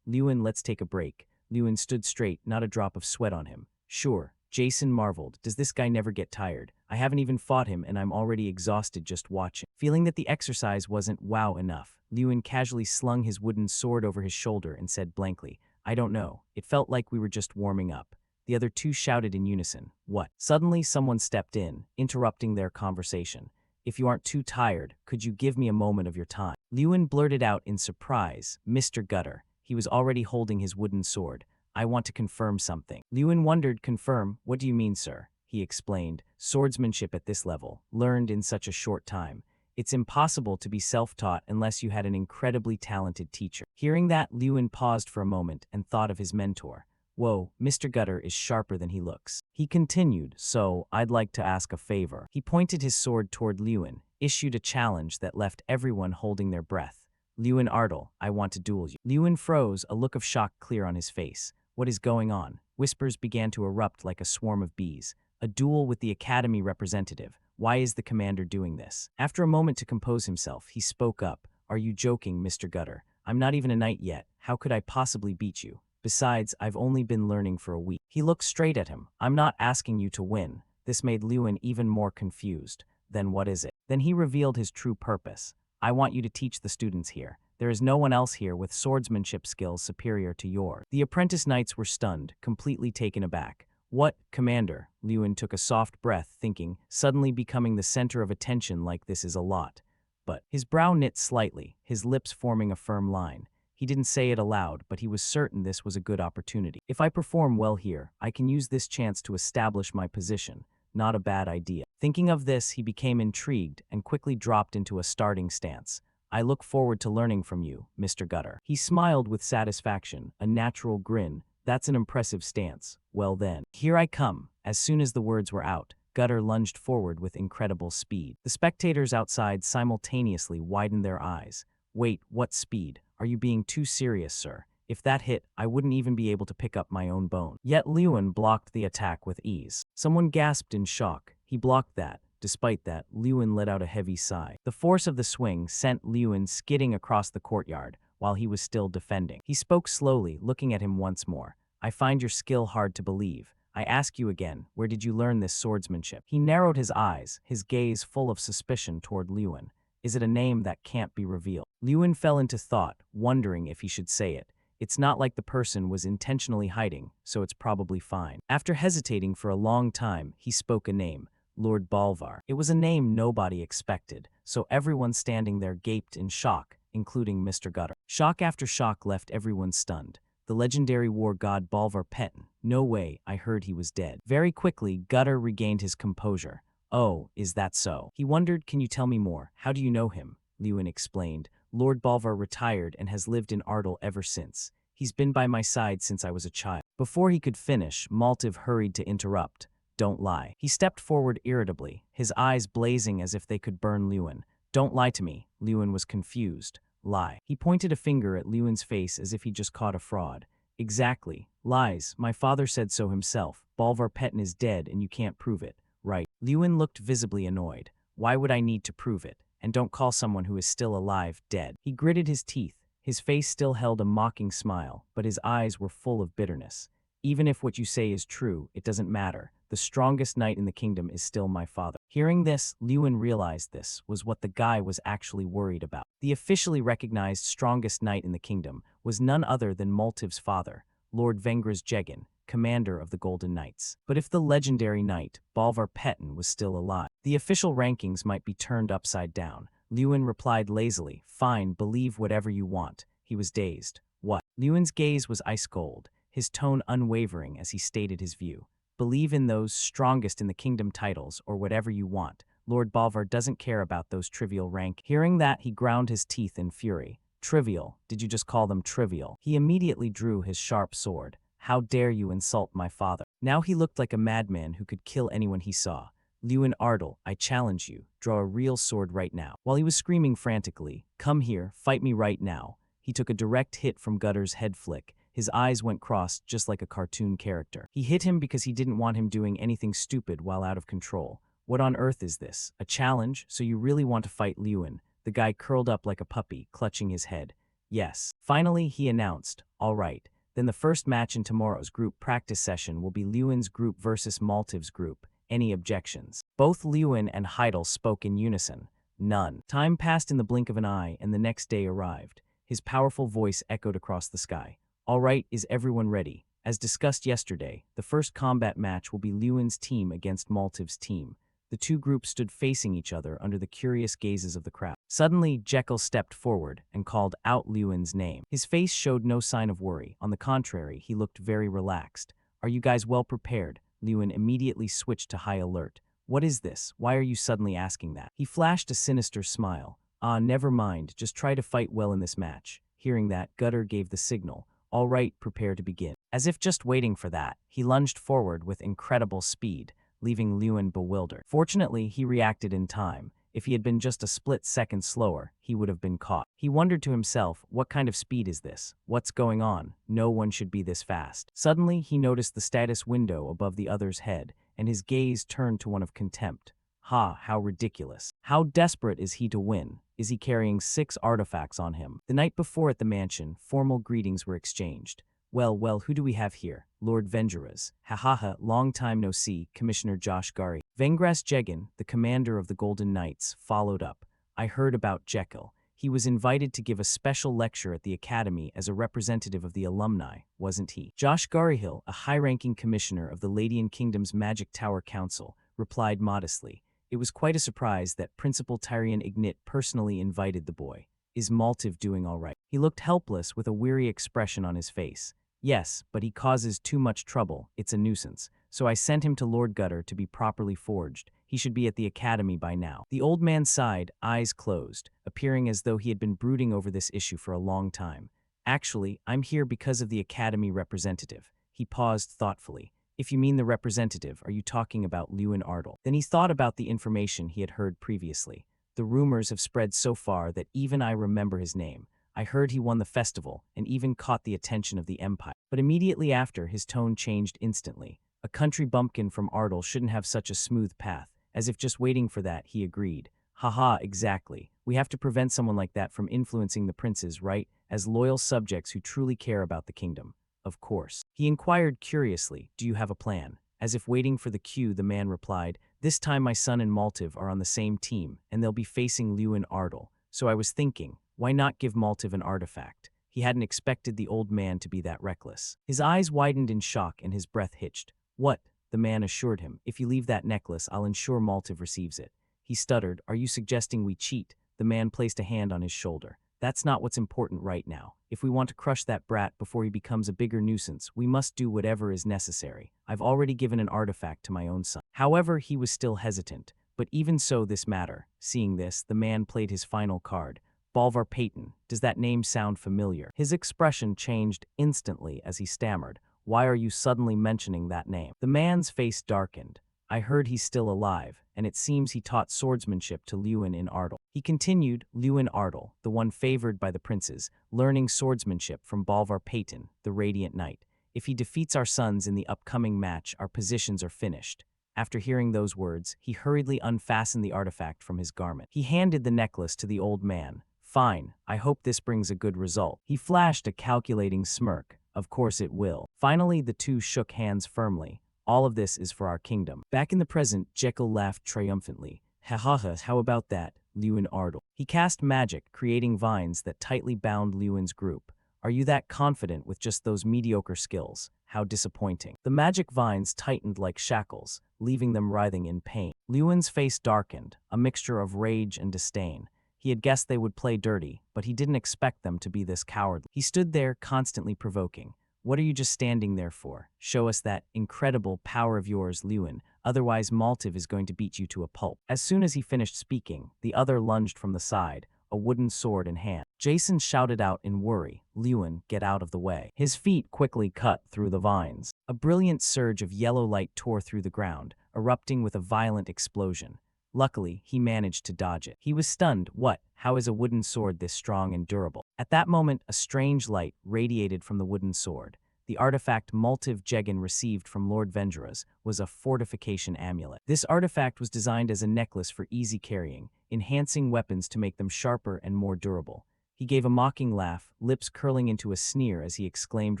Lewin, let's take a break. Lewin stood straight, not a drop of sweat on him. Sure. Jason marveled. Does this guy never get tired? I haven't even fought him and I'm already exhausted just watching. Feeling that the exercise wasn't wow enough, Lewin casually slung his wooden sword over his shoulder and said blankly, I don't know. It felt like we were just warming up. The other two shouted in unison. What? Suddenly someone stepped in, interrupting their conversation. If you aren't too tired, could you give me a moment of your time? Lewin blurted out in surprise, Mr. Gutter. He was already holding his wooden sword. I want to confirm something. Lewin wondered, confirm? What do you mean, sir? He explained, swordsmanship at this level, learned in such a short time. It's impossible to be self-taught unless you had an incredibly talented teacher. Hearing that, Lewin paused for a moment and thought of his mentor. Whoa, Mr. Gutter is sharper than he looks. He continued, so I'd like to ask a favor. He pointed his sword toward Lewin, issued a challenge that left everyone holding their breath. Lewin Ardle, I want to duel you. Lewin froze, a look of shock clear on his face. What is going on? Whispers began to erupt like a swarm of bees. A duel with the Academy representative. Why is the commander doing this? After a moment to compose himself, he spoke up. Are you joking, Mr. Gutter? I'm not even a knight yet. How could I possibly beat you? Besides, I've only been learning for a week. He looked straight at him. I'm not asking you to win. This made Lewin even more confused. Then what is it? Then he revealed his true purpose. I want you to teach the students here. There is no one else here with swordsmanship skills superior to yours. The apprentice knights were stunned, completely taken aback. What, Commander? Lewin took a soft breath, thinking, suddenly becoming the center of attention like this is a lot. But his brow knit slightly, his lips forming a firm line. He didn't say it aloud, but he was certain this was a good opportunity. If I perform well here, I can use this chance to establish my position. Not a bad idea. Thinking of this, he became intrigued and quickly dropped into a starting stance. I look forward to learning from you, Mr. Gutter. He smiled with satisfaction, a natural grin. That's an impressive stance. Well then, here I come. As soon as the words were out, Gutter lunged forward with incredible speed. The spectators outside simultaneously widened their eyes. Wait, what speed? Are you being too serious, sir? If that hit, I wouldn't even be able to pick up my own bone. Yet Lewin blocked the attack with ease. Someone gasped in shock. He blocked that. Despite that, Lewin let out a heavy sigh. The force of the swing sent Lewin skidding across the courtyard while he was still defending. He spoke slowly, looking at him once more. I find your skill hard to believe. I ask you again, where did you learn this swordsmanship? He narrowed his eyes, his gaze full of suspicion toward Lewin. Is it a name that can't be revealed? Lewin fell into thought, wondering if he should say it. It's not like the person was intentionally hiding, so it's probably fine. After hesitating for a long time, he spoke a name, Lord Bolvar. It was a name nobody expected, so everyone standing there gaped in shock, including Mr. Gutter. Shock after shock left everyone stunned. The legendary war god Bolvar Petten. No way, I heard he was dead. Very quickly, Gutter regained his composure. Oh, is that so? He wondered, can you tell me more? How do you know him? Lewin explained. Lord Bolvar retired and has lived in Ardle ever since. He's been by my side since I was a child. Before he could finish, Maltiv hurried to interrupt. Don't lie. He stepped forward irritably, his eyes blazing as if they could burn Lewin. Don't lie to me. Lewin was confused. Lie. He pointed a finger at Lewin's face as if he just caught a fraud. Exactly. Lies. My father said so himself. Bolvar Petten is dead and you can't prove it. Right. Lewin looked visibly annoyed. Why would I need to prove it? And don't call someone who is still alive dead. He gritted his teeth. His face still held a mocking smile, but his eyes were full of bitterness. Even if what you say is true, it doesn't matter. The strongest knight in the kingdom is still my father. Hearing this, Lewin realized this was what the guy was actually worried about. The officially recognized strongest knight in the kingdom was none other than Maltiv's father, Lord Vengras Jegan, commander of the Golden Knights. But if the legendary knight, Bolvar Petten, was still alive, the official rankings might be turned upside down. Lewin replied lazily, fine, believe whatever you want. He was dazed. What? Lewin's gaze was ice cold, his tone unwavering as he stated his view. Believe in those strongest in the kingdom titles or whatever you want. Lord Bolvar doesn't care about those trivial rank. Hearing that, he ground his teeth in fury. Trivial? Did you just call them trivial? He immediately drew his sharp sword. How dare you insult my father? Now he looked like a madman who could kill anyone he saw. Lewin Ardle, I challenge you. Draw a real sword right now. While he was screaming frantically, come here, fight me right now, he took a direct hit from Gutter's head flick. His eyes went crossed just like a cartoon character. He hit him because he didn't want him doing anything stupid while out of control. What on earth is this? A challenge? So you really want to fight Lewin? The guy curled up like a puppy, clutching his head. Yes. Finally, he announced, all right. Then the first match in tomorrow's group practice session will be Lewin's group versus Maltiv's group. Any objections? Both Lewin and Heidel spoke in unison. None. Time passed in the blink of an eye, and the next day arrived. His powerful voice echoed across the sky. All right, is everyone ready? As discussed yesterday, the first combat match will be Lewin's team against Maltiv's team. The two groups stood facing each other under the curious gazes of the crowd. Suddenly, Jekyll stepped forward and called out Lewin's name. His face showed no sign of worry. On the contrary, he looked very relaxed. Are you guys well prepared? Lewin immediately switched to high alert. What is this? Why are you suddenly asking that? He flashed a sinister smile. Ah, never mind. Just try to fight well in this match. Hearing that, Gutter gave the signal. All right, prepare to begin. As if just waiting for that, he lunged forward with incredible speed, leaving Lewin bewildered. Fortunately, he reacted in time. If he had been just a split second slower, he would have been caught. He wondered to himself, what kind of speed is this? What's going on? No one should be this fast. Suddenly, he noticed the status window above the other's head, and his gaze turned to one of contempt. Ha, how ridiculous. How desperate is he to win? Is he carrying 6 artifacts on him? The night before at the mansion, formal greetings were exchanged. Well, who do we have here? Lord Vengeras. Ha, long time no see, Commissioner Josh Gari. Vengras Jegan, the commander of the Golden Knights, followed up. I heard about Jekyll. He was invited to give a special lecture at the academy as a representative of the alumni, wasn't he? Josh Garihill, a high-ranking commissioner of the Ladian Kingdom's Magic Tower Council, replied modestly. It was quite a surprise that Principal Tyrion Ignit personally invited the boy. Is Maltiv doing all right? He looked helpless with a weary expression on his face. Yes, but he causes too much trouble. It's a nuisance. So I sent him to Lord Gutter to be properly forged. He should be at the academy by now. The old man sighed, eyes closed, appearing as though he had been brooding over this issue for a long time. Actually, I'm here because of the academy representative. He paused thoughtfully. If you mean the representative, are you talking about Lewin Ardle? Then he thought about the information he had heard previously. The rumors have spread so far that even I remember his name. I heard he won the festival and even caught the attention of the Empire. But immediately after, his tone changed instantly. A country bumpkin from Ardle shouldn't have such a smooth path. As if just waiting for that, he agreed. Haha, exactly. We have to prevent someone like that from influencing the princes, right? As loyal subjects who truly care about the kingdom. Of course. He inquired curiously, do you have a plan? As if waiting for the cue, the man replied, this time my son and Maltiv are on the same team, and they'll be facing Lewin Ardle. So I was thinking, why not give Maltiv an artifact? He hadn't expected the old man to be that reckless. His eyes widened in shock and his breath hitched. What? The man assured him. If you leave that necklace, I'll ensure Maltiv receives it. He stuttered. Are you suggesting we cheat? The man placed a hand on his shoulder. That's not what's important right now. If we want to crush that brat before he becomes a bigger nuisance, we must do whatever is necessary. I've already given an artifact to my own son. However, he was still hesitant. But even so, this matter. Seeing this, the man played his final card. Bolvar Payton. Does that name sound familiar? His expression changed instantly as he stammered. Why are you suddenly mentioning that name? The man's face darkened. I heard he's still alive, and it seems he taught swordsmanship to Lewin in Ardle. He continued, Lewin Ardle, the one favored by the princes, learning swordsmanship from Bolvar Payton, the Radiant Knight. If he defeats our sons in the upcoming match, our positions are finished. After hearing those words, he hurriedly unfastened the artifact from his garment. He handed the necklace to the old man. Fine, I hope this brings a good result. He flashed a calculating smirk. Of course it will. Finally, the two shook hands firmly. All of this is for our kingdom. Back in the present, Jekyll laughed triumphantly. Ha, how about that, Lewin Ardle? He cast magic, creating vines that tightly bound Lewin's group. Are you that confident with just those mediocre skills? How disappointing. The magic vines tightened like shackles, leaving them writhing in pain. Lewin's face darkened, a mixture of rage and disdain. He had guessed they would play dirty, but he didn't expect them to be this cowardly. He stood there, constantly provoking. What are you just standing there for? Show us that incredible power of yours, Lewin. Otherwise, Maltiv is going to beat you to a pulp. As soon as he finished speaking, the other lunged from the side, a wooden sword in hand. Jason shouted out in worry, Lewin, get out of the way. His feet quickly cut through the vines. A brilliant surge of yellow light tore through the ground, erupting with a violent explosion. Luckily, he managed to dodge it. He was stunned. What? How is a wooden sword this strong and durable? At that moment, a strange light radiated from the wooden sword. The artifact Maltiv Jegan received from Lord Vengeras was a fortification amulet. This artifact was designed as a necklace for easy carrying, enhancing weapons to make them sharper and more durable. He gave a mocking laugh, lips curling into a sneer as he exclaimed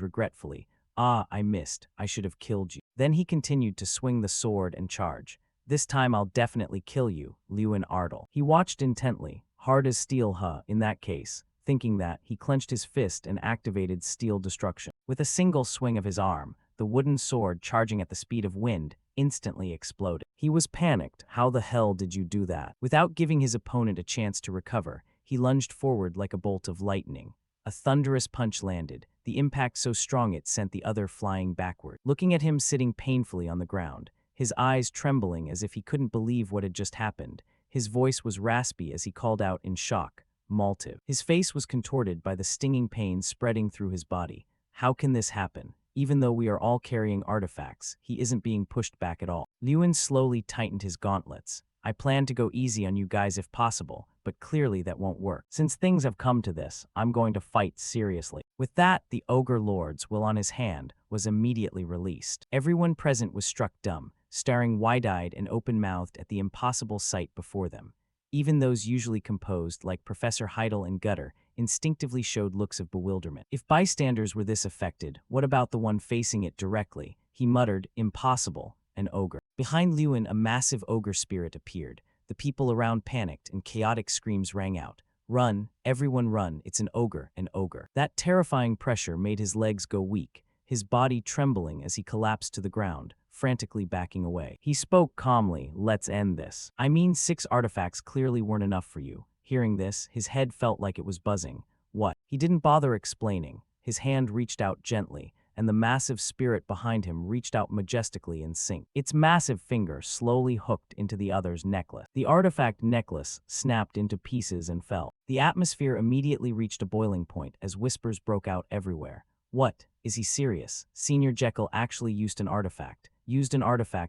regretfully, Ah, I missed. I should have killed you. Then he continued to swing the sword and charge. This time I'll definitely kill you, Lewin Ardle. He watched intently, hard as steel, in that case. Thinking that, he clenched his fist and activated steel destruction. With a single swing of his arm, the wooden sword, charging at the speed of wind, instantly exploded. He was panicked. How the hell did you do that? Without giving his opponent a chance to recover, he lunged forward like a bolt of lightning. A thunderous punch landed, the impact so strong it sent the other flying backward. Looking at him sitting painfully on the ground, his eyes trembling as if he couldn't believe what had just happened, his voice was raspy as he called out in shock, Maltiv. His face was contorted by the stinging pain spreading through his body. How can this happen? Even though we are all carrying artifacts, he isn't being pushed back at all. Lewin slowly tightened his gauntlets. I plan to go easy on you guys if possible, but clearly that won't work. Since things have come to this, I'm going to fight seriously. With that, the ogre lord's will on his hand was immediately released. Everyone present was struck dumb, staring wide-eyed and open-mouthed at the impossible sight before them. Even those usually composed, like Professor Heidel and Gutter, instinctively showed looks of bewilderment. If bystanders were this affected, what about the one facing it directly? He muttered, impossible, an ogre. Behind Lewin, a massive ogre spirit appeared. The people around panicked and chaotic screams rang out. Run, everyone run, it's an ogre, an ogre. That terrifying pressure made his legs go weak, his body trembling as he collapsed to the ground, frantically backing away. He spoke calmly, let's end this. I mean, 6 artifacts clearly weren't enough for you. Hearing this, his head felt like it was buzzing. What? He didn't bother explaining. His hand reached out gently, and the massive spirit behind him reached out majestically in sync. Its massive finger slowly hooked into the other's necklace. The artifact necklace snapped into pieces and fell. The atmosphere immediately reached a boiling point as whispers broke out everywhere. What? Is he serious? Senior Jekyll actually used an artifact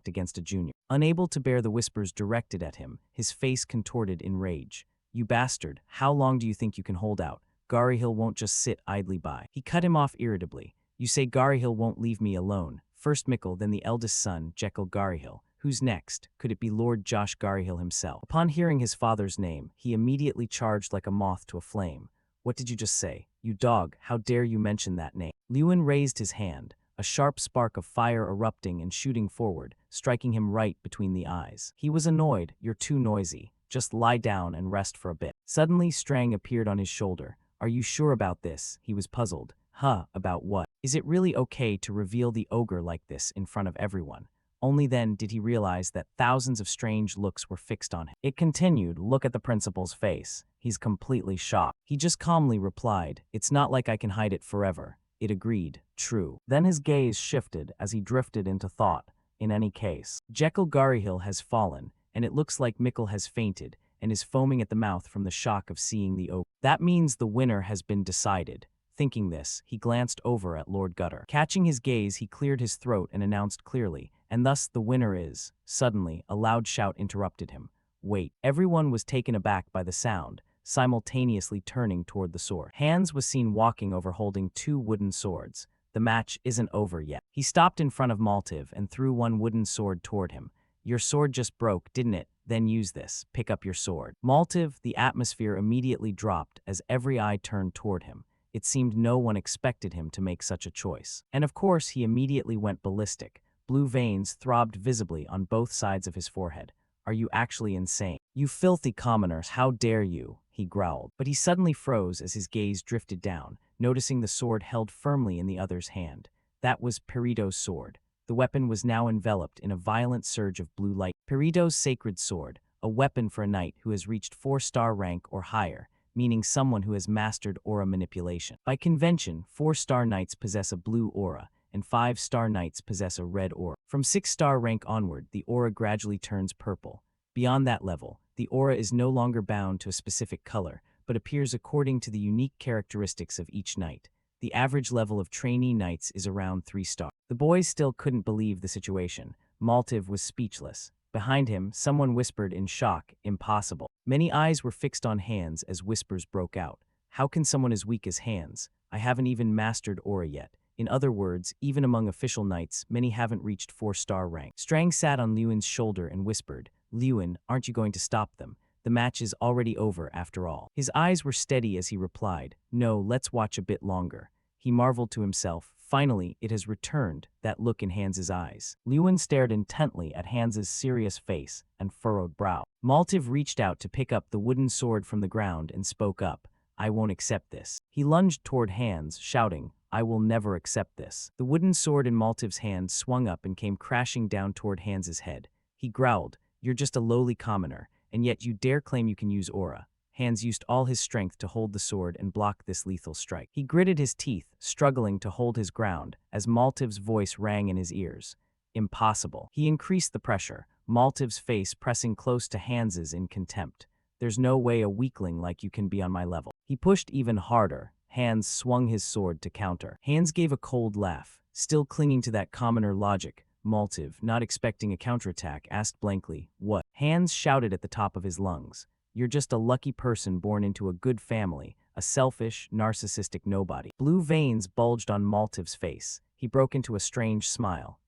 against a junior. Unable to bear the whispers directed at him, his face contorted in rage. You bastard, how long do you think you can hold out? Garyhill won't just sit idly by. He cut him off irritably. You say Garyhill won't leave me alone. First Mickle, then the eldest son, Jekyll Garyhill. Who's next? Could it be Lord Josh Garyhill himself? Upon hearing his father's name, he immediately charged like a moth to a flame. What did you just say? You dog, how dare you mention that name? Lewin raised his hand, a sharp spark of fire erupting and shooting forward, striking him right between the eyes. He was annoyed. You're too noisy. Just lie down and rest for a bit. Suddenly, Strang appeared on his shoulder. Are you sure about this? He was puzzled. About what? Is it really okay to reveal the ogre like this in front of everyone? Only then did he realize that thousands of strange looks were fixed on him. It continued, look at the principal's face. He's completely shocked. He just calmly replied, it's not like I can hide it forever. It agreed, true. Then his gaze shifted as he drifted into thought. In any case, Jekyll Garyhill has fallen, and it looks like Mickle has fainted and is foaming at the mouth from the shock of seeing the ogre. That means the winner has been decided. Thinking this, he glanced over at Lord Gutter. Catching his gaze, he cleared his throat and announced clearly, and thus the winner is. Suddenly, a loud shout interrupted him. Wait. Everyone was taken aback by the sound, simultaneously turning toward the sword. Hans was seen walking over holding 2 wooden swords. The match isn't over yet. He stopped in front of Maltiv and threw one wooden sword toward him. Your sword just broke, didn't it? Then use this. Pick up your sword. Maltiv, the atmosphere immediately dropped as every eye turned toward him. It seemed no one expected him to make such a choice. And of course, he immediately went ballistic. Blue veins throbbed visibly on both sides of his forehead. Are you actually insane? You filthy commoners, how dare you? He growled. But he suddenly froze as his gaze drifted down, noticing the sword held firmly in the other's hand. That was Peridot's sword. The weapon was now enveloped in a violent surge of blue light. Peridot's sacred sword, a weapon for a knight who has reached 4-star rank or higher, meaning someone who has mastered aura manipulation. By convention, 4-star knights possess a blue aura, and 5-star knights possess a red aura. From 6-star rank onward, the aura gradually turns purple. Beyond that level, the aura is no longer bound to a specific color, but appears according to the unique characteristics of each knight. The average level of trainee knights is around 3-star. The boys still couldn't believe the situation. Maltiv was speechless. Behind him, someone whispered in shock, impossible. Many eyes were fixed on Hans as whispers broke out. How can someone as weak as Hans? I haven't even mastered aura yet. In other words, even among official knights, many haven't reached 4-star rank. Strang sat on Lewin's shoulder and whispered, Lewin, aren't you going to stop them? The match is already over after all. His eyes were steady as he replied, no, let's watch a bit longer. He marveled to himself. Finally, it has returned, that look in Hans's eyes. Lewin stared intently at Hans's serious face and furrowed brow. Maltiv reached out to pick up the wooden sword from the ground and spoke up. I won't accept this. He lunged toward Hans, shouting, I will never accept this. The wooden sword in Maltiv's hand swung up and came crashing down toward Hans's head. He growled, you're just a lowly commoner, and yet you dare claim you can use aura. Hans used all his strength to hold the sword and block this lethal strike. He gritted his teeth, struggling to hold his ground, as Maltiv's voice rang in his ears. Impossible. He increased the pressure, Maltiv's face pressing close to Hans's in contempt. There's no way a weakling like you can be on my level. He pushed even harder. Hans swung his sword to counter. Hans gave a cold laugh, still clinging to that commoner logic. Maltiv, not expecting a counterattack, asked blankly, "What?" Hans shouted at the top of his lungs. "You're just a lucky person born into a good family, a selfish, narcissistic nobody." Blue veins bulged on Maltiv's face. He broke into a strange smile.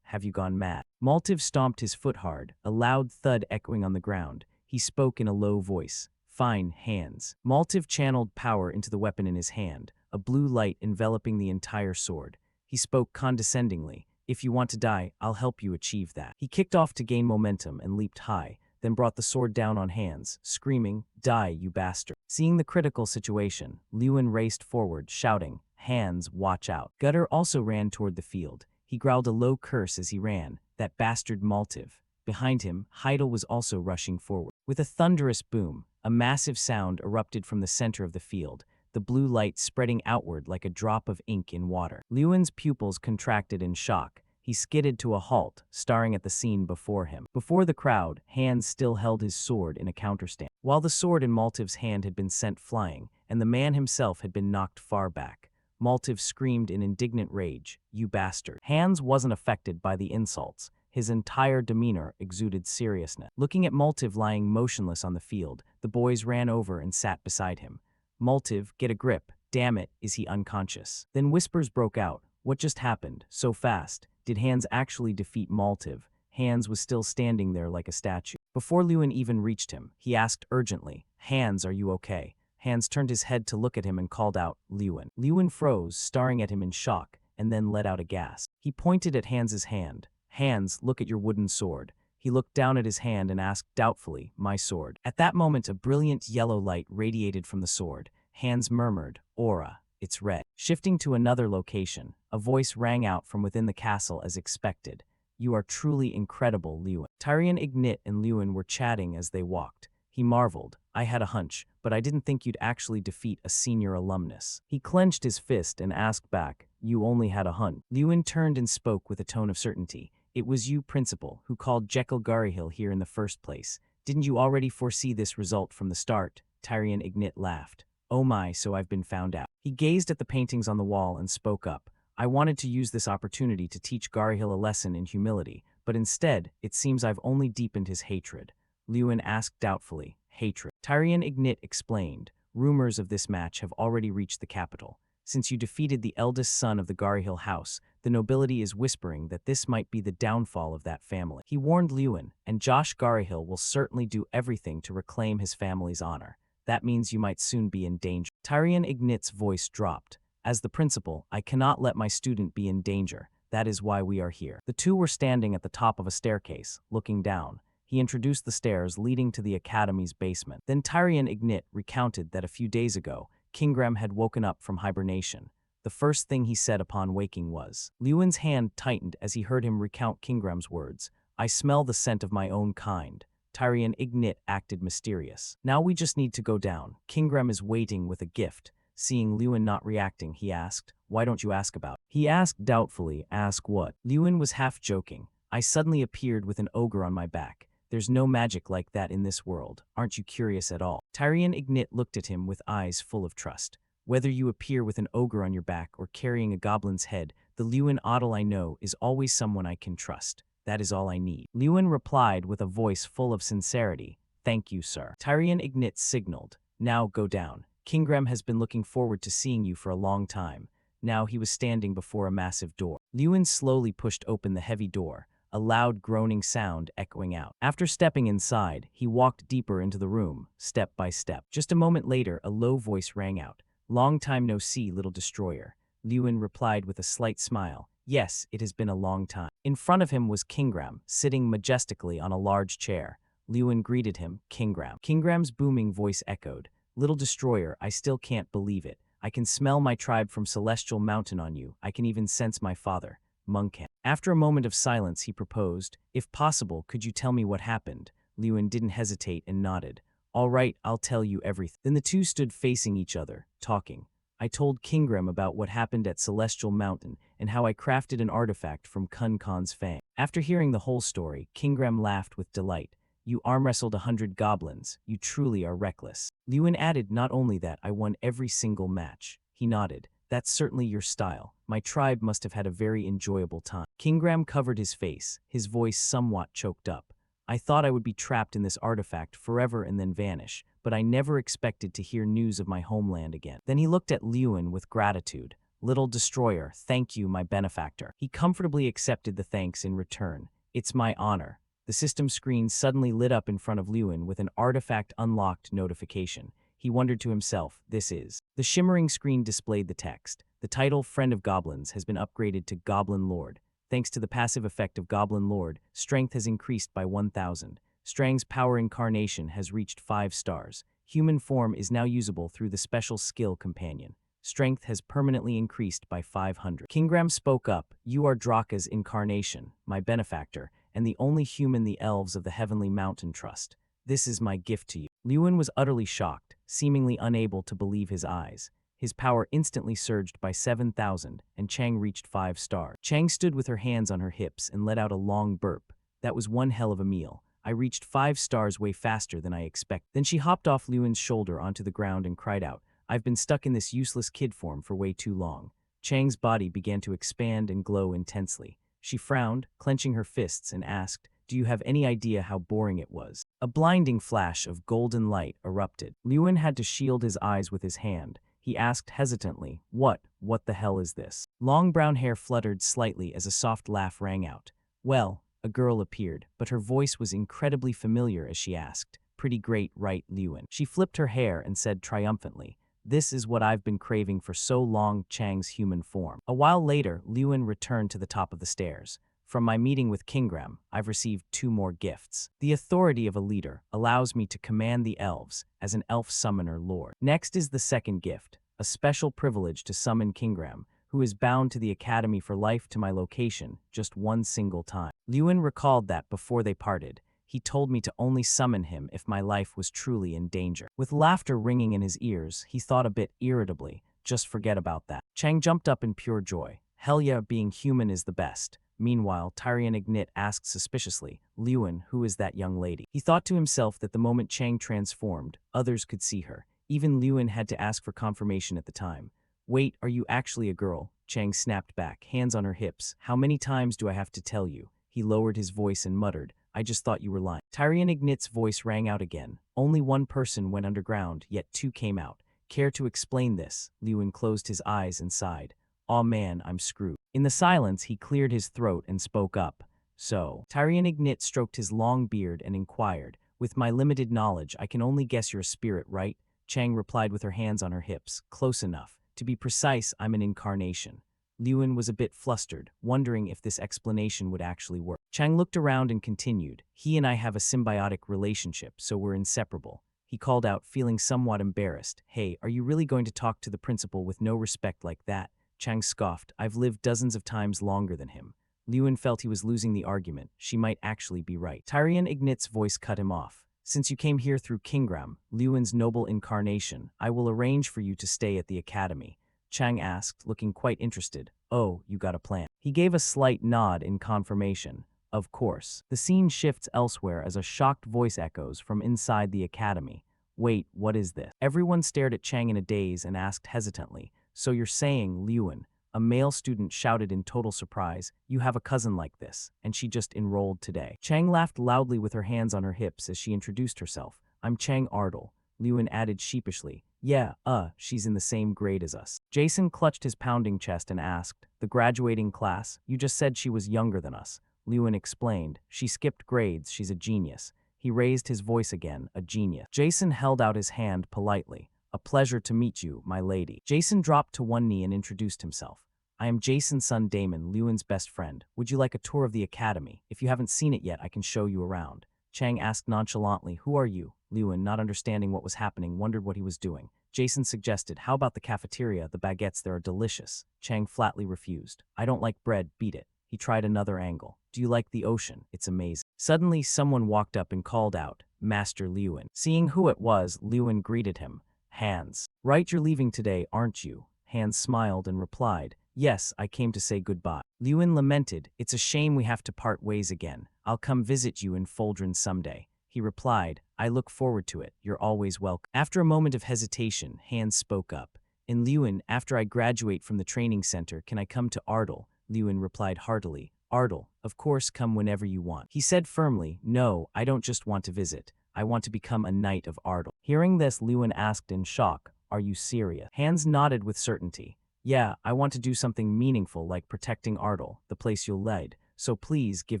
Have you gone mad?" Maltiv stomped his foot hard, a loud thud echoing on the ground. He spoke in a low voice. "Fine, Hans." Maltiv channeled power into the weapon in his hand, a blue light enveloping the entire sword. He spoke condescendingly. "If you want to die, I'll help you achieve that." He kicked off to gain momentum and leaped high, then brought the sword down on Hans, screaming, "Die, you bastard." Seeing the critical situation, Lewin raced forward, shouting, "Hans, watch out." Gutter also ran toward the field. He growled a low curse as he ran, "That bastard Maltiv." Behind him, Heidel was also rushing forward. With a thunderous boom, a massive sound erupted from the center of the field, the blue light spreading outward like a drop of ink in water. Lewin's pupils contracted in shock. He skidded to a halt, staring at the scene before him. Before the crowd, Hans still held his sword in a counterstand, while the sword in Maltiv's hand had been sent flying, and the man himself had been knocked far back. Maltiv screamed in indignant rage, "You bastard." Hans wasn't affected by the insults. His entire demeanor exuded seriousness. Looking at Maltiv lying motionless on the field, the boys ran over and sat beside him. "Maltiv, get a grip. Damn it, is he unconscious?" Then whispers broke out. What just happened? So fast? Did Hans actually defeat Maltiv? Hans was still standing there like a statue. Before Lewin even reached him, he asked urgently, "Hans, are you okay?" Hans turned his head to look at him and called out, "Lewin." Lewin froze, staring at him in shock, and then let out a gasp. He pointed at Hans's hand. "Hans, look at your wooden sword." He looked down at his hand and asked doubtfully, "My sword?" At that moment, a brilliant yellow light radiated from the sword. Hans murmured, "Aura, it's red." Shifting to another location, a voice rang out from within the castle as expected. "You are truly incredible, Lewin." Tyrion Ignit and Lewin were chatting as they walked. He marveled, "I had a hunch, but I didn't think you'd actually defeat a senior alumnus." He clenched his fist and asked back, "You only had a hunch?" Lewin turned and spoke with a tone of certainty. "It was you, Principal, who called Jekyll Garryhill here in the first place. Didn't you already foresee this result from the start?" Tyrion Ignit laughed. "Oh my, so I've been found out." He gazed at the paintings on the wall and spoke up. "I wanted to use this opportunity to teach Garryhill a lesson in humility, but instead, it seems I've only deepened his hatred." Lewin asked doubtfully, "Hatred?" Tyrion Ignit explained, "Rumors of this match have already reached the capital. Since you defeated the eldest son of the Garryhill house, the nobility is whispering that this might be the downfall of that family." He warned Lewin, "And Josh Garryhill will certainly do everything to reclaim his family's honor. That means you might soon be in danger." Tyrion Ignit's voice dropped. "As the principal, I cannot let my student be in danger. That is why we are here." The two were standing at the top of a staircase, looking down. He introduced the stairs leading to the academy's basement. Then Tyrion Ignit recounted that a few days ago, Kingram had woken up from hibernation. The first thing he said upon waking was. Lewin's hand tightened as he heard him recount Kingram's words. "I smell the scent of my own kind." Tyrion Ignit acted mysterious. "Now we just need to go down. Kingram is waiting with a gift." Seeing Lewin not reacting, he asked, "Why don't you ask about it?" He asked doubtfully, "Ask what?" Lewin was half joking. "I suddenly appeared with an ogre on my back. There's no magic like that in this world. Aren't you curious at all?" Tyrion Ignit looked at him with eyes full of trust. "Whether you appear with an ogre on your back or carrying a goblin's head, the Lewin Odell I know is always someone I can trust. That is all I need." Lewin replied with a voice full of sincerity, "Thank you, sir." Tyrion Ignit signaled, "Now go down. Kingram has been looking forward to seeing you for a long time." Now he was standing before a massive door. Lewin slowly pushed open the heavy door, a loud groaning sound echoing out. After stepping inside, he walked deeper into the room, step by step. Just a moment later, a low voice rang out. "Long time no see, little destroyer." Lewin replied with a slight smile. "Yes, it has been a long time." In front of him was Kingram, sitting majestically on a large chair. Lewin greeted him, "Kingram." Kingram's booming voice echoed, "Little destroyer, I still can't believe it. I can smell my tribe from Celestial Mountain on you. I can even sense my father, Muncan." After a moment of silence, he proposed, "If possible, could you tell me what happened?" Lewin didn't hesitate and nodded. "All right, I'll tell you everything." Then the two stood facing each other, talking. "I told Kingram about what happened at Celestial Mountain and how I crafted an artifact from Kun Khan's fang." After hearing the whole story, Kingram laughed with delight. "You arm-wrestled 100 goblins. You truly are reckless." Lewin added, "Not only that, I won every single match." He nodded. That's certainly your style. My tribe must have had a very enjoyable time. Kingram covered his face, his voice somewhat choked up. I thought I would be trapped in this artifact forever and then vanish, but I never expected to hear news of my homeland again. Then he looked at Lewin with gratitude. Little destroyer, thank you, my benefactor. He comfortably accepted the thanks in return. It's my honor. The system screen suddenly lit up in front of Lewin with an artifact unlocked notification. He wondered to himself, this is. The shimmering screen displayed the text. The title, Friend of Goblins, has been upgraded to Goblin Lord. Thanks to the passive effect of Goblin Lord, strength has increased by 1,000. Strang's power incarnation has reached 5 stars. Human form is now usable through the special skill companion. Strength has permanently increased by 500. Kingram spoke up. You are Draka's incarnation, my benefactor, and the only human the elves of the Heavenly Mountain trust. This is my gift to you. Lewin was utterly shocked, seemingly unable to believe his eyes. His power instantly surged by 7,000, and Chang reached 5 stars. Chang stood with her hands on her hips and let out a long burp. That was one hell of a meal. I reached 5 stars way faster than I expected. Then she hopped off Lewin's shoulder onto the ground and cried out, I've been stuck in this useless kid form for way too long. Chang's body began to expand and glow intensely. She frowned, clenching her fists, and asked, do you have any idea how boring it was? A blinding flash of golden light erupted. Lewin had to shield his eyes with his hand. He asked hesitantly, what the hell is this? Long brown hair fluttered slightly as a soft laugh rang out. Well, a girl appeared, but her voice was incredibly familiar as she asked, pretty great, right, Lewin? She flipped her hair and said triumphantly, this is what I've been craving for so long, Chang's human form. A while later, Lewin returned to the top of the stairs. From my meeting with Kingram, I've received 2 more gifts. The authority of a leader allows me to command the elves as an elf summoner lord. Next is the second gift, a special privilege to summon Kingram, who is bound to the academy for life to my location just one single time. Lewin recalled that before they parted, he told me to only summon him if my life was truly in danger. With laughter ringing in his ears, he thought a bit irritably, just forget about that. Chang jumped up in pure joy. Hell yeah, being human is the best. Meanwhile, Tyrion Ignit asked suspiciously, Lewin, who is that young lady? He thought to himself that the moment Chang transformed, others could see her. Even Lewin had to ask for confirmation at the time. Wait, are you actually a girl? Chang snapped back, hands on her hips. How many times do I have to tell you? He lowered his voice and muttered, I just thought you were lying. Tyrion Ignit's voice rang out again. Only 1 person went underground, yet 2 came out. Care to explain this? Lewin closed his eyes and sighed. Aw man, I'm screwed. In the silence, he cleared his throat and spoke up. So, Tyrion Ignit stroked his long beard and inquired, with my limited knowledge, I can only guess you're a spirit, right? Chang replied with her hands on her hips. Close enough. To be precise, I'm an incarnation. Lewin was a bit flustered, wondering if this explanation would actually work. Chang looked around and continued, he and I have a symbiotic relationship, so we're inseparable. He called out, feeling somewhat embarrassed. Hey, are you really going to talk to the principal with no respect like that? Chang scoffed, I've lived dozens of times longer than him. Lewin felt he was losing the argument. She might actually be right. Tyrion Ignit's voice cut him off. Since you came here through Kingram, Lewin's noble incarnation, I will arrange for you to stay at the academy. Chang asked, looking quite interested. Oh, you got a plan. He gave a slight nod in confirmation. Of course. The scene shifts elsewhere as a shocked voice echoes from inside the academy. Wait, what is this? Everyone stared at Chang in a daze and asked hesitantly, so you're saying, Lewin? A male student shouted in total surprise, you have a cousin like this, and she just enrolled today. Chang laughed loudly with her hands on her hips as she introduced herself. I'm Chang Ardle. Lewin added sheepishly, yeah, she's in the same grade as us. Jason clutched his pounding chest and asked, the graduating class? You just said she was younger than us. Lewin explained, she skipped grades, she's a genius. He raised his voice again, a genius. Jason held out his hand politely. A pleasure to meet you, my lady. Jason dropped to one knee and introduced himself. I am Jason's son Damon, Lewin's best friend. Would you like a tour of the academy? If you haven't seen it yet, I can show you around. Chang asked nonchalantly, who are you? Lewin, not understanding what was happening, wondered what he was doing. Jason suggested, how about the cafeteria? The baguettes there are delicious. Chang flatly refused. I don't like bread, beat it. He tried another angle. Do you like the ocean? It's amazing. Suddenly, someone walked up and called out, Master Lewin. Seeing who it was, Lewin greeted him. Hans. Right, you're leaving today, aren't you? Hans smiled and replied, yes, I came to say goodbye. Lewin lamented, it's a shame we have to part ways again. I'll come visit you in Foldren someday. He replied, I look forward to it, you're always welcome. After a moment of hesitation, Hans spoke up. And Lewin, after I graduate from the training center, can I come to Ardal? Lewin replied heartily. Ardal, of course, come whenever you want. He said firmly, no, I don't just want to visit. I want to become a knight of Ardal. Hearing this, Lewin asked in shock, are you serious? Hans nodded with certainty. Yeah, I want to do something meaningful like protecting Ardal, the place you'll lead, so please give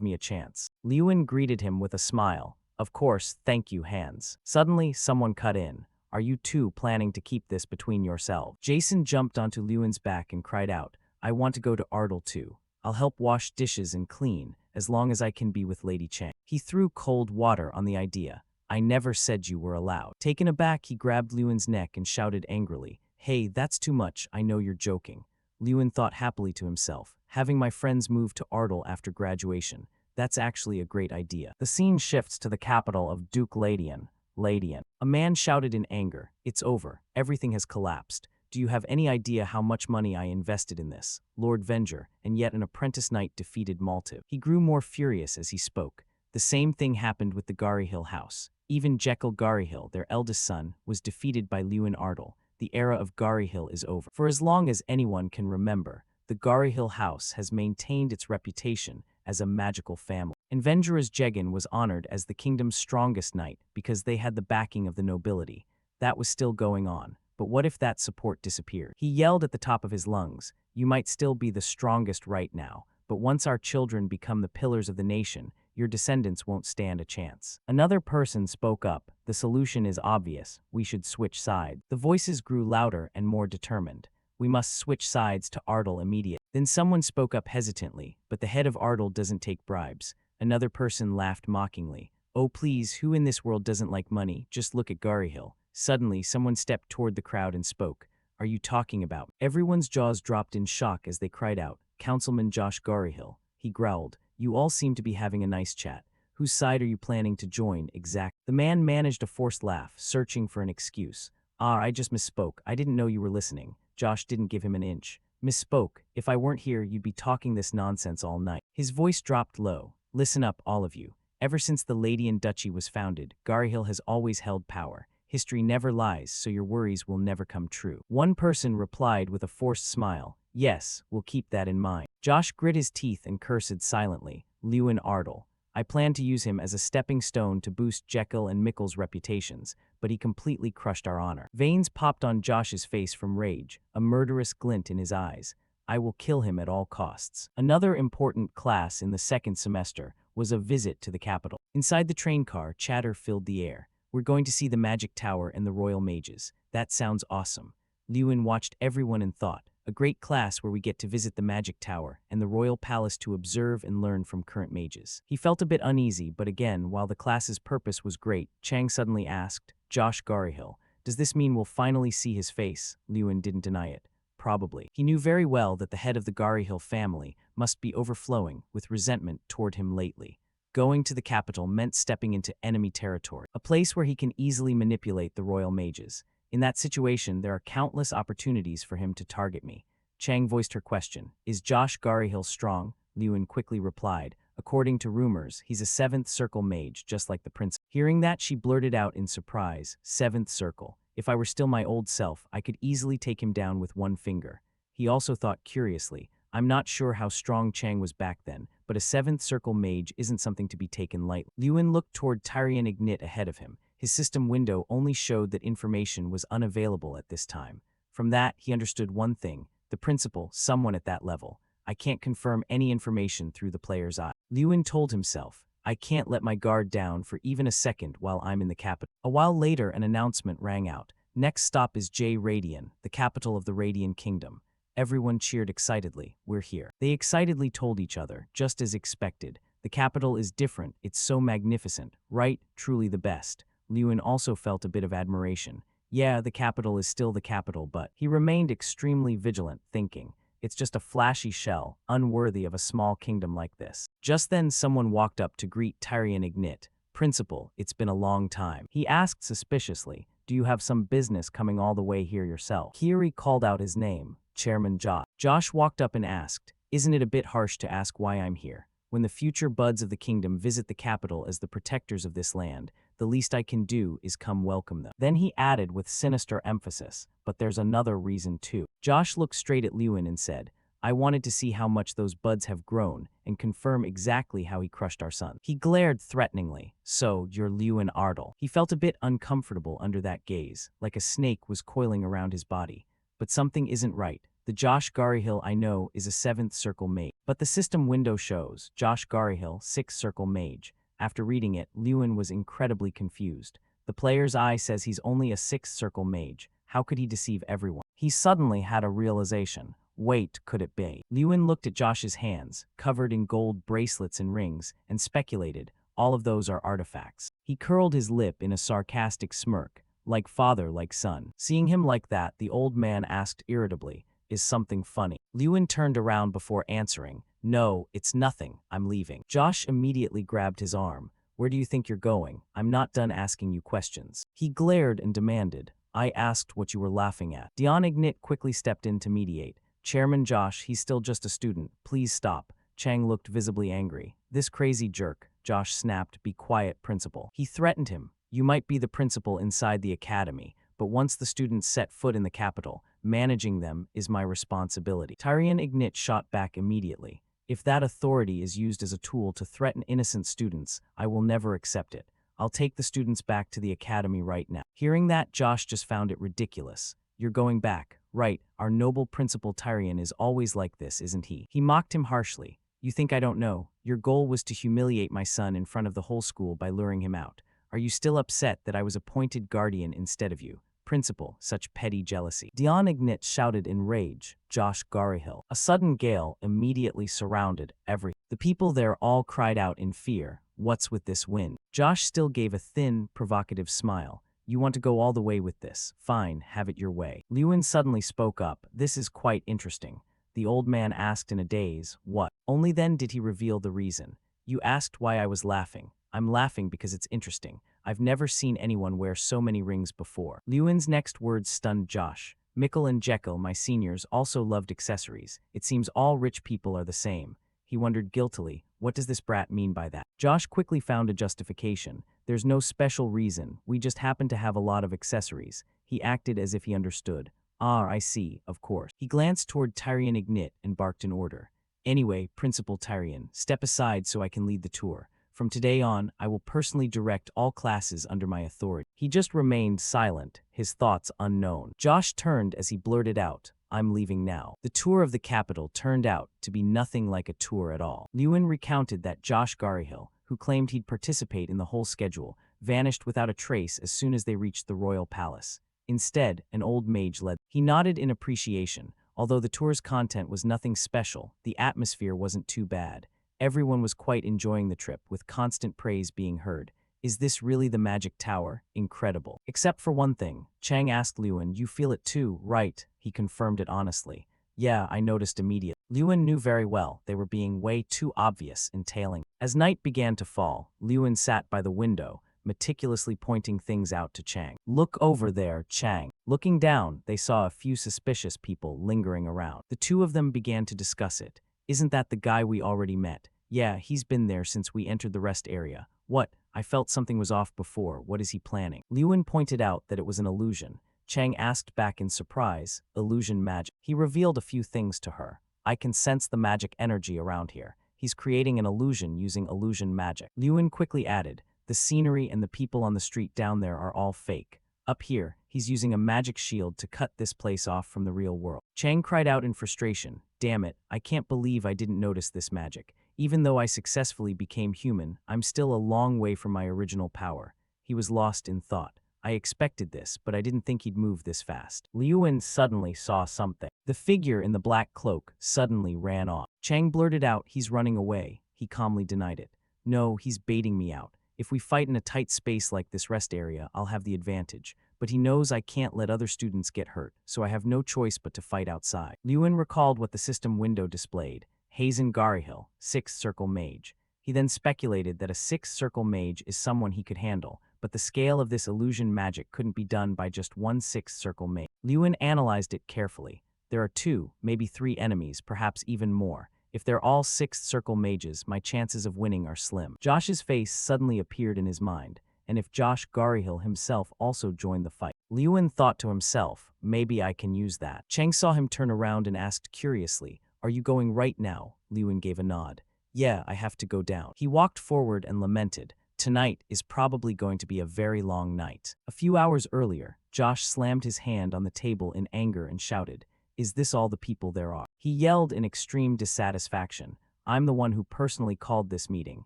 me a chance. Lewin greeted him with a smile. Of course, thank you, Hans. Suddenly, someone cut in. Are you two planning to keep this between yourselves? Jason jumped onto Lewin's back and cried out, I want to go to Ardal too. I'll help wash dishes and clean, as long as I can be with Lady Chang. He threw cold water on the idea. I never said you were allowed. Taken aback, he grabbed Lewin's neck and shouted angrily, Hey, that's too much, I know you're joking. Lewin thought happily to himself, having my friends move to Ardal after graduation. That's actually a great idea. The scene shifts to the capital of Duke Ladian. A man shouted in anger, It's over, everything has collapsed. Do you have any idea how much money I invested in this? Lord Venger, and yet an apprentice knight defeated Maltiv. He grew more furious as he spoke. The same thing happened with the Garyhill house. Even Jekyll Garyhill, their eldest son, was defeated by Lewin Ardal. The era of Garyhill is over. For as long as anyone can remember, the Garyhill house has maintained its reputation as a magical family. And Venger's Jegan was honored as the kingdom's strongest knight because they had the backing of the nobility. That was still going on. But what if that support disappeared? He yelled at the top of his lungs, You might still be the strongest right now, but once our children become the pillars of the nation, your descendants won't stand a chance. Another person spoke up. The solution is obvious. We should switch sides. The voices grew louder and more determined. We must switch sides to Ardal immediately. Then someone spoke up hesitantly, but the head of Ardal doesn't take bribes. Another person laughed mockingly. Oh please, who in this world doesn't like money? Just look at Garyhill. Suddenly, someone stepped toward the crowd and spoke. Are you talking about? Everyone's jaws dropped in shock as they cried out. Councilman Josh Garyhill. He growled. You all seem to be having a nice chat. Whose side are you planning to join, exact? The man managed a forced laugh, searching for an excuse. I just misspoke. I didn't know you were listening. Josh didn't give him an inch. Misspoke. If I weren't here, you'd be talking this nonsense all night. His voice dropped low. Listen up, all of you. Ever since the Ladian Duchy was founded, Garyhill has always held power. History never lies, so your worries will never come true. One person replied with a forced smile. Yes, we'll keep that in mind. Josh grit his teeth and cursed silently. Lewin Ardal. I planned to use him as a stepping stone to boost Jekyll and Mickle's reputations, but he completely crushed our honor. Veins popped on Josh's face from rage, a murderous glint in his eyes. I will kill him at all costs. Another important class in the second semester was a visit to the capital. Inside the train car, chatter filled the air. We're going to see the Magic Tower and the Royal Mages. That sounds awesome. Lewin watched everyone and thought, a great class where we get to visit the Magic Tower and the Royal Palace to observe and learn from current mages. He felt a bit uneasy, but again, while the class's purpose was great, Chang suddenly asked, Josh Garyhill, does this mean we'll finally see his face? Lewin didn't deny it. Probably. He knew very well that the head of the Garyhill family must be overflowing with resentment toward him lately. Going to the capital meant stepping into enemy territory, a place where he can easily manipulate the royal mages. In that situation, there are countless opportunities for him to target me. Chang voiced her question. Is Josh Garyhill strong? Lewin quickly replied. According to rumors, he's a 7th circle mage, just like the prince. Hearing that, she blurted out in surprise, 7th circle. If I were still my old self, I could easily take him down with one finger. He also thought curiously, I'm not sure how strong Chang was back then, but a 7th circle mage isn't something to be taken lightly. Lewin looked toward Tyrian Ignit ahead of him. His system window only showed that information was unavailable at this time. From that, he understood one thing, the principal, someone at that level. I can't confirm any information through the player's eye. Lewin told himself, I can't let my guard down for even a second while I'm in the capital. A while later, an announcement rang out. Next stop is J Radian, the capital of the Radian Kingdom. Everyone cheered excitedly. We're here. They excitedly told each other, just as expected. The capital is different. It's so magnificent. Right? Truly the best. Lewin also felt a bit of admiration. Yeah, the capital is still the capital, but he remained extremely vigilant, thinking, it's just a flashy shell, unworthy of a small kingdom like this. Just then, someone walked up to greet Tyrian Ignit. Principal, it's been a long time. He asked suspiciously, do you have some business coming all the way here yourself? Kiri called out his name, Chairman Josh. Josh walked up and asked, isn't it a bit harsh to ask why I'm here? When the future buds of the kingdom visit the capital as the protectors of this land, The least I can do is come welcome them. Then he added with sinister emphasis, but there's another reason too. Josh looked straight at Lewin and said, I wanted to see how much those buds have grown and confirm exactly how he crushed our son. He glared threateningly. So, you're Lewin Ardle. He felt a bit uncomfortable under that gaze, like a snake was coiling around his body. But something isn't right. The Josh Garihill I know is a 7th circle mage. But the system window shows Josh Garihill, 6th circle mage. After reading it, Lewin was incredibly confused. The player's eye says he's only a 6th circle mage. How could he deceive everyone? He suddenly had a realization. Wait, could it be? Lewin looked at Josh's hands, covered in gold bracelets and rings, and speculated, all of those are artifacts. He curled his lip in a sarcastic smirk, like father, like son. Seeing him like that, the old man asked irritably, is something funny? Lewin turned around before answering, no, it's nothing, I'm leaving. Josh immediately grabbed his arm. Where do you think you're going? I'm not done asking you questions. He glared and demanded, I asked what you were laughing at. Dion Ignit quickly stepped in to mediate. Chairman Josh, he's still just a student. Please stop. Chang looked visibly angry. This crazy jerk, Josh snapped, be quiet, principal. He threatened him. You might be the principal inside the academy, but once the students set foot in the capital, managing them is my responsibility. Tyrion Ignit shot back immediately. If that authority is used as a tool to threaten innocent students, I will never accept it. I'll take the students back to the academy right now. Hearing that, Josh just found it ridiculous. You're going back. Right, our noble principal Tyrion is always like this, isn't he? He mocked him harshly. You think I don't know? Your goal was to humiliate my son in front of the whole school by luring him out. Are you still upset that I was appointed guardian instead of you? Principal, such petty jealousy. Dion Ignit shouted in rage, Josh Garihill. A sudden gale immediately surrounded everything. The people there all cried out in fear, what's with this wind? Josh still gave a thin, provocative smile. You want to go all the way with this. Fine, have it your way. Lewin suddenly spoke up. This is quite interesting. The old man asked in a daze, what? Only then did he reveal the reason. You asked why I was laughing. I'm laughing because it's interesting. I've never seen anyone wear so many rings before. Lewin's next words stunned Josh. Mikkel and Jekyll, my seniors, also loved accessories. It seems all rich people are the same. He wondered guiltily, what does this brat mean by that? Josh quickly found a justification. There's no special reason, we just happen to have a lot of accessories. He acted as if he understood. Ah, I see, of course. He glanced toward Tyrion Ignit and barked an order. Anyway, Principal Tyrion, step aside so I can lead the tour. From today on, I will personally direct all classes under my authority. He just remained silent, his thoughts unknown. Josh turned as he blurted out, I'm leaving now. The tour of the capital turned out to be nothing like a tour at all. Lewin recounted that Josh Garihill, who claimed he'd participate in the whole schedule, vanished without a trace as soon as they reached the royal palace. Instead, an old mage led. He nodded in appreciation. Although the tour's content was nothing special, the atmosphere wasn't too bad. Everyone was quite enjoying the trip, with constant praise being heard. Is this really the magic tower? Incredible. Except for one thing. Chang asked Lewin, you feel it too, right? He confirmed it honestly. Yeah, I noticed immediately. Lewin knew very well they were being way too obvious in tailing. As night began to fall, Lewin sat by the window, meticulously pointing things out to Chang. Look over there, Chang. Looking down, they saw a few suspicious people lingering around. The two of them began to discuss it. Isn't that the guy we already met? Yeah, he's been there since we entered the rest area. What? I felt something was off before. What is he planning? Lewin pointed out that it was an illusion. Chang asked back in surprise, illusion magic. He revealed a few things to her. I can sense the magic energy around here. He's creating an illusion using illusion magic. Lewin quickly added, the scenery and the people on the street down there are all fake. Up here, he's using a magic shield to cut this place off from the real world. Chang cried out in frustration, damn it, I can't believe I didn't notice this magic. Even though I successfully became human, I'm still a long way from my original power. He was lost in thought. I expected this, but I didn't think he'd move this fast. Lewin suddenly saw something. The figure in the black cloak suddenly ran off. Chang blurted out, he's running away. He calmly denied it. No, he's baiting me out. If we fight in a tight space like this rest area, I'll have the advantage. But he knows I can't let other students get hurt, so I have no choice but to fight outside. Lewin recalled what the system window displayed. Hazen Garihill, 6th circle mage. He then speculated that a 6th circle mage is someone he could handle, but the scale of this illusion magic couldn't be done by just one 6th circle mage. Lewin analyzed it carefully. There are 2, maybe 3 enemies, perhaps even more. If they're all 6th circle mages, my chances of winning are slim. Josh's face suddenly appeared in his mind, and if Josh Garhill himself also joined the fight. Lewin thought to himself, maybe I can use that. Cheng saw him turn around and asked curiously, are you going right now? Lewin gave a nod. Yeah, I have to go down. He walked forward and lamented, tonight is probably going to be a very long night. A few hours earlier, Josh slammed his hand on the table in anger and shouted, is this all the people there are? He yelled in extreme dissatisfaction, I'm the one who personally called this meeting,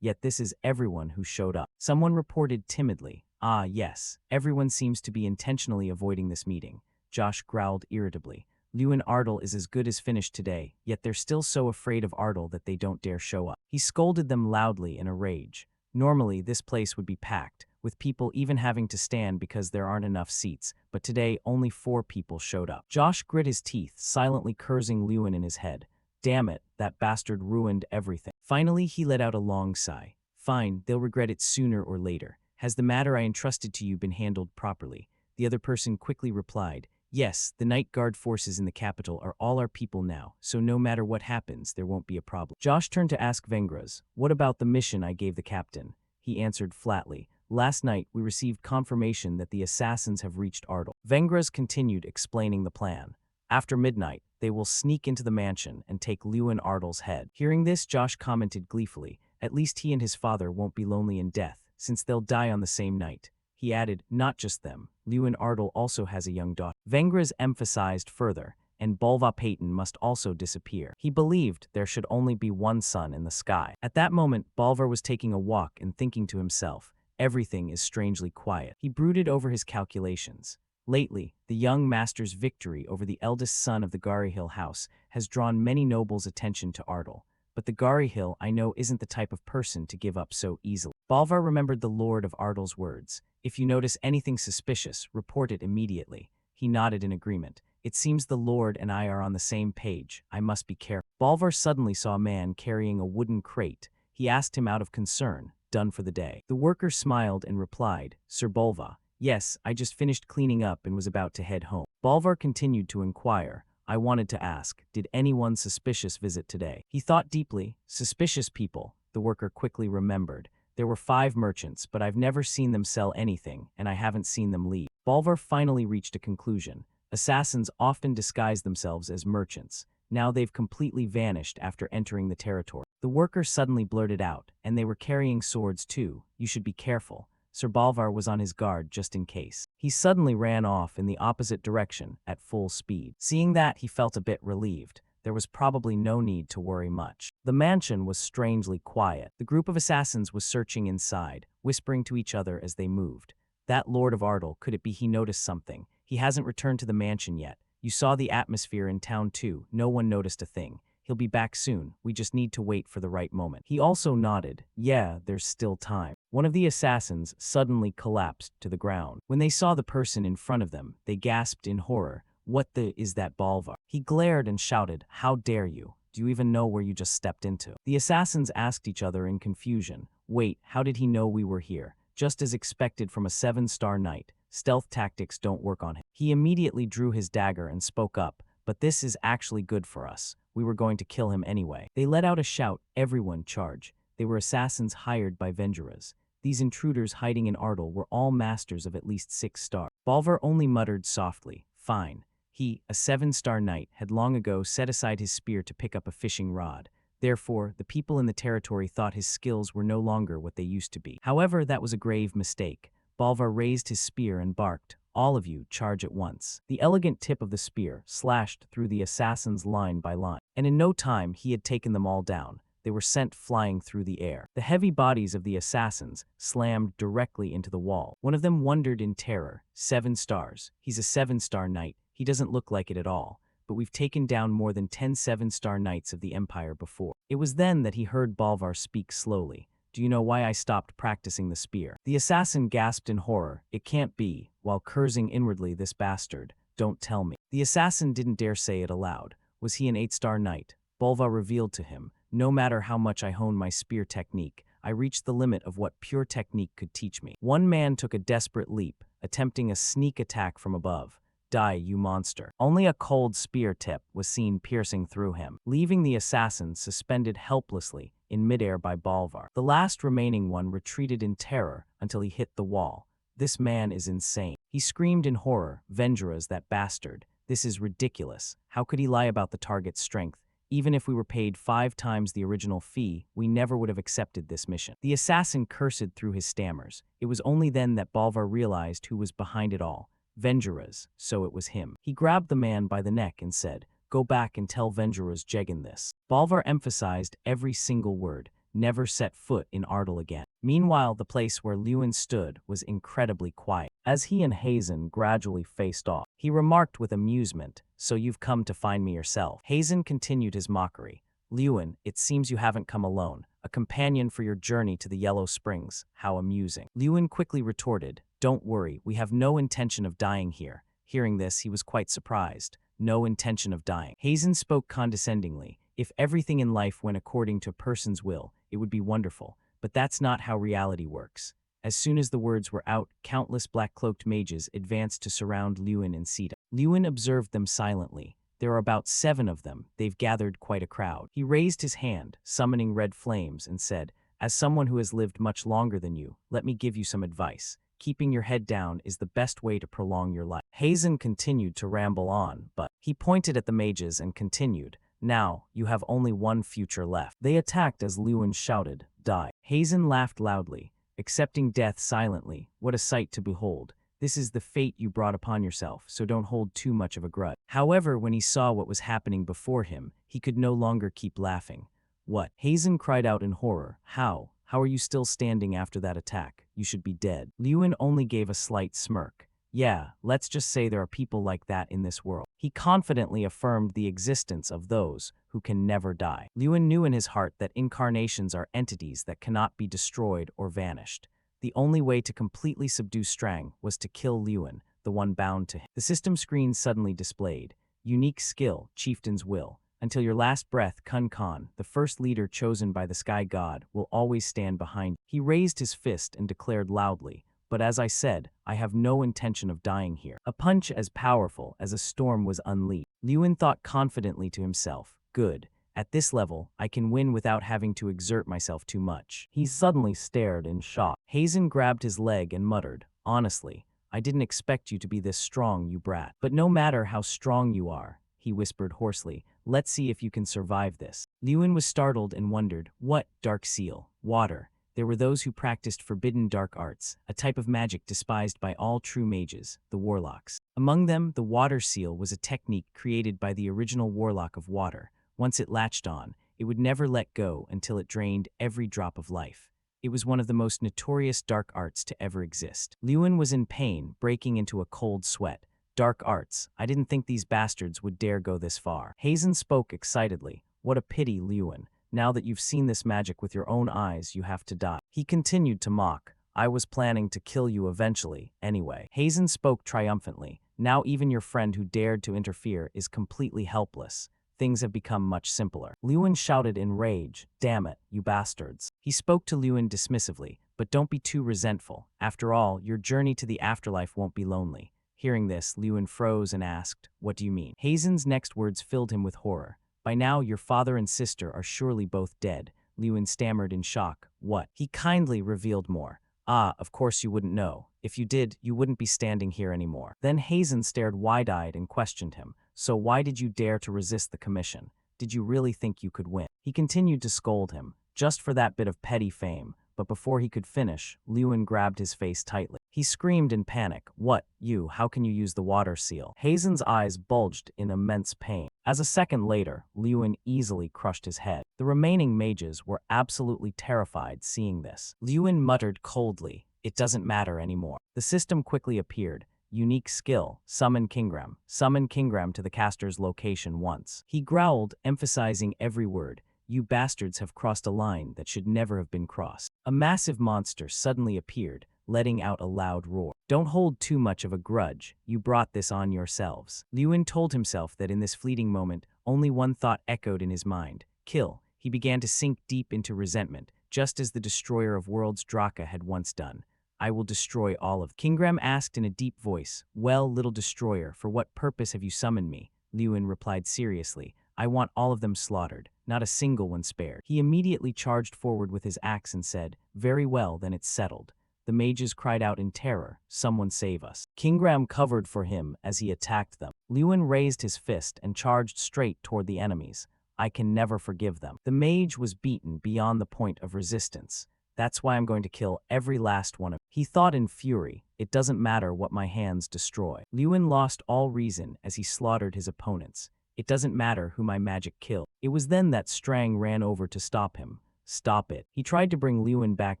yet this is everyone who showed up. Someone reported timidly, ah yes, everyone seems to be intentionally avoiding this meeting. Josh growled irritably. Lewin Ardle is as good as finished today, yet they're still so afraid of Ardle that they don't dare show up. He scolded them loudly in a rage. Normally, this place would be packed, with people even having to stand because there aren't enough seats, but today only 4 people showed up. Josh grit his teeth, silently cursing Lewin in his head. Damn it, that bastard ruined everything. Finally, he let out a long sigh. Fine, they'll regret it sooner or later. Has the matter I entrusted to you been handled properly? The other person quickly replied, yes, the Night Guard forces in the capital are all our people now, so no matter what happens, there won't be a problem. Josh turned to ask Vengras, what about the mission I gave the captain? He answered flatly, last night we received confirmation that the assassins have reached Ardle. Vengras continued explaining the plan. After midnight, they will sneak into the mansion and take Lewin Ardle's head. Hearing this, Josh commented gleefully, at least he and his father won't be lonely in death, since they'll die on the same night. He added, not just them, Lewin Ardle also has a young daughter. Vengras emphasized further, and Bolva Payton must also disappear. He believed there should only be one sun in the sky. At that moment, Bolvar was taking a walk and thinking to himself, everything is strangely quiet. He brooded over his calculations. Lately, the young master's victory over the eldest son of the Garhill house has drawn many nobles' attention to Ardle. But the Garhill I know isn't the type of person to give up so easily. Bolvar remembered the Lord of Ardle's words. If you notice anything suspicious, report it immediately. He nodded in agreement. It seems the Lord and I are on the same page. I must be careful. Bolvar suddenly saw a man carrying a wooden crate. He asked him out of concern, done for the day. The worker smiled and replied, Sir Bolva, yes, I just finished cleaning up and was about to head home. Bolvar continued to inquire. I wanted to ask, did anyone suspicious visit today? He thought deeply. Suspicious people, the worker quickly remembered. There were 5 merchants, but I've never seen them sell anything, and I haven't seen them leave. Bolvar finally reached a conclusion. Assassins often disguise themselves as merchants. Now they've completely vanished after entering the territory. The worker suddenly blurted out, and they were carrying swords too. You should be careful. Sir Bolvar was on his guard just in case. He suddenly ran off in the opposite direction at full speed. Seeing that, he felt a bit relieved. There was probably no need to worry much. The mansion was strangely quiet. The group of assassins was searching inside, whispering to each other as they moved. That Lord of Ardle, could it be he noticed something? He hasn't returned to the mansion yet. You saw the atmosphere in town too. No one noticed a thing. He'll be back soon. We just need to wait for the right moment. He also nodded. Yeah, there's still time. One of the assassins suddenly collapsed to the ground. When they saw the person in front of them, they gasped in horror. What the is that Bolvar? He glared and shouted, how dare you? Do you even know where you just stepped into? The assassins asked each other in confusion. Wait, how did he know we were here? Just as expected from a 7-star knight. Stealth tactics don't work on him. He immediately drew his dagger and spoke up, but this is actually good for us. We were going to kill him anyway. They let out a shout, everyone charge. They were assassins hired by Vengeras. These intruders hiding in Ardle were all masters of at least 6 stars. Bolvar only muttered softly, fine. He, a 7-star knight, had long ago set aside his spear to pick up a fishing rod. Therefore, the people in the territory thought his skills were no longer what they used to be. However, that was a grave mistake. Bolvar raised his spear and barked, all of you, charge at once. The elegant tip of the spear slashed through the assassins line by line, and in no time he had taken them all down. They were sent flying through the air. The heavy bodies of the assassins slammed directly into the wall. One of them wondered in terror, 7 stars. He's a 7-star knight. He doesn't look like it at all. But we've taken down more than 10 7-star knights of the Empire before. It was then that he heard Bolvar speak slowly. Do you know why I stopped practicing the spear? The assassin gasped in horror. It can't be, while cursing inwardly this bastard. Don't tell me. The assassin didn't dare say it aloud. Was he an 8-star knight? Bolvar revealed to him. No matter how much I honed my spear technique, I reached the limit of what pure technique could teach me. One man took a desperate leap, attempting a sneak attack from above. Die, you monster. Only a cold spear tip was seen piercing through him, leaving the assassin suspended helplessly in midair by Bolvar. The last remaining one retreated in terror until he hit the wall. This man is insane. He screamed in horror, Vendra's that bastard. This is ridiculous. How could he lie about the target's strength? Even if we were paid 5 times the original fee, we never would have accepted this mission. The assassin cursed through his stammers. It was only then that Bolvar realized who was behind it all. Vendra's, so it was him. He grabbed the man by the neck and said, "Go back and tell Vendra's Jegan this." Bolvar emphasized every single word. Never set foot in Ardal again. Meanwhile, the place where Lewin stood was incredibly quiet. As he and Hazen gradually faced off, he remarked with amusement, "So you've come to find me yourself." Hazen continued his mockery. "Lewin, it seems you haven't come alone. A companion for your journey to the Yellow Springs. How amusing." Lewin quickly retorted, "Don't worry, we have no intention of dying here." Hearing this, he was quite surprised. No intention of dying. Hazen spoke condescendingly. "If everything in life went according to a person's will, it would be wonderful, but that's not how reality works." As soon as the words were out, countless black-cloaked mages advanced to surround Lewin and Sita. Lewin observed them silently. There are about 7 of them. They've gathered quite a crowd. He raised his hand, summoning red flames, and said, "As someone who has lived much longer than you, let me give you some advice. Keeping your head down is the best way to prolong your life." Hazen continued to ramble on, but he pointed at the mages and continued, "Now, you have only one future left." They attacked as Lewin shouted, "Die." Hazen laughed loudly, accepting death silently. What a sight to behold. This is the fate you brought upon yourself, so don't hold too much of a grudge. However, when he saw what was happening before him, he could no longer keep laughing. "What?" Hazen cried out in horror. How are you still standing after that attack? You should be dead." Lewin only gave a slight smirk. "Yeah, let's just say there are people like that in this world." He confidently affirmed the existence of those who can never die. Lewin knew in his heart that incarnations are entities that cannot be destroyed or vanished. The only way to completely subdue Strang was to kill Lewin, the one bound to him. The system screen suddenly displayed, "Unique skill, Chieftain's Will. Until your last breath, Kun Khan, the first leader chosen by the Sky God, will always stand behind you." He raised his fist and declared loudly, "But as I said, I have no intention of dying here." A punch as powerful as a storm was unleashed. Lewin thought confidently to himself, "Good. At this level, I can win without having to exert myself too much." He suddenly stared in shock. Hazen grabbed his leg and muttered, "Honestly, I didn't expect you to be this strong, you brat." "But no matter how strong you are," he whispered hoarsely, "let's see if you can survive this." Lewin was startled and wondered, "What? Dark seal? Water?" There were those who practiced forbidden dark arts, a type of magic despised by all true mages, the warlocks. Among them, the water seal was a technique created by the original warlock of water. Once it latched on, it would never let go until it drained every drop of life. It was one of the most notorious dark arts to ever exist. Lewin was in pain, breaking into a cold sweat. Dark arts. I didn't think these bastards would dare go this far. Hazen spoke excitedly. "What a pity, Lewin. Now that you've seen this magic with your own eyes, you have to die." He continued to mock. "I was planning to kill you eventually, anyway." Hazen spoke triumphantly. "Now even your friend who dared to interfere is completely helpless. Things have become much simpler." Lewin shouted in rage, "Damn it, you bastards." He spoke to Lewin dismissively, "But don't be too resentful. After all, your journey to the afterlife won't be lonely." Hearing this, Lewin froze and asked, "What do you mean?" Hazen's next words filled him with horror. "By now, your father and sister are surely both dead." Lewin stammered in shock. "What?" He kindly revealed more. "Ah, of course you wouldn't know. If you did, you wouldn't be standing here anymore." Then Hazen stared wide-eyed and questioned him. "So why did you dare to resist the commission? Did you really think you could win?" He continued to scold him, just for that bit of petty fame. But before he could finish, Lewin grabbed his face tightly. He screamed in panic, "What? You? How can you use the water seal?" Hazen's eyes bulged in immense pain. As a second later, Lewin easily crushed his head. The remaining mages were absolutely terrified seeing this. Lewin muttered coldly, "It doesn't matter anymore." The system quickly appeared. Unique skill, summon Kingram. Summon Kingram to the caster's location once. He growled, emphasizing every word. "You bastards have crossed a line that should never have been crossed." A massive monster suddenly appeared, letting out a loud roar. "Don't hold too much of a grudge. You brought this on yourselves." Lewin told himself that in this fleeting moment, only one thought echoed in his mind: kill. He began to sink deep into resentment, just as the destroyer of worlds Draka had once done. I will destroy all of them. Kingram asked in a deep voice, well, little destroyer, for what purpose have you summoned me? Lewin replied seriously, I want all of them slaughtered, not a single one spared. He immediately charged forward with his axe and said, very well, then it's settled. The mages cried out in terror, someone save us. Kingram covered for him as he attacked them. Lewin raised his fist and charged straight toward the enemies. I can never forgive them. The mage was beaten beyond the point of resistance. That's why I'm going to kill every last one of them. He thought in fury, it doesn't matter what my hands destroy. Lewin lost all reason as he slaughtered his opponents. It doesn't matter who my magic killed. It was then that Strang ran over to stop him. Stop it. He tried to bring Lewin back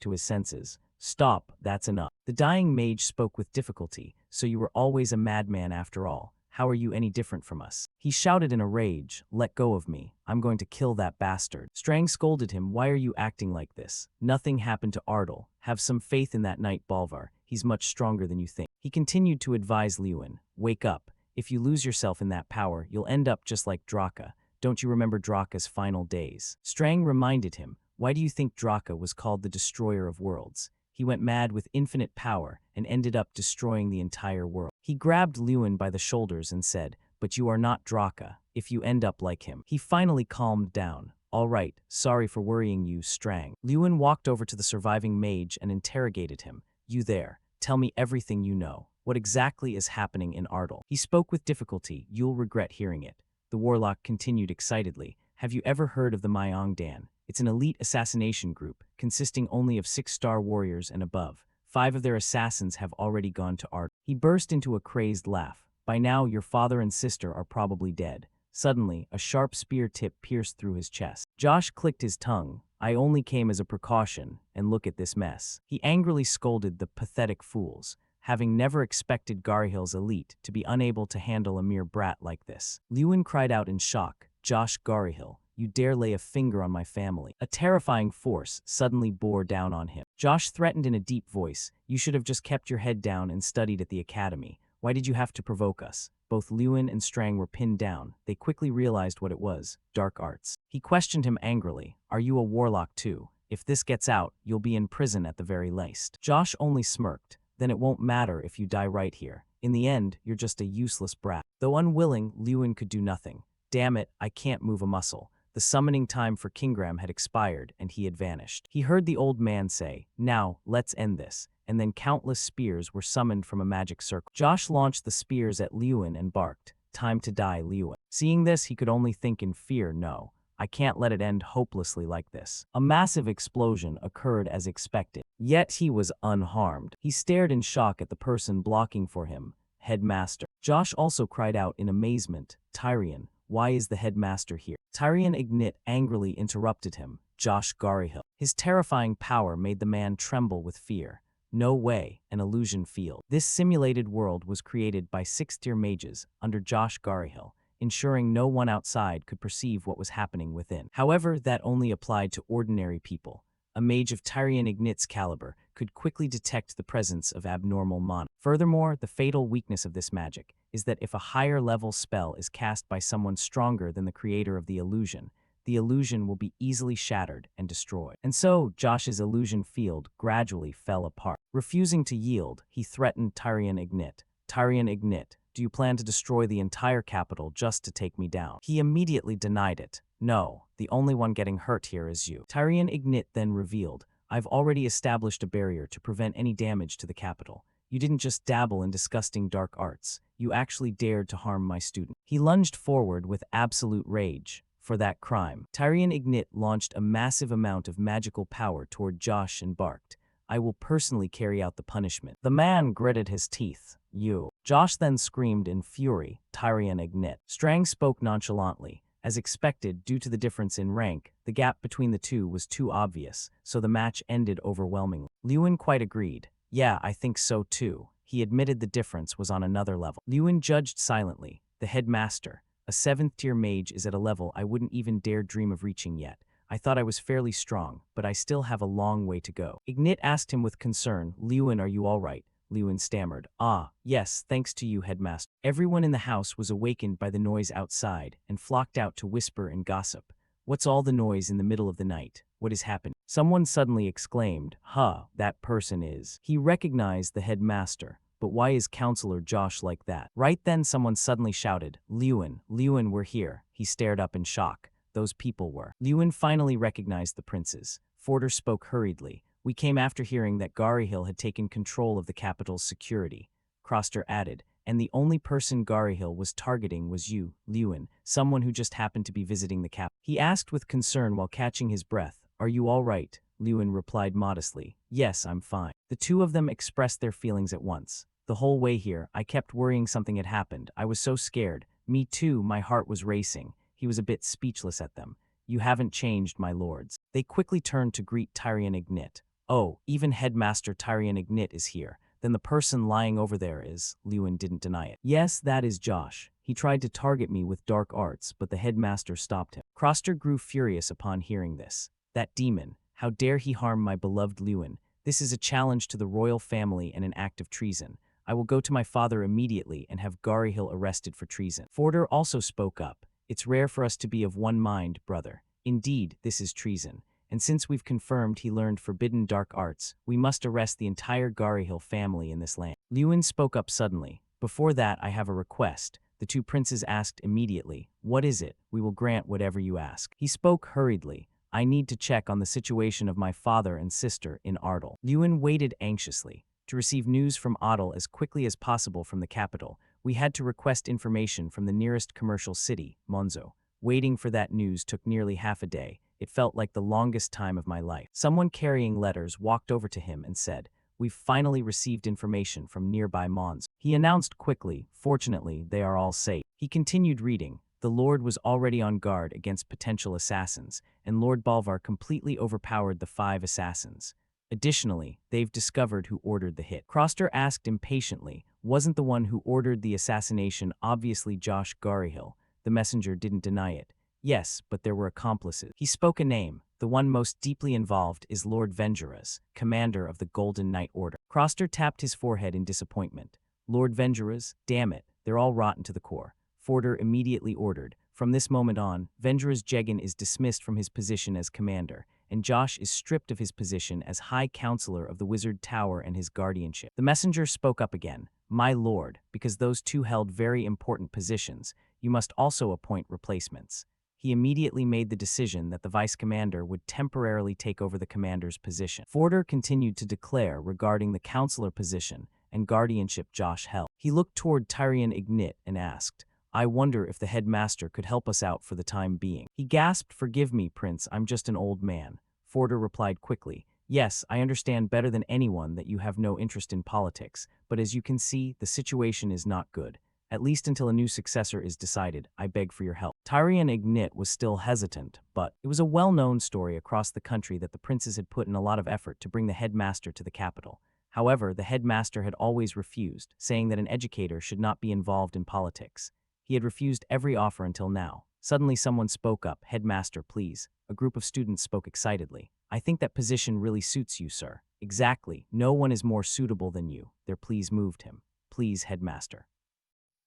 to his senses. Stop, that's enough. The dying mage spoke with difficulty, so you were always a madman after all. How are you any different from us? He shouted in a rage, let go of me. I'm going to kill that bastard. Strang scolded him, why are you acting like this? Nothing happened to Ardal. Have some faith in that knight Balvar. He's much stronger than you think. He continued to advise Lewin, wake up. If you lose yourself in that power, you'll end up just like Draka. Don't you remember Draka's final days? Strang reminded him, why do you think Draka was called the Destroyer of Worlds? He went mad with infinite power and ended up destroying the entire world. He grabbed Lewin by the shoulders and said, but you are not Draka, if you end up like him. He finally calmed down. All right, sorry for worrying you, Strang. Lewin walked over to the surviving mage and interrogated him. You there, tell me everything you know. What exactly is happening in Ardal? He spoke with difficulty, you'll regret hearing it. The warlock continued excitedly. Have you ever heard of the Myeongdan? It's an elite assassination group, consisting only of 6-star warriors and above. 5 of their assassins have already gone to Ardal. He burst into a crazed laugh. By now, your father and sister are probably dead. Suddenly, a sharp spear tip pierced through his chest. Josh clicked his tongue. I only came as a precaution, and look at this mess. He angrily scolded the pathetic fools, having never expected Garhill's elite to be unable to handle a mere brat like this. Lewin cried out in shock, Josh Garhill, you dare lay a finger on my family. A terrifying force suddenly bore down on him. Josh threatened in a deep voice, you should have just kept your head down and studied at the academy. Why did you have to provoke us? Both Lewin and Strang were pinned down. They quickly realized what it was, dark arts. He questioned him angrily, are you a warlock too? If this gets out, you'll be in prison at the very least. Josh only smirked, then it won't matter if you die right here. In the end, you're just a useless brat. Though unwilling, Lewin could do nothing. Damn it, I can't move a muscle. The summoning time for Kingram had expired, and he had vanished. He heard the old man say, now, let's end this, and then countless spears were summoned from a magic circle. Josh launched the spears at Lewin and barked, time to die, Lewin. Seeing this, he could only think in fear, no, I can't let it end hopelessly like this. A massive explosion occurred as expected, yet he was unharmed. He stared in shock at the person blocking for him, Headmaster. Josh also cried out in amazement, Tyrion, why is the headmaster here? Tyrion Ignit angrily interrupted him, Josh Garhill. His terrifying power made the man tremble with fear. No way, an illusion field. This simulated world was created by 6-tier mages under Josh Garhill, ensuring no one outside could perceive what was happening within. However, that only applied to ordinary people. A mage of Tyrion Ignit's caliber could quickly detect the presence of abnormal mana. Furthermore, the fatal weakness of this magic is that if a higher-level spell is cast by someone stronger than the creator of the illusion will be easily shattered and destroyed. And so, Josh's illusion field gradually fell apart. Refusing to yield, he threatened Tyrion Ignit. Tyrion Ignit, do you plan to destroy the entire capital just to take me down? He immediately denied it. No, the only one getting hurt here is you. Tyrion Ignit then revealed, I've already established a barrier to prevent any damage to the capital. You didn't just dabble in disgusting dark arts, you actually dared to harm my student. He lunged forward with absolute rage. For that crime, Tyrion Ignit launched a massive amount of magical power toward Josh and barked, I will personally carry out the punishment. The man gritted his teeth. You. Josh then screamed in fury, Tyrion Ignit. Strang spoke nonchalantly. As expected, due to the difference in rank, the gap between the two was too obvious, so the match ended overwhelmingly. Lewin quite agreed. Yeah, I think so too. He admitted the difference was on another level. Lewin judged silently. The headmaster, a 7th-tier mage, is at a level I wouldn't even dare dream of reaching yet. I thought I was fairly strong, but I still have a long way to go. Ignit asked him with concern, Lewin, are you all right? Lewin stammered, ah, yes, thanks to you, headmaster. Everyone in the house was awakened by the noise outside and flocked out to whisper and gossip. What's all the noise in the middle of the night? what is happening? Someone suddenly exclaimed, huh, that person is. He recognized the headmaster. But why is Counselor Josh like that? Right then someone suddenly shouted, Lewin, we're here. He stared up in shock. Those people were. Lewin finally recognized the princes. Forder spoke hurriedly. We came after hearing that Garyhill had taken control of the capital's security. Croster added, and the only person Garyhill was targeting was you, Lewin, someone who just happened to be visiting the capital. He asked with concern while catching his breath, are you all right? Lewin replied modestly, yes, I'm fine. The two of them expressed their feelings at once. The whole way here, I kept worrying something had happened. I was so scared. Me too, my heart was racing. He was a bit speechless at them. You haven't changed, my lords. They quickly turned to greet Tyrion Ignit. Oh, even Headmaster Tyrion Ignit is here. Then the person lying over there is. Lewin didn't deny it. Yes, that is Josh. He tried to target me with dark arts, but the headmaster stopped him. Croster grew furious upon hearing this. That demon. How dare he harm my beloved Lewin? This is a challenge to the royal family and an act of treason. I will go to my father immediately and have Garyhill arrested for treason. Forder also spoke up. It's rare for us to be of one mind, brother. Indeed, this is treason. And since we've confirmed he learned forbidden dark arts, we must arrest the entire Garyhill family in this land. Lewin spoke up suddenly. Before that, I have a request. The two princes asked immediately, what is it? We will grant whatever you ask. He spoke hurriedly. I need to check on the situation of my father and sister in Ardal. Lewin waited anxiously. To receive news from Ardal as quickly as possible from the capital, we had to request information from the nearest commercial city, Monzo. Waiting for that news took nearly half a day. It felt like the longest time of my life. Someone carrying letters walked over to him and said, we've finally received information from nearby Mons. He announced quickly, fortunately, they are all safe. He continued reading. The Lord was already on guard against potential assassins, and Lord Bolvar completely overpowered the 5 assassins. Additionally, they've discovered who ordered the hit. Croster asked impatiently, wasn't the one who ordered the assassination obviously Josh Garyhill? The messenger didn't deny it. Yes, but there were accomplices. He spoke a name. The one most deeply involved is Lord Vengeras, commander of the Golden Knight Order. Croster tapped his forehead in disappointment. Lord Vengeras? Damn it, they're all rotten to the core. Forder immediately ordered. From this moment on, Vengeras Jegan is dismissed from his position as commander, and Josh is stripped of his position as High Counselor of the Wizard Tower and his guardianship. The messenger spoke up again. My lord, because those two held very important positions, you must also appoint replacements. He immediately made the decision that the vice commander would temporarily take over the commander's position. Forder continued to declare regarding the counselor position and guardianship Josh held. He looked toward Tyrion Ignit and asked, I wonder if the headmaster could help us out for the time being. He gasped, forgive me, Prince, I'm just an old man. Forder replied quickly, yes, I understand better than anyone that you have no interest in politics, but as you can see, the situation is not good. At least until a new successor is decided, I beg for your help. Tyrion Ignit was still hesitant, but it was a well-known story across the country that the princes had put in a lot of effort to bring the headmaster to the capital. However, the headmaster had always refused, saying that an educator should not be involved in politics. He had refused every offer until now. Suddenly someone spoke up, Headmaster, please. A group of students spoke excitedly. I think that position really suits you, sir. Exactly. No one is more suitable than you. Their pleas moved him. Please, Headmaster.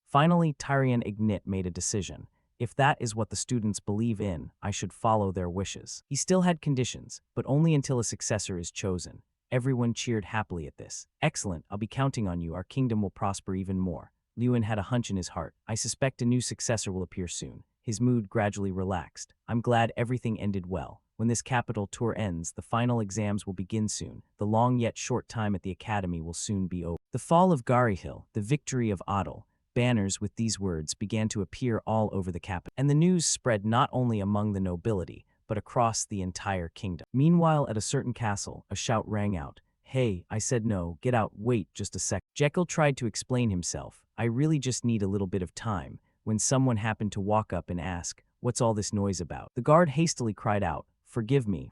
Finally, Tyrion Ignit made a decision. If that is what the students believe in, I should follow their wishes. He still had conditions, but only until a successor is chosen. Everyone cheered happily at this. Excellent, I'll be counting on you. Our kingdom will prosper even more. Lewin had a hunch in his heart. I suspect a new successor will appear soon. His mood gradually relaxed. I'm glad everything ended well. When this capital tour ends, the final exams will begin soon. The long yet short time at the academy will soon be over. The fall of Garyhill, the victory of Adel. Banners with these words began to appear all over the capital, and the news spread not only among the nobility, but across the entire kingdom. Meanwhile, at a certain castle, a shout rang out. Hey, I said no, get out, wait just a sec. Jekyll tried to explain himself. I really just need a little bit of time, when someone happened to walk up and ask, what's all this noise about? The guard hastily cried out, forgive me,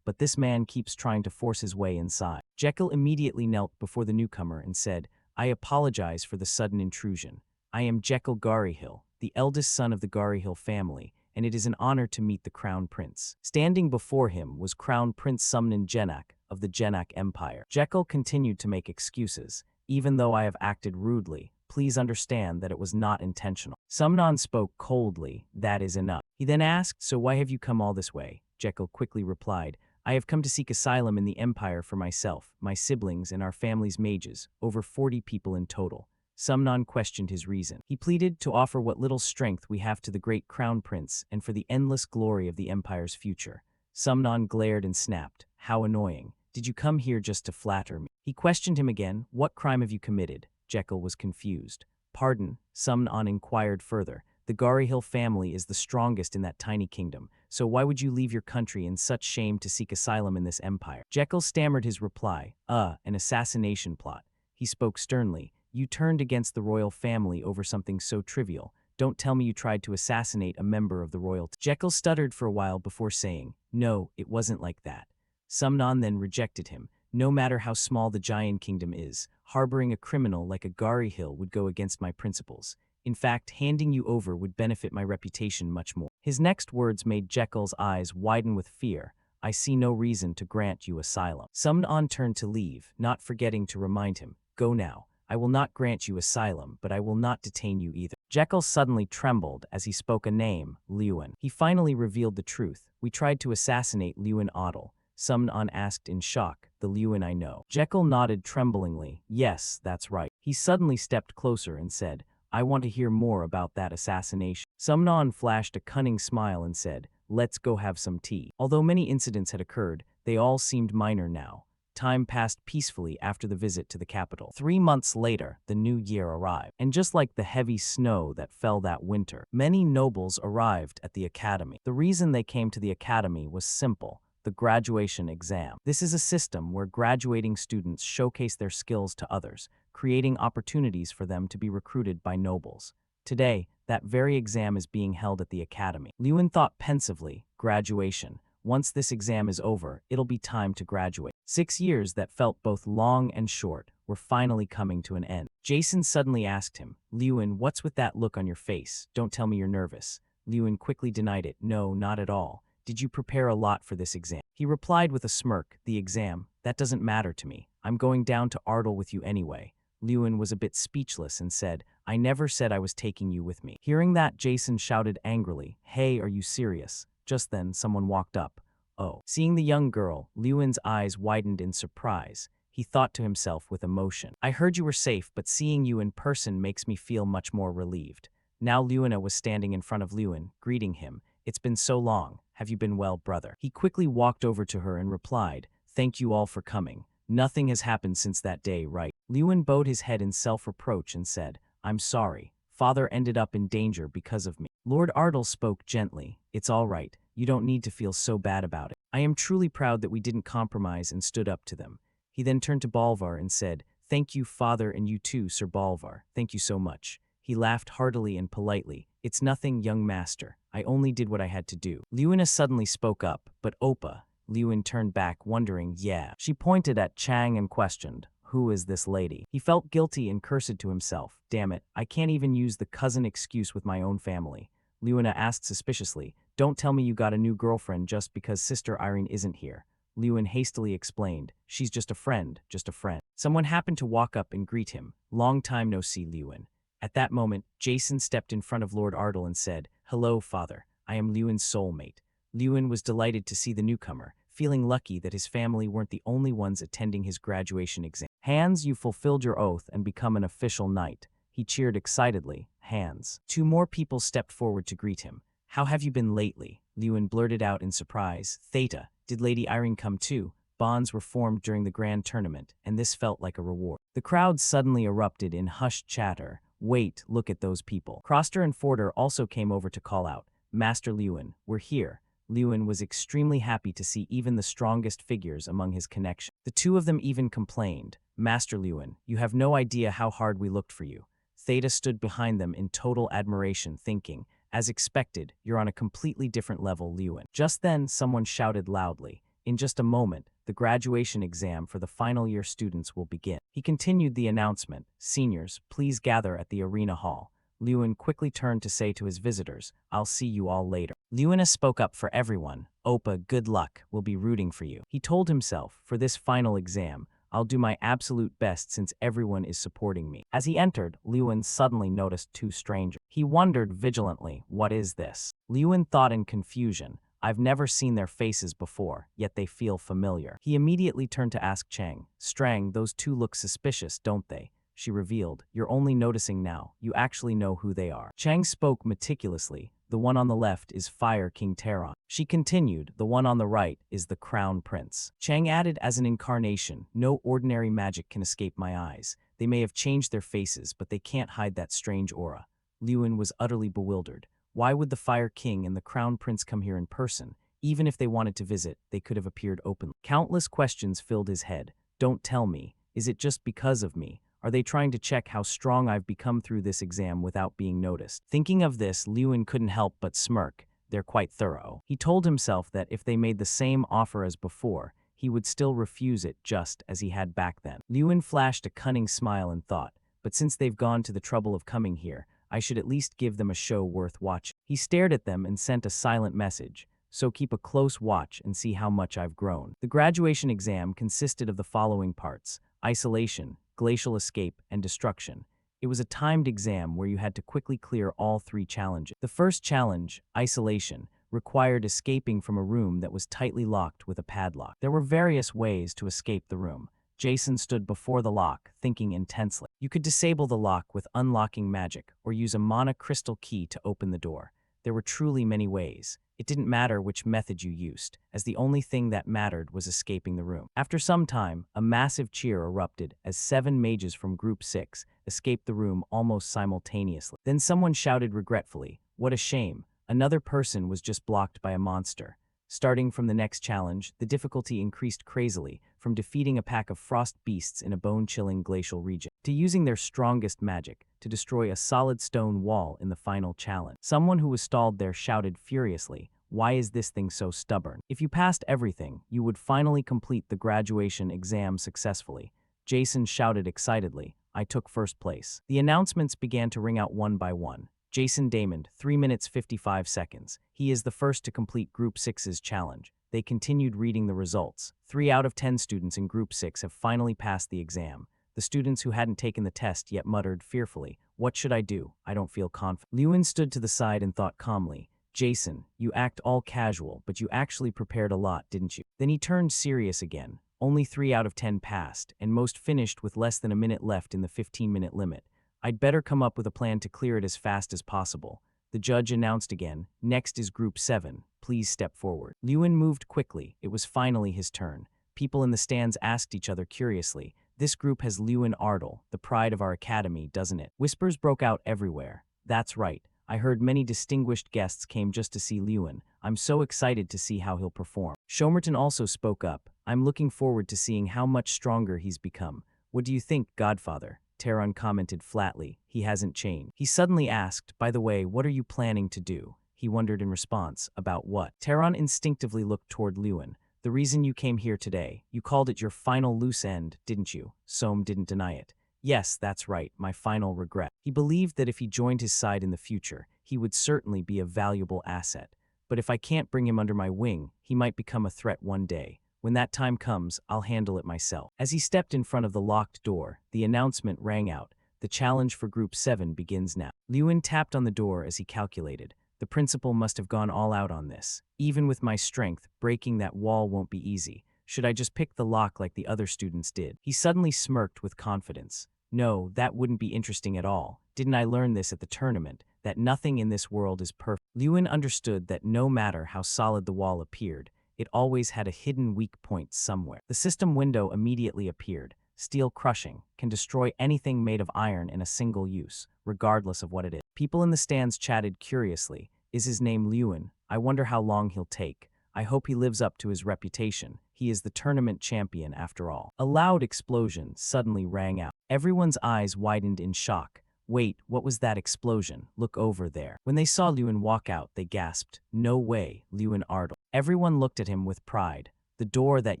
but this man keeps trying to force his way inside. Jekyll immediately knelt before the newcomer and said, I apologize for the sudden intrusion. I am Jekyll Garyhill, the eldest son of the Garyhill family, and it is an honor to meet the Crown Prince. Standing before him was Crown Prince Sumnan Genak of the Genak Empire. Jekyll continued to make excuses. Even though I have acted rudely, please understand that it was not intentional. Sumnan spoke coldly, that is enough. He then asked, so why have you come all this way? Jekyll quickly replied. I have come to seek asylum in the Empire for myself, my siblings, and our family's mages, over 40 people in total. Sumnon questioned his reason. He pleaded to offer what little strength we have to the great crown prince and for the endless glory of the Empire's future. Sumnon glared and snapped. How annoying. Did you come here just to flatter me? He questioned him again. What crime have you committed? Jekyll was confused. Pardon, Sumnon inquired further. The Hill family is the strongest in that tiny kingdom, so why would you leave your country in such shame to seek asylum in this empire? Jekyll stammered his reply. An assassination plot. He spoke sternly. You turned against the royal family over something so trivial. Don't tell me you tried to assassinate a member of the royalty. Jekyll stuttered for a while before saying, no, it wasn't like that. Sumnon then rejected him. No matter how small the Giant Kingdom is, harboring a criminal like a Hill would go against my principles. In fact, handing you over would benefit my reputation much more. His next words made Jekyll's eyes widen with fear. I see no reason to grant you asylum. Sumnon turned to leave, not forgetting to remind him. Go now. I will not grant you asylum, but I will not detain you either. Jekyll suddenly trembled as he spoke a name, Lewin. He finally revealed the truth. We tried to assassinate Lewin Otto. Sumnon asked in shock, the Lewin I know. Jekyll nodded tremblingly. Yes, that's right. He suddenly stepped closer and said, I want to hear more about that assassination. Sumnon flashed a cunning smile and said, let's go have some tea. Although many incidents had occurred, they all seemed minor now. Time passed peacefully after the visit to the capital. 3 months later, the new year arrived. And just like the heavy snow that fell that winter, many nobles arrived at the academy. The reason they came to the academy was simple. The graduation exam. This is a system where graduating students showcase their skills to others, creating opportunities for them to be recruited by nobles. Today, that very exam is being held at the academy. Lewin thought pensively, graduation. Once this exam is over, it'll be time to graduate. 6 years that felt both long and short were finally coming to an end. Jason suddenly asked him, Lewin, what's with that look on your face? Don't tell me you're nervous. Lewin quickly denied it. No, not at all. Did you prepare a lot for this exam? He replied with a smirk, the exam, that doesn't matter to me. I'm going down to Ardell with you anyway. Lewin was a bit speechless and said, I never said I was taking you with me. Hearing that, Jason shouted angrily, hey, are you serious? Just then, someone walked up. Oh. Seeing the young girl, Lewin's eyes widened in surprise. He thought to himself with emotion. I heard you were safe, but seeing you in person makes me feel much more relieved. Now Lewina was standing in front of Lewin, greeting him. It's been so long. Have you been well, brother? He quickly walked over to her and replied, thank you all for coming. Nothing has happened since that day, right? Lewin bowed his head in self-reproach and said, I'm sorry. Father ended up in danger because of me. Lord Ardell spoke gently. It's all right. You don't need to feel so bad about it. I am truly proud that we didn't compromise and stood up to them. He then turned to Bolvar and said, thank you, Father, and you too, Sir Bolvar. Thank you so much. He laughed heartily and politely. It's nothing, young master. I only did what I had to do. Lewina suddenly spoke up, but Oppa. Lewin turned back, wondering, yeah. She pointed at Chang and questioned, who is this lady? He felt guilty and cursed to himself. Damn it, I can't even use the cousin excuse with my own family. Lewina asked suspiciously, don't tell me you got a new girlfriend just because Sister Irene isn't here. Lewin hastily explained, she's just a friend, just a friend. Someone happened to walk up and greet him. Long time no see, Lewin. At that moment, Jason stepped in front of Lord Ardell and said, hello, Father. I am Lewin's soulmate. Lewin was delighted to see the newcomer, feeling lucky that his family weren't the only ones attending his graduation exam. Hans, you fulfilled your oath and become an official knight. He cheered excitedly. Hans. 2 more people stepped forward to greet him. How have you been lately? Lewin blurted out in surprise. Theta, did Lady Irene come too? Bonds were formed during the grand tournament, and this felt like a reward. The crowd suddenly erupted in hushed chatter. Wait, look at those people. Croster and Forder also came over to call out, Master Lewin, we're here. Lewin was extremely happy to see even the strongest figures among his connection. The 2 of them even complained, Master Lewin, you have no idea how hard we looked for you. Theta stood behind them in total admiration, thinking, as expected, you're on a completely different level, Lewin. Just then, someone shouted loudly, in just a moment, the graduation exam for the final year students will begin. He continued the announcement, seniors, please gather at the arena hall. Lewin quickly turned to say to his visitors, I'll see you all later. Lewina spoke up for everyone. Oppa, good luck, we'll be rooting for you. He told himself, for this final exam, I'll do my absolute best since everyone is supporting me. As he entered, Lewin suddenly noticed 2 strangers. He wondered vigilantly, what is this? Lewin thought in confusion, I've never seen their faces before, yet they feel familiar. He immediately turned to ask Chang. Strang, those two look suspicious, don't they? She revealed. You're only noticing now. You actually know who they are. Chang spoke meticulously. The one on the left is Fire King Terran. She continued, the one on the right is the Crown Prince. Chang added as an incarnation, no ordinary magic can escape my eyes. They may have changed their faces, but they can't hide that strange aura. Liyuan was utterly bewildered. Why would the Fire King and the Crown Prince come here in person? Even if they wanted to visit, they could have appeared openly. Countless questions filled his head. Don't tell me. Is it just because of me? Are they trying to check how strong I've become through this exam without being noticed? Thinking of this, Liyuan couldn't help but smirk. They're quite thorough. He told himself that if they made the same offer as before, he would still refuse it just as he had back then. Liyuan flashed a cunning smile and thought, but since they've gone to the trouble of coming here, I should at least give them a show worth watching. He stared at them and sent a silent message. So keep a close watch and see how much I've grown. The graduation exam consisted of the following parts: isolation, glacial escape, and destruction. It was a timed exam where you had to quickly clear all three challenges. The first challenge, isolation, required escaping from a room that was tightly locked with a padlock. There were various ways to escape the room. Jason stood before the lock, thinking intensely. You could disable the lock with unlocking magic or use a mana crystal key to open the door. There were truly many ways. It didn't matter which method you used, as the only thing that mattered was escaping the room. After some time, a massive cheer erupted as 7 mages from Group 6 escaped the room almost simultaneously. Then someone shouted regretfully, "What a shame, another person was just blocked by a monster." Starting from the next challenge, the difficulty increased crazily, from defeating a pack of frost beasts in a bone-chilling glacial region, to using their strongest magic to destroy a solid stone wall in the final challenge. Someone who was stalled there shouted furiously, "Why is this thing so stubborn?" If you passed everything, you would finally complete the graduation exam successfully. Jason shouted excitedly, "I took first place." The announcements began to ring out one by one. Jason Damon, 3 minutes 55 seconds. He is the first to complete Group 6's challenge. They continued reading the results. 3 out of 10 students in Group 6 have finally passed the exam. The students who hadn't taken the test yet muttered fearfully, "What should I do? I don't feel confident." Liyuan stood to the side and thought calmly, "Jason, you act all casual, but you actually prepared a lot, didn't you?" Then he turned serious again. Only 3 out of 10 passed, and most finished with less than a minute left in the 15-minute limit. I'd better come up with a plan to clear it as fast as possible. The judge announced again, "Next is Group 7. Please step forward." Liyuan moved quickly. It was finally his turn. People in the stands asked each other curiously, "This group has Liyuan Ardell, the pride of our academy, doesn't it?" Whispers broke out everywhere. "That's right. I heard many distinguished guests came just to see Liyuan. I'm so excited to see how he'll perform." Shomerton also spoke up. "I'm looking forward to seeing how much stronger he's become. What do you think, Godfather?" Terran commented flatly. "He hasn't changed." He suddenly asked, "By the way, what are you planning to do?" He wondered in response, "About what?" Terran instinctively looked toward Liyuan. "The reason you came here today. You called it your final loose end, didn't you?" Soam didn't deny it. "Yes, that's right, my final regret." He believed that if he joined his side in the future, he would certainly be a valuable asset. "But if I can't bring him under my wing, he might become a threat one day. When that time comes, I'll handle it myself." As he stepped in front of the locked door, the announcement rang out. "The challenge for Group 7 begins now." Liyuan tapped on the door as he calculated. The principal must have gone all out on this. Even with my strength, breaking that wall won't be easy. Should I just pick the lock like the other students did? He suddenly smirked with confidence. "No, that wouldn't be interesting at all. Didn't I learn this at the tournament, that nothing in this world is perfect?" Liyuan understood that no matter how solid the wall appeared, it always had a hidden weak point somewhere. The system window immediately appeared. Steel crushing can destroy anything made of iron in a single use, regardless of what it is. People in the stands chatted curiously. "Is his name Liyuan? I wonder how long he'll take. I hope he lives up to his reputation. He is the tournament champion after all." A loud explosion suddenly rang out. Everyone's eyes widened in shock. "Wait, what was that explosion? Look over there." When they saw Liyuan walk out, they gasped, "No way, Liyuan Ardell." Everyone looked at him with pride. The door that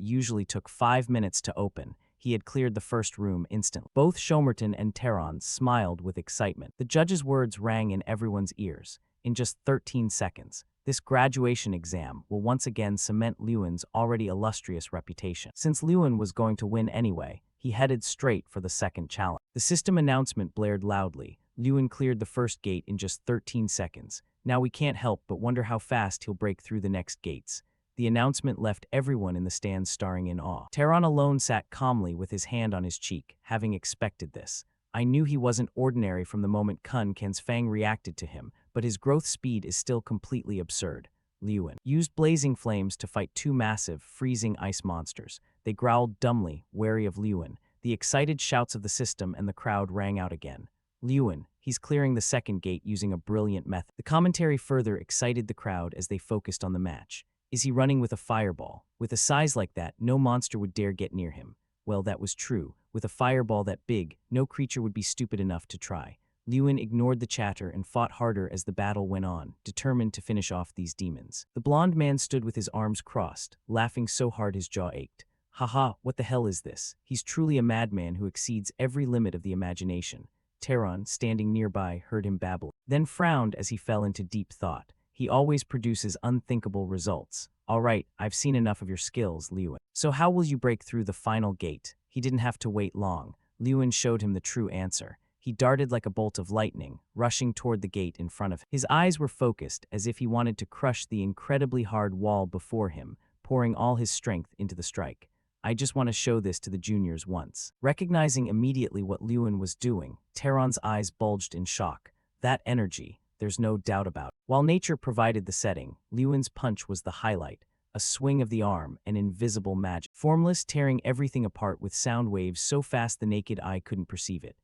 usually took 5 minutes to open, he had cleared the first room instantly. Both Shomerton and Terran smiled with excitement. The judge's words rang in everyone's ears. In just 13 seconds, this graduation exam will once again cement Liyuan's already illustrious reputation. Since Liyuan was going to win anyway, he headed straight for the second challenge. The system announcement blared loudly. Liyuan cleared the first gate in just 13 seconds. Now we can't help but wonder how fast he'll break through the next gates. The announcement left everyone in the stands staring in awe. Tehran alone sat calmly with his hand on his cheek, having expected this. I knew he wasn't ordinary from the moment Kun Kan's Fang reacted to him, but his growth speed is still completely absurd. Liyuan used blazing flames to fight two massive, freezing ice monsters. They growled dumbly, wary of Liyuan. The excited shouts of the system and the crowd rang out again. Liyuan, he's clearing the second gate using a brilliant method. The commentary further excited the crowd as they focused on the match. Is he running with a fireball? With a size like that, no monster would dare get near him. Well, that was true. With a fireball that big, no creature would be stupid enough to try. Liyuan ignored the chatter and fought harder as the battle went on, determined to finish off these demons. The blond man stood with his arms crossed, laughing so hard his jaw ached. Haha, what the hell is this? He's truly a madman who exceeds every limit of the imagination. Tehran, standing nearby, heard him babble, then frowned as he fell into deep thought. He always produces unthinkable results. All right, I've seen enough of your skills, Liyuan. So how will you break through the final gate? He didn't have to wait long. Liyuan showed him the true answer. He darted like a bolt of lightning, rushing toward the gate in front of him. His eyes were focused, as if he wanted to crush the incredibly hard wall before him, pouring all his strength into the strike. I just want to show this to the juniors once. Recognizing immediately what Liyuan was doing, Tehran's eyes bulged in shock. That energy, there's no doubt about it. While nature provided the setting, Liyuan's punch was the highlight. A swing of the arm, an invisible magic. Formless, tearing everything apart with sound waves so fast the naked eye couldn't perceive it.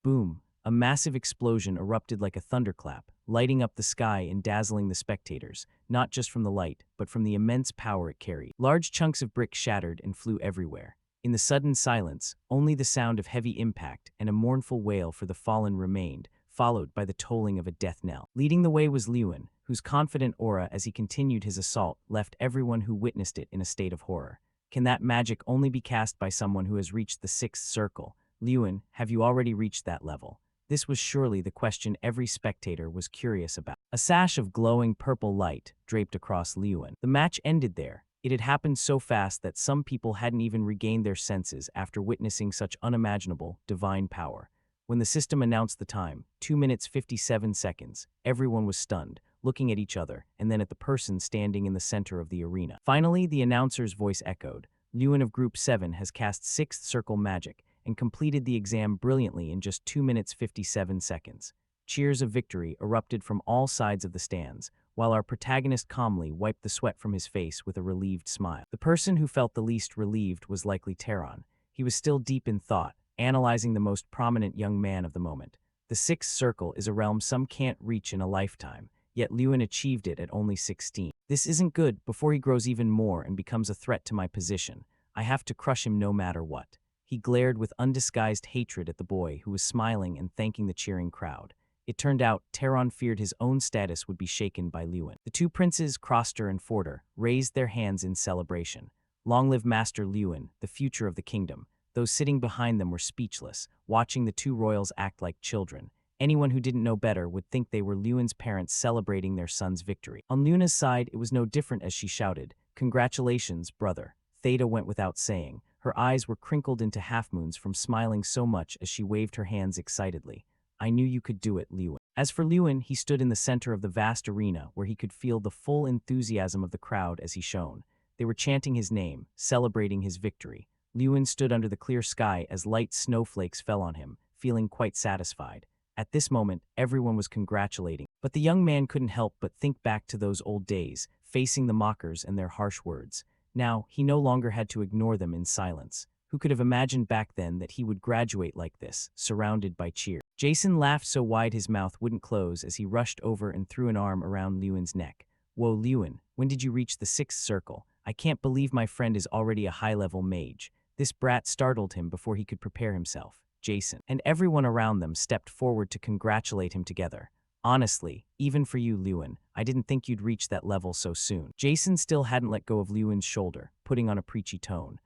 Boom! A massive explosion erupted like a thunderclap, lighting up the sky and dazzling the spectators, not just from the light, but from the immense power it carried. Large chunks of brick shattered and flew everywhere. In the sudden silence, only the sound of heavy impact and a mournful wail for the fallen remained, followed by the tolling of a death knell. Leading the way was Liyuan, whose confident aura as he continued his assault left everyone who witnessed it in a state of horror. Can that magic only be cast by someone who has reached the sixth circle? Liyuan, have you already reached that level? This was surely the question every spectator was curious about. A sash of glowing purple light draped across Liyuan. The match ended there. It had happened so fast that some people hadn't even regained their senses after witnessing such unimaginable, divine power. When the system announced the time, 2 minutes 57 seconds, everyone was stunned, looking at each other and then at the person standing in the center of the arena. Finally, the announcer's voice echoed. Liyuan of Group 7 has cast Sixth Circle Magic and completed the exam brilliantly in just 2 minutes 57 seconds. Cheers of victory erupted from all sides of the stands, while our protagonist calmly wiped the sweat from his face with a relieved smile. The person who felt the least relieved was likely Tehran. He was still deep in thought, analyzing the most prominent young man of the moment. The Sixth Circle is a realm some can't reach in a lifetime, yet Liyuan achieved it at only 16. This isn't good. Before he grows even more and becomes a threat to my position, I have to crush him no matter what. He glared with undisguised hatred at the boy who was smiling and thanking the cheering crowd. It turned out Tehran feared his own status would be shaken by Liyuan. The two princes, Kroster and Forder, raised their hands in celebration. Long live Master Liyuan, the future of the kingdom. Those sitting behind them were speechless, watching the two royals act like children. Anyone who didn't know better would think they were Liyuan's parents celebrating their son's victory. On Luna's side, it was no different as she shouted, "Congratulations, brother." Theta went without saying. Her eyes were crinkled into half-moons from smiling so much as she waved her hands excitedly. I knew you could do it, Liyuan. As for Liyuan, he stood in the center of the vast arena where he could feel the full enthusiasm of the crowd as he shone. They were chanting his name, celebrating his victory. Liyuan stood under the clear sky as light snowflakes fell on him, feeling quite satisfied. At this moment, everyone was congratulating. But the young man couldn't help but think back to those old days, facing the mockers and their harsh words. Now, he no longer had to ignore them in silence. Who could have imagined back then that he would graduate like this, surrounded by cheers? Jason laughed so wide his mouth wouldn't close as he rushed over and threw an arm around Liyuan's neck. Whoa, Liyuan, when did you reach the sixth circle? I can't believe my friend is already a high-level mage. This brat startled him before he could prepare himself. Jason and everyone around them stepped forward to congratulate him together. Honestly, even for you, Liyuan, I didn't think you'd reach that level so soon. Jason still hadn't let go of Liyuan's shoulder, putting on a preachy tone.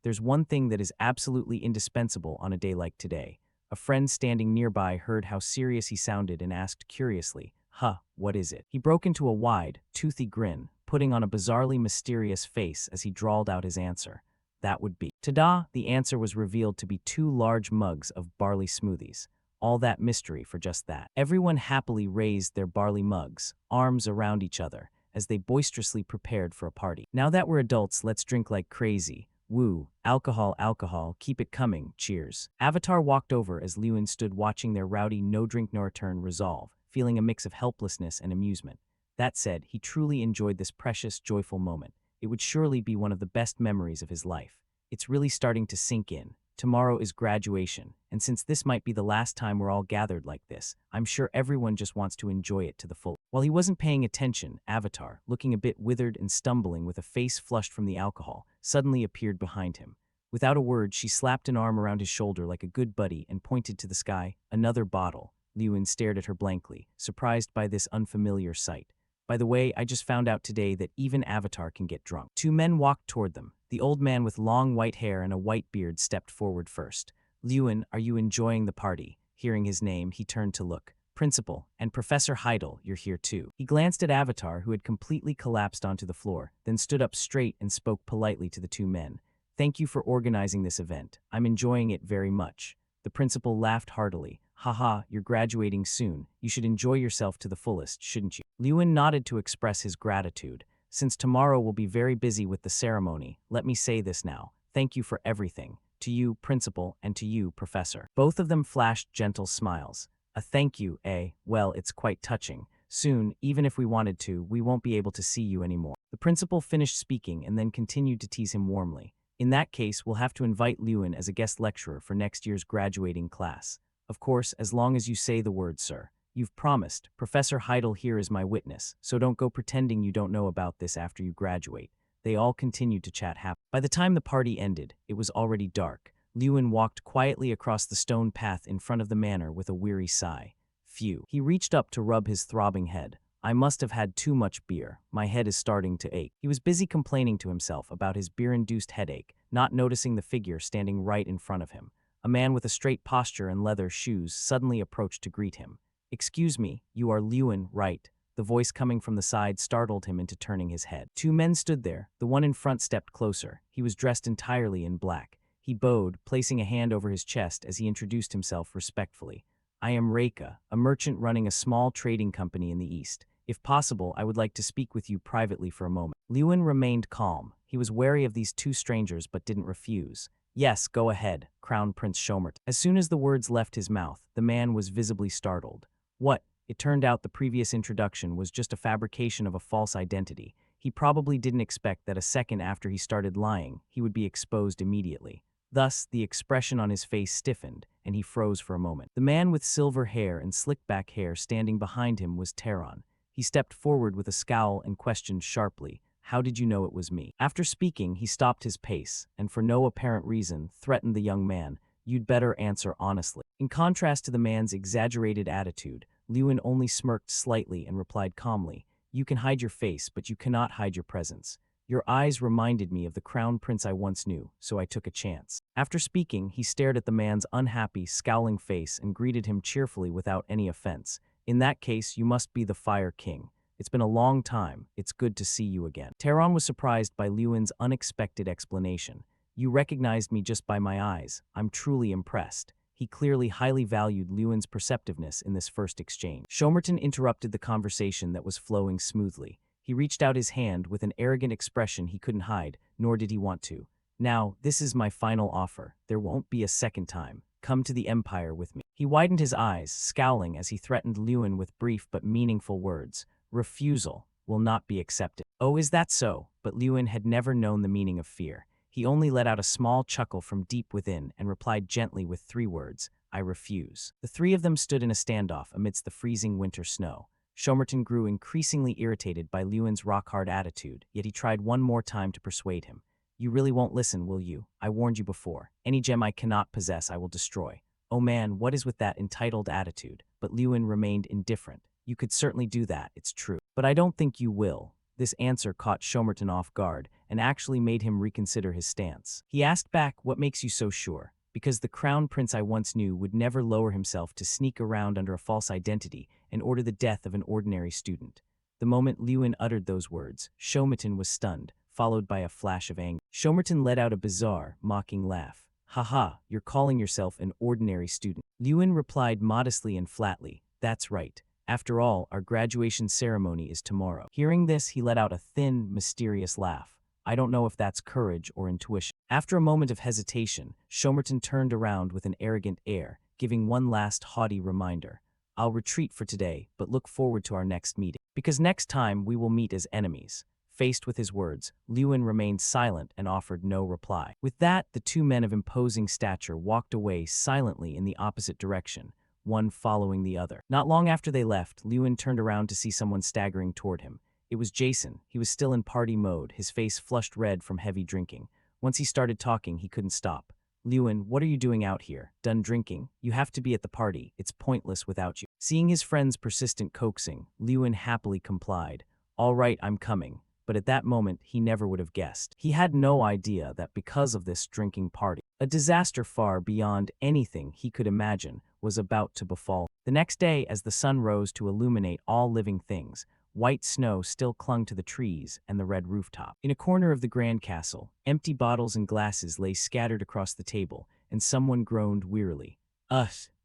There's one thing that is absolutely indispensable on a day like today. A friend standing nearby heard how serious he sounded and asked curiously, what is it? He broke into a wide, toothy grin, putting on a bizarrely mysterious face as he drawled out his answer. That would be. Ta-da! The answer was revealed to be 2 large mugs of barley smoothies. all that mystery for just that. Everyone happily raised their barley mugs, arms around each other, as they boisterously prepared for a party. Now that we're adults, let's drink like crazy. Woo, alcohol, alcohol, keep it coming, cheers. Avatar walked over as Lewin stood watching their rowdy no-drink-no-return resolve, feeling a mix of helplessness and amusement. That said, he truly enjoyed this precious, joyful moment. It would surely be one of the best memories of his life. It's really starting to sink in. Tomorrow is graduation, and since this might be the last time we're all gathered like this, I'm sure everyone just wants to enjoy it to the full. While he wasn't paying attention, Avatar, looking a bit withered and stumbling with a face flushed from the alcohol, suddenly appeared behind him. Without a word, she slapped an arm around his shoulder like a good buddy and pointed to the sky. Another bottle. Lewin stared at her blankly, surprised by this unfamiliar sight. By the way, I just found out today that even Avatar can get drunk. Two men walked toward them. The old man with long white hair and a white beard stepped forward first. Lewin, are you enjoying the party? Hearing his name, he turned to look. Principal, and Professor Heidel, you're here too. He glanced at Avatar, who had completely collapsed onto the floor, then stood up straight and spoke politely to the two men. Thank you for organizing this event. I'm enjoying it very much. The principal laughed heartily. Haha, you're graduating soon. You should enjoy yourself to the fullest, shouldn't you? Lewin nodded to express his gratitude. Since tomorrow we'll be very busy with the ceremony, let me say this now. Thank you for everything. To you, principal, and to you, professor. Both of them flashed gentle smiles. A thank you, eh? Well, it's quite touching. Soon, even if we wanted to, we won't be able to see you anymore. The principal finished speaking and then continued to tease him warmly. In that case, we'll have to invite Lewin as a guest lecturer for next year's graduating class. Of course, as long as you say the word, sir. You've promised. Professor Heidel here is my witness, so don't go pretending you don't know about this after you graduate. They all continued to chat happily. By the time the party ended, it was already dark. Lewin walked quietly across the stone path in front of the manor with a weary sigh. Phew. He reached up to rub his throbbing head. I must have had too much beer. My head is starting to ache. He was busy complaining to himself about his beer-induced headache, not noticing the figure standing right in front of him. A man with a straight posture and leather shoes suddenly approached to greet him. Excuse me, you are Lewin, right? The voice coming from the side startled him into turning his head. Two men stood there. The one in front stepped closer. He was dressed entirely in black. He bowed, placing a hand over his chest as he introduced himself respectfully. I am Reika, a merchant running a small trading company in the east. If possible, I would like to speak with you privately for a moment. Lewin remained calm. He was wary of these two strangers but didn't refuse. Yes, go ahead, Crown Prince Schomert. As soon as the words left his mouth, the man was visibly startled. What? It turned out the previous introduction was just a fabrication of a false identity. He probably didn't expect that a second after he started lying, he would be exposed immediately. Thus, the expression on his face stiffened, and he froze for a moment. The man with silver hair and slick-back hair standing behind him was Taron. He stepped forward with a scowl and questioned sharply, How did you know it was me? After speaking, he stopped his pace, and for no apparent reason, threatened the young man. You'd better answer honestly. In contrast to the man's exaggerated attitude, Lewin only smirked slightly and replied calmly, You can hide your face, but you cannot hide your presence. Your eyes reminded me of the crown prince I once knew, so I took a chance. After speaking, he stared at the man's unhappy, scowling face and greeted him cheerfully without any offense. In that case, you must be the Fire King. It's been a long time. It's good to see you again. Taron was surprised by Lewin's unexpected explanation. You recognized me just by my eyes. I'm truly impressed. He clearly highly valued Lewin's perceptiveness in this first exchange. Shomerton interrupted the conversation that was flowing smoothly. He reached out his hand with an arrogant expression he couldn't hide, nor did he want to. Now, this is my final offer. There won't be a second time. Come to the Empire with me. He widened his eyes, scowling as he threatened Lewin with brief but meaningful words. Refusal will not be accepted. Oh, is that so? But Lewin had never known the meaning of fear. He only let out a small chuckle from deep within and replied gently with 3 words, I refuse. The 3 of them stood in a standoff amidst the freezing winter snow. Shomerton grew increasingly irritated by Lewin's rock-hard attitude, yet he tried one more time to persuade him. You really won't listen, will you? I warned you before. Any gem I cannot possess, I will destroy. Oh man, what is with that entitled attitude? But Lewin remained indifferent. You could certainly do that, it's true. But I don't think you will. This answer caught Shomerton off guard and actually made him reconsider his stance. He asked back, what makes you so sure? Because the crown prince I once knew would never lower himself to sneak around under a false identity and order the death of an ordinary student. The moment Lewin uttered those words, Shomerton was stunned, followed by a flash of anger. Shomerton let out a bizarre, mocking laugh. Haha, you're calling yourself an ordinary student. Lewin replied modestly and flatly, that's right. After all, our graduation ceremony is tomorrow. Hearing this, he let out a thin, mysterious laugh. I don't know if that's courage or intuition. After a moment of hesitation, Shomerton turned around with an arrogant air, giving one last haughty reminder. I'll retreat for today, but look forward to our next meeting. Because next time we will meet as enemies. Faced with his words, Lewin remained silent and offered no reply. With that, the two men of imposing stature walked away silently in the opposite direction, one following the other. Not long after they left, Lewin turned around to see someone staggering toward him. It was Jason. He was still in party mode, his face flushed red from heavy drinking. Once he started talking, he couldn't stop. Lewin, what are you doing out here? Done drinking? You have to be at the party. It's pointless without you. Seeing his friend's persistent coaxing, Lewin happily complied. All right, I'm coming. But at that moment, he never would have guessed. He had no idea that because of this drinking party, a disaster far beyond anything he could imagine was about to befall. The next day, as the sun rose to illuminate all living things, white snow still clung to the trees and the red rooftop. In a corner of the grand castle, empty bottles and glasses lay scattered across the table, and someone groaned wearily.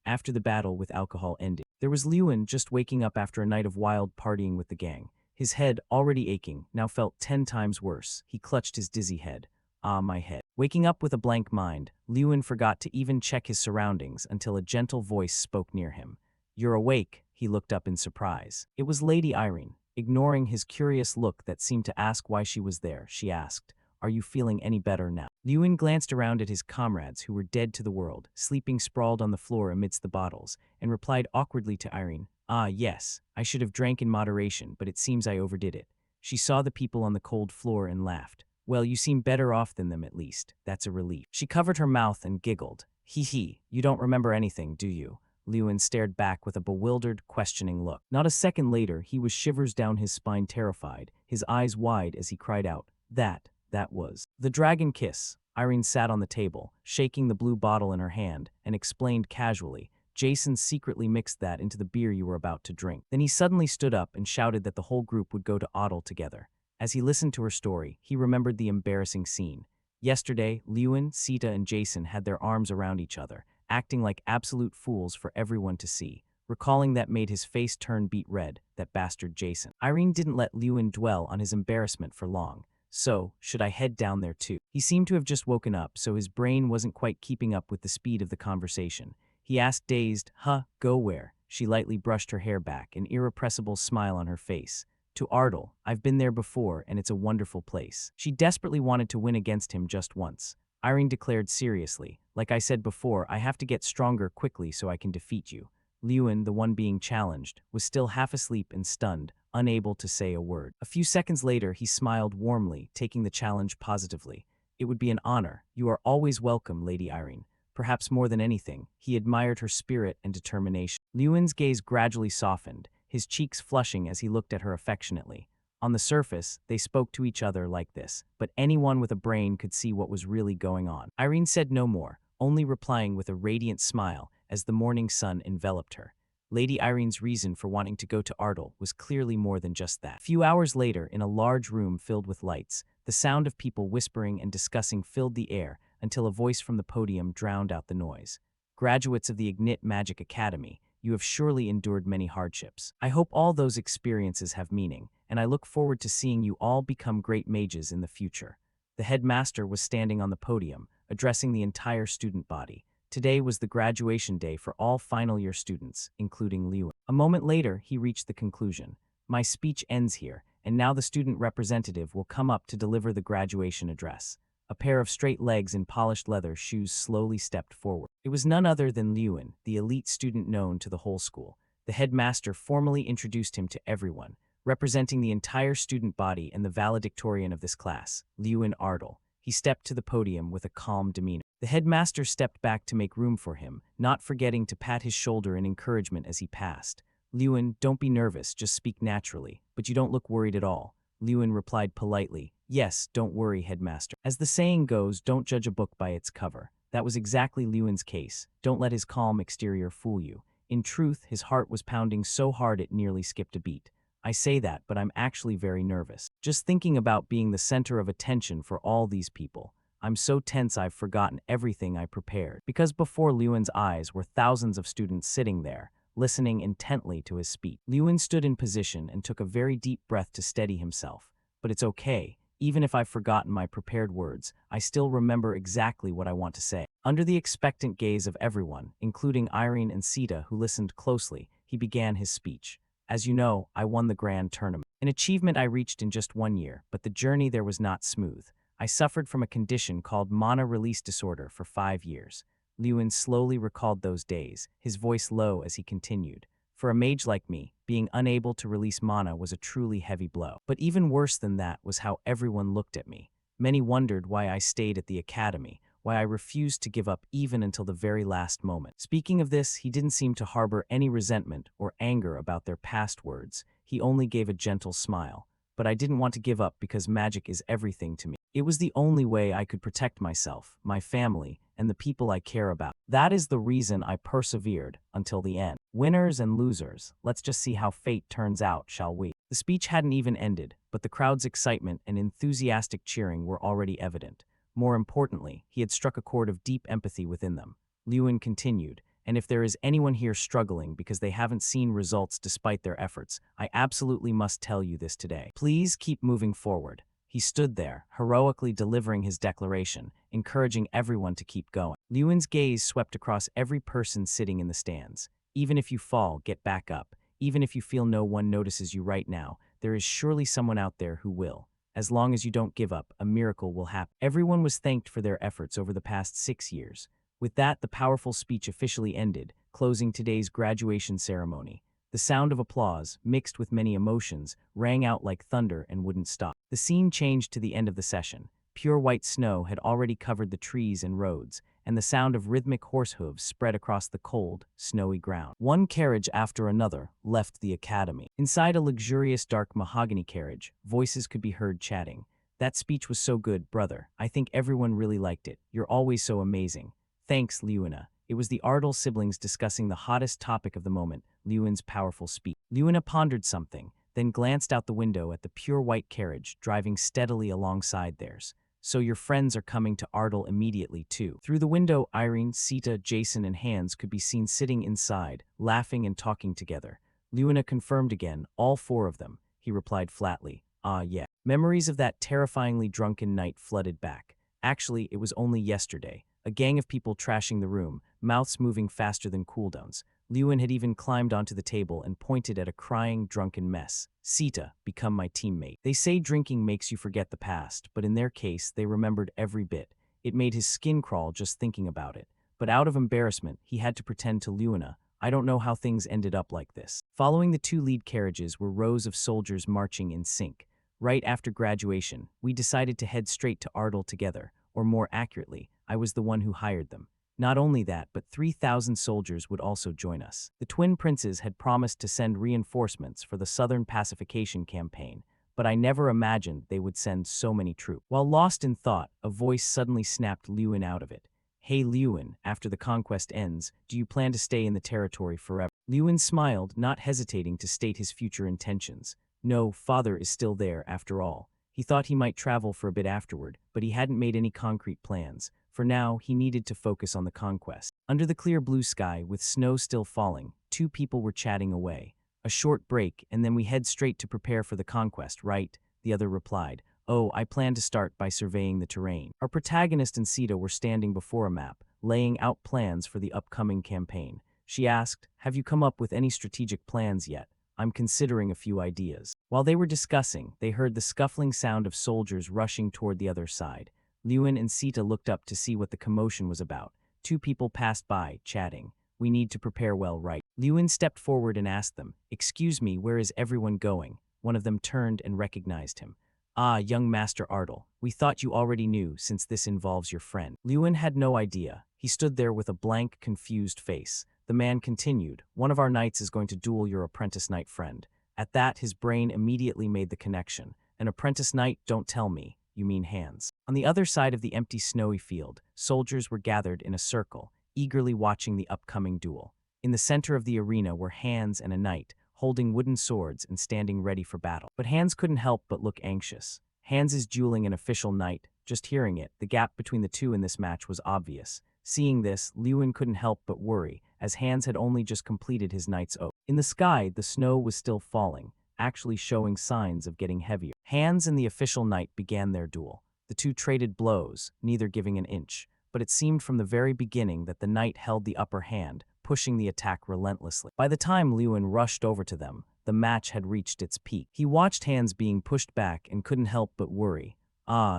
After the battle with alcohol ended. There was Lewin just waking up after a night of wild partying with the gang. His head, already aching, now felt 10 times worse. He clutched his dizzy head. Ah, my head. Waking up with a blank mind, Lewin forgot to even check his surroundings until a gentle voice spoke near him. You're awake, he looked up in surprise. It was Lady Irene. Ignoring his curious look that seemed to ask why she was there, she asked, Are you feeling any better now? Lewin glanced around at his comrades who were dead to the world, sleeping sprawled on the floor amidst the bottles, and replied awkwardly to Irene, Ah, yes, I should have drank in moderation, but it seems I overdid it. She saw the people on the cold floor and laughed. Well, you seem better off than them at least. That's a relief. She covered her mouth and giggled. Hee, you don't remember anything, do you? Lewin stared back with a bewildered, questioning look. Not a second later, he was shivers down his spine terrified, his eyes wide as he cried out, That was. The dragon kiss. Irene sat on the table, shaking the blue bottle in her hand, and explained casually, Jason secretly mixed that into the beer you were about to drink. Then he suddenly stood up and shouted that the whole group would go to Otto together. As he listened to her story, he remembered the embarrassing scene. Yesterday, Lewin, Sita, and Jason had their arms around each other, acting like absolute fools for everyone to see. Recalling that made his face turn beet red, that bastard Jason. Irene didn't let Lewin dwell on his embarrassment for long. So, should I head down there too? He seemed to have just woken up, so his brain wasn't quite keeping up with the speed of the conversation. He asked dazed, go where? She lightly brushed her hair back, an irrepressible smile on her face. To Ardle. I've been there before, and it's a wonderful place. She desperately wanted to win against him just once. Irene declared seriously, like I said before, I have to get stronger quickly so I can defeat you. Lewin, the one being challenged, was still half asleep and stunned, unable to say a word. A few seconds later, he smiled warmly, taking the challenge positively. It would be an honor. You are always welcome, Lady Irene. Perhaps more than anything, he admired her spirit and determination. Lewin's gaze gradually softened, his cheeks flushing as he looked at her affectionately. On the surface, they spoke to each other like this, but anyone with a brain could see what was really going on. Irene said no more, only replying with a radiant smile as the morning sun enveloped her. Lady Irene's reason for wanting to go to Ardle was clearly more than just that. A few hours later, in a large room filled with lights, the sound of people whispering and discussing filled the air until a voice from the podium drowned out the noise. Graduates of the Ignite Magic Academy, you have surely endured many hardships. I hope all those experiences have meaning, and I look forward to seeing you all become great mages in the future. The headmaster was standing on the podium, addressing the entire student body. Today was the graduation day for all final year students, including Lewin. A moment later, he reached the conclusion. My speech ends here, and now the student representative will come up to deliver the graduation address. A pair of straight legs in polished leather shoes slowly stepped forward. It was none other than Lewin, the elite student known to the whole school. The headmaster formally introduced him to everyone, representing the entire student body and the valedictorian of this class, Lewin Ardle. He stepped to the podium with a calm demeanor. The headmaster stepped back to make room for him, not forgetting to pat his shoulder in encouragement as he passed. Lewin, don't be nervous, just speak naturally, but you don't look worried at all. Lewin replied politely, Yes, don't worry, headmaster. As the saying goes, don't judge a book by its cover. That was exactly Lewin's case. Don't let his calm exterior fool you. In truth, his heart was pounding so hard it nearly skipped a beat. I say that, but I'm actually very nervous. Just thinking about being the center of attention for all these people. I'm so tense I've forgotten everything I prepared. Because before Lewin's eyes were thousands of students sitting there, listening intently to his speech. Lewin stood in position and took a very deep breath to steady himself. But it's okay. Even if I've forgotten my prepared words, I still remember exactly what I want to say. Under the expectant gaze of everyone, including Irene and Sita who listened closely, he began his speech. As you know, I won the grand tournament. An achievement I reached in just 1 year, but the journey there was not smooth. I suffered from a condition called mana release disorder for 5 years. Lewin slowly recalled those days, his voice low as he continued. For a mage like me, being unable to release mana was a truly heavy blow. But even worse than that was how everyone looked at me. Many wondered why I stayed at the academy, why I refused to give up even until the very last moment. Speaking of this, he didn't seem to harbor any resentment or anger about their past words. He only gave a gentle smile. But I didn't want to give up because magic is everything to me. It was the only way I could protect myself, my family, and the people I care about. That is the reason I persevered until the end. Winners and losers, let's just see how fate turns out, shall we? The speech hadn't even ended, but the crowd's excitement and enthusiastic cheering were already evident. More importantly, he had struck a chord of deep empathy within them. Lewin continued, and if there is anyone here struggling because they haven't seen results despite their efforts, I absolutely must tell you this today. Please keep moving forward. He stood there, heroically delivering his declaration, encouraging everyone to keep going. Lewin's gaze swept across every person sitting in the stands. Even if you fall, get back up. Even if you feel no one notices you right now, there is surely someone out there who will. As long as you don't give up, a miracle will happen. Everyone was thanked for their efforts over the past 6 years. With that, the powerful speech officially ended, closing today's graduation ceremony. The sound of applause, mixed with many emotions, rang out like thunder and wouldn't stop. The scene changed to the end of the session. Pure white snow had already covered the trees and roads, and the sound of rhythmic horse hooves spread across the cold, snowy ground. One carriage after another left the academy. Inside a luxurious dark mahogany carriage, voices could be heard chatting. That speech was so good, brother. I think everyone really liked it. You're always so amazing. Thanks, Lewina. It was the Ardell siblings discussing the hottest topic of the moment, Lewin's powerful speech. Lewina pondered something, then glanced out the window at the pure white carriage driving steadily alongside theirs. So your friends are coming to Ardell immediately, too. Through the window, Irene, Sita, Jason, and Hans could be seen sitting inside, laughing and talking together. Lewina confirmed again, all four of them. He replied flatly, "Ah, yeah." Memories of that terrifyingly drunken night flooded back. Actually, it was only yesterday. A gang of people trashing the room, mouths moving faster than cooldowns. Lewin had even climbed onto the table and pointed at a crying, drunken mess. Sita, become my teammate. They say drinking makes you forget the past, but in their case, they remembered every bit. It made his skin crawl just thinking about it. But out of embarrassment, he had to pretend to Lewina, I don't know how things ended up like this. Following the two lead carriages were rows of soldiers marching in sync. Right after graduation, we decided to head straight to Ardell together, or more accurately, I was the one who hired them. Not only that, but 3,000 soldiers would also join us. The twin princes had promised to send reinforcements for the Southern Pacification Campaign, but I never imagined they would send so many troops. While lost in thought, a voice suddenly snapped Lewin out of it. Hey Lewin, after the conquest ends, do you plan to stay in the territory forever? Lewin smiled, not hesitating to state his future intentions. No, father is still there, after all. He thought he might travel for a bit afterward, but he hadn't made any concrete plans. For now, he needed to focus on the conquest. Under the clear blue sky, with snow still falling, two people were chatting away. A short break, and then we head straight to prepare for the conquest, right? The other replied. Oh, I plan to start by surveying the terrain. Our protagonist and Sita were standing before a map, laying out plans for the upcoming campaign. She asked, have you come up with any strategic plans yet? I'm considering a few ideas. While they were discussing, they heard the scuffling sound of soldiers rushing toward the other side. Lewin and Sita looked up to see what the commotion was about. Two people passed by, chatting. We need to prepare well, right? Lewin stepped forward and asked them, excuse me, where is everyone going? One of them turned and recognized him. Ah, young Master Ardell, we thought you already knew since this involves your friend. Lewin had no idea. He stood there with a blank, confused face. The man continued, one of our knights is going to duel your apprentice knight friend. At that, his brain immediately made the connection. An apprentice knight, don't tell me. You mean Hans. On the other side of the empty snowy field, soldiers were gathered in a circle, eagerly watching the upcoming duel. In the center of the arena were Hans and a knight, holding wooden swords and standing ready for battle. But Hans couldn't help but look anxious. Hans is dueling an official knight, just hearing it. The gap between the two in this match was obvious. Seeing this, Lewin couldn't help but worry, as Hans had only just completed his night's oath. In the sky, the snow was still falling, actually showing signs of getting heavier. Hans and the official knight began their duel. The two traded blows, neither giving an inch, but it seemed from the very beginning that the knight held the upper hand, pushing the attack relentlessly. By the time Lewin rushed over to them, the match had reached its peak. He watched Hans being pushed back and couldn't help but worry.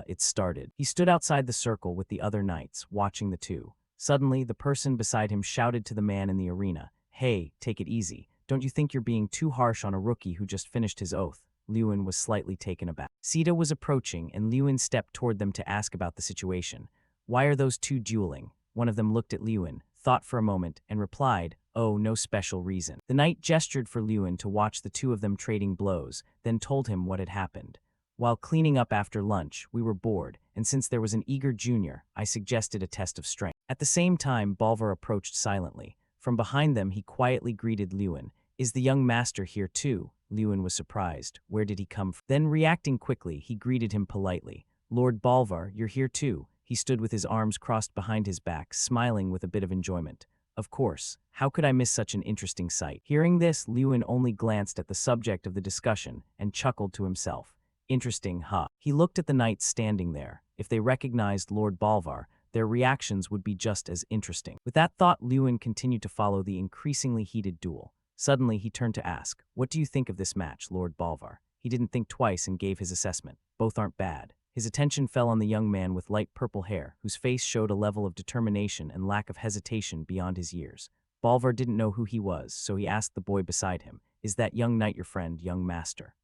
It started. He stood outside the circle with the other knights, watching the two. Suddenly, the person beside him shouted to the man in the arena, "Hey, take it easy. Don't you think you're being too harsh on a rookie who just finished his oath?" Lewin was slightly taken aback. Sita was approaching, and Lewin stepped toward them to ask about the situation. "Why are those two dueling?" One of them looked at Lewin, thought for a moment, and replied, "Oh, no special reason." The knight gestured for Lewin to watch the two of them trading blows, then told him what had happened. "While cleaning up after lunch, we were bored, and since there was an eager junior, I suggested a test of strength." At the same time, Balvar approached silently. From behind them, he quietly greeted Lewin. "Is the young master here too?" Lewin was surprised. Where did he come from? Then, reacting quickly, he greeted him politely. "Lord Balvar, you're here too." He stood with his arms crossed behind his back, smiling with a bit of enjoyment. "Of course. How could I miss such an interesting sight?" Hearing this, Lewin only glanced at the subject of the discussion and chuckled to himself. "Interesting, huh?" He looked at the knights standing there. If they recognized Lord Balvar, their reactions would be just as interesting. With that thought, Lewin continued to follow the increasingly heated duel. Suddenly, he turned to ask, "What do you think of this match, Lord Balvar?" He didn't think twice and gave his assessment. "Both aren't bad." His attention fell on the young man with light purple hair, whose face showed a level of determination and lack of hesitation beyond his years. Balvar didn't know who he was, so he asked the boy beside him, "Is that young knight your friend, young master?"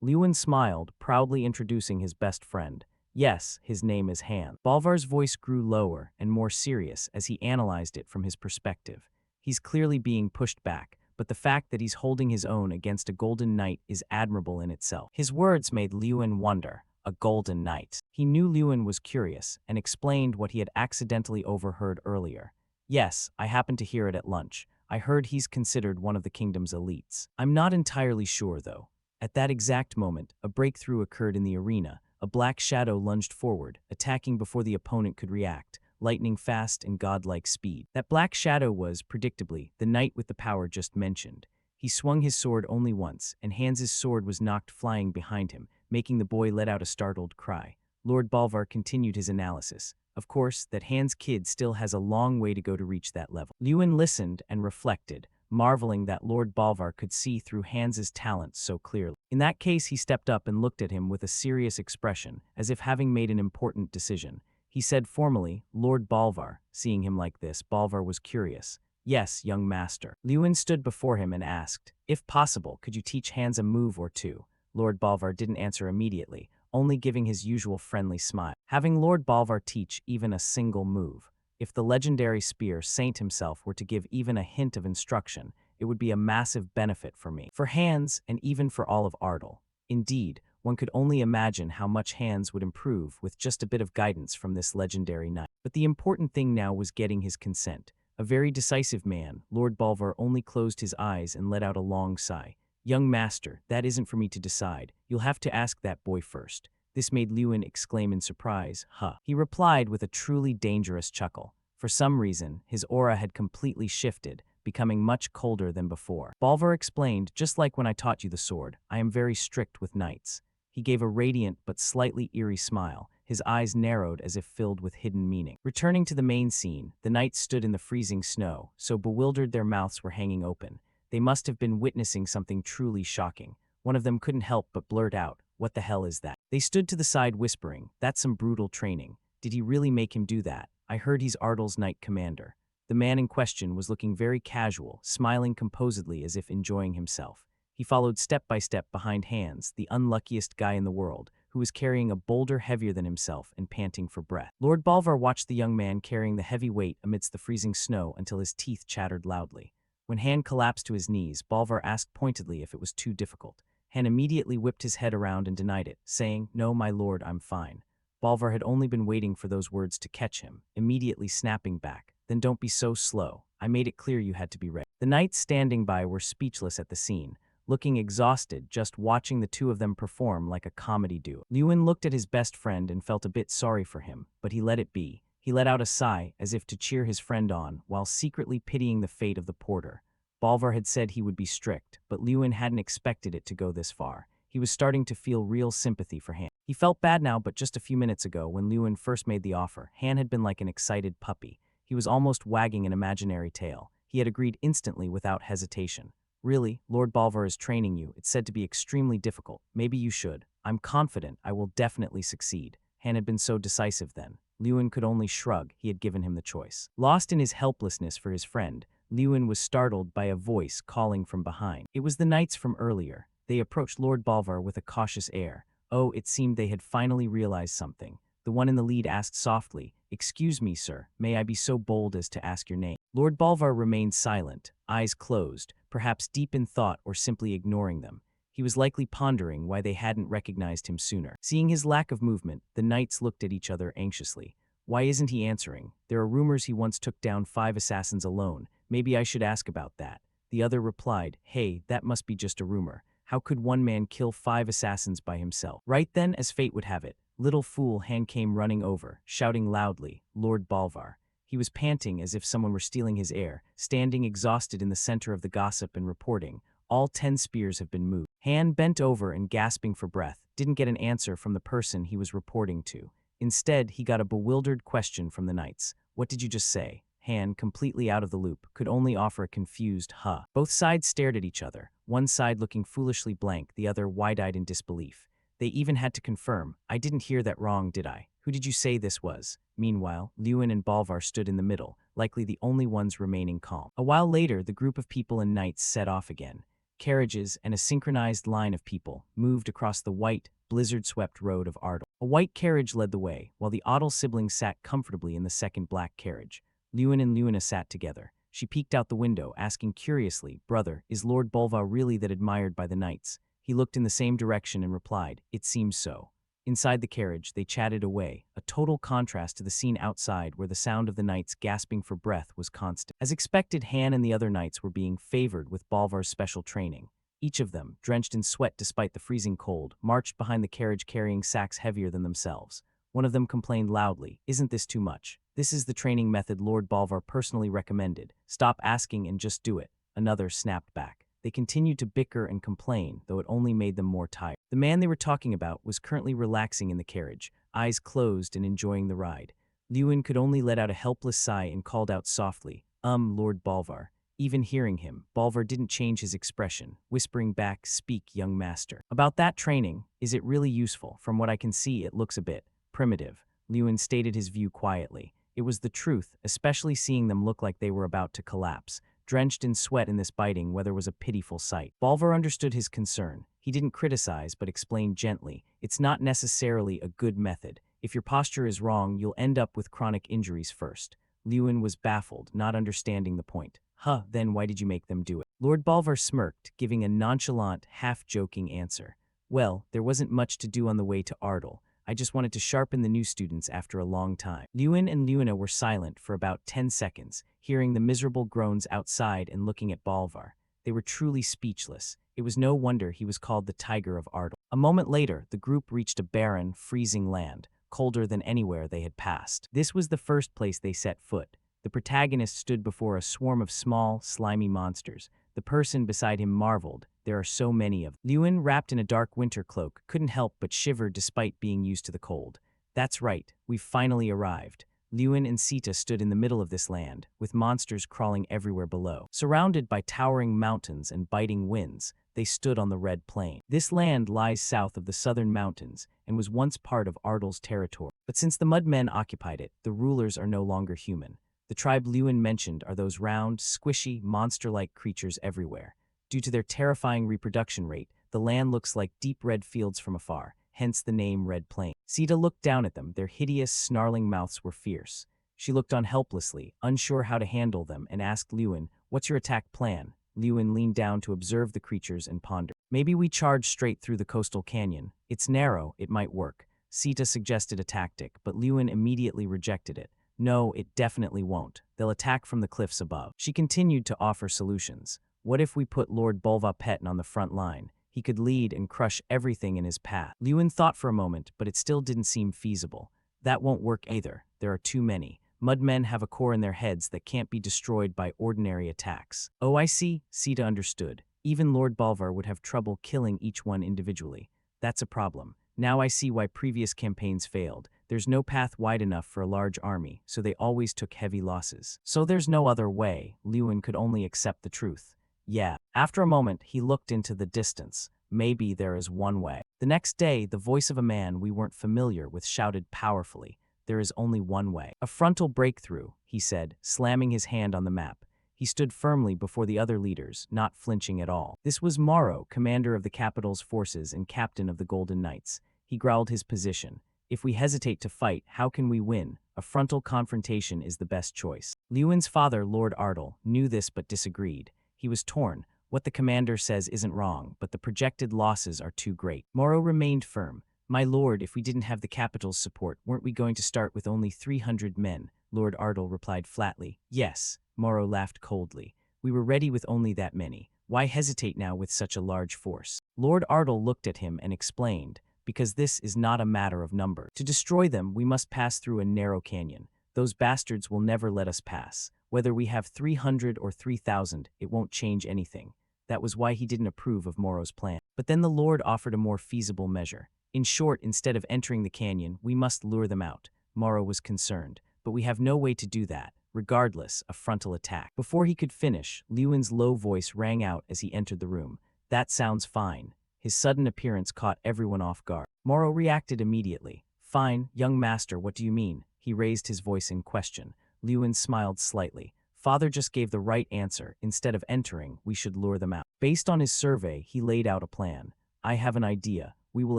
Lewin smiled, proudly introducing his best friend. "Yes, his name is Han." Balvar's voice grew lower and more serious as he analyzed it from his perspective. He's clearly being pushed back, but the fact that he's holding his own against a golden knight is admirable in itself. His words made Lewin wonder. A golden knight. He knew Lewin was curious and explained what he had accidentally overheard earlier. "Yes, I happened to hear it at lunch. I heard he's considered one of the kingdom's elites. I'm not entirely sure, though." At that exact moment, a breakthrough occurred in the arena. A black shadow lunged forward, attacking before the opponent could react, lightning fast and godlike speed. That black shadow was, predictably, the knight with the power just mentioned. He swung his sword only once, and Hans's sword was knocked flying behind him, making the boy let out a startled cry. Lord Balvar continued his analysis. Of course, that Hans kid still has a long way to go to reach that level. Lewin listened and reflected, marveling that Lord Balvar could see through Hans's talents so clearly. In that case, he stepped up and looked at him with a serious expression, as if having made an important decision. He said formally, "Lord Balvar." Seeing him like this, Balvar was curious. "Yes, young master." Lewin stood before him and asked, "If possible, could you teach Hans a move or two?" Lord Balvar didn't answer immediately, only giving his usual friendly smile. Having Lord Balvar teach even a single move. If the legendary spear saint himself were to give even a hint of instruction, it would be a massive benefit for me, for Hans, and even for all of Ardal. Indeed, one could only imagine how much Hans would improve with just a bit of guidance from this legendary knight. But the important thing now was getting his consent. A very decisive man, Lord Balvar only closed his eyes and let out a long sigh. "Young master, that isn't for me to decide. You'll have to ask that boy first." This made Lewin exclaim in surprise, "Huh." He replied with a truly dangerous chuckle. For some reason, his aura had completely shifted, becoming much colder than before. Balvar explained, "Just like when I taught you the sword, I am very strict with knights." He gave a radiant but slightly eerie smile, his eyes narrowed as if filled with hidden meaning. Returning to the main scene, the knights stood in the freezing snow, so bewildered their mouths were hanging open. They must have been witnessing something truly shocking. One of them couldn't help but blurt out, "What the hell is that?" They stood to the side whispering, "That's some brutal training. Did he really make him do that? I heard he's Ardal's knight commander." The man in question was looking very casual, smiling composedly as if enjoying himself. He followed step by step behind Hans, the unluckiest guy in the world, who was carrying a boulder heavier than himself and panting for breath. Lord Balvar watched the young man carrying the heavy weight amidst the freezing snow until his teeth chattered loudly. When Han collapsed to his knees, Balvar asked pointedly if it was too difficult. Han immediately whipped his head around and denied it, saying, "No, my lord, I'm fine." Balvar had only been waiting for those words to catch him, immediately snapping back, "Then don't be so slow. I made it clear you had to be ready." The knights standing by were speechless at the scene. looking exhausted just watching the two of them perform like a comedy duo. Lewin looked at his best friend and felt a bit sorry for him, but he let it be. He let out a sigh as if to cheer his friend on, while secretly pitying the fate of the porter. Bolvar had said he would be strict, but Lewin hadn't expected it to go this far. He was starting to feel real sympathy for Han. He felt bad now, but just a few minutes ago, when Lewin first made the offer, Han had been like an excited puppy. He was almost wagging an imaginary tail. He had agreed instantly without hesitation. Really, Lord Bolvar is training you. It's said to be extremely difficult. Maybe you should. I'm confident I will definitely succeed. Han had been so decisive then. Lewin could only shrug. He had given him the choice. Lost in his helplessness for his friend, Lewin was startled by a voice calling from behind. It was the knights from earlier. They approached Lord Bolvar with a cautious air. Oh, it seemed they had finally realized something. The one in the lead asked softly, "Excuse me, sir, may I be so bold as to ask your name?" Lord Bolvar remained silent, eyes closed, perhaps deep in thought or simply ignoring them. He was likely pondering why they hadn't recognized him sooner. Seeing his lack of movement, the knights looked at each other anxiously. Why isn't he answering? There are rumors he once took down 5 assassins alone. Maybe I should ask about that. The other replied, "Hey, that must be just a rumor. How could one man kill 5 assassins by himself?" Right then, as fate would have it, little fool Han came running over, shouting loudly, "Lord Bolvar." He was panting as if someone were stealing his air, standing exhausted in the center of the gossip and reporting, "All 10 spears have been moved." Han bent over and, gasping for breath, didn't get an answer from the person he was reporting to. Instead, he got a bewildered question from the knights. "What did you just say?" Han, completely out of the loop, could only offer a confused "huh." Both sides stared at each other, one side looking foolishly blank, the other wide-eyed in disbelief. They even had to confirm, "I didn't hear that wrong, did I? Who did you say this was?" Meanwhile, Lewin and Bolvar stood in the middle, likely the only ones remaining calm. A while later, the group of people and knights set off again. Carriages and a synchronized line of people moved across the white, blizzard-swept road of Ardal. A white carriage led the way, while the Ardal siblings sat comfortably in the second black carriage. Lewin and Luna sat together. She peeked out the window, asking curiously, "Brother, is Lord Bolvar really that admired by the knights?" He looked in the same direction and replied, "It seems so." Inside the carriage, they chatted away, a total contrast to the scene outside where the sound of the knights gasping for breath was constant. As expected, Han and the other knights were being favored with Bolvar's special training. Each of them, drenched in sweat despite the freezing cold, marched behind the carriage carrying sacks heavier than themselves. One of them complained loudly, "Isn't this too much? This is the training method Lord Bolvar personally recommended. Stop asking and just do it." Another snapped back. They continued to bicker and complain, though it only made them more tired. The man they were talking about was currently relaxing in the carriage, eyes closed and enjoying the ride. Lewin could only let out a helpless sigh and called out softly, Lord Bolvar." Even hearing him, Bolvar didn't change his expression, whispering back, "Speak, young master." "About that training, is it really useful? From what I can see, it looks a bit primitive." Lewin stated his view quietly. It was the truth, especially seeing them look like they were about to collapse. Drenched in sweat in this biting weather was a pitiful sight. Bolvar understood his concern. He didn't criticize, but explained gently, "It's not necessarily a good method. If your posture is wrong, you'll end up with chronic injuries first." Lewin was baffled, not understanding the point. "Huh, then why did you make them do it?" Lord Bolvar smirked, giving a nonchalant, half-joking answer. "Well, there wasn't much to do on the way to Ardal. I just wanted to sharpen the new students after a long time." Lewin and Luna were silent for about 10 seconds, hearing the miserable groans outside and looking at Bolvar. They were truly speechless. It was no wonder he was called the Tiger of Ardal. A moment later, the group reached a barren, freezing land, colder than anywhere they had passed. This was the first place they set foot. The protagonist stood before a swarm of small, slimy monsters. The person beside him marveled, "There are so many of them." Lewin, wrapped in a dark winter cloak, couldn't help but shiver despite being used to the cold. "That's right, we've finally arrived." Lewin and Sita stood in the middle of this land, with monsters crawling everywhere below. Surrounded by towering mountains and biting winds, they stood on the red plain. This land lies south of the southern mountains and was once part of Ardal's territory. But since the Mudmen occupied it, the rulers are no longer human. The tribe Lewin mentioned are those round, squishy, monster-like creatures everywhere. Due to their terrifying reproduction rate, the land looks like deep red fields from afar, hence the name Red Plain. Sita looked down at them. Their hideous, snarling mouths were fierce. She looked on helplessly, unsure how to handle them, and asked Lewin, "What's your attack plan?" Lewin leaned down to observe the creatures and pondered. "Maybe we charge straight through the coastal canyon. It's narrow, it might work." Sita suggested a tactic, but Lewin immediately rejected it. "No, it definitely won't. They'll attack from the cliffs above." She continued to offer solutions. What if we put Lord Bolva-Petten on the front line? He could lead and crush everything in his path. Lewin thought for a moment, but it still didn't seem feasible. That won't work either. There are too many. Mudmen have a core in their heads that can't be destroyed by ordinary attacks. Oh, I see, Sita understood. Even Lord Bolvar would have trouble killing each one individually. That's a problem. Now I see why previous campaigns failed. There's no path wide enough for a large army, so they always took heavy losses. So there's no other way. Lewin could only accept the truth. Yeah. After a moment, he looked into the distance. Maybe there is one way. The next day, the voice of a man we weren't familiar with shouted powerfully. There is only one way. A frontal breakthrough, he said, slamming his hand on the map. He stood firmly before the other leaders, not flinching at all. This was Morrow, commander of the capital's forces and captain of the Golden Knights. He growled his position. If we hesitate to fight, how can we win? A frontal confrontation is the best choice. Lewin's father, Lord Ardle, knew this but disagreed. He was torn. What the commander says isn't wrong, but the projected losses are too great. Morrow remained firm. My lord, if we didn't have the capital's support, weren't we going to start with only 300 men? Lord Ardle replied flatly. Yes. Morrow laughed coldly. We were ready with only that many. Why hesitate now with such a large force? Lord Ardle looked at him and explained, because this is not a matter of number. To destroy them, we must pass through a narrow canyon. Those bastards will never let us pass. Whether we have 300 or 3,000, it won't change anything. That was why he didn't approve of Morrow's plan. But then the Lord offered a more feasible measure. In short, instead of entering the canyon, we must lure them out. Morrow was concerned, but we have no way to do that. Regardless, a frontal attack. Before he could finish, Lewin's low voice rang out as he entered the room. That sounds fine. His sudden appearance caught everyone off guard. Morrow reacted immediately. Fine, young master, what do you mean? He raised his voice in question. Lewin smiled slightly. Father just gave the right answer. Instead of entering, we should lure them out. Based on his survey, he laid out a plan. I have an idea. We will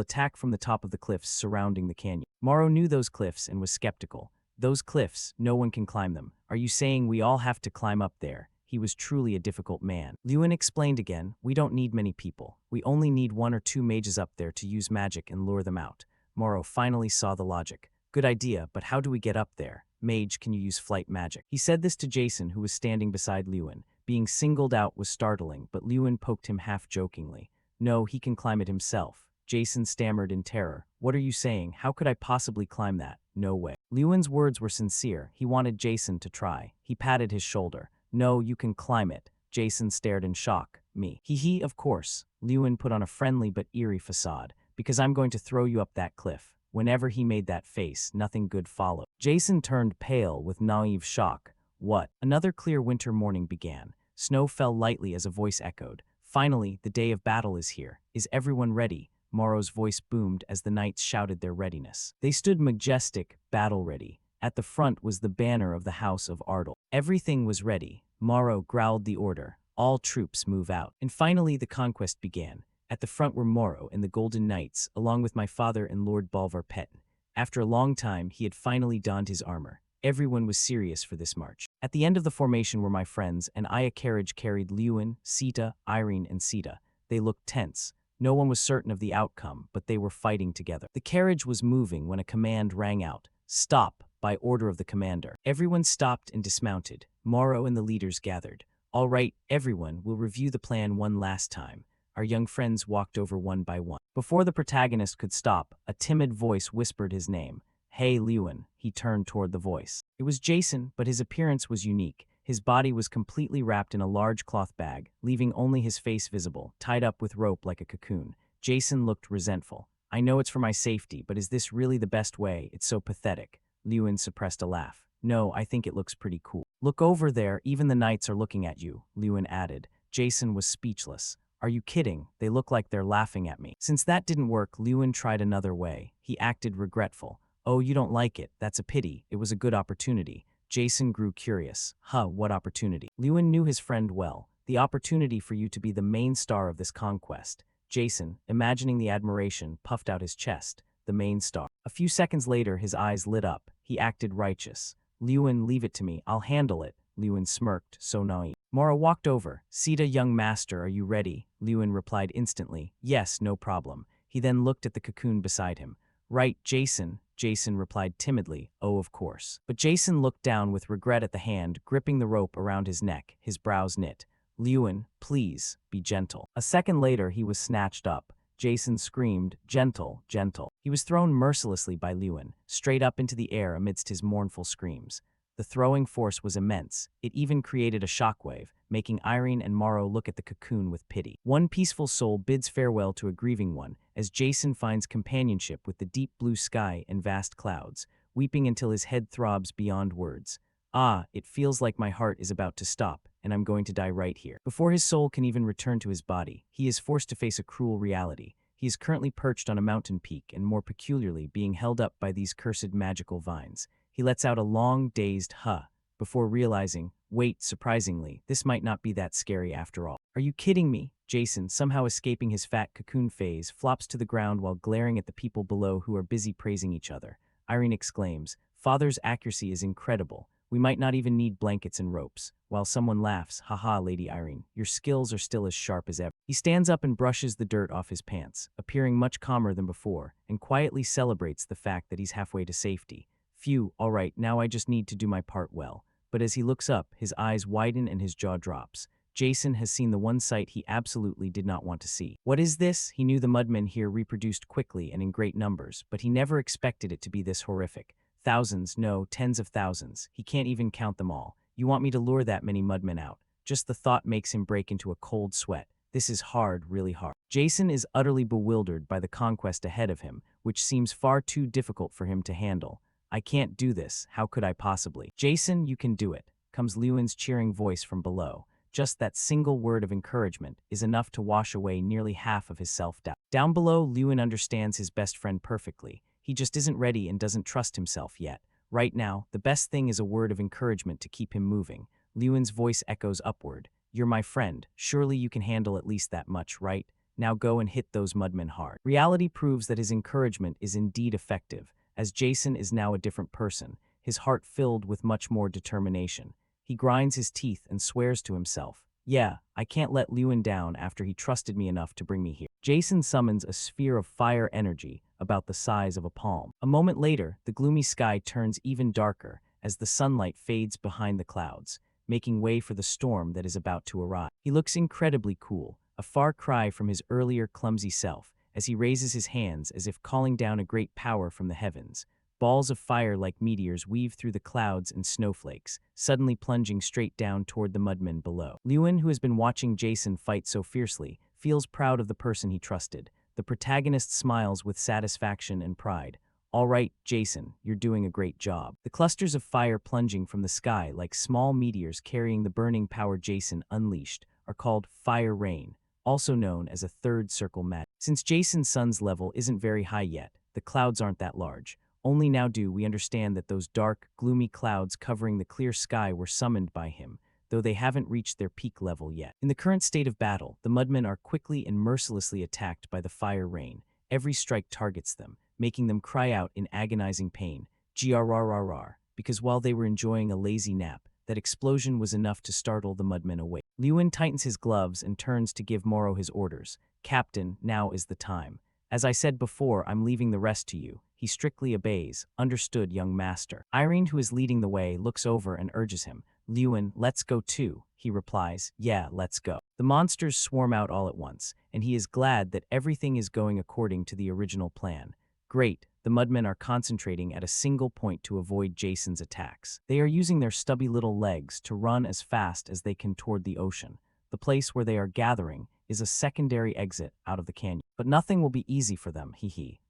attack from the top of the cliffs surrounding the canyon. Morrow knew those cliffs and was skeptical. Those cliffs, no one can climb them. Are you saying we all have to climb up there? He was truly a difficult man. Lewin explained again, we don't need many people. We only need 1 or 2 mages up there to use magic and lure them out. Morrow finally saw the logic. Good idea, but how do we get up there? Mage, can you use flight magic? He said this to Jason, who was standing beside Lewin. Being singled out was startling, but Lewin poked him half-jokingly. No, he can climb it himself. Jason stammered in terror. What are you saying? How could I possibly climb that? No way. Lewin's words were sincere. He wanted Jason to try. He patted his shoulder. No, you can climb it. Jason stared in shock. Me. Hee, of course. Lewin put on a friendly but eerie facade. Because I'm going to throw you up that cliff. Whenever he made that face, nothing good followed. Jason turned pale with naive shock. What? Another clear winter morning began. Snow fell lightly as a voice echoed. Finally, the day of battle is here. Is everyone ready? Morrow's voice boomed as the knights shouted their readiness. They stood majestic, battle-ready. At the front was the banner of the House of Ardle. Everything was ready. Morrow growled the order. All troops move out. And finally the conquest began. At the front were Morrow and the Golden Knights, along with my father and Lord Bolvar-Petten. After a long time, he had finally donned his armor. Everyone was serious for this march. At the end of the formation were my friends, and a carriage carried Lewin, Sita, Irene, and Sita. They looked tense. No one was certain of the outcome, but they were fighting together. The carriage was moving when a command rang out. Stop, by order of the commander. Everyone stopped and dismounted. Morrow and the leaders gathered. All right, everyone, we'll review the plan one last time. Our young friends walked over one by one. Before the protagonist could stop, a timid voice whispered his name. Hey, Lewin. He turned toward the voice. It was Jason, but his appearance was unique. His body was completely wrapped in a large cloth bag, leaving only his face visible, tied up with rope like a cocoon. Jason looked resentful. I know it's for my safety, but is this really the best way? It's so pathetic. Lewin suppressed a laugh. No, I think it looks pretty cool. Look over there, even the knights are looking at you, Lewin added. Jason was speechless. Are you kidding? They look like they're laughing at me. Since that didn't work, Lewin tried another way. He acted regretful. Oh, you don't like it. That's a pity. It was a good opportunity. Jason grew curious. What opportunity? Lewin knew his friend well. The opportunity for you to be the main star of this conquest. Jason, imagining the admiration, puffed out his chest. The main star. A few seconds later, his eyes lit up. He acted righteous. Lewin, leave it to me. I'll handle it. Lewin smirked, so naive. Morrow walked over. Sita, young master, are you ready? Lewin replied instantly. Yes, no problem. He then looked at the cocoon beside him. Right, Jason. Jason replied timidly, oh, of course. But Jason looked down with regret at the hand, gripping the rope around his neck, his brows knit. Lewin, please, be gentle. A second later, he was snatched up. Jason screamed, gentle, gentle. He was thrown mercilessly by Lewin, straight up into the air amidst his mournful screams. The throwing force was immense. It even created a shockwave, making Irene and Morrow look at the cocoon with pity. One peaceful soul bids farewell to a grieving one, as Jason finds companionship with the deep blue sky and vast clouds, weeping until his head throbs beyond words. Ah, it feels like my heart is about to stop, and I'm going to die right here. Before his soul can even return to his body, he is forced to face a cruel reality. He is currently perched on a mountain peak and more peculiarly being held up by these cursed magical vines. He lets out a long, dazed huh, before realizing, wait, surprisingly, this might not be that scary after all. Are you kidding me? Jason, somehow escaping his fat cocoon phase, flops to the ground while glaring at the people below who are busy praising each other. Irene exclaims, Father's accuracy is incredible. We might not even need blankets and ropes. While someone laughs, haha, Lady Irene, your skills are still as sharp as ever. He stands up and brushes the dirt off his pants, appearing much calmer than before, and quietly celebrates the fact that he's halfway to safety. Phew, all right, now I just need to do my part well. But as he looks up, his eyes widen and his jaw drops. Jason has seen the one sight he absolutely did not want to see. What is this? He knew the mudmen here reproduced quickly and in great numbers, but he never expected it to be this horrific. Thousands, no, tens of thousands. He can't even count them all. You want me to lure that many mudmen out? Just the thought makes him break into a cold sweat. This is hard, really hard. Jason is utterly bewildered by the conquest ahead of him, which seems far too difficult for him to handle. I can't do this. How could I possibly? Jason, you can do it, comes Lewin's cheering voice from below. Just that single word of encouragement is enough to wash away nearly half of his self-doubt. Down below, Lewin understands his best friend perfectly. He just isn't ready and doesn't trust himself yet. Right now, the best thing is a word of encouragement to keep him moving. Lewin's voice echoes upward. You're my friend. Surely you can handle at least that much, right? Now go and hit those mudmen hard. Reality proves that his encouragement is indeed effective, as Jason is now a different person, his heart filled with much more determination. He grinds his teeth and swears to himself, yeah, I can't let Lewin down after he trusted me enough to bring me here. Jason summons a sphere of fire energy about the size of a palm. A moment later, the gloomy sky turns even darker as the sunlight fades behind the clouds, making way for the storm that is about to arrive. He looks incredibly cool, a far cry from his earlier clumsy self, as he raises his hands as if calling down a great power from the heavens. Balls of fire like meteors weave through the clouds and snowflakes, suddenly plunging straight down toward the mudmen below. Lewin, who has been watching Jason fight so fiercely, feels proud of the person he trusted. The protagonist smiles with satisfaction and pride. All right, Jason, you're doing a great job. The clusters of fire plunging from the sky like small meteors carrying the burning power Jason unleashed are called fire rain, also known as a third circle magic. Since Jason's sun's level isn't very high yet, the clouds aren't that large. Only now do we understand that those dark, gloomy clouds covering the clear sky were summoned by him, though they haven't reached their peak level yet. In the current state of battle, the mudmen are quickly and mercilessly attacked by the fire rain. Every strike targets them, making them cry out in agonizing pain, grrrr, because while they were enjoying a lazy nap, that explosion was enough to startle the mudmen awake. Lewin tightens his gloves and turns to give Morrow his orders. Captain, now is the time. As I said before, I'm leaving the rest to you. He strictly obeys. Understood, young master. Irene, who is leading the way, looks over and urges him. Lewin, let's go too. He replies, yeah, let's go. The monsters swarm out all at once, and he is glad that everything is going according to the original plan. Great, the mudmen are concentrating at a single point to avoid Jason's attacks. They are using their stubby little legs to run as fast as they can toward the ocean. The place where they are gathering is a secondary exit out of the canyon. But nothing will be easy for them,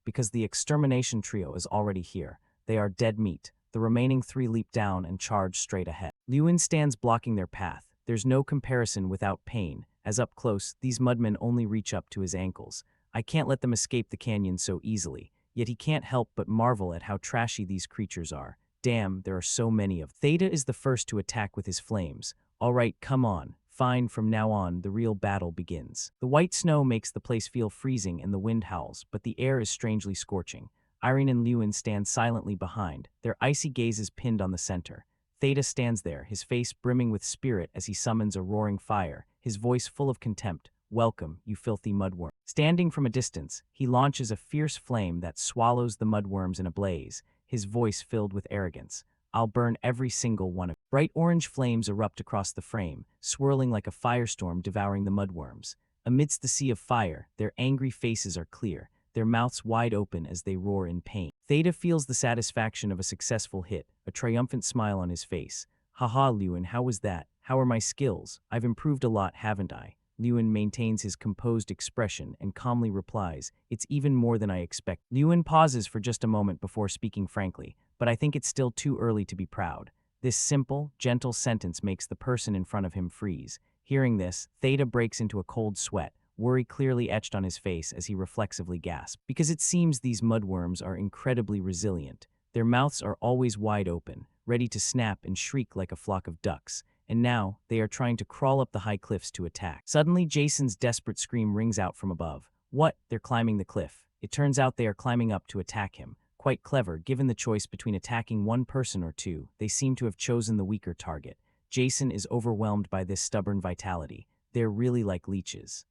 because the extermination trio is already here. They are dead meat. The remaining three leap down and charge straight ahead. Lewin stands blocking their path. There's no comparison without pain, as up close, these mudmen only reach up to his ankles. I can't let them escape the canyon so easily, yet he can't help but marvel at how trashy these creatures are. Damn, there are so many of them. Theta is the first to attack with his flames. All right, come on. Fine, from now on, the real battle begins. The white snow makes the place feel freezing and the wind howls, but the air is strangely scorching. Irene and Lewin stand silently behind, their icy gazes pinned on the center. Theta stands there, his face brimming with spirit as he summons a roaring fire, his voice full of contempt. Welcome, you filthy mudworm. Standing from a distance, he launches a fierce flame that swallows the mudworms in a blaze, his voice filled with arrogance. I'll burn every single one of you." Bright orange flames erupt across the frame, swirling like a firestorm devouring the mudworms. Amidst the sea of fire, their angry faces are clear, their mouths wide open as they roar in pain. Theta feels the satisfaction of a successful hit, a triumphant smile on his face. "Haha, Lewin, how was that? How are my skills? I've improved a lot, haven't I?" Lewin maintains his composed expression and calmly replies, "It's even more than I expect." Lewin pauses for just a moment before speaking frankly, "But I think it's still too early to be proud." This simple, gentle sentence makes the person in front of him freeze. Hearing this, Theta breaks into a cold sweat, worry clearly etched on his face as he reflexively gasps. Because it seems these mudworms are incredibly resilient. Their mouths are always wide open, ready to snap and shriek like a flock of ducks. And now, they are trying to crawl up the high cliffs to attack. Suddenly, Jason's desperate scream rings out from above. What? They're climbing the cliff. It turns out they are climbing up to attack him. Quite clever, given the choice between attacking one person or two, they seem to have chosen the weaker target. Jason is overwhelmed by this stubborn vitality. They're really like leeches.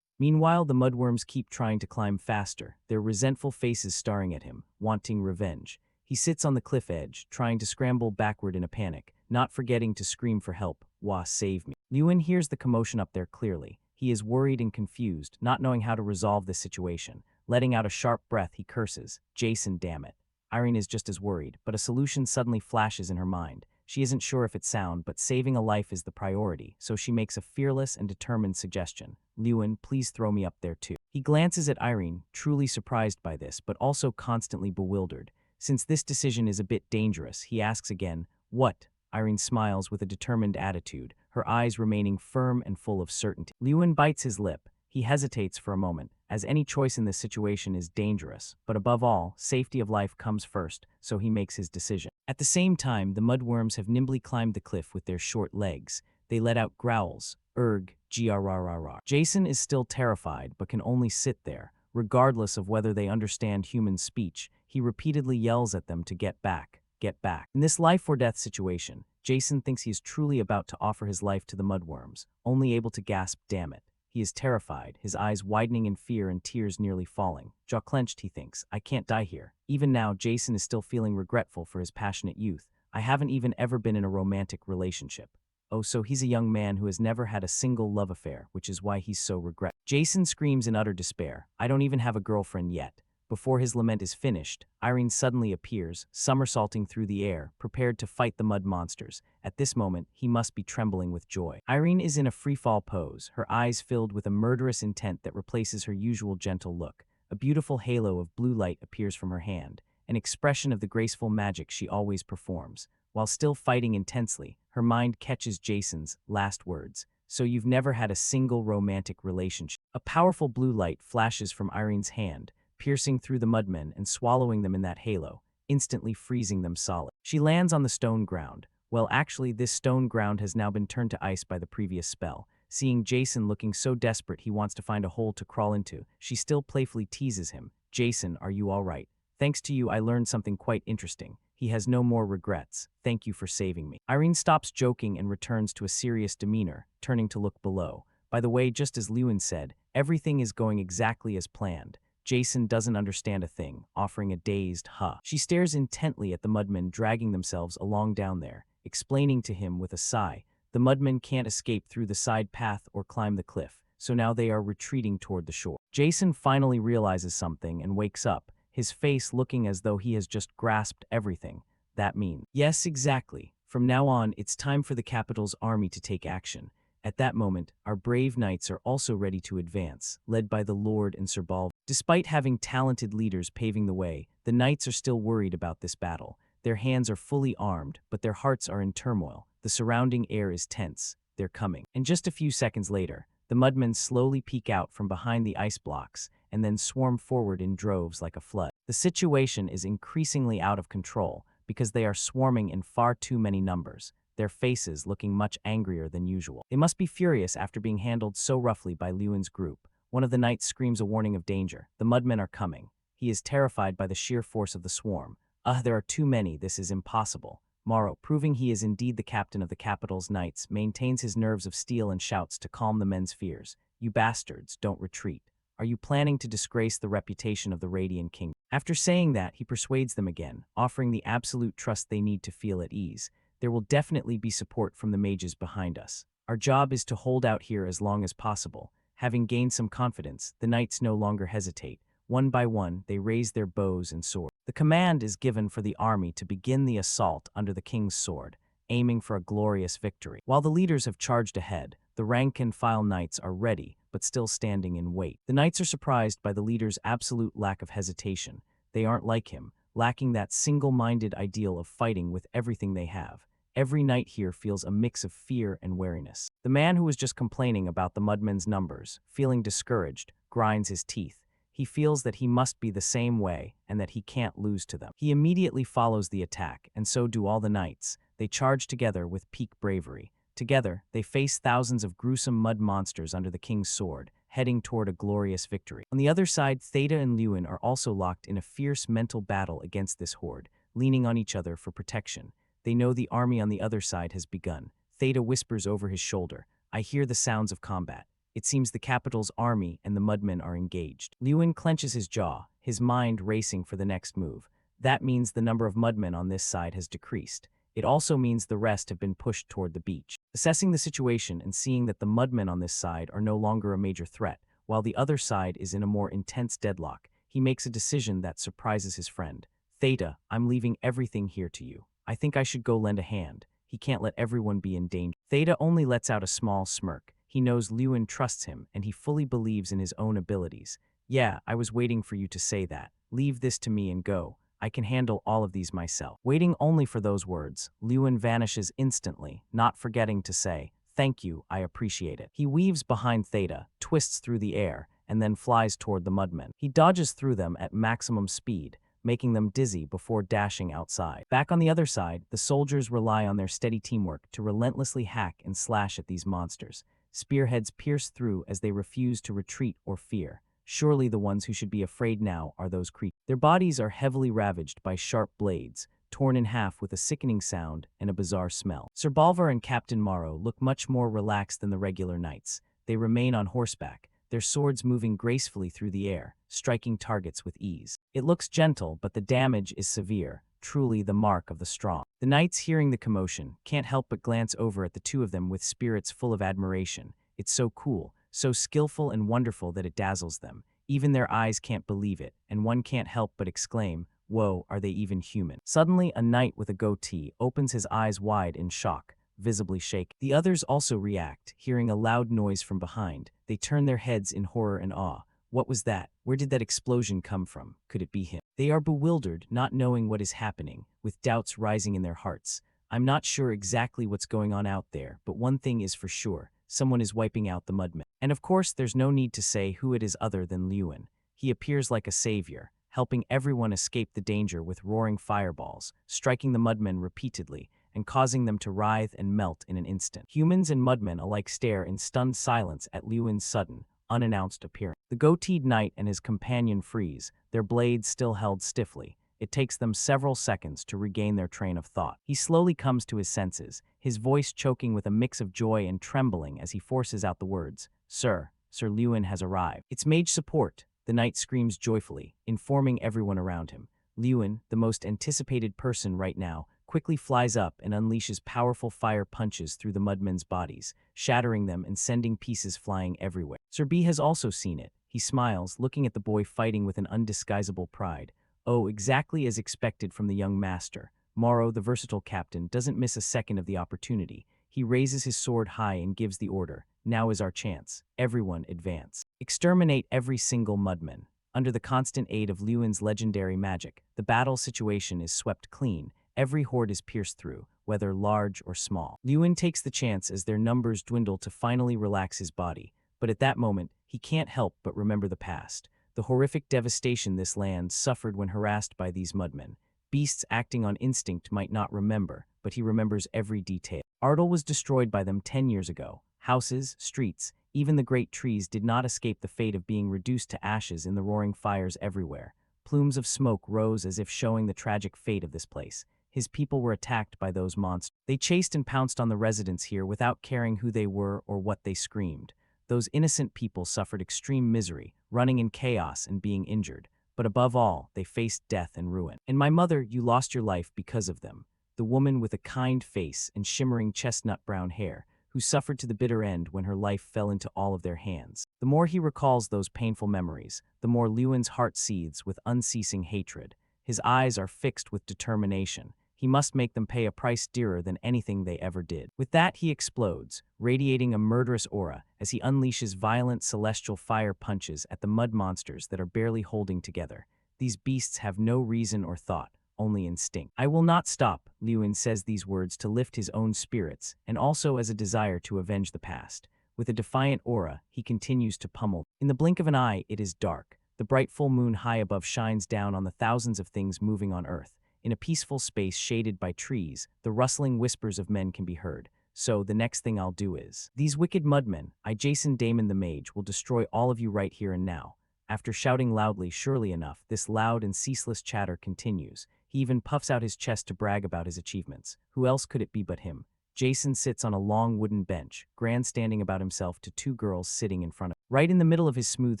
Meanwhile, the mudworms keep trying to climb faster, their resentful faces staring at him, wanting revenge. He sits on the cliff edge, trying to scramble backward in a panic, not forgetting to scream for help. "Wah, save me." Lewin hears the commotion up there clearly. He is worried and confused, not knowing how to resolve this situation. Letting out a sharp breath, he curses, "Jason, damn it." Irene is just as worried, but a solution suddenly flashes in her mind. She isn't sure if it's sound, but saving a life is the priority, so she makes a fearless and determined suggestion. "Lewin, please throw me up there too." He glances at Irene, truly surprised by this, but also constantly bewildered. Since this decision is a bit dangerous, he asks again, "What?" Irene smiles with a determined attitude, her eyes remaining firm and full of certainty. Lewin bites his lip. He hesitates for a moment, as any choice in this situation is dangerous, but above all, safety of life comes first, so he makes his decision. At the same time, the mudworms have nimbly climbed the cliff with their short legs. They let out growls, "Erg, grrrr." Jason is still terrified, but can only sit there. Regardless of whether they understand human speech, he repeatedly yells at them to get back, get back. In this life or death situation, Jason thinks he is truly about to offer his life to the mudworms, only able to gasp, "Damn it." He is terrified, his eyes widening in fear and tears nearly falling. Jaw clenched, he thinks, "I can't die here." Even now, Jason is still feeling regretful for his passionate youth. "I haven't even ever been in a romantic relationship." Oh, so he's a young man who has never had a single love affair, which is why he's so regretful. Jason screams in utter despair, "I don't even have a girlfriend yet." Before his lament is finished, Irene suddenly appears, somersaulting through the air, prepared to fight the mud monsters. At this moment, he must be trembling with joy. Irene is in a free-fall pose, her eyes filled with a murderous intent that replaces her usual gentle look. A beautiful halo of blue light appears from her hand, an expression of the graceful magic she always performs. While still fighting intensely, her mind catches Jason's last words. "So you've never had a single romantic relationship." A powerful blue light flashes from Irene's hand, piercing through the mudmen and swallowing them in that halo, instantly freezing them solid. She lands on the stone ground. Well, actually, this stone ground has now been turned to ice by the previous spell. Seeing Jason looking so desperate he wants to find a hole to crawl into, she still playfully teases him. "Jason, are you all right? Thanks to you, I learned something quite interesting. He has no more regrets. Thank you for saving me." Irene stops joking and returns to a serious demeanor, turning to look below. By the way, just as Lewin said, everything is going exactly as planned. Jason doesn't understand a thing, offering a dazed huh. She stares intently at the mudmen dragging themselves along down there, explaining to him with a sigh, "The mudmen can't escape through the side path or climb the cliff, so now they are retreating toward the shore." Jason finally realizes something and wakes up, his face looking as though he has just grasped everything. That means, yes, exactly. From now on, it's time for the capital's army to take action. At that moment, our brave knights are also ready to advance, led by the Lord and Sir Balv. Despite having talented leaders paving the way, the knights are still worried about this battle. Their hands are fully armed, but their hearts are in turmoil. The surrounding air is tense. They're coming. And just a few seconds later, the mudmen slowly peek out from behind the ice blocks and then swarm forward in droves like a flood. The situation is increasingly out of control because they are swarming in far too many numbers, their faces looking much angrier than usual. They must be furious after being handled so roughly by Lewin's group. One of the knights screams a warning of danger. The mudmen are coming. He is terrified by the sheer force of the swarm. There are too many, this is impossible." Morrow, proving he is indeed the captain of the capital's knights, maintains his nerves of steel and shouts to calm the men's fears. "You bastards, don't retreat. Are you planning to disgrace the reputation of the Radiant King? After saying that, he persuades them again, offering the absolute trust they need to feel at ease. There will definitely be support from the mages behind us. Our job is to hold out here as long as possible. Having gained some confidence, the knights no longer hesitate. One by one, they raise their bows and swords. The command is given for the army to begin the assault under the king's sword, aiming for a glorious victory. While the leaders have charged ahead, the rank-and-file knights are ready, but still standing in wait. The knights are surprised by the leader's absolute lack of hesitation. They aren't like him, lacking that single-minded ideal of fighting with everything they have. Every knight here feels a mix of fear and wariness. The man who was just complaining about the mudmen's numbers, feeling discouraged, grinds his teeth. He feels that he must be the same way and that he can't lose to them. He immediately follows the attack, and so do all the knights. They charge together with peak bravery. Together, they face thousands of gruesome mud monsters under the king's sword, heading toward a glorious victory. On the other side, Theta and Lewin are also locked in a fierce mental battle against this horde, leaning on each other for protection. They know the army on the other side has begun. Theta whispers over his shoulder, "I hear the sounds of combat." It seems the capital's army and the mudmen are engaged. Lewin clenches his jaw, his mind racing for the next move. That means the number of mudmen on this side has decreased. It also means the rest have been pushed toward the beach. Assessing the situation and seeing that the mudmen on this side are no longer a major threat, while the other side is in a more intense deadlock, he makes a decision that surprises his friend. "Theta, I'm leaving everything here to you. I think I should go lend a hand. He can't let everyone be in danger." Theta only lets out a small smirk. He knows Lewin trusts him, and he fully believes in his own abilities. "Yeah, I was waiting for you to say that. Leave this to me and go. I can handle all of these myself." Waiting only for those words, Lewin vanishes instantly, not forgetting to say, "Thank you, I appreciate it." He weaves behind Theta, twists through the air, and then flies toward the mudmen. He dodges through them at maximum speed, making them dizzy before dashing outside. Back on the other side, the soldiers rely on their steady teamwork to relentlessly hack and slash at these monsters. Spearheads pierce through as they refuse to retreat or fear. Surely the ones who should be afraid now are those creatures. Their bodies are heavily ravaged by sharp blades, torn in half with a sickening sound and a bizarre smell. Sir Balvar and Captain Morrow look much more relaxed than the regular knights. They remain on horseback, their swords moving gracefully through the air, striking targets with ease. It looks gentle, but the damage is severe, truly the mark of the strong. The knights, hearing the commotion, can't help but glance over at the two of them with spirits full of admiration. It's so cool, so skillful and wonderful that it dazzles them. Even their eyes can't believe it, and one can't help but exclaim, "Whoa, are they even human?" Suddenly, a knight with a goatee opens his eyes wide in shock, visibly shaken. The others also react, hearing a loud noise from behind. They turn their heads in horror and awe. What was that? Where did that explosion come from? Could it be him? They are bewildered, not knowing what is happening, with doubts rising in their hearts. "I'm not sure exactly what's going on out there, but one thing is for sure. Someone is wiping out the mudmen." And of course, there's no need to say who it is other than Lewin. He appears like a savior, helping everyone escape the danger with roaring fireballs, striking the mudmen repeatedly, and causing them to writhe and melt in an instant. Humans and mudmen alike stare in stunned silence at Lewin's sudden, unannounced appearance. The goateed knight and his companion freeze, their blades still held stiffly. It takes them several seconds to regain their train of thought. He slowly comes to his senses, his voice choking with a mix of joy and trembling as he forces out the words, "Sir, Sir Lewin has arrived." "It's Mage support," the knight screams joyfully, informing everyone around him. Lewin, the most anticipated person right now, quickly flies up and unleashes powerful fire punches through the mudmen's bodies, shattering them and sending pieces flying everywhere. Sir B has also seen it. He smiles, looking at the boy fighting with an undisguisable pride. Oh, exactly as expected from the young master. Morrow, the versatile captain, doesn't miss a second of the opportunity. He raises his sword high and gives the order. "Now is our chance. Everyone advance. Exterminate every single mudman." Under the constant aid of Lewin's legendary magic, the battle situation is swept clean. Every horde is pierced through, whether large or small. Lewin takes the chance as their numbers dwindle to finally relax his body. But at that moment, he can't help but remember the past. The horrific devastation this land suffered when harassed by these mudmen. Beasts acting on instinct might not remember, but he remembers every detail. Ardal was destroyed by them 10 years ago. Houses, streets, even the great trees did not escape the fate of being reduced to ashes in the roaring fires everywhere. Plumes of smoke rose as if showing the tragic fate of this place. His people were attacked by those monsters. They chased and pounced on the residents here without caring who they were or what they screamed. Those innocent people suffered extreme misery, running in chaos and being injured. But above all, they faced death and ruin. And my mother, you lost your life because of them. The woman with a kind face and shimmering chestnut-brown hair, who suffered to the bitter end when her life fell into all of their hands. The more he recalls those painful memories, the more Lewin's heart seethes with unceasing hatred. His eyes are fixed with determination. He must make them pay a price dearer than anything they ever did. With that, he explodes, radiating a murderous aura as he unleashes violent celestial fire punches at the mud monsters that are barely holding together. These beasts have no reason or thought, only instinct. I will not stop, Lewin says these words to lift his own spirits, and also as a desire to avenge the past. With a defiant aura, he continues to pummel. In the blink of an eye, it is dark. The bright full moon high above shines down on the thousands of things moving on Earth. In a peaceful space shaded by trees, the rustling whispers of men can be heard. So, the next thing I'll do is, these wicked mudmen, Jason Damon the Mage, will destroy all of you right here and now. After shouting loudly, surely enough, this loud and ceaseless chatter continues. He even puffs out his chest to brag about his achievements. Who else could it be but him? Jason sits on a long wooden bench, grandstanding about himself to two girls sitting in front of him. Right in the middle of his smooth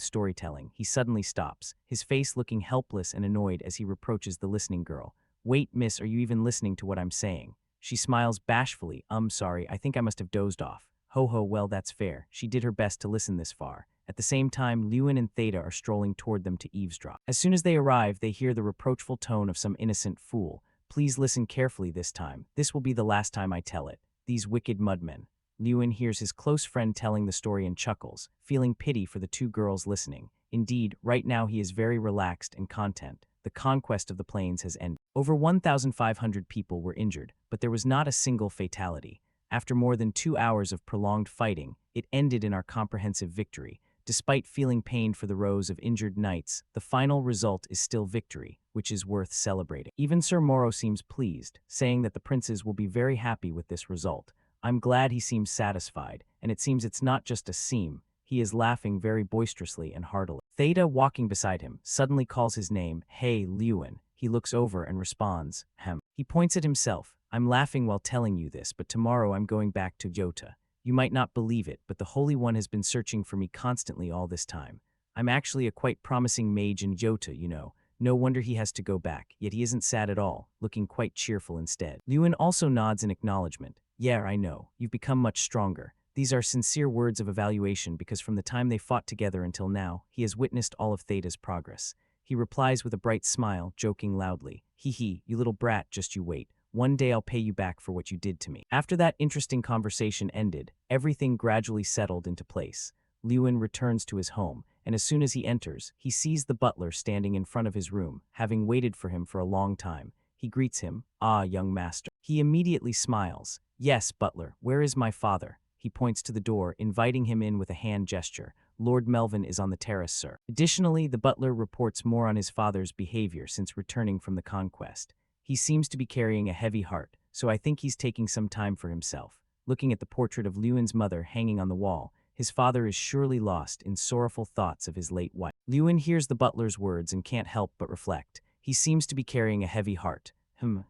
storytelling, he suddenly stops, his face looking helpless and annoyed as he reproaches the listening girl. Wait, miss, are you even listening to what I'm saying? She smiles bashfully. Sorry, I think I must have dozed off. Ho ho, well that's fair. She did her best to listen this far. At the same time, Lewin and Theta are strolling toward them to eavesdrop. As soon as they arrive, they hear the reproachful tone of some innocent fool. Please listen carefully this time. This will be the last time I tell it. These wicked mudmen. Lewin hears his close friend telling the story and chuckles, feeling pity for the two girls listening. Indeed, right now he is very relaxed and content. The conquest of the plains has ended. Over 1,500 people were injured, but there was not a single fatality. After more than 2 hours of prolonged fighting, it ended in our comprehensive victory. Despite feeling pain for the rows of injured knights, the final result is still victory, which is worth celebrating. Even Sir Moro seems pleased, saying that the princes will be very happy with this result. I'm glad he seems satisfied, and it seems it's not just a seem. He is laughing very boisterously and heartily. Theta, walking beside him, suddenly calls his name. Hey, Lewin. He looks over and responds, Hem. He points at himself. I'm laughing while telling you this, but tomorrow I'm going back to Yota. You might not believe it, but the Holy One has been searching for me constantly all this time. I'm actually a quite promising mage in Yota, you know. No wonder he has to go back, yet he isn't sad at all, looking quite cheerful instead. Lewin also nods in acknowledgement. Yeah, I know. You've become much stronger. These are sincere words of evaluation because from the time they fought together until now, he has witnessed all of Theta's progress. He replies with a bright smile, joking loudly. Hee hee, you little brat, just you wait. One day I'll pay you back for what you did to me. After that interesting conversation ended, everything gradually settled into place. Lewin returns to his home, and as soon as he enters, he sees the butler standing in front of his room, having waited for him for a long time. He greets him, "Ah, young master." He immediately smiles. "Yes, butler, where is my father?" He points to the door, inviting him in with a hand gesture. "Lord Melvin is on the terrace, sir." Additionally, the butler reports more on his father's behavior since returning from the conquest. He seems to be carrying a heavy heart, so I think he's taking some time for himself. Looking at the portrait of Lewin's mother hanging on the wall, his father is surely lost in sorrowful thoughts of his late wife. Lewin hears the butler's words and can't help but reflect. He seems to be carrying a heavy heart.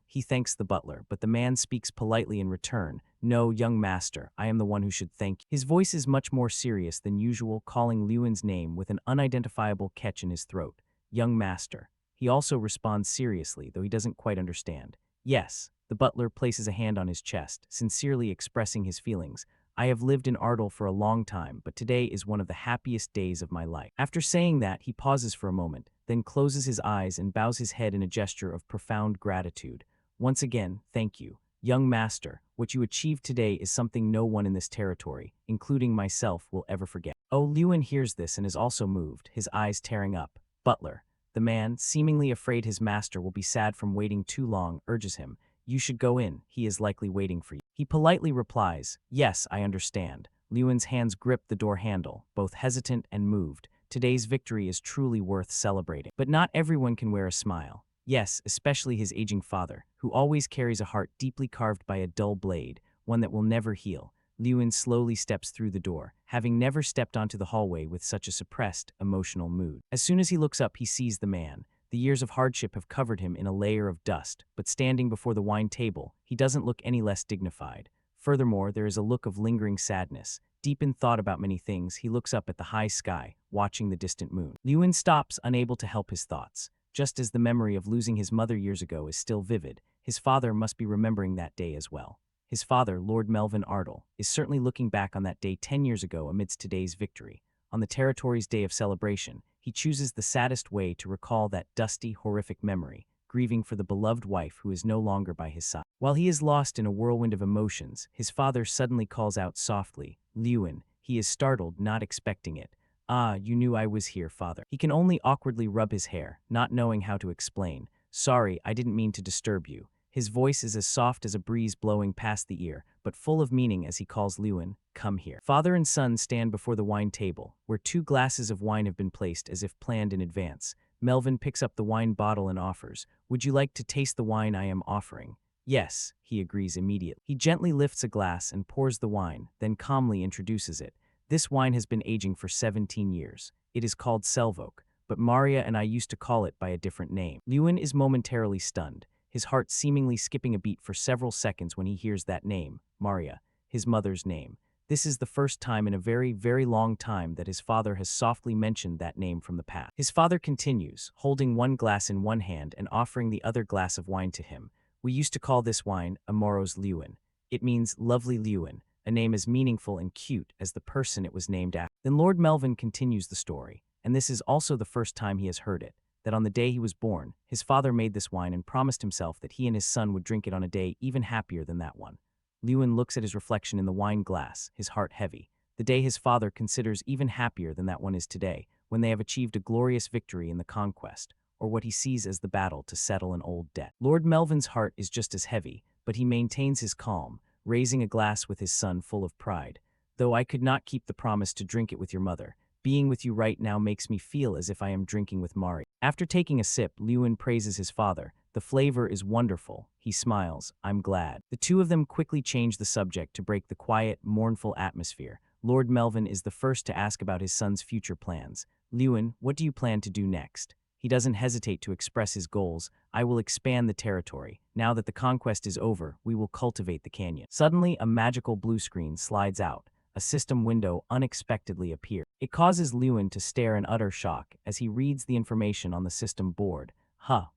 He thanks the butler, but the man speaks politely in return. "No, young master, I am the one who should thank you." His voice is much more serious than usual, calling Lewin's name with an unidentifiable catch in his throat. "Young master." He also responds seriously, though he doesn't quite understand. "Yes." The butler places a hand on his chest, sincerely expressing his feelings. "I have lived in Ardell for a long time, but today is one of the happiest days of my life." After saying that, he pauses for a moment, then closes his eyes and bows his head in a gesture of profound gratitude. "Once again, thank you. Young master, what you achieved today is something no one in this territory, including myself, will ever forget." Oh, Lewin hears this and is also moved, his eyes tearing up. "Butler." The man, seemingly afraid his master will be sad from waiting too long, urges him. "You should go in, he is likely waiting for you." He politely replies, "Yes, I understand." Lewin's hands grip the door handle, both hesitant and moved. Today's victory is truly worth celebrating. But not everyone can wear a smile. Yes, especially his aging father, who always carries a heart deeply carved by a dull blade, one that will never heal. Lewin slowly steps through the door, having never stepped onto the hallway with such a suppressed, emotional mood. As soon as he looks up, he sees the man. The years of hardship have covered him in a layer of dust, but standing before the wine table, he doesn't look any less dignified. Furthermore, there is a look of lingering sadness. Deep in thought about many things, he looks up at the high sky, watching the distant moon. Lewin stops, unable to help his thoughts. Just as the memory of losing his mother years ago is still vivid, his father must be remembering that day as well. His father, Lord Melvin Ardle, is certainly looking back on that day 10 years ago amidst today's victory. On the territory's day of celebration, he chooses the saddest way to recall that dusty, horrific memory, grieving for the beloved wife who is no longer by his side. While he is lost in a whirlwind of emotions, his father suddenly calls out softly, "Lewin." He is startled, not expecting it. "Ah, you knew I was here, father." He can only awkwardly rub his hair, not knowing how to explain. "Sorry, I didn't mean to disturb you." His voice is as soft as a breeze blowing past the ear, but full of meaning as he calls Lewin, "Come here." Father and son stand before the wine table, where 2 glasses of wine have been placed as if planned in advance. Melvin picks up the wine bottle and offers, "Would you like to taste the wine I am offering?" "Yes," he agrees immediately. He gently lifts a glass and pours the wine, then calmly introduces it. "This wine has been aging for 17 years. It is called Selvok, but Maria and I used to call it by a different name." Lewin is momentarily stunned, his heart seemingly skipping a beat for several seconds when he hears that name, Maria, his mother's name. This is the first time in a very, very long time that his father has softly mentioned that name from the past. His father continues, holding one glass in one hand and offering the other glass of wine to him. "We used to call this wine Amoros Lewin. It means lovely Lewin, a name as meaningful and cute as the person it was named after." Then Lord Melvin continues the story, and this is also the first time he has heard it, that on the day he was born, his father made this wine and promised himself that he and his son would drink it on a day even happier than that one. Lewin looks at his reflection in the wine glass, his heart heavy. The day his father considers even happier than that one is today, when they have achieved a glorious victory in the conquest, or what he sees as the battle to settle an old debt. Lord Melvin's heart is just as heavy, but he maintains his calm, raising a glass with his son full of pride. "Though I could not keep the promise to drink it with your mother, being with you right now makes me feel as if I am drinking with Mari." After taking a sip, Lewin praises his father. "The flavor is wonderful." He smiles. "I'm glad." The two of them quickly change the subject to break the quiet, mournful atmosphere. Lord Melvin is the first to ask about his son's future plans. "Lewin, what do you plan to do next?" He doesn't hesitate to express his goals. "I will expand the territory. Now that the conquest is over, we will cultivate the canyon." Suddenly, a magical blue screen slides out. A system window unexpectedly appears. It causes Lewin to stare in utter shock as he reads the information on the system board.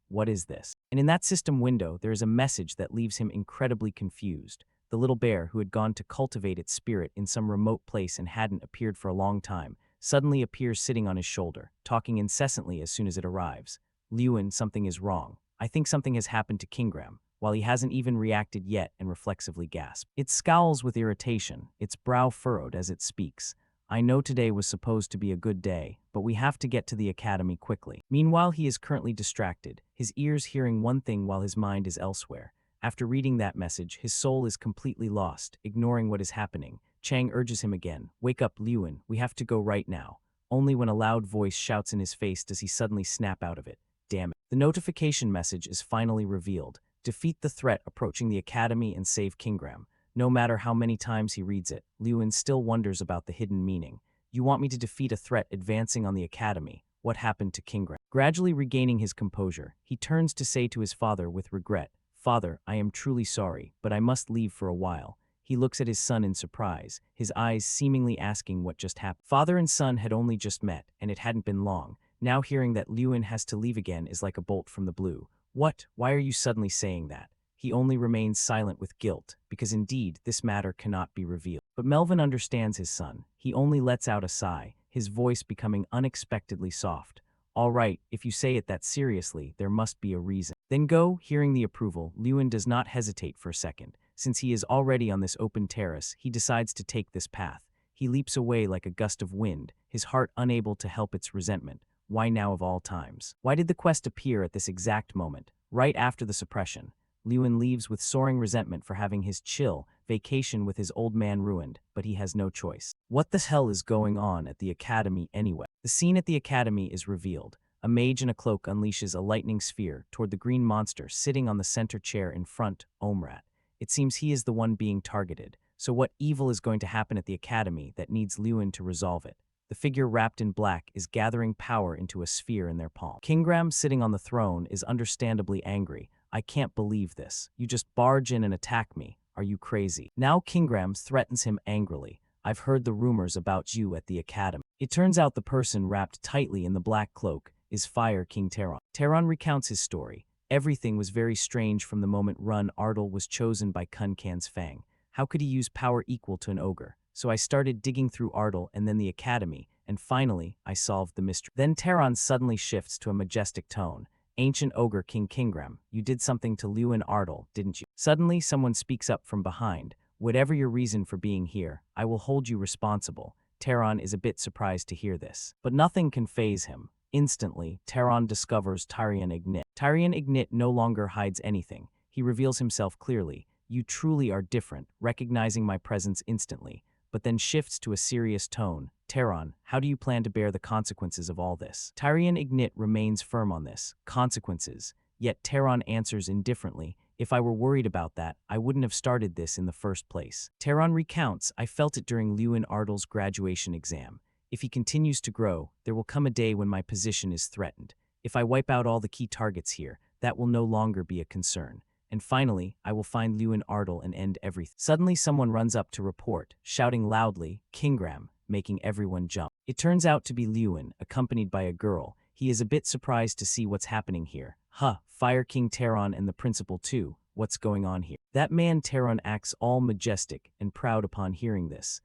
What is this? And in that system window, there is a message that leaves him incredibly confused. The little bear, who had gone to cultivate its spirit in some remote place and hadn't appeared for a long time, suddenly appears sitting on his shoulder, talking incessantly as soon as it arrives. "Lewin, something is wrong. I think something has happened to Kingram," while he hasn't even reacted yet and reflexively gasps. It scowls with irritation, its brow furrowed as it speaks. "I know today was supposed to be a good day, but we have to get to the academy quickly." Meanwhile, he is currently distracted, his ears hearing one thing while his mind is elsewhere. After reading that message, his soul is completely lost, ignoring what is happening. Chang urges him again, "Wake up, Lewin, we have to go right now." Only when a loud voice shouts in his face does he suddenly snap out of it. Damn it. The notification message is finally revealed. "Defeat the threat approaching the academy and save Kingram." No matter how many times he reads it, Lewin still wonders about the hidden meaning. "You want me to defeat a threat advancing on the academy? What happened to Kingram?" Gradually regaining his composure, he turns to say to his father with regret, "Father, I am truly sorry, but I must leave for a while." He looks at his son in surprise, his eyes seemingly asking what just happened. Father and son had only just met, and it hadn't been long. Now hearing that Lewin has to leave again is like a bolt from the blue. "What? Why are you suddenly saying that?" He only remains silent with guilt, because indeed this matter cannot be revealed. But Melvin understands his son. He only lets out a sigh, his voice becoming unexpectedly soft. "All right, if you say it that seriously, there must be a reason." "Then go." Hearing the approval, Lewin does not hesitate for a second. Since he is already on this open terrace, he decides to take this path. He leaps away like a gust of wind, his heart unable to help its resentment. Why now of all times? Why did the quest appear at this exact moment, right after the suppression? Lewin leaves with soaring resentment for having his chill vacation with his old man ruined, but he has no choice. What the hell is going on at the academy anyway? The scene at the academy is revealed. A mage in a cloak unleashes a lightning sphere toward the green monster sitting on the center chair in front, Omrat. It seems he is the one being targeted. So what evil is going to happen at the academy that needs Lewin to resolve it? The figure wrapped in black is gathering power into a sphere in their palm. Kingram, sitting on the throne, is understandably angry. "I can't believe this. You just barge in and attack me. Are you crazy? Now Kingram threatens him angrily. I've heard the rumors about you at the academy. It turns out the person wrapped tightly in the black cloak is Fire King Taron. Taron recounts his story. Everything was very strange from the moment Run Ardal was chosen by Kun Kan's Fang. How could he use power equal to an ogre? So I started digging through Ardal and then the academy, and finally, I solved the mystery. Then Taron suddenly shifts to a majestic tone. Ancient ogre King Kingram, you did something to Lewin Ardal, didn't you? Suddenly, someone speaks up from behind. Whatever your reason for being here, I will hold you responsible. Taron is a bit surprised to hear this. But nothing can faze him. Instantly, Taron discovers Tyrion Ignit. Tyrion Ignit no longer hides anything. He reveals himself clearly. You truly are different, recognizing my presence instantly, but then shifts to a serious tone. Taron, how do you plan to bear the consequences of all this? Tyrion Ignit remains firm on this. Consequences. Yet Taron answers indifferently. If I were worried about that, I wouldn't have started this in the first place. Taron recounts, I felt it during Lewin Ardal's graduation exam. If he continues to grow, there will come a day when my position is threatened. If I wipe out all the key targets here, that will no longer be a concern. And finally, I will find Lewin Ardal and end everything. Suddenly someone runs up to report, shouting loudly, Kingram, making everyone jump. It turns out to be Lewin, accompanied by a girl. He is a bit surprised to see what's happening here. Fire King Taron and the principal too. What's going on here? That man Taron acts all majestic and proud upon hearing this.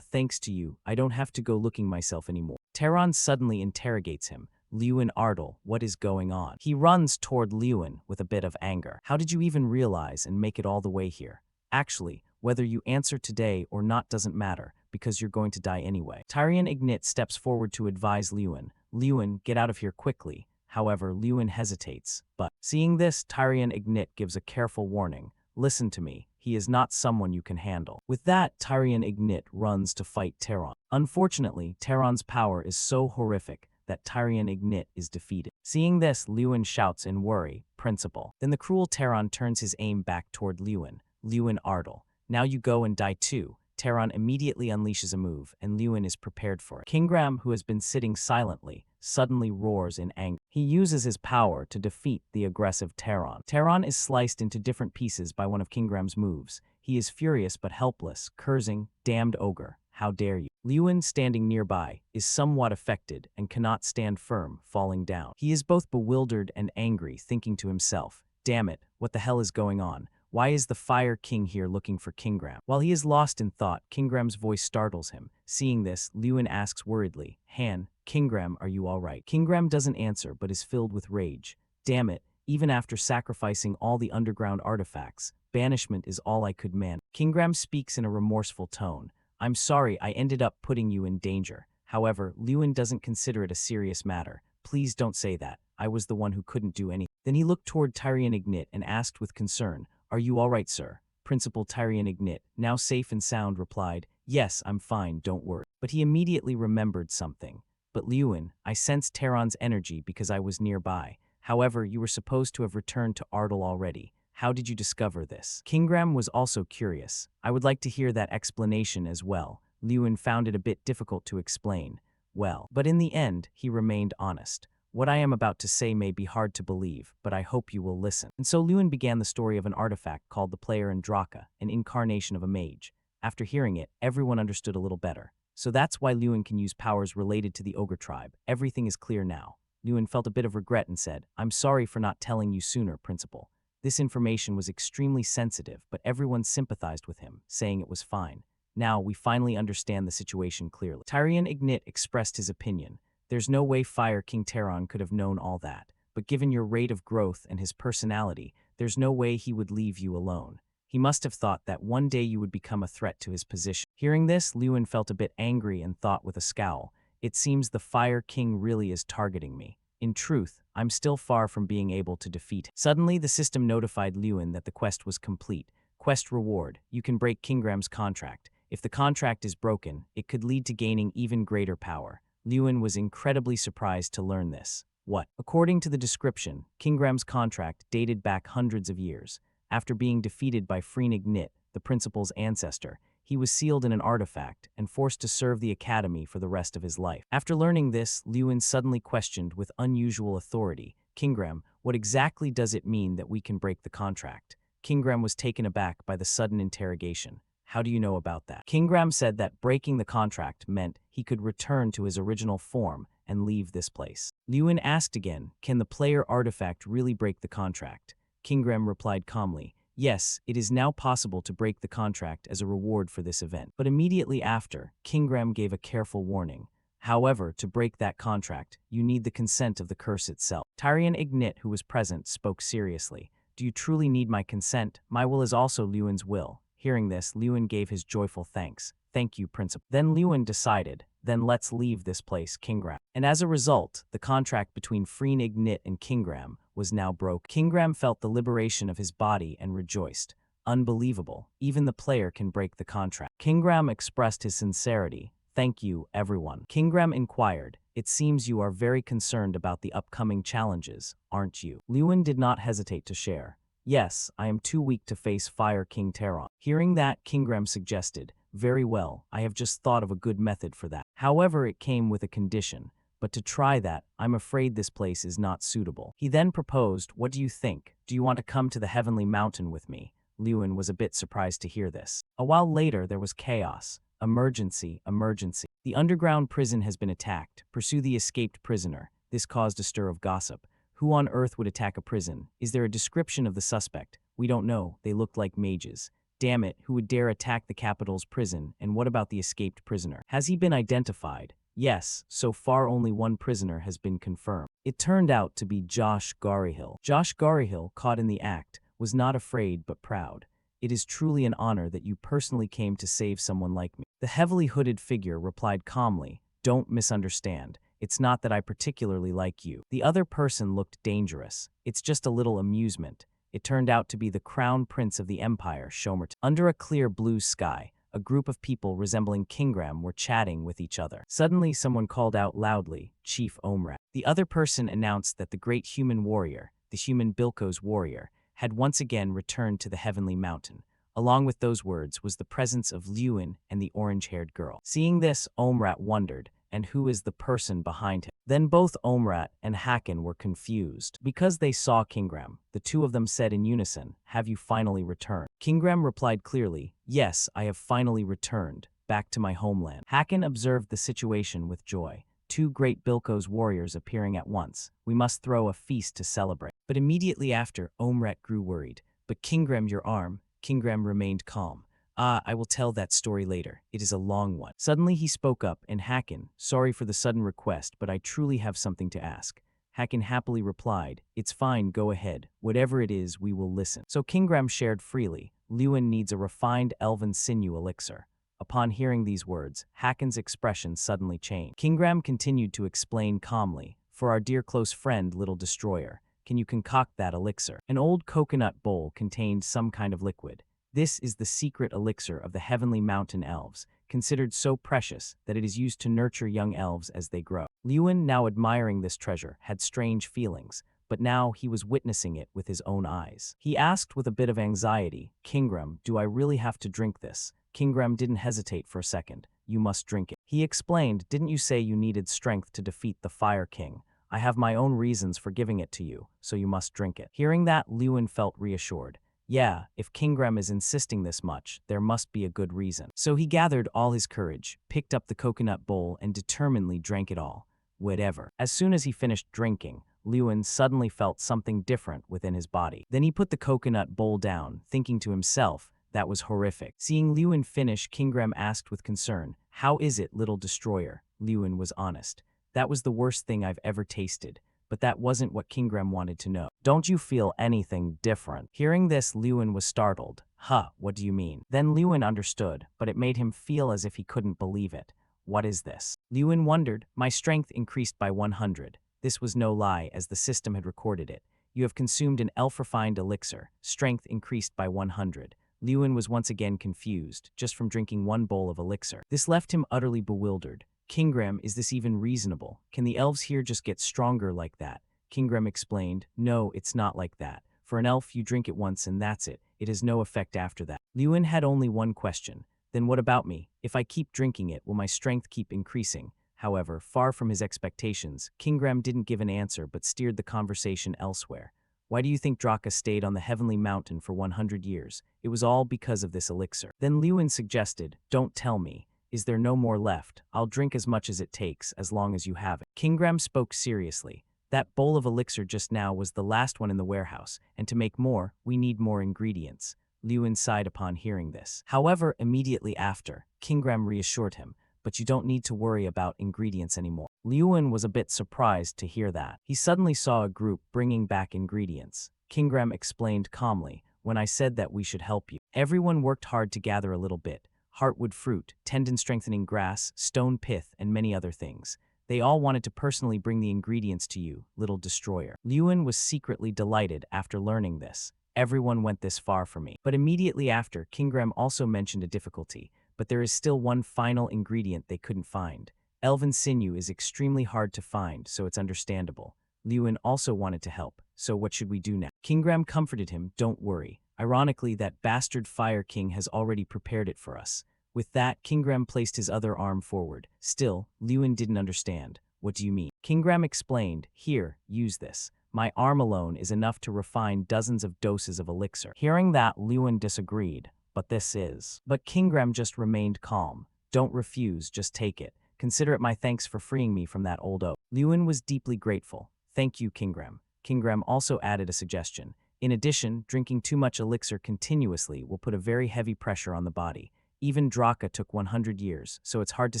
Thanks to you, I don't have to go looking myself anymore. Taron suddenly interrogates him. Lewin Ardal, what is going on? He runs toward Lewin with a bit of anger. How did you even realize and make it all the way here? Actually, whether you answer today or not doesn't matter, because you're going to die anyway. Tyrion Ignit steps forward to advise Lewin. Lewin, get out of here quickly. However, Lewin hesitates. But seeing this, Tyrion Ignit gives a careful warning. Listen to me. He is not someone you can handle. With that, Tyrion Ignit runs to fight Taron. Unfortunately, Taron's power is so horrific that Tyrion Ignit is defeated. Seeing this, Lewin shouts in worry, Principal. Then the cruel Taron turns his aim back toward Lewin. Lewin Ardal. Now you go and die too. Taron immediately unleashes a move, and Lewin is prepared for it. Kingram, who has been sitting silently, suddenly roars in anger. He uses his power to defeat the aggressive Taron. Taron is sliced into different pieces by one of Kingram's moves. He is furious but helpless, cursing, damned ogre, how dare you. Lewin, standing nearby, is somewhat affected and cannot stand firm, falling down. He is both bewildered and angry, thinking to himself, damn it, what the hell is going on? Why is the Fire King here looking for Kingram? While he is lost in thought, Kingram's voice startles him. Seeing this, Lewin asks worriedly, Han, Kingram, are you all right? Kingram doesn't answer but is filled with rage. Damn it, even after sacrificing all the underground artifacts, banishment is all I could manage. Kingram speaks in a remorseful tone. I'm sorry I ended up putting you in danger. However, Lewin doesn't consider it a serious matter. Please don't say that. I was the one who couldn't do anything. Then he looked toward Tyrion Ignit and asked with concern, are you all right, sir? Principal Tyrion Ignit, now safe and sound, replied, yes, I'm fine, don't worry. But he immediately remembered something. But Lewin, I sensed Taron's energy because I was nearby. However, you were supposed to have returned to Ardal already. How did you discover this? Kingram was also curious. I would like to hear that explanation as well. Lewin found it a bit difficult to explain. Well, but in the end, he remained honest. What I am about to say may be hard to believe, but I hope you will listen. And so Lewin began the story of an artifact called the Player Andraka, an incarnation of a mage. After hearing it, everyone understood a little better. So that's why Lewin can use powers related to the ogre tribe. Everything is clear now. Lewin felt a bit of regret and said, I'm sorry for not telling you sooner, Principal. This information was extremely sensitive, but everyone sympathized with him, saying it was fine. Now we finally understand the situation clearly. Tyrion Ignit expressed his opinion. There's no way Fire King Taron could have known all that, but given your rate of growth and his personality, there's no way he would leave you alone. He must have thought that one day you would become a threat to his position. Hearing this, Lewin felt a bit angry and thought with a scowl, it seems the Fire King really is targeting me. In truth, I'm still far from being able to defeat him. Suddenly, the system notified Lewin that the quest was complete. Quest reward, you can break Kingram's contract. If the contract is broken, it could lead to gaining even greater power. Lewin was incredibly surprised to learn this. What? According to the description, Kingram's contract dated back hundreds of years. After being defeated by Freen Ignit, the principal's ancestor, he was sealed in an artifact and forced to serve the academy for the rest of his life. After learning this, Lewin suddenly questioned with unusual authority, Kingram, what exactly does it mean that we can break the contract? Kingram was taken aback by the sudden interrogation. How do you know about that? Kingram said that breaking the contract meant he could return to his original form and leave this place. Lewin asked again, can the player artifact really break the contract? Kingram replied calmly, yes, it is now possible to break the contract as a reward for this event. But immediately after, Kingram gave a careful warning. However, to break that contract, you need the consent of the curse itself. Tyrion Ignit, who was present, spoke seriously. Do you truly need my consent? My will is also Lewin's will. Hearing this, Lewin gave his joyful thanks. Thank you, Principal. Then Lewin decided, then let's leave this place, Kingram. And as a result, the contract between Freen Ignit and Kingram was now broke. Kingram felt the liberation of his body and rejoiced. Unbelievable. Even the player can break the contract. Kingram expressed his sincerity. Thank you, everyone. Kingram inquired, it seems you are very concerned about the upcoming challenges, aren't you? Lewin did not hesitate to share. Yes, I am too weak to face Fire King Teron. Hearing that, Kingram suggested, very well, I have just thought of a good method for that. However, it came with a condition. But to try that, I'm afraid this place is not suitable. He then proposed, what do you think? Do you want to come to the Heavenly Mountain with me? Lewin was a bit surprised to hear this. A while later, there was chaos. Emergency, emergency. The underground prison has been attacked. Pursue the escaped prisoner. This caused a stir of gossip. Who on earth would attack a prison? Is there a description of the suspect? We don't know. They looked like mages. Damn it, who would dare attack the capital's prison? And what about the escaped prisoner? Has he been identified? Yes, so far only one prisoner has been confirmed. It turned out to be Josh Garyhill. Josh Garyhill, caught in the act, was not afraid but proud. It is truly an honor that you personally came to save someone like me. The heavily hooded figure replied calmly, don't misunderstand. It's not that I particularly like you. The other person looked dangerous. It's just a little amusement. It turned out to be the crown prince of the empire, Shomerton. Under a clear blue sky, a group of people resembling Kingram were chatting with each other. Suddenly, someone called out loudly, Chief Omrat. The other person announced that the great human warrior, the human Bilko's warrior, had once again returned to the Heavenly Mountain. Along with those words was the presence of Lewin and the orange-haired girl. Seeing this, Omrat wondered, and who is the person behind him? Then both Omrat and Hakan were confused. Because they saw Kingram, the two of them said in unison, have you finally returned? Kingram replied clearly, yes, I have finally returned, back to my homeland. Hakan observed the situation with joy. Two great Bilko's warriors appearing at once. We must throw a feast to celebrate. But immediately after, Omrat grew worried. But Kingram, your arm. Kingram remained calm. I will tell that story later. It is a long one. Suddenly he spoke up, and Hakan, sorry for the sudden request, but I truly have something to ask. Hakan happily replied, it's fine, go ahead. Whatever it is, we will listen. So Kingram shared freely. Lewin needs a refined elven sinew elixir. Upon hearing these words, Hakan's expression suddenly changed. Kingram continued to explain calmly, for our dear close friend, Little Destroyer, can you concoct that elixir? An old coconut bowl contained some kind of liquid. This is the secret elixir of the Heavenly Mountain Elves, considered so precious that it is used to nurture young elves as they grow. Lewin, now admiring this treasure, had strange feelings, but now he was witnessing it with his own eyes. He asked with a bit of anxiety, Kingram, do I really have to drink this? Kingram didn't hesitate for a second. You must drink it. He explained, didn't you say you needed strength to defeat the Fire King? I have my own reasons for giving it to you, so you must drink it. Hearing that, Lewin felt reassured. Yeah, if Kingram is insisting this much, there must be a good reason. So he gathered all his courage, picked up the coconut bowl, and determinedly drank it all. Whatever. As soon as he finished drinking, Lewin suddenly felt something different within his body. Then he put the coconut bowl down, thinking to himself, that was horrific. Seeing Lewin finish, Kingram asked with concern, how is it, Little Destroyer? Lewin was honest. That was the worst thing I've ever tasted. But that wasn't what Kingram wanted to know. Don't you feel anything different? Hearing this, Lewin was startled. Huh, what do you mean? Then Lewin understood, but it made him feel as if he couldn't believe it. What is this? Lewin wondered. My strength increased by 100. This was no lie, as the system had recorded it. You have consumed an elf-refined elixir. Strength increased by 100. Lewin was once again confused, just from drinking one bowl of elixir. This left him utterly bewildered. Kingram, is this even reasonable? Can the elves here just get stronger like that? Kingram explained, no, it's not like that. For an elf, you drink it once and that's it. It has no effect after that. Lewin had only one question. Then what about me? If I keep drinking it, will my strength keep increasing? However, far from his expectations, Kingram didn't give an answer but steered the conversation elsewhere. Why do you think Draka stayed on the heavenly mountain for 100 years? It was all because of this elixir. Then Lewin suggested, don't tell me. Is there no more left? I'll drink as much as it takes, as long as you have it. Kingram spoke seriously. That bowl of elixir just now was the last one in the warehouse, and to make more, we need more ingredients. Lewin sighed upon hearing this. However, immediately after, Kingram reassured him, but you don't need to worry about ingredients anymore. Lewin was a bit surprised to hear that. He suddenly saw a group bringing back ingredients. Kingram explained calmly, when I said that we should help you. Everyone worked hard to gather a little bit. Heartwood fruit, tendon-strengthening grass, stone pith, and many other things. They all wanted to personally bring the ingredients to you, little destroyer. Lewin was secretly delighted after learning this. Everyone went this far for me. But immediately after, Kingram also mentioned a difficulty, but there is still one final ingredient they couldn't find. Elven sinew is extremely hard to find, so it's understandable. Lewin also wanted to help, so what should we do now? Kingram comforted him, don't worry. Ironically, that bastard Fire King has already prepared it for us. With that, Kingram placed his other arm forward. Still, Lewin didn't understand. What do you mean? Kingram explained, here, use this. My arm alone is enough to refine dozens of doses of elixir. Hearing that, Lewin disagreed. But this is. But Kingram just remained calm. Don't refuse, just take it. Consider it my thanks for freeing me from that old oak. Lewin was deeply grateful. Thank you, Kingram. Kingram also added a suggestion. In addition, drinking too much elixir continuously will put a very heavy pressure on the body. Even Draka took 100 years, so it's hard to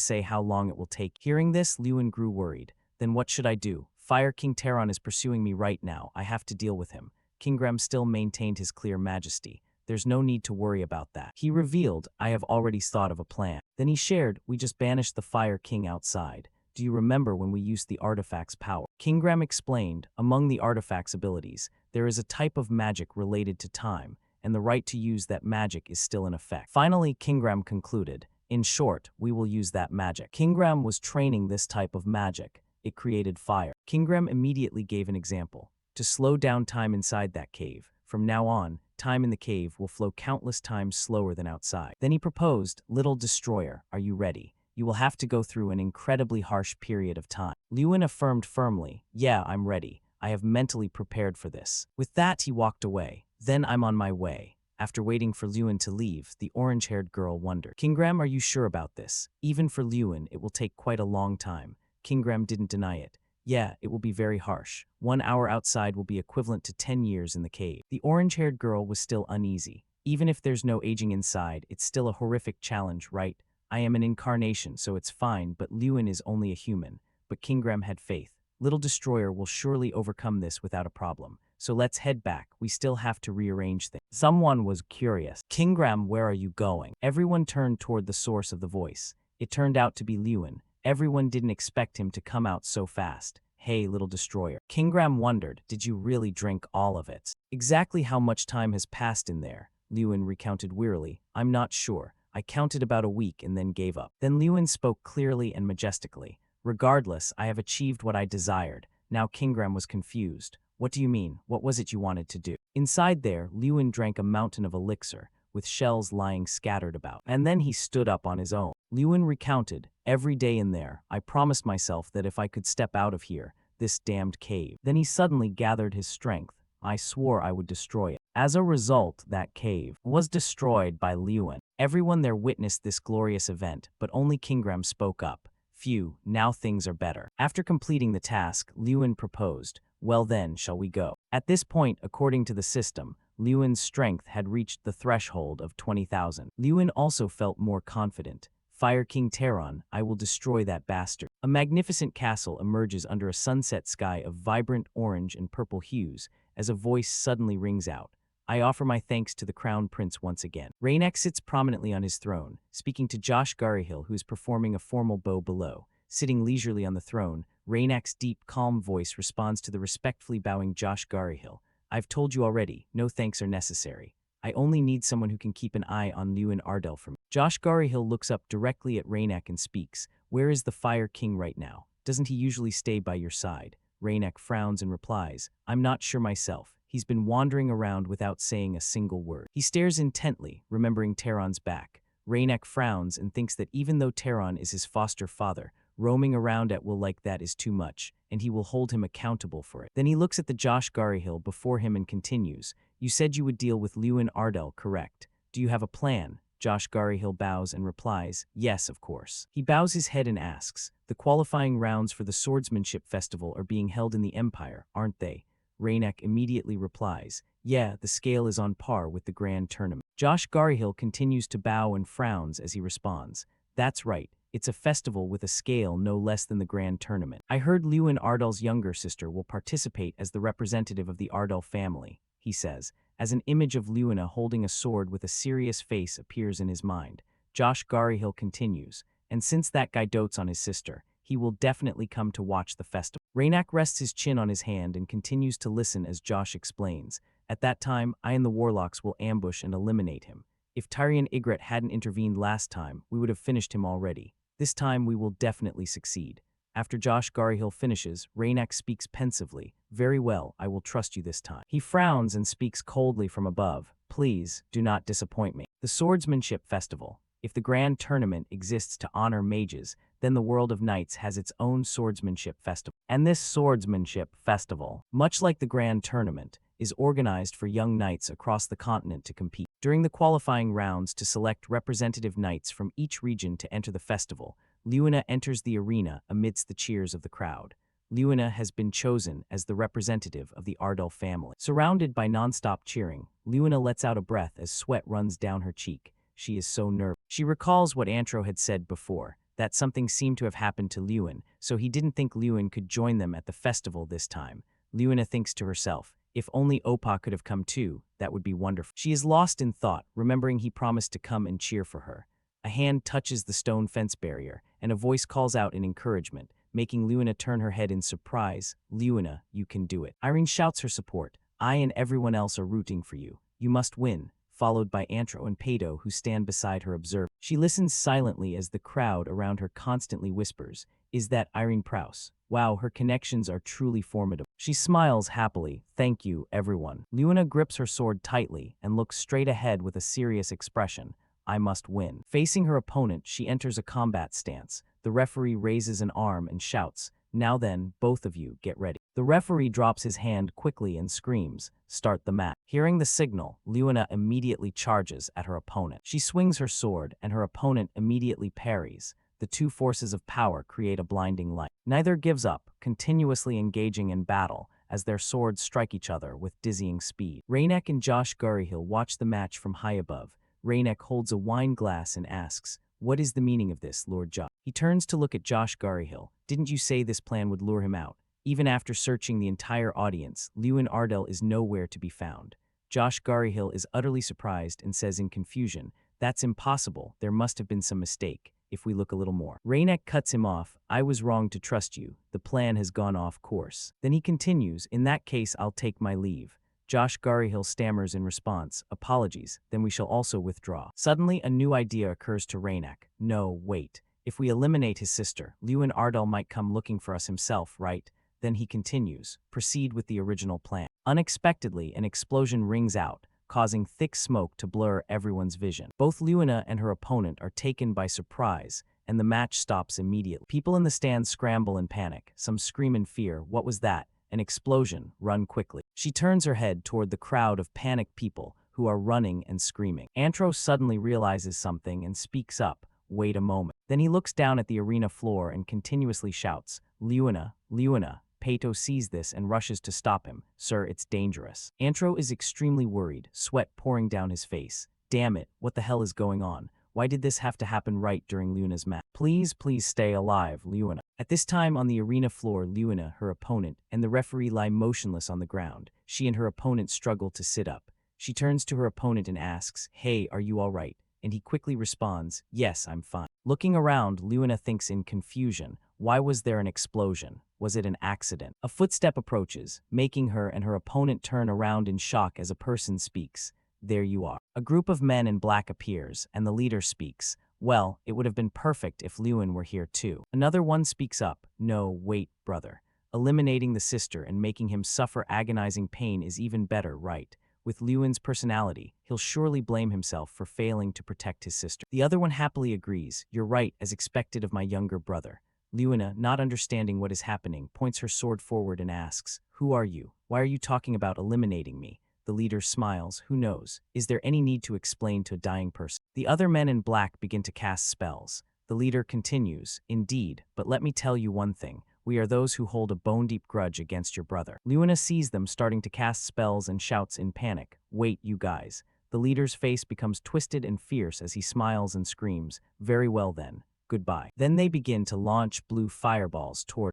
say how long it will take. Hearing this, Lewin grew worried. Then what should I do? Fire King Teron is pursuing me right now. I have to deal with him. Kingram still maintained his clear majesty. There's no need to worry about that. He revealed, I have already thought of a plan. Then he shared, we just banished the Fire King outside. Do you remember when we used the artifact's power? Kingram explained, among the artifact's abilities, there is a type of magic related to time, and the right to use that magic is still in effect. Finally, Kingram concluded, in short, we will use that magic. Kingram was training this type of magic. It created fire. Kingram immediately gave an example. To slow down time inside that cave, from now on, time in the cave will flow countless times slower than outside. Then he proposed, little destroyer, are you ready? You will have to go through an incredibly harsh period of time. Lewin affirmed firmly, yeah, I'm ready. I have mentally prepared for this. With that, he walked away. Then I'm on my way. After waiting for Lewin to leave, the orange-haired girl wondered, Kingram, are you sure about this? Even for Lewin, it will take quite a long time. Kingram didn't deny it. Yeah, it will be very harsh. 1 hour outside will be equivalent to 10 years in the cave. The orange-haired girl was still uneasy. Even if there's no aging inside, it's still a horrific challenge, right? I am an incarnation, so it's fine, but Lewin is only a human. But Kingram had faith. Little Destroyer will surely overcome this without a problem. So let's head back. We still have to rearrange things. Someone was curious. Kingram, where are you going? Everyone turned toward the source of the voice. It turned out to be Lewin. Everyone didn't expect him to come out so fast. Hey, Little Destroyer. Kingram wondered, did you really drink all of it? Exactly how much time has passed in there? Lewin recounted wearily. I'm not sure. I counted about a week and then gave up. Then Lewin spoke clearly and majestically. Regardless, I have achieved what I desired. Now Kingram was confused. What do you mean? What was it you wanted to do? Inside there, Lewin drank a mountain of elixir, with shells lying scattered about. And then he stood up on his own. Lewin recounted, every day in there, I promised myself that if I could step out of here, this damned cave. Then he suddenly gathered his strength. I swore I would destroy it. As a result, that cave was destroyed by Lewin. Everyone there witnessed this glorious event, but only Kingram spoke up. Phew, now things are better. After completing the task, Lewin proposed, well then, shall we go? At this point, according to the system, Lewin's strength had reached the threshold of 20,000. Lewin also felt more confident. Fire King Teron, I will destroy that bastard. A magnificent castle emerges under a sunset sky of vibrant orange and purple hues, as a voice suddenly rings out. I offer my thanks to the Crown Prince once again. Rainak sits prominently on his throne, speaking to Josh Garryhill, who is performing a formal bow below. Sitting leisurely on the throne, Rainak's deep, calm voice responds to the respectfully bowing Josh Garryhill. I've told you already, no thanks are necessary. I only need someone who can keep an eye on Lewin Ardell for me. Josh Garryhill looks up directly at Rainak and speaks. Where is the Fire King right now? Doesn't he usually stay by your side? Rainak frowns and replies, I'm not sure myself. He's been wandering around without saying a single word. He stares intently, remembering Teron's back. Rainak frowns and thinks that even though Teron is his foster father, roaming around at will like that is too much, and he will hold him accountable for it. Then he looks at the Josh Garyhill before him and continues, you said you would deal with Lewin Ardell, correct? Do you have a plan? Josh Garyhill bows and replies, yes, of course. He bows his head and asks, the qualifying rounds for the Swordsmanship Festival are being held in the Empire, aren't they? Raynek immediately replies, yeah, the scale is on par with the Grand Tournament. Josh Garyhill continues to bow and frowns as he responds, that's right, it's a festival with a scale no less than the Grand Tournament. I heard Lewin Ardell's younger sister will participate as the representative of the Ardell family, he says, as an image of Lewina holding a sword with a serious face appears in his mind. Josh Garyhill continues, and since that guy dotes on his sister, he will definitely come to watch the festival. Raynak rests his chin on his hand and continues to listen as Josh explains. At that time, I and the Warlocks will ambush and eliminate him. If Tyrion Ygritte hadn't intervened last time, we would have finished him already. This time we will definitely succeed. After Josh Garyhill finishes, Raynak speaks pensively. Very well, I will trust you this time. He frowns and speaks coldly from above. Please, do not disappoint me. The Swordsmanship Festival. If the Grand Tournament exists to honor mages, then the world of knights has its own Swordsmanship Festival. And this Swordsmanship Festival, much like the Grand Tournament, is organized for young knights across the continent to compete. During the qualifying rounds to select representative knights from each region to enter the festival, Lewina enters the arena amidst the cheers of the crowd. Lewina has been chosen as the representative of the Ardell family. Surrounded by non-stop cheering, Lewina lets out a breath as sweat runs down her cheek. She is so nervous. She recalls what Antro had said before, that something seemed to have happened to Lewin, so he didn't think Lewin could join them at the festival this time. Lewina thinks to herself, if only Opa could have come too, that would be wonderful. She is lost in thought, remembering he promised to come and cheer for her. A hand touches the stone fence barrier, and a voice calls out in encouragement, making Lewina turn her head in surprise. Lewina, you can do it. Irene shouts her support. I and everyone else are rooting for you. You must win, followed by Antro and Pato who stand beside her observing. She listens silently as the crowd around her constantly whispers, is that Irene Prouse? Wow, her connections are truly formidable. She smiles happily. Thank you, everyone. Lewina grips her sword tightly and looks straight ahead with a serious expression. I must win. Facing her opponent, she enters a combat stance. The referee raises an arm and shouts, now then, both of you, get ready. The referee drops his hand quickly and screams, start the match. Hearing the signal, Lewina immediately charges at her opponent. She swings her sword, and her opponent immediately parries. The two forces of power create a blinding light. Neither gives up, continuously engaging in battle as their swords strike each other with dizzying speed. Raynek and Josh Garyhill watch the match from high above. Raynek holds a wine glass and asks, what is the meaning of this, Lord Josh? He turns to look at Josh Garyhill. Didn't you say this plan would lure him out? Even after searching the entire audience, Lewin Ardell is nowhere to be found. Josh Garyhill is utterly surprised and says in confusion, that's impossible, there must have been some mistake. If we look a little more. Raynek cuts him off. I was wrong to trust you. The plan has gone off course. Then he continues, in that case I'll take my leave. Josh Garyhill stammers in response, apologies, then we shall also withdraw. Suddenly, a new idea occurs to Raynek. No, wait. If we eliminate his sister, Lewin Ardell might come looking for us himself, right? Then he continues, proceed with the original plan. Unexpectedly, an explosion rings out, causing thick smoke to blur everyone's vision. Both Lewina and her opponent are taken by surprise, and the match stops immediately. People in the stands scramble in panic. Some scream in fear. What was that? An explosion. Run quickly. She turns her head toward the crowd of panicked people who are running and screaming. Antro suddenly realizes something and speaks up. Wait a moment. Then he looks down at the arena floor and continuously shouts, Lewina, Lewina. Pato sees this and rushes to stop him. Sir, it's dangerous. Antro is extremely worried, sweat pouring down his face. Damn it, what the hell is going on? Why did this have to happen right during Lewina's match? Please stay alive, Lewina. At this time on the arena floor, Lewina, her opponent, and the referee lie motionless on the ground. She and her opponent struggle to sit up. She turns to her opponent and asks, hey, are you all right? And he quickly responds, yes, I'm fine. Looking around, Lewina thinks in confusion, why was there an explosion? Was it an accident? A footstep approaches, making her and her opponent turn around in shock as a person speaks. There you are. A group of men in black appears, and the leader speaks. Well, it would have been perfect if Lewin were here too. Another one speaks up. No, wait, brother. Eliminating the sister and making him suffer agonizing pain is even better, right? With Lewin's personality, he'll surely blame himself for failing to protect his sister. The other one happily agrees. You're right, as expected of my younger brother. Luina, not understanding what is happening, points her sword forward and asks, "Who are you? Why are you talking about eliminating me?" The leader smiles. Who knows? Is there any need to explain to a dying person? The other men in black begin to cast spells. The leader continues, "Indeed, but let me tell you one thing. We are those who hold a bone-deep grudge against your brother." Luina sees them starting to cast spells and shouts in panic, "Wait, you guys." The leader's face becomes twisted and fierce as he smiles and screams, "Very well then. Goodbye." Then they begin to launch blue fireballs toward.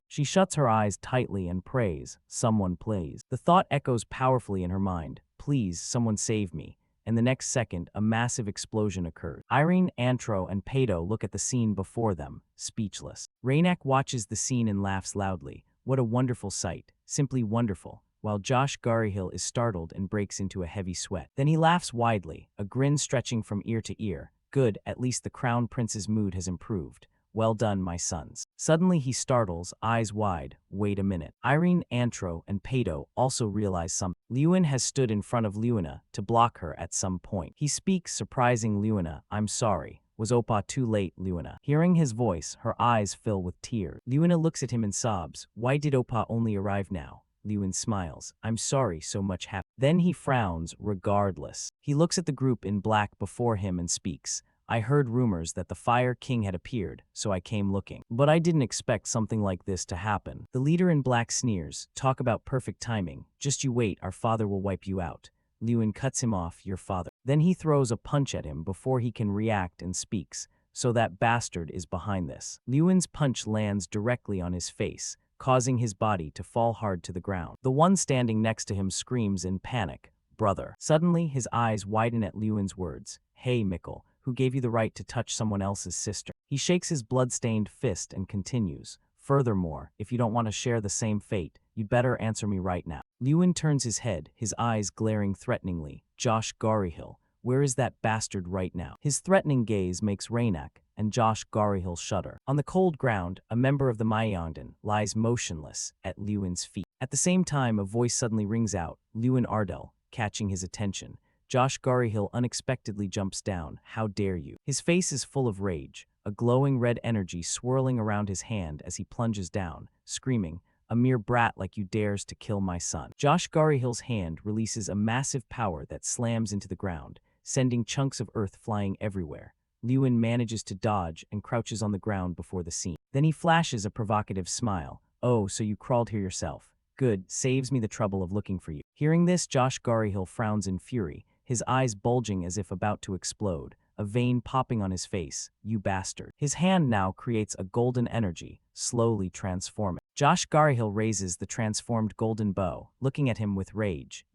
She shuts her eyes tightly and prays, "Someone please." The thought echoes powerfully in her mind, "Please, someone save me." And the next second, a massive explosion occurs. Irene, Antro, and Pato look at the scene before them, speechless. Rainak watches the scene and laughs loudly. What a wonderful sight, simply wonderful, while Josh Garyhill is startled and breaks into a heavy sweat. Then he laughs widely, a grin stretching from ear to ear. Good, at least the Crown Prince's mood has improved. Well done, my sons. Suddenly he startles, eyes wide. Wait a minute. Irene, Antro, and Pato also realize something. Lewin has stood in front of Luina to block her at some point. He speaks, surprising Luina, "I'm sorry. Was Opa too late, Luina?" Hearing his voice, her eyes fill with tears. Luina looks at him and sobs. "Why did Opa only arrive now?" Lewin smiles. "I'm sorry so much happened." Then he frowns, regardless. He looks at the group in black before him and speaks. "I heard rumors that the Fire King had appeared, so I came looking. But I didn't expect something like this to happen." The leader in black sneers, "Talk about perfect timing. Just you wait, our father will wipe you out." Lewin cuts him off, "Your father." Then he throws a punch at him before he can react and speaks. "So that bastard is behind this." Lewin's punch lands directly on his face, causing his body to fall hard to the ground. The one standing next to him screams in panic, "Brother." Suddenly, his eyes widen at Lewin's words. "Hey, Mikkel, who gave you the right to touch someone else's sister?" He shakes his blood-stained fist and continues, "Furthermore, if you don't want to share the same fate, you'd better answer me right now." Lewin turns his head, his eyes glaring threateningly. "Josh Garyhill, where is that bastard right now?" His threatening gaze makes Rainak and Josh Garyhill shudder. On the cold ground, a member of the Mayangdan lies motionless at Lewin's feet. At the same time, a voice suddenly rings out, Lewin Ardell, catching his attention. Josh Garyhill unexpectedly jumps down. "How dare you?" His face is full of rage, a glowing red energy swirling around his hand as he plunges down, screaming, "A mere brat like you dares to kill my son." Josh Garyhill's hand releases a massive power that slams into the ground, sending chunks of earth flying everywhere. Lewin manages to dodge and crouches on the ground before the scene. Then he flashes a provocative smile. "Oh, so you crawled here yourself. Good, saves me the trouble of looking for you." Hearing this, Josh Garyhill frowns in fury, his eyes bulging as if about to explode, a vein popping on his face. "You bastard." His hand now creates a golden energy, slowly transforming. Josh Garyhill raises the transformed golden bow, looking at him with rage.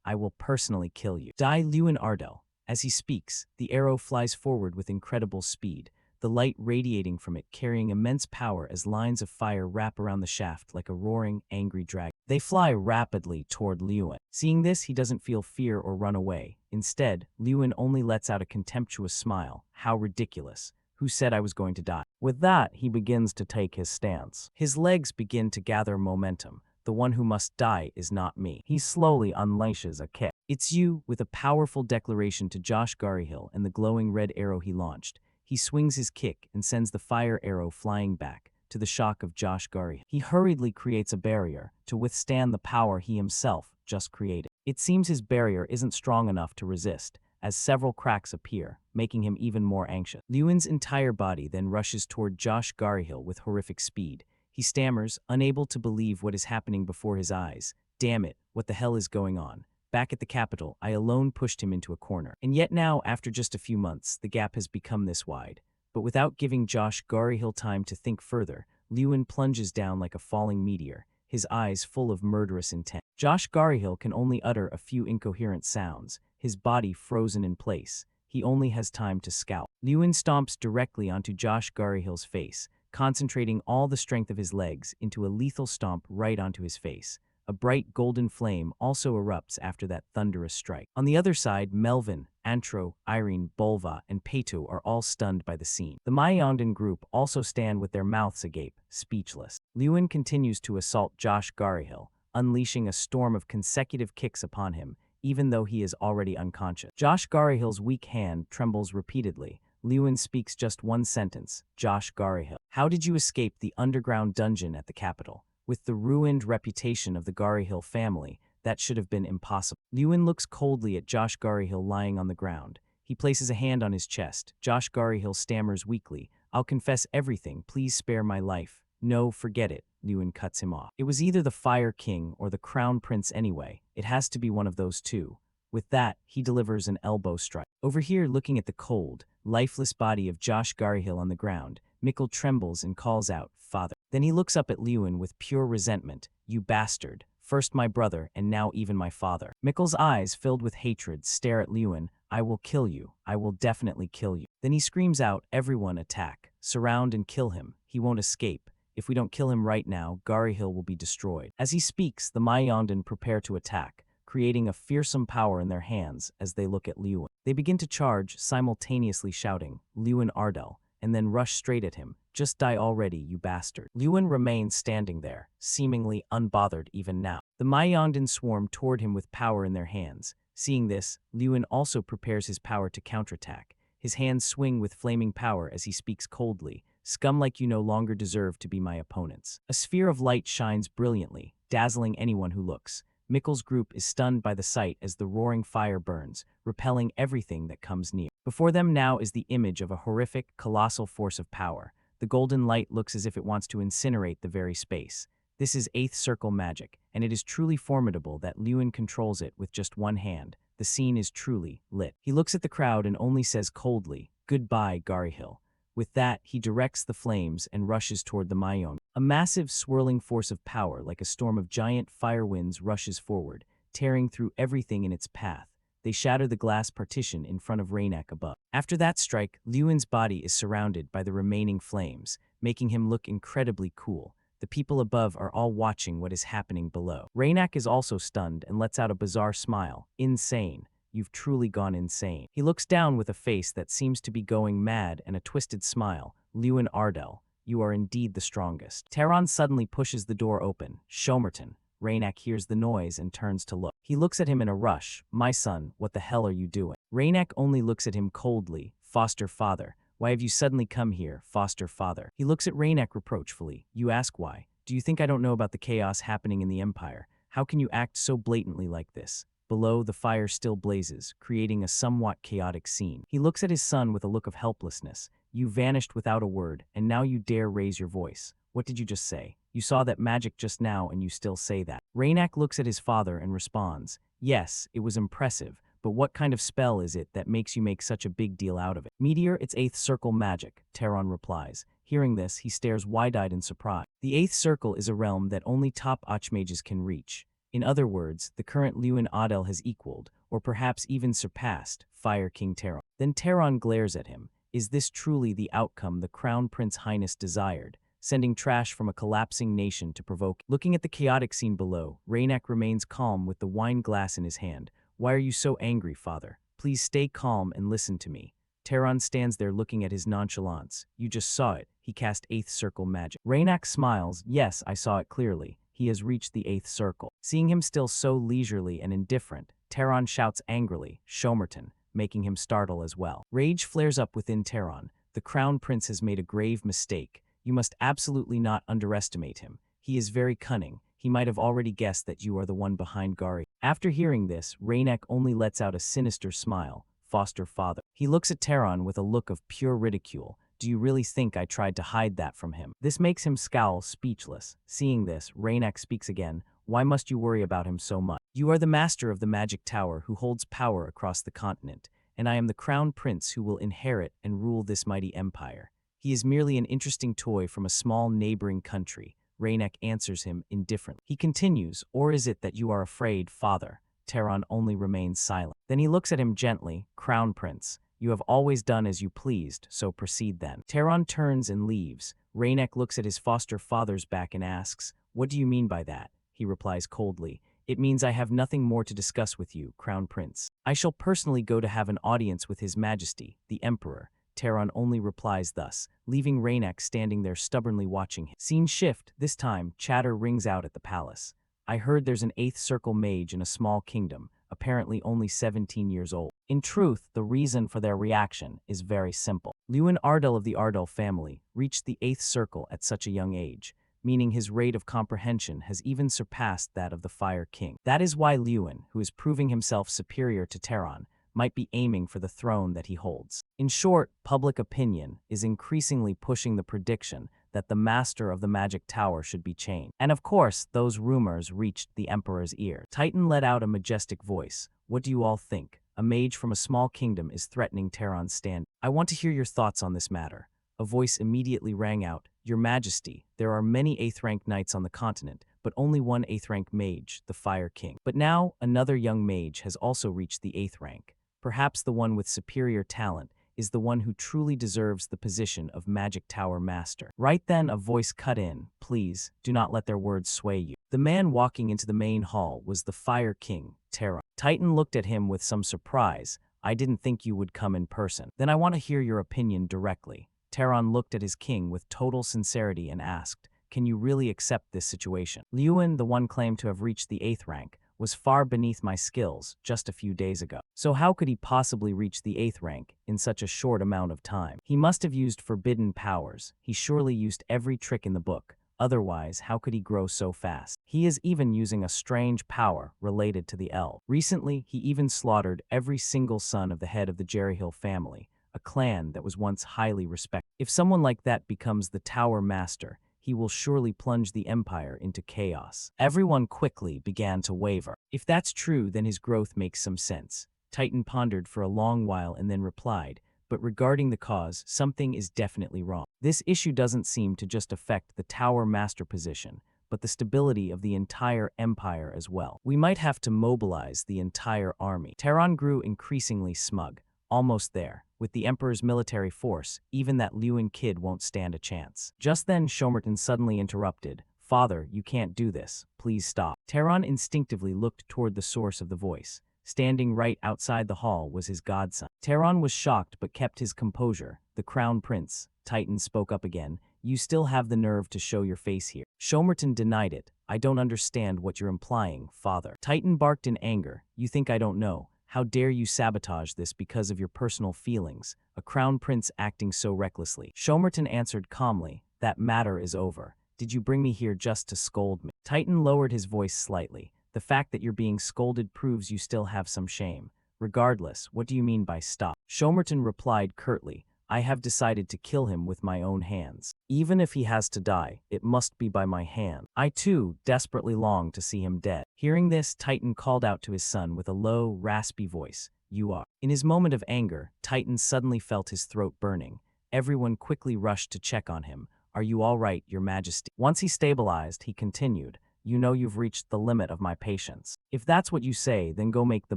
I will personally kill you. Die, Lewin Ardell." As he speaks, the arrow flies forward with incredible speed, the light radiating from it carrying immense power as lines of fire wrap around the shaft like a roaring, angry dragon. They fly rapidly toward Lewin. Seeing this, he doesn't feel fear or run away. Instead, Lewin only lets out a contemptuous smile. "How ridiculous. Who said I was going to die?" With that, he begins to take his stance. His legs begin to gather momentum. "The one who must die is not me." He slowly unleashes a kick. "It's you," with a powerful declaration to Josh Garyhill and the glowing red arrow he launched. He swings his kick and sends the fire arrow flying back, to the shock of Josh Garyhill. He hurriedly creates a barrier to withstand the power he himself just created. It seems his barrier isn't strong enough to resist, as several cracks appear, making him even more anxious. Lewin's entire body then rushes toward Josh Garyhill with horrific speed. He stammers, unable to believe what is happening before his eyes. "Damn it, what the hell is going on? Back at the capital, I alone pushed him into a corner. And yet now, after just a few months, the gap has become this wide." But without giving Josh Garyhill time to think further, Lewin plunges down like a falling meteor, his eyes full of murderous intent. Josh Garyhill can only utter a few incoherent sounds, his body frozen in place. He only has time to scowl. Lewin stomps directly onto Josh Garyhill's face, concentrating all the strength of his legs into a lethal stomp right onto his face. A bright golden flame also erupts after that thunderous strike. On the other side, Melvin, Antro, Irene, Bolva, and Petu are all stunned by the scene. The Mayangdan group also stand with their mouths agape, speechless. Lewin continues to assault Josh Garyhill, unleashing a storm of consecutive kicks upon him, even though he is already unconscious. Josh Garyhill's weak hand trembles repeatedly, Lewin speaks just one sentence, Josh Garihill. How did you escape the underground dungeon at the capital? With the ruined reputation of the Garihill family, that should have been impossible. Lewin looks coldly at Josh Garihill lying on the ground. He places a hand on his chest. Josh Garihill stammers weakly, I'll confess everything, please spare my life. No, forget it, Lewin cuts him off. It was either the Fire King or the Crown Prince anyway. It has to be one of those two. With that, he delivers an elbow strike. Over here, looking at the cold, lifeless body of Josh Garihill on the ground, Mikkel trembles and calls out, Father. Then he looks up at Lewin with pure resentment. You bastard. First my brother, and now even my father. Mikkel's eyes, filled with hatred, stare at Lewin. I will kill you. I will definitely kill you. Then he screams out, everyone attack. Surround and kill him. He won't escape. If we don't kill him right now, Garihill will be destroyed. As he speaks, the Mayondan prepare to attack, creating a fearsome power in their hands as they look at Lewin. They begin to charge, simultaneously shouting, Lewin Ardell, and then rush straight at him. Just die already, you bastard. Lewin remains standing there, seemingly unbothered even now. The Mayondan swarm toward him with power in their hands. Seeing this, Lewin also prepares his power to counterattack. His hands swing with flaming power as he speaks coldly, scum like you no longer deserve to be my opponents. A sphere of light shines brilliantly, dazzling anyone who looks. Mikkel's group is stunned by the sight as the roaring fire burns, repelling everything that comes near. Before them now is the image of a horrific, colossal force of power. The golden light looks as if it wants to incinerate the very space. This is eighth circle magic, and it is truly formidable that Lewin controls it with just one hand. The scene is truly lit. He looks at the crowd and only says coldly, Goodbye, Garihill. With that, he directs the flames and rushes toward the Mayon. A massive, swirling force of power, like a storm of giant fire winds, rushes forward, tearing through everything in its path. They shatter the glass partition in front of Raynak above. After that strike, Lewin's body is surrounded by the remaining flames, making him look incredibly cool. The people above are all watching what is happening below. Raynak is also stunned and lets out a bizarre smile. Insane. You've truly gone insane. He looks down with a face that seems to be going mad and a twisted smile. Lewin Ardell, you are indeed the strongest. Taron suddenly pushes the door open. Shomerton. Raynak hears the noise and turns to look. He looks at him in a rush. My son, what the hell are you doing? Raynak only looks at him coldly. Foster father. Why have you suddenly come here, foster father? He looks at Raynak reproachfully. You ask why. Do you think I don't know about the chaos happening in the Empire? How can you act so blatantly like this? Below, the fire still blazes, creating a somewhat chaotic scene. He looks at his son with a look of helplessness. You vanished without a word, and now you dare raise your voice. What did you just say? You saw that magic just now and you still say that. Raynak looks at his father and responds, Yes, it was impressive, but what kind of spell is it that makes you make such a big deal out of it? Meteor, it's eighth circle magic, Taron replies. Hearing this, he stares wide-eyed in surprise. The eighth circle is a realm that only top archmages can reach. In other words, the current Lewin Adel has equaled, or perhaps even surpassed, Fire King Taron. Then Taron glares at him. Is this truly the outcome the Crown Prince Highness desired? Sending trash from a collapsing nation to provoke. Looking at the chaotic scene below, Raynak remains calm with the wine glass in his hand. Why are you so angry, father? Please stay calm and listen to me. Taron stands there looking at his nonchalance. You just saw it. He cast eighth circle magic. Raynak smiles. Yes, I saw it clearly. He has reached the eighth circle. Seeing him still so leisurely and indifferent, Taron shouts angrily, Shomerton, making him startle as well. Rage flares up within Taron. The Crown Prince has made a grave mistake. You must absolutely not underestimate him. He is very cunning. He might have already guessed that you are the one behind Gari. After hearing this, Raynak only lets out a sinister smile. Foster father. He looks at Taron with a look of pure ridicule. Do you really think I tried to hide that from him? This makes him scowl, speechless. Seeing this, Raynak speaks again. Why must you worry about him so much? You are the master of the magic tower who holds power across the continent, and I am the crown prince who will inherit and rule this mighty empire. He is merely an interesting toy from a small neighboring country. Raynak answers him indifferently. He continues, or is it that you are afraid, father? Taron only remains silent. Then he looks at him gently. Crown Prince, you have always done as you pleased, so proceed then. Taron turns and leaves. Raynak looks at his foster father's back and asks, What do you mean by that? He replies coldly, It means I have nothing more to discuss with you, Crown Prince. I shall personally go to have an audience with His Majesty, the Emperor. Taron only replies thus, leaving Raynak standing there stubbornly watching him. Scene shift. This time, chatter rings out at the palace. I heard there's an eighth circle mage in a small kingdom, apparently only 17 years old. In truth, the reason for their reaction is very simple. Lewin Ardell of the Ardell family reached the 8th circle at such a young age, meaning his rate of comprehension has even surpassed that of the Fire King. That is why Lewin, who is proving himself superior to Terran, might be aiming for the throne that he holds. In short, public opinion is increasingly pushing the prediction that the master of the magic tower should be changed. And of course, those rumors reached the Emperor's ear. Titan let out a majestic voice. What do you all think? A mage from a small kingdom is threatening Terran's stand. I want to hear your thoughts on this matter. A voice immediately rang out. Your Majesty, there are many 8th rank knights on the continent, but only one 8th rank mage, the Fire King. But now, another young mage has also reached the 8th rank. Perhaps the one with superior talent is the one who truly deserves the position of Magic Tower Master. Right then, a voice cut in. Please, do not let their words sway you. The man walking into the main hall was the Fire King, Terran. Titan looked at him with some surprise. I didn't think you would come in person. Then I want to hear your opinion directly. Terran looked at his king with total sincerity and asked, can you really accept this situation? Lewin, the one claimed to have reached the 8th rank, was far beneath my skills just a few days ago. So how could he possibly reach the 8th rank in such a short amount of time? He must have used forbidden powers. He surely used every trick in the book. Otherwise, how could he grow so fast? He is even using a strange power related to the elf. Recently, he even slaughtered every single son of the head of the Jerryhill family, a clan that was once highly respected. If someone like that becomes the Tower Master, he will surely plunge the Empire into chaos. Everyone quickly began to waver. If that's true, then his growth makes some sense. Titan pondered for a long while and then replied, but regarding the cause, something is definitely wrong. This issue doesn't seem to just affect the Tower Master position, but the stability of the entire Empire as well. We might have to mobilize the entire army. Terran grew increasingly smug. Almost there. With the Emperor's military force, even that Lewin kid won't stand a chance. Just then, Shomerton suddenly interrupted. Father, you can't do this. Please stop. Terran instinctively looked toward the source of the voice. Standing right outside the hall was his godson. Terran was shocked but kept his composure. The Crown Prince, Titan spoke up again. You still have the nerve to show your face here. Shomerton denied it. I don't understand what you're implying, father. Titan barked in anger. You think I don't know? How dare you sabotage this because of your personal feelings? A crown prince acting so recklessly. Shomerton answered calmly, that matter is over. Did you bring me here just to scold me? Titan lowered his voice slightly. The fact that you're being scolded proves you still have some shame. Regardless, what do you mean by stop? Shomerton replied curtly, I have decided to kill him with my own hands. Even if he has to die, it must be by my hand. I too desperately long to see him dead. Hearing this, Titan called out to his son with a low, raspy voice, you are. In his moment of anger, Titan suddenly felt his throat burning. Everyone quickly rushed to check on him. Are you all right, your majesty? Once he stabilized, he continued, you know you've reached the limit of my patience. If that's what you say, then go make the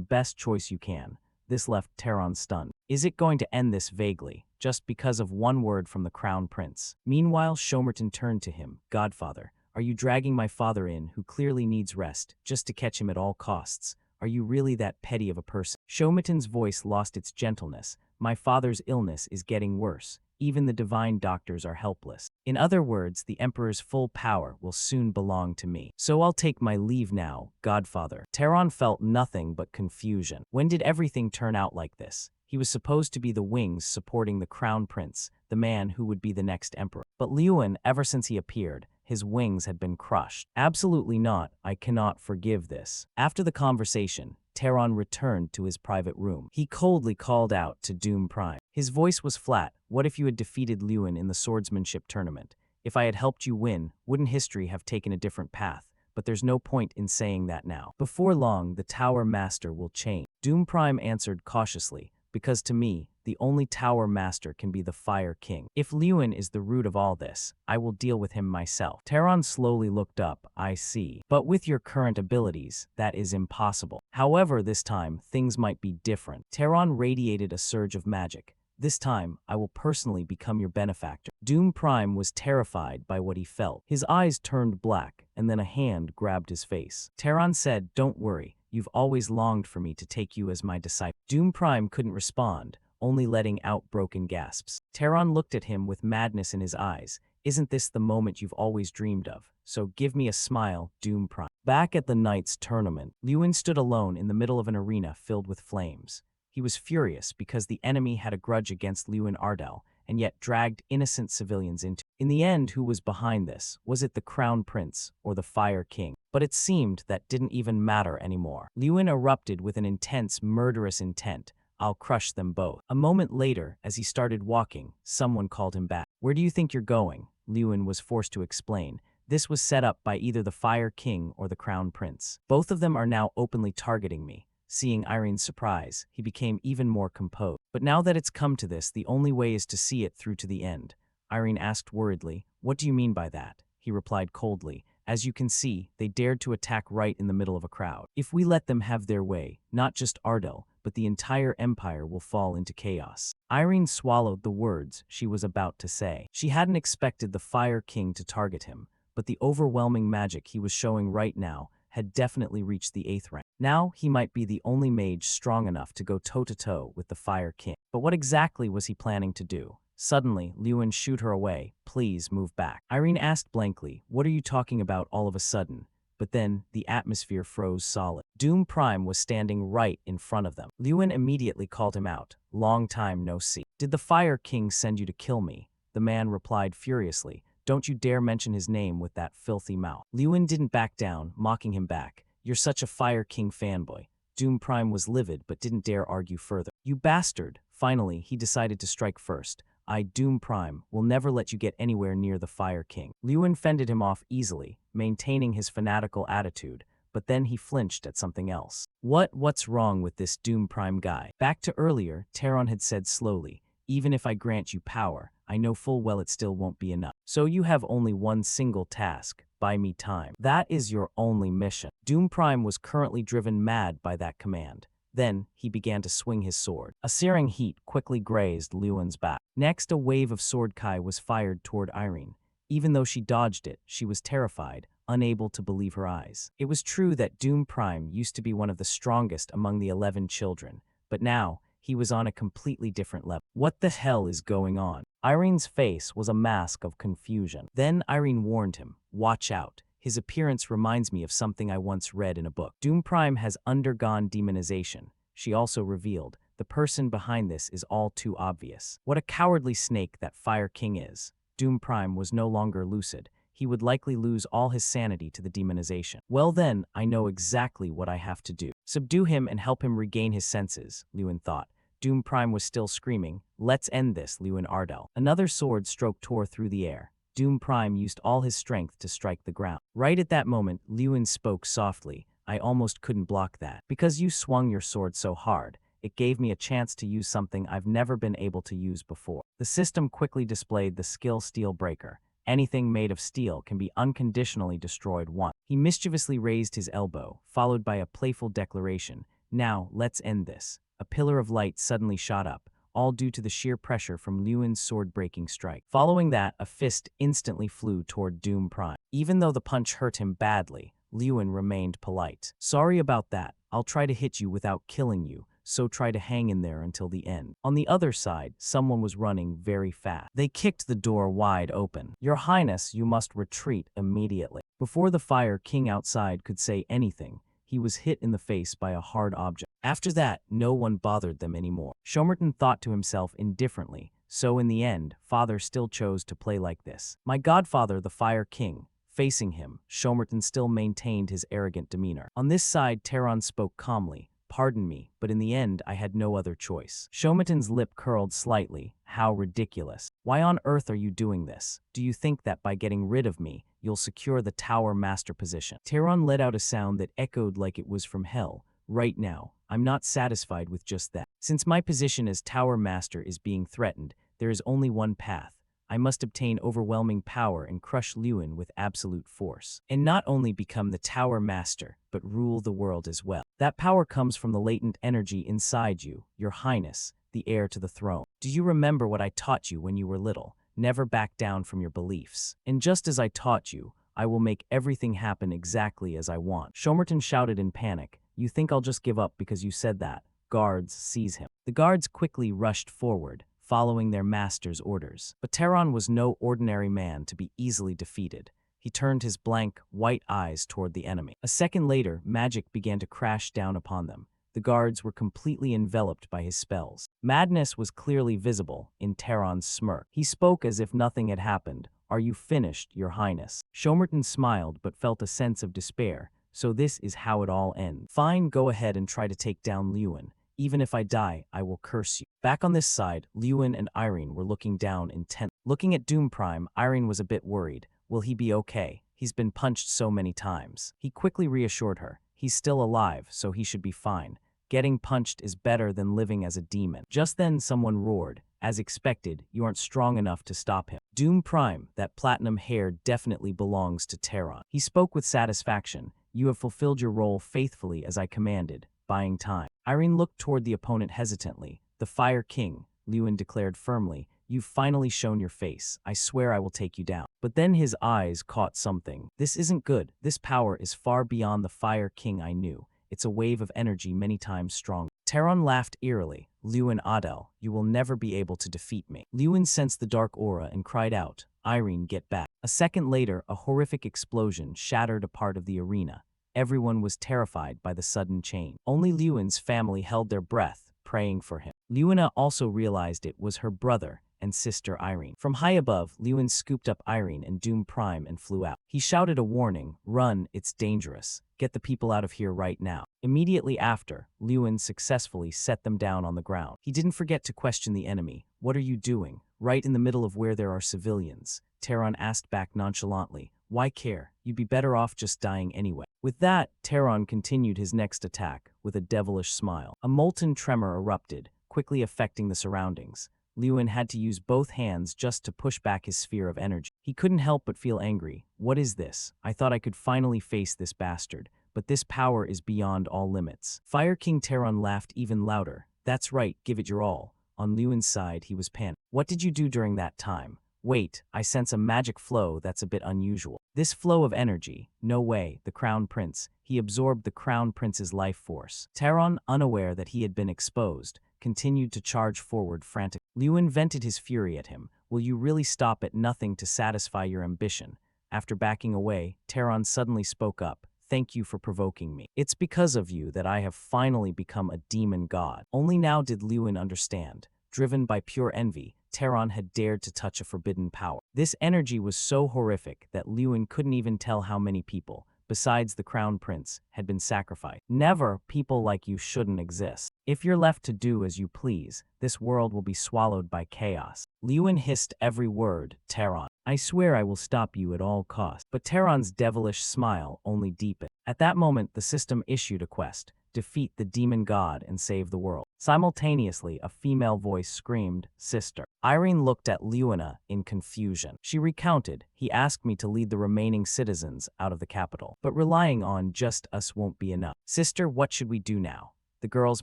best choice you can. This left Terran stunned. Is it going to end this vaguely, just because of one word from the Crown Prince? Meanwhile, Shomerton turned to him. Godfather, are you dragging my father in, who clearly needs rest, just to catch him at all costs? Are you really that petty of a person? Shomerton's voice lost its gentleness. My father's illness is getting worse. Even the divine doctors are helpless. In other words, the Emperor's full power will soon belong to me. So I'll take my leave now, Godfather. Terran felt nothing but confusion. When did everything turn out like this? He was supposed to be the wings supporting the Crown Prince, the man who would be the next emperor. But Lewin, ever since he appeared, his wings had been crushed. Absolutely not. I cannot forgive this. After the conversation, Terran returned to his private room. He coldly called out to Doom Prime. His voice was flat. What if you had defeated Lewin in the swordsmanship tournament? If I had helped you win, wouldn't history have taken a different path? But there's no point in saying that now. Before long, the Tower Master will change. Doom Prime answered cautiously, because to me, the only Tower Master can be the Fire King. If Lewin is the root of all this, I will deal with him myself. Terran slowly looked up. I see. But with your current abilities, that is impossible. However, this time, things might be different. Terran radiated a surge of magic. This time, I will personally become your benefactor. Doom Prime was terrified by what he felt. His eyes turned black, and then a hand grabbed his face. Terran said, don't worry. You've always longed for me to take you as my disciple. Doom Prime couldn't respond, only letting out broken gasps. Terran looked at him with madness in his eyes. Isn't this the moment you've always dreamed of? So give me a smile, Doom Prime. Back at the Knights tournament, Lewin stood alone in the middle of an arena filled with flames. He was furious because the enemy had a grudge against Lewin Ardell, and yet dragged innocent civilians into it. In the end, who was behind this? Was it the Crown Prince or the Fire King? But it seemed that didn't even matter anymore. Lewin erupted with an intense, murderous intent. I'll crush them both. A moment later, as he started walking, someone called him back. Where do you think you're going? Lewin was forced to explain. This was set up by either the Fire King or the Crown Prince. Both of them are now openly targeting me. Seeing Irene's surprise, he became even more composed. But now that it's come to this, the only way is to see it through to the end. Irene asked worriedly, "What do you mean by that?" He replied coldly, "As you can see, they dared to attack right in the middle of a crowd. If we let them have their way, not just Ardell, but the entire empire will fall into chaos." Irene swallowed the words she was about to say. She hadn't expected the Fire King to target him, but the overwhelming magic he was showing right now had definitely reached the 8th rank. Now he might be the only mage strong enough to go toe-to-toe with the Fire King. But what exactly was he planning to do? Suddenly, Lewin shooed her away. "Please move back." Irene asked blankly, "What are you talking about all of a sudden?" But then, the atmosphere froze solid. Doom Prime was standing right in front of them. Lewin immediately called him out. "Long time no see. Did the Fire King send you to kill me?" The man replied furiously, "Don't you dare mention his name with that filthy mouth." Lewin didn't back down, mocking him back. "You're such a Fire King fanboy." Doom Prime was livid but didn't dare argue further. "You bastard!" Finally, he decided to strike first. "I, Doom Prime, will never let you get anywhere near the Fire King." Lewin fended him off easily, maintaining his fanatical attitude, but then he flinched at something else. What's wrong with this Doom Prime guy? Back to earlier, Taron had said slowly, "Even if I grant you power, I know full well it still won't be enough. So you have only one single task. Buy me time. That is your only mission." Doom Prime was currently driven mad by that command. Then, he began to swing his sword. A searing heat quickly grazed Lewin's back. Next, a wave of sword kai was fired toward Irene. Even though she dodged it, she was terrified, unable to believe her eyes. It was true that Doom Prime used to be one of the strongest among the 11 children, but now, he was on a completely different level. What the hell is going on? Irene's face was a mask of confusion. Then Irene warned him, "Watch out. His appearance reminds me of something I once read in a book. Doom Prime has undergone demonization." She also revealed, "The person behind this is all too obvious." What a cowardly snake that Fire King is. Doom Prime was no longer lucid. He would likely lose all his sanity to the demonization. "Well then, I know exactly what I have to do. Subdue him and help him regain his senses," Lewin thought. Doom Prime was still screaming, "Let's end this, Lewin Ardell." Another sword stroke tore through the air. Doom Prime used all his strength to strike the ground. Right at that moment, Lewin spoke softly, "I almost couldn't block that. Because you swung your sword so hard, it gave me a chance to use something I've never been able to use before." The system quickly displayed the skill Steel Breaker. Anything made of steel can be unconditionally destroyed once. He mischievously raised his elbow, followed by a playful declaration, "Now, let's end this." A pillar of light suddenly shot up, all due to the sheer pressure from Lewin's sword-breaking strike. Following that, a fist instantly flew toward Doom Prime. Even though the punch hurt him badly, Lewin remained polite. "Sorry about that. I'll try to hit you without killing you, so try to hang in there until the end." On the other side, someone was running very fast. They kicked the door wide open. "Your Highness, you must retreat immediately." Before the Fire King outside could say anything, he was hit in the face by a hard object. After that, no one bothered them anymore. Shomerton thought to himself indifferently, so in the end, father still chose to play like this. "My godfather, the Fire King." Facing him, Shomerton still maintained his arrogant demeanor. On this side, Taron spoke calmly, "Pardon me, but in the end, I had no other choice." Shomerton's lip curled slightly. "How ridiculous. Why on earth are you doing this? Do you think that by getting rid of me, you'll secure the Tower Master position?" Taron let out a sound that echoed like it was from hell. "Right now, I'm not satisfied with just that. Since my position as Tower Master is being threatened, there is only one path. I must obtain overwhelming power and crush Lewin with absolute force. And not only become the Tower Master, but rule the world as well. That power comes from the latent energy inside you, Your Highness, the heir to the throne. Do you remember what I taught you when you were little? Never back down from your beliefs. And just as I taught you, I will make everything happen exactly as I want." Shomerton shouted in panic, "You think I'll just give up because you said that?" Guards, seize him. The guards quickly rushed forward, following their master's orders. But Taron was no ordinary man to be easily defeated. He turned his blank, white eyes toward the enemy. A second later, magic began to crash down upon them. The guards were completely enveloped by his spells. Madness was clearly visible in Taron's smirk. He spoke as if nothing had happened. "Are you finished, Your Highness?" Shomerton smiled but felt a sense of despair. "So this is how it all ends. Fine, go ahead and try to take down Lewin. Even if I die, I will curse you." Back on this side, Lewin and Irene were looking down intently. Looking at Doom Prime, Irene was a bit worried. Will he be okay? He's been punched so many times. He quickly reassured her. He's still alive, so he should be fine. Getting punched is better than living as a demon. Just then someone roared. As expected, you aren't strong enough to stop him. Doom Prime, that platinum hair definitely belongs to Taron. He spoke with satisfaction. You have fulfilled your role faithfully as I commanded, buying time. Irene looked toward the opponent hesitantly. The Fire King, Lewin declared firmly. You've finally shown your face. I swear I will take you down. But then his eyes caught something. This isn't good. This power is far beyond the Fire King I knew. It's a wave of energy many times stronger. Taron laughed eerily. Lewin Adel, you will never be able to defeat me. Lewin sensed the dark aura and cried out, Irene, get back. A second later, a horrific explosion shattered a part of the arena. Everyone was terrified by the sudden change. Only Lewin's family held their breath, praying for him. Lewina also realized it was her brother and sister Irene. From high above, Lewin scooped up Irene and Doom Prime and flew out. He shouted a warning, "Run, it's dangerous. Get the people out of here right now." Immediately after, Lewin successfully set them down on the ground. He didn't forget to question the enemy. "What are you doing? Right in the middle of where there are civilians?" Taron asked back nonchalantly. "Why care? You'd be better off just dying anyway." With that, Taron continued his next attack with a devilish smile. A molten tremor erupted, quickly affecting the surroundings. Lewin had to use both hands just to push back his sphere of energy. He couldn't help but feel angry. What is this? I thought I could finally face this bastard, but this power is beyond all limits. Fire King Taron laughed even louder. That's right, give it your all. On Lewin's side, he was panicked. What did you do during that time? Wait, I sense a magic flow that's a bit unusual. This flow of energy, no way, the Crown Prince. He absorbed the Crown Prince's life force. Taron, unaware that he had been exposed, continued to charge forward frantically. Lewin vented his fury at him. Will you really stop at nothing to satisfy your ambition? After backing away, Taron suddenly spoke up. Thank you for provoking me. It's because of you that I have finally become a demon god. Only now did Lewin understand. Driven by pure envy, Taron had dared to touch a forbidden power. This energy was so horrific that Lewin couldn't even tell how many people, besides the Crown Prince, had been sacrificed. Never, people like you shouldn't exist. If you're left to do as you please, this world will be swallowed by chaos. Lewin hissed every word, Taron. I swear I will stop you at all costs. But Taron's devilish smile only deepened. At that moment, the system issued a quest. Defeat the demon god and save the world. Simultaneously, a female voice screamed, Sister. Irene looked at Lewina in confusion. She recounted, he asked me to lead the remaining citizens out of the capital. But relying on just us won't be enough. Sister, what should we do now? The girl's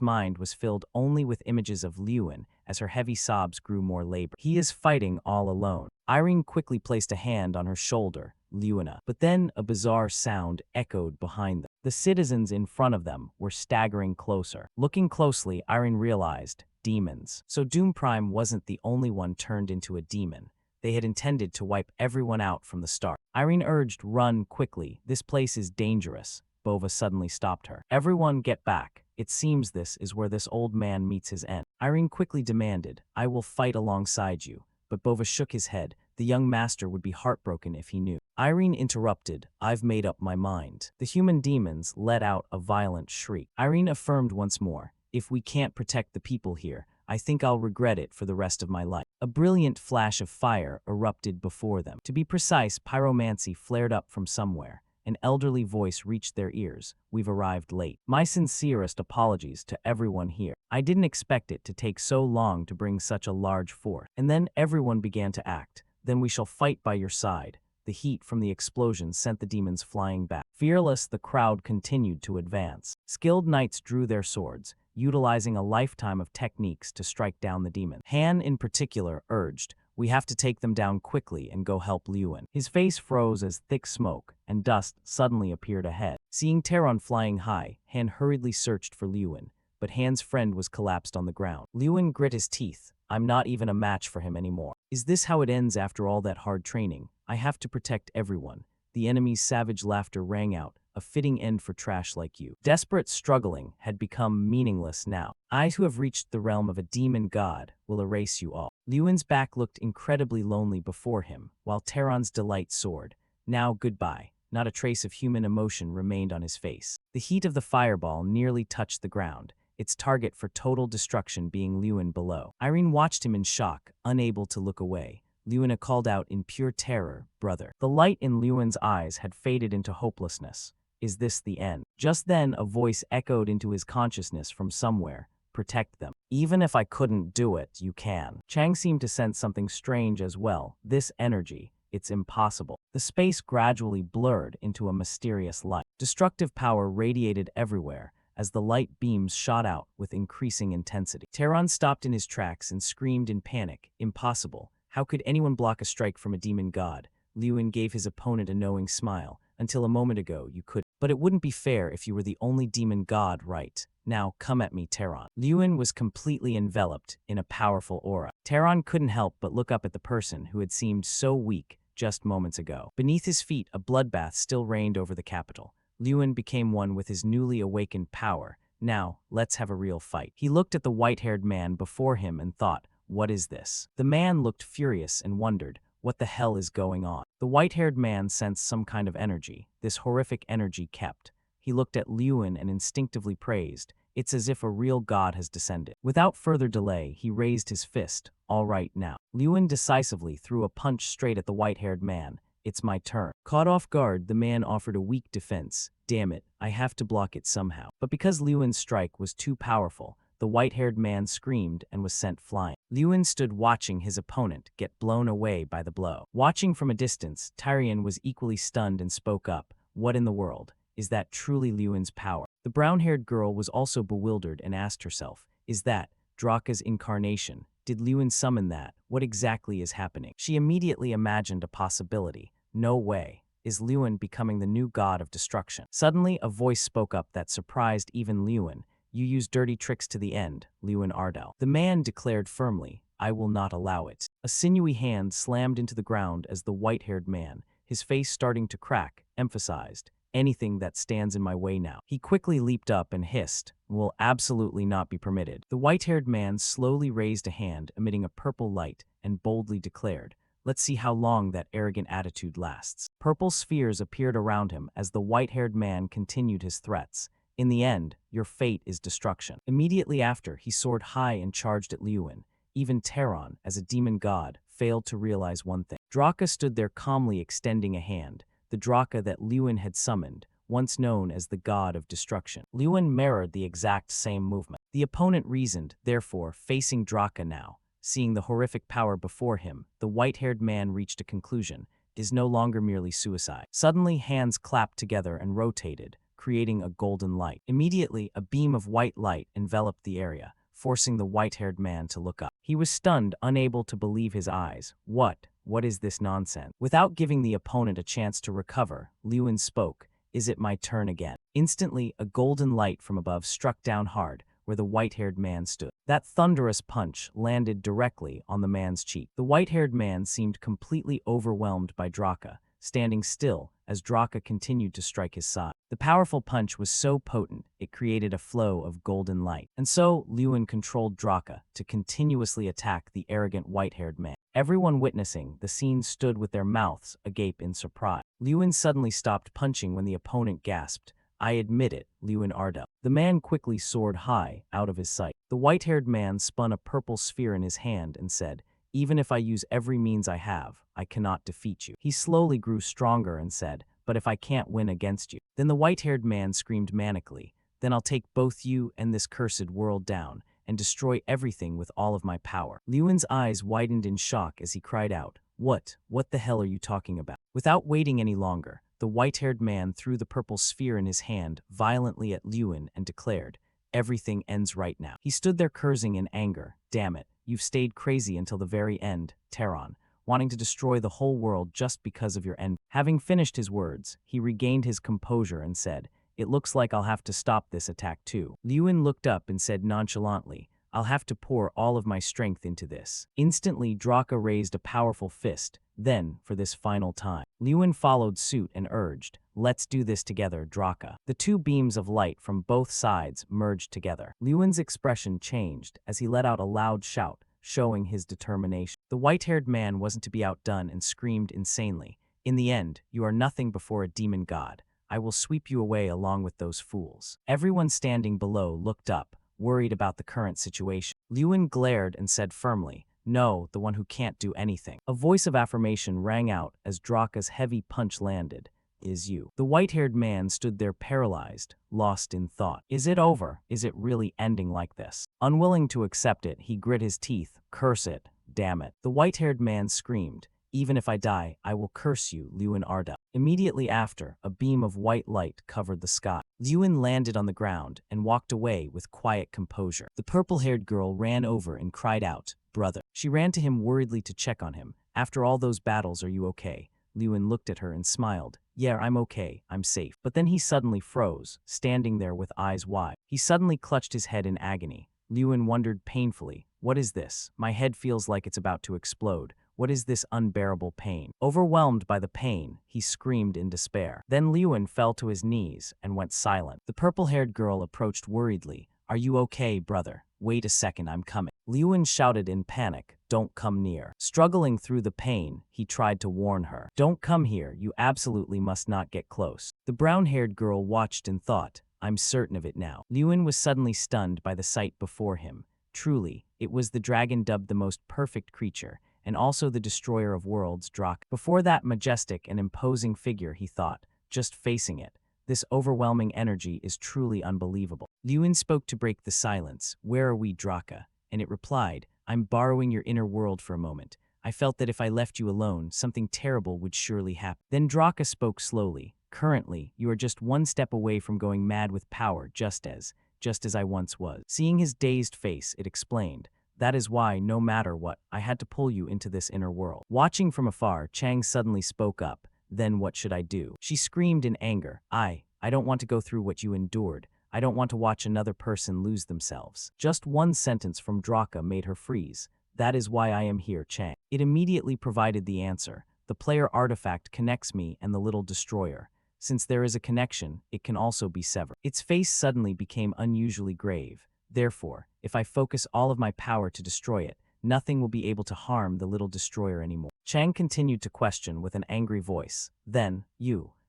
mind was filled only with images of Lewin as her heavy sobs grew more labored. He is fighting all alone. Irene quickly placed a hand on her shoulder, Lewina. But then a bizarre sound echoed behind them. The citizens in front of them were staggering closer. Looking closely, Irene realized, demons. So Doom Prime wasn't the only one turned into a demon. They had intended to wipe everyone out from the start. Irene urged, run quickly. This place is dangerous. Bova suddenly stopped her. Everyone get back. It seems this is where this old man meets his end. Irene quickly demanded, I will fight alongside you. But Bova shook his head. The young master would be heartbroken if he knew. Irene interrupted, I've made up my mind. The human demons let out a violent shriek. Irene affirmed once more, if we can't protect the people here, I think I'll regret it for the rest of my life. A brilliant flash of fire erupted before them. To be precise, pyromancy flared up from somewhere. An elderly voice reached their ears. We've arrived late. My sincerest apologies to everyone here. I didn't expect it to take so long to bring such a large force. And then everyone began to act. Then we shall fight by your side. The heat from the explosion sent the demons flying back. Fearless, the crowd continued to advance. Skilled knights drew their swords, utilizing a lifetime of techniques to strike down the demons. Han, in particular, urged, we have to take them down quickly and go help Lewin. His face froze as thick smoke and dust suddenly appeared ahead. Seeing Taron flying high, Han hurriedly searched for Lewin, but Han's friend was collapsed on the ground. Lewin grit his teeth. I'm not even a match for him anymore. Is this how it ends after all that hard training? I have to protect everyone. The enemy's savage laughter rang out. a fitting end for trash like you. Desperate struggling had become meaningless now. I who have reached the realm of a demon god will erase you all. Lewin's back looked incredibly lonely before him, while Terran's delight soared. Now goodbye. Not a trace of human emotion remained on his face. The heat of the fireball nearly touched the ground, its target for total destruction being Lewin below. Irene watched him in shock, unable to look away. Lewin called out in pure terror, "Brother." The light in Lewin's eyes had faded into hopelessness. Is this the end? Just then, a voice echoed into his consciousness from somewhere. Protect them. Even if I couldn't do it, you can. Chang seemed to sense something strange as well. This energy. It's impossible. The space gradually blurred into a mysterious light. Destructive power radiated everywhere as the light beams shot out with increasing intensity. Terran stopped in his tracks and screamed in panic. Impossible. How could anyone block a strike from a demon god? Lewin gave his opponent a knowing smile. Until a moment ago, you could. But it wouldn't be fair if you were the only demon god, right? Now, come at me, Terran. Lewin was completely enveloped in a powerful aura. Terran couldn't help but look up at the person who had seemed so weak just moments ago. Beneath his feet, a bloodbath still reigned over the capital. Lewin became one with his newly awakened power. Now, let's have a real fight. He looked at the white-haired man before him and thought, what is this? The man looked furious and wondered, what the hell is going on? The white-haired man sensed some kind of energy. This horrific energy kept. He looked at Lewin and instinctively praised. It's as if a real god has descended. Without further delay, he raised his fist. All right now. Lewin decisively threw a punch straight at the white-haired man. It's my turn. Caught off guard, the man offered a weak defense. Damn it, I have to block it somehow. But because Lewin's strike was too powerful, the white-haired man screamed and was sent flying. Lewin stood watching his opponent get blown away by the blow. Watching from a distance, Tyrion was equally stunned and spoke up. What in the world? Is that truly Lewin's power? The brown-haired girl was also bewildered and asked herself, is that Draka's incarnation? Did Lewin summon that? What exactly is happening? She immediately imagined a possibility. No way. Is Lewin becoming the new god of destruction? Suddenly, a voice spoke up that surprised even Lewin. You use dirty tricks to the end, Lewin Ardell. The man declared firmly, I will not allow it. A sinewy hand slammed into the ground as the white-haired man, his face starting to crack, emphasized, anything that stands in my way now. He quickly leaped up and hissed, will absolutely not be permitted. The white-haired man slowly raised a hand, emitting a purple light, and boldly declared, let's see how long that arrogant attitude lasts. Purple spheres appeared around him as the white-haired man continued his threats. In the end, your fate is destruction. Immediately after, he soared high and charged at Lewin. Even Terran, as a demon god, failed to realize one thing. Draka stood there calmly extending a hand, the Draka that Lewin had summoned, once known as the god of destruction. Lewin mirrored the exact same movement. The opponent reasoned, therefore, facing Draka now. Seeing the horrific power before him, the white-haired man reached a conclusion. It is no longer merely suicide. Suddenly, hands clapped together and rotated, creating a golden light. Immediately, a beam of white light enveloped the area, forcing the white-haired man to look up. He was stunned, unable to believe his eyes. What is this nonsense? Without giving the opponent a chance to recover, Lewin spoke, is it my turn again? Instantly, a golden light from above struck down hard, where the white-haired man stood. That thunderous punch landed directly on the man's cheek. The white-haired man seemed completely overwhelmed by Draka, standing still as Draka continued to strike his side. The powerful punch was so potent, it created a flow of golden light. And so, Lewin controlled Draka to continuously attack the arrogant white-haired man. Everyone witnessing the scene stood with their mouths agape in surprise. Lewin suddenly stopped punching when the opponent gasped, I admit it, Lewin Ardell. The man quickly soared high, out of his sight. The white-haired man spun a purple sphere in his hand and said, even if I use every means I have, I cannot defeat you. He slowly grew stronger and said, but if I can't win against you? Then the white-haired man screamed manically, then I'll take both you and this cursed world down, and destroy everything with all of my power. Lewin's eyes widened in shock as he cried out, what the hell are you talking about? Without waiting any longer, the white-haired man threw the purple sphere in his hand violently at Lewin and declared, everything ends right now. He stood there cursing in anger, damn it, you've stayed crazy until the very end, Terran, wanting to destroy the whole world just because of your envy. Having finished his words, he regained his composure and said, it looks like I'll have to stop this attack too. Lewin looked up and said nonchalantly, I'll have to pour all of my strength into this. Instantly, Draka raised a powerful fist. Then, for this final time, Lewin followed suit and urged, "Let's do this together, Draka." The two beams of light from both sides merged together. Lewin's expression changed as he let out a loud shout, showing his determination. The white-haired man wasn't to be outdone and screamed insanely, "In the end, you are nothing before a demon god. I will sweep you away along with those fools." Everyone standing below looked up, worried about the current situation. Lewin glared and said firmly, "No, the one who can't do anything." A voice of affirmation rang out as Draka's heavy punch landed. "Is you." The white-haired man stood there paralyzed, lost in thought. Is it over? Is it really ending like this? Unwilling to accept it, he grit his teeth. "Curse it, damn it." The white-haired man screamed, "Even if I die, I will curse you, Lewin Arda." Immediately after, a beam of white light covered the sky. Lewin landed on the ground and walked away with quiet composure. The purple-haired girl ran over and cried out, "Brother." She ran to him worriedly to check on him. "After all those battles, are you okay?" Lewin looked at her and smiled. "Yeah, I'm okay, I'm safe." But then he suddenly froze, standing there with eyes wide. He suddenly clutched his head in agony. Lewin wondered painfully, "What is this? My head feels like it's about to explode. What is this unbearable pain?" Overwhelmed by the pain, he screamed in despair. Then Lewin fell to his knees and went silent. The purple-haired girl approached worriedly. "Are you okay, brother? Wait a second, I'm coming." Lewin shouted in panic, "Don't come near." Struggling through the pain, he tried to warn her. "Don't come here, you absolutely must not get close." The brown-haired girl watched and thought, "I'm certain of it now." Lewin was suddenly stunned by the sight before him. Truly, it was the dragon dubbed the most perfect creature, and also the destroyer of worlds, Draka. Before that majestic and imposing figure, he thought, just facing it, this overwhelming energy is truly unbelievable. Lewin spoke to break the silence, "Where are we, Draka?" And it replied, "I'm borrowing your inner world for a moment. I felt that if I left you alone, something terrible would surely happen." Then Draka spoke slowly, "Currently, you are just one step away from going mad with power, just as I once was." Seeing his dazed face, it explained, "That is why, no matter what, I had to pull you into this inner world." Watching from afar, Chang suddenly spoke up. "Then what should I do?" She screamed in anger. I don't want to go through what you endured. I don't want to watch another person lose themselves." Just one sentence from Draka made her freeze. "That is why I am here, Chang." It immediately provided the answer. "The player artifact connects me and the little destroyer. Since there is a connection, it can also be severed." Its face suddenly became unusually grave. "Therefore, if I focus all of my power to destroy it, nothing will be able to harm the little destroyer anymore." Chang continued to question with an angry voice. "Then,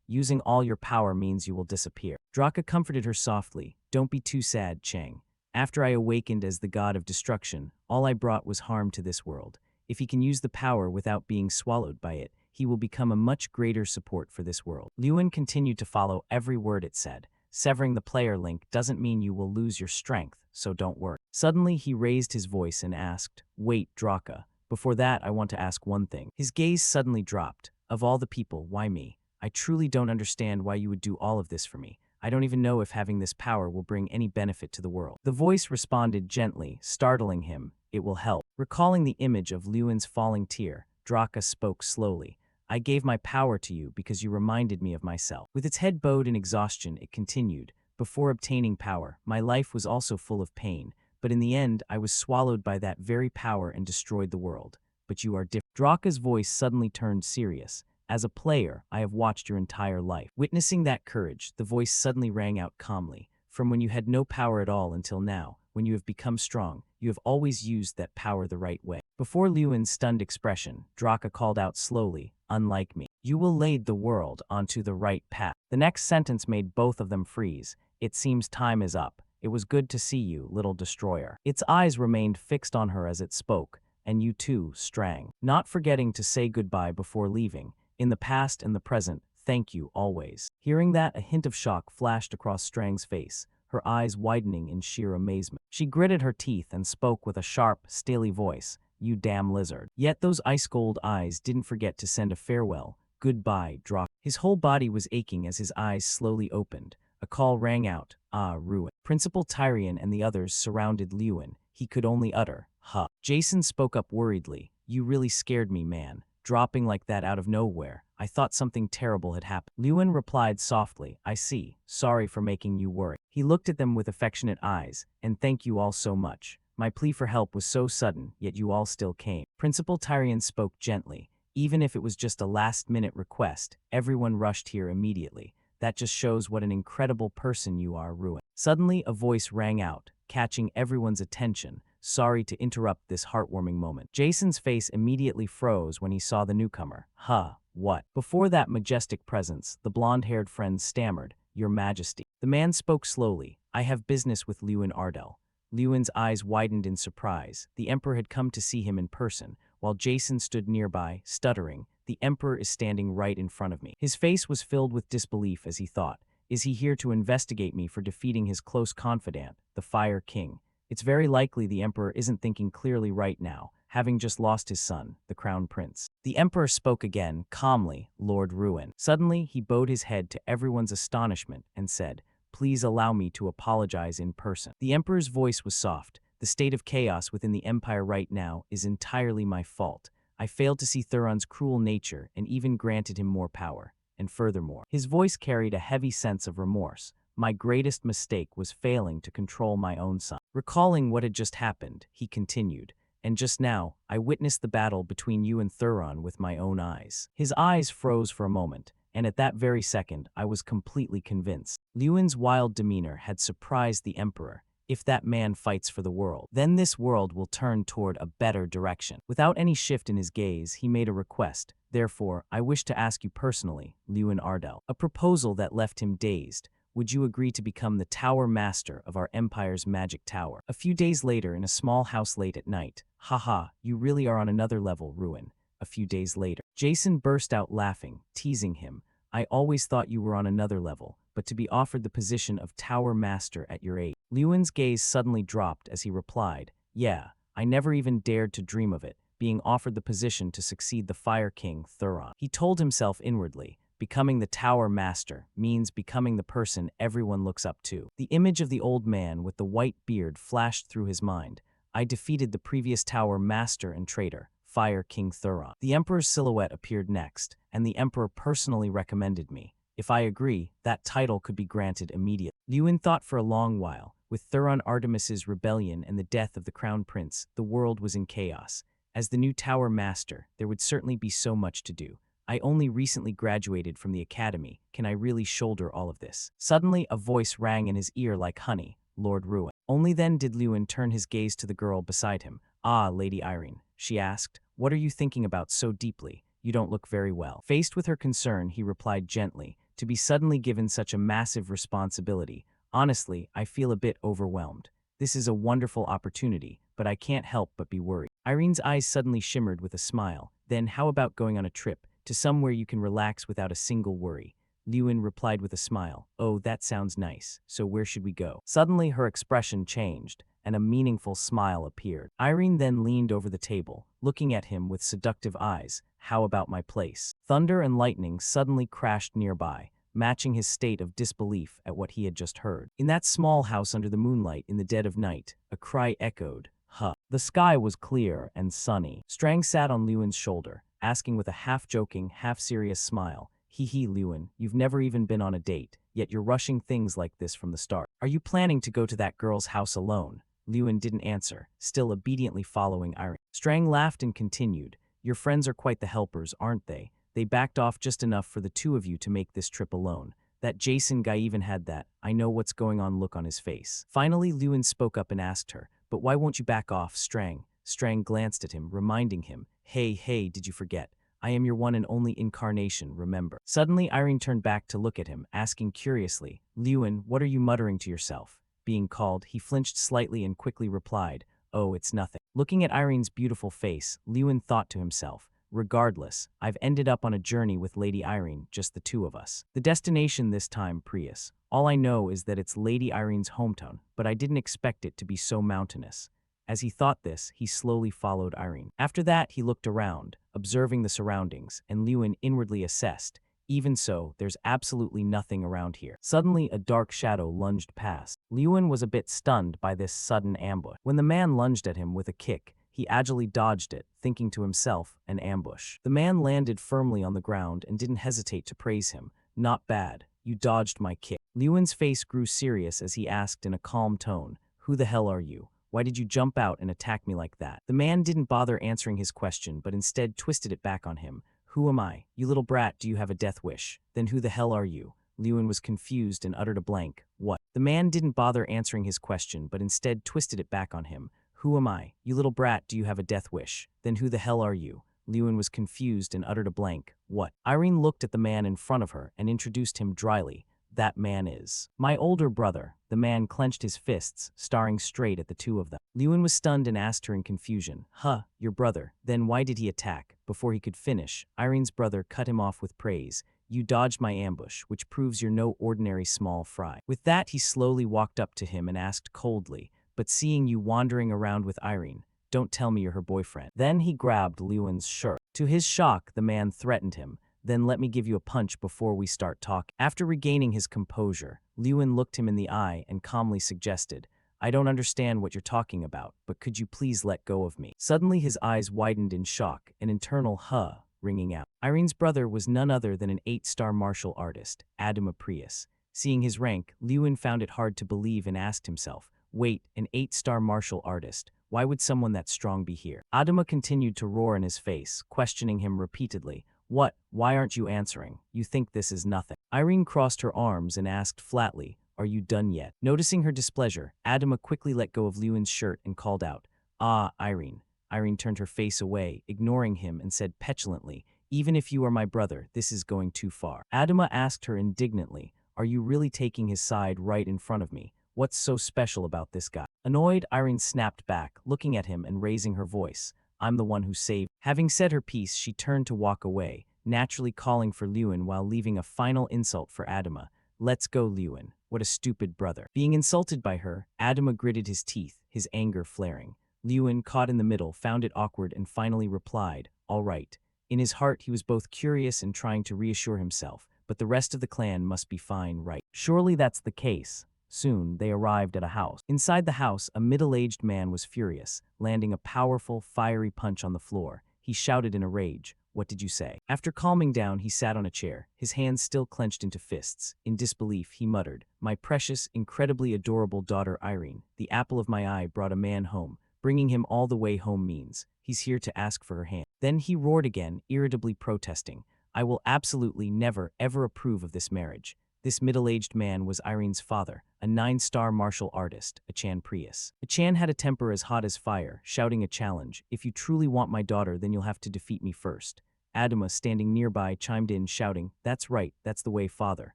using all your power means you will disappear." Draka comforted her softly. "Don't be too sad, Chang. After I awakened as the god of destruction, all I brought was harm to this world. If he can use the power without being swallowed by it, he will become a much greater support for this world." Lewin continued to follow every word it said. "Severing the player link doesn't mean you will lose your strength, so don't worry." Suddenly, he raised his voice and asked, "Wait, Draka. Before that, I want to ask one thing." His gaze suddenly dropped. "Of all the people, why me? I truly don't understand why you would do all of this for me. I don't even know if having this power will bring any benefit to the world." The voice responded gently, startling him. "It will help." Recalling the image of Lewin's falling tear, Draka spoke slowly. "I gave my power to you because you reminded me of myself." With its head bowed in exhaustion, it continued, "Before obtaining power, my life was also full of pain, but in the end, I was swallowed by that very power and destroyed the world. But you are different." Draka's voice suddenly turned serious. "As a player, I have watched your entire life." Witnessing that courage, the voice suddenly rang out calmly. "From when you had no power at all until now, when you have become strong, you have always used that power the right way." Before Lewin's stunned expression, Draka called out slowly, "Unlike me, you will lead the world onto the right path." The next sentence made both of them freeze. "It seems time is up. It was good to see you, little destroyer." Its eyes remained fixed on her as it spoke. "And you too, Strang." Not forgetting to say goodbye before leaving. "In the past and the present, thank you always." Hearing that, a hint of shock flashed across Strang's face, her eyes widening in sheer amazement. She gritted her teeth and spoke with a sharp, steely voice. "You damn lizard." Yet those ice-cold eyes didn't forget to send a farewell. "Goodbye, Draka." His whole body was aching as his eyes slowly opened. A call rang out. Ruin. Principal Tyrion and the others surrounded Lewin. He could only utter, "Huh." Jason spoke up worriedly. "You really scared me, man. Dropping like that out of nowhere. I thought something terrible had happened." Lewin replied softly, "I see. Sorry for making you worry." He looked at them with affectionate eyes. "And thank you all so much. My plea for help was so sudden, yet you all still came. Principal Tyrion spoke gently. Even if it was just a last-minute request, everyone rushed here immediately. That just shows what an incredible person you are, Ruin. Suddenly, a voice rang out, catching everyone's attention. Sorry to interrupt this heartwarming moment. Jason's face immediately froze when he saw the newcomer. Huh, what? Before that majestic presence, the blonde-haired friend stammered, Your Majesty. The man spoke slowly. I have business with Lewin Ardell. Lewin's eyes widened in surprise. The Emperor had come to see him in person, while Jason stood nearby, stuttering. The Emperor is standing right in front of me. His face was filled with disbelief as he thought, is he here to investigate me for defeating his close confidant, the Fire King? It's very likely the Emperor isn't thinking clearly right now, having just lost his son, the Crown Prince. The Emperor spoke again, calmly, Lord Ruin. Suddenly, he bowed his head to everyone's astonishment and said, Please allow me to apologize in person. The Emperor's voice was soft. The state of chaos within the Empire right now is entirely my fault. I failed to see Thuron's cruel nature and even granted him more power. And furthermore, his voice carried a heavy sense of remorse. My greatest mistake was failing to control my own son. Recalling what had just happened, he continued, and just now, I witnessed the battle between you and Thuron with my own eyes. His eyes froze for a moment, and at that very second, I was completely convinced. Lewin's wild demeanor had surprised the Emperor. If that man fights for the world, then this world will turn toward a better direction. Without any shift in his gaze, he made a request. Therefore, I wish to ask you personally, Lewin Ardell, a proposal that left him dazed. Would you agree to become the Tower Master of our Empire's Magic Tower? A few days later, in a small house late at night. Haha, you really are on another level, Ruin. A few days later. Jason burst out laughing, teasing him. I always thought you were on another level, but to be offered the position of Tower Master at your age. Lewin's gaze suddenly dropped as he replied, Yeah, I never even dared to dream of it, being offered the position to succeed the Fire King, Thuron. He told himself inwardly, becoming the Tower Master means becoming the person everyone looks up to. The image of the old man with the white beard flashed through his mind. I defeated the previous Tower Master and traitor, Fire King Thuron. The Emperor's silhouette appeared next, and the Emperor personally recommended me. If I agree, that title could be granted immediately. Lewin thought for a long while. With Thuron Artemis's rebellion and the death of the Crown Prince, the world was in chaos. As the new Tower Master, there would certainly be so much to do. I only recently graduated from the academy. Can I really shoulder all of this? Suddenly, a voice rang in his ear like honey, Lord Ruin. Only then did Lewin turn his gaze to the girl beside him. Ah, Lady Irene, she asked, what are you thinking about so deeply? You don't look very well. Faced with her concern, he replied gently, to be suddenly given such a massive responsibility. Honestly, I feel a bit overwhelmed. This is a wonderful opportunity, but I can't help but be worried. Irene's eyes suddenly shimmered with a smile. Then how about going on a trip to somewhere you can relax without a single worry? Lewin replied with a smile. Oh, that sounds nice. So where should we go? Suddenly her expression changed, and a meaningful smile appeared. Irene then leaned over the table, looking at him with seductive eyes. How about my place? Thunder and lightning suddenly crashed nearby, matching his state of disbelief at what he had just heard. In that small house under the moonlight in the dead of night, a cry echoed, Huh. The sky was clear and sunny. Strang sat on Lewin's shoulder, asking with a half-joking, half-serious smile, Hee Lewin, you've never even been on a date, yet you're rushing things like this from the start. Are you planning to go to that girl's house alone? Lewin didn't answer, still obediently following Irene. Strang laughed and continued, Your friends are quite the helpers, aren't they? They backed off just enough for the two of you to make this trip alone. That Jason guy even had that, I know what's going on look on his face. Finally, Lewin spoke up and asked her, But why won't you back off, Strang? Strang glanced at him, reminding him, Hey, did you forget? I am your one and only incarnation, remember. Suddenly, Irene turned back to look at him, asking curiously, Lewin, what are you muttering to yourself? Being called, he flinched slightly and quickly replied, Oh, it's nothing. Looking at Irene's beautiful face, Lewin thought to himself, Regardless, I've ended up on a journey with Lady Irene, just the two of us. The destination this time, Prius. All I know is that it's Lady Irene's hometown, but I didn't expect it to be so mountainous. As he thought this, he slowly followed Irene. After that, he looked around, observing the surroundings, and Lewin inwardly assessed, Even so, there's absolutely nothing around here. Suddenly, a dark shadow lunged past. Lewin was a bit stunned by this sudden ambush. When the man lunged at him with a kick, he agilely dodged it, thinking to himself, an ambush. The man landed firmly on the ground and didn't hesitate to praise him. Not bad. You dodged my kick. Lewin's face grew serious as he asked in a calm tone, Who the hell are you? Why did you jump out and attack me like that? The man didn't bother answering his question, but instead twisted it back on him. Who am I? You little brat, do you have a death wish? Then who the hell are you? Lewin was confused and uttered a blank. What? The man didn't bother answering his question, but instead twisted it back on him. Who am I? You little brat, do you have a death wish? Then who the hell are you? Lewin was confused and uttered a blank. What? Irene looked at the man in front of her and introduced him dryly. That man is my older brother. The man clenched his fists, staring straight at the two of them. Lewin was stunned and asked her in confusion, Huh, your brother. Then why did he attack? Before he could finish, Irene's brother cut him off with praise. You dodged my ambush, which proves you're no ordinary small fry. With that, he slowly walked up to him and asked coldly, But seeing you wandering around with Irene, don't tell me you're her boyfriend. Then he grabbed Lewin's shirt. To his shock, the man threatened him. Then let me give you a punch before we start talking. After regaining his composure, Lewin looked him in the eye and calmly suggested, I don't understand what you're talking about, but could you please let go of me? Suddenly his eyes widened in shock, an internal huh ringing out. Irene's brother was none other than an 8-star martial artist, Adama Prius. Seeing his rank, Lewin found it hard to believe and asked himself, wait, an 8-star martial artist? Why would someone that strong be here? Adama continued to roar in his face, questioning him repeatedly. What? Why aren't you answering? You think this is nothing. Irene crossed her arms and asked flatly, Are you done yet? Noticing her displeasure, Adama quickly let go of Lewin's shirt and called out, Ah, Irene. Irene turned her face away, ignoring him, and said petulantly, Even if you are my brother, this is going too far. Adama asked her indignantly, Are you really taking his side right in front of me? What's so special about this guy? Annoyed, Irene snapped back, looking at him and raising her voice. I'm the one who saved. Having said her piece, she turned to walk away, naturally calling for Lewin while leaving a final insult for Adama. Let's go, Lewin. What a stupid brother. Being insulted by her, Adama gritted his teeth, his anger flaring. Lewin, caught in the middle, found it awkward and finally replied, All right. In his heart, he was both curious and trying to reassure himself, but the rest of the clan must be fine, right? Surely that's the case. Soon, they arrived at a house. Inside the house, a middle-aged man was furious, landing a powerful, fiery punch on the floor. He shouted in a rage, What did you say? After calming down, he sat on a chair, his hands still clenched into fists. In disbelief, he muttered, My precious, incredibly adorable daughter Irene, the apple of my eye brought a man home. Bringing him all the way home means he's here to ask for her hand. Then he roared again, irritably protesting, I will absolutely never, ever approve of this marriage. This middle-aged man was Irene's father, a 9-star martial artist, Achan Prius. Achan had a temper as hot as fire, shouting a challenge, If you truly want my daughter, then you'll have to defeat me first. Adama, standing nearby, chimed in, shouting, That's right, that's the way, father.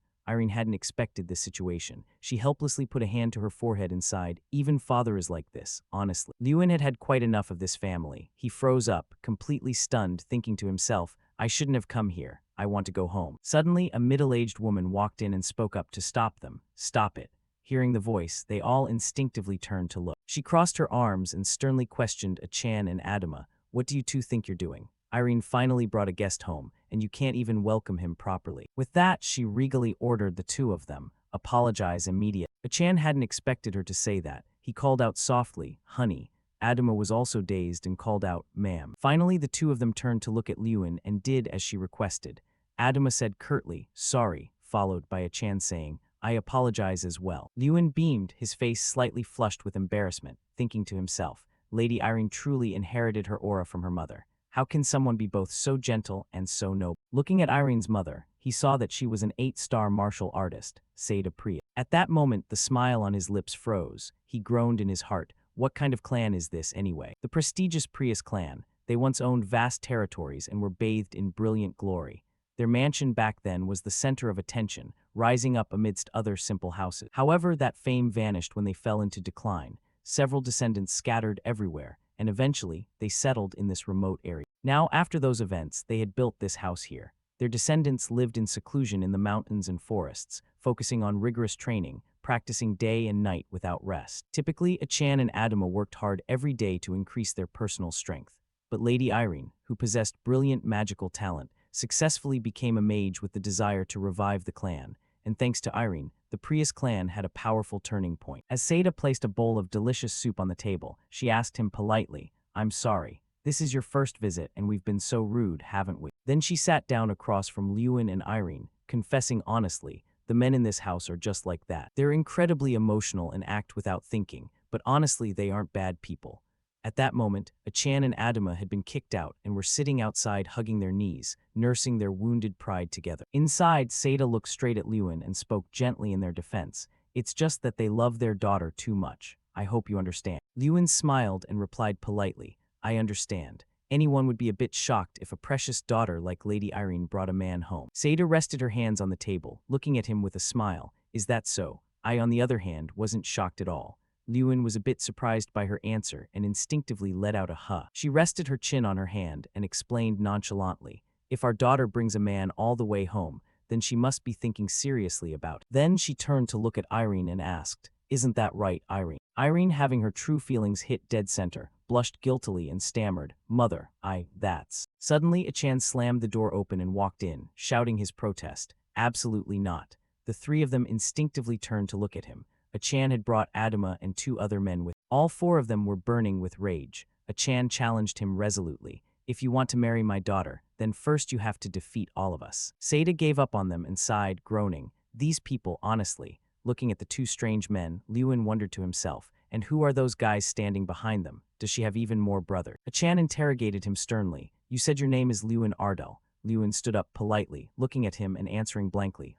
Irene hadn't expected this situation. She helplessly put a hand to her forehead and sighed, Even father is like this, honestly. Lewin had had quite enough of this family. He froze up, completely stunned, thinking to himself, I shouldn't have come here. I want to go home. Suddenly, a middle-aged woman walked in and spoke up to stop them. Stop it. Hearing the voice, they all instinctively turned to look. She crossed her arms and sternly questioned Achan and Adama. What do you two think you're doing? Irene finally brought a guest home, and you can't even welcome him properly. With that, she regally ordered the two of them, Apologize immediately. Achan hadn't expected her to say that. He called out softly, Honey. Adama was also dazed and called out, Ma'am. Finally, the two of them turned to look at Lewin and did as she requested. Adama said curtly, Sorry, followed by Achan saying, I apologize as well. Lewin beamed, his face slightly flushed with embarrassment, thinking to himself, Lady Irene truly inherited her aura from her mother. How can someone be both so gentle and so noble? Looking at Irene's mother, he saw that she was an 8-star martial artist, Seda Priya. At that moment, the smile on his lips froze. He groaned in his heart. What kind of clan is this, anyway? The prestigious Prius clan. They once owned vast territories and were bathed in brilliant glory. Their mansion back then was the center of attention, rising up amidst other simple houses. However, that fame vanished when they fell into decline. Several descendants scattered everywhere, and eventually, they settled in this remote area. Now, after those events, they had built this house here. Their descendants lived in seclusion in the mountains and forests, focusing on rigorous training, practicing day and night without rest. Typically, Achan and Adama worked hard every day to increase their personal strength. But Lady Irene, who possessed brilliant magical talent, successfully became a mage with the desire to revive the clan, and thanks to Irene, the Prius clan had a powerful turning point. As Seda placed a bowl of delicious soup on the table, she asked him politely, I'm sorry. This is your first visit and we've been so rude, haven't we? Then she sat down across from Lewin and Irene, confessing honestly, the men in this house are just like that. They're incredibly emotional and act without thinking, but honestly, they aren't bad people. At that moment, Achan and Adama had been kicked out and were sitting outside hugging their knees, nursing their wounded pride together. Inside, Seda looked straight at Lewin and spoke gently in their defense. It's just that they love their daughter too much. I hope you understand. Lewin smiled and replied politely, I understand. Anyone would be a bit shocked if a precious daughter like Lady Irene brought a man home. Seda rested her hands on the table, looking at him with a smile. Is that so? I, on the other hand, wasn't shocked at all. Lewin was a bit surprised by her answer and instinctively let out a huh. She rested her chin on her hand and explained nonchalantly, if our daughter brings a man all the way home, then she must be thinking seriously about it. Then she turned to look at Irene and asked, isn't that right, Irene? Irene, having her true feelings hit dead center, blushed guiltily and stammered, Mother, that's. Suddenly, Achan slammed the door open and walked in, shouting his protest. Absolutely not. The three of them instinctively turned to look at him. Achan had brought Adama and two other men with. All four of them were burning with rage. Achan challenged him resolutely. If you want to marry my daughter, then first you have to defeat all of us. Seda gave up on them and sighed, groaning. These people, honestly. Looking at the two strange men, Lewin wondered to himself, and who are those guys standing behind them? Does she have even more brothers? Achan interrogated him sternly. You said your name is Lewin Ardell. Lewin stood up politely, looking at him and answering blankly.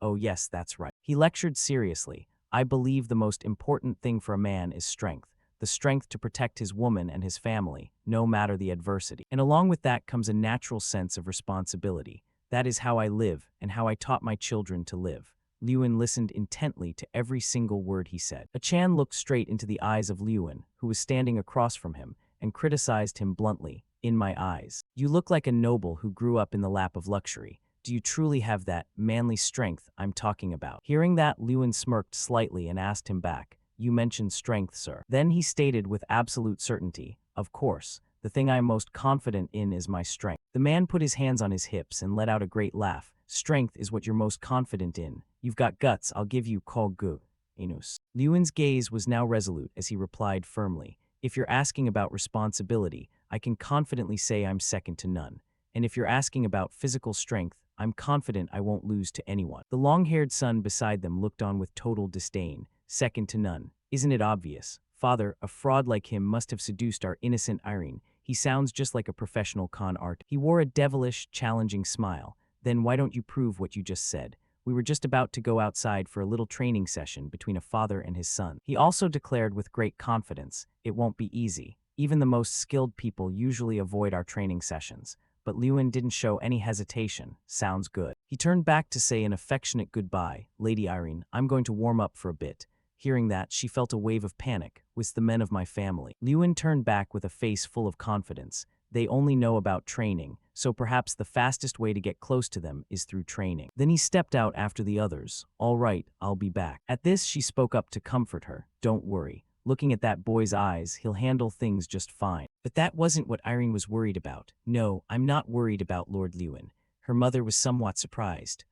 Oh yes, that's right. He lectured seriously. I believe the most important thing for a man is strength. The strength to protect his woman and his family, no matter the adversity. And along with that comes a natural sense of responsibility. That is how I live and how I taught my children to live. Lewin listened intently to every single word he said. Achan looked straight into the eyes of Lewin, who was standing across from him, and criticized him bluntly. In my eyes, you look like a noble who grew up in the lap of luxury. Do you truly have that manly strength I'm talking about? Hearing that, Lewin smirked slightly and asked him back, You mentioned strength, sir. Then he stated with absolute certainty, Of course, the thing I am most confident in is my strength. The man put his hands on his hips and let out a great laugh. Strength is what you're most confident in. You've got guts, I'll give you call gu, Inus. Lewin's gaze was now resolute as he replied firmly, If you're asking about responsibility, I can confidently say I'm second to none. And if you're asking about physical strength, I'm confident I won't lose to anyone. The long-haired son beside them looked on with total disdain. Second to none. Isn't it obvious? Father, a fraud like him must have seduced our innocent Irene. He sounds just like a professional con art. He wore a devilish, challenging smile. Then why don't you prove what you just said? We were just about to go outside for a little training session between a father and his son. He also declared with great confidence, it won't be easy. Even the most skilled people usually avoid our training sessions. But Lewin didn't show any hesitation. Sounds good. He turned back to say an affectionate goodbye. Lady Irene, I'm going to warm up for a bit. Hearing that, she felt a wave of panic. With the men of my family. Lewin turned back with a face full of confidence. They only know about training, so perhaps the fastest way to get close to them is through training. Then he stepped out after the others. All right, I'll be back. At this, she spoke up to comfort her. Don't worry. Looking at that boy's eyes, he'll handle things just fine. But that wasn't what Irene was worried about. No, I'm not worried about Lord Lewin. Her mother was somewhat surprised.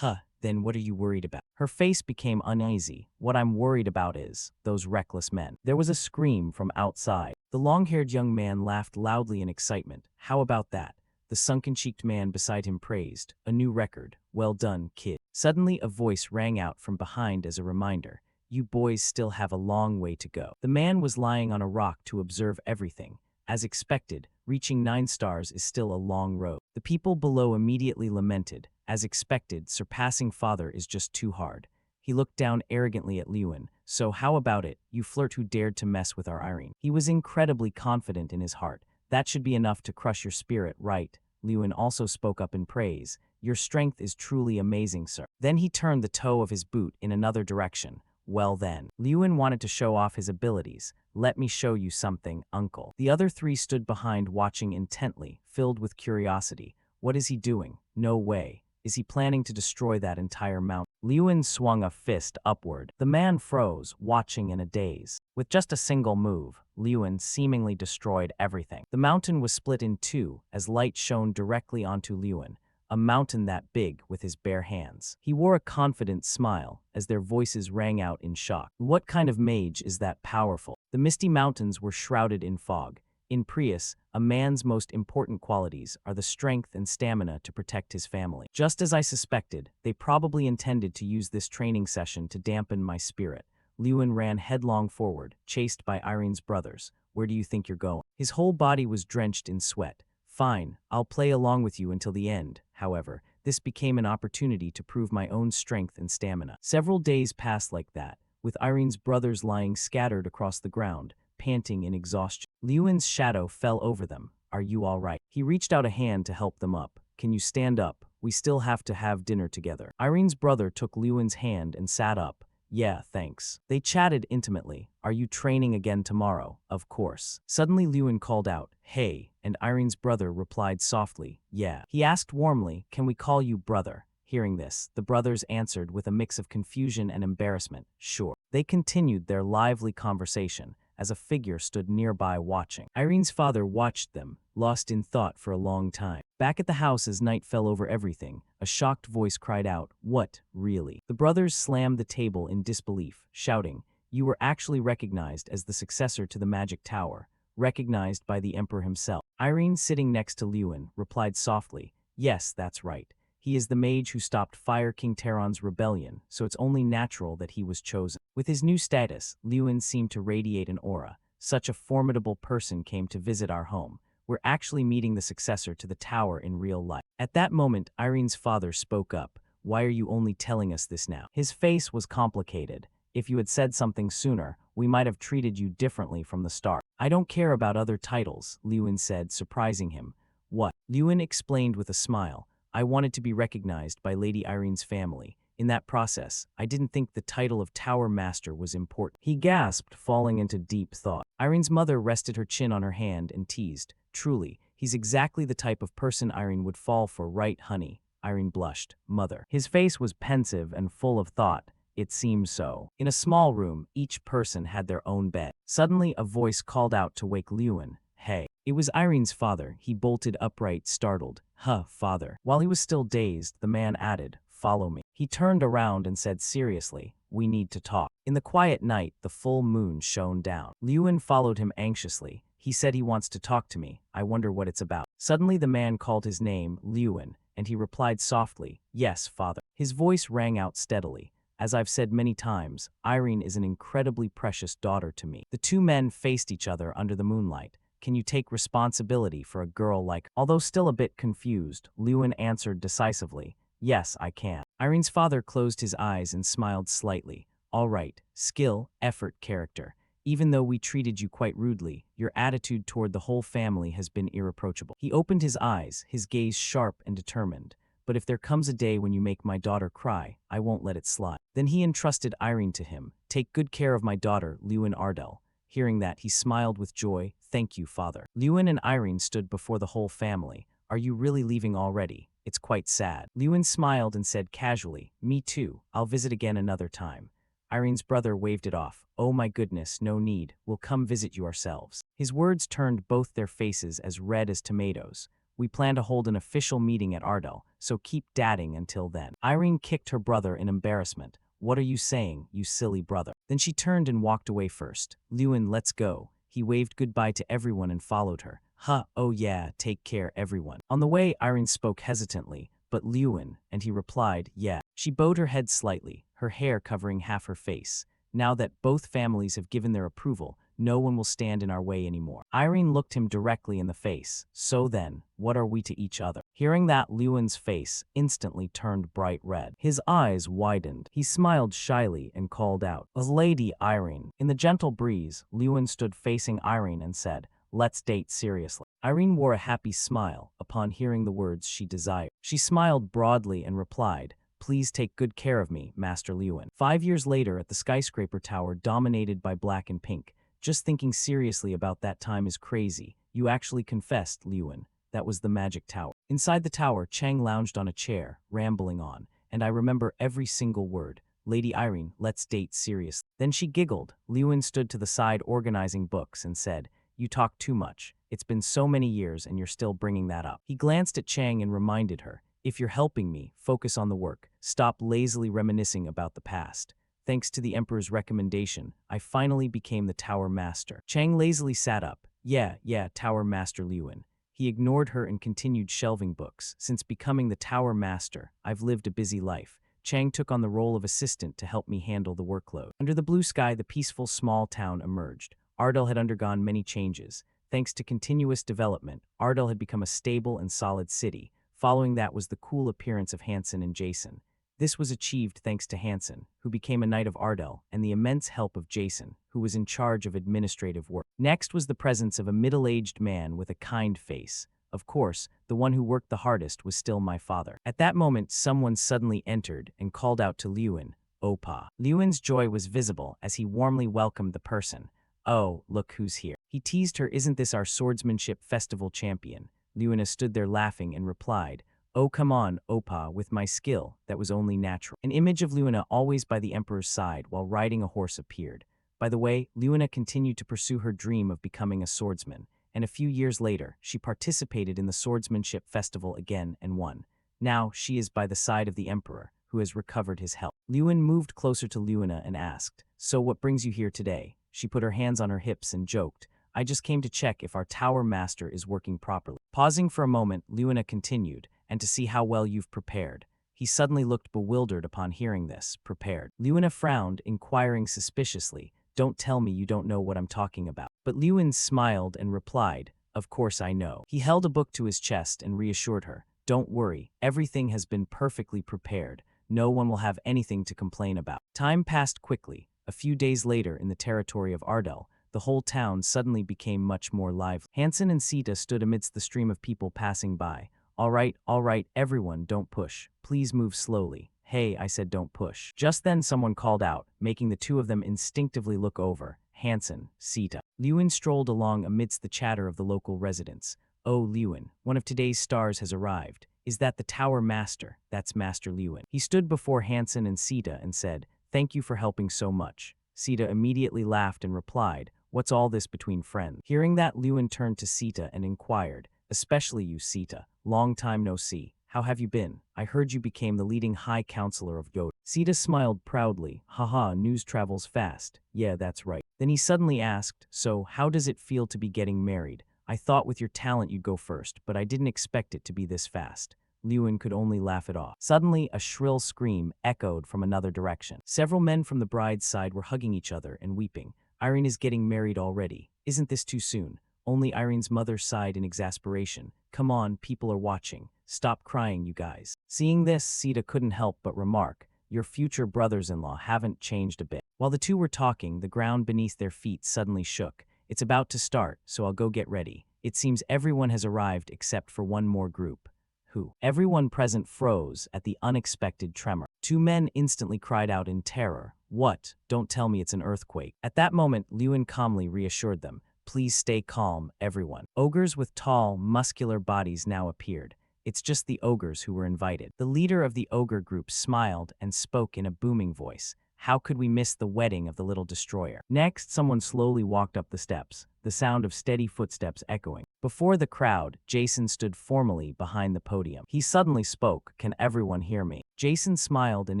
Then what are you worried about? Her face became uneasy. What I'm worried about is those reckless men. There was a scream from outside. The long-haired young man laughed loudly in excitement. How about that? The sunken-cheeked man beside him praised. A new record. Well done, kid. Suddenly, a voice rang out from behind as a reminder. You boys still have a long way to go. The man was lying on a rock to observe everything. As expected, reaching 9 stars is still a long road. The people below immediately lamented. As expected, surpassing father is just too hard. He looked down arrogantly at Lewin. So how about it, you flirt who dared to mess with our Irene? He was incredibly confident in his heart. That should be enough to crush your spirit, right? Lewin also spoke up in praise. Your strength is truly amazing, sir. Then he turned the toe of his boot in another direction. Well then, Lewin wanted to show off his abilities. Let me show you something, uncle. The other three stood behind watching intently, filled with curiosity. What is he doing? No way. Is he planning to destroy that entire mountain? Lewin swung a fist upward. The man froze, watching in a daze. With just a single move, Lewin seemingly destroyed everything. The mountain was split in two as light shone directly onto Lewin. A mountain that big with his bare hands. He wore a confident smile as their voices rang out in shock. What kind of mage is that powerful? The misty mountains were shrouded in fog. In Prius, a man's most important qualities are the strength and stamina to protect his family. Just as I suspected, they probably intended to use this training session to dampen my spirit. Lewin ran headlong forward, chased by Irene's brothers. Where do you think you're going? His whole body was drenched in sweat. Fine, I'll play along with you until the end. However, this became an opportunity to prove my own strength and stamina. Several days passed like that, with Irene's brothers lying scattered across the ground, panting in exhaustion. Lewin's shadow fell over them. Are you all right? He reached out a hand to help them up. Can you stand up? We still have to have dinner together. Irene's brother took Lewin's hand and sat up. Yeah, thanks. They chatted intimately. Are you training again tomorrow? Of course. Suddenly Lewin called out, hey, and Irene's brother replied softly, yeah. He asked warmly, can we call you brother? Hearing this, the brothers answered with a mix of confusion and embarrassment, sure. They continued their lively conversation as a figure stood nearby watching. Irene's father watched them, lost in thought for a long time. Back at the house as night fell over everything, a shocked voice cried out, what, really? The brothers slammed the table in disbelief, shouting, you were actually recognized as the successor to the magic tower, recognized by the emperor himself. Irene, sitting next to Lewin, replied softly, yes, that's right. He is the mage who stopped Fire King Terran's rebellion, so it's only natural that he was chosen. With his new status, Lewin seemed to radiate an aura. Such a formidable person came to visit our home. We're actually meeting the successor to the tower in real life. At that moment, Irene's father spoke up. Why are you only telling us this now? His face was complicated. If you had said something sooner, we might have treated you differently from the start. I don't care about other titles, Lewin said, surprising him. What? Lewin explained with a smile. I wanted to be recognized by Lady Irene's family. In that process, I didn't think the title of Tower Master was important. He gasped, falling into deep thought. Irene's mother rested her chin on her hand and teased. Truly, he's exactly the type of person Irene would fall for, right, honey? Irene blushed. Mother. His face was pensive and full of thought. It seemed so. In a small room, each person had their own bed. Suddenly, a voice called out to wake Lewin. Hey. It was Irene's father. He bolted upright, startled. Huh, father. While he was still dazed, the man added, follow me. He turned around and said seriously, we need to talk. In the quiet night, the full moon shone down. Lewin followed him anxiously. He said he wants to talk to me. I wonder what it's about. Suddenly the man called his name, Lewin, and he replied softly, yes, father. His voice rang out steadily. As I've said many times, Irene is an incredibly precious daughter to me. The two men faced each other under the moonlight. Can you take responsibility for a girl like... Although still a bit confused, Lewin answered decisively, yes, I can. Irene's father closed his eyes and smiled slightly. All right, skill, effort, character. Even though we treated you quite rudely, your attitude toward the whole family has been irreproachable. He opened his eyes, his gaze sharp and determined. But if there comes a day when you make my daughter cry, I won't let it slide. Then he entrusted Irene to him. Take good care of my daughter, Lewin Ardell. Hearing that, he smiled with joy. Thank you, father. Lewin and Irene stood before the whole family. Are you really leaving already? It's quite sad. Lewin smiled and said casually, me too. I'll visit again another time. Irene's brother waved it off. Oh my goodness, no need. We'll come visit you ourselves. His words turned both their faces as red as tomatoes. We plan to hold an official meeting at Ardell, so keep dadding until then. Irene kicked her brother in embarrassment. What are you saying, you silly brother? Then she turned and walked away first. Lewin, let's go. He waved goodbye to everyone and followed her. Huh, oh yeah, take care, everyone. On the way, Irene spoke hesitantly, but Lewin, and he replied, yeah. She bowed her head slightly, her hair covering half her face. Now that both families have given their approval, no one will stand in our way anymore. Irene looked him directly in the face. So then, what are we to each other? Hearing that, Lewin's face instantly turned bright red. His eyes widened. He smiled shyly and called out, Lady Irene. In the gentle breeze, Lewin stood facing Irene and said, let's date seriously. Irene wore a happy smile upon hearing the words she desired. She smiled broadly and replied, please take good care of me, Master Lewin. 5 years later at the skyscraper tower dominated by black and pink. Just thinking seriously about that time is crazy. You actually confessed, Lewin. That was the magic tower. Inside the tower, Chang lounged on a chair, rambling on, and I remember every single word. Lady Irene, let's date seriously. Then she giggled. Lewin stood to the side organizing books and said, you talk too much. It's been so many years and you're still bringing that up. He glanced at Chang and reminded her, if you're helping me, focus on the work. Stop lazily reminiscing about the past. Thanks to the Emperor's recommendation, I finally became the Tower Master. Chang lazily sat up. Yeah, Tower Master Lewin. He ignored her and continued shelving books. Since becoming the Tower Master, I've lived a busy life, Chang took on the role of assistant to help me handle the workload. Under the blue sky, the peaceful small town emerged. Ardell had undergone many changes. Thanks to continuous development, Ardell had become a stable and solid city. Following that was the cool appearance of Hansen and Jason. This was achieved thanks to Hansen, who became a knight of Ardell, and the immense help of Jason, who was in charge of administrative work. Next was the presence of a middle-aged man with a kind face. Of course, the one who worked the hardest was still my father. At that moment, someone suddenly entered and called out to Lewin, "Opa." Lewin's joy was visible as he warmly welcomed the person. "Oh, look who's here." He teased her, "Isn't this our swordsmanship festival champion?" Lewina stood there laughing and replied, "Oh, come on, Opa, with my skill, that was only natural." An image of Lewina always by the emperor's side while riding a horse appeared. By the way, Lewina continued to pursue her dream of becoming a swordsman, and a few years later, she participated in the swordsmanship festival again and won. Now, she is by the side of the emperor, who has recovered his health. Lewin moved closer to Lewina and asked, "So what brings you here today?" She put her hands on her hips and joked, "I just came to check if our tower master is working properly." Pausing for a moment, Lewina continued, "And to see how well you've prepared." He suddenly looked bewildered upon hearing this. Prepared. Lewina frowned, inquiring suspiciously, "Don't tell me you don't know what I'm talking about." But Lewin smiled and replied, "Of course I know." He held a book to his chest and reassured her, "Don't worry, everything has been perfectly prepared. No one will have anything to complain about." Time passed quickly. A few days later, in the territory of Ardell, the whole town suddenly became much more lively. Hansen and Sita stood amidst the stream of people passing by. All right, everyone, don't push. Please move slowly." "Hey, I said don't push." Just then someone called out, making the two of them instinctively look over. Hansen, Sita. Lewin strolled along amidst the chatter of the local residents. "Oh, Lewin, one of today's stars has arrived. Is that the tower master?" "That's Master Lewin." He stood before Hansen and Sita and said, "Thank you for helping so much." Sita immediately laughed and replied, "What's all this between friends?" Hearing that, Lewin turned to Sita and inquired, "Especially you, Sita. Long time no see. How have you been? I heard you became the leading high counselor of Yoda." Sita smiled proudly. "Haha, news travels fast. Yeah, that's right." Then he suddenly asked, "So, how does it feel to be getting married? I thought with your talent you'd go first, but I didn't expect it to be this fast." Lewin could only laugh it off. Suddenly, a shrill scream echoed from another direction. Several men from the bride's side were hugging each other and weeping. "Irene is getting married already. Isn't this too soon?" Only Irene's mother sighed in exasperation. "Come on, people are watching. Stop crying, you guys." Seeing this, Sita couldn't help but remark, "Your future brothers-in-law haven't changed a bit." While the two were talking, the ground beneath their feet suddenly shook. "It's about to start, so I'll go get ready. It seems everyone has arrived except for one more group." "Who?" Everyone present froze at the unexpected tremor. Two men instantly cried out in terror. "What? Don't tell me it's an earthquake." At that moment, Lewin calmly reassured them, "Please stay calm, everyone." Ogres with tall, muscular bodies now appeared. It's just the ogres who were invited. The leader of the ogre group smiled and spoke in a booming voice. "How could we miss the wedding of the little destroyer?" Next, someone slowly walked up the steps, the sound of steady footsteps echoing. Before the crowd, Jason stood formally behind the podium. He suddenly spoke, "Can everyone hear me?" Jason smiled and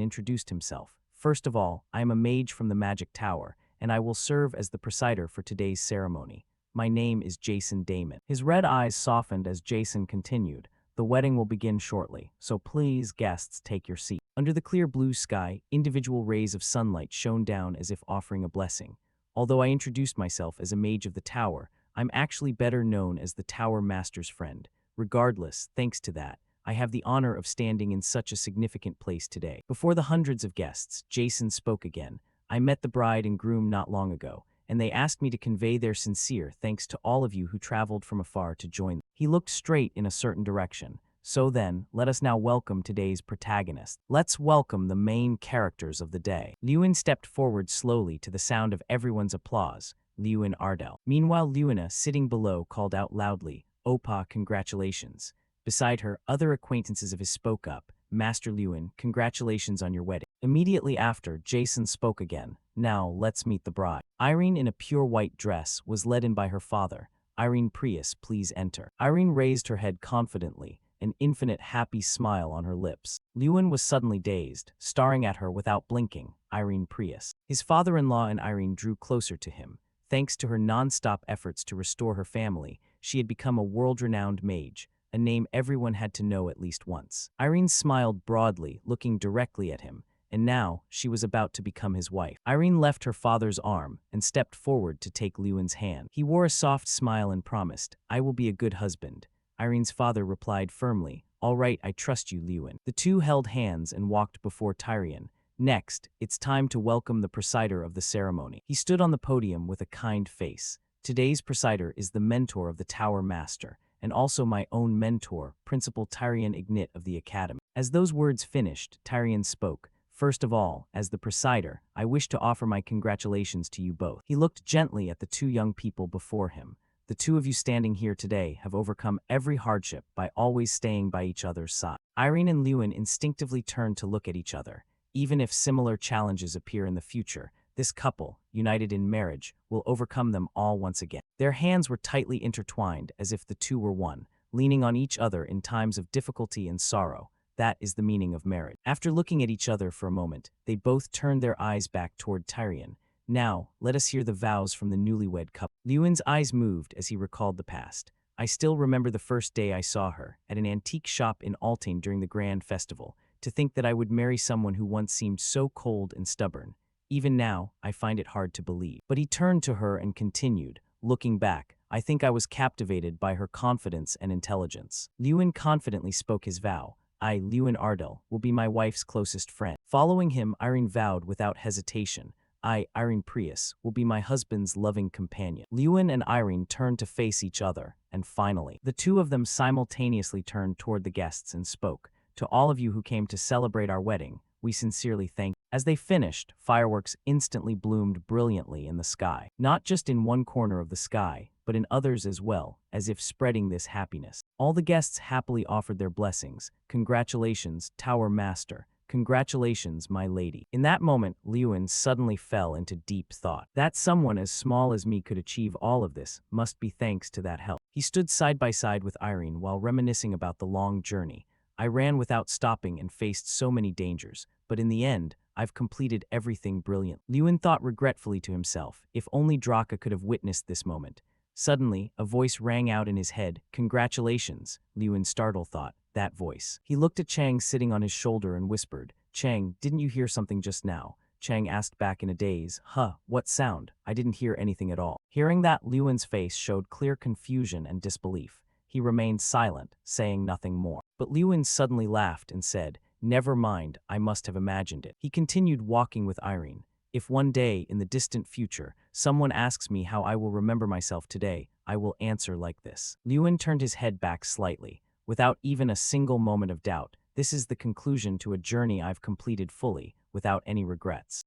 introduced himself. "First of all, I am a mage from the Magic Tower, and I will serve as the presider for today's ceremony. My name is Jason Damon." His red eyes softened as Jason continued, "The wedding will begin shortly, so please, guests, take your seat." Under the clear blue sky, individual rays of sunlight shone down as if offering a blessing. Although I introduced myself as a mage of the tower, I'm actually better known as the Tower Master's friend. Regardless, thanks to that, I have the honor of standing in such a significant place today. Before the hundreds of guests, Jason spoke again. "I met the bride and groom not long ago, and they asked me to convey their sincere thanks to all of you who traveled from afar to join them." He looked straight in a certain direction. "So then, let us now welcome today's protagonists. Let's welcome the main characters of the day." Lewin stepped forward slowly to the sound of everyone's applause. Lewin Ardell. Meanwhile, Lewina, sitting below, called out loudly, "Opa, congratulations." Beside her, other acquaintances of his spoke up, "Master Lewin, congratulations on your wedding." Immediately after, Jason spoke again. "Now, let's meet the bride." Irene, in a pure white dress, was led in by her father. "Irene Prius, please enter." Irene raised her head confidently, an infinite happy smile on her lips. Lewin was suddenly dazed, staring at her without blinking. Irene Prius. His father-in-law and Irene drew closer to him. Thanks to her non-stop efforts to restore her family, she had become a world-renowned mage. a name everyone had to know at least once. Irene smiled broadly, looking directly at him, and now she was about to become his wife. Irene left her father's arm and stepped forward to take Lewin's hand. He wore a soft smile and promised, "I will be a good husband." Irene's father replied firmly, "All right, I trust you, Lewin." The two held hands and walked before Tyrion. Next, it's time to welcome the presider of the ceremony. He stood on the podium with a kind face. Today's presider is the mentor of the Tower Master, and also my own mentor, Principal Tyrion Ignit of the Academy. As those words finished, Tyrion spoke. "First of all, as the presider, I wish to offer my congratulations to you both." He looked gently at the two young people before him. "The two of you standing here today have overcome every hardship by always staying by each other's side." Irene and Lewin instinctively turned to look at each other. Even if similar challenges appear in the future, this couple, united in marriage, will overcome them all once again. Their hands were tightly intertwined as if the two were one, leaning on each other in times of difficulty and sorrow. That is the meaning of marriage. After looking at each other for a moment, they both turned their eyes back toward Tyrion. "Now, let us hear the vows from the newlywed couple." Lewin's eyes moved as he recalled the past. "I still remember the first day I saw her, at an antique shop in Altain during the Grand Festival. To think that I would marry someone who once seemed so cold and stubborn. Even now, I find it hard to believe." But he turned to her and continued, looking back, "I think I was captivated by her confidence and intelligence." Lewin confidently spoke his vow. "I, Lewin Ardell, will be my wife's closest friend." Following him, Irene vowed without hesitation, "I, Irene Prius, will be my husband's loving companion." Lewin and Irene turned to face each other, and finally, the two of them simultaneously turned toward the guests and spoke. "To all of you who came to celebrate our wedding, we sincerely thank you." As they finished, fireworks instantly bloomed brilliantly in the sky. Not just in one corner of the sky, but in others as well, as if spreading this happiness. All the guests happily offered their blessings. "Congratulations, Tower Master. Congratulations, my lady." In that moment, Lewin suddenly fell into deep thought. That someone as small as me could achieve all of this must be thanks to that help. He stood side by side with Irene while reminiscing about the long journey. "I ran without stopping and faced so many dangers, but in the end, I've completed everything brilliant." Lewin thought regretfully to himself, if only Draka could have witnessed this moment. Suddenly, a voice rang out in his head. "Congratulations," Lewin startled thought. That voice. He looked at Chang sitting on his shoulder and whispered, "Chang, didn't you hear something just now?" Chang asked back in a daze, "Huh, what sound? I didn't hear anything at all." Hearing that, Lewin's face showed clear confusion and disbelief. He remained silent, saying nothing more. But Lewin suddenly laughed and said, "Never mind, I must have imagined it." He continued walking with Irene. "If one day, in the distant future, someone asks me how I will remember myself today, I will answer like this." Lewin turned his head back slightly. Without even a single moment of doubt, this is the conclusion to a journey I've completed fully, without any regrets.